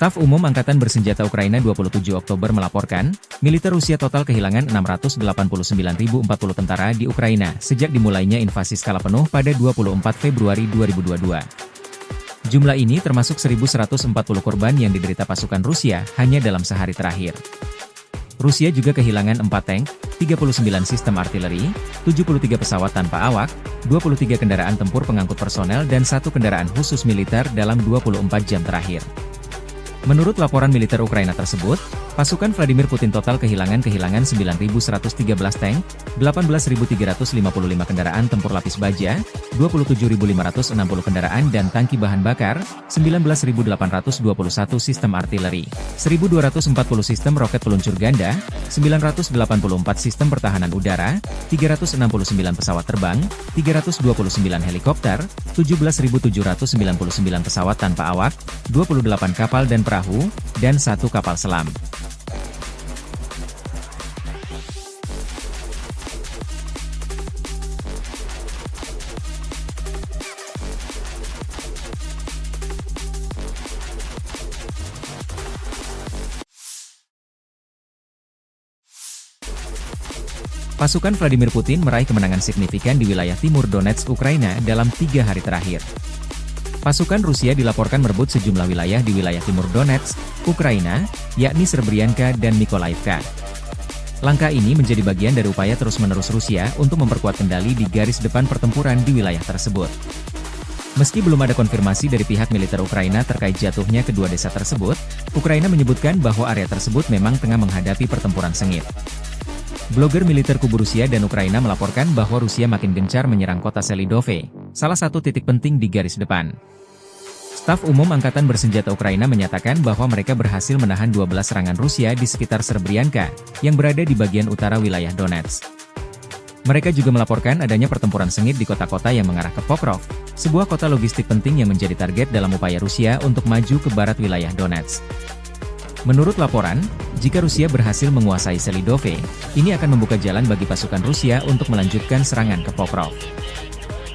Staf Umum Angkatan Bersenjata Ukraina 27 Oktober melaporkan, militer Rusia total kehilangan 689.040 tentara di Ukraina sejak dimulainya invasi skala penuh pada 24 Februari 2022. Jumlah ini termasuk 1.140 korban yang diderita pasukan Rusia hanya dalam sehari terakhir. Rusia juga kehilangan 4 tank, 39 sistem artileri, 73 pesawat tanpa awak, 23 kendaraan tempur pengangkut personel dan 1 kendaraan khusus militer dalam 24 jam terakhir. Menurut laporan militer Ukraina tersebut, pasukan Vladimir Putin total kehilangan 9.113 tank, 18.355 kendaraan tempur lapis baja, 27.560 kendaraan dan tangki bahan bakar, 19.821 sistem artileri, 1.240 sistem roket peluncur ganda, 984 sistem pertahanan udara, 369 pesawat terbang, 329 helikopter, 17.799 pesawat tanpa awak, 28 kapal dan perahu, dan 1 kapal selam. Pasukan Vladimir Putin meraih kemenangan signifikan di wilayah timur Donetsk, Ukraina dalam 3 hari terakhir. Pasukan Rusia dilaporkan merebut sejumlah wilayah di wilayah timur Donetsk, Ukraina, yakni Srebrenica dan Mykolaiv. Langkah ini menjadi bagian dari upaya terus-menerus Rusia untuk memperkuat kendali di garis depan pertempuran di wilayah tersebut. Meski belum ada konfirmasi dari pihak militer Ukraina terkait jatuhnya kedua desa tersebut, Ukraina menyebutkan bahwa area tersebut memang tengah menghadapi pertempuran sengit. Blogger militer kubu Rusia dan Ukraina melaporkan bahwa Rusia makin gencar menyerang kota Selidove, salah satu titik penting di garis depan. Staf Umum Angkatan Bersenjata Ukraina menyatakan bahwa mereka berhasil menahan 12 serangan Rusia di sekitar Srebrenica, yang berada di bagian utara wilayah Donetsk. Mereka juga melaporkan adanya pertempuran sengit di kota-kota yang mengarah ke Pokrov, sebuah kota logistik penting yang menjadi target dalam upaya Rusia untuk maju ke barat wilayah Donetsk. Menurut laporan, jika Rusia berhasil menguasai Selidove, ini akan membuka jalan bagi pasukan Rusia untuk melanjutkan serangan ke Pokrov.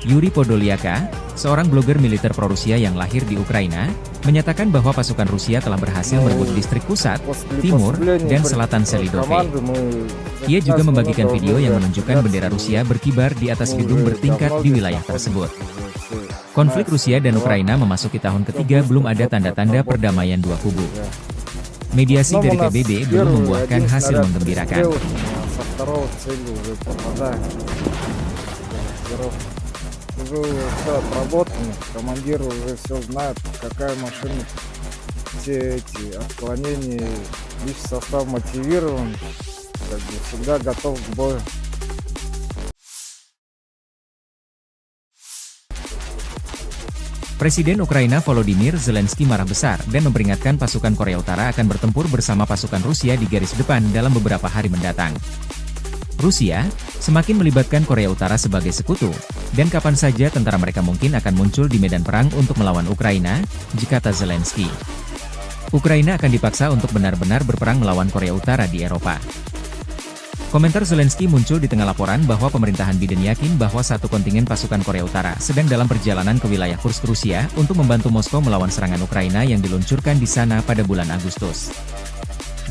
Yuri Podolyaka, seorang blogger militer pro-Rusia yang lahir di Ukraina, menyatakan bahwa pasukan Rusia telah berhasil merebut distrik pusat, timur, dan selatan Selidove. Ia juga membagikan video yang menunjukkan bendera Rusia berkibar di atas gedung bertingkat di wilayah tersebut. Konflik Rusia dan Ukraina memasuki tahun ketiga, belum ada tanda-tanda perdamaian dua kubu. Mediasi dari PBB belum membuahkan hasil menggembirakan. Уже все отработано, командир уже все знает, какая машина, все эти отклонения, личный состав мотивирован, как бы всегда готов к бою. Presiden Ukraina Volodymyr Zelensky marah besar dan memperingatkan pasukan Korea Utara akan bertempur bersama pasukan Rusia di garis depan dalam beberapa hari mendatang. Rusia semakin melibatkan Korea Utara sebagai sekutu, dan kapan saja tentara mereka mungkin akan muncul di medan perang untuk melawan Ukraina, kata Zelensky. Ukraina akan dipaksa untuk benar-benar berperang melawan Korea Utara di Eropa. Komentar Zelensky muncul di tengah laporan bahwa pemerintahan Biden yakin bahwa satu kontingen pasukan Korea Utara sedang dalam perjalanan ke wilayah Kursk, Rusia untuk membantu Moskow melawan serangan Ukraina yang diluncurkan di sana pada bulan Agustus.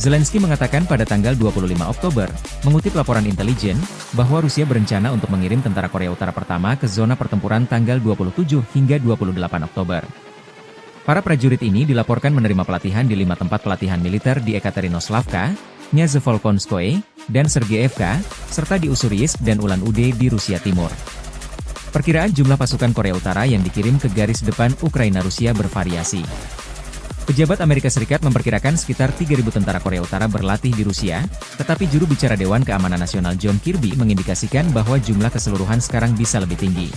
Zelensky mengatakan pada tanggal 25 Oktober, mengutip laporan intelijen, bahwa Rusia berencana untuk mengirim tentara Korea Utara pertama ke zona pertempuran tanggal 27 hingga 28 Oktober. Para prajurit ini dilaporkan menerima pelatihan di 5 tempat pelatihan militer di Ekaterinoslavka, Nyazevolkonskoye, dan Sergeyevka, serta di Ussuriyisk dan Ulan-Ude di Rusia Timur. Perkiraan jumlah pasukan Korea Utara yang dikirim ke garis depan Ukraina-Rusia bervariasi. Pejabat Amerika Serikat memperkirakan sekitar 3.000 tentara Korea Utara berlatih di Rusia, tetapi juru bicara Dewan Keamanan Nasional John Kirby mengindikasikan bahwa jumlah keseluruhan sekarang bisa lebih tinggi.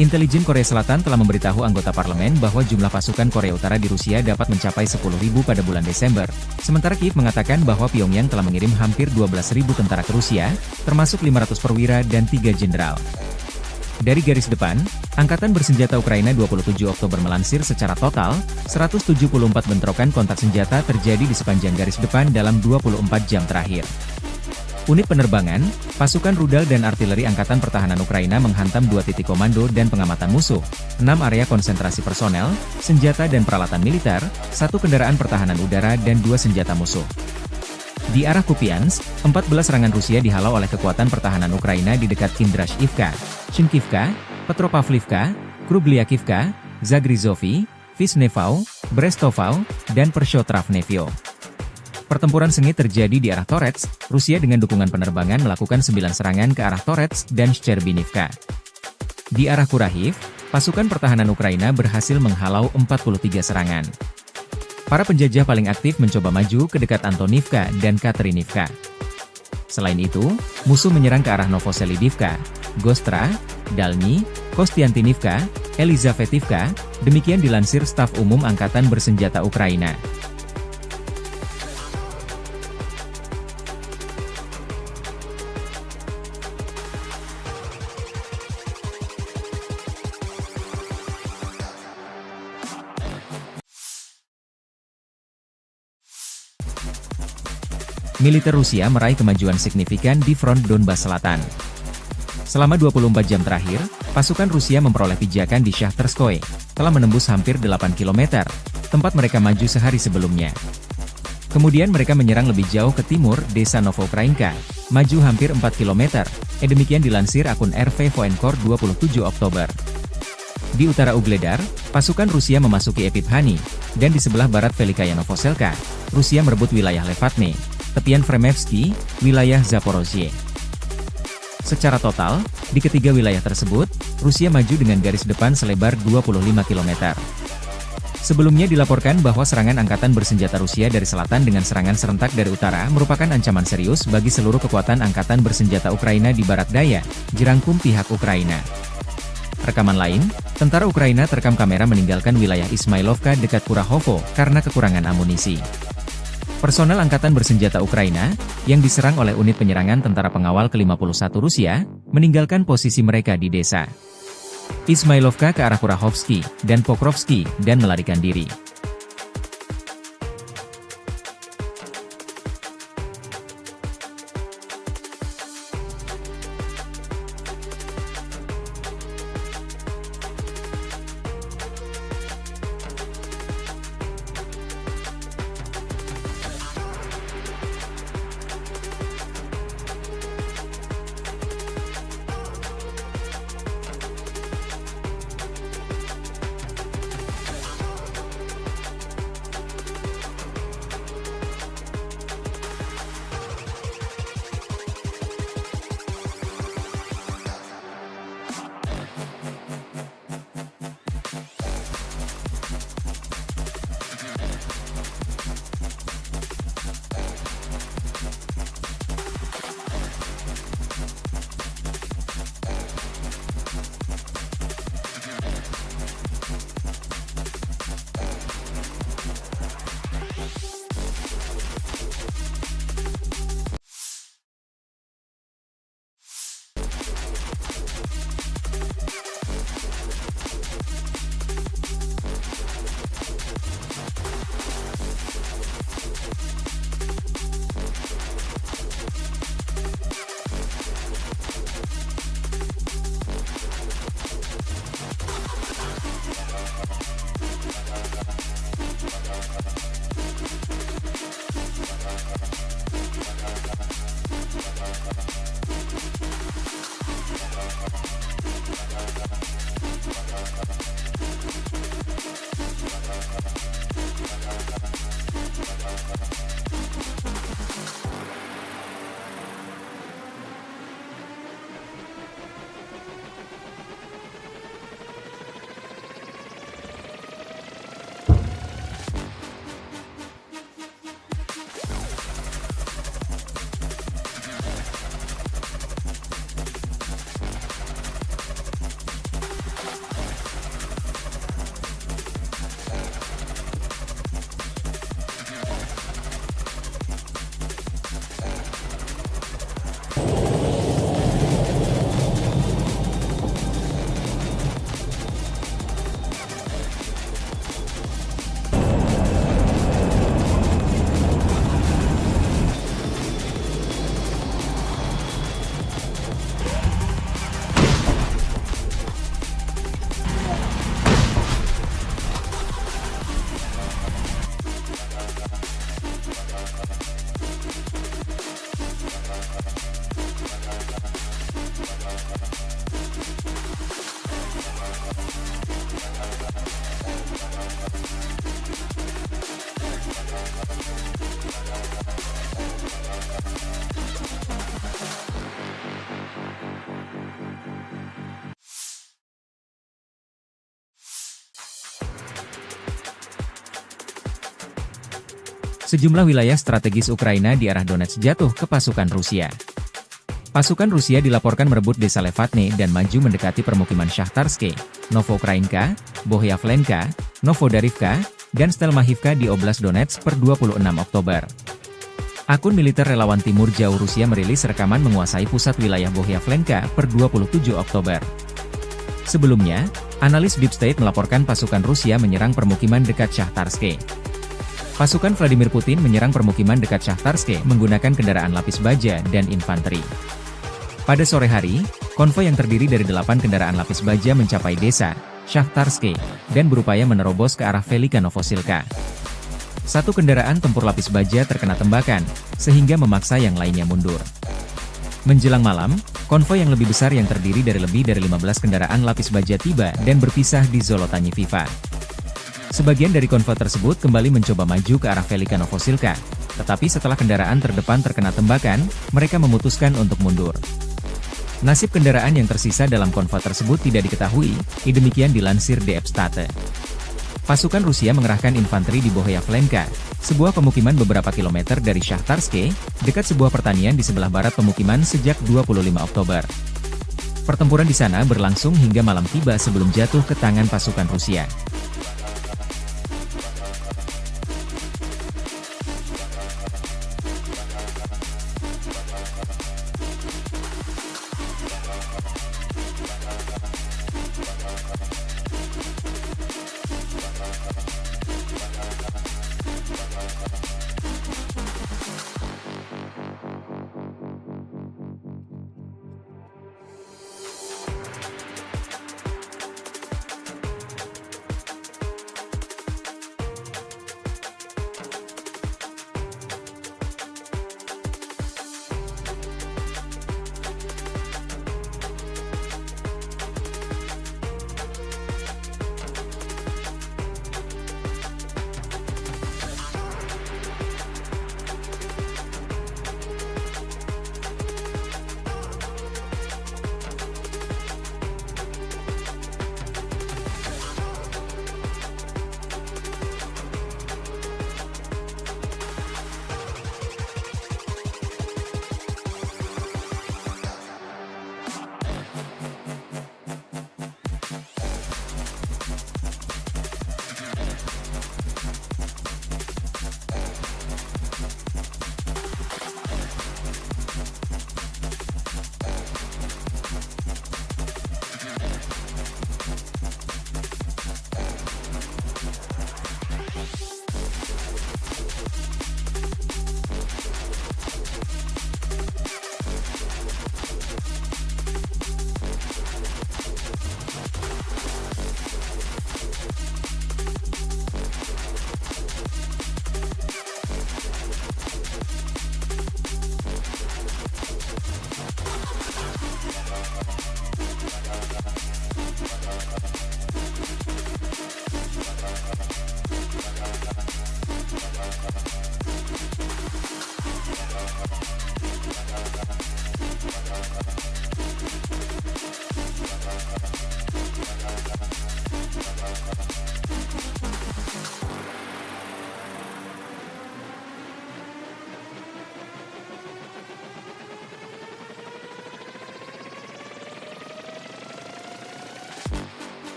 Intelijen Korea Selatan telah memberitahu anggota parlemen bahwa jumlah pasukan Korea Utara di Rusia dapat mencapai 10.000 pada bulan Desember, sementara Kiev mengatakan bahwa Pyongyang telah mengirim hampir 12.000 tentara ke Rusia, termasuk 500 perwira dan 3 jenderal. Dari garis depan, Angkatan Bersenjata Ukraina 27 Oktober melansir secara total, 174 bentrokan kontak senjata terjadi di sepanjang garis depan dalam 24 jam terakhir. Unit penerbangan, pasukan rudal dan artileri Angkatan Pertahanan Ukraina menghantam 2 titik komando dan pengamatan musuh, 6 area konsentrasi personel, senjata dan peralatan militer, 1 kendaraan pertahanan udara dan 2 senjata musuh. Di arah Kupiansk, 14 serangan Rusia dihalau oleh kekuatan pertahanan Ukraina di dekat Kindrashivka, Chinkivka, Petropavlivka, Krubliakivka, Zagrizovy, Vishnevau, Brestovau, dan Pershotravnevyo. Pertempuran sengit terjadi di arah Torets, Rusia dengan dukungan penerbangan melakukan 9 serangan ke arah Torets dan Shcherbinivka. Di arah Kurahiv, pasukan pertahanan Ukraina berhasil menghalau 43 serangan. Para penjajah paling aktif mencoba maju ke dekat Antonivka dan Katerinivka. Selain itu, musuh menyerang ke arah Novoselidivka, Gostra, Dalny, Kostiantinivka, Elizavetivka, demikian dilansir Staf Umum Angkatan Bersenjata Ukraina. Militer Rusia meraih kemajuan signifikan di front Donbas Selatan. Selama 24 jam terakhir, pasukan Rusia memperoleh pijakan di Shahtarskoye, telah menembus hampir 8 km, tempat mereka maju sehari sebelumnya. Kemudian mereka menyerang lebih jauh ke timur, desa Novokrainka, maju hampir 4 km, demikian dilansir akun RV Voenkor 27 Oktober. Di utara Ugledar, pasukan Rusia memasuki Epiphanny, dan di sebelah barat Velikaya Novoselka, Rusia merebut wilayah Levatne, tepian Fremevsky, wilayah Zaporozhye. Secara total, di ketiga wilayah tersebut, Rusia maju dengan garis depan selebar 25 km. Sebelumnya dilaporkan bahwa serangan angkatan bersenjata Rusia dari selatan dengan serangan serentak dari utara merupakan ancaman serius bagi seluruh kekuatan angkatan bersenjata Ukraina di barat daya, jerangkum pihak Ukraina. Rekaman lain, tentara Ukraina terekam kamera meninggalkan wilayah Ismailovka dekat Kurahovo karena kekurangan amunisi. Personel Angkatan Bersenjata Ukraina, yang diserang oleh unit penyerangan tentara pengawal ke-51 Rusia, meninggalkan posisi mereka di desa Ismailovka ke arah Kurahovsky dan Pokrovsky dan melarikan diri. Sejumlah wilayah strategis Ukraina di arah Donetsk jatuh ke pasukan Rusia. Pasukan Rusia dilaporkan merebut desa Levatne dan maju mendekati permukiman Shahtarske, Novoukrainka, Bohyavlenka, Novodarivka, dan Stelmachivka di Oblast Donetsk per 26 Oktober. Akun militer relawan Timur Jauh Rusia merilis rekaman menguasai pusat wilayah Bohyavlenka per 27 Oktober. Sebelumnya, analis Deep State melaporkan pasukan Rusia menyerang permukiman dekat Shahtarske. Pasukan Vladimir Putin menyerang permukiman dekat Shahtarske menggunakan kendaraan lapis baja dan infanteri. Pada sore hari, konvoi yang terdiri dari 8 kendaraan lapis baja mencapai desa Shahtarske dan berupaya menerobos ke arah Velika Novosilka. Satu kendaraan tempur lapis baja terkena tembakan, sehingga memaksa yang lainnya mundur. Menjelang malam, konvoi yang lebih besar yang terdiri dari lebih dari 15 kendaraan lapis baja tiba dan berpisah di Zolotanyiviva. Sebagian dari konvoi tersebut kembali mencoba maju ke arah Velika Novosilka, tetapi setelah kendaraan terdepan terkena tembakan, mereka memutuskan untuk mundur. Nasib kendaraan yang tersisa dalam konvoi tersebut tidak diketahui, demikian dilansir DF State. Pasukan Rusia mengerahkan infanteri di Bohyavlenka, sebuah pemukiman beberapa kilometer dari Shahtarske, dekat sebuah pertanian di sebelah barat pemukiman sejak 25 Oktober. Pertempuran di sana berlangsung hingga malam tiba sebelum jatuh ke tangan pasukan Rusia.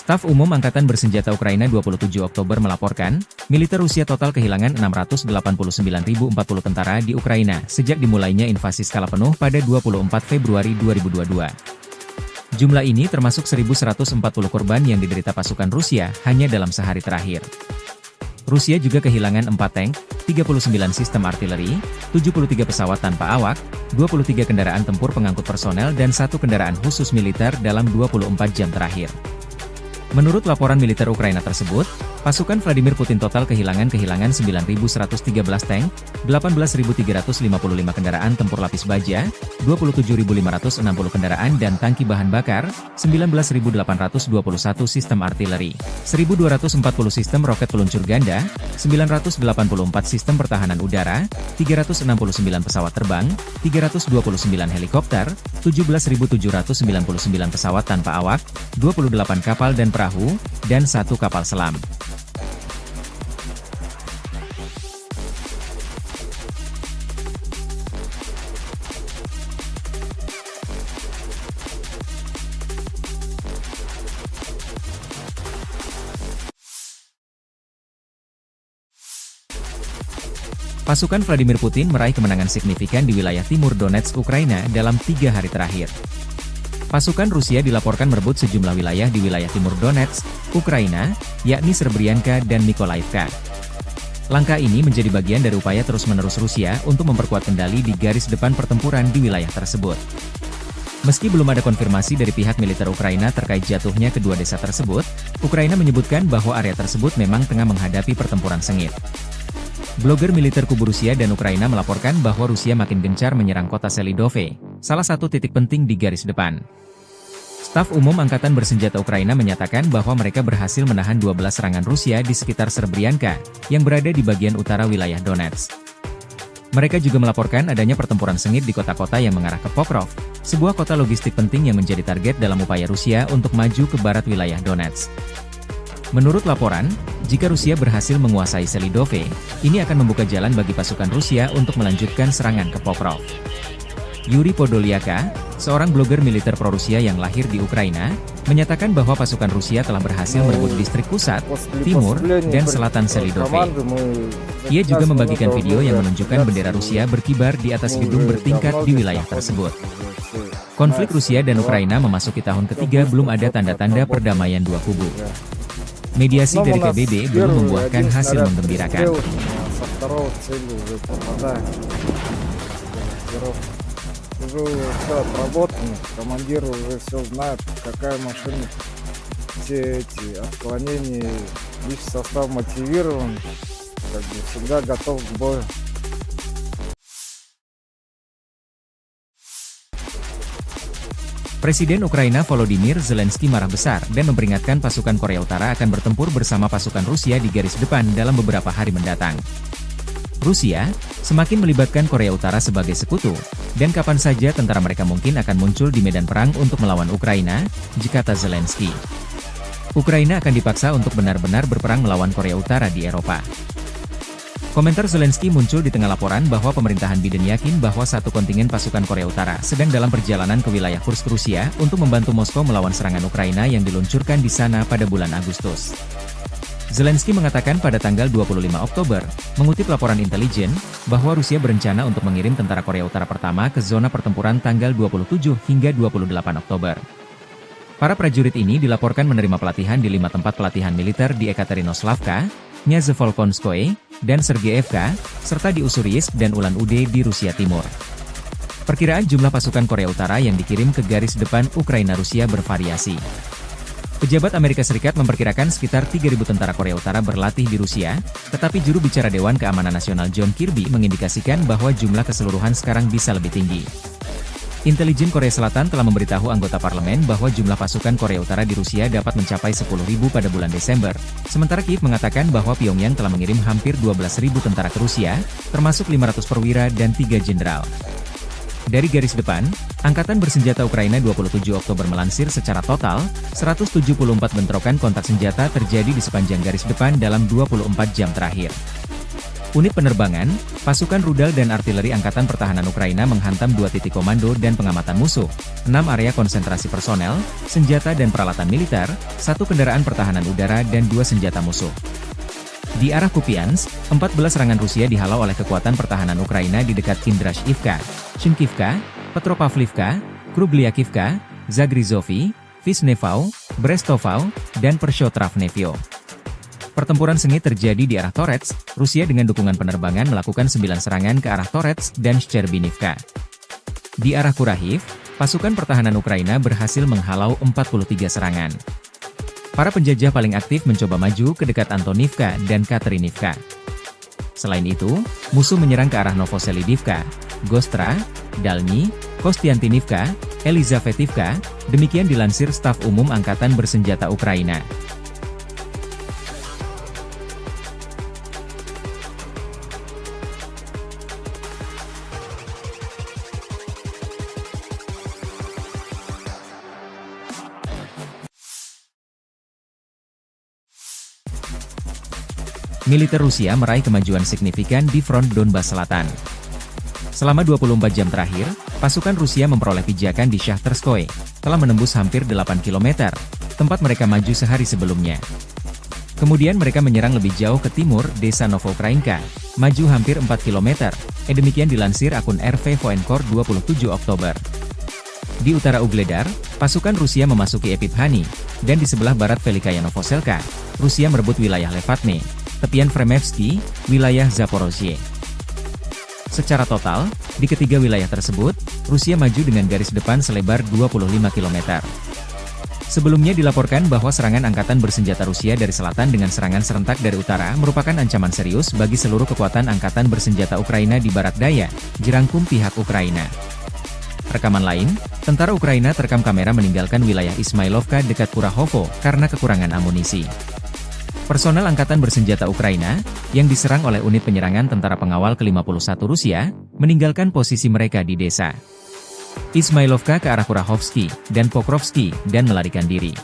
Staf Umum Angkatan Bersenjata Ukraina 27 Oktober melaporkan, militer Rusia total kehilangan 689.040 tentara di Ukraina sejak dimulainya invasi skala penuh pada 24 Februari 2022. Jumlah ini termasuk 1.140 korban yang diderita pasukan Rusia hanya dalam sehari terakhir. Rusia juga kehilangan 4 tank, 39 sistem artileri, 73 pesawat tanpa awak, 23 kendaraan tempur pengangkut personel dan 1 kendaraan khusus militer dalam 24 jam terakhir. Menurut laporan militer Ukraina tersebut, pasukan Vladimir Putin total kehilangan 9.113 tank, 18.355 kendaraan tempur lapis baja, 27.560 kendaraan dan tangki bahan bakar, 19.821 sistem artileri, 1.240 sistem roket peluncur ganda, 984 sistem pertahanan udara, 369 pesawat terbang, 329 helikopter, 17.799 pesawat tanpa awak, 28 kapal dan perahu, dan 1 kapal selam. Pasukan Vladimir Putin meraih kemenangan signifikan di wilayah timur Donetsk, Ukraina dalam 3 hari terakhir. Pasukan Rusia dilaporkan merebut sejumlah wilayah di wilayah timur Donetsk, Ukraina, yakni Srebrenica dan Mykolaiv. Langkah ini menjadi bagian dari upaya terus-menerus Rusia untuk memperkuat kendali di garis depan pertempuran di wilayah tersebut. Meski belum ada konfirmasi dari pihak militer Ukraina terkait jatuhnya kedua desa tersebut, Ukraina menyebutkan bahwa area tersebut memang tengah menghadapi pertempuran sengit. Blogger militer kubu Rusia dan Ukraina melaporkan bahwa Rusia makin gencar menyerang kota Selidove, salah satu titik penting di garis depan. Staf Umum Angkatan Bersenjata Ukraina menyatakan bahwa mereka berhasil menahan 12 serangan Rusia di sekitar Srebrenica, yang berada di bagian utara wilayah Donetsk. Mereka juga melaporkan adanya pertempuran sengit di kota-kota yang mengarah ke Pokrov, sebuah kota logistik penting yang menjadi target dalam upaya Rusia untuk maju ke barat wilayah Donetsk. Menurut laporan, jika Rusia berhasil menguasai Selidove, ini akan membuka jalan bagi pasukan Rusia untuk melanjutkan serangan ke Pokrov. Yuri Podolyaka, seorang blogger militer pro-Rusia yang lahir di Ukraina, menyatakan bahwa pasukan Rusia telah berhasil merebut distrik pusat, timur, dan selatan Selidove. Ia juga membagikan video yang menunjukkan bendera Rusia berkibar di atas gedung bertingkat di wilayah tersebut. Konflik Rusia dan Ukraina memasuki tahun ketiga, belum ada tanda-tanda perdamaian dua kubu. Mediasi dari PBB belum membuahkan hasil menggembirakan. Уже все отработано, командир уже все знает, какая машина, все эти отклонения, лишь состав мотивирован, как бы всегда готов к бою. Presiden Ukraina Volodymyr Zelensky marah besar dan memperingatkan pasukan Korea Utara akan bertempur bersama pasukan Rusia di garis depan dalam beberapa hari mendatang. Rusia semakin melibatkan Korea Utara sebagai sekutu, dan kapan saja tentara mereka mungkin akan muncul di medan perang untuk melawan Ukraina, kata Zelensky. Ukraina akan dipaksa untuk benar-benar berperang melawan Korea Utara di Eropa. Komentar Zelensky muncul di tengah laporan bahwa pemerintahan Biden yakin bahwa satu kontingen pasukan Korea Utara sedang dalam perjalanan ke wilayah Kursk, Rusia, untuk membantu Moskow melawan serangan Ukraina yang diluncurkan di sana pada bulan Agustus. Zelensky mengatakan pada tanggal 25 Oktober, mengutip laporan intelijen, bahwa Rusia berencana untuk mengirim tentara Korea Utara pertama ke zona pertempuran tanggal 27 hingga 28 Oktober. Para prajurit ini dilaporkan menerima pelatihan di 5 tempat pelatihan militer di Ekaterinoslavka, Nyazevolkonskoye, dan Sergeyevka, serta di Ussuriyisk dan Ulan-Ude di Rusia Timur. Perkiraan jumlah pasukan Korea Utara yang dikirim ke garis depan Ukraina-Rusia bervariasi. Pejabat Amerika Serikat memperkirakan sekitar 3.000 tentara Korea Utara berlatih di Rusia, tetapi juru bicara Dewan Keamanan Nasional John Kirby mengindikasikan bahwa jumlah keseluruhan sekarang bisa lebih tinggi. Intelijen Korea Selatan telah memberitahu anggota parlemen bahwa jumlah pasukan Korea Utara di Rusia dapat mencapai 10.000 pada bulan Desember, sementara Kiev mengatakan bahwa Pyongyang telah mengirim hampir 12.000 tentara ke Rusia, termasuk 500 perwira dan 3 jenderal. Dari garis depan, Angkatan Bersenjata Ukraina 27 Oktober melansir secara total, 174 bentrokan kontak senjata terjadi di sepanjang garis depan dalam 24 jam terakhir. Unit penerbangan, pasukan rudal dan artileri Angkatan Pertahanan Ukraina menghantam 2 titik komando dan pengamatan musuh, 6 area konsentrasi personel, senjata dan peralatan militer, 1 kendaraan pertahanan udara dan 2 senjata musuh. Di arah Kupiansk, 14 serangan Rusia dihalau oleh kekuatan pertahanan Ukraina di dekat Kindrashivka, Shinkivka, Petropavlivka, Krugliakivka, Zagrizovy, Vishnevau, Brestovau, dan Pershotravnevyo. Pertempuran sengit terjadi di arah Torets, Rusia dengan dukungan penerbangan melakukan 9 serangan ke arah Torets dan Shcherbinivka. Di arah Kurahiv, pasukan pertahanan Ukraina berhasil menghalau 43 serangan. Para penjajah paling aktif mencoba maju ke dekat Antonivka dan Katerinivka. Selain itu, musuh menyerang ke arah Novoselidivka, Gostra, Dalny, Kostiantinivka, Elizavetivka, demikian dilansir Staf Umum Angkatan Bersenjata Ukraina. Militer Rusia meraih kemajuan signifikan di front Donbas Selatan. Selama 24 jam terakhir, pasukan Rusia memperoleh pijakan di Shahtarskoye, telah menembus hampir 8 km, tempat mereka maju sehari sebelumnya. Kemudian mereka menyerang lebih jauh ke timur, desa Novoukrainka, maju hampir 4 km, demikian dilansir akun RV Voenkor 27 Oktober. Di utara Ugledar, pasukan Rusia memasuki Epiphanny, dan di sebelah barat Velikaya Novoselka, Rusia merebut wilayah Levatne, tepian Fremevsky, wilayah Zaporozhye. Secara total, di ketiga wilayah tersebut, Rusia maju dengan garis depan selebar 25 km. Sebelumnya dilaporkan bahwa serangan angkatan bersenjata Rusia dari selatan dengan serangan serentak dari utara merupakan ancaman serius bagi seluruh kekuatan angkatan bersenjata Ukraina di barat daya, jerangkum pihak Ukraina. Rekaman lain, tentara Ukraina terekam kamera meninggalkan wilayah Ismailovka dekat Kurahovo karena kekurangan amunisi. Personel Angkatan Bersenjata Ukraina, yang diserang oleh unit penyerangan tentara pengawal ke-51 Rusia, meninggalkan posisi mereka di desa Ismailovka ke arah Kurahovsky dan Pokrovsky dan melarikan diri.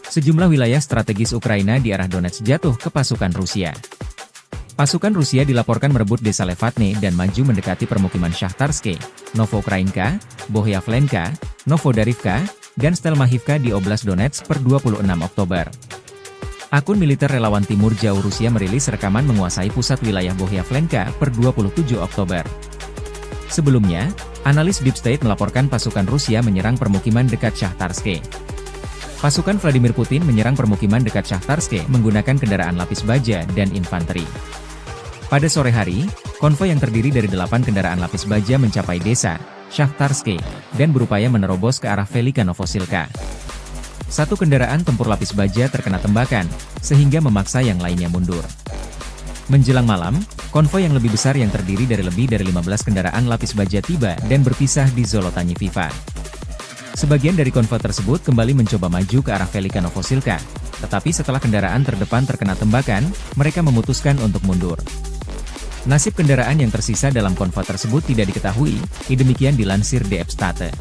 Sejumlah wilayah strategis Ukraina di arah Donetsk jatuh ke pasukan Rusia. Pasukan Rusia dilaporkan merebut desa Levatne dan maju mendekati permukiman Shahtarske, Novoukrainka, Bohyavlenka, Novodarivka, dan Stelmachivka di Oblast Donetsk per 26 Oktober. Akun militer relawan Timur Jauh Rusia merilis rekaman menguasai pusat wilayah Bohyavlenka per 27 Oktober. Sebelumnya, analis Deep State melaporkan pasukan Rusia menyerang permukiman dekat Shahtarske. Pasukan Vladimir Putin menyerang permukiman dekat Shahtarske menggunakan kendaraan lapis baja dan infanteri. Pada sore hari, konvoi yang terdiri dari 8 kendaraan lapis baja mencapai desa Shahtarske dan berupaya menerobos ke arah Velika Novosilka. Satu kendaraan tempur lapis baja terkena tembakan, sehingga memaksa yang lainnya mundur. Menjelang malam, konvoi yang lebih besar yang terdiri dari lebih dari 15 kendaraan lapis baja tiba dan berpisah di Zolotanyiviva. Sebagian dari konvoi tersebut kembali mencoba maju ke arah Velika Novosilka, tetapi setelah kendaraan terdepan terkena tembakan, mereka memutuskan untuk mundur. Nasib kendaraan yang tersisa dalam konvoi tersebut tidak diketahui, demikian dilansir DF State.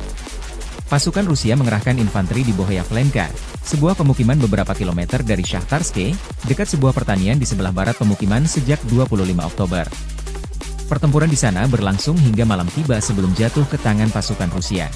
Pasukan Rusia mengerahkan infanteri di Bohyavlenka, sebuah pemukiman beberapa kilometer dari Shahtarske, dekat sebuah pertanian di sebelah barat pemukiman sejak 25 Oktober. Pertempuran di sana berlangsung hingga malam tiba sebelum jatuh ke tangan pasukan Rusia.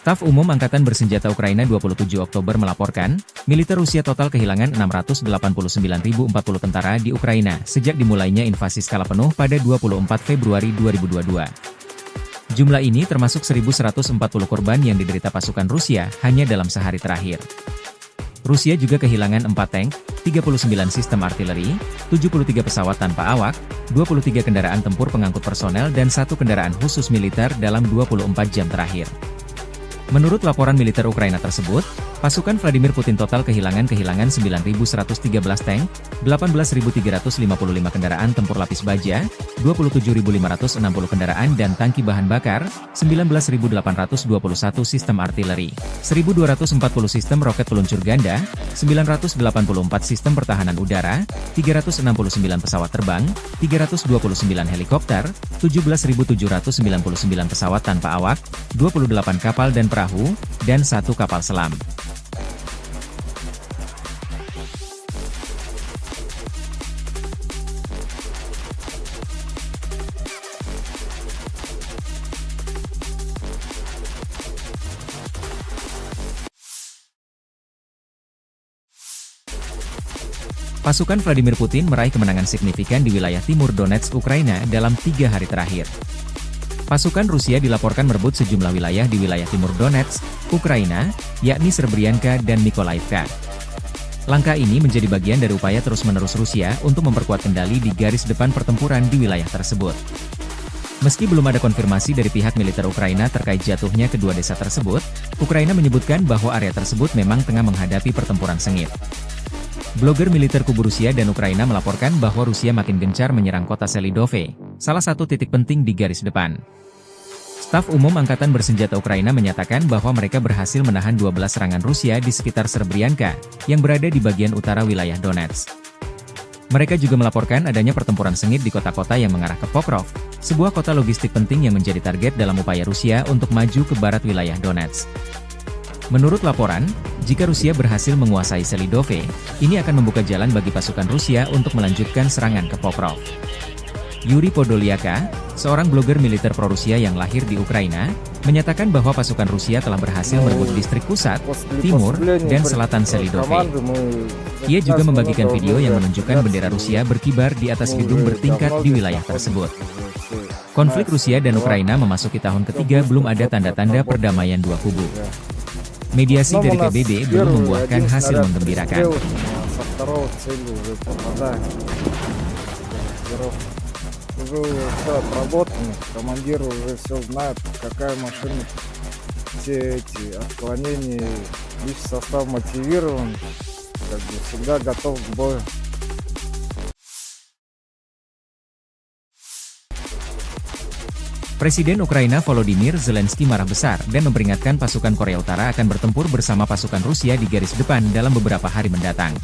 Staf Umum Angkatan Bersenjata Ukraina 27 Oktober melaporkan, militer Rusia total kehilangan 689.040 tentara di Ukraina sejak dimulainya invasi skala penuh pada 24 Februari 2022. Jumlah ini termasuk 1.140 korban yang diderita pasukan Rusia hanya dalam sehari terakhir. Rusia juga kehilangan 4 tank, 39 sistem artileri, 73 pesawat tanpa awak, 23 kendaraan tempur pengangkut personel dan 1 kendaraan khusus militer dalam 24 jam terakhir. Menurut laporan militer Ukraina tersebut, pasukan Vladimir Putin total kehilangan 9.113 tank, 18.355 kendaraan tempur lapis baja, 27.560 kendaraan dan tangki bahan bakar, 19.821 sistem artileri, 1.240 sistem roket peluncur ganda, 984 sistem pertahanan udara, 369 pesawat terbang, 329 helikopter, 17.799 pesawat tanpa awak, 28 kapal dan perahu, dan 1 kapal selam. Pasukan Vladimir Putin meraih kemenangan signifikan di wilayah timur Donetsk, Ukraina dalam 3 hari terakhir. Pasukan Rusia dilaporkan merebut sejumlah wilayah di wilayah timur Donetsk, Ukraina, yakni Srebrenica dan Mykolaiv. Langkah ini menjadi bagian dari upaya terus-menerus Rusia untuk memperkuat kendali di garis depan pertempuran di wilayah tersebut. Meski belum ada konfirmasi dari pihak militer Ukraina terkait jatuhnya kedua desa tersebut, Ukraina menyebutkan bahwa area tersebut memang tengah menghadapi pertempuran sengit. Blogger militer kubu Rusia dan Ukraina melaporkan bahwa Rusia makin gencar menyerang kota Selidove, salah satu titik penting di garis depan. Staf Umum Angkatan Bersenjata Ukraina menyatakan bahwa mereka berhasil menahan 12 serangan Rusia di sekitar Srebrenica, yang berada di bagian utara wilayah Donetsk. Mereka juga melaporkan adanya pertempuran sengit di kota-kota yang mengarah ke Pokrov, sebuah kota logistik penting yang menjadi target dalam upaya Rusia untuk maju ke barat wilayah Donetsk. Menurut laporan, jika Rusia berhasil menguasai Selidove, ini akan membuka jalan bagi pasukan Rusia untuk melanjutkan serangan ke Pokrov. Yuri Podolyaka, seorang blogger militer pro-Rusia yang lahir di Ukraina, menyatakan bahwa pasukan Rusia telah berhasil merebut distrik pusat, timur, dan selatan Selidove. Ia juga membagikan video yang menunjukkan bendera Rusia berkibar di atas gedung bertingkat di wilayah tersebut. Konflik Rusia dan Ukraina memasuki tahun ketiga, belum ada tanda-tanda perdamaian dua kubu. Mediasi dari PBB belum membuahkan hasil menggembirakan. Уже все отработано, командир уже все знает, какая машина, все эти отклонения, лишь состав мотивирован, как бы всегда готов к бою. Presiden Ukraina Volodymyr Zelensky marah besar dan memperingatkan pasukan Korea Utara akan bertempur bersama pasukan Rusia di garis depan dalam beberapa hari mendatang.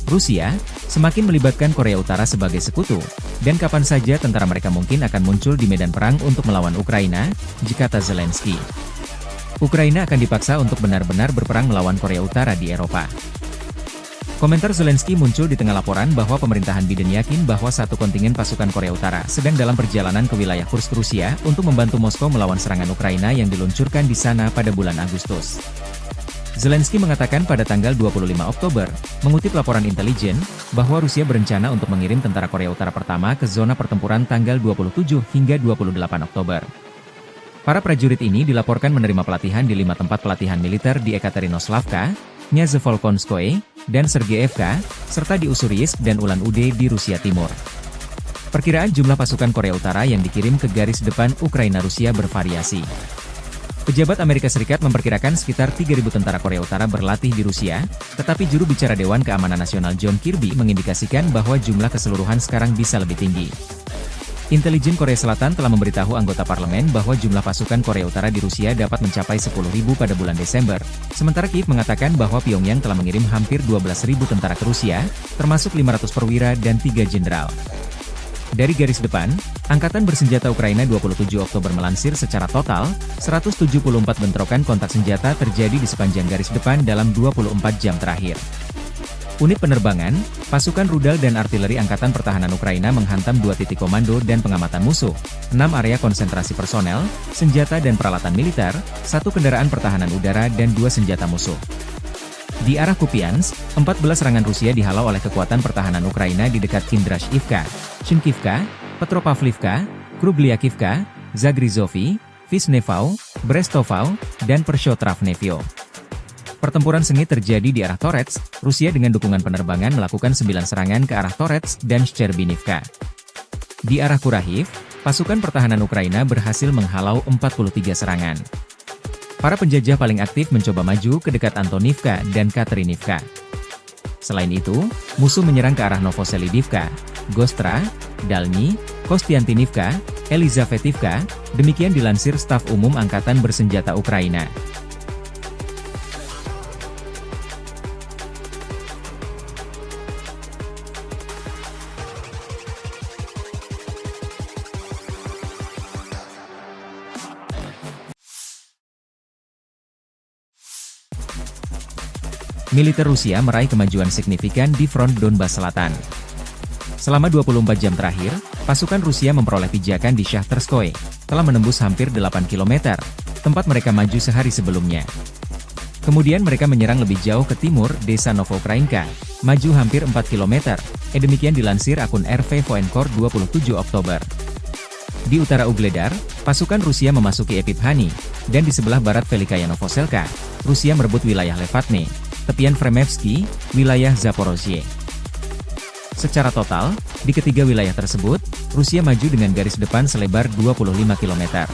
Rusia semakin melibatkan Korea Utara sebagai sekutu, dan kapan saja tentara mereka mungkin akan muncul di medan perang untuk melawan Ukraina, kata Zelensky. Ukraina akan dipaksa untuk benar-benar berperang melawan Korea Utara di Eropa. Komentar Zelensky muncul di tengah laporan bahwa pemerintahan Biden yakin bahwa satu kontingen pasukan Korea Utara sedang dalam perjalanan ke wilayah Kursk, Rusia untuk membantu Moskow melawan serangan Ukraina yang diluncurkan di sana pada bulan Agustus. Zelensky mengatakan pada tanggal 25 Oktober, mengutip laporan intelijen, bahwa Rusia berencana untuk mengirim tentara Korea Utara pertama ke zona pertempuran tanggal 27 hingga 28 Oktober. Para prajurit ini dilaporkan menerima pelatihan di 5 tempat pelatihan militer di Ekaterinoslavka, Nyazevolkonskoye, dan Sergeyevka, serta di Ussuriyisk dan Ulan-Ude di Rusia Timur. Perkiraan jumlah pasukan Korea Utara yang dikirim ke garis depan Ukraina-Rusia bervariasi. Pejabat Amerika Serikat memperkirakan sekitar 3.000 tentara Korea Utara berlatih di Rusia, tetapi juru bicara Dewan Keamanan Nasional John Kirby mengindikasikan bahwa jumlah keseluruhan sekarang bisa lebih tinggi. Intelijen Korea Selatan telah memberitahu anggota parlemen bahwa jumlah pasukan Korea Utara di Rusia dapat mencapai 10.000 pada bulan Desember, sementara Kiev mengatakan bahwa Pyongyang telah mengirim hampir 12.000 tentara ke Rusia, termasuk 500 perwira dan 3 jenderal. Dari garis depan, Angkatan Bersenjata Ukraina 27 Oktober melansir secara total, 174 bentrokan kontak senjata terjadi di sepanjang garis depan dalam 24 jam terakhir. Unit penerbangan, pasukan rudal dan artileri Angkatan Pertahanan Ukraina menghantam 2 titik komando dan pengamatan musuh, 6 area konsentrasi personel, senjata dan peralatan militer, 1 kendaraan pertahanan udara dan 2 senjata musuh. Di arah Kupiansk, 14 serangan Rusia dihalau oleh kekuatan pertahanan Ukraina di dekat Kindrashivka, Shinkivka, Petropavlivka, Krubliakivka, Zagrizovy, Visnevau, Brestovau, dan Pershotravnevyo. Pertempuran sengit terjadi di arah Torets, Rusia dengan dukungan penerbangan melakukan 9 serangan ke arah Torets dan Shcherbinivka. Di arah Kurahiv, pasukan pertahanan Ukraina berhasil menghalau 43 serangan. Para penjajah paling aktif mencoba maju ke dekat Antonivka dan Katerinivka. Selain itu, musuh menyerang ke arah Novoselidivka, Gostra, Dalny, Kostiantinivka, Elizavetivka, demikian dilansir Staf Umum Angkatan Bersenjata Ukraina. Militer Rusia meraih kemajuan signifikan di front Donbas Selatan. Selama 24 jam terakhir, pasukan Rusia memperoleh pijakan di Shahtarskoye, telah menembus hampir 8 km, tempat mereka maju sehari sebelumnya. Kemudian mereka menyerang lebih jauh ke timur, desa Novoukrainka, maju hampir 4 km, demikian dilansir akun RV Voenkor 27 Oktober. Di utara Ugledar, pasukan Rusia memasuki Epiphanny, dan di sebelah barat Velikaya Novoselka, Rusia merebut wilayah Levatne, tepian Fremevsky, wilayah Zaporozhye. Secara total, di ketiga wilayah tersebut, Rusia maju dengan garis depan selebar 25 km.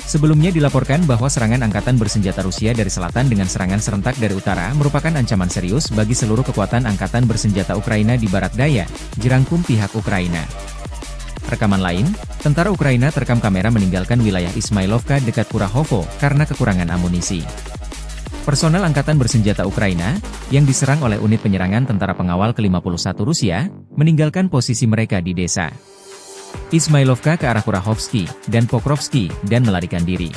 Sebelumnya dilaporkan bahwa serangan angkatan bersenjata Rusia dari selatan dengan serangan serentak dari utara merupakan ancaman serius bagi seluruh kekuatan angkatan bersenjata Ukraina di barat daya, jerangkum pihak Ukraina. Rekaman lain, tentara Ukraina terekam kamera meninggalkan wilayah Ismailovka dekat Kurahovo karena kekurangan amunisi. Personel Angkatan Bersenjata Ukraina, yang diserang oleh unit penyerangan tentara pengawal ke-51 Rusia, meninggalkan posisi mereka di desa Ismailovka ke arah Kurahovsky dan Pokrovsky dan melarikan diri.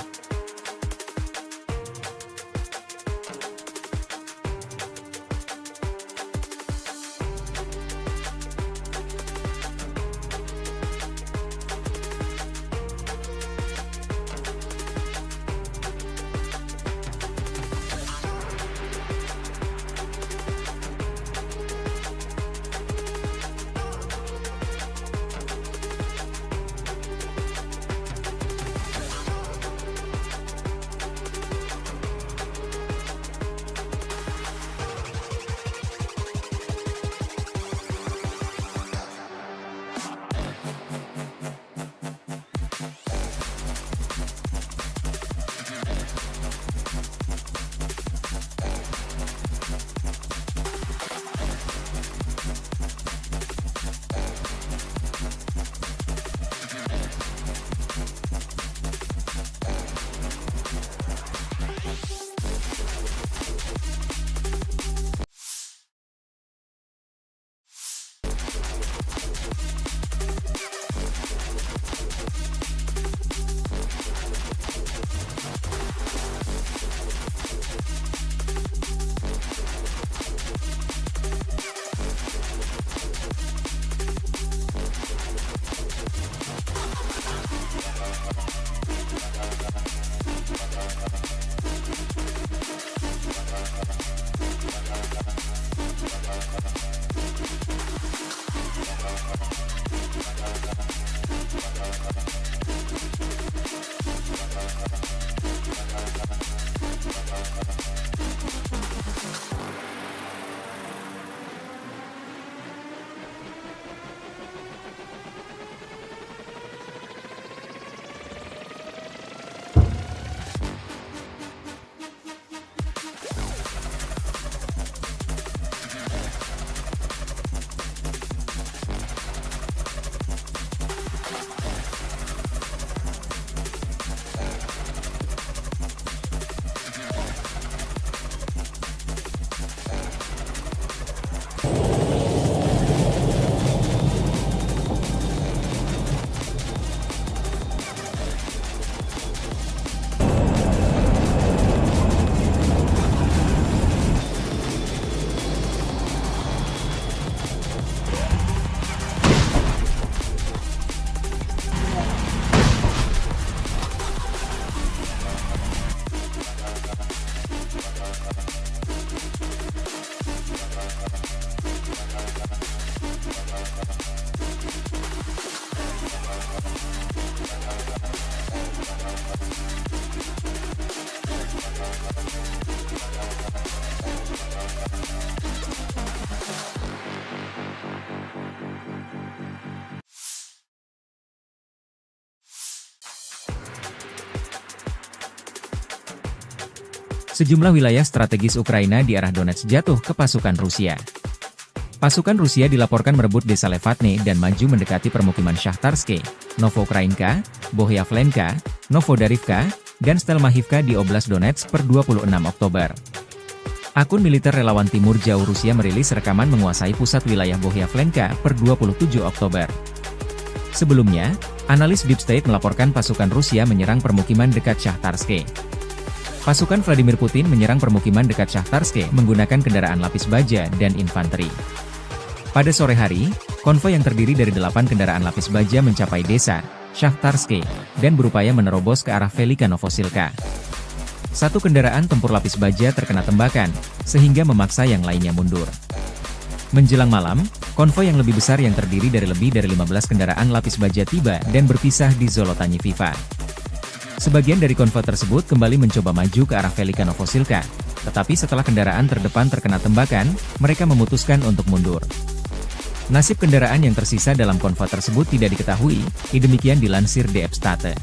Sejumlah wilayah strategis Ukraina di arah Donetsk jatuh ke pasukan Rusia. Pasukan Rusia dilaporkan merebut desa Levatne dan maju mendekati permukiman Shahtarske, Novoukrainka, Bohyavlenka, Novodarivka, dan Stelmahivka di Oblast Donetsk per 26 Oktober. Akun militer relawan Timur Jauh Rusia merilis rekaman menguasai pusat wilayah Bohyavlenka per 27 Oktober. Sebelumnya, analis Deep State melaporkan pasukan Rusia menyerang permukiman dekat Shahtarske. Pasukan Vladimir Putin menyerang permukiman dekat Shahtarske menggunakan kendaraan lapis baja dan infanteri. Pada sore hari, konvoi yang terdiri dari 8 kendaraan lapis baja mencapai desa Shahtarske dan berupaya menerobos ke arah Velika Novosilka. Satu kendaraan tempur lapis baja terkena tembakan, sehingga memaksa yang lainnya mundur. Menjelang malam, konvoi yang lebih besar yang terdiri dari lebih dari 15 kendaraan lapis baja tiba dan berpisah di Zolotanyi Viva. Sebagian dari konvoi tersebut kembali mencoba maju ke arah Velika Novosilka, tetapi setelah kendaraan terdepan terkena tembakan, mereka memutuskan untuk mundur. Nasib kendaraan yang tersisa dalam konvoi tersebut tidak diketahui, demikian dilansir DF State.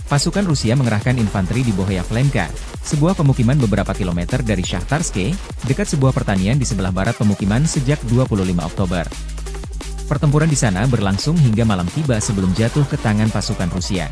Pasukan Rusia mengerahkan infanteri di Bohyavlenka, sebuah pemukiman beberapa kilometer dari Shahtarske, dekat sebuah pertanian di sebelah barat pemukiman sejak 25 Oktober. Pertempuran di sana berlangsung hingga malam tiba sebelum jatuh ke tangan pasukan Rusia.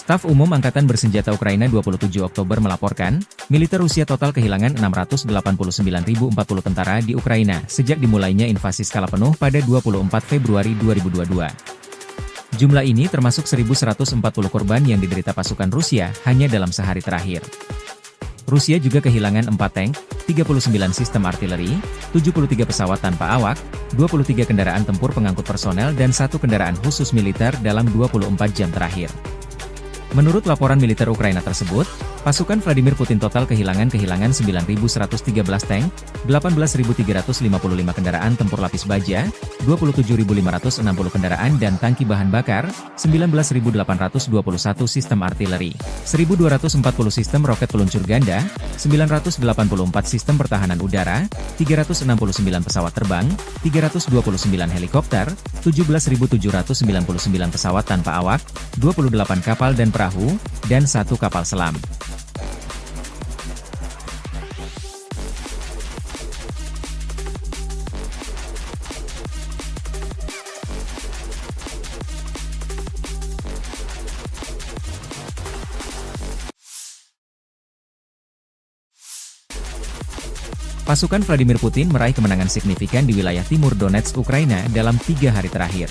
Staf Umum Angkatan Bersenjata Ukraina 27 Oktober melaporkan, militer Rusia total kehilangan 689.040 tentara di Ukraina sejak dimulainya invasi skala penuh pada 24 Februari 2022. Jumlah ini termasuk 1.140 korban yang diderita pasukan Rusia hanya dalam sehari terakhir. Rusia juga kehilangan 4 tank, 39 sistem artileri, 73 pesawat tanpa awak, 23 kendaraan tempur pengangkut personel dan 1 kendaraan khusus militer dalam 24 jam terakhir. Menurut laporan militer Ukraina tersebut, pasukan Vladimir Putin total kehilangan 9.113 tank, 18.355 kendaraan tempur lapis baja, 27.560 kendaraan dan tangki bahan bakar, 19.821 sistem artileri, 1.240 sistem roket peluncur ganda, 984 sistem pertahanan udara, 369 pesawat terbang, 329 helikopter, 17.799 pesawat tanpa awak, 28 kapal dan perahu, dan 1 kapal selam. Pasukan Vladimir Putin meraih kemenangan signifikan di wilayah timur Donetsk, Ukraina dalam 3 hari terakhir.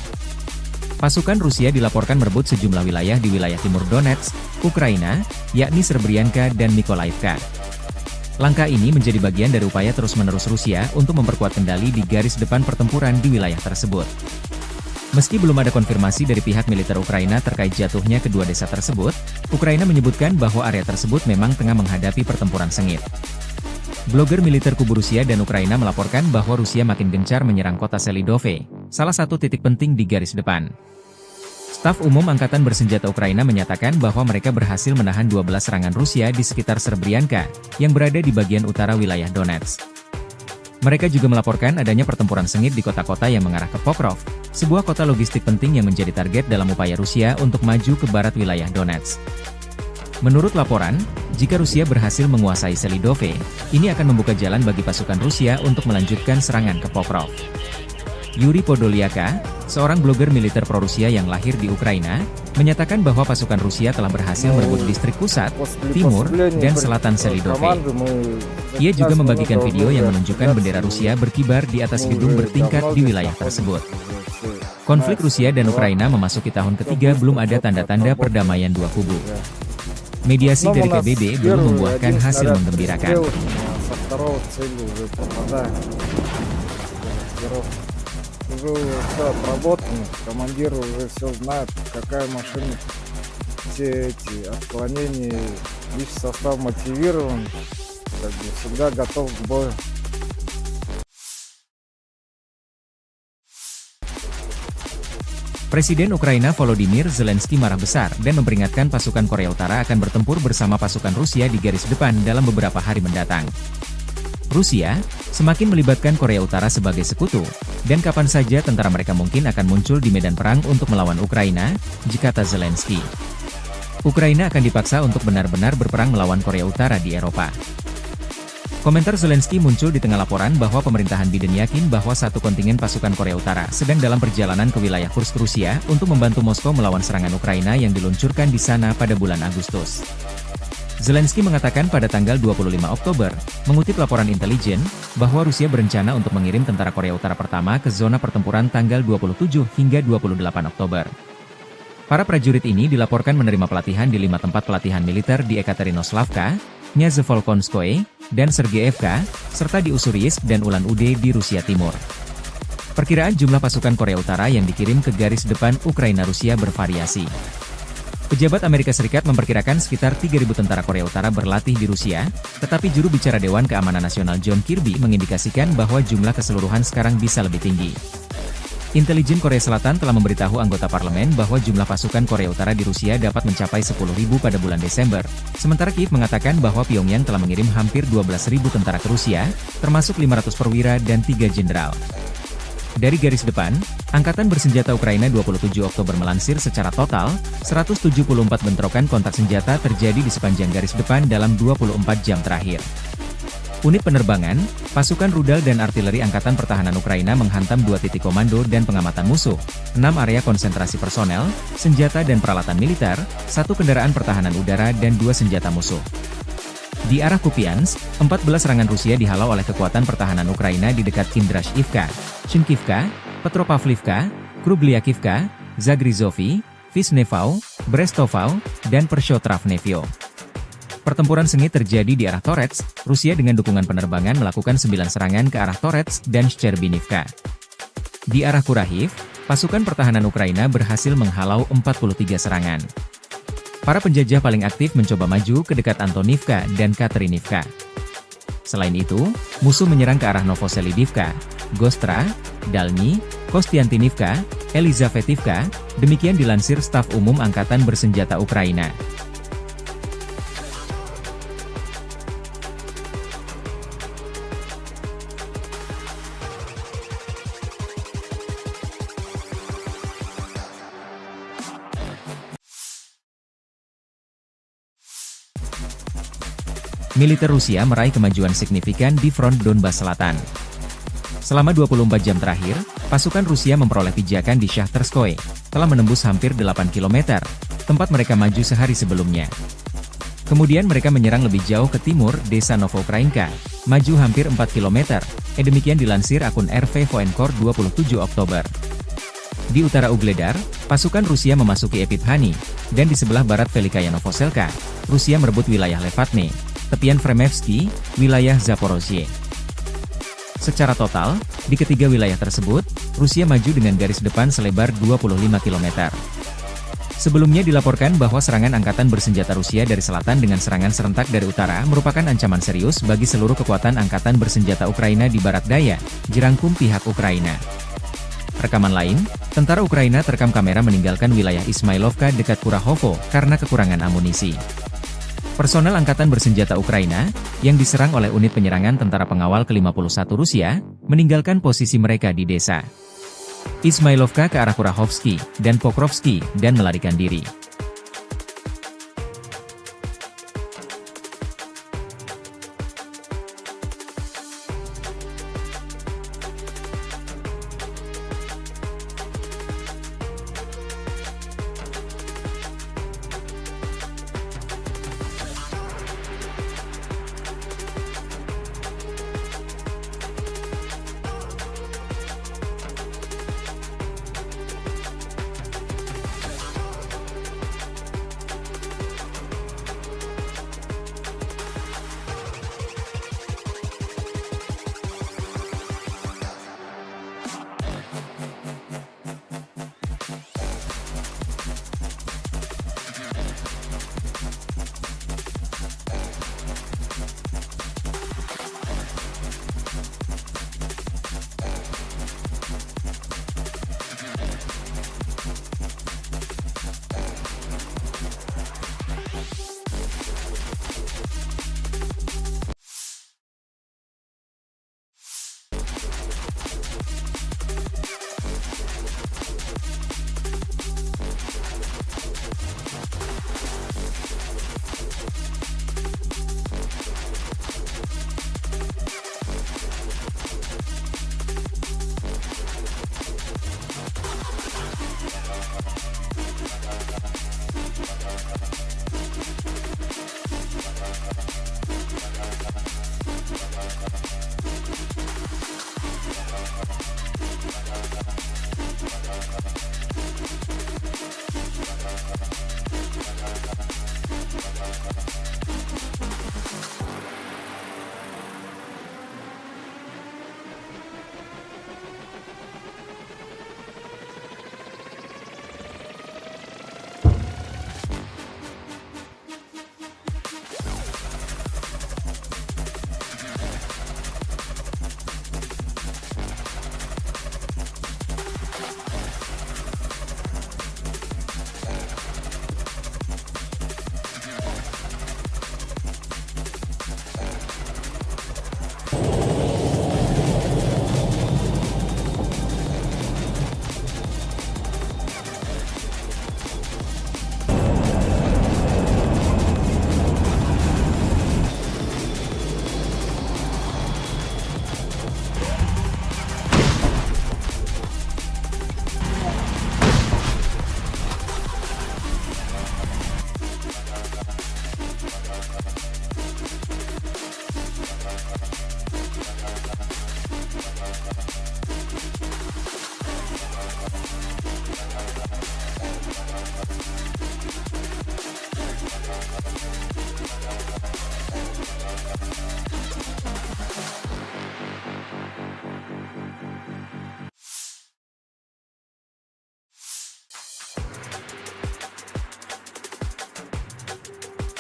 Pasukan Rusia dilaporkan merebut sejumlah wilayah di wilayah timur Donetsk, Ukraina, yakni Srebrenica dan Mykolaiv. Langkah ini menjadi bagian dari upaya terus-menerus Rusia untuk memperkuat kendali di garis depan pertempuran di wilayah tersebut. Meski belum ada konfirmasi dari pihak militer Ukraina terkait jatuhnya kedua desa tersebut, Ukraina menyebutkan bahwa area tersebut memang tengah menghadapi pertempuran sengit. Blogger militer kubu Rusia dan Ukraina melaporkan bahwa Rusia makin gencar menyerang kota Selidove, salah satu titik penting di garis depan. Staf Umum Angkatan Bersenjata Ukraina menyatakan bahwa mereka berhasil menahan 12 serangan Rusia di sekitar Srebrenica, yang berada di bagian utara wilayah Donetsk. Mereka juga melaporkan adanya pertempuran sengit di kota-kota yang mengarah ke Pokrov, sebuah kota logistik penting yang menjadi target dalam upaya Rusia untuk maju ke barat wilayah Donetsk. Menurut laporan, jika Rusia berhasil menguasai Selidove, ini akan membuka jalan bagi pasukan Rusia untuk melanjutkan serangan ke Pokrov. Yuri Podolyaka, seorang blogger militer pro-Rusia yang lahir di Ukraina, menyatakan bahwa pasukan Rusia telah berhasil merebut distrik pusat, timur, dan selatan Selidove. Ia juga membagikan video yang menunjukkan bendera Rusia berkibar di atas gedung bertingkat di wilayah tersebut. Konflik Rusia dan Ukraina memasuki tahun ketiga, belum ada tanda-tanda perdamaian dua kubu. Mediasi dari PBB belum membuahkan hasil menggembirakan. Уже все отработано, командир уже все знает, какая машина, все эти отклонения, лишь состав мотивирован, как бы всегда готов к бою. Presiden Ukraina Volodymyr Zelensky marah besar dan memperingatkan pasukan Korea Utara akan bertempur bersama pasukan Rusia di garis depan dalam beberapa hari mendatang. Rusia semakin melibatkan Korea Utara sebagai sekutu, dan kapan saja tentara mereka mungkin akan muncul di medan perang untuk melawan Ukraina, kata Zelensky. Ukraina akan dipaksa untuk benar-benar berperang melawan Korea Utara di Eropa. Komentar Zelensky muncul di tengah laporan bahwa pemerintahan Biden yakin bahwa satu kontingen pasukan Korea Utara sedang dalam perjalanan ke wilayah Kursk, Rusia, untuk membantu Moskow melawan serangan Ukraina yang diluncurkan di sana pada bulan Agustus. Zelensky mengatakan pada tanggal 25 Oktober, mengutip laporan intelijen, bahwa Rusia berencana untuk mengirim tentara Korea Utara pertama ke zona pertempuran tanggal 27 hingga 28 Oktober. Para prajurit ini dilaporkan menerima pelatihan di 5 tempat pelatihan militer di Ekaterinoslavka, Nyazevolkonskoye, dan Sergeyevka, serta di Ussuriyisk dan Ulan-Ude di Rusia Timur. Perkiraan jumlah pasukan Korea Utara yang dikirim ke garis depan Ukraina-Rusia bervariasi. Pejabat Amerika Serikat memperkirakan sekitar 3.000 tentara Korea Utara berlatih di Rusia, tetapi juru bicara Dewan Keamanan Nasional John Kirby mengindikasikan bahwa jumlah keseluruhan sekarang bisa lebih tinggi. Intelijen Korea Selatan telah memberitahu anggota parlemen bahwa jumlah pasukan Korea Utara di Rusia dapat mencapai 10.000 pada bulan Desember, sementara Kiev mengatakan bahwa Pyongyang telah mengirim hampir 12.000 tentara ke Rusia, termasuk 500 perwira dan 3 jenderal. Dari garis depan, Angkatan Bersenjata Ukraina 27 Oktober melansir secara total, 174 bentrokan kontak senjata terjadi di sepanjang garis depan dalam 24 jam terakhir. Unit penerbangan, pasukan rudal dan artileri Angkatan Pertahanan Ukraina menghantam 2 titik komando dan pengamatan musuh, 6 area konsentrasi personel, senjata dan peralatan militer, 1 kendaraan pertahanan udara dan 2 senjata musuh. Di arah Kupiansk, 14 serangan Rusia dihalau oleh kekuatan pertahanan Ukraina di dekat Kindrashivka, Shinkivka, Petropavlivka, Krugliakivka, Zagrizovy, Visnevau, Brestovau, dan Pershotravnevyo. Pertempuran sengit terjadi di arah Torets, Rusia dengan dukungan penerbangan melakukan 9 serangan ke arah Torets dan Shcherbinivka. Di arah Kurahiv, pasukan pertahanan Ukraina berhasil menghalau 43 serangan. Para penjajah paling aktif mencoba maju ke dekat Antonivka dan Katerinivka. Selain itu, musuh menyerang ke arah Novoselidivka, Gostra, Dalny, Kostiantinivka, Elizavetivka, demikian dilansir Staf Umum Angkatan Bersenjata Ukraina. Militer Rusia meraih kemajuan signifikan di front Donbas Selatan. Selama 24 jam terakhir, pasukan Rusia memperoleh pijakan di Shahtarskoye, telah menembus hampir 8 km, tempat mereka maju sehari sebelumnya. Kemudian mereka menyerang lebih jauh ke timur, desa Novokrainka, maju hampir 4 km, demikian dilansir akun RV Voenkor 27 Oktober. Di utara Ugledar, pasukan Rusia memasuki Epithani, dan di sebelah barat Velikaya Novoselka, Rusia merebut wilayah Levatne, tepian Fremevsky, wilayah Zaporozhye. Secara total, di ketiga wilayah tersebut, Rusia maju dengan garis depan selebar 25 km. Sebelumnya dilaporkan bahwa serangan angkatan bersenjata Rusia dari selatan dengan serangan serentak dari utara merupakan ancaman serius bagi seluruh kekuatan angkatan bersenjata Ukraina di barat daya, jerangkum pihak Ukraina. Rekaman lain, tentara Ukraina terekam kamera meninggalkan wilayah Ismailovka dekat Kurahovo karena kekurangan amunisi. Personel Angkatan Bersenjata Ukraina, yang diserang oleh unit penyerangan tentara pengawal ke-51 Rusia, meninggalkan posisi mereka di desa Ismailovka ke arah Kurahovsky dan Pokrovsky dan melarikan diri.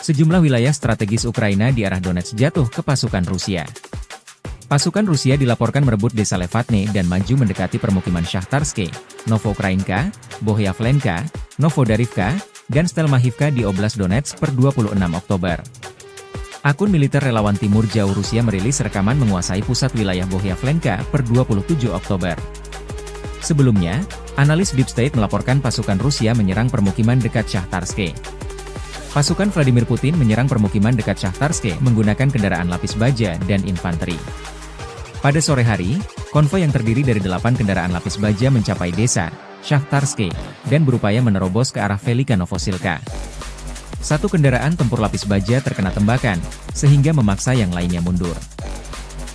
Sejumlah wilayah strategis Ukraina di arah Donetsk jatuh ke pasukan Rusia. Pasukan Rusia dilaporkan merebut desa Levatne dan maju mendekati permukiman Shakhtarske, Novoukrainka, Bohyavlenka, Novodarivka, dan Stelmachivka di Oblast Donetsk per 26 Oktober. Akun militer relawan Timur Jauh Rusia merilis rekaman menguasai pusat wilayah Bohyavlenka per 27 Oktober. Sebelumnya, analis Deep State melaporkan pasukan Rusia menyerang permukiman dekat Shakhtarske. Pasukan Vladimir Putin menyerang permukiman dekat Shakhtarske menggunakan kendaraan lapis baja dan infanteri. Pada sore hari, konvoi yang terdiri dari 8 kendaraan lapis baja mencapai desa Shakhtarske dan berupaya menerobos ke arah Velika Novosilka. Satu kendaraan tempur lapis baja terkena tembakan, sehingga memaksa yang lainnya mundur.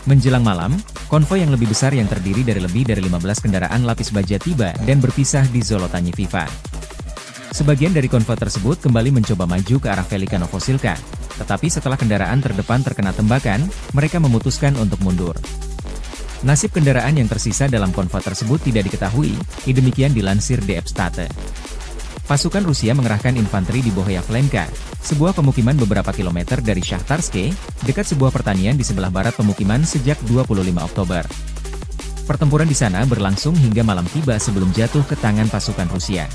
Menjelang malam, konvoi yang lebih besar yang terdiri dari lebih dari 15 kendaraan lapis baja tiba dan berpisah di Zolotanyiviva. Sebagian dari konvoi tersebut kembali mencoba maju ke arah Velika Novosilka, tetapi setelah kendaraan terdepan terkena tembakan, mereka memutuskan untuk mundur. Nasib kendaraan yang tersisa dalam konvoi tersebut tidak diketahui, demikian dilansir DF State. Pasukan Rusia mengerahkan infanteri di Bohyavlenka, sebuah pemukiman beberapa kilometer dari Shakhtarske, dekat sebuah pertanian di sebelah barat pemukiman sejak 25 Oktober. Pertempuran di sana berlangsung hingga malam tiba sebelum jatuh ke tangan pasukan Rusia.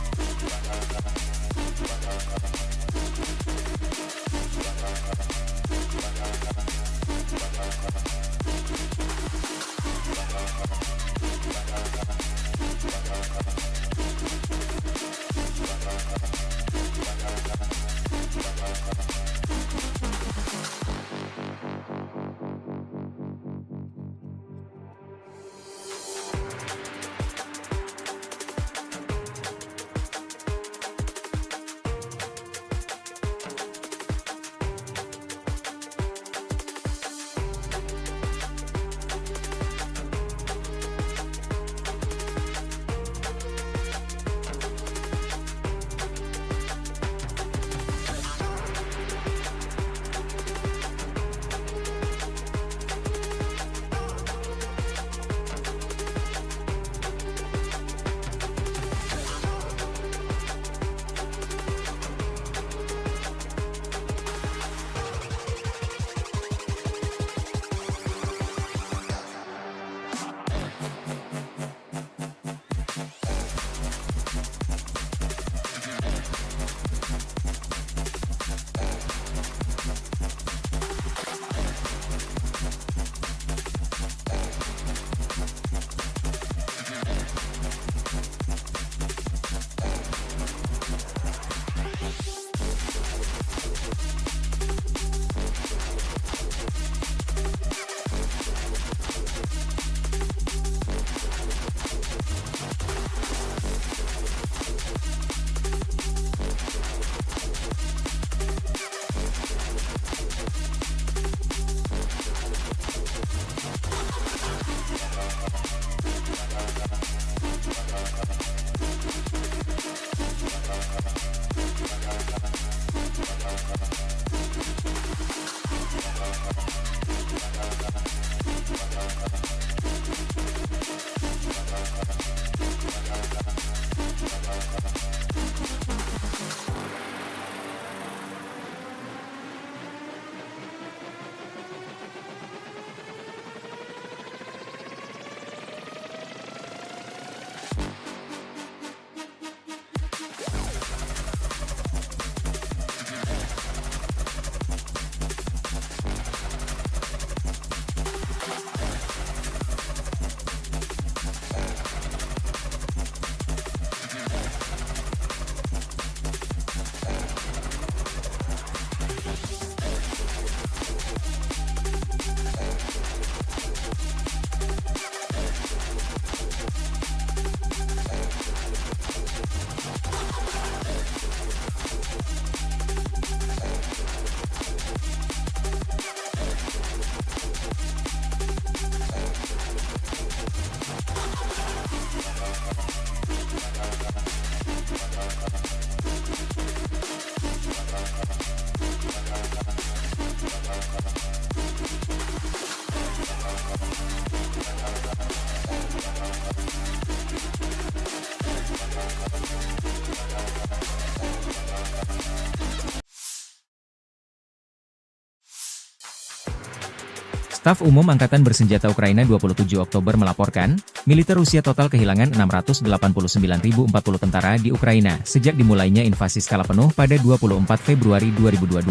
Staf Umum Angkatan Bersenjata Ukraina 27 Oktober melaporkan, militer Rusia total kehilangan 689.040 tentara di Ukraina sejak dimulainya invasi skala penuh pada 24 Februari 2022.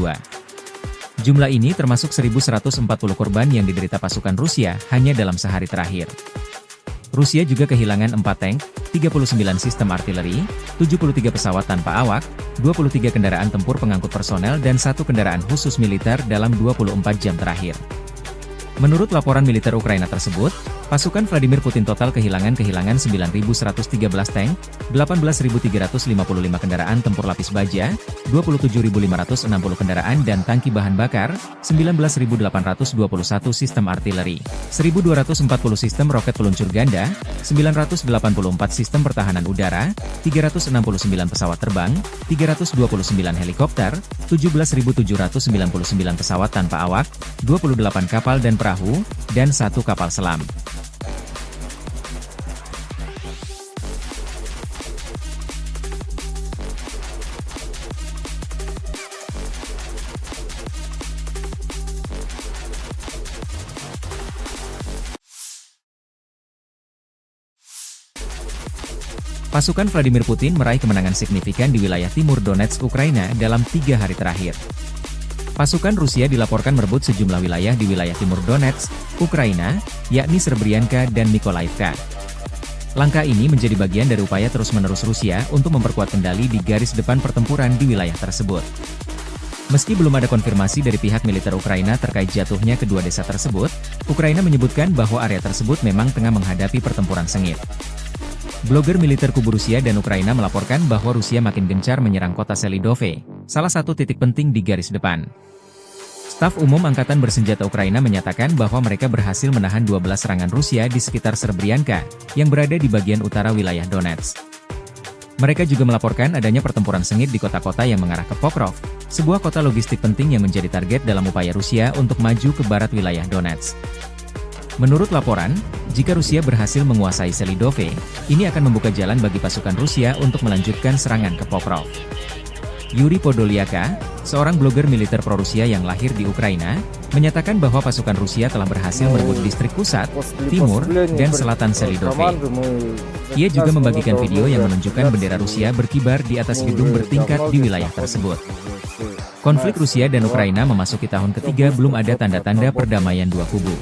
Jumlah ini termasuk 1.140 korban yang diderita pasukan Rusia hanya dalam sehari terakhir. Rusia juga kehilangan 4 tank, 39 sistem artileri, 73 pesawat tanpa awak, 23 kendaraan tempur pengangkut personel dan 1 kendaraan khusus militer dalam 24 jam terakhir. Menurut laporan militer Ukraina tersebut, pasukan Vladimir Putin total kehilangan 9.113 tank, 18.355 kendaraan tempur lapis baja, 27.560 kendaraan dan tangki bahan bakar, 19.821 sistem artileri, 1.240 sistem roket peluncur ganda, 984 sistem pertahanan udara, 369 pesawat terbang, 329 helikopter, 17.799 pesawat tanpa awak, 28 kapal dan perahu, dan 1 kapal selam. Pasukan Vladimir Putin meraih kemenangan signifikan di wilayah timur Donetsk, Ukraina dalam 3 hari terakhir. Pasukan Rusia dilaporkan merebut sejumlah wilayah di wilayah timur Donetsk, Ukraina, yakni Srebrenica dan Mykolaiv. Langkah ini menjadi bagian dari upaya terus-menerus Rusia untuk memperkuat kendali di garis depan pertempuran di wilayah tersebut. Meski belum ada konfirmasi dari pihak militer Ukraina terkait jatuhnya kedua desa tersebut, Ukraina menyebutkan bahwa area tersebut memang tengah menghadapi pertempuran sengit. Blogger militer kubu Rusia dan Ukraina melaporkan bahwa Rusia makin gencar menyerang kota Selidove, salah satu titik penting di garis depan. Staf Umum Angkatan Bersenjata Ukraina menyatakan bahwa mereka berhasil menahan 12 serangan Rusia di sekitar Srebrenica, yang berada di bagian utara wilayah Donetsk. Mereka juga melaporkan adanya pertempuran sengit di kota-kota yang mengarah ke Pokrov, sebuah kota logistik penting yang menjadi target dalam upaya Rusia untuk maju ke barat wilayah Donetsk. Menurut laporan, jika Rusia berhasil menguasai Selidove, ini akan membuka jalan bagi pasukan Rusia untuk melanjutkan serangan ke Pokrov. Yuri Podolyaka, seorang blogger militer pro-Rusia yang lahir di Ukraina, menyatakan bahwa pasukan Rusia telah berhasil merebut distrik pusat, timur, dan selatan Selidove. Ia juga membagikan video yang menunjukkan bendera Rusia berkibar di atas gedung bertingkat di wilayah tersebut. Konflik Rusia dan Ukraina memasuki tahun ketiga, belum ada tanda-tanda perdamaian dua kubu.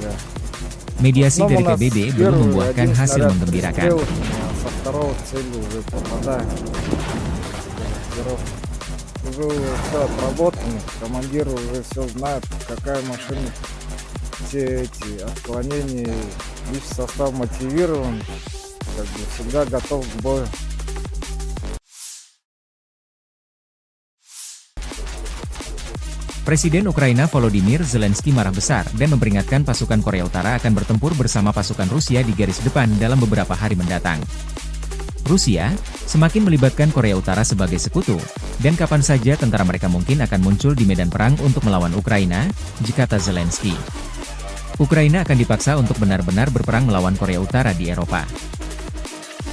Mediasi dari PBB belum membuahkan hasil menggembirakan. Уже все отработано, командир уже все знает, какая машина, все эти отклонения, лишь состав мотивирован, как бы всегда готов к бою. Presiden Ukraina Volodymyr Zelensky marah besar dan memperingatkan pasukan Korea Utara akan bertempur bersama pasukan Rusia di garis depan dalam beberapa hari mendatang. Rusia semakin melibatkan Korea Utara sebagai sekutu, dan kapan saja tentara mereka mungkin akan muncul di medan perang untuk melawan Ukraina, kata Zelensky. Ukraina akan dipaksa untuk benar-benar berperang melawan Korea Utara di Eropa.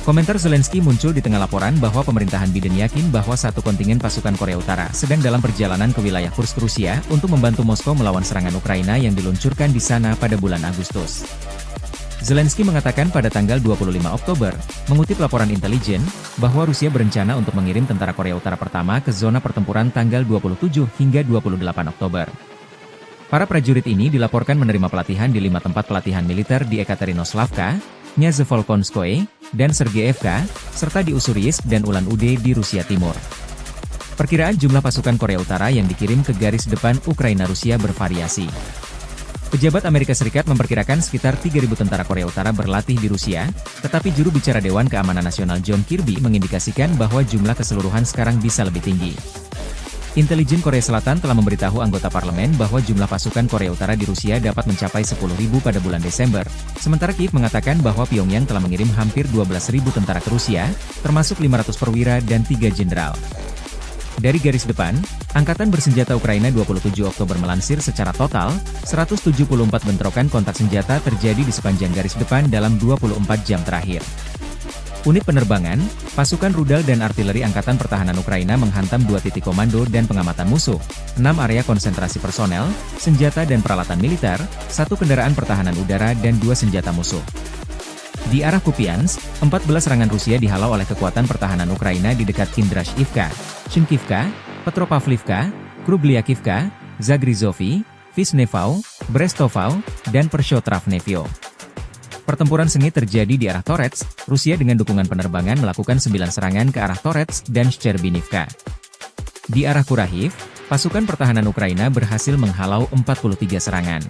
Komentar Zelensky muncul di tengah laporan bahwa pemerintahan Biden yakin bahwa satu kontingen pasukan Korea Utara sedang dalam perjalanan ke wilayah Kursk, Rusia untuk membantu Moskow melawan serangan Ukraina yang diluncurkan di sana pada bulan Agustus. Zelensky mengatakan pada tanggal 25 Oktober, mengutip laporan intelijen, bahwa Rusia berencana untuk mengirim tentara Korea Utara pertama ke zona pertempuran tanggal 27 hingga 28 Oktober. Para prajurit ini dilaporkan menerima pelatihan di 5 tempat pelatihan militer di Ekaterinoslavka, Nyazevolkonskoye, dan Sergeyevka, serta di Ussuriyisk dan Ulan-Ude di Rusia Timur. Perkiraan jumlah pasukan Korea Utara yang dikirim ke garis depan Ukraina-Rusia bervariasi. Pejabat Amerika Serikat memperkirakan sekitar 3.000 tentara Korea Utara berlatih di Rusia, tetapi juru bicara Dewan Keamanan Nasional John Kirby mengindikasikan bahwa jumlah keseluruhan sekarang bisa lebih tinggi. Intelijen Korea Selatan telah memberitahu anggota parlemen bahwa jumlah pasukan Korea Utara di Rusia dapat mencapai 10.000 pada bulan Desember, sementara Kiev mengatakan bahwa Pyongyang telah mengirim hampir 12.000 tentara ke Rusia, termasuk 500 perwira dan 3 jenderal. Dari garis depan, Angkatan Bersenjata Ukraina 27 Oktober melansir secara total, 174 bentrokan kontak senjata terjadi di sepanjang garis depan dalam 24 jam terakhir. Unit penerbangan, pasukan rudal dan artileri Angkatan Pertahanan Ukraina menghantam 2 titik komando dan pengamatan musuh, 6 area konsentrasi personel, senjata dan peralatan militer, 1 kendaraan pertahanan udara dan 2 senjata musuh. Di arah Kupiansk, 14 serangan Rusia dihalau oleh kekuatan pertahanan Ukraina di dekat Kindrashivka, Chinkivka, Petropavlivka, Krubliakivka, Zagrizovy, Vishnevau, Brestovau, dan Pershotravnevyo. Pertempuran sengit terjadi di arah Torets, Rusia dengan dukungan penerbangan melakukan 9 serangan ke arah Torets dan Shcherbinivka. Di arah Kurahiv, pasukan pertahanan Ukraina berhasil menghalau 43 serangan.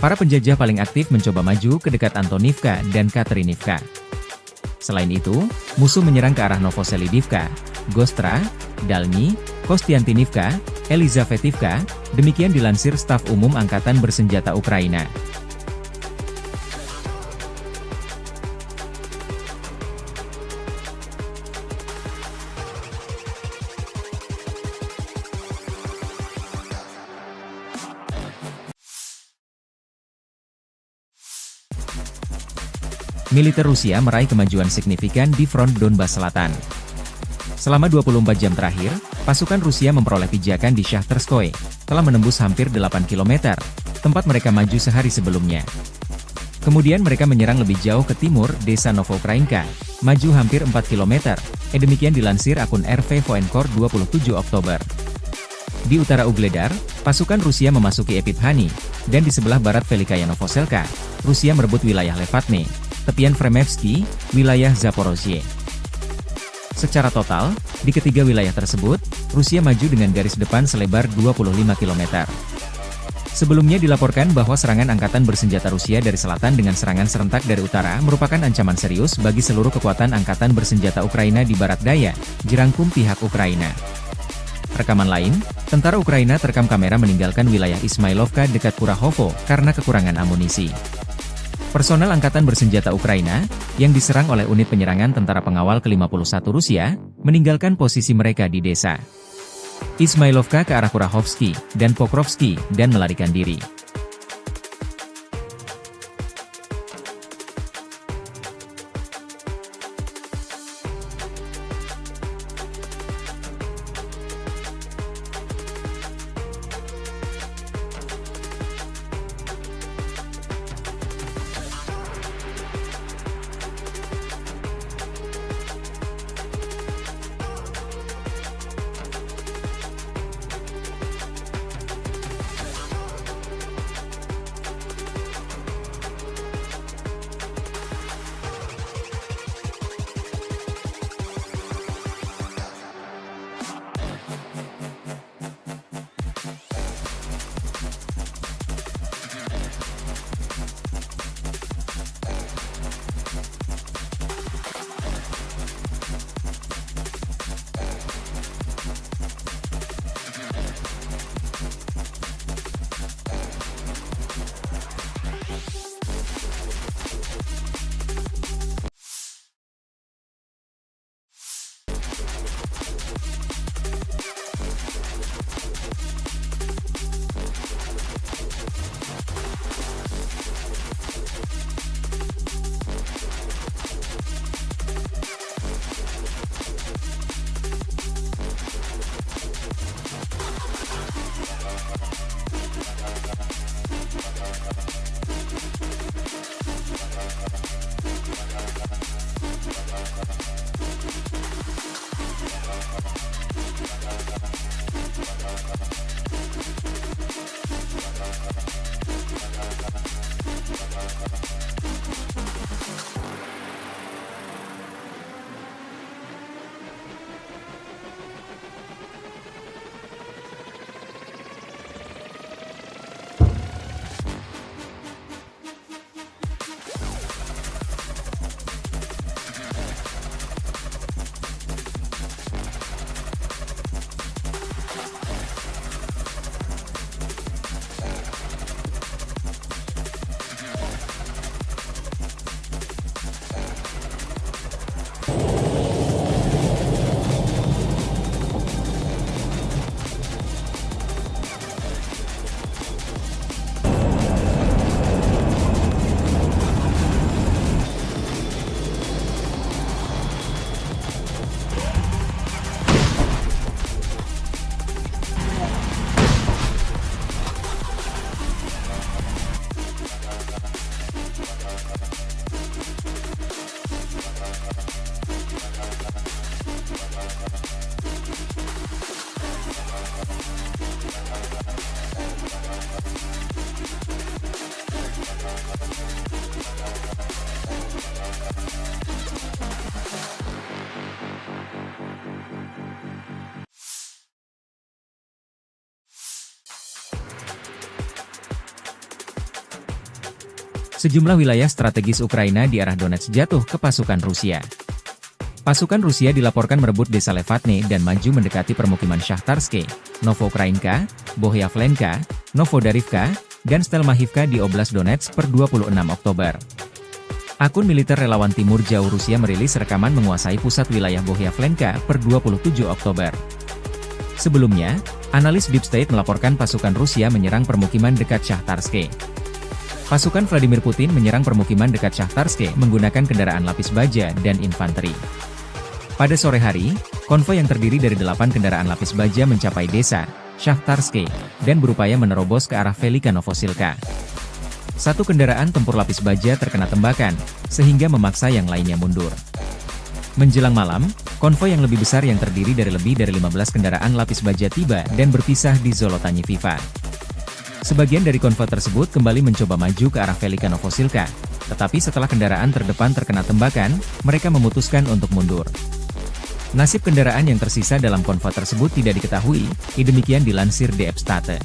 Para penjajah paling aktif mencoba maju ke dekat Antonivka dan Katerinivka. Selain itu, musuh menyerang ke arah Novoselidivka, Gostra, Dalny, Kostiantinivka, Elizavetivka, demikian dilansir Staf Umum Angkatan Bersenjata Ukraina. Militer Rusia meraih kemajuan signifikan di front Donbas Selatan. Selama 24 jam terakhir, pasukan Rusia memperoleh pijakan di Shahtarskoye, telah menembus hampir 8 km, tempat mereka maju sehari sebelumnya. Kemudian mereka menyerang lebih jauh ke timur, desa Novokrainka, maju hampir 4 km, demikian dilansir akun RV Voenkor 27 Oktober. Di utara Ugledar, pasukan Rusia memasuki Epiphanny, dan di sebelah barat Velikaya Novoselka, Rusia merebut wilayah Levatne, tepian Fremevsky, wilayah Zaporozhye. Secara total, di ketiga wilayah tersebut, Rusia maju dengan garis depan selebar 25 km. Sebelumnya dilaporkan bahwa serangan angkatan bersenjata Rusia dari selatan dengan serangan serentak dari utara merupakan ancaman serius bagi seluruh kekuatan angkatan bersenjata Ukraina di barat daya, dirangkum pihak Ukraina. Rekaman lain, tentara Ukraina terekam kamera meninggalkan wilayah Ismailovka dekat Kurahovo karena kekurangan amunisi. Personel Angkatan Bersenjata Ukraina, yang diserang oleh unit penyerangan tentara pengawal ke-51 Rusia, meninggalkan posisi mereka di desa Ismailovka ke arah Kurahovsky dan Pokrovsky dan melarikan diri. Sejumlah wilayah strategis Ukraina di arah Donetsk jatuh ke pasukan Rusia. Pasukan Rusia dilaporkan merebut desa Levatne dan maju mendekati permukiman Shahtarske, Novokrainka, Bohyavlenka, Novodarivka, dan Stelmachivka di Oblast Donetsk per 26 Oktober. Akun militer relawan Timur Jauh Rusia merilis rekaman menguasai pusat wilayah Bohyavlenka per 27 Oktober. Sebelumnya, analis Deep State melaporkan pasukan Rusia menyerang permukiman dekat Shahtarske. Pasukan Vladimir Putin menyerang permukiman dekat Shahtarske menggunakan kendaraan lapis baja dan infanteri. Pada sore hari, konvoi yang terdiri dari 8 kendaraan lapis baja mencapai desa Shahtarske dan berupaya menerobos ke arah Velika Novosilka. Satu kendaraan tempur lapis baja terkena tembakan, sehingga memaksa yang lainnya mundur. Menjelang malam, konvoi yang lebih besar yang terdiri dari lebih dari 15 kendaraan lapis baja tiba dan berpisah di Zolotanyiviva. Sebagian dari konvoi tersebut kembali mencoba maju ke arah Velika Novosilka, tetapi setelah kendaraan terdepan terkena tembakan, mereka memutuskan untuk mundur. Nasib kendaraan yang tersisa dalam konvoi tersebut tidak diketahui, demikian dilansir DF State.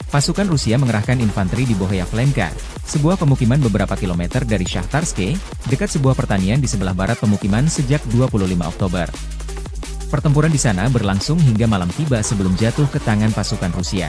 Pasukan Rusia mengerahkan infanteri di Bohyavlenka, sebuah pemukiman beberapa kilometer dari Shahtarske, dekat sebuah pertanian di sebelah barat pemukiman sejak 25 Oktober. Pertempuran di sana berlangsung hingga malam tiba sebelum jatuh ke tangan pasukan Rusia.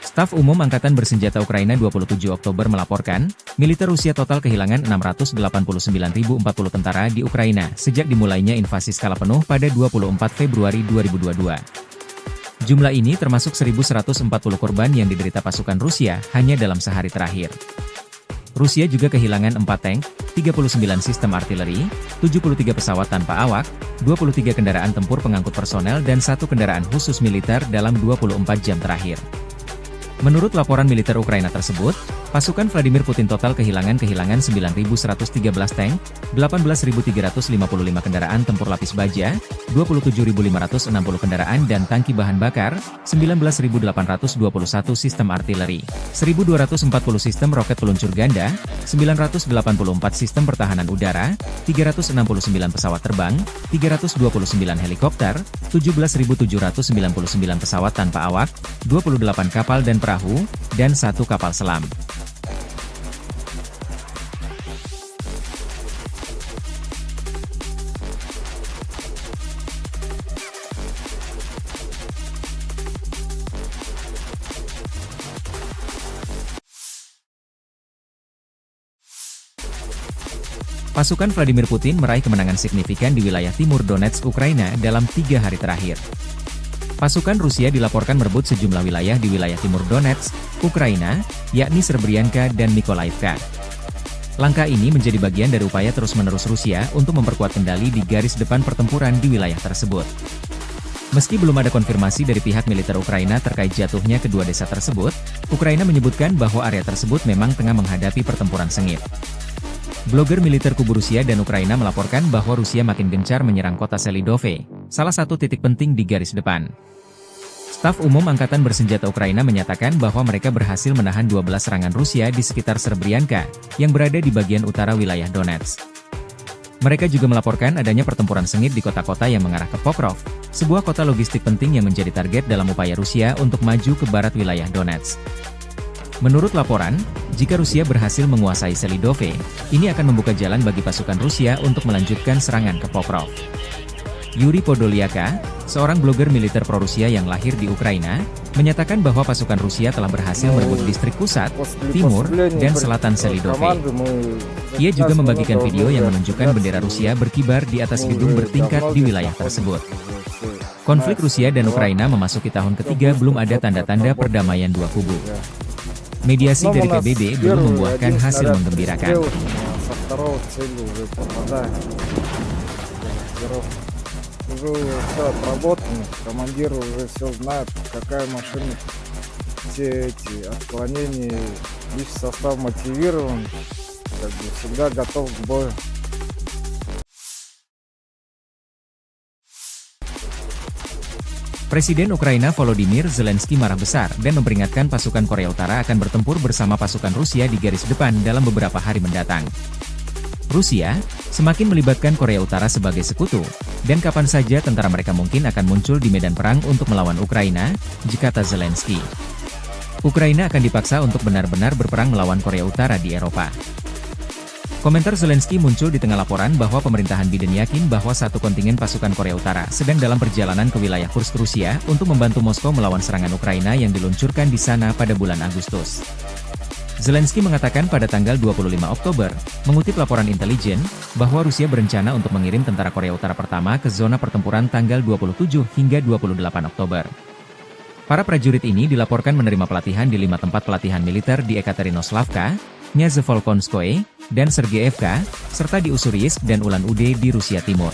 Staf Umum Angkatan Bersenjata Ukraina 27 Oktober melaporkan, militer Rusia total kehilangan 689.040 tentara di Ukraina sejak dimulainya invasi skala penuh pada 24 Februari 2022. Jumlah ini termasuk 1.140 korban yang diderita pasukan Rusia hanya dalam sehari terakhir. Rusia juga kehilangan 4 tank, 39 sistem artileri, 73 pesawat tanpa awak, 23 kendaraan tempur pengangkut personel dan 1 kendaraan khusus militer dalam 24 jam terakhir. Menurut laporan militer Ukraina tersebut, pasukan Vladimir Putin total kehilangan 9.113 tank, 18.355 kendaraan tempur lapis baja, 27.560 kendaraan dan tangki bahan bakar, 19.821 sistem artileri, 1.240 sistem roket peluncur ganda, 984 sistem pertahanan udara, 369 pesawat terbang, 329 helikopter, 17.799 pesawat tanpa awak, 28 kapal dan perahu, dan 1 kapal selam. Pasukan Vladimir Putin meraih kemenangan signifikan di wilayah timur Donetsk, Ukraina dalam 3 hari terakhir. Pasukan Rusia dilaporkan merebut sejumlah wilayah di wilayah timur Donetsk, Ukraina, yakni Srebrenica dan Mykolaiv. Langkah ini menjadi bagian dari upaya terus-menerus Rusia untuk memperkuat kendali di garis depan pertempuran di wilayah tersebut. Meski belum ada konfirmasi dari pihak militer Ukraina terkait jatuhnya kedua desa tersebut, Ukraina menyebutkan bahwa area tersebut memang tengah menghadapi pertempuran sengit. Blogger militer kubu Rusia dan Ukraina melaporkan bahwa Rusia makin gencar menyerang kota Selidove, salah satu titik penting di garis depan. Staf Umum Angkatan Bersenjata Ukraina menyatakan bahwa mereka berhasil menahan 12 serangan Rusia di sekitar Srebrenica, yang berada di bagian utara wilayah Donetsk. Mereka juga melaporkan adanya pertempuran sengit di kota-kota yang mengarah ke Pokrov, sebuah kota logistik penting yang menjadi target dalam upaya Rusia untuk maju ke barat wilayah Donetsk. Menurut laporan, jika Rusia berhasil menguasai Selidove, ini akan membuka jalan bagi pasukan Rusia untuk melanjutkan serangan ke Pokrov. Yuri Podolyaka, seorang blogger militer pro-Rusia yang lahir di Ukraina, menyatakan bahwa pasukan Rusia telah berhasil merebut distrik pusat, timur, dan selatan Selidove. Ia juga membagikan video yang menunjukkan bendera Rusia berkibar di atas gedung bertingkat di wilayah tersebut. Konflik Rusia dan Ukraina memasuki tahun ketiga, belum ada tanda-tanda perdamaian dua kubu. Mediasi dari PBB belum membuahkan hasil menggembirakan. Уже все отработано, командир уже все знает, какая машина, все эти отклонения, лишь состав мотивирован, как бы всегда готов к бою. Presiden Ukraina Volodymyr Zelensky marah besar dan memperingatkan pasukan Korea Utara akan bertempur bersama pasukan Rusia di garis depan dalam beberapa hari mendatang. Rusia semakin melibatkan Korea Utara sebagai sekutu, dan kapan saja tentara mereka mungkin akan muncul di medan perang untuk melawan Ukraina, kata Zelensky. Ukraina akan dipaksa untuk benar-benar berperang melawan Korea Utara di Eropa. Komentar Zelensky muncul di tengah laporan bahwa pemerintahan Biden yakin bahwa satu kontingen pasukan Korea Utara sedang dalam perjalanan ke wilayah Kursk, Rusia untuk membantu Moskow melawan serangan Ukraina yang diluncurkan di sana pada bulan Agustus. Zelensky mengatakan pada tanggal 25 Oktober, mengutip laporan intelijen, bahwa Rusia berencana untuk mengirim tentara Korea Utara pertama ke zona pertempuran tanggal 27 hingga 28 Oktober. Para prajurit ini dilaporkan menerima pelatihan di 5 tempat pelatihan militer di Ekaterinoslavka, Nyazevolkonskoye, dan Sergeyevka, serta di Ussuriyisk dan Ulan-Ude di Rusia Timur.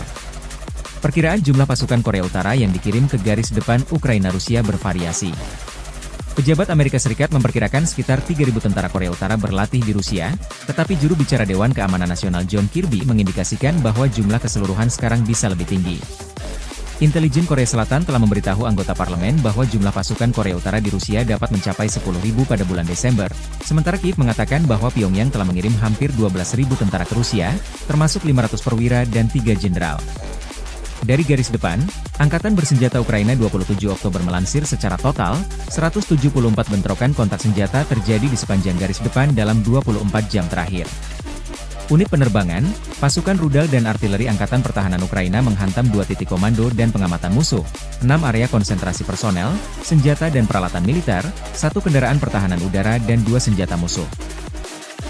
Perkiraan jumlah pasukan Korea Utara yang dikirim ke garis depan Ukraina-Rusia bervariasi. Pejabat Amerika Serikat memperkirakan sekitar 3.000 tentara Korea Utara berlatih di Rusia, tetapi juru bicara Dewan Keamanan Nasional John Kirby mengindikasikan bahwa jumlah keseluruhan sekarang bisa lebih tinggi. Intelijen Korea Selatan telah memberitahu anggota parlemen bahwa jumlah pasukan Korea Utara di Rusia dapat mencapai 10.000 pada bulan Desember, sementara Kiev mengatakan bahwa Pyongyang telah mengirim hampir 12.000 tentara ke Rusia, termasuk 500 perwira dan 3 jenderal. Dari garis depan, Angkatan Bersenjata Ukraina 27 Oktober melansir secara total, 174 bentrokan kontak senjata terjadi di sepanjang garis depan dalam 24 jam terakhir. Unit penerbangan, pasukan rudal dan artileri Angkatan Pertahanan Ukraina menghantam 2 titik komando dan pengamatan musuh, 6 area konsentrasi personel, senjata dan peralatan militer, 1 kendaraan pertahanan udara dan 2 senjata musuh.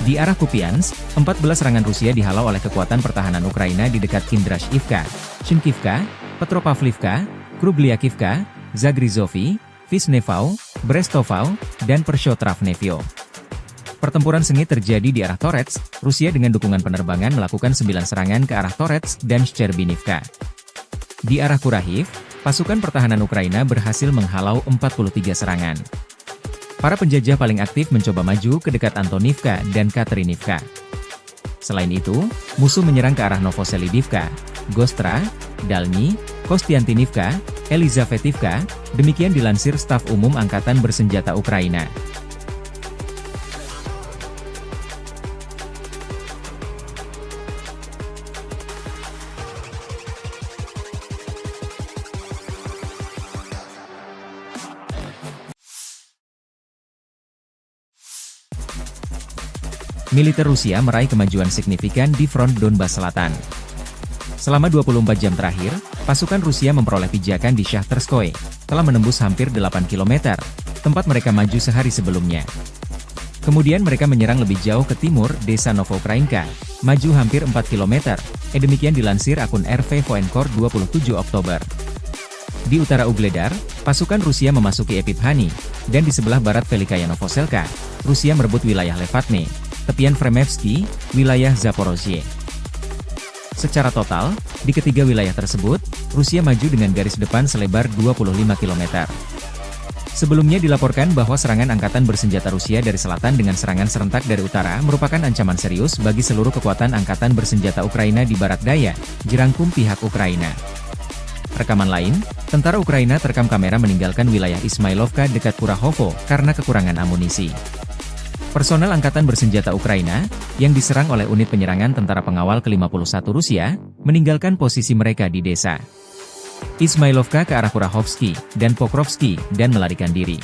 Di arah Kupiansk, 14 serangan Rusia dihalau oleh kekuatan pertahanan Ukraina di dekat Kindrashivka, Shinkivka, Petropavlivka, Krugliakivka, Zagrizovy, Vishnevau, Brestovau, dan Pershotravnevyo. Pertempuran sengit terjadi di arah Torets, Rusia dengan dukungan penerbangan melakukan 9 serangan ke arah Torets dan Shcherbinivka. Di arah Kurahiv, pasukan pertahanan Ukraina berhasil menghalau 43 serangan. Para penjajah paling aktif mencoba maju ke dekat Antonivka dan Katerinivka. Selain itu, musuh menyerang ke arah Novoselidivka, Gostra, Dalny, Kostiantinivka, Elizavetivka, demikian dilansir Staf Umum Angkatan Bersenjata Ukraina. Militer Rusia meraih kemajuan signifikan di front Donbas Selatan. Selama 24 jam terakhir, pasukan Rusia memperoleh pijakan di Shahtarskoye, telah menembus hampir 8 km, tempat mereka maju sehari sebelumnya. Kemudian mereka menyerang lebih jauh ke timur, desa Novoukrainka, maju hampir 4 km, demikian dilansir akun RV Voenkor 27 Oktober. Di utara Ugledar, pasukan Rusia memasuki Epiphanny, dan di sebelah barat Velikaya Novoselka, Rusia merebut wilayah Levatne, tepian Fremevsky, wilayah Zaporozhye. Secara total, di ketiga wilayah tersebut, Rusia maju dengan garis depan selebar 25 km. Sebelumnya dilaporkan bahwa serangan angkatan bersenjata Rusia dari selatan dengan serangan serentak dari utara merupakan ancaman serius bagi seluruh kekuatan angkatan bersenjata Ukraina di barat daya, jerangkum pihak Ukraina. Rekaman lain, tentara Ukraina terekam kamera meninggalkan wilayah Ismailovka dekat Kurahovo karena kekurangan amunisi. Personel Angkatan Bersenjata Ukraina, yang diserang oleh unit penyerangan tentara pengawal ke-51 Rusia, meninggalkan posisi mereka di desa Ismailovka ke arah Kurahovsky dan Pokrovsky dan melarikan diri.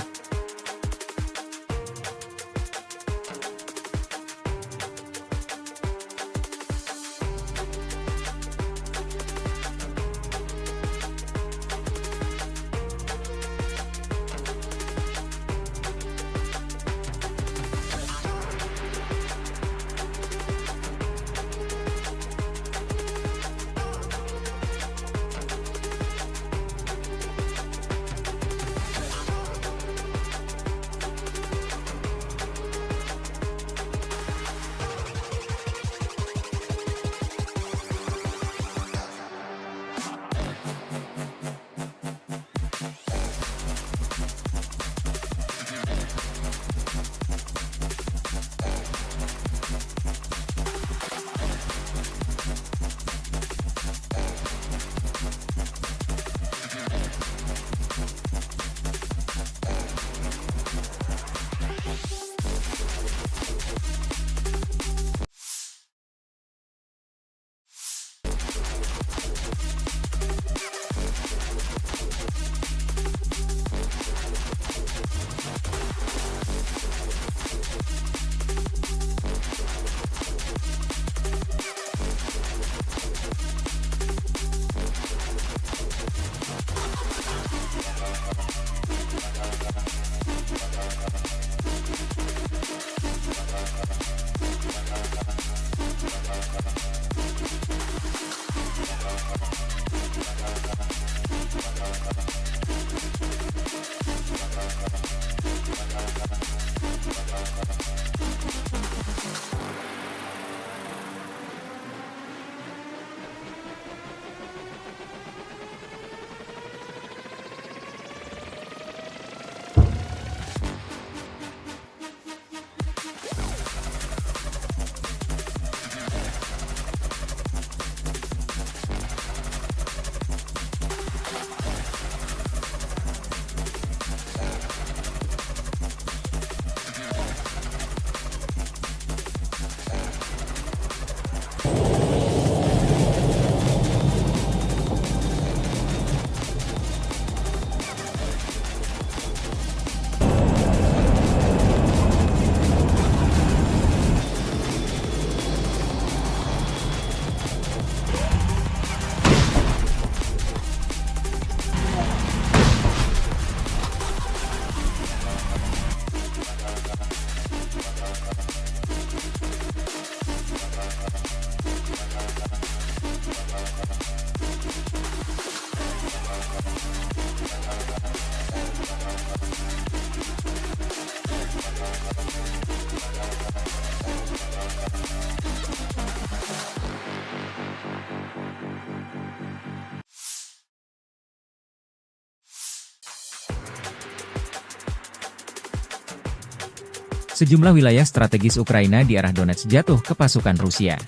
Sejumlah wilayah strategis Ukraina di arah Donetsk jatuh ke pasukan Rusia.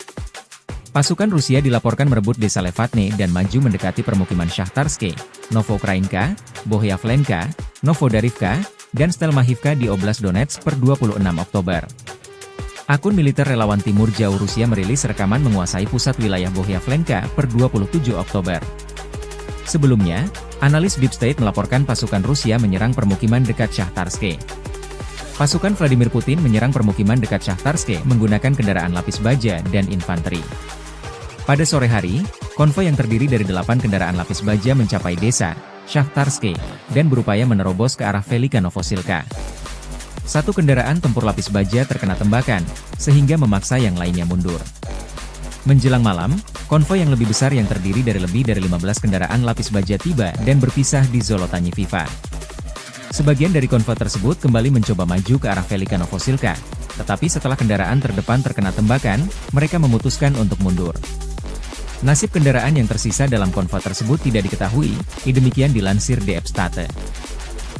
Pasukan Rusia dilaporkan merebut desa Levatne dan maju mendekati permukiman Shahtarske, Novoukrainka, Bohyavlenka, Novodarivka, dan Stelmachivka di Oblast Donetsk per 26 Oktober. Akun militer relawan Timur Jauh Rusia merilis rekaman menguasai pusat wilayah Bohyavlenka per 27 Oktober. Sebelumnya, analis Deep State melaporkan pasukan Rusia menyerang permukiman dekat Shahtarske. Pasukan Vladimir Putin menyerang permukiman dekat Shahtarske menggunakan kendaraan lapis baja dan infanteri. Pada sore hari, konvoi yang terdiri dari 8 kendaraan lapis baja mencapai desa Shahtarske dan berupaya menerobos ke arah Velika Novosilka. Satu kendaraan tempur lapis baja terkena tembakan, sehingga memaksa yang lainnya mundur. Menjelang malam, konvoi yang lebih besar yang terdiri dari lebih dari 15 kendaraan lapis baja tiba dan berpisah di Zolotanyiviva. Sebagian dari konvoi tersebut kembali mencoba maju ke arah Velika Novosilka, tetapi setelah kendaraan terdepan terkena tembakan, mereka memutuskan untuk mundur. Nasib kendaraan yang tersisa dalam konvoi tersebut tidak diketahui, demikian dilansir DF State.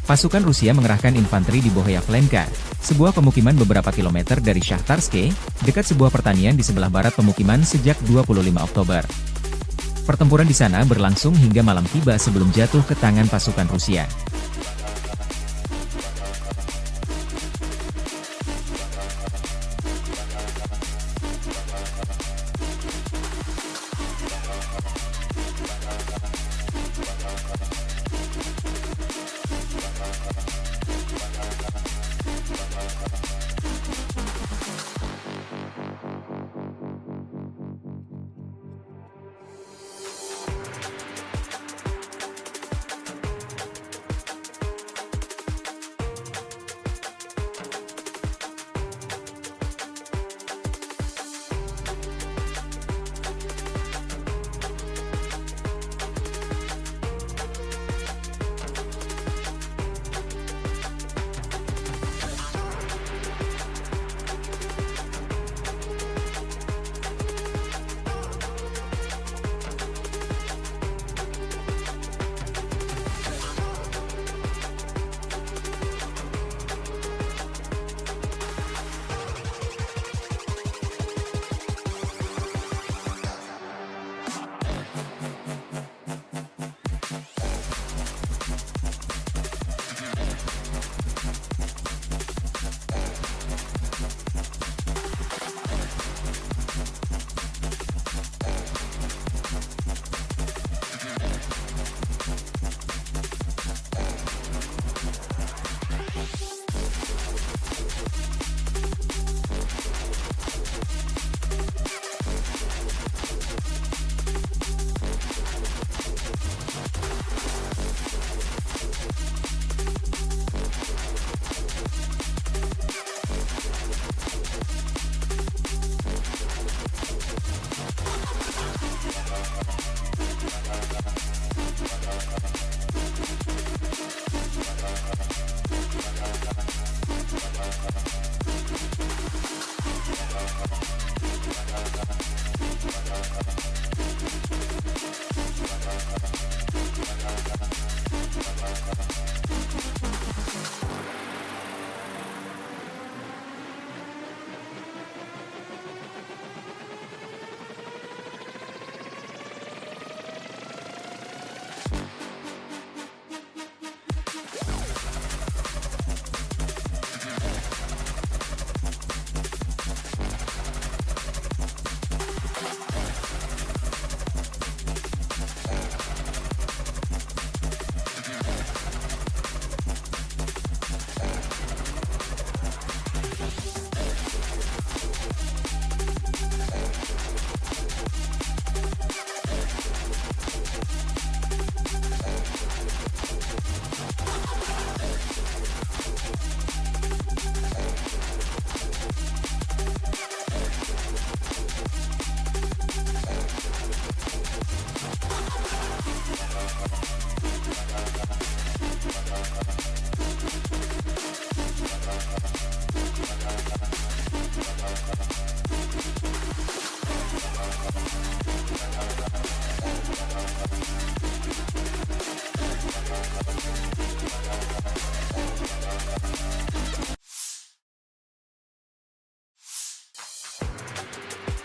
Pasukan Rusia mengerahkan infanteri di Bohyavlenka, sebuah pemukiman beberapa kilometer dari Shahtarske, dekat sebuah pertanian di sebelah barat pemukiman sejak 25 Oktober. Pertempuran di sana berlangsung hingga malam tiba sebelum jatuh ke tangan pasukan Rusia.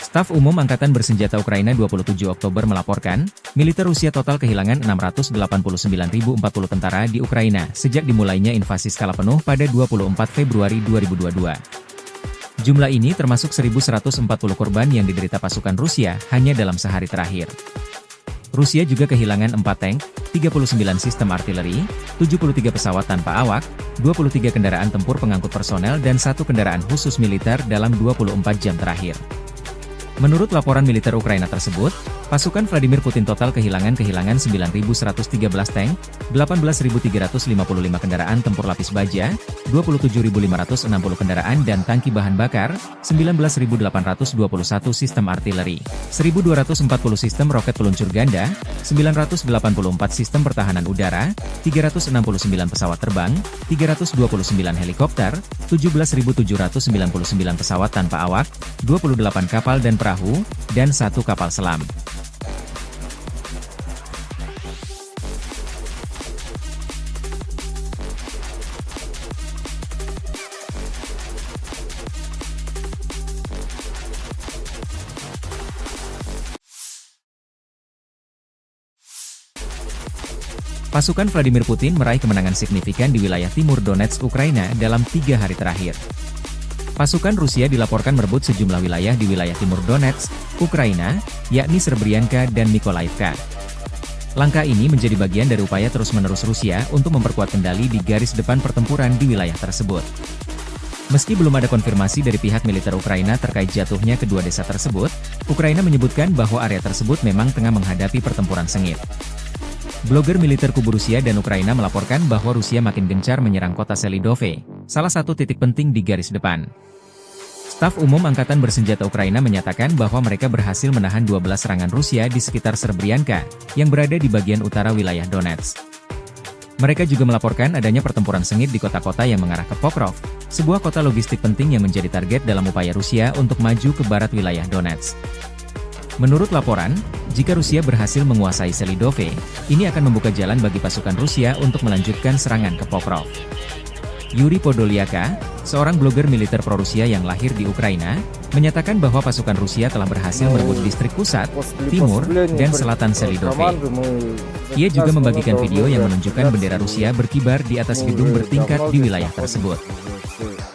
Staf Umum Angkatan Bersenjata Ukraina 27 Oktober melaporkan, militer Rusia total kehilangan 689.040 tentara di Ukraina sejak dimulainya invasi skala penuh pada 24 Februari 2022. Jumlah ini termasuk 1.140 korban yang diderita pasukan Rusia hanya dalam sehari terakhir. Rusia juga kehilangan 4 tank, 39 sistem artileri, 73 pesawat tanpa awak, 23 kendaraan tempur pengangkut personel dan 1 kendaraan khusus militer dalam 24 jam terakhir. Menurut laporan militer Ukraina tersebut, pasukan Vladimir Putin total kehilangan 9.113 tank, 18.355 kendaraan tempur lapis baja, 27.560 kendaraan dan tangki bahan bakar, 19.821 sistem artileri, 1.240 sistem roket peluncur ganda, 984 sistem pertahanan udara, 369 pesawat terbang, 329 helikopter, 17.799 pesawat tanpa awak, 28 kapal dan perahu, dan 1 kapal selam. Pasukan Vladimir Putin meraih kemenangan signifikan di wilayah timur Donetsk, Ukraina dalam 3 hari terakhir. Pasukan Rusia dilaporkan merebut sejumlah wilayah di wilayah timur Donetsk, Ukraina, yakni Srebrenica dan Mykolaiv. Langkah ini menjadi bagian dari upaya terus-menerus Rusia untuk memperkuat kendali di garis depan pertempuran di wilayah tersebut. Meski belum ada konfirmasi dari pihak militer Ukraina terkait jatuhnya kedua desa tersebut, Ukraina menyebutkan bahwa area tersebut memang tengah menghadapi pertempuran sengit. Blogger militer kubu Rusia dan Ukraina melaporkan bahwa Rusia makin gencar menyerang kota Selidove, salah satu titik penting di garis depan. Staf Umum Angkatan Bersenjata Ukraina menyatakan bahwa mereka berhasil menahan 12 serangan Rusia di sekitar Srebrenica, yang berada di bagian utara wilayah Donetsk. Mereka juga melaporkan adanya pertempuran sengit di kota-kota yang mengarah ke Pokrov, sebuah kota logistik penting yang menjadi target dalam upaya Rusia untuk maju ke barat wilayah Donetsk. Menurut laporan, jika Rusia berhasil menguasai Selidove, ini akan membuka jalan bagi pasukan Rusia untuk melanjutkan serangan ke Pokrov. Yuri Podolyaka, seorang blogger militer pro-Rusia yang lahir di Ukraina, menyatakan bahwa pasukan Rusia telah berhasil merebut distrik pusat, timur, dan selatan Selidove. Ia juga membagikan video yang menunjukkan bendera Rusia berkibar di atas gedung bertingkat di wilayah tersebut.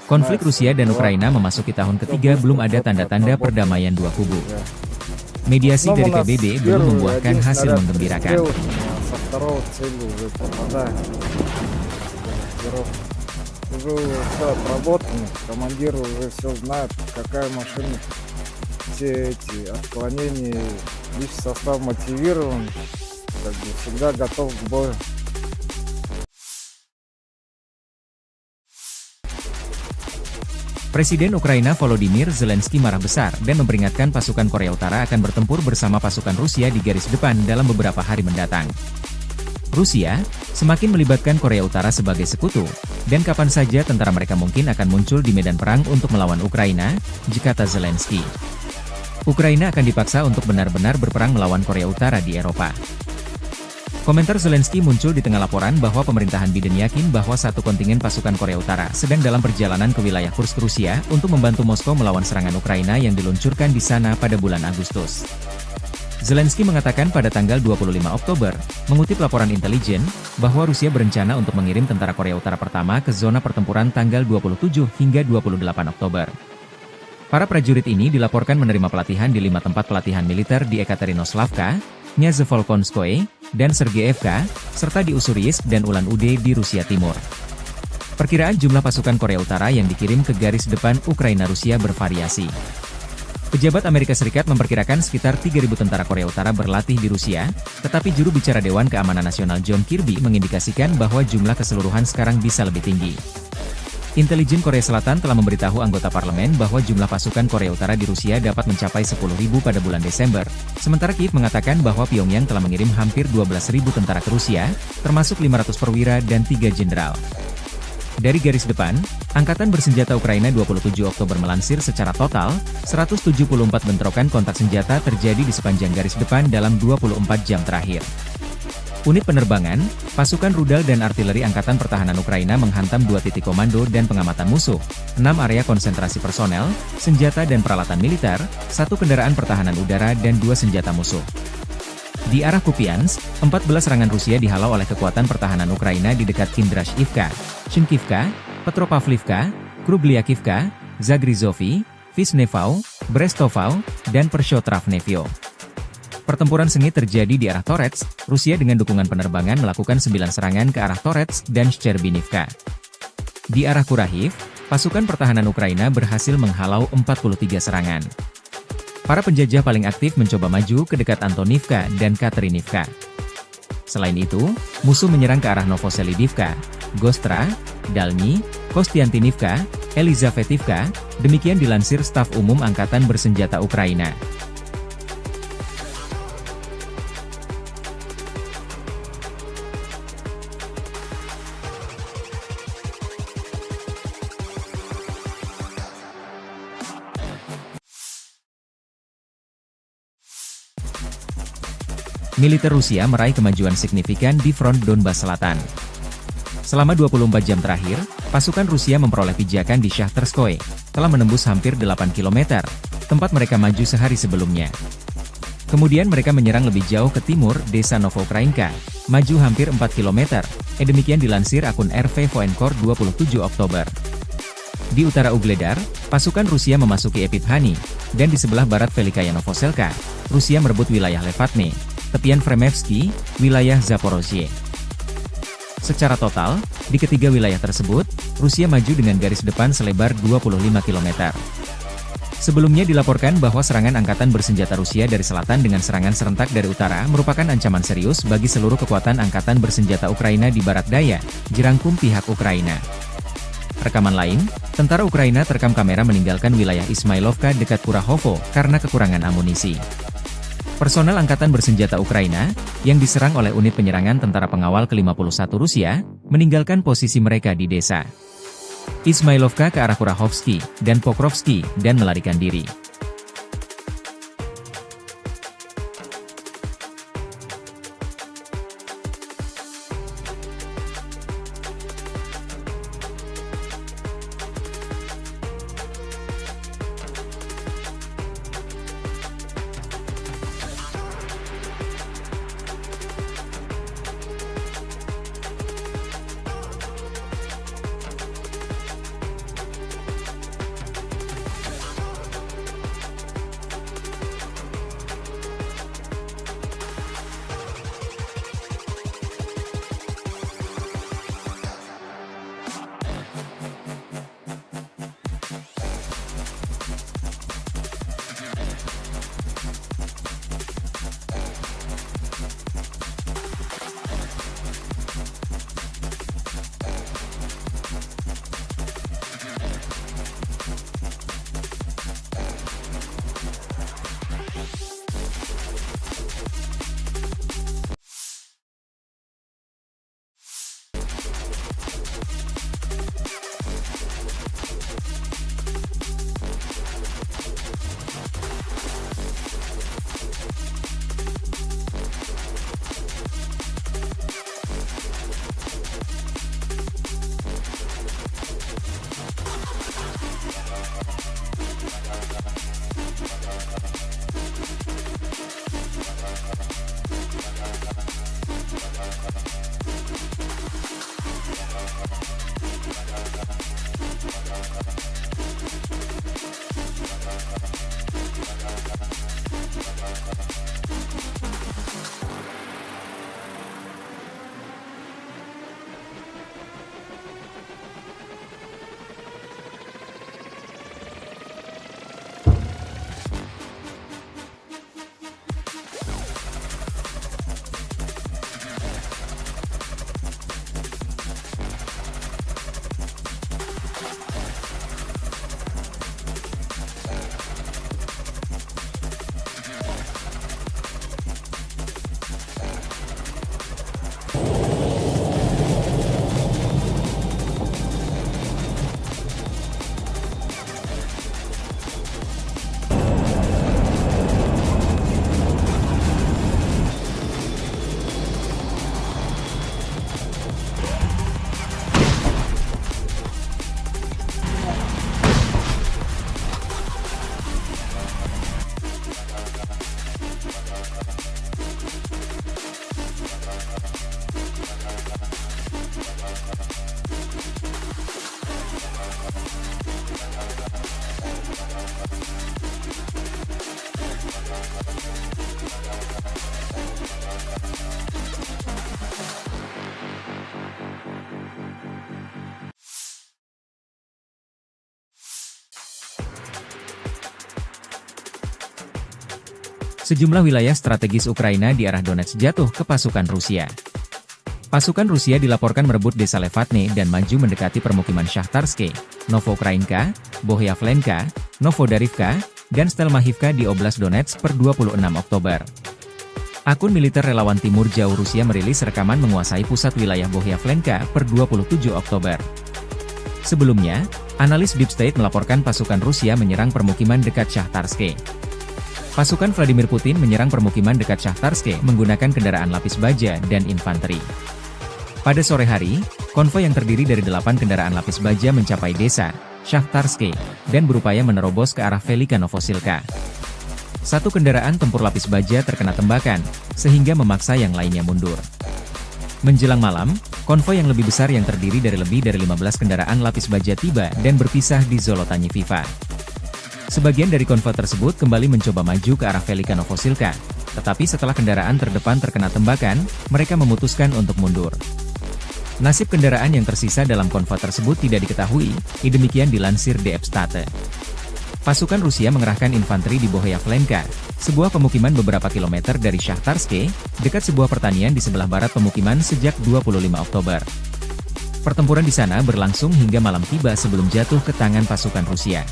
Konflik Rusia dan Ukraina memasuki tahun ketiga, belum ada tanda-tanda perdamaian dua kubu. Mediasi dari PBB belum membuahkan hasil menggembirakan. Уже все отработано, командир уже все знает, какая машина, все эти отклонения, личный состав мотивирован, как бы всегда готов к бою. Presiden Ukraina Volodymyr Zelensky marah besar dan memperingatkan pasukan Korea Utara akan bertempur bersama pasukan Rusia di garis depan dalam beberapa hari mendatang. Rusia semakin melibatkan Korea Utara sebagai sekutu, dan kapan saja tentara mereka mungkin akan muncul di medan perang untuk melawan Ukraina, kata Zelensky. Ukraina akan dipaksa untuk benar-benar berperang melawan Korea Utara di Eropa. Komentar Zelensky muncul di tengah laporan bahwa pemerintahan Biden yakin bahwa satu kontingen pasukan Korea Utara sedang dalam perjalanan ke wilayah Kursk, Rusia untuk membantu Moskow melawan serangan Ukraina yang diluncurkan di sana pada bulan Agustus. Zelensky mengatakan pada tanggal 25 Oktober, mengutip laporan intelijen, bahwa Rusia berencana untuk mengirim tentara Korea Utara pertama ke zona pertempuran tanggal 27 hingga 28 Oktober. Para prajurit ini dilaporkan menerima pelatihan di 5 tempat pelatihan militer di Ekaterinoslavka, Nyazevolkonskoye, dan Sergeyevka, serta di Ussuriyisk dan Ulan-Ude di Rusia Timur. Perkiraan jumlah pasukan Korea Utara yang dikirim ke garis depan Ukraina-Rusia bervariasi. Pejabat Amerika Serikat memperkirakan sekitar 3.000 tentara Korea Utara berlatih di Rusia, tetapi juru bicara Dewan Keamanan Nasional John Kirby mengindikasikan bahwa jumlah keseluruhan sekarang bisa lebih tinggi. Intelijen Korea Selatan telah memberitahu anggota parlemen bahwa jumlah pasukan Korea Utara di Rusia dapat mencapai 10.000 pada bulan Desember, sementara Kiev mengatakan bahwa Pyongyang telah mengirim hampir 12.000 tentara ke Rusia, termasuk 500 perwira dan 3 jenderal. Dari garis depan, Angkatan Bersenjata Ukraina 27 Oktober melansir secara total, 174 bentrokan kontak senjata terjadi di sepanjang garis depan dalam 24 jam terakhir. Unit penerbangan, pasukan rudal dan artileri Angkatan Pertahanan Ukraina menghantam 2 titik komando dan pengamatan musuh, 6 area konsentrasi personel, senjata dan peralatan militer, 1 kendaraan pertahanan udara dan 2 senjata musuh. Di arah Kupiansk, 14 serangan Rusia dihalau oleh kekuatan pertahanan Ukraina di dekat Kindrashivka, Shinkivka, Petropavlivka, Krubliakivka, Zagrizovy, Vishnevau, Brestovau, dan Pershotravnevyo. Pertempuran sengit terjadi di arah Torets, Rusia dengan dukungan penerbangan melakukan 9 serangan ke arah Torets dan Shcherbinivka. Di arah Kurahiv, pasukan pertahanan Ukraina berhasil menghalau 43 serangan. Para penjajah paling aktif mencoba maju ke dekat Antonivka dan Katerinivka. Selain itu, musuh menyerang ke arah Novoselidivka, Gostra, Dalny, Kostiantinivka, Elizavetivka, demikian dilansir Staf Umum Angkatan Bersenjata Ukraina. Militer Rusia meraih kemajuan signifikan di front Donbas Selatan. Selama 24 jam terakhir, pasukan Rusia memperoleh pijakan di Shahtarskoye, telah menembus hampir 8 km, tempat mereka maju sehari sebelumnya. Kemudian mereka menyerang lebih jauh ke timur, desa Novoukrainka, maju hampir 4 km, demikian dilansir akun RV Voenkor 27 Oktober. Di utara Ugledar, pasukan Rusia memasuki Epifhani, dan di sebelah barat Velikaya Novoselka, Rusia merebut wilayah Levatne, tepian Fremevsky, wilayah Zaporozhye. Secara total, di ketiga wilayah tersebut, Rusia maju dengan garis depan selebar 25 km. Sebelumnya dilaporkan bahwa serangan angkatan bersenjata Rusia dari selatan dengan serangan serentak dari utara merupakan ancaman serius bagi seluruh kekuatan angkatan bersenjata Ukraina di barat daya, jerangkum pihak Ukraina. Rekaman lain, tentara Ukraina terekam kamera meninggalkan wilayah Ismailovka dekat Kurahovo karena kekurangan amunisi. Personel Angkatan Bersenjata Ukraina, yang diserang oleh unit penyerangan tentara pengawal ke-51 Rusia, meninggalkan posisi mereka di desa Ismailovka ke arah Kurahovsky dan Pokrovsky dan melarikan diri. Sejumlah wilayah strategis Ukraina di arah Donetsk jatuh ke pasukan Rusia. Pasukan Rusia dilaporkan merebut desa Levatne dan maju mendekati permukiman Shahtarske, Novoukrainka, Bohyavlenka, Novodarivka, dan Stelmahivka di Oblast Donetsk per 26 Oktober. Akun militer relawan Timur Jauh Rusia merilis rekaman menguasai pusat wilayah Bohyavlenka per 27 Oktober. Sebelumnya, analis Deep State melaporkan pasukan Rusia menyerang permukiman dekat Shahtarske. Pasukan Vladimir Putin menyerang permukiman dekat Shahtarske menggunakan kendaraan lapis baja dan infanteri. Pada sore hari, konvoi yang terdiri dari 8 kendaraan lapis baja mencapai desa Shahtarske dan berupaya menerobos ke arah Velika Novosilka. Satu kendaraan tempur lapis baja terkena tembakan, sehingga memaksa yang lainnya mundur. Menjelang malam, konvoi yang lebih besar yang terdiri dari lebih dari 15 kendaraan lapis baja tiba dan berpisah di Zolotanye Viva. Sebagian dari konvoi tersebut kembali mencoba maju ke arah Velika Novosilka, tetapi setelah kendaraan terdepan terkena tembakan, mereka memutuskan untuk mundur. Nasib kendaraan yang tersisa dalam konvoi tersebut tidak diketahui, demikian dilansir DF State. Pasukan Rusia mengerahkan infanteri di Bohyavlenka, sebuah pemukiman beberapa kilometer dari Shahtarske, dekat sebuah pertanian di sebelah barat pemukiman sejak 25 Oktober. Pertempuran di sana berlangsung hingga malam tiba sebelum jatuh ke tangan pasukan Rusia.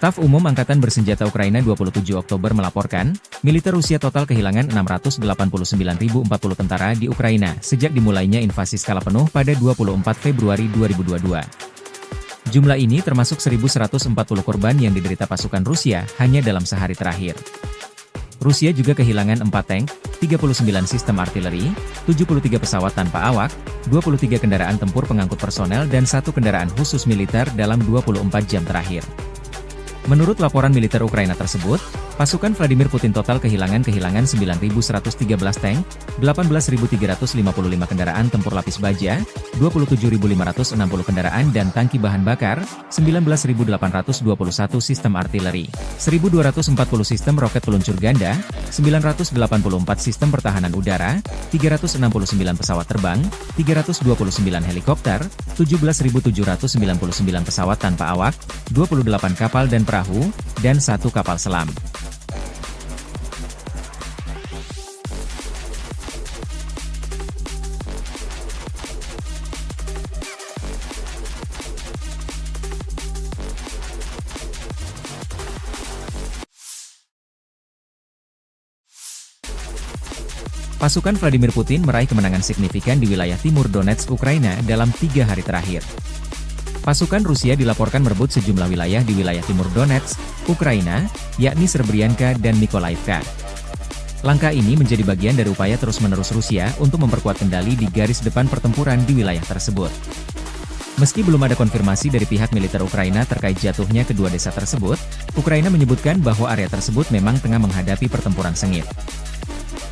Staf Umum Angkatan Bersenjata Ukraina 27 Oktober melaporkan, militer Rusia total kehilangan 689.040 tentara di Ukraina sejak dimulainya invasi skala penuh pada 24 Februari 2022. Jumlah ini termasuk 1.140 korban yang diderita pasukan Rusia hanya dalam sehari terakhir. Rusia juga kehilangan 4 tank, 39 sistem artileri, 73 pesawat tanpa awak, 23 kendaraan tempur pengangkut personel dan 1 kendaraan khusus militer dalam 24 jam terakhir. Menurut laporan militer Ukraina tersebut, pasukan Vladimir Putin total kehilangan 9.113 tank, 18.355 kendaraan tempur lapis baja, 27.560 kendaraan dan tangki bahan bakar, 19.821 sistem artileri, 1.240 sistem roket peluncur ganda, 984 sistem pertahanan udara, 369 pesawat terbang, 329 helikopter, 17.799 pesawat tanpa awak, 28 kapal dan perahu, dan 1 kapal selam. Pasukan Vladimir Putin meraih kemenangan signifikan di wilayah timur Donetsk, Ukraina dalam 3 hari terakhir. Pasukan Rusia dilaporkan merebut sejumlah wilayah di wilayah timur Donetsk, Ukraina, yakni Srebrenica dan Mykolaiv. Langkah ini menjadi bagian dari upaya terus-menerus Rusia untuk memperkuat kendali di garis depan pertempuran di wilayah tersebut. Meski belum ada konfirmasi dari pihak militer Ukraina terkait jatuhnya kedua desa tersebut, Ukraina menyebutkan bahwa area tersebut memang tengah menghadapi pertempuran sengit.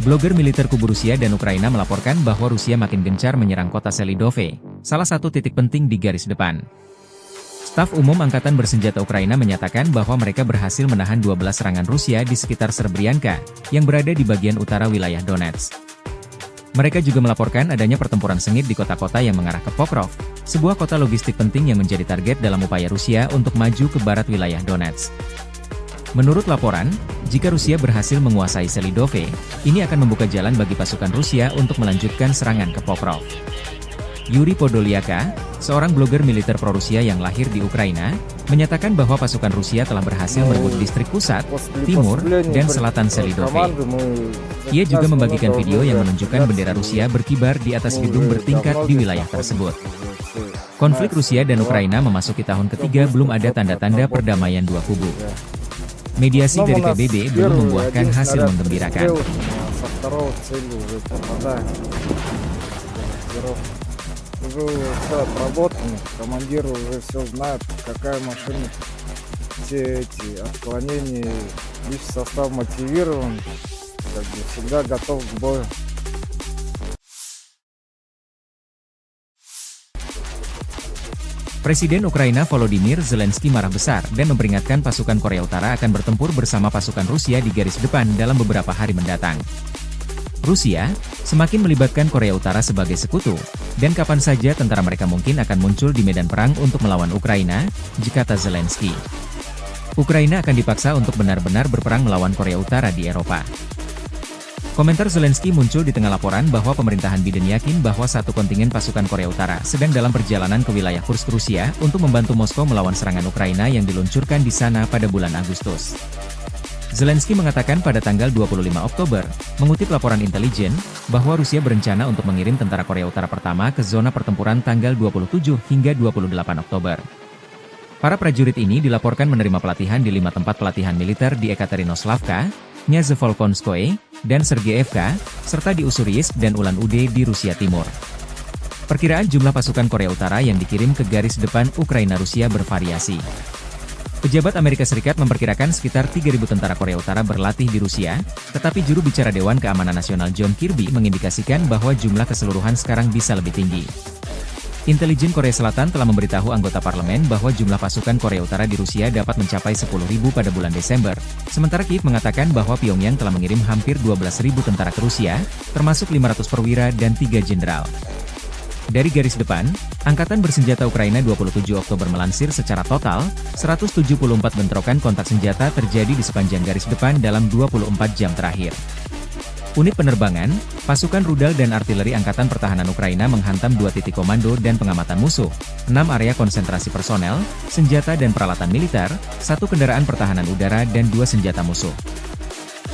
Blogger militer kubu Rusia dan Ukraina melaporkan bahwa Rusia makin gencar menyerang kota Selidove, salah satu titik penting di garis depan. Staf Umum Angkatan Bersenjata Ukraina menyatakan bahwa mereka berhasil menahan 12 serangan Rusia di sekitar Srebrenica, yang berada di bagian utara wilayah Donetsk. Mereka juga melaporkan adanya pertempuran sengit di kota-kota yang mengarah ke Pokrov, sebuah kota logistik penting yang menjadi target dalam upaya Rusia untuk maju ke barat wilayah Donetsk. Menurut laporan, jika Rusia berhasil menguasai Selidove, ini akan membuka jalan bagi pasukan Rusia untuk melanjutkan serangan ke Pokrov. Yuri Podolyaka, seorang blogger militer pro-Rusia yang lahir di Ukraina, menyatakan bahwa pasukan Rusia telah berhasil merebut distrik pusat, timur, dan selatan Selidove. Ia juga membagikan video yang menunjukkan bendera Rusia berkibar di atas gedung bertingkat di wilayah tersebut. Konflik Rusia dan Ukraina memasuki tahun ketiga, belum ada tanda-tanda perdamaian dua kubu. Mediasi dari PBB belum membuahkan hasil menggembirakan. Уже все отработано, командир уже все знает, какая машина, все эти отклонения, лишь состав мотивирован, как бы всегда готов к бою. Presiden Ukraina Volodymyr Zelensky marah besar dan memperingatkan pasukan Korea Utara akan bertempur bersama pasukan Rusia di garis depan dalam beberapa hari mendatang. Rusia semakin melibatkan Korea Utara sebagai sekutu, dan kapan saja tentara mereka mungkin akan muncul di medan perang untuk melawan Ukraina, kata Zelensky. Ukraina akan dipaksa untuk benar-benar berperang melawan Korea Utara di Eropa. Komentar Zelensky muncul di tengah laporan bahwa pemerintahan Biden yakin bahwa satu kontingen pasukan Korea Utara sedang dalam perjalanan ke wilayah Kursk, Rusia untuk membantu Moskow melawan serangan Ukraina yang diluncurkan di sana pada bulan Agustus. Zelensky mengatakan pada tanggal 25 Oktober, mengutip laporan intelijen, bahwa Rusia berencana untuk mengirim tentara Korea Utara pertama ke zona pertempuran tanggal 27 hingga 28 Oktober. Para prajurit ini dilaporkan menerima pelatihan di 5 tempat pelatihan militer di Ekaterinoslavka, Nyazevolkonskoye, dan Sergeyevka, serta di Ussuriyisk dan Ulan-Ude di Rusia Timur. Perkiraan jumlah pasukan Korea Utara yang dikirim ke garis depan Ukraina-Rusia bervariasi. Pejabat Amerika Serikat memperkirakan sekitar 3.000 tentara Korea Utara berlatih di Rusia, tetapi juru bicara Dewan Keamanan Nasional John Kirby mengindikasikan bahwa jumlah keseluruhan sekarang bisa lebih tinggi. Intelijen Korea Selatan telah memberitahu anggota parlemen bahwa jumlah pasukan Korea Utara di Rusia dapat mencapai 10.000 pada bulan Desember, sementara Kiev mengatakan bahwa Pyongyang telah mengirim hampir 12.000 tentara ke Rusia, termasuk 500 perwira dan 3 jenderal. Dari garis depan, Angkatan Bersenjata Ukraina 27 Oktober melansir secara total, 174 bentrokan kontak senjata terjadi di sepanjang garis depan dalam 24 jam terakhir. Unit penerbangan, pasukan rudal dan artileri Angkatan Pertahanan Ukraina menghantam 2 titik komando dan pengamatan musuh, 6 area konsentrasi personel, senjata dan peralatan militer, 1 kendaraan pertahanan udara dan 2 senjata musuh.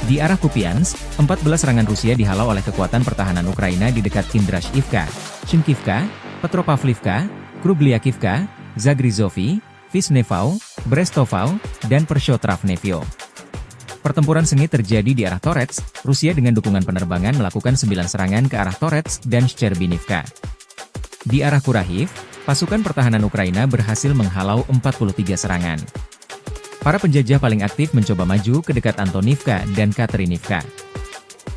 Di arah Kupiansk, 14 serangan Rusia dihalau oleh kekuatan pertahanan Ukraina di dekat Kindrashivka, Shinkivka, Petropavlivka, Krubliakivka, Zagrizovy, Vishnevau, Brestovau, dan Pershotravnevyo. Pertempuran sengit terjadi di arah Torets, Rusia dengan dukungan penerbangan melakukan 9 serangan ke arah Torets dan Shcherbinivka. Di arah Kurahiv, pasukan pertahanan Ukraina berhasil menghalau 43 serangan. Para penjajah paling aktif mencoba maju ke dekat Antonivka dan Katerinivka.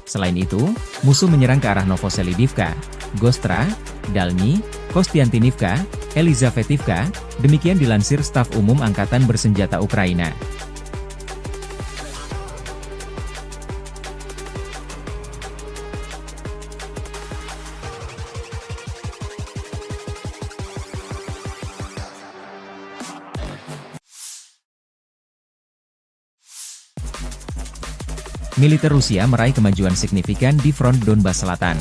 Selain itu, musuh menyerang ke arah Novoselidivka, Gostra, Dalny, Kostiantinivka, Elizavetivka, demikian dilansir Staf Umum Angkatan Bersenjata Ukraina. Militer Rusia meraih kemajuan signifikan di front Donbas Selatan.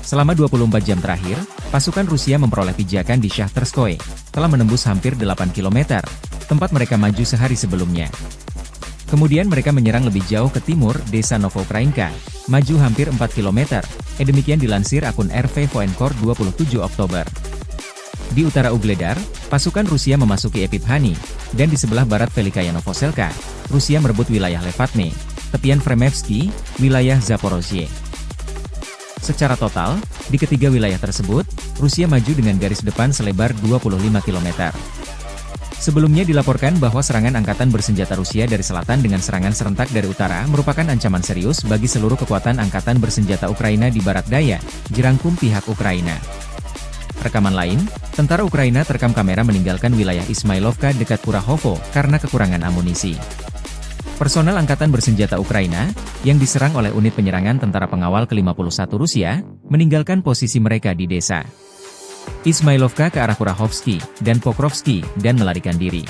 Selama 24 jam terakhir, pasukan Rusia memperoleh pijakan di Shahtarskoye, telah menembus hampir 8 km, tempat mereka maju sehari sebelumnya. Kemudian mereka menyerang lebih jauh ke timur, desa Novokrainka, maju hampir 4 km, demikian dilansir akun RV Voenkor 27 Oktober. Di utara Ugledar, pasukan Rusia memasuki Epiphanny, dan di sebelah barat Velikaya Novoselka, Rusia merebut wilayah Levatne, tepian Fremevsky, wilayah Zaporozhye. Secara total, di ketiga wilayah tersebut, Rusia maju dengan garis depan selebar 25 km. Sebelumnya dilaporkan bahwa serangan angkatan bersenjata Rusia dari selatan dengan serangan serentak dari utara merupakan ancaman serius bagi seluruh kekuatan angkatan bersenjata Ukraina di barat daya, jerangkum pihak Ukraina. Rekaman lain, tentara Ukraina terekam kamera meninggalkan wilayah Ismailovka dekat Kurahovo karena kekurangan amunisi. Personel Angkatan Bersenjata Ukraina, yang diserang oleh unit penyerangan tentara pengawal ke-51 Rusia, meninggalkan posisi mereka di desa Ismailovka ke arah Kurahovsky dan Pokrovsky dan melarikan diri.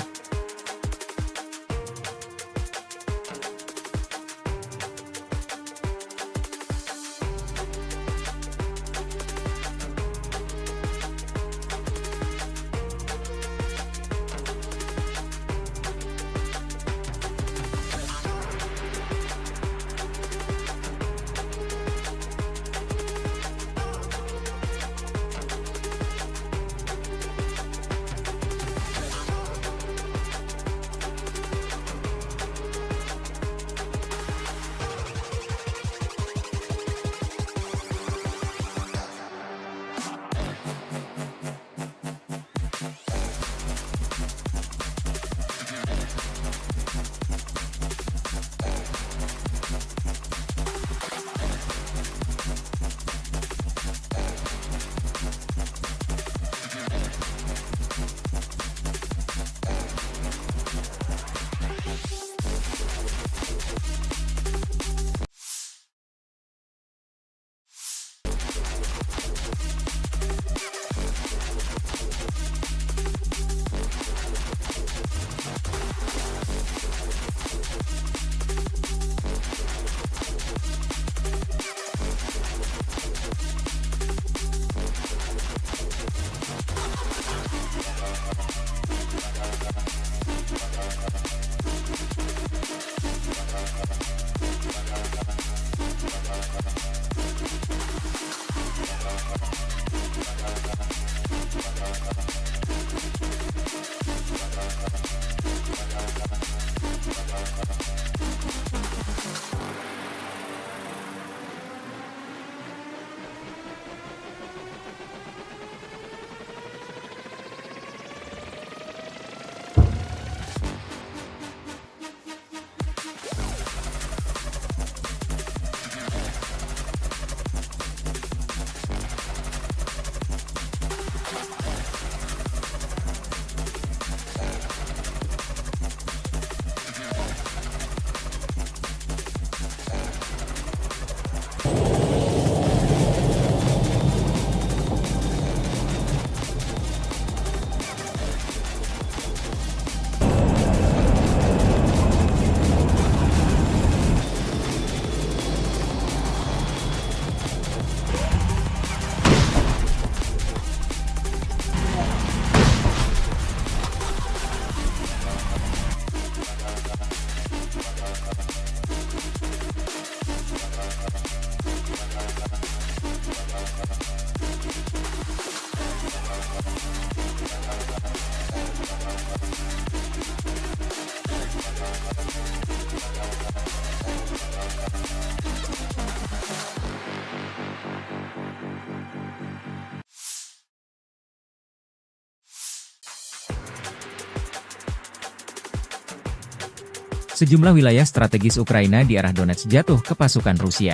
Sejumlah wilayah strategis Ukraina di arah Donetsk jatuh ke pasukan Rusia.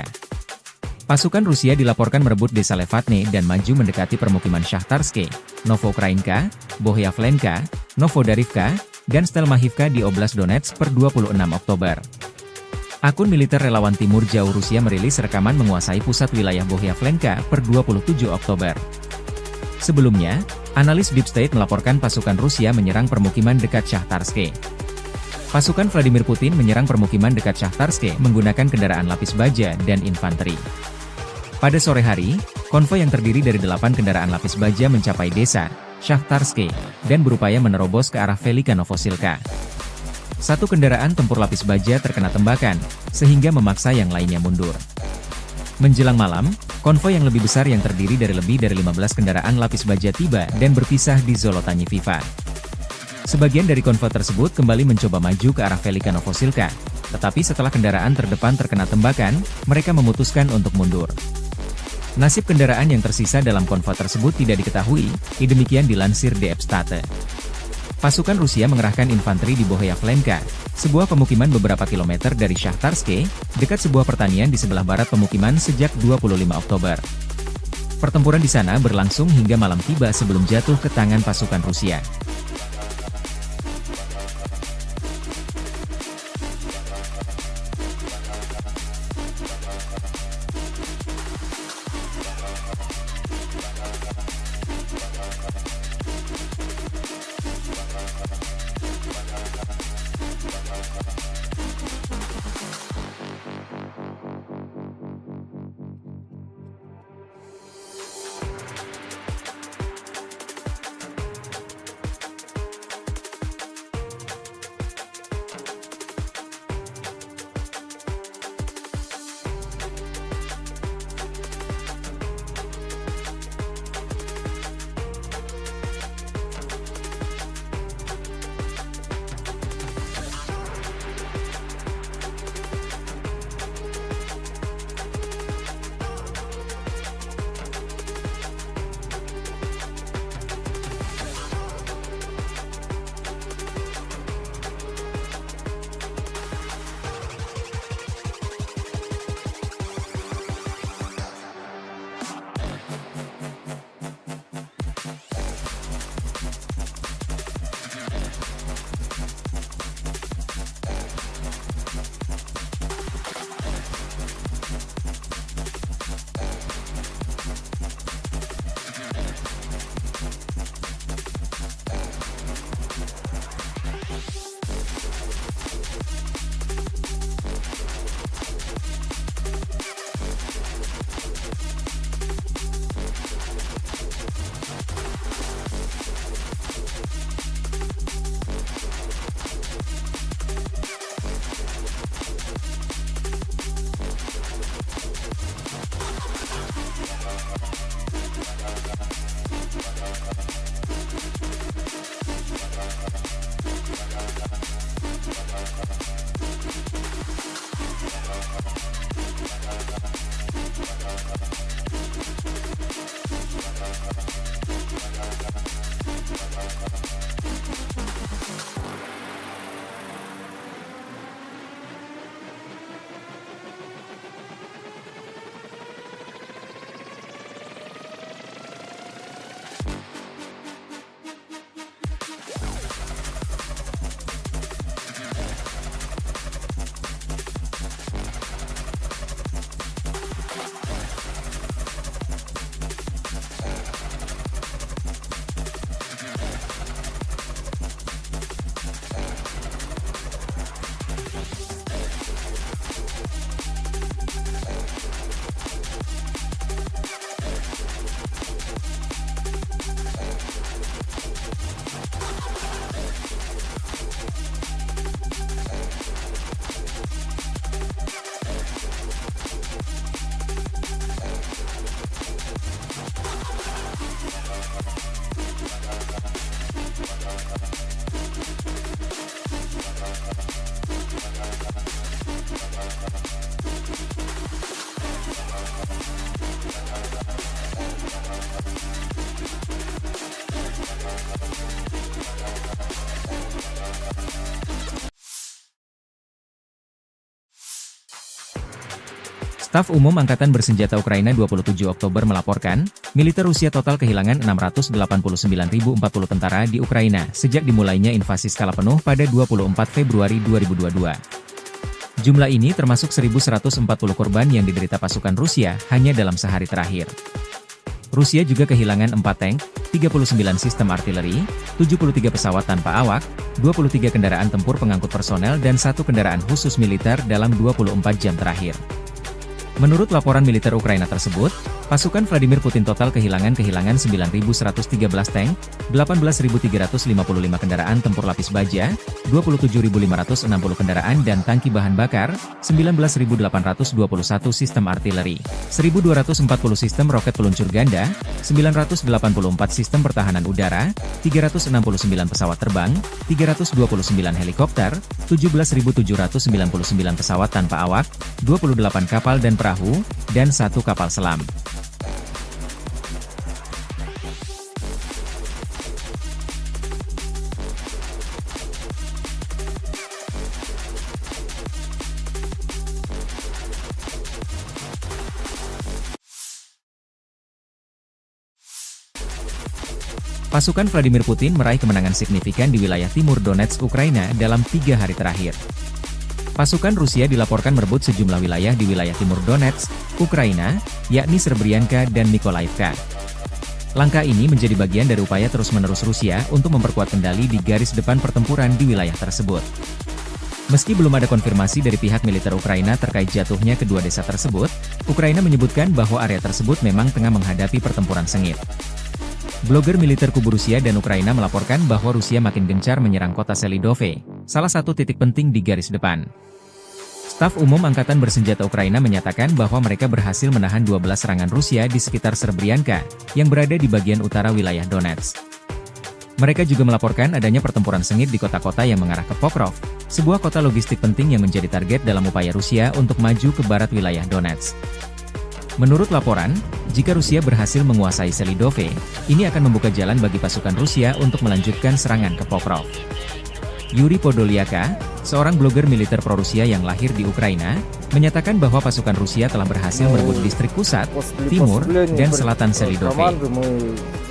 Pasukan Rusia dilaporkan merebut desa Levatne dan maju mendekati permukiman Shahtarske, Novoukrainka, Bohyavlenka, Novodarivka, dan Stelmachivka di Oblast Donetsk per 26 Oktober. Akun militer relawan Timur Jauh Rusia merilis rekaman menguasai pusat wilayah Bohyavlenka per 27 Oktober. Sebelumnya, analis Deep State melaporkan pasukan Rusia menyerang permukiman dekat Shahtarske. Pasukan Vladimir Putin menyerang permukiman dekat Shahtarske menggunakan kendaraan lapis baja dan infanteri. Pada sore hari, konvoi yang terdiri dari 8 kendaraan lapis baja mencapai desa Shahtarske dan berupaya menerobos ke arah Velika Novosilka. Satu kendaraan tempur lapis baja terkena tembakan, sehingga memaksa yang lainnya mundur. Menjelang malam, konvoi yang lebih besar yang terdiri dari lebih dari 15 kendaraan lapis baja tiba dan berpisah di Zolotanye Viva. Sebagian dari konvoi tersebut kembali mencoba maju ke arah Velika Novosilka, tetapi setelah kendaraan terdepan terkena tembakan, mereka memutuskan untuk mundur. Nasib kendaraan yang tersisa dalam konvoi tersebut tidak diketahui, demikian dilansir DF State. Pasukan Rusia mengerahkan infanteri di Bohyavlenka, sebuah pemukiman beberapa kilometer dari Shahtarske, dekat sebuah pertanian di sebelah barat pemukiman sejak 25 Oktober. Pertempuran di sana berlangsung hingga malam tiba sebelum jatuh ke tangan pasukan Rusia. Staf Umum Angkatan Bersenjata Ukraina 27 Oktober melaporkan, militer Rusia total kehilangan 689.040 tentara di Ukraina sejak dimulainya invasi skala penuh pada 24 Februari 2022. Jumlah ini termasuk 1.140 korban yang diderita pasukan Rusia hanya dalam sehari terakhir. Rusia juga kehilangan 4 tank, 39 sistem artileri, 73 pesawat tanpa awak, 23 kendaraan tempur pengangkut personel dan 1 kendaraan khusus militer dalam 24 jam terakhir. Menurut laporan militer Ukraina tersebut, pasukan Vladimir Putin total kehilangan 9.113 tank, 18.355 kendaraan tempur lapis baja, 27.560 kendaraan dan tangki bahan bakar, 19.821 sistem artileri, 1.240 sistem roket peluncur ganda, 984 sistem pertahanan udara, 369 pesawat terbang, 329 helikopter, 17.799 pesawat tanpa awak, 28 kapal dan perahu, dan 1 kapal selam. Pasukan Vladimir Putin meraih kemenangan signifikan di wilayah timur Donetsk, Ukraina dalam 3 hari terakhir. Pasukan Rusia dilaporkan merebut sejumlah wilayah di wilayah timur Donetsk, Ukraina, yakni Srebrenica dan Mykolaiv. Langkah ini menjadi bagian dari upaya terus-menerus Rusia untuk memperkuat kendali di garis depan pertempuran di wilayah tersebut. Meski belum ada konfirmasi dari pihak militer Ukraina terkait jatuhnya kedua desa tersebut, Ukraina menyebutkan bahwa area tersebut memang tengah menghadapi pertempuran sengit. Blogger militer kubu Rusia dan Ukraina melaporkan bahwa Rusia makin gencar menyerang kota Selidove, salah satu titik penting di garis depan. Staf Umum Angkatan Bersenjata Ukraina menyatakan bahwa mereka berhasil menahan 12 serangan Rusia di sekitar Srebrenica, yang berada di bagian utara wilayah Donetsk. Mereka juga melaporkan adanya pertempuran sengit di kota-kota yang mengarah ke Pokrov, sebuah kota logistik penting yang menjadi target dalam upaya Rusia untuk maju ke barat wilayah Donetsk. Menurut laporan, jika Rusia berhasil menguasai Selidove, ini akan membuka jalan bagi pasukan Rusia untuk melanjutkan serangan ke Pokrov. Yuri Podolyaka, seorang blogger militer pro-Rusia yang lahir di Ukraina, menyatakan bahwa pasukan Rusia telah berhasil merebut distrik pusat, timur, dan selatan Selidove.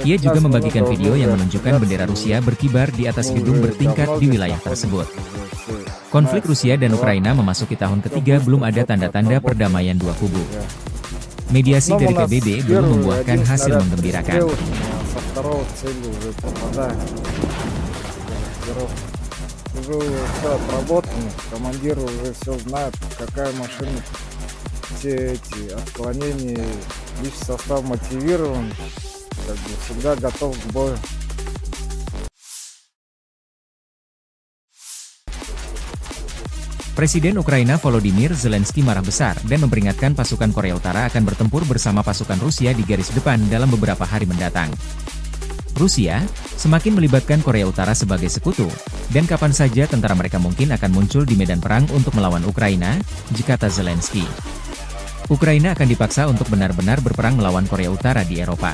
Ia juga membagikan video yang menunjukkan bendera Rusia berkibar di atas gedung bertingkat di wilayah tersebut. Konflik Rusia dan Ukraina memasuki tahun ketiga, belum ada tanda-tanda perdamaian dua kubu. Mediasi dari PBB belum membuahkan hasil menggembirakan. Уже все отработано, командир уже все знает, какая машина, все эти отклонения, личный состав мотивирован, как бы всегда готов к бою. Presiden Ukraina Volodymyr Zelensky marah besar dan memperingatkan pasukan Korea Utara akan bertempur bersama pasukan Rusia di garis depan dalam beberapa hari mendatang. Rusia semakin melibatkan Korea Utara sebagai sekutu, dan kapan saja tentara mereka mungkin akan muncul di medan perang untuk melawan Ukraina, kata Zelensky. Ukraina akan dipaksa untuk benar-benar berperang melawan Korea Utara di Eropa.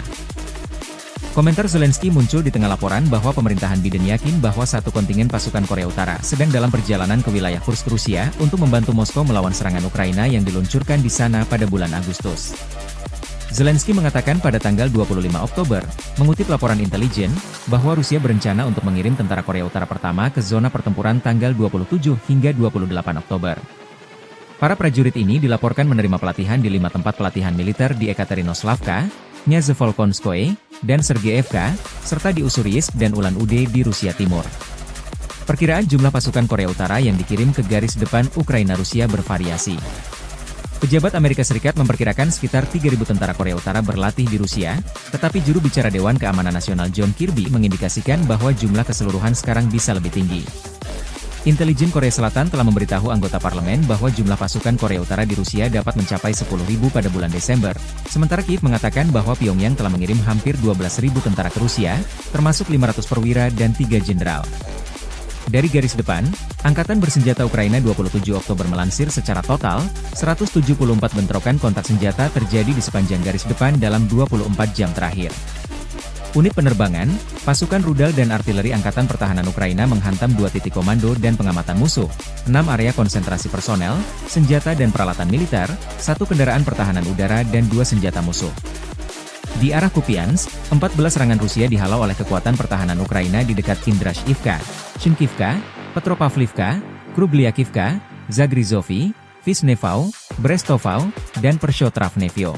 Komentar Zelensky muncul di tengah laporan bahwa pemerintahan Biden yakin bahwa satu kontingen pasukan Korea Utara sedang dalam perjalanan ke wilayah Kursk, Rusia, untuk membantu Moskow melawan serangan Ukraina yang diluncurkan di sana pada bulan Agustus. Zelensky mengatakan pada tanggal 25 Oktober, mengutip laporan intelijen, bahwa Rusia berencana untuk mengirim tentara Korea Utara pertama ke zona pertempuran tanggal 27 hingga 28 Oktober. Para prajurit ini dilaporkan menerima pelatihan di 5 tempat pelatihan militer di Ekaterinoslavka, Nyazevolkonskoye, dan Sergeyevka, serta di Ussuriyisk dan Ulan-Ude di Rusia Timur. Perkiraan jumlah pasukan Korea Utara yang dikirim ke garis depan Ukraina Rusia bervariasi. Pejabat Amerika Serikat memperkirakan sekitar 3.000 tentara Korea Utara berlatih di Rusia, tetapi juru bicara Dewan Keamanan Nasional John Kirby mengindikasikan bahwa jumlah keseluruhan sekarang bisa lebih tinggi. Intelijen Korea Selatan telah memberitahu anggota parlemen bahwa jumlah pasukan Korea Utara di Rusia dapat mencapai 10.000 pada bulan Desember, sementara Kiev mengatakan bahwa Pyongyang telah mengirim hampir 12.000 tentara ke Rusia, termasuk 500 perwira dan 3 jenderal. Dari garis depan, Angkatan Bersenjata Ukraina 27 Oktober melansir secara total, 174 bentrokan kontak senjata terjadi di sepanjang garis depan dalam 24 jam terakhir. Unit penerbangan, pasukan rudal dan artileri Angkatan Pertahanan Ukraina menghantam 2 titik komando dan pengamatan musuh, 6 area konsentrasi personel, senjata dan peralatan militer, 1 kendaraan pertahanan udara dan 2 senjata musuh. Di arah Kupiansk, 14 serangan Rusia dihalau oleh kekuatan pertahanan Ukraina di dekat Kindrashivka, Shinkivka, Petropavlivka, Krugliakivka, Zagrizovy, Visnevau, Brestovau, dan Pershotravnevyo.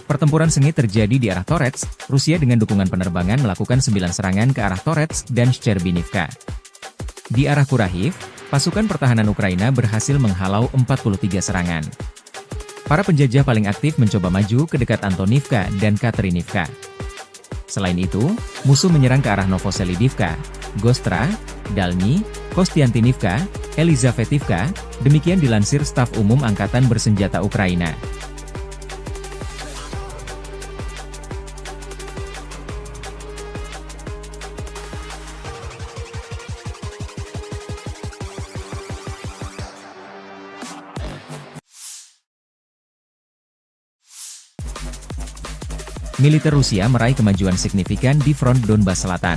Pertempuran sengit terjadi di arah Torets, Rusia dengan dukungan penerbangan melakukan 9 serangan ke arah Torets dan Shcherbinivka. Di arah Kurahiv, pasukan pertahanan Ukraina berhasil menghalau 43 serangan. Para penjajah paling aktif mencoba maju ke dekat Antonivka dan Katerinivka. Selain itu, musuh menyerang ke arah Novoselidivka, Gostra, Dalny, Kostiantinivka, Elizavetivka, demikian dilansir Staf Umum Angkatan Bersenjata Ukraina. Militer Rusia meraih kemajuan signifikan di front Donbas Selatan.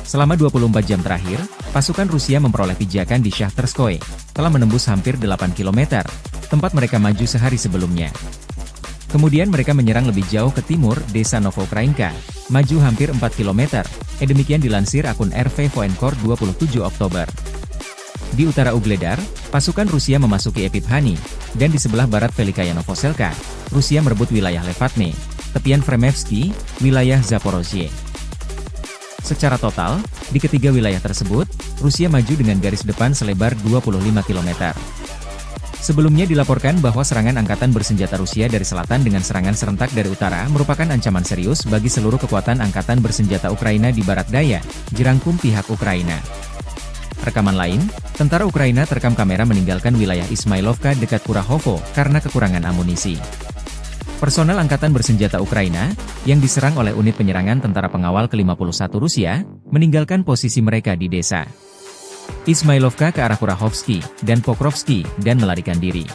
Selama 24 jam terakhir, pasukan Rusia memperoleh pijakan di Shahtarskoye, telah menembus hampir 8 km, tempat mereka maju sehari sebelumnya. Kemudian mereka menyerang lebih jauh ke timur, desa Novoukrainka, maju hampir 4 km, demikian dilansir akun RV Voenkor 27 Oktober. Di utara Ugledar, pasukan Rusia memasuki Epiphanny, dan di sebelah barat Velikaya Novoselka, Rusia merebut wilayah Levatne, tepian Fremevsky, wilayah Zaporozhye. Secara total, di ketiga wilayah tersebut, Rusia maju dengan garis depan selebar 25 km. Sebelumnya dilaporkan bahwa serangan angkatan bersenjata Rusia dari selatan dengan serangan serentak dari utara merupakan ancaman serius bagi seluruh kekuatan angkatan bersenjata Ukraina di barat daya, jerangkum pihak Ukraina. Rekaman lain, tentara Ukraina terekam kamera meninggalkan wilayah Ismailovka dekat Kurahovo karena kekurangan amunisi. Personel Angkatan Bersenjata Ukraina, yang diserang oleh unit penyerangan tentara pengawal ke-51 Rusia, meninggalkan posisi mereka di desa Ismailovka ke arah Kurahovsky dan Pokrovsky dan melarikan diri.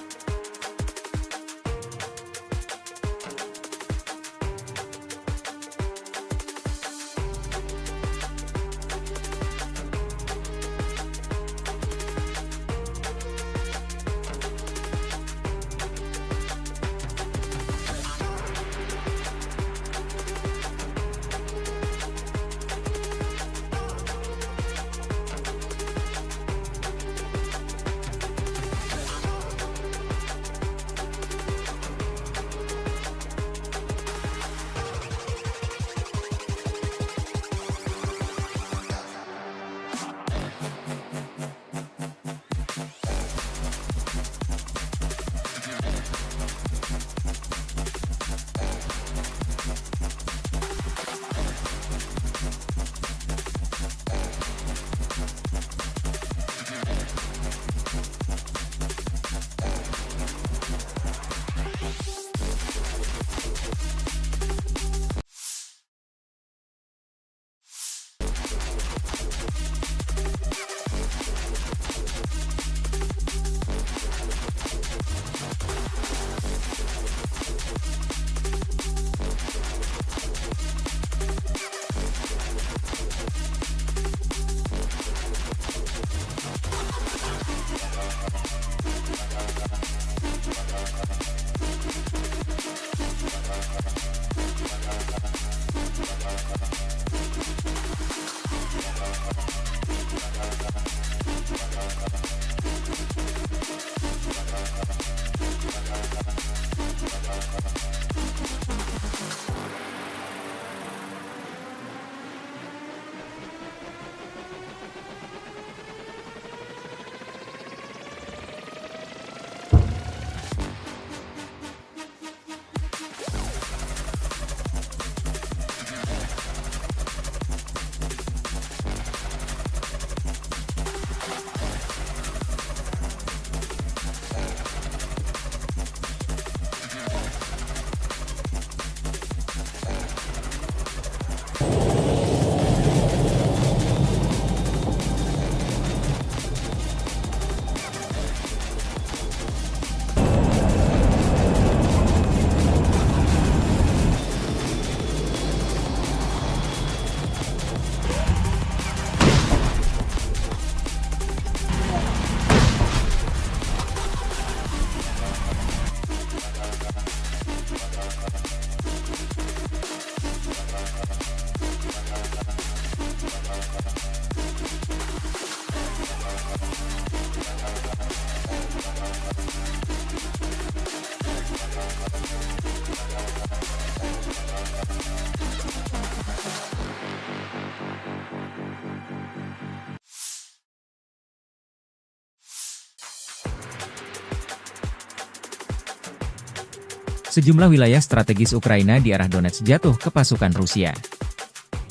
Sejumlah wilayah strategis Ukraina di arah Donetsk jatuh ke pasukan Rusia.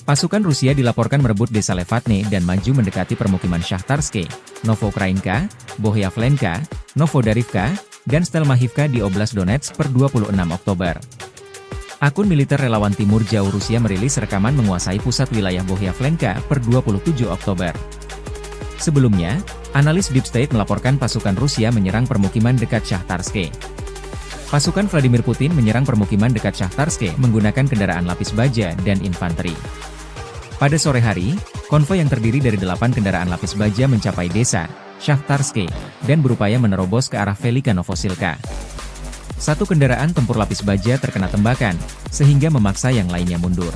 Pasukan Rusia dilaporkan merebut desa Levatne dan maju mendekati permukiman Shahtarske, Novoukrainka, Bohyavlenka, Novodarivka, dan Stelmachivka di Oblast Donetsk per 26 Oktober. Akun militer relawan Timur Jauh Rusia merilis rekaman menguasai pusat wilayah Bohyavlenka per 27 Oktober. Sebelumnya, analis Deep State melaporkan pasukan Rusia menyerang permukiman dekat Shahtarske. Pasukan Vladimir Putin menyerang permukiman dekat Shahtarske menggunakan kendaraan lapis baja dan infanteri. Pada sore hari, konvoi yang terdiri dari 8 kendaraan lapis baja mencapai desa Shahtarske dan berupaya menerobos ke arah Velika Novosilka. Satu kendaraan tempur lapis baja terkena tembakan, sehingga memaksa yang lainnya mundur.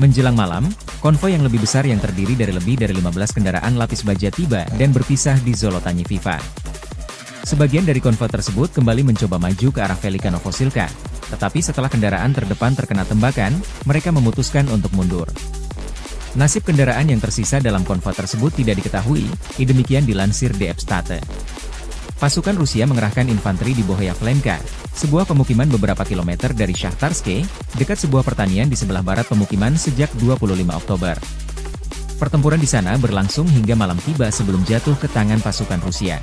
Menjelang malam, konvoi yang lebih besar yang terdiri dari lebih dari 15 kendaraan lapis baja tiba dan berpisah di Zolotanyi Viva. Sebagian dari konvoi tersebut kembali mencoba maju ke arah Velika Novosilka, tetapi setelah kendaraan terdepan terkena tembakan, mereka memutuskan untuk mundur. Nasib kendaraan yang tersisa dalam konvoi tersebut tidak diketahui, demikian dilansir DF State. Pasukan Rusia mengerahkan infanteri di Bohyavlenka, sebuah pemukiman beberapa kilometer dari Shahtarske, dekat sebuah pertanian di sebelah barat pemukiman sejak 25 Oktober. Pertempuran di sana berlangsung hingga malam tiba sebelum jatuh ke tangan pasukan Rusia.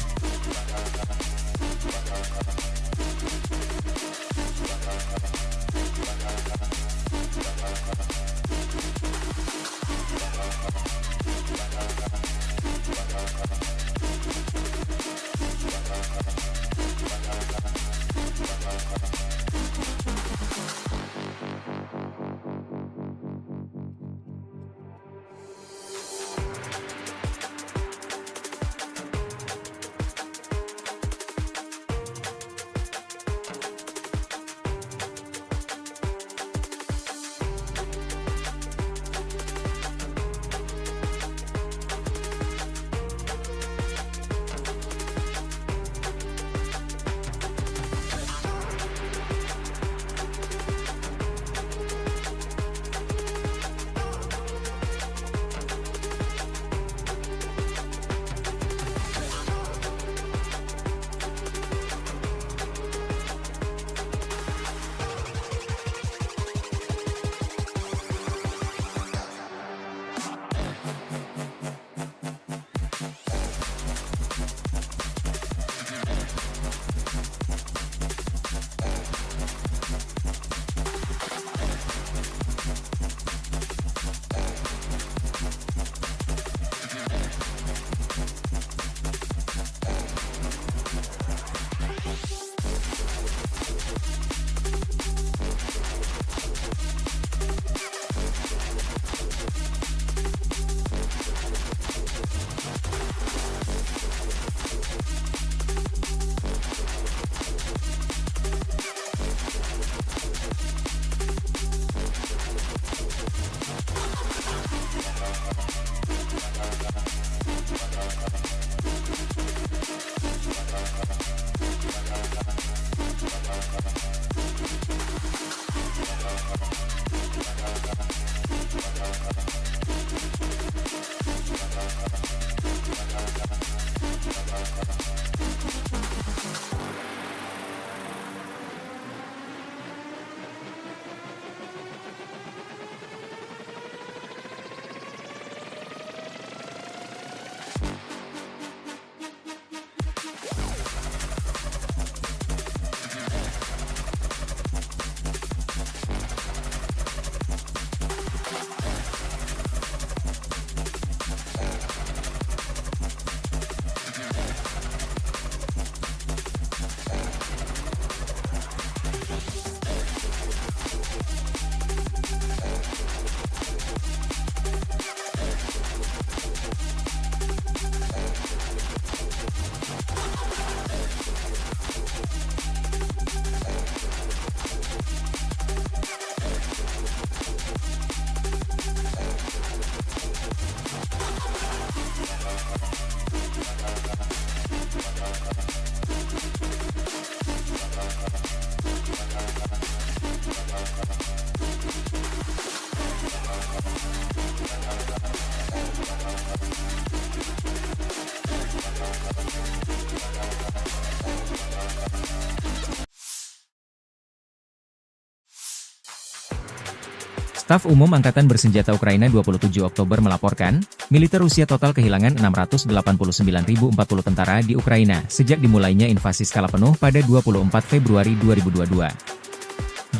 Staf Umum Angkatan Bersenjata Ukraina 27 Oktober melaporkan, militer Rusia total kehilangan 689.040 tentara di Ukraina sejak dimulainya invasi skala penuh pada 24 Februari 2022.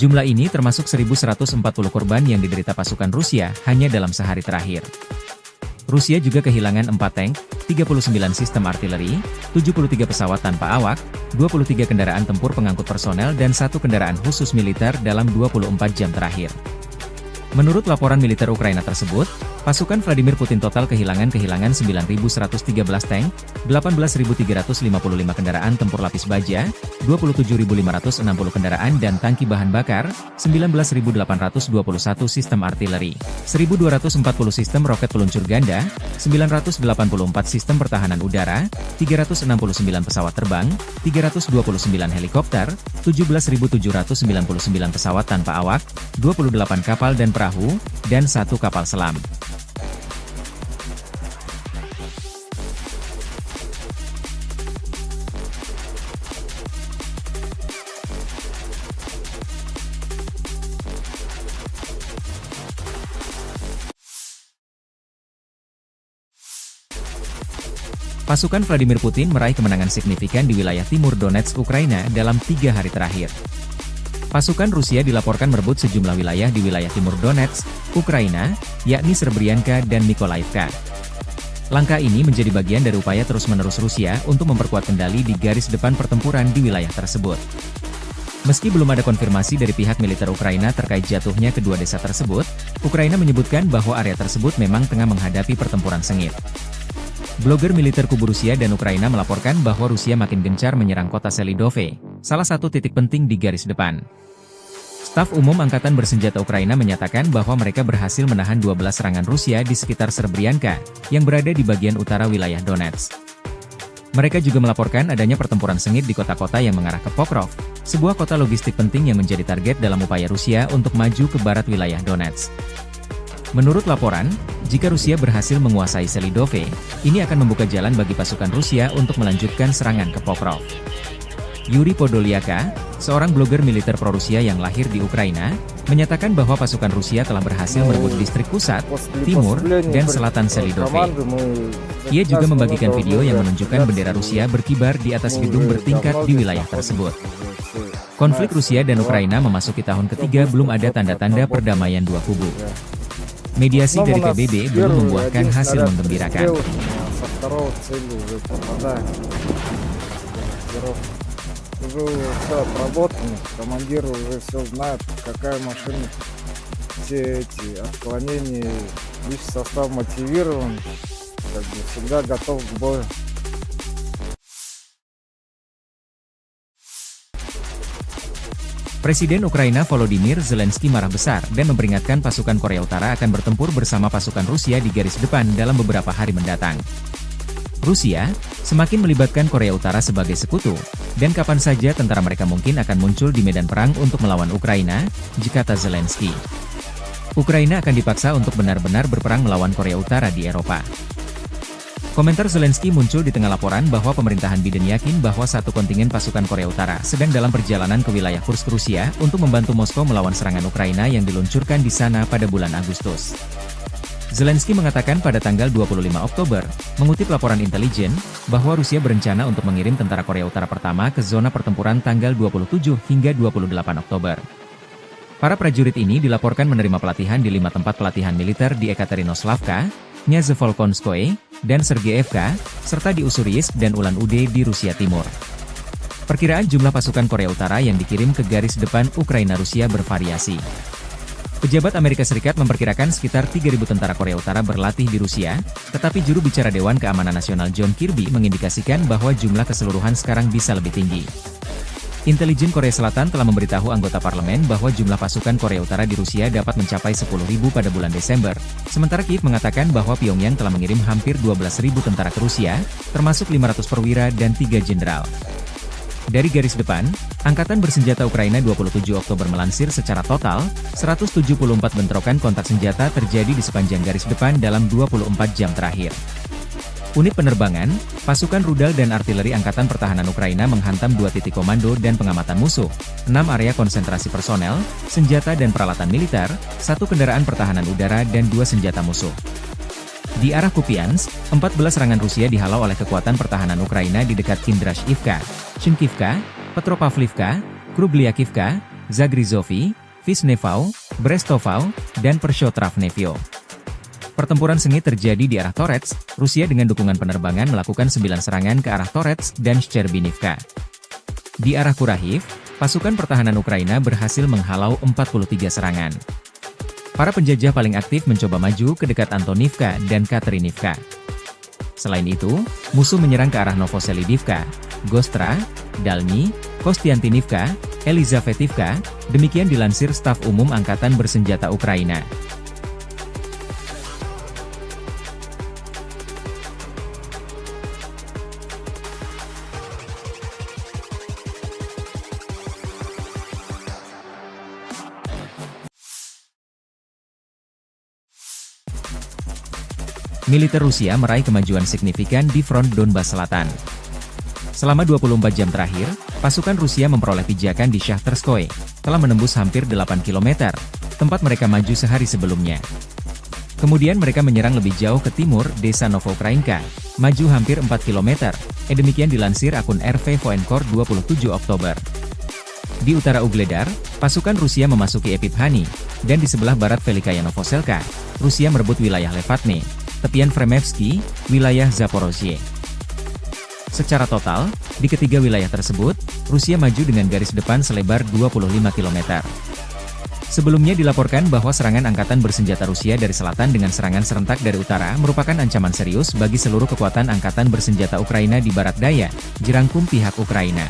Jumlah ini termasuk 1.140 korban yang diderita pasukan Rusia hanya dalam sehari terakhir. Rusia juga kehilangan 4 tank, 39 sistem artileri, 73 pesawat tanpa awak, 23 kendaraan tempur pengangkut personel dan 1 kendaraan khusus militer dalam 24 jam terakhir. Menurut laporan militer Ukraina tersebut, pasukan Vladimir Putin total kehilangan 9.113 tank, 18.355 kendaraan tempur lapis baja, 27.560 kendaraan dan tangki bahan bakar, 19.821 sistem artileri, 1.240 sistem roket peluncur ganda, 984 sistem pertahanan udara, 369 pesawat terbang, 329 helikopter, 17.799 pesawat tanpa awak, 28 kapal dan perahu, dan 1 kapal selam. Pasukan Vladimir Putin meraih kemenangan signifikan di wilayah timur Donetsk, Ukraina dalam 3 hari terakhir. Pasukan Rusia dilaporkan merebut sejumlah wilayah di wilayah timur Donetsk, Ukraina, yakni Srebrenica dan Mykolaiv. Langkah ini menjadi bagian dari upaya terus-menerus Rusia untuk memperkuat kendali di garis depan pertempuran di wilayah tersebut. Meski belum ada konfirmasi dari pihak militer Ukraina terkait jatuhnya kedua desa tersebut, Ukraina menyebutkan bahwa area tersebut memang tengah menghadapi pertempuran sengit. Blogger militer kubu Rusia dan Ukraina melaporkan bahwa Rusia makin gencar menyerang kota Selidove, salah satu titik penting di garis depan. Staf Umum Angkatan Bersenjata Ukraina menyatakan bahwa mereka berhasil menahan 12 serangan Rusia di sekitar Srebrenica, yang berada di bagian utara wilayah Donetsk. Mereka juga melaporkan adanya pertempuran sengit di kota-kota yang mengarah ke Pokrov, sebuah kota logistik penting yang menjadi target dalam upaya Rusia untuk maju ke barat wilayah Donetsk. Menurut laporan, jika Rusia berhasil menguasai Selidove, ini akan membuka jalan bagi pasukan Rusia untuk melanjutkan serangan ke Pokrov. Yuri Podolyaka, seorang blogger militer pro-Rusia yang lahir di Ukraina, menyatakan bahwa pasukan Rusia telah berhasil merebut distrik pusat, timur, dan selatan Selidove. Ia juga membagikan video yang menunjukkan bendera Rusia berkibar di atas gedung bertingkat di wilayah tersebut. Konflik Rusia dan Ukraina memasuki tahun ketiga, belum ada tanda-tanda perdamaian dua kubu. Mediasi dari PBB belum membuahkan hasil menggembirakan. Уже все отработано, командир уже все знает, какая машина, все эти отклонения, лишь состав мотивирован, как бы всегда готов к бою. Presiden Ukraina Volodymyr Zelensky marah besar dan memperingatkan pasukan Korea Utara akan bertempur bersama pasukan Rusia di garis depan dalam beberapa hari mendatang. Rusia semakin melibatkan Korea Utara sebagai sekutu, dan kapan saja tentara mereka mungkin akan muncul di medan perang untuk melawan Ukraina, kata Zelensky. Ukraina akan dipaksa untuk benar-benar berperang melawan Korea Utara di Eropa. Komentar Zelensky muncul di tengah laporan bahwa pemerintahan Biden yakin bahwa satu kontingen pasukan Korea Utara sedang dalam perjalanan ke wilayah Kursk, Rusia untuk membantu Moskow melawan serangan Ukraina yang diluncurkan di sana pada bulan Agustus. Zelensky mengatakan pada tanggal 25 Oktober, mengutip laporan intelijen, bahwa Rusia berencana untuk mengirim tentara Korea Utara pertama ke zona pertempuran tanggal 27 hingga 28 Oktober. Para prajurit ini dilaporkan menerima pelatihan di 5 tempat pelatihan militer di Ekaterinoslavka, Nyazevolkonskoye, dan Sergeyevka, serta di Ussuriyisk dan Ulan-Ude di Rusia Timur. Perkiraan jumlah pasukan Korea Utara yang dikirim ke garis depan Ukraina-Rusia bervariasi. Pejabat Amerika Serikat memperkirakan sekitar 3.000 tentara Korea Utara berlatih di Rusia, tetapi juru bicara Dewan Keamanan Nasional John Kirby mengindikasikan bahwa jumlah keseluruhan sekarang bisa lebih tinggi. Intelijen Korea Selatan telah memberitahu anggota parlemen bahwa jumlah pasukan Korea Utara di Rusia dapat mencapai 10.000 pada bulan Desember, sementara Kiev mengatakan bahwa Pyongyang telah mengirim hampir 12.000 tentara ke Rusia, termasuk 500 perwira dan 3 jenderal. Dari garis depan, Angkatan Bersenjata Ukraina 27 Oktober melansir secara total, 174 bentrokan kontak senjata terjadi di sepanjang garis depan dalam 24 jam terakhir. Unit penerbangan, pasukan rudal dan artileri Angkatan Pertahanan Ukraina menghantam 2 titik komando dan pengamatan musuh, 6 area konsentrasi personel, senjata dan peralatan militer, 1 kendaraan pertahanan udara dan 2 senjata musuh. Di arah Kupiansk, 14 serangan Rusia dihalau oleh kekuatan pertahanan Ukraina di dekat Kindrashivka, Shinkivka, Petropavlivka, Krubliakivka, Zagrizovy, Visnevau, Brestovau, dan Pershotravnevyo. Pertempuran sengit terjadi di arah Torets, Rusia dengan dukungan penerbangan melakukan 9 serangan ke arah Torets dan Shcherbinivka. Di arah Kurahiv, pasukan pertahanan Ukraina berhasil menghalau 43 serangan. Para penjajah paling aktif mencoba maju ke dekat Antonivka dan Katerinivka. Selain itu, musuh menyerang ke arah Novoselidivka, Gostra, Dalny, Kostiantinivka, Elizavetivka, demikian dilansir Staf Umum Angkatan Bersenjata Ukraina. Militer Rusia meraih kemajuan signifikan di front Donbas Selatan. Selama 24 jam terakhir, pasukan Rusia memperoleh pijakan di Shahtarskoye, telah menembus hampir 8 km, tempat mereka maju sehari sebelumnya. Kemudian mereka menyerang lebih jauh ke timur, desa Novokrainka, maju hampir 4 km, demikian dilansir akun RV Voenkor 27 Oktober. Di utara Ugledar, pasukan Rusia memasuki Epiphanny, dan di sebelah barat Velikaya Novoselka, Rusia merebut wilayah Levatne, tepian Fremevsky, wilayah Zaporozhye. Secara total, di ketiga wilayah tersebut, Rusia maju dengan garis depan selebar 25 km. Sebelumnya dilaporkan bahwa serangan angkatan bersenjata Rusia dari selatan dengan serangan serentak dari utara merupakan ancaman serius bagi seluruh kekuatan angkatan bersenjata Ukraina di barat daya, jerangkum pihak Ukraina.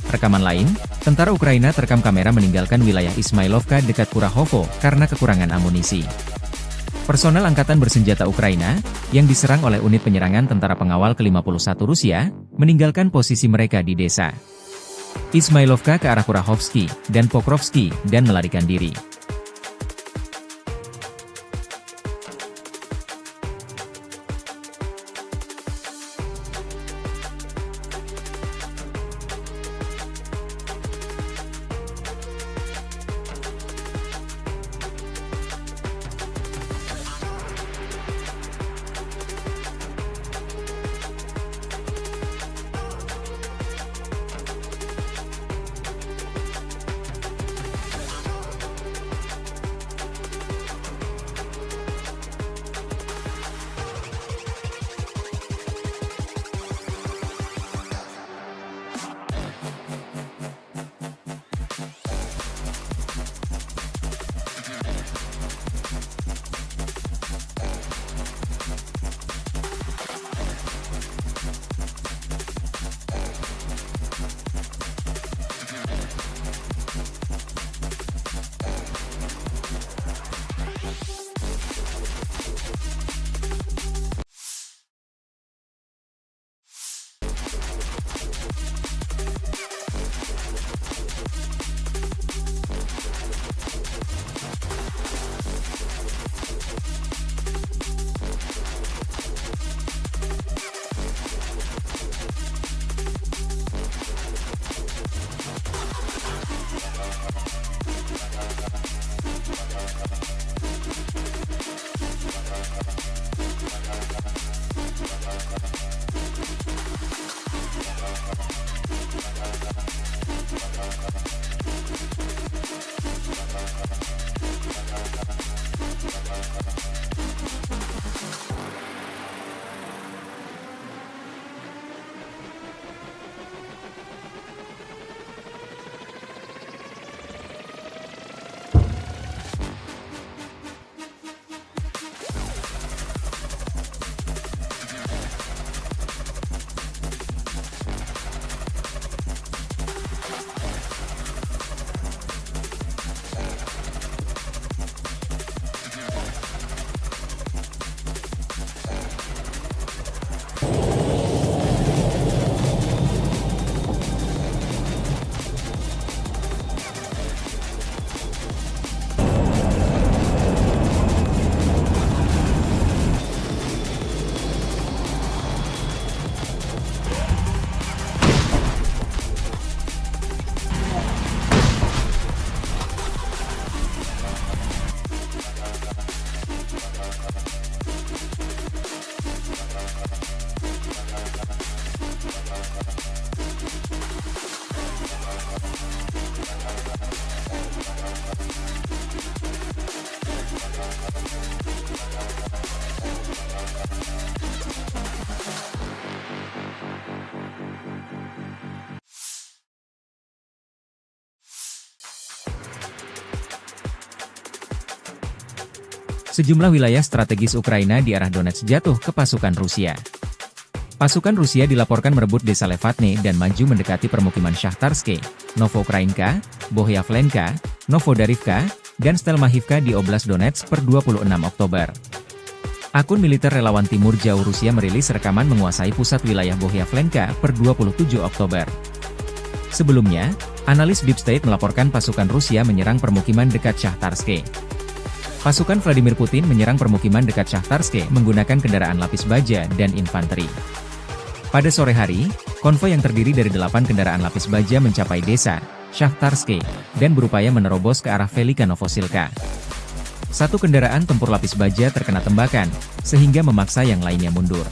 Rekaman lain, tentara Ukraina terekam kamera meninggalkan wilayah Ismailovka dekat Kurahovo karena kekurangan amunisi. Personel Angkatan Bersenjata Ukraina, yang diserang oleh unit penyerangan tentara pengawal ke-51 Rusia, meninggalkan posisi mereka di desa Ismailovka ke arah Kurahovsky dan Pokrovsky dan melarikan diri. Sejumlah wilayah strategis Ukraina di arah Donetsk jatuh ke pasukan Rusia. Pasukan Rusia dilaporkan merebut desa Levatne dan maju mendekati permukiman Shahtarske, Novoukrainka, Bohyavlenka, Novodarivka, dan Stelmachivka di Oblast Donetsk per 26 Oktober. Akun militer relawan Timur Jauh Rusia merilis rekaman menguasai pusat wilayah Bohyavlenka per 27 Oktober. Sebelumnya, analis Deep State melaporkan pasukan Rusia menyerang permukiman dekat Shahtarske. Pasukan Vladimir Putin menyerang permukiman dekat Shahtarske menggunakan kendaraan lapis baja dan infanteri. Pada sore hari, konvoi yang terdiri dari 8 kendaraan lapis baja mencapai desa Shahtarske dan berupaya menerobos ke arah Velika Novosilka. Satu kendaraan tempur lapis baja terkena tembakan, sehingga memaksa yang lainnya mundur.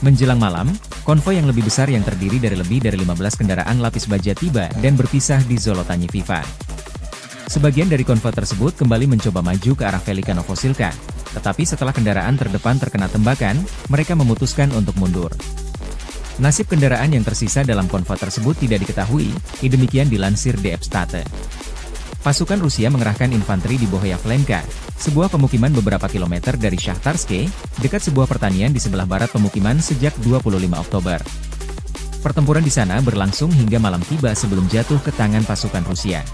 Menjelang malam, konvoi yang lebih besar yang terdiri dari lebih dari 15 kendaraan lapis baja tiba dan berpisah di Zolotanyi Viva. Sebagian dari konvoi tersebut kembali mencoba maju ke arah Velika Novosilka, tetapi setelah kendaraan terdepan terkena tembakan, mereka memutuskan untuk mundur. Nasib kendaraan yang tersisa dalam konvoi tersebut tidak diketahui, demikian dilansir DF State. Pasukan Rusia mengerahkan infanteri di Bohyavlenka, sebuah pemukiman beberapa kilometer dari Shahtarske, dekat sebuah pertanian di sebelah barat pemukiman sejak 25 Oktober. Pertempuran di sana berlangsung hingga malam tiba sebelum jatuh ke tangan pasukan Rusia.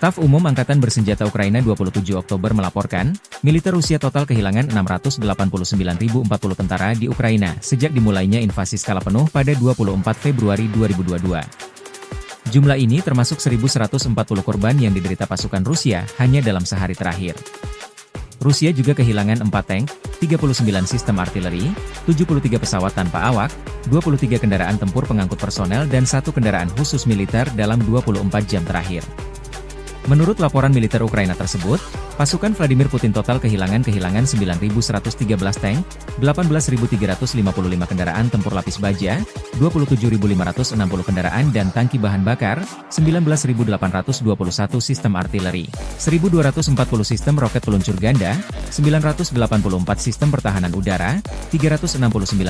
Staf Umum Angkatan Bersenjata Ukraina 27 Oktober melaporkan, militer Rusia total kehilangan 689.040 tentara di Ukraina sejak dimulainya invasi skala penuh pada 24 Februari 2022. Jumlah ini termasuk 1.140 korban yang diderita pasukan Rusia hanya dalam sehari terakhir. Rusia juga kehilangan 4 tank, 39 sistem artileri, 73 pesawat tanpa awak, 23 kendaraan tempur pengangkut personel dan 1 kendaraan khusus militer dalam 24 jam terakhir. Menurut laporan militer Ukraina tersebut, pasukan Vladimir Putin total kehilangan 9.113 tank, 18.355 kendaraan tempur lapis baja, 27.560 kendaraan dan tangki bahan bakar, 19.821 sistem artileri, 1.240 sistem roket peluncur ganda, 984 sistem pertahanan udara, 369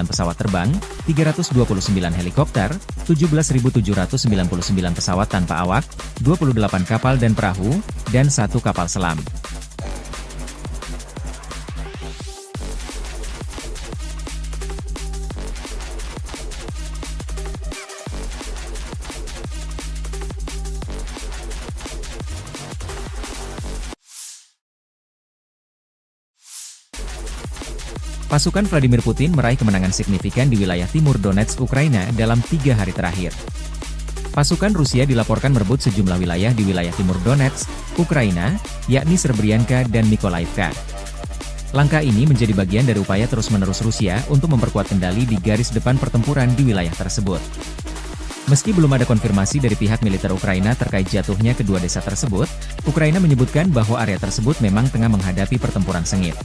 pesawat terbang, 329 helikopter, 17.799 pesawat tanpa awak, 28 kapal dan perahu, dan 1 kapal selam. Pasukan Vladimir Putin meraih kemenangan signifikan di wilayah timur Donetsk, Ukraina dalam 3 hari terakhir. Pasukan Rusia dilaporkan merebut sejumlah wilayah di wilayah timur Donetsk, Ukraina, yakni Serbrianka dan Mykolaiivka. Langkah ini menjadi bagian dari upaya terus-menerus Rusia untuk memperkuat kendali di garis depan pertempuran di wilayah tersebut. Meski belum ada konfirmasi dari pihak militer Ukraina terkait jatuhnya kedua desa tersebut, Ukraina menyebutkan bahwa area tersebut memang tengah menghadapi pertempuran sengit.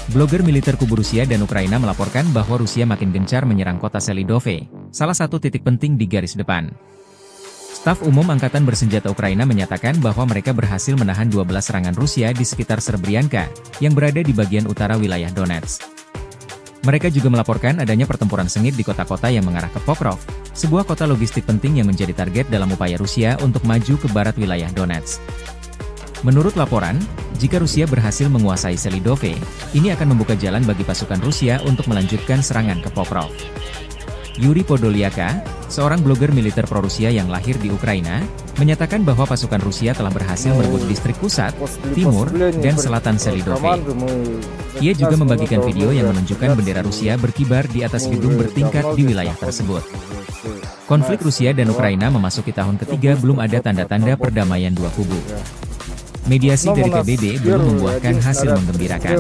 Blogger militer kubu Rusia dan Ukraina melaporkan bahwa Rusia makin gencar menyerang kota Selidove, salah satu titik penting di garis depan. Staf Umum Angkatan Bersenjata Ukraina menyatakan bahwa mereka berhasil menahan 12 serangan Rusia di sekitar Serbrianka, yang berada di bagian utara wilayah Donetsk. Mereka juga melaporkan adanya pertempuran sengit di kota-kota yang mengarah ke Pokrov, sebuah kota logistik penting yang menjadi target dalam upaya Rusia untuk maju ke barat wilayah Donetsk. Menurut laporan, jika Rusia berhasil menguasai Selidove, ini akan membuka jalan bagi pasukan Rusia untuk melanjutkan serangan ke Pokrov. Yuri Podolyaka, seorang blogger militer pro-Rusia yang lahir di Ukraina, menyatakan bahwa pasukan Rusia telah berhasil merebut distrik pusat, timur, dan selatan Selidove. Ia juga membagikan video yang menunjukkan bendera Rusia berkibar di atas gedung bertingkat di wilayah tersebut. Konflik Rusia dan Ukraina memasuki tahun ketiga, belum ada tanda-tanda perdamaian dua kubu. Mediasi dari PBB belum membuahkan hasil menggembirakan.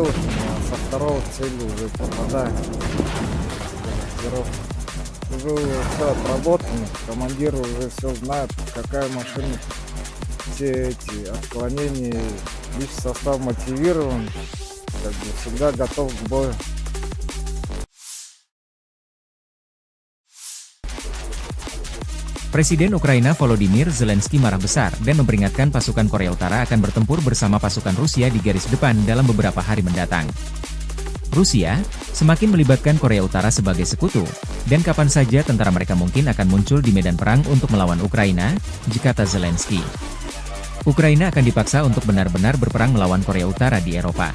Уже все отработано, командир уже все знает, какая машина, все эти отклонения, личный состав мотивирован, как бы всегда готов к бою. Presiden Ukraina Volodymyr Zelensky marah besar dan memperingatkan pasukan Korea Utara akan bertempur bersama pasukan Rusia di garis depan dalam beberapa hari mendatang. Rusia semakin melibatkan Korea Utara sebagai sekutu, dan kapan saja tentara mereka mungkin akan muncul di medan perang untuk melawan Ukraina, kata Zelensky. Ukraina akan dipaksa untuk benar-benar berperang melawan Korea Utara di Eropa.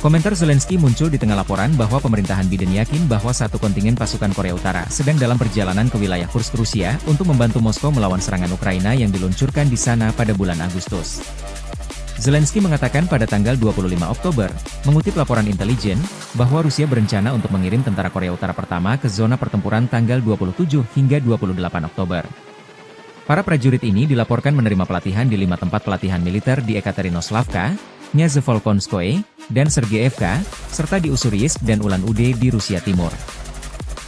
Komentar Zelensky muncul di tengah laporan bahwa pemerintahan Biden yakin bahwa satu kontingen pasukan Korea Utara sedang dalam perjalanan ke wilayah Kursk, Rusia untuk membantu Moskow melawan serangan Ukraina yang diluncurkan di sana pada bulan Agustus. Zelensky mengatakan pada tanggal 25 Oktober, mengutip laporan intelijen, bahwa Rusia berencana untuk mengirim tentara Korea Utara pertama ke zona pertempuran tanggal 27 hingga 28 Oktober. Para prajurit ini dilaporkan menerima pelatihan di 5 tempat pelatihan militer di Ekaterinoslavka, Nyazevolkonskoye, dan Sergeyevka, serta di Ussuriyisk dan Ulan-Ude di Rusia Timur.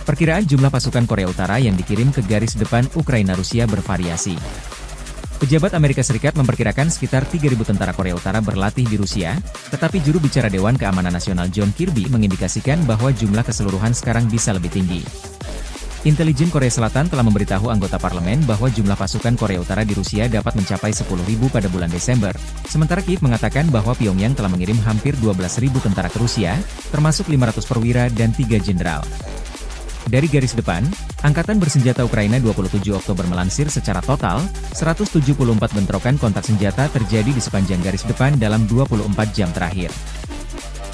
Perkiraan jumlah pasukan Korea Utara yang dikirim ke garis depan Ukraina-Rusia bervariasi. Pejabat Amerika Serikat memperkirakan sekitar 3.000 tentara Korea Utara berlatih di Rusia, tetapi juru bicara Dewan Keamanan Nasional John Kirby mengindikasikan bahwa jumlah keseluruhan sekarang bisa lebih tinggi. Intelijen Korea Selatan telah memberitahu anggota parlemen bahwa jumlah pasukan Korea Utara di Rusia dapat mencapai 10.000 pada bulan Desember, sementara Kiev mengatakan bahwa Pyongyang telah mengirim hampir 12.000 tentara ke Rusia, termasuk 500 perwira dan 3 jenderal. Dari garis depan, Angkatan Bersenjata Ukraina 27 Oktober melansir secara total, 174 bentrokan kontak senjata terjadi di sepanjang garis depan dalam 24 jam terakhir.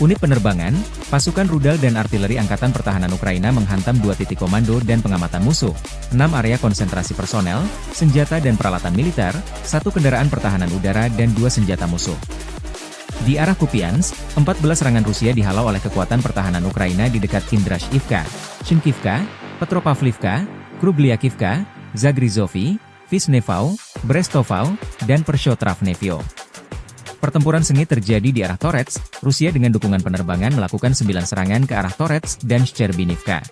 Unit penerbangan, pasukan rudal dan artileri Angkatan Pertahanan Ukraina menghantam 2 titik komando dan pengamatan musuh, 6 area konsentrasi personel, senjata dan peralatan militer, 1 kendaraan pertahanan udara dan 2 senjata musuh. Di arah Kupiansk, 14 serangan Rusia dihalau oleh kekuatan pertahanan Ukraina di dekat Kindrashivka, Shinkivka, Petropavlivka, Krugliakivka, Zagrizovy, Visnevau, Brestovau, dan Pershotravnevyo. Pertempuran sengit terjadi di arah Torets, Rusia dengan dukungan penerbangan melakukan 9 serangan ke arah Torets dan Shcherbinivka.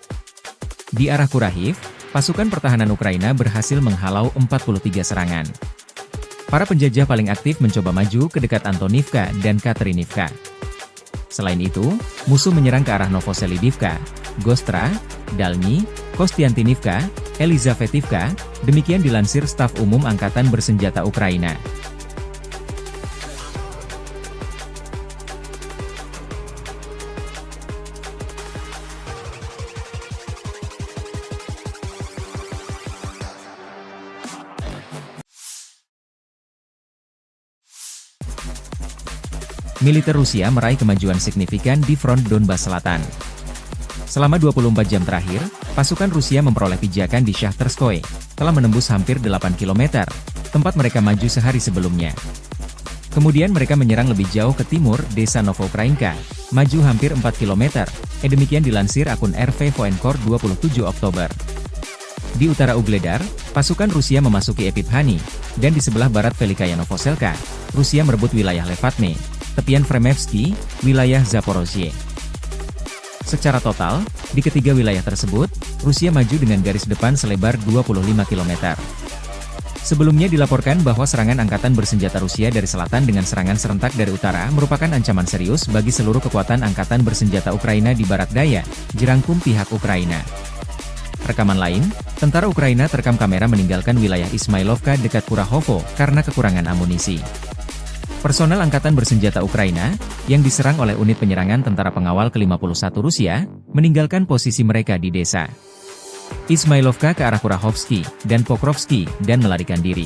Di arah Kurahiv, pasukan pertahanan Ukraina berhasil menghalau 43 serangan. Para penjajah paling aktif mencoba maju ke dekat Antonivka dan Katerinivka. Selain itu, musuh menyerang ke arah Novoselidivka, Gostra, Dalny, Kostiantinivka, Elizavetivka, demikian dilansir Staf Umum Angkatan Bersenjata Ukraina. Militer Rusia meraih kemajuan signifikan di front Donbas Selatan. Selama 24 jam terakhir, pasukan Rusia memperoleh pijakan di Shahtarskoye, telah menembus hampir 8 km, tempat mereka maju sehari sebelumnya. Kemudian mereka menyerang lebih jauh ke timur, desa Novokrainka, maju hampir 4 km, demikian dilansir akun RV Voenkor 27 Oktober. Di utara Ugledar, pasukan Rusia memasuki Epiphanny, dan di sebelah barat Velikaya Novoselka, Rusia merebut wilayah Levatne, tepian Fremevsky, wilayah Zaporozhye. Secara total, di ketiga wilayah tersebut, Rusia maju dengan garis depan selebar 25 km. Sebelumnya dilaporkan bahwa serangan angkatan bersenjata Rusia dari selatan dengan serangan serentak dari utara merupakan ancaman serius bagi seluruh kekuatan angkatan bersenjata Ukraina di barat daya, jerangkum pihak Ukraina. Rekaman lain, tentara Ukraina terekam kamera meninggalkan wilayah Ismailovka dekat Kurahovo karena kekurangan amunisi. Personel Angkatan Bersenjata Ukraina, yang diserang oleh unit penyerangan tentara pengawal ke-51 Rusia, meninggalkan posisi mereka di desa Ismailovka ke arah Kurahovsky dan Pokrovsky dan melarikan diri.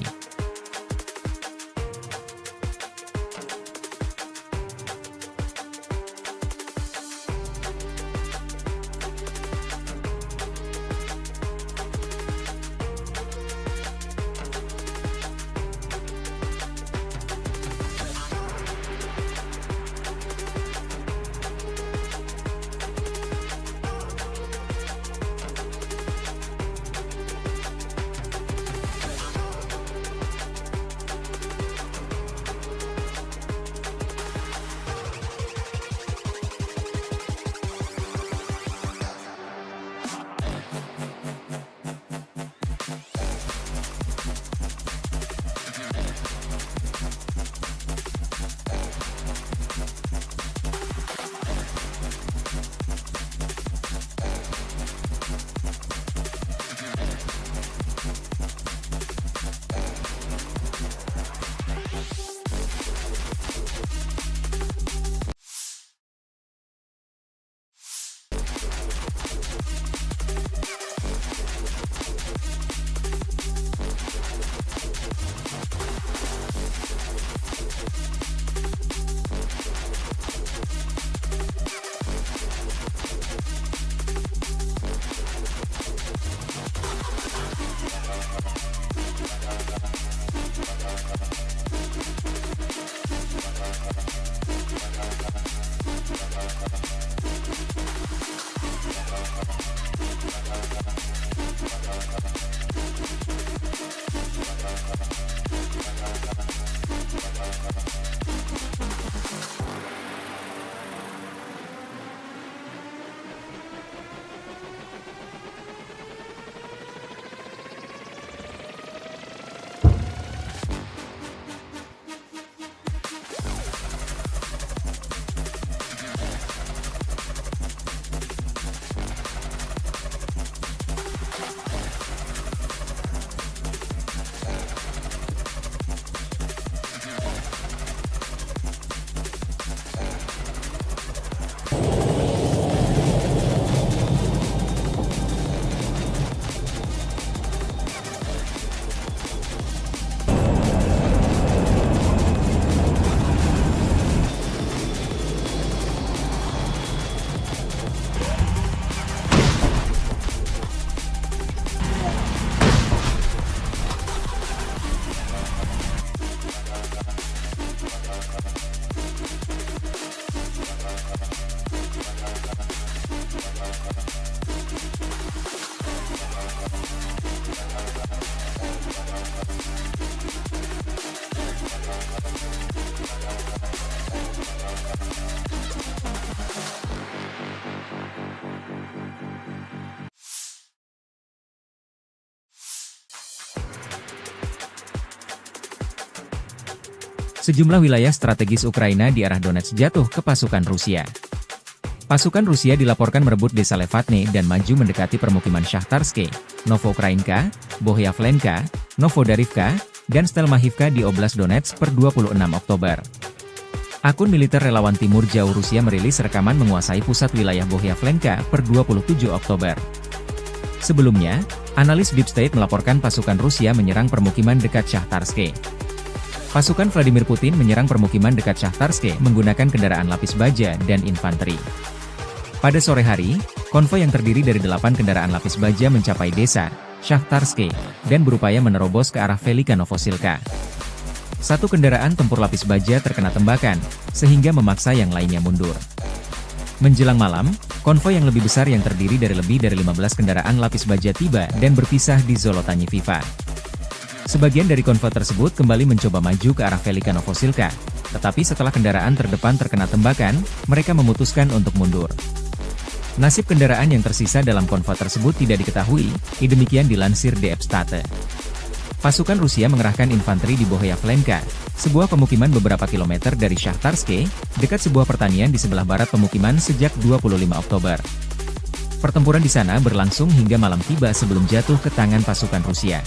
Sejumlah wilayah strategis Ukraina di arah Donetsk jatuh ke pasukan Rusia. Pasukan Rusia dilaporkan merebut desa Levatne dan maju mendekati permukiman Shakhtarske, Novoukrainka, Bohyavlenka, Novodarivka, dan Stelmachivka di Oblast Donetsk per 26 Oktober. Akun militer relawan Timur Jauh Rusia merilis rekaman menguasai pusat wilayah Bohyavlenka per 27 Oktober. Sebelumnya, analis Deep State melaporkan pasukan Rusia menyerang permukiman dekat Shakhtarske. Pasukan Vladimir Putin menyerang permukiman dekat Shakhtarske menggunakan kendaraan lapis baja dan infanteri. Pada sore hari, konvoi yang terdiri dari 8 kendaraan lapis baja mencapai desa Shakhtarske dan berupaya menerobos ke arah Velika Novosilka. Satu kendaraan tempur lapis baja terkena tembakan, sehingga memaksa yang lainnya mundur. Menjelang malam, konvoi yang lebih besar yang terdiri dari lebih dari 15 kendaraan lapis baja tiba dan berpisah di Zolotanyi Viva. Sebagian dari konvoi tersebut kembali mencoba maju ke arah Velika Novosilka, tetapi setelah kendaraan terdepan terkena tembakan, mereka memutuskan untuk mundur. Nasib kendaraan yang tersisa dalam konvoi tersebut tidak diketahui, demikian dilansir DF State. Pasukan Rusia mengerahkan infanteri di Bohyavlenka, sebuah pemukiman beberapa kilometer dari Shakhtarske, dekat sebuah pertanian di sebelah barat pemukiman sejak 25 Oktober. Pertempuran di sana berlangsung hingga malam tiba sebelum jatuh ke tangan pasukan Rusia.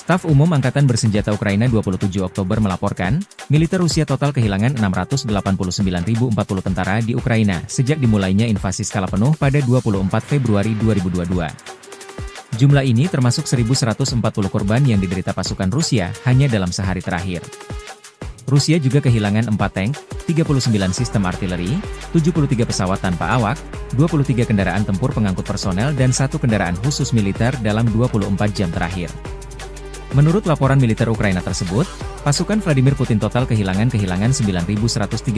Staf Umum Angkatan Bersenjata Ukraina 27 Oktober melaporkan, militer Rusia total kehilangan 689.040 tentara di Ukraina sejak dimulainya invasi skala penuh pada 24 Februari 2022. Jumlah ini termasuk 1.140 korban yang diderita pasukan Rusia hanya dalam sehari terakhir. Rusia juga kehilangan 4 tank, 39 sistem artileri, 73 pesawat tanpa awak, 23 kendaraan tempur pengangkut personel dan 1 kendaraan khusus militer dalam 24 jam terakhir. Menurut laporan militer Ukraina tersebut, pasukan Vladimir Putin total kehilangan 9.113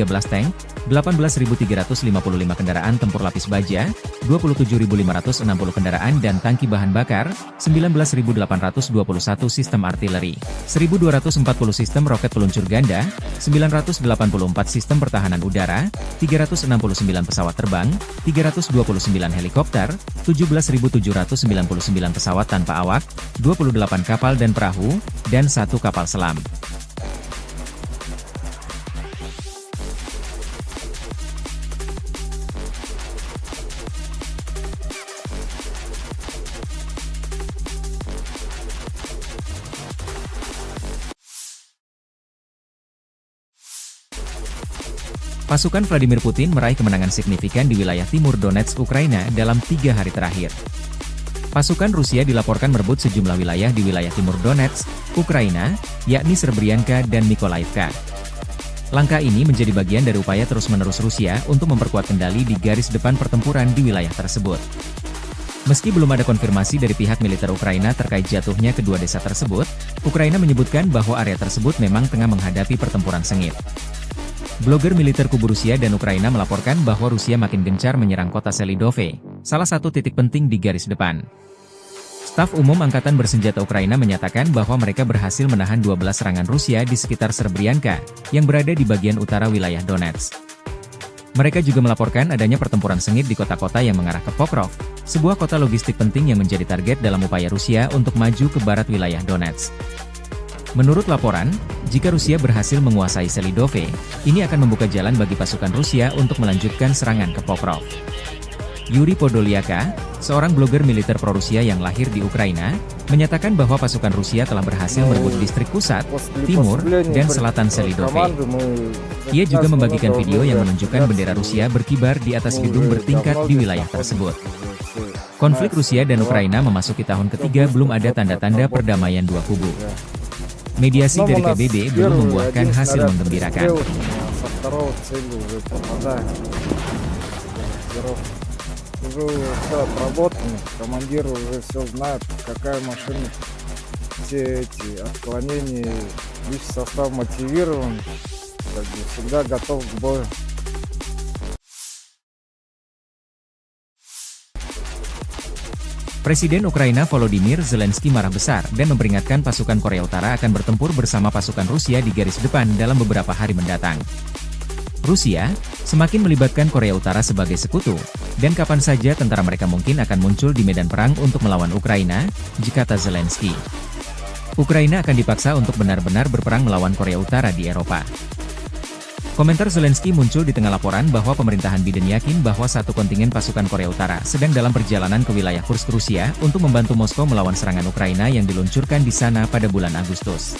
tank, 18.355 kendaraan tempur lapis baja, 27.560 kendaraan dan tangki bahan bakar, 19.821 sistem artileri, 1.240 sistem roket peluncur ganda, 984 sistem pertahanan udara, 369 pesawat terbang, 329 helikopter, 17.799 pesawat tanpa awak, 28 kapal dan perahu, dan 1 kapal selam. Pasukan Vladimir Putin meraih kemenangan signifikan di wilayah timur Donetsk, Ukraina dalam 3 hari terakhir. Pasukan Rusia dilaporkan merebut sejumlah wilayah di wilayah timur Donetsk, Ukraina, yakni Srebrenica dan Mykolaiv. Langkah ini menjadi bagian dari upaya terus-menerus Rusia untuk memperkuat kendali di garis depan pertempuran di wilayah tersebut. Meski belum ada konfirmasi dari pihak militer Ukraina terkait jatuhnya kedua desa tersebut, Ukraina menyebutkan bahwa area tersebut memang tengah menghadapi pertempuran sengit. Blogger militer kubu Rusia dan Ukraina melaporkan bahwa Rusia makin gencar menyerang kota Selidove, salah satu titik penting di garis depan. Staf Umum Angkatan Bersenjata Ukraina menyatakan bahwa mereka berhasil menahan 12 serangan Rusia di sekitar Srebrenica, yang berada di bagian utara wilayah Donetsk. Mereka juga melaporkan adanya pertempuran sengit di kota-kota yang mengarah ke Pokrov, sebuah kota logistik penting yang menjadi target dalam upaya Rusia untuk maju ke barat wilayah Donetsk. Menurut laporan, jika Rusia berhasil menguasai Selidove, ini akan membuka jalan bagi pasukan Rusia untuk melanjutkan serangan ke Pokrov. Yuri Podolyaka, seorang blogger militer pro-Rusia yang lahir di Ukraina, menyatakan bahwa pasukan Rusia telah berhasil merebut distrik pusat, timur, dan selatan Selidove. Ia juga membagikan video yang menunjukkan bendera Rusia berkibar di atas gedung bertingkat di wilayah tersebut. Konflik Rusia dan Ukraina memasuki tahun ketiga, belum ada tanda-tanda perdamaian dua kubu. Mediasi dari PBB belum membuahkan hasil menggembirakan. Уже все отработано, командир уже все знает, какая машина, все эти отклонения, личный состав мотивирован, как бы всегда готов к бою. Presiden Ukraina Volodymyr Zelensky marah besar dan memperingatkan pasukan Korea Utara akan bertempur bersama pasukan Rusia di garis depan dalam beberapa hari mendatang. Rusia semakin melibatkan Korea Utara sebagai sekutu, dan kapan saja tentara mereka mungkin akan muncul di medan perang untuk melawan Ukraina, kata Zelensky. Ukraina akan dipaksa untuk benar-benar berperang melawan Korea Utara di Eropa. Komentar Zelensky muncul di tengah laporan bahwa pemerintahan Biden yakin bahwa satu kontingen pasukan Korea Utara sedang dalam perjalanan ke wilayah Kursk, Rusia untuk membantu Moskow melawan serangan Ukraina yang diluncurkan di sana pada bulan Agustus.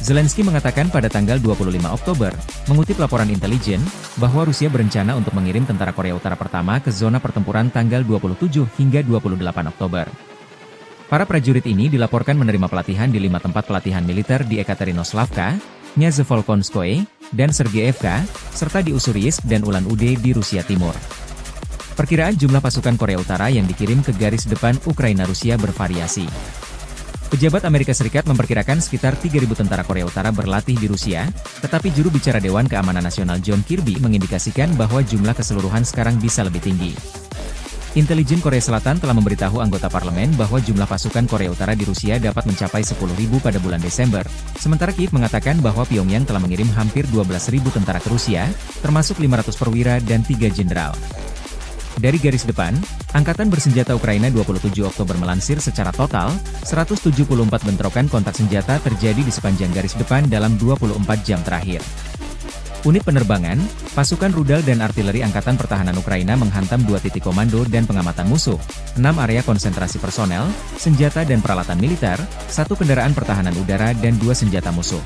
Zelensky mengatakan pada tanggal 25 Oktober, mengutip laporan intelijen, bahwa Rusia berencana untuk mengirim tentara Korea Utara pertama ke zona pertempuran tanggal 27 hingga 28 Oktober. Para prajurit ini dilaporkan menerima pelatihan di 5 tempat pelatihan militer di Ekaterinoslavka, Nyazevolkonskoye, dan Sergeyevka, serta di Ussuriyisk dan Ulan-Ude di Rusia Timur. Perkiraan jumlah pasukan Korea Utara yang dikirim ke garis depan Ukraina-Rusia bervariasi. Pejabat Amerika Serikat memperkirakan sekitar 3.000 tentara Korea Utara berlatih di Rusia, tetapi juru bicara Dewan Keamanan Nasional John Kirby mengindikasikan bahwa jumlah keseluruhan sekarang bisa lebih tinggi. Intelijen Korea Selatan telah memberitahu anggota parlemen bahwa jumlah pasukan Korea Utara di Rusia dapat mencapai 10.000 pada bulan Desember, sementara Kiev mengatakan bahwa Pyongyang telah mengirim hampir 12.000 tentara ke Rusia, termasuk 500 perwira dan 3 jenderal. Dari garis depan, Angkatan Bersenjata Ukraina 27 Oktober melansir secara total, 174 bentrokan kontak senjata terjadi di sepanjang garis depan dalam 24 jam terakhir. Unit penerbangan, pasukan rudal dan artileri Angkatan Pertahanan Ukraina menghantam 2 titik komando dan pengamatan musuh, 6 area konsentrasi personel, senjata dan peralatan militer, 1 kendaraan pertahanan udara dan 2 senjata musuh.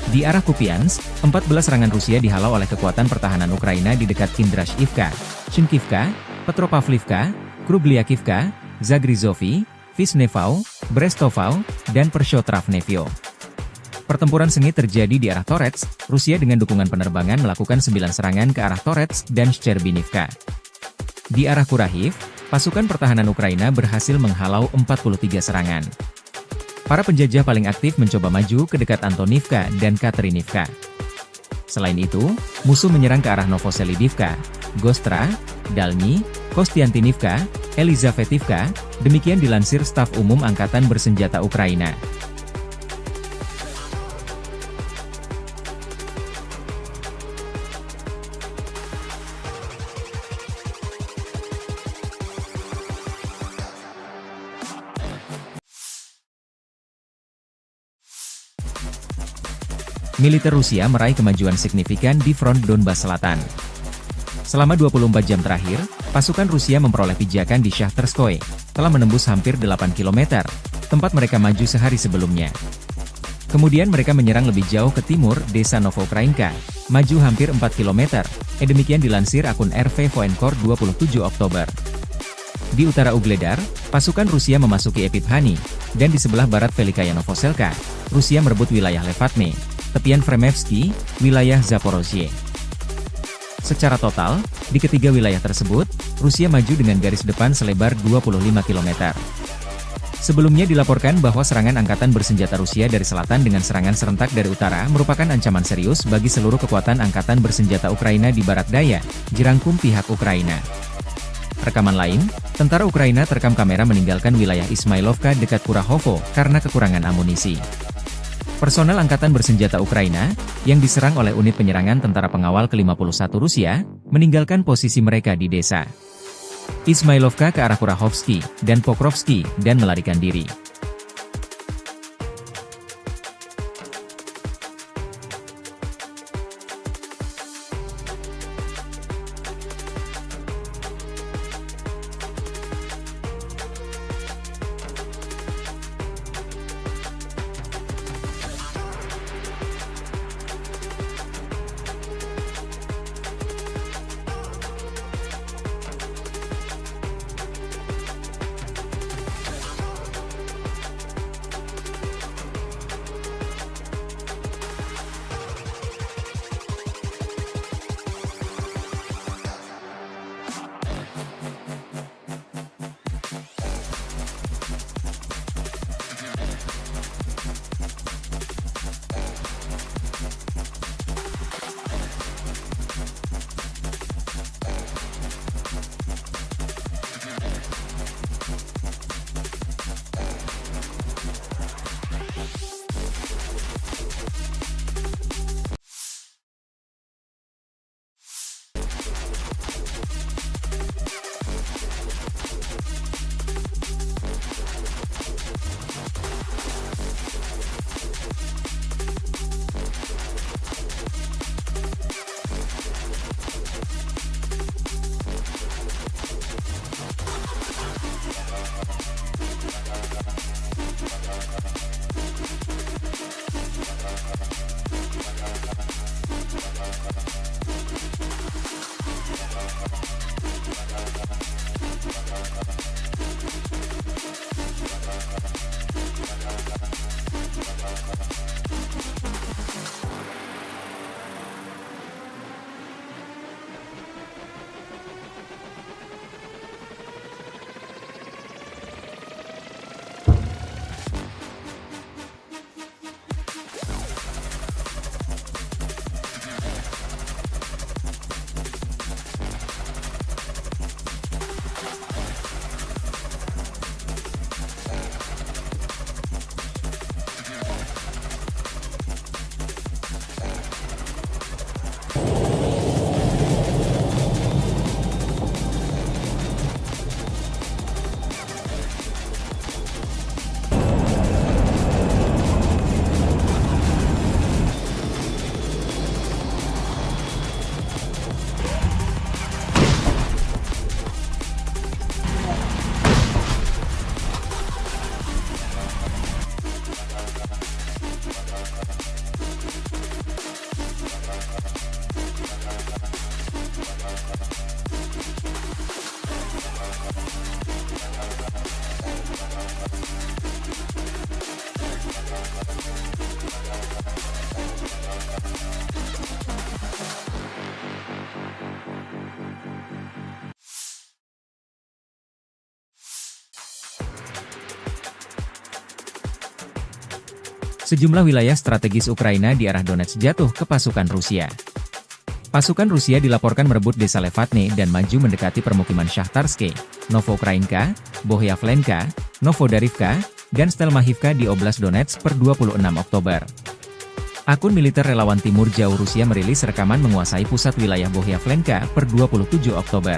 Di arah Kupiansk, 14 serangan Rusia dihalau oleh kekuatan pertahanan Ukraina di dekat Kindrashivka, Shinkivka, Petropavlivka, Krubliakivka, Zagrizovy, Vishnevau, Brestovau, dan Pershotravnevyo. Pertempuran sengit terjadi di arah Torets, Rusia dengan dukungan penerbangan melakukan 9 serangan ke arah Torets dan Shcherbinivka. Di arah Kurahiv, pasukan pertahanan Ukraina berhasil menghalau 43 serangan. Para penjajah paling aktif mencoba maju ke dekat Antonivka dan Katerinivka. Selain itu, musuh menyerang ke arah Novoselidivka, Gostra, Dalny, Kostiantinivka, Elizavetivka, demikian dilansir Staf Umum Angkatan Bersenjata Ukraina. Militer Rusia meraih kemajuan signifikan di front Donbas Selatan. Selama 24 jam terakhir, pasukan Rusia memperoleh pijakan di Shahtarskoye, telah menembus hampir 8 km, tempat mereka maju sehari sebelumnya. Kemudian mereka menyerang lebih jauh ke timur, desa Novokrainka, maju hampir 4 km, demikian dilansir akun RV Voenkor 27 Oktober. Di utara Ugledar, pasukan Rusia memasuki Epiphanny, dan di sebelah barat Velikaya Novoselka, Rusia merebut wilayah Levatne, tepian Fremevsky, wilayah Zaporozhye. Secara total, di ketiga wilayah tersebut, Rusia maju dengan garis depan selebar 25 km. Sebelumnya dilaporkan bahwa serangan angkatan bersenjata Rusia dari selatan dengan serangan serentak dari utara merupakan ancaman serius bagi seluruh kekuatan angkatan bersenjata Ukraina di barat daya, dirangkum pihak Ukraina. Rekaman lain, tentara Ukraina terekam kamera meninggalkan wilayah Ismailovka dekat Kurahovo karena kekurangan amunisi. Personel Angkatan Bersenjata Ukraina, yang diserang oleh unit penyerangan tentara pengawal ke-51 Rusia, meninggalkan posisi mereka di desa Ismailovka ke arah Kurahovsky dan Pokrovsky dan melarikan diri. Sejumlah wilayah strategis Ukraina di arah Donetsk jatuh ke pasukan Rusia. Pasukan Rusia dilaporkan merebut desa Levatne dan maju mendekati permukiman Shahtarske, Novoukrainka, Bohyavlenka, Novodarivka, dan Stelmachivka di Oblast Donetsk per 26 Oktober. Akun militer relawan Timur Jauh Rusia merilis rekaman menguasai pusat wilayah Bohyavlenka per 27 Oktober.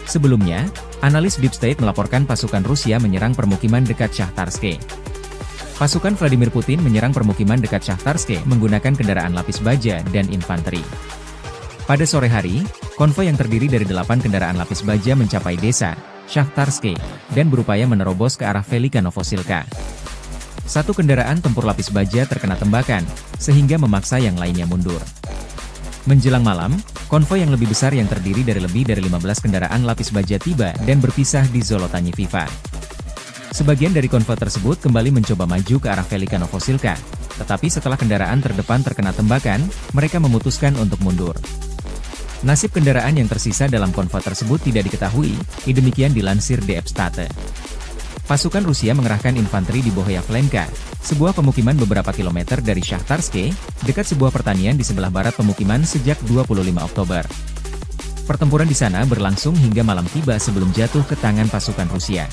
Sebelumnya, analis Deep State melaporkan pasukan Rusia menyerang permukiman dekat Shahtarske. Pasukan Vladimir Putin menyerang permukiman dekat Shahtarske menggunakan kendaraan lapis baja dan infanteri. Pada sore hari, konvoi yang terdiri dari 8 kendaraan lapis baja mencapai desa Shahtarske dan berupaya menerobos ke arah Velika Novosilka. Satu kendaraan tempur lapis baja terkena tembakan, sehingga memaksa yang lainnya mundur. Menjelang malam, konvoi yang lebih besar yang terdiri dari lebih dari 15 kendaraan lapis baja tiba dan berpisah di Zolotanyiviva. Sebagian dari konvoi tersebut kembali mencoba maju ke arah Velika Novosilka, tetapi setelah kendaraan terdepan terkena tembakan, mereka memutuskan untuk mundur. Nasib kendaraan yang tersisa dalam konvoi tersebut tidak diketahui, demikian dilansir DF State. Pasukan Rusia mengerahkan infanteri di Bohyavlenka, sebuah pemukiman beberapa kilometer dari Shahtarske, dekat sebuah pertanian di sebelah barat pemukiman sejak 25 Oktober. Pertempuran di sana berlangsung hingga malam tiba sebelum jatuh ke tangan pasukan Rusia.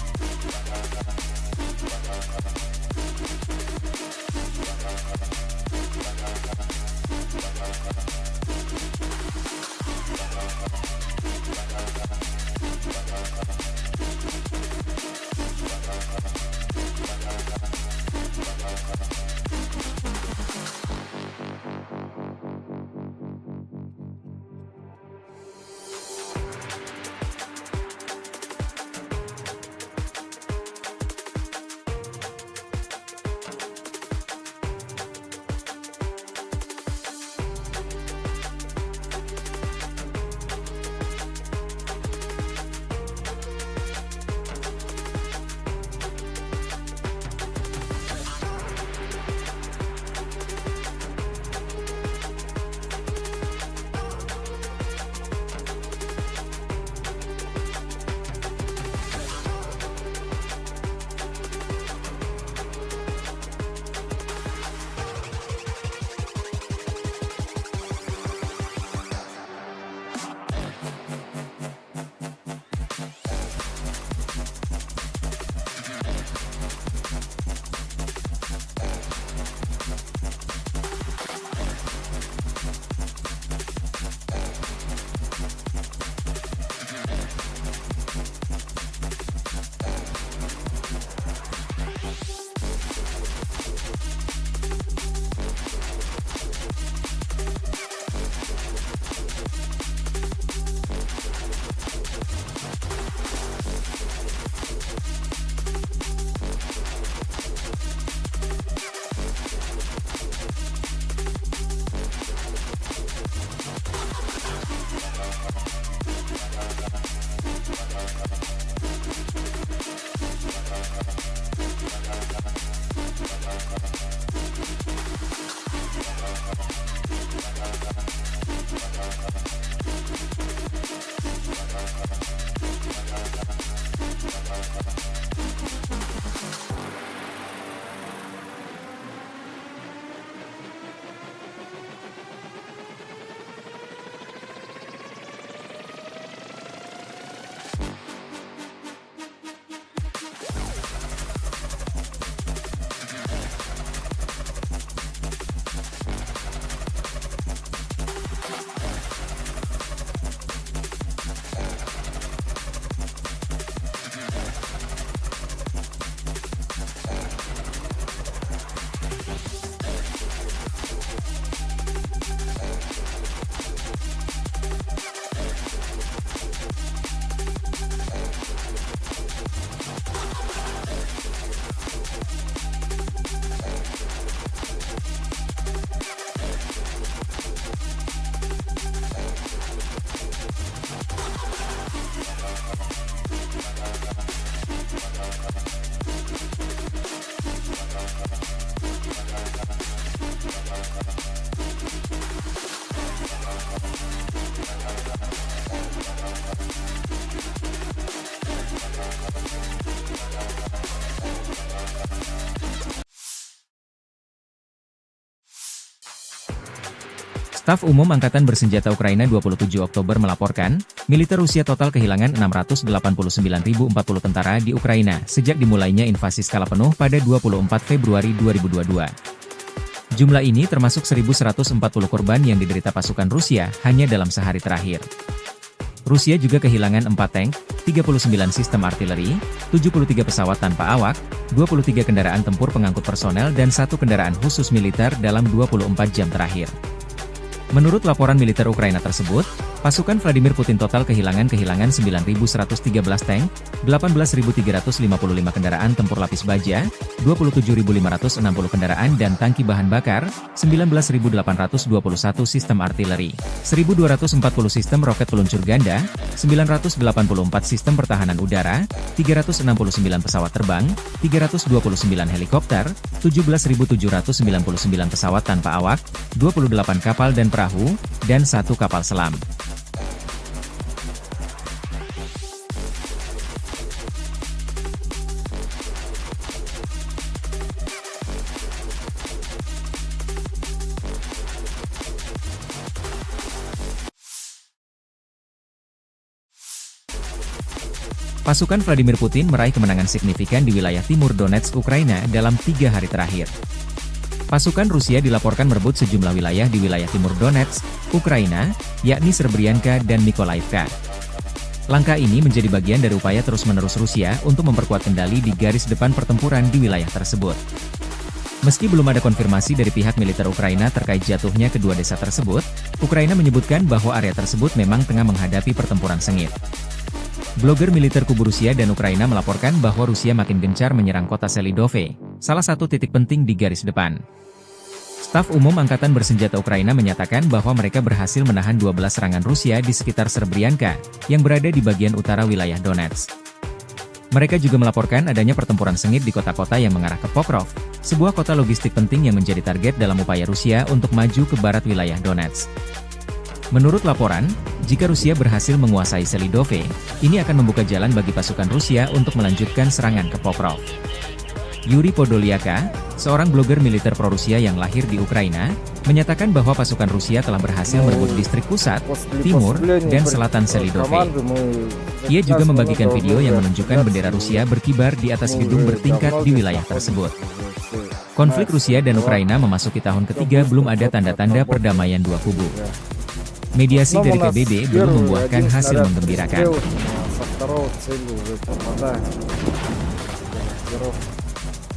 Staf Umum Angkatan Bersenjata Ukraina 27 Oktober melaporkan, militer Rusia total kehilangan 689.040 tentara di Ukraina sejak dimulainya invasi skala penuh pada 24 Februari 2022. Jumlah ini termasuk 1.140 korban yang diderita pasukan Rusia hanya dalam sehari terakhir. Rusia juga kehilangan 4 tank, 39 sistem artileri, 73 pesawat tanpa awak, 23 kendaraan tempur pengangkut personel dan 1 kendaraan khusus militer dalam 24 jam terakhir. Menurut laporan militer Ukraina tersebut, pasukan Vladimir Putin total kehilangan 9.113 tank, 18.355 kendaraan tempur lapis baja, 27.560 kendaraan dan tangki bahan bakar, 19.821 sistem artileri, 1.240 sistem roket peluncur ganda, 984 sistem pertahanan udara, 369 pesawat terbang, 329 helikopter, 17.799 pesawat tanpa awak, 28 kapal dan perahu, dan 1 kapal selam. Pasukan Vladimir Putin meraih kemenangan signifikan di wilayah timur Donetsk, Ukraina dalam 3 hari terakhir. Pasukan Rusia dilaporkan merebut sejumlah wilayah di wilayah timur Donetsk, Ukraina, yakni Srebrenica dan Mykolaiv. Langkah ini menjadi bagian dari upaya terus-menerus Rusia untuk memperkuat kendali di garis depan pertempuran di wilayah tersebut. Meski belum ada konfirmasi dari pihak militer Ukraina terkait jatuhnya kedua desa tersebut, Ukraina menyebutkan bahwa area tersebut memang tengah menghadapi pertempuran sengit. Blogger militer kubu Rusia dan Ukraina melaporkan bahwa Rusia makin gencar menyerang kota Selidove, salah satu titik penting di garis depan. Staf Umum Angkatan Bersenjata Ukraina menyatakan bahwa mereka berhasil menahan 12 serangan Rusia di sekitar Srebrenica, yang berada di bagian utara wilayah Donetsk. Mereka juga melaporkan adanya pertempuran sengit di kota-kota yang mengarah ke Pokrov, sebuah kota logistik penting yang menjadi target dalam upaya Rusia untuk maju ke barat wilayah Donetsk. Menurut laporan, jika Rusia berhasil menguasai Selidove, ini akan membuka jalan bagi pasukan Rusia untuk melanjutkan serangan ke Pokrov. Yuri Podolyaka, seorang blogger militer pro-Rusia yang lahir di Ukraina, menyatakan bahwa pasukan Rusia telah berhasil merebut distrik pusat, timur, dan selatan Selidove. Ia juga membagikan video yang menunjukkan bendera Rusia berkibar di atas gedung bertingkat di wilayah tersebut. Konflik Rusia dan Ukraina memasuki tahun ketiga, belum ada tanda-tanda perdamaian dua kubu. Mediasi dari PBB belum membuahkan hasil menggembirakan.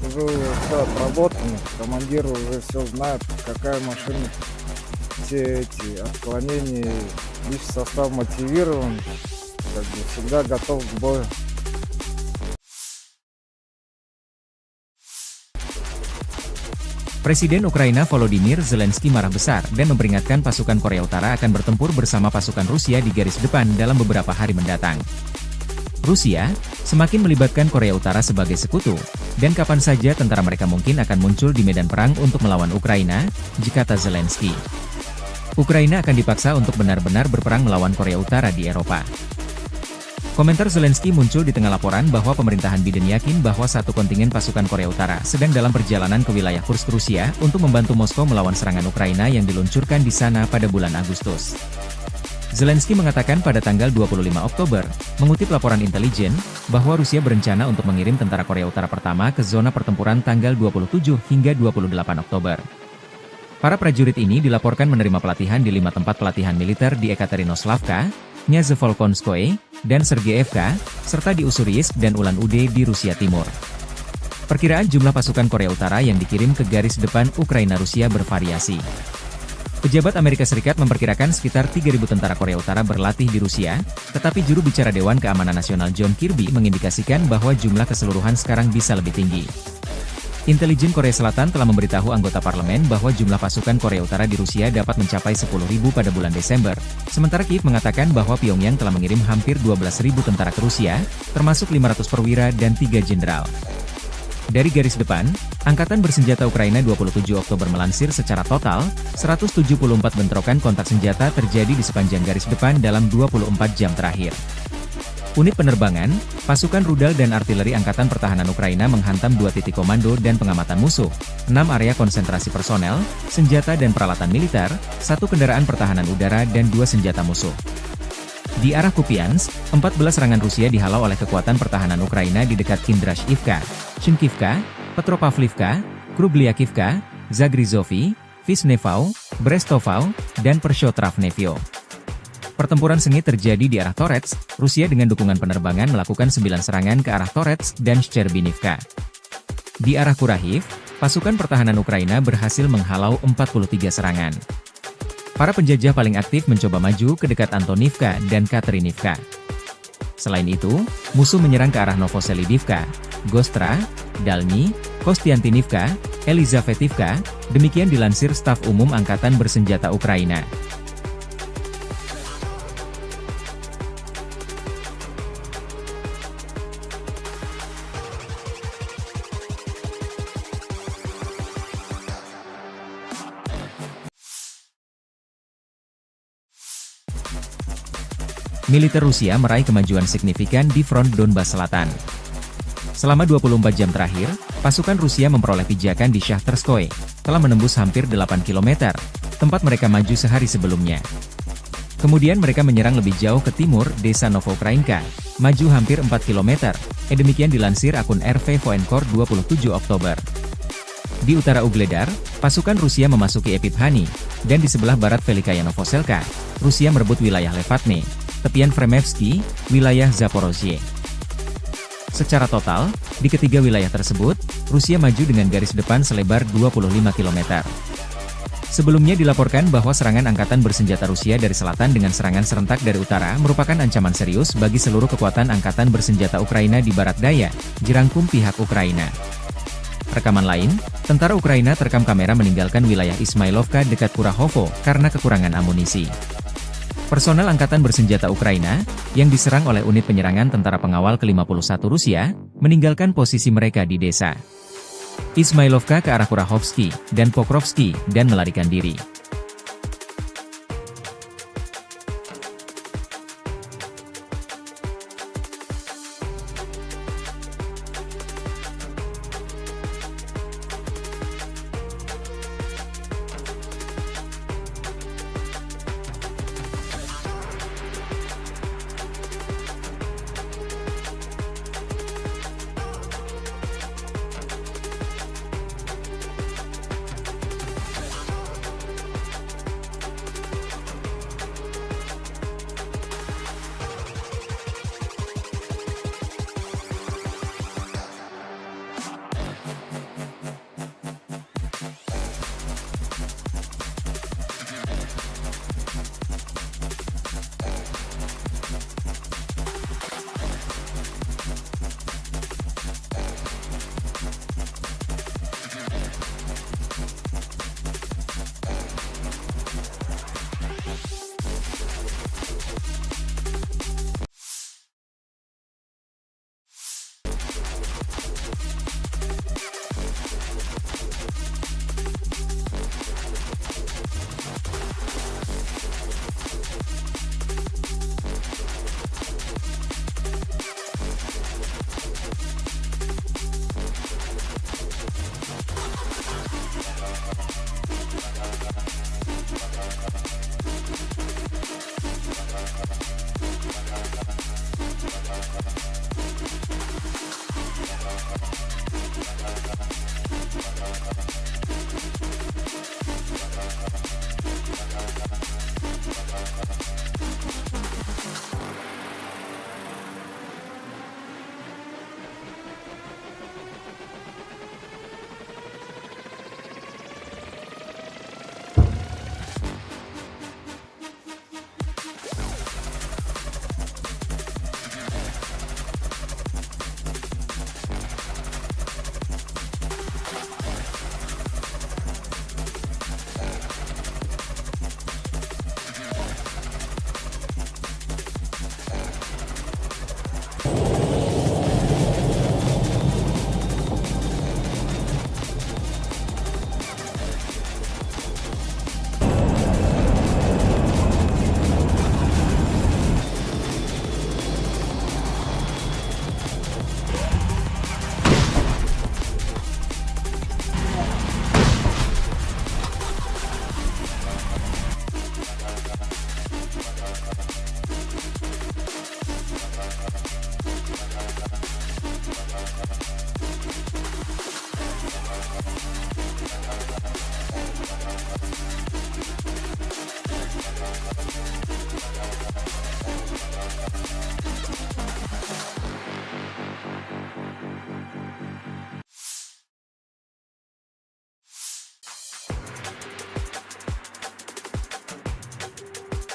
Уже все отработано, командир уже все знает, какая машина, все эти отклонения, лишь состав мотивирован, как бы всегда готов к бою. Presiden Ukraina Volodymyr Zelensky marah besar dan memperingatkan pasukan Korea Utara akan bertempur bersama pasukan Rusia di garis depan dalam beberapa hari mendatang. Rusia semakin melibatkan Korea Utara sebagai sekutu, dan kapan saja tentara mereka mungkin akan muncul di medan perang untuk melawan Ukraina, kata Zelensky. Ukraina akan dipaksa untuk benar-benar berperang melawan Korea Utara di Eropa. Komentar Zelensky muncul di tengah laporan bahwa pemerintahan Biden yakin bahwa satu kontingen pasukan Korea Utara sedang dalam perjalanan ke wilayah Kursk, Rusia, untuk membantu Moskow melawan serangan Ukraina yang diluncurkan di sana pada bulan Agustus. Zelensky mengatakan pada tanggal 25 Oktober, mengutip laporan intelijen, bahwa Rusia berencana untuk mengirim tentara Korea Utara pertama ke zona pertempuran tanggal 27 hingga 28 Oktober. Para prajurit ini dilaporkan menerima pelatihan di 5 tempat pelatihan militer di Ekaterinoslavka, Nyazevolkonskoye, dan Sergeyevka, serta di Ussuriyisk dan Ulan-Ude di Rusia Timur. Perkiraan jumlah pasukan Korea Utara yang dikirim ke garis depan Ukraina-Rusia bervariasi. Pejabat Amerika Serikat memperkirakan sekitar 3.000 tentara Korea Utara berlatih di Rusia, tetapi juru bicara Dewan Keamanan Nasional John Kirby mengindikasikan bahwa jumlah keseluruhan sekarang bisa lebih tinggi. Intelijen Korea Selatan telah memberitahu anggota parlemen bahwa jumlah pasukan Korea Utara di Rusia dapat mencapai 10.000 pada bulan Desember, sementara Kiev mengatakan bahwa Pyongyang telah mengirim hampir 12.000 tentara ke Rusia, termasuk 500 perwira dan 3 jenderal. Dari garis depan, Angkatan Bersenjata Ukraina 27 Oktober melansir secara total, 174 bentrokan kontak senjata terjadi di sepanjang garis depan dalam 24 jam terakhir. Unit penerbangan, pasukan rudal dan artileri Angkatan Pertahanan Ukraina menghantam 2 titik komando dan pengamatan musuh, 6 area konsentrasi personel, senjata dan peralatan militer, 1 kendaraan pertahanan udara dan 2 senjata musuh. Di arah Kupiansk, 14 serangan Rusia dihalau oleh kekuatan pertahanan Ukraina di dekat Kindrashivka, Shinkivka, Petropavlivka, Krubliakivka, Zagrizovy, Vishnevau, Brestovau, dan Pershotravnevyo. Pertempuran sengit terjadi di arah Torets, Rusia dengan dukungan penerbangan melakukan 9 serangan ke arah Torets dan Shcherbinivka. Di arah Kurahiv, pasukan pertahanan Ukraina berhasil menghalau 43 serangan. Para penjajah paling aktif mencoba maju ke dekat Antonivka dan Katerinivka. Selain itu, musuh menyerang ke arah Novoselidivka, Gostra, Dalny, Kostiantinivka, Elizavetivka, demikian dilansir Staf Umum Angkatan Bersenjata Ukraina. Militer Rusia meraih kemajuan signifikan di front Donbas Selatan. Selama 24 jam terakhir, pasukan Rusia memperoleh pijakan di Shahtarskoye, telah menembus hampir 8 km, tempat mereka maju sehari sebelumnya. Kemudian mereka menyerang lebih jauh ke timur, desa Novoukrainka, maju hampir 4 km, demikian dilansir akun RV Voenkor 27 Oktober. Di utara Ugledar, pasukan Rusia memasuki Epiphanny, dan di sebelah barat Velikaya Novoselka, Rusia merebut wilayah Levatne, tepian Fremevsky, wilayah Zaporozhye. Secara total, di ketiga wilayah tersebut, Rusia maju dengan garis depan selebar 25 km. Sebelumnya dilaporkan bahwa serangan angkatan bersenjata Rusia dari selatan dengan serangan serentak dari utara merupakan ancaman serius bagi seluruh kekuatan angkatan bersenjata Ukraina di barat daya, jerangkum pihak Ukraina. Rekaman lain, tentara Ukraina terekam kamera meninggalkan wilayah Ismailovka dekat Kurahovo karena kekurangan amunisi. Personel Angkatan Bersenjata Ukraina, yang diserang oleh unit penyerangan tentara pengawal ke-51 Rusia, meninggalkan posisi mereka di desa Ismailovka ke arah Kurahovsky dan Pokrovsky dan melarikan diri.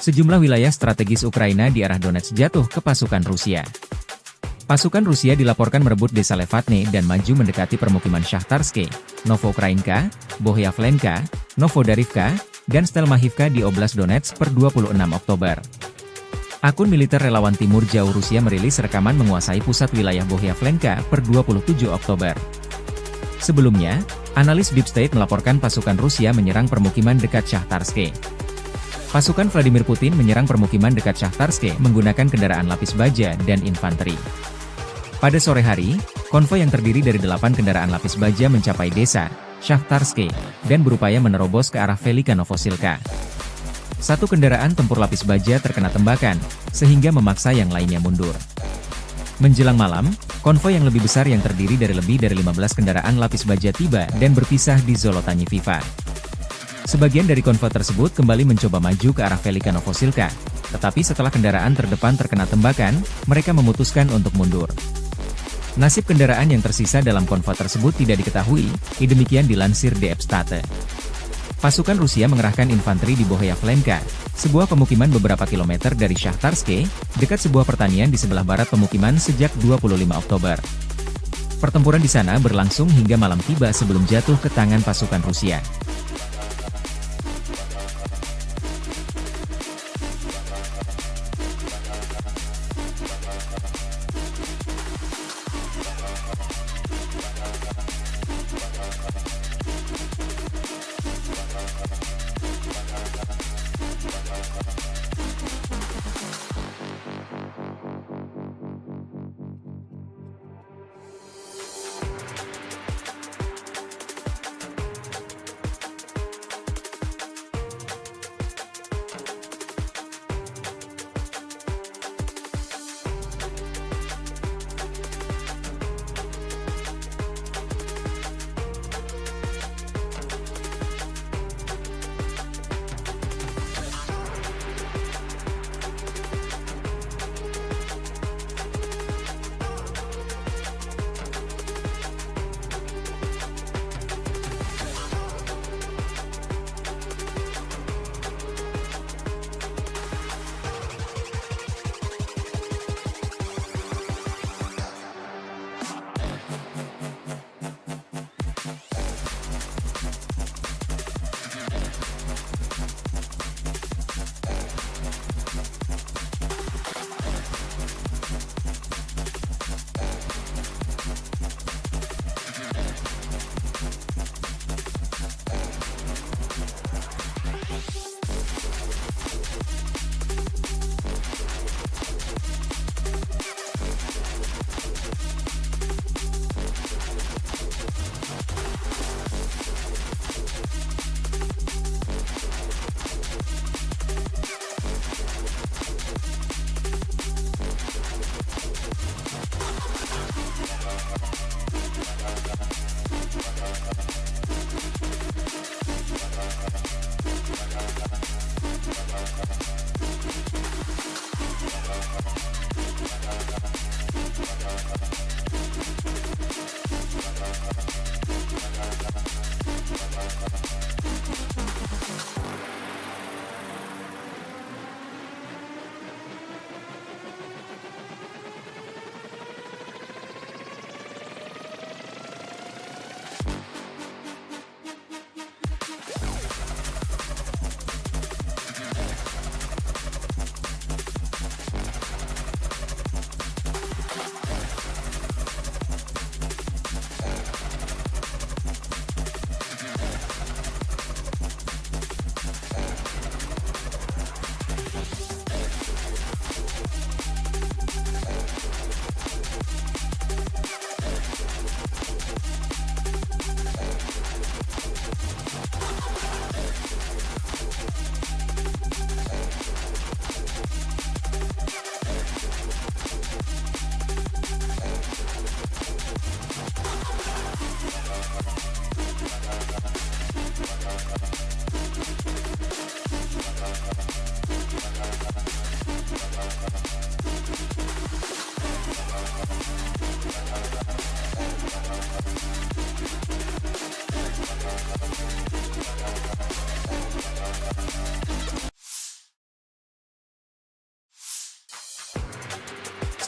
Sejumlah wilayah strategis Ukraina di arah Donetsk jatuh ke pasukan Rusia. Pasukan Rusia dilaporkan merebut desa Levatne dan maju mendekati permukiman Shahtarske, Novoukrainka, Bohyavlenka, Novodarivka, dan Stelmahivka di Oblast Donetsk per 26 Oktober. Akun militer relawan Timur Jauh Rusia merilis rekaman menguasai pusat wilayah Bohyavlenka per 27 Oktober. Sebelumnya, analis Deep State melaporkan pasukan Rusia menyerang permukiman dekat Shahtarske. Pasukan Vladimir Putin menyerang permukiman dekat Shahtarske menggunakan kendaraan lapis baja dan infanteri. Pada sore hari, konvoi yang terdiri dari 8 kendaraan lapis baja mencapai desa Shahtarske dan berupaya menerobos ke arah Velika Novosilka. Satu kendaraan tempur lapis baja terkena tembakan, sehingga memaksa yang lainnya mundur. Menjelang malam, konvoi yang lebih besar yang terdiri dari lebih dari 15 kendaraan lapis baja tiba dan berpisah di Zolotanye Viva. Sebagian dari konvoi tersebut kembali mencoba maju ke arah Velika Novosilka, tetapi setelah kendaraan terdepan terkena tembakan, mereka memutuskan untuk mundur. Nasib kendaraan yang tersisa dalam konvoi tersebut tidak diketahui, demikian dilansir DF State. Pasukan Rusia mengerahkan infanteri di Bohyavlenka, sebuah pemukiman beberapa kilometer dari Shahtarske, dekat sebuah pertanian di sebelah barat pemukiman sejak 25 Oktober. Pertempuran di sana berlangsung hingga malam tiba sebelum jatuh ke tangan pasukan Rusia.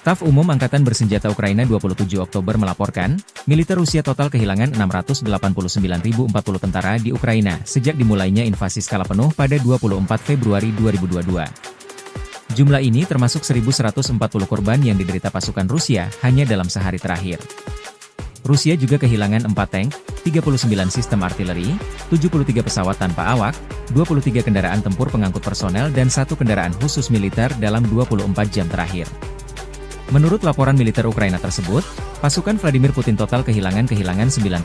Staf Umum Angkatan Bersenjata Ukraina 27 Oktober melaporkan, militer Rusia total kehilangan 689.040 tentara di Ukraina sejak dimulainya invasi skala penuh pada 24 Februari 2022. Jumlah ini termasuk 1.140 korban yang diderita pasukan Rusia hanya dalam sehari terakhir. Rusia juga kehilangan 4 tank, 39 sistem artileri, 73 pesawat tanpa awak, 23 kendaraan tempur pengangkut personel dan 1 kendaraan khusus militer dalam 24 jam terakhir. Menurut laporan militer Ukraina tersebut, pasukan Vladimir Putin total kehilangan 9.113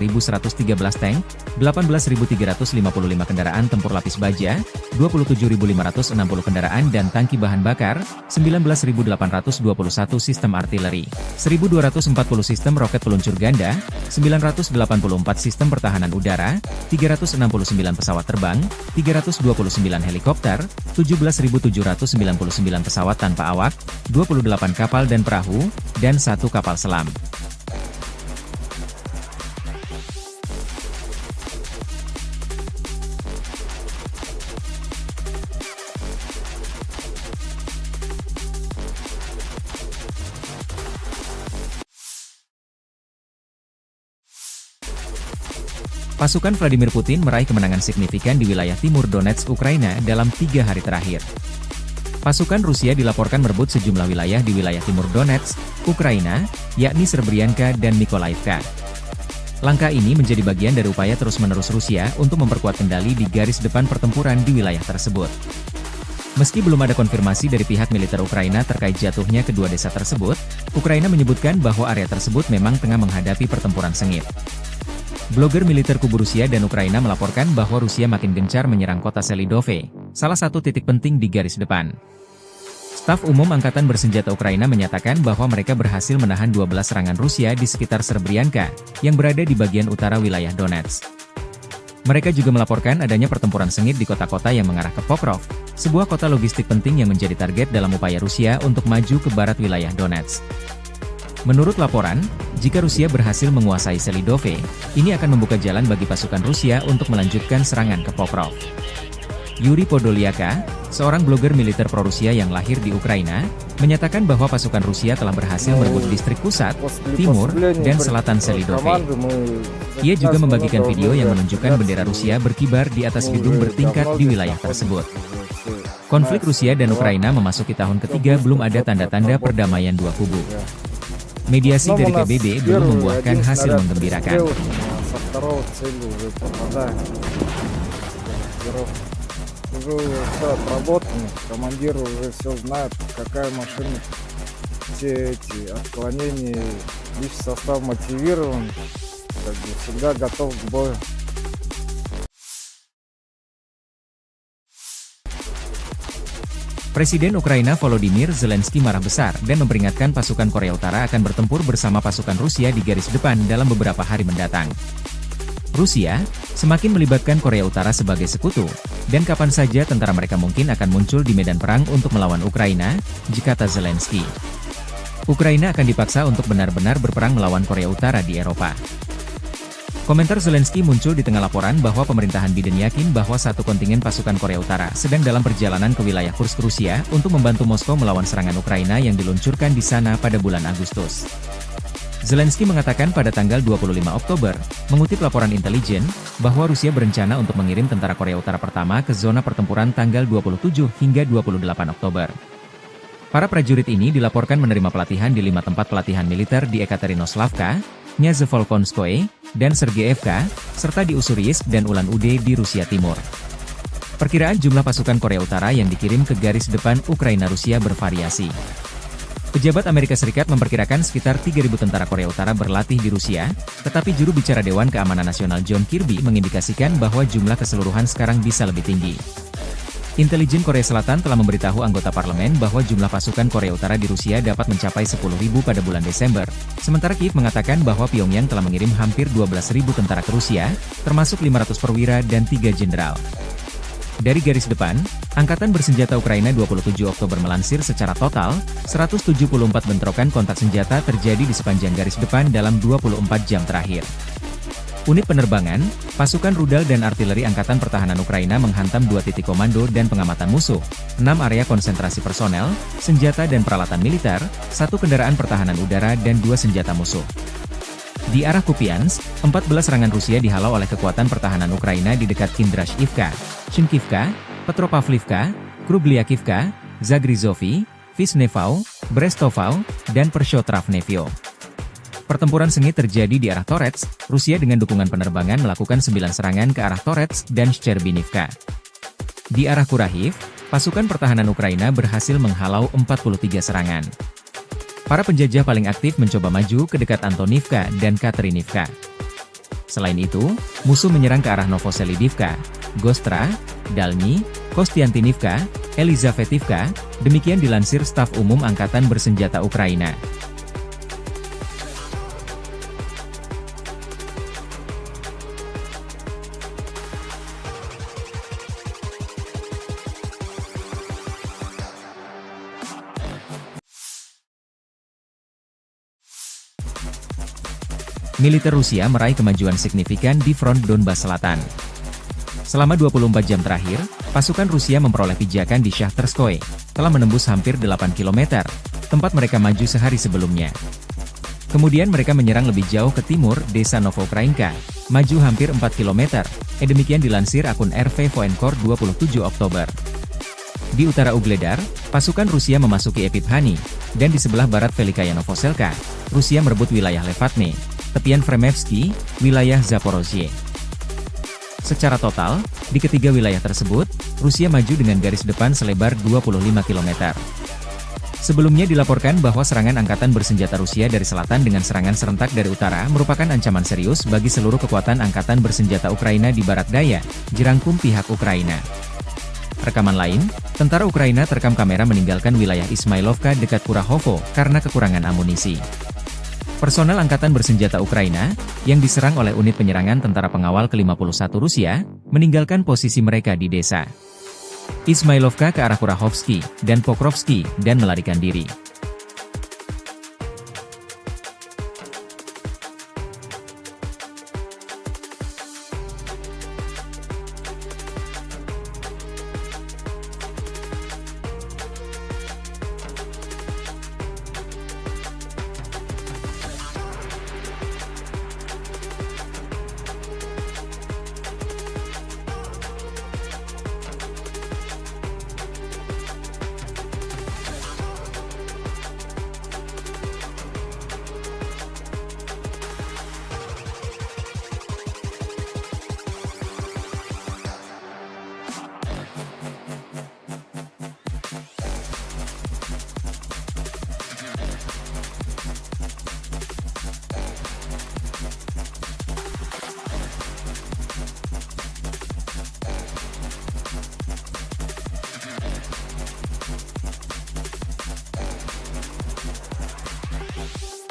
tank, 18.355 kendaraan tempur lapis baja, 27.560 kendaraan dan tangki bahan bakar, 19.821 sistem artileri, 1.240 sistem roket peluncur ganda, 984 sistem pertahanan udara, 369 pesawat terbang, 329 helikopter, 17.799 pesawat tanpa awak, 28 kapal dan perahu, dan 1 kapal selam. Pasukan Vladimir Putin meraih kemenangan signifikan di wilayah timur Donetsk, Ukraina dalam 3 hari terakhir. Pasukan Rusia dilaporkan merebut sejumlah wilayah di wilayah timur Donetsk, Ukraina, yakni Srebrenica dan Mykolaiv. Langkah ini menjadi bagian dari upaya terus-menerus Rusia untuk memperkuat kendali di garis depan pertempuran di wilayah tersebut. Meski belum ada konfirmasi dari pihak militer Ukraina terkait jatuhnya kedua desa tersebut, Ukraina menyebutkan bahwa area tersebut memang tengah menghadapi pertempuran sengit. Blogger militer kubu Rusia dan Ukraina melaporkan bahwa Rusia makin gencar menyerang kota Selidove, salah satu titik penting di garis depan. Staf Umum Angkatan Bersenjata Ukraina menyatakan bahwa mereka berhasil menahan 12 serangan Rusia di sekitar Srebrenica, yang berada di bagian utara wilayah Donetsk. Mereka juga melaporkan adanya pertempuran sengit di kota-kota yang mengarah ke Pokrov, sebuah kota logistik penting yang menjadi target dalam upaya Rusia untuk maju ke barat wilayah Donetsk. Menurut laporan, jika Rusia berhasil menguasai Selidove, ini akan membuka jalan bagi pasukan Rusia untuk melanjutkan serangan ke Pokrov. Yuri Podolyaka, seorang blogger militer pro-Rusia yang lahir di Ukraina, menyatakan bahwa pasukan Rusia telah berhasil merebut distrik pusat, timur, dan selatan Selidove. Ia juga membagikan video yang menunjukkan bendera Rusia berkibar di atas gedung bertingkat di wilayah tersebut. Konflik Rusia dan Ukraina memasuki tahun ketiga, belum ada tanda-tanda perdamaian dua kubu. Mediasi dari PBB belum membuahkan hasil menggembirakan. Уже все отработано, командир уже все знает, какая машина, все эти отклонения, личный состав мотивирован, как бы всегда готов к бою. Presiden Ukraina Volodymyr Zelensky marah besar dan memperingatkan pasukan Korea Utara akan bertempur bersama pasukan Rusia di garis depan dalam beberapa hari mendatang. Rusia semakin melibatkan Korea Utara sebagai sekutu, dan kapan saja tentara mereka mungkin akan muncul di medan perang untuk melawan Ukraina, kata Zelensky. Ukraina akan dipaksa untuk benar-benar berperang melawan Korea Utara di Eropa. Komentar Zelensky muncul di tengah laporan bahwa pemerintahan Biden yakin bahwa satu kontingen pasukan Korea Utara sedang dalam perjalanan ke wilayah Kursk, Rusia untuk membantu Moskow melawan serangan Ukraina yang diluncurkan di sana pada bulan Agustus. Zelensky mengatakan pada tanggal 25 Oktober, mengutip laporan intelijen, bahwa Rusia berencana untuk mengirim tentara Korea Utara pertama ke zona pertempuran tanggal 27 hingga 28 Oktober. Para prajurit ini dilaporkan menerima pelatihan di 5 tempat pelatihan militer di Ekaterinoslavka, Nyazevolkonskoye, dan Sergeyevka, serta di Ussuriyisk dan Ulan-Ude di Rusia Timur. Perkiraan jumlah pasukan Korea Utara yang dikirim ke garis depan Ukraina-Rusia bervariasi. Pejabat Amerika Serikat memperkirakan sekitar 3.000 tentara Korea Utara berlatih di Rusia, tetapi juru bicara Dewan Keamanan Nasional John Kirby mengindikasikan bahwa jumlah keseluruhan sekarang bisa lebih tinggi. Intelijen Korea Selatan telah memberitahu anggota parlemen bahwa jumlah pasukan Korea Utara di Rusia dapat mencapai 10.000 pada bulan Desember, sementara Kiev mengatakan bahwa Pyongyang telah mengirim hampir 12.000 tentara ke Rusia, termasuk 500 perwira dan 3 jenderal. Dari garis depan, Angkatan Bersenjata Ukraina 27 Oktober melansir secara total, 174 bentrokan kontak senjata terjadi di sepanjang garis depan dalam 24 jam terakhir. Unit penerbangan, Pasukan rudal dan artileri Angkatan Pertahanan Ukraina menghantam 2 titik komando dan pengamatan musuh, 6 area konsentrasi personel, senjata dan peralatan militer, 1 kendaraan pertahanan udara dan 2 senjata musuh. Di arah Kupiansk, 14 serangan Rusia dihalau oleh kekuatan pertahanan Ukraina di dekat Kindrashivka, Shinkivka, Petropavlivka, Krubliakivka, Zagrizovy, Vishnevau, Brestovau, dan Pershotravnevyo. Pertempuran sengit terjadi di arah Torets, Rusia dengan dukungan penerbangan melakukan 9 serangan ke arah Torets dan Shcherbinivka. Di arah Kurahiv, pasukan pertahanan Ukraina berhasil menghalau 43 serangan. Para penjajah paling aktif mencoba maju ke dekat Antonivka dan Katerinivka. Selain itu, musuh menyerang ke arah Novoselidivka, Gostra, Dalny, Kostiantinivka, Elizavetivka, demikian dilansir Staf Umum Angkatan Bersenjata Ukraina. Militer Rusia meraih kemajuan signifikan di front Donbas Selatan. Selama 24 jam terakhir, pasukan Rusia memperoleh pijakan di Shahtarskoye, telah menembus hampir 8 km, tempat mereka maju sehari sebelumnya. Kemudian mereka menyerang lebih jauh ke timur, desa Novoukrainka, maju hampir 4 km, demikian dilansir akun RV Voenkor 27 Oktober. Di utara Ugledar, pasukan Rusia memasuki Epiphanny, dan di sebelah barat Velikaya Novoselka, Rusia merebut wilayah Levatne, tepian Fremevsky, wilayah Zaporozhye. Secara total, di ketiga wilayah tersebut, Rusia maju dengan garis depan selebar 25 km. Sebelumnya dilaporkan bahwa serangan angkatan bersenjata Rusia dari selatan dengan serangan serentak dari utara merupakan ancaman serius bagi seluruh kekuatan angkatan bersenjata Ukraina di barat daya, jerangkum pihak Ukraina. Rekaman lain, tentara Ukraina terekam kamera meninggalkan wilayah Ismailovka dekat Kurahovo karena kekurangan amunisi. Personel Angkatan Bersenjata Ukraina, yang diserang oleh unit penyerangan tentara pengawal ke-51 Rusia, meninggalkan posisi mereka di desa Ismailovka ke arah Kurahovsky dan Pokrovsky dan melarikan diri.